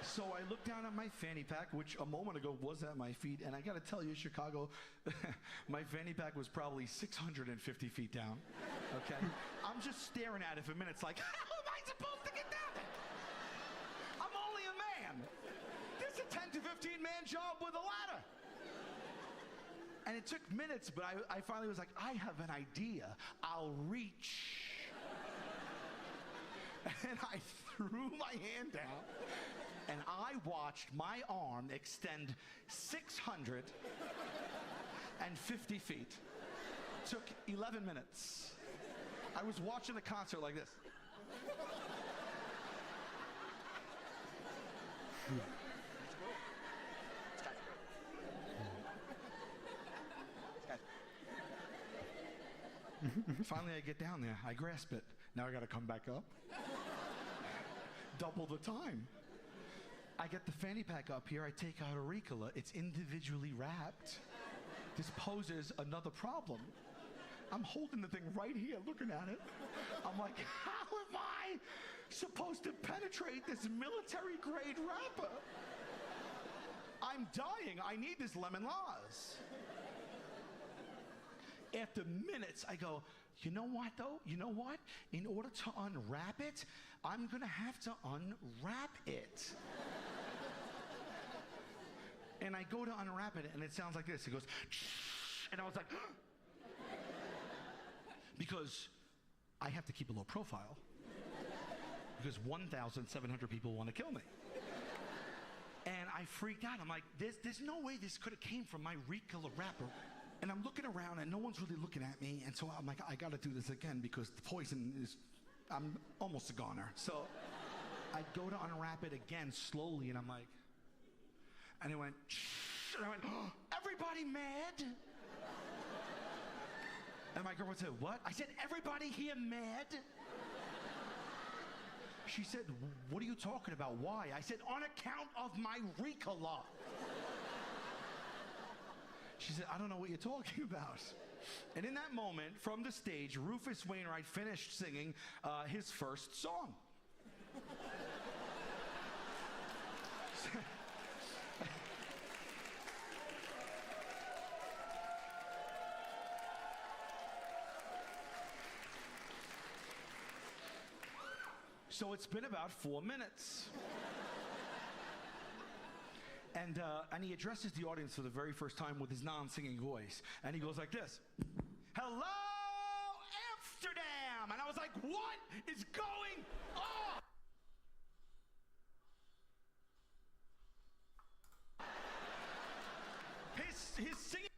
So I looked down at my fanny pack, which a moment ago was at my feet, and I gotta tell you, Chicago, my fanny pack was probably 650 feet down, okay? I'm just staring at it for minutes like, how am I supposed to get down there? I'm only a man. This is a 10 to 15 man job with a ladder. And it took minutes, but I finally was like, I have an idea. I'll reach. And I threw my hand down, and I watched my arm extend 650 feet. Took 11 minutes. I was watching the concert like this. Finally, I get down there. I grasp it. Now I gotta come back up. Double the time. I get the fanny pack up here. I take out a Ricola. It's individually wrapped. This poses another problem. I'm holding the thing right here, looking at it. I'm like, how am I supposed to penetrate this military-grade wrapper? I'm I'm dying. I need this lemon laws. After minutes, I go, you know what, though? You know what? In order to unwrap it, I'm going to have to unwrap it. And I go to unwrap it, and it sounds like this. It goes, and I was like, because I have to keep a low profile. Because 1,700 people want to kill me. And I freaked out. I'm like, there's no way this could have came from my Ricola wrapper. And I'm looking around, and no one's really looking at me. And so I'm like, I got to do this again because the poison is, I'm almost a goner. So I go to unwrap it again slowly, and I'm like, and it went, and I went, oh, everybody mad? And my girlfriend said, what? I said, everybody here mad? She said, what are you talking about? Why? I said, on account of my Ricola. She said, I don't know what you're talking about. And in that moment, from the stage, Rufus Wainwright finished singing his first song. So it's been about 4 minutes. And he addresses the audience for the very first time with his non-singing voice. And he goes like this. Hello, Amsterdam! And I was like, what is going on? His singing...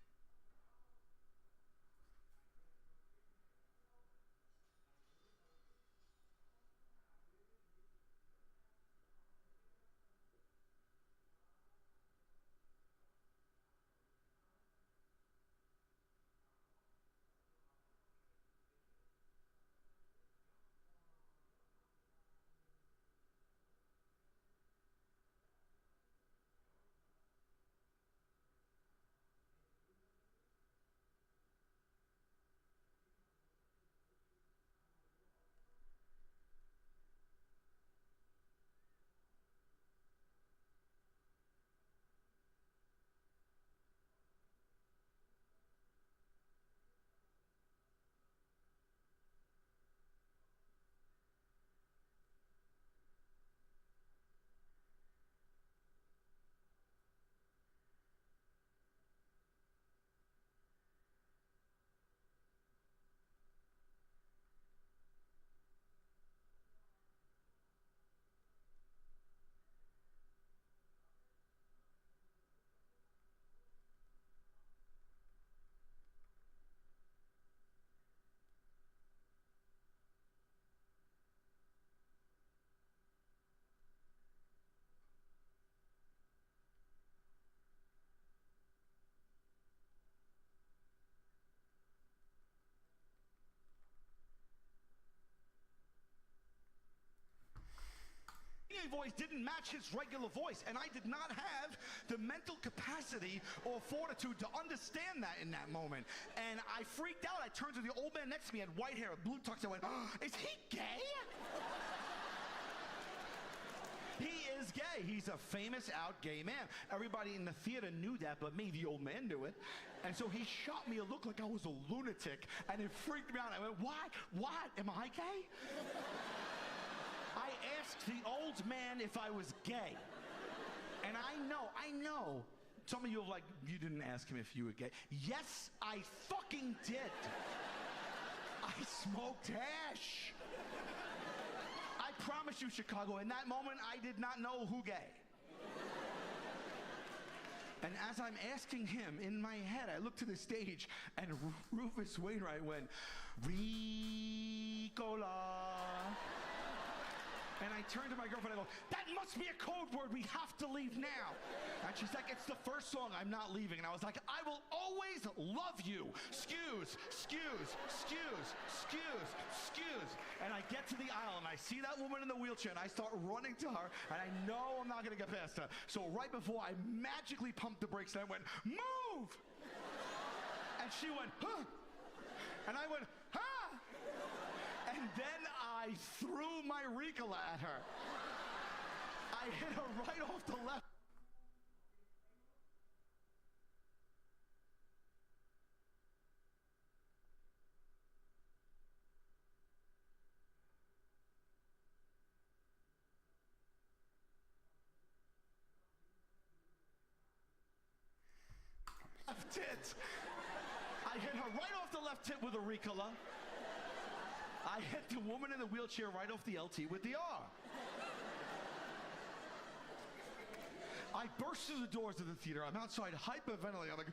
voice didn't match his regular voice, and I did not have the mental capacity or fortitude to understand that in that moment. And I freaked out. I turned to the old man next to me, had white hair, a blue tux. I went, oh, is he gay? He is gay. He's a famous out gay man. Everybody in the theater knew that, but me, the old man, knew it. And so he shot me a look like I was a lunatic, and it freaked me out. I went, what? What? Am I gay? I asked the old man if I was gay. And I know, some of you are like, you didn't ask him if you were gay. Yes, I fucking did. I smoked hash. I promise you, Chicago, in that moment, I did not know who gay. And as I'm asking him, in my head, I look to the stage, and Rufus Wainwright went, Ricola. And I turned to my girlfriend and I go, that must be a code word. We have to leave now. And she's like, it's the first song. I'm not leaving. And I was like, I will always love you. Excuse. And I get to the aisle and I see that woman in the wheelchair and I start running to her and I know I'm not going to get past her. So right before I magically pumped the brakes and I went, move! And she went, huh? And I went, huh? And then I threw my Ricola at her. I hit her right off the left. tit. I hit her right off the left tit with a Ricola. I hit the woman in the wheelchair right off the LT with the R. I burst through the doors of the theater. I'm outside hyperventilating. I'm like,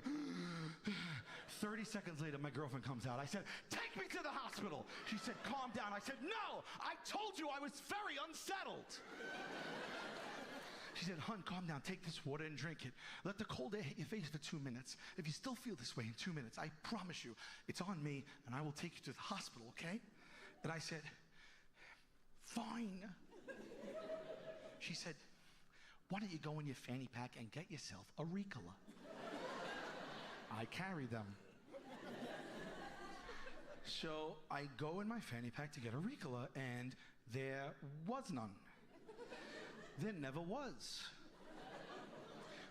30 seconds later, my girlfriend comes out. I said, take me to the hospital. She said, calm down. I said, no, I told you I was very unsettled. She said, hun, calm down. Take this water and drink it. Let the cold air hit your face for 2 minutes. If you still feel this way in 2 minutes, I promise you, it's on me, and I will take you to the hospital, okay? And I said, fine. She said, why don't you go in your fanny pack and get yourself a Ricola? I carry them. So I go in my fanny pack to get a Ricola, and there was none. There never was.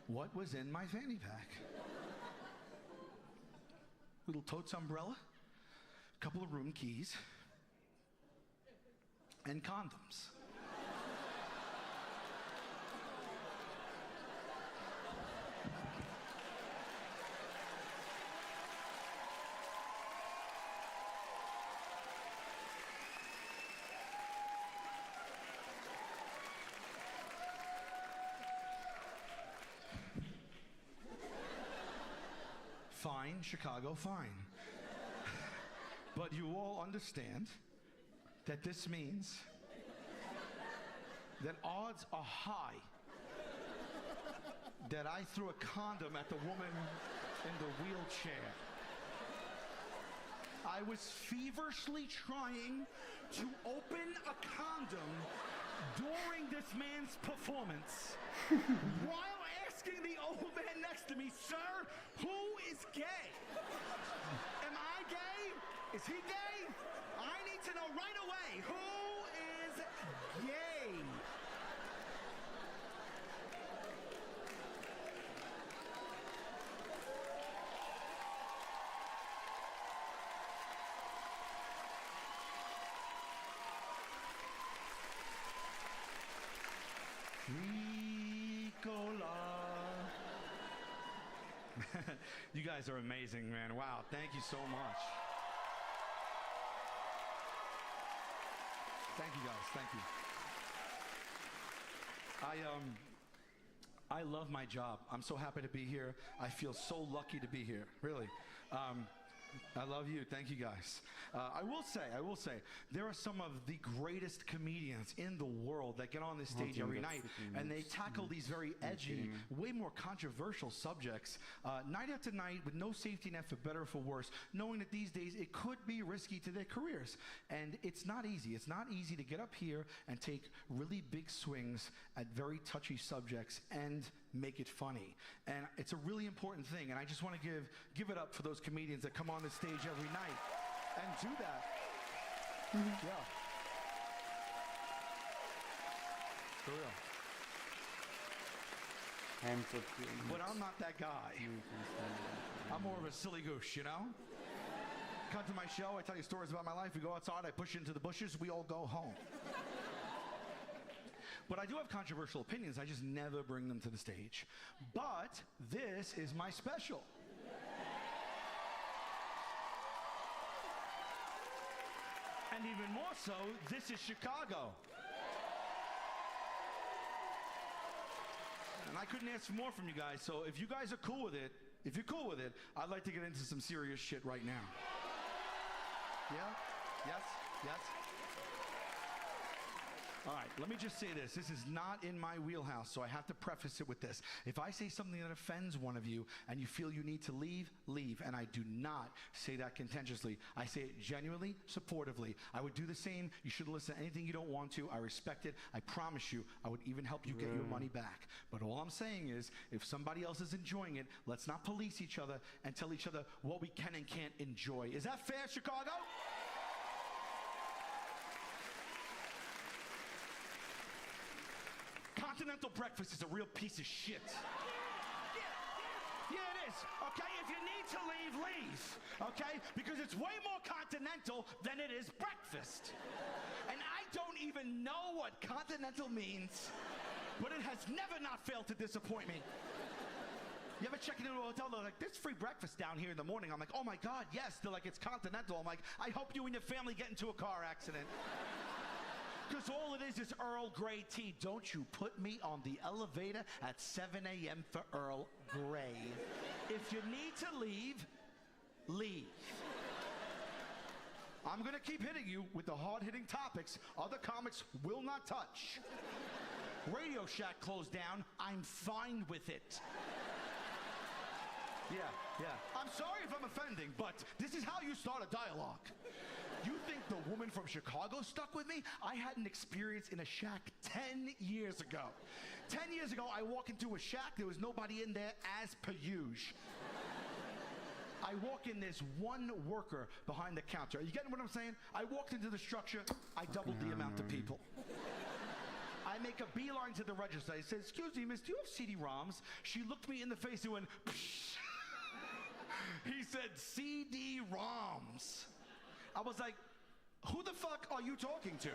What was in my fanny pack? Little totes umbrella, a couple of room keys, and condoms. Fine, Chicago, fine. But you all understand that this means that odds are high that I threw a condom at the woman in the wheelchair. I was feverishly trying to open a condom during this man's performance while asking the old man next to me, sir, who is gay? Am I gay? Is he gay? I need to know right away, who is gay? You guys are amazing, man. Wow, thank you so much. Thank you, guys. Thank you. I love my job. I'm so happy to be here. I feel so lucky to be here, really. I love you. Thank you, guys. I will say, there are some of the greatest comedians in the world that get on this stage every night, and they tackle these very edgy, way more controversial subjects, night after night, with no safety net for better or for worse, knowing that these days it could be risky to their careers. And it's not easy. It's not easy to get up here and take really big swings at very touchy subjects and make it funny. And it's a really important thing, and I just want to give it up for those comedians that come on the stage every night and do that. Yeah. For real. But I'm not that guy. I'm more of a silly goose, you know? Come to my show, I tell you stories about my life, we go outside, I push into the bushes, we all go home. But I do have controversial opinions, I just never bring them to the stage. But this is my special. And even more so, this is Chicago. And I couldn't ask for more from you guys, so if you guys are cool with it, I'd like to get into some serious shit right now. Yeah? Yes? Yes? All right, let me just say this. This is not in my wheelhouse, so I have to preface it with this. If I say something that offends one of you and you feel you need to leave, leave. And I do not say that contentiously. I say it genuinely, supportively. I would do the same. You shouldn't listen to anything you don't want to. I respect it. I promise you, I would even help you get your money back. But all I'm saying is, if somebody else is enjoying it, let's not police each other and tell each other what we can and can't enjoy. Is that fair, Chicago? Continental breakfast is a real piece of shit. Yeah, it is. Okay, if you need to leave, leave. Okay, because it's way more continental than it is breakfast. And I don't even know what continental means, but it has never not failed to disappoint me. You ever checking into a hotel. They're like, there's free breakfast down here in the morning. I'm like, oh my God, yes. They're like, it's continental. I'm like, I hope you and your family get into a car accident. Because all it is Earl Grey tea. Don't you put me on the elevator at 7 a.m. for Earl Grey. If you need to leave, leave. I'm going to keep hitting you with the hard-hitting topics other comics will not touch. Radio Shack closed down. I'm fine with it. Yeah. I'm sorry if I'm offending, but this is how you start a dialogue. You think the woman from Chicago stuck with me? I had an experience in a shack 10 years ago. 10 years ago, I walk into a shack. There was nobody in there as per usual. I walk in, there's one worker behind the counter. Are you getting what I'm saying? I walked into the structure. I doubled the amount of people. I make a beeline to the register. I said, excuse me, miss, do you have CD-ROMs? She looked me in the face and went, psh. He said, CD-ROMs. I was like, who the fuck are you talking to?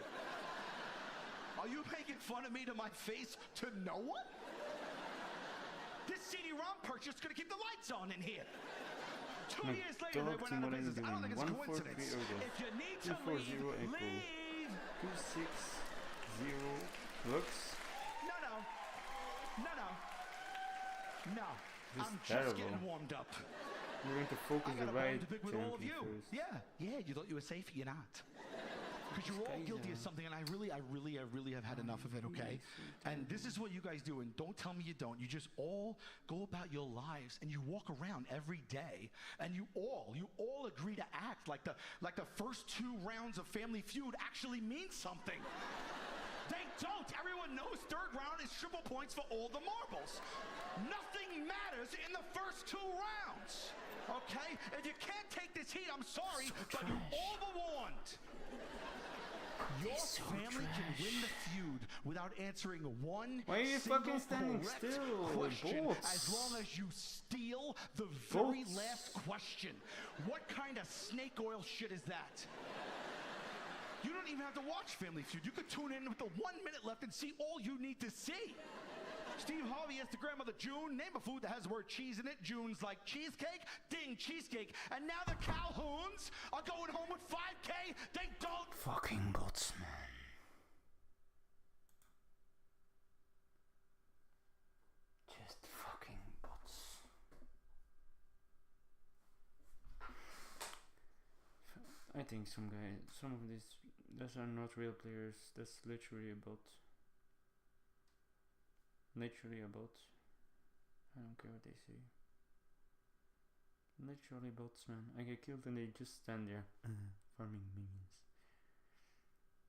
Are you making fun of me to my face to no one? This CD-ROM purchase is gonna keep the lights on in here. 2 years later, they went out of business. I don't think it's a coincidence. If you need to leave, leave. 260 looks. No. I'm terrible. just getting warmed up. We're going to focus the right with all of you. first. Yeah, you thought you were safe, you're not. Because you're all guilty of something, and I really have had enough of it, okay? And this is what you guys do, and don't tell me you don't. You just all go about your lives, and you walk around every day, and you all agree to act like the first 2 rounds of Family Feud actually means something. They don't. Everyone knows third round is triple points for all the marbles. Nothing matters in the first 2 rounds, okay? If you can't take this heat, I'm sorry, but you're overwarned. Your family can win the feud without answering one single correct question as long as you steal the very last question. What kind of snake oil shit is that? You don't even have to watch Family Feud. You could tune in with the 1 minute left and see all you need to see. Steve Harvey asked the grandmother June, name a food that has the word cheese in it. June's like, cheesecake? Ding, cheesecake. And now the Calhouns are going home with 5K. They don't... Fucking bots, man. Just fucking bots. I think some of those are not real players. That's literally a bot. Literally a bot. I don't care what they say. Literally bots, man. I get killed and they just stand there farming minions.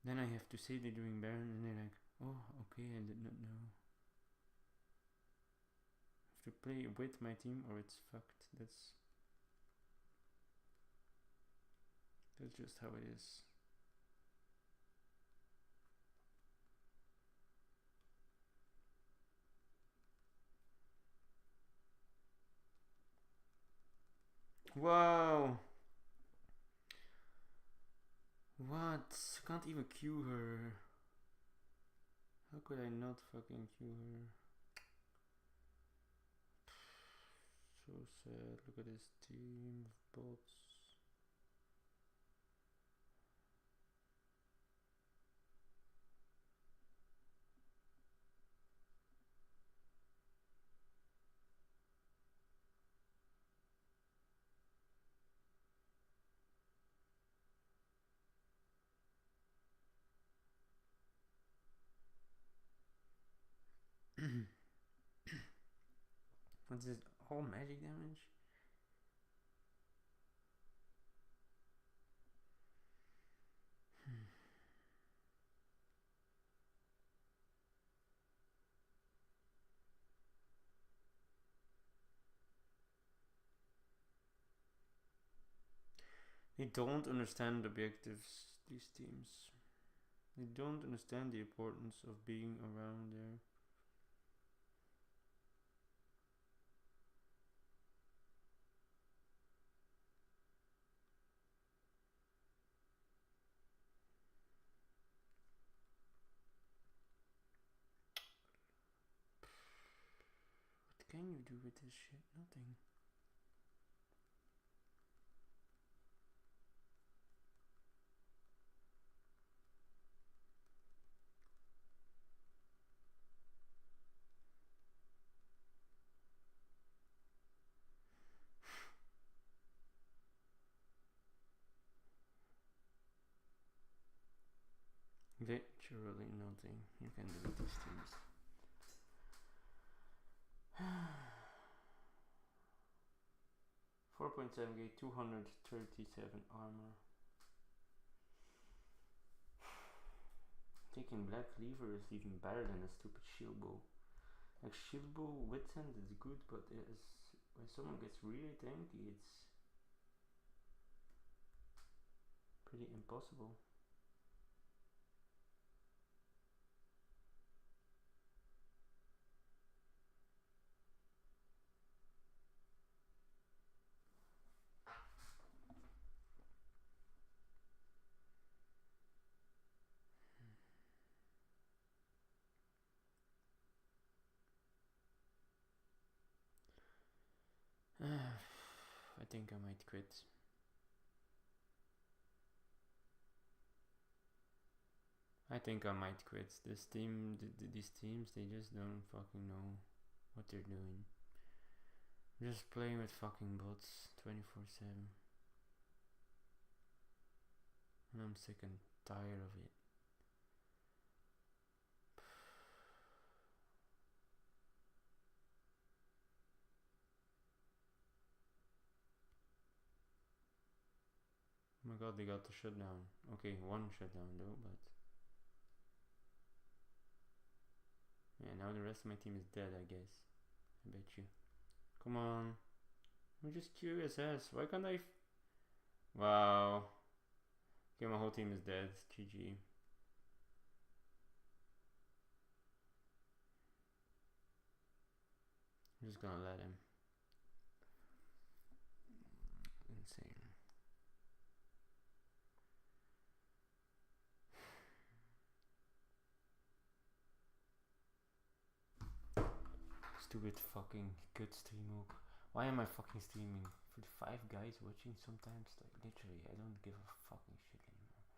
Then I have to say they're doing Baron and they're like, oh, okay, I did not know. I have to play with my team or it's fucked. That's just how it is. Wow! What? Can't even queue her. How could I not fucking queue her? So sad. Look at this team of bots. What's this? All magic damage? They don't understand objectives, these teams. They don't understand the importance of being around there. What can can you do with this shit? Nothing. Literally nothing you can do with these teams. 4.7k, 237 armor. Taking Black Cleaver is even better than a stupid shield bow. Like shield bow withstand is good, but when someone gets really tanky, it's pretty impossible. I think I might quit. This team, these teams, they just don't fucking know what they're doing. Just playing with fucking bots 24/7. And I'm sick and tired of it. Oh my god, they got the shutdown. Okay, one shutdown though, but yeah, now the rest of my team is dead, I guess. I bet you. Come on. I'm just curious as. Why can't I? Wow. Okay, my whole team is dead. GG. I'm just gonna let him. Insane. Stupid fucking good stream hook. Why am I fucking streaming? For the 5 guys watching sometimes, like literally, I don't give a fucking shit anymore.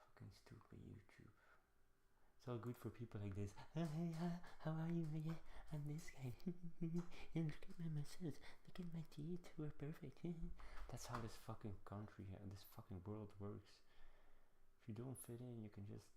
Fucking stupid YouTube. It's all good for people like this. Oh, hey, how are you? Yeah, I'm this guy. And look at my muscles. Look at my teeth, who are perfect. That's how this fucking country, this fucking world works. If you don't fit in, you can just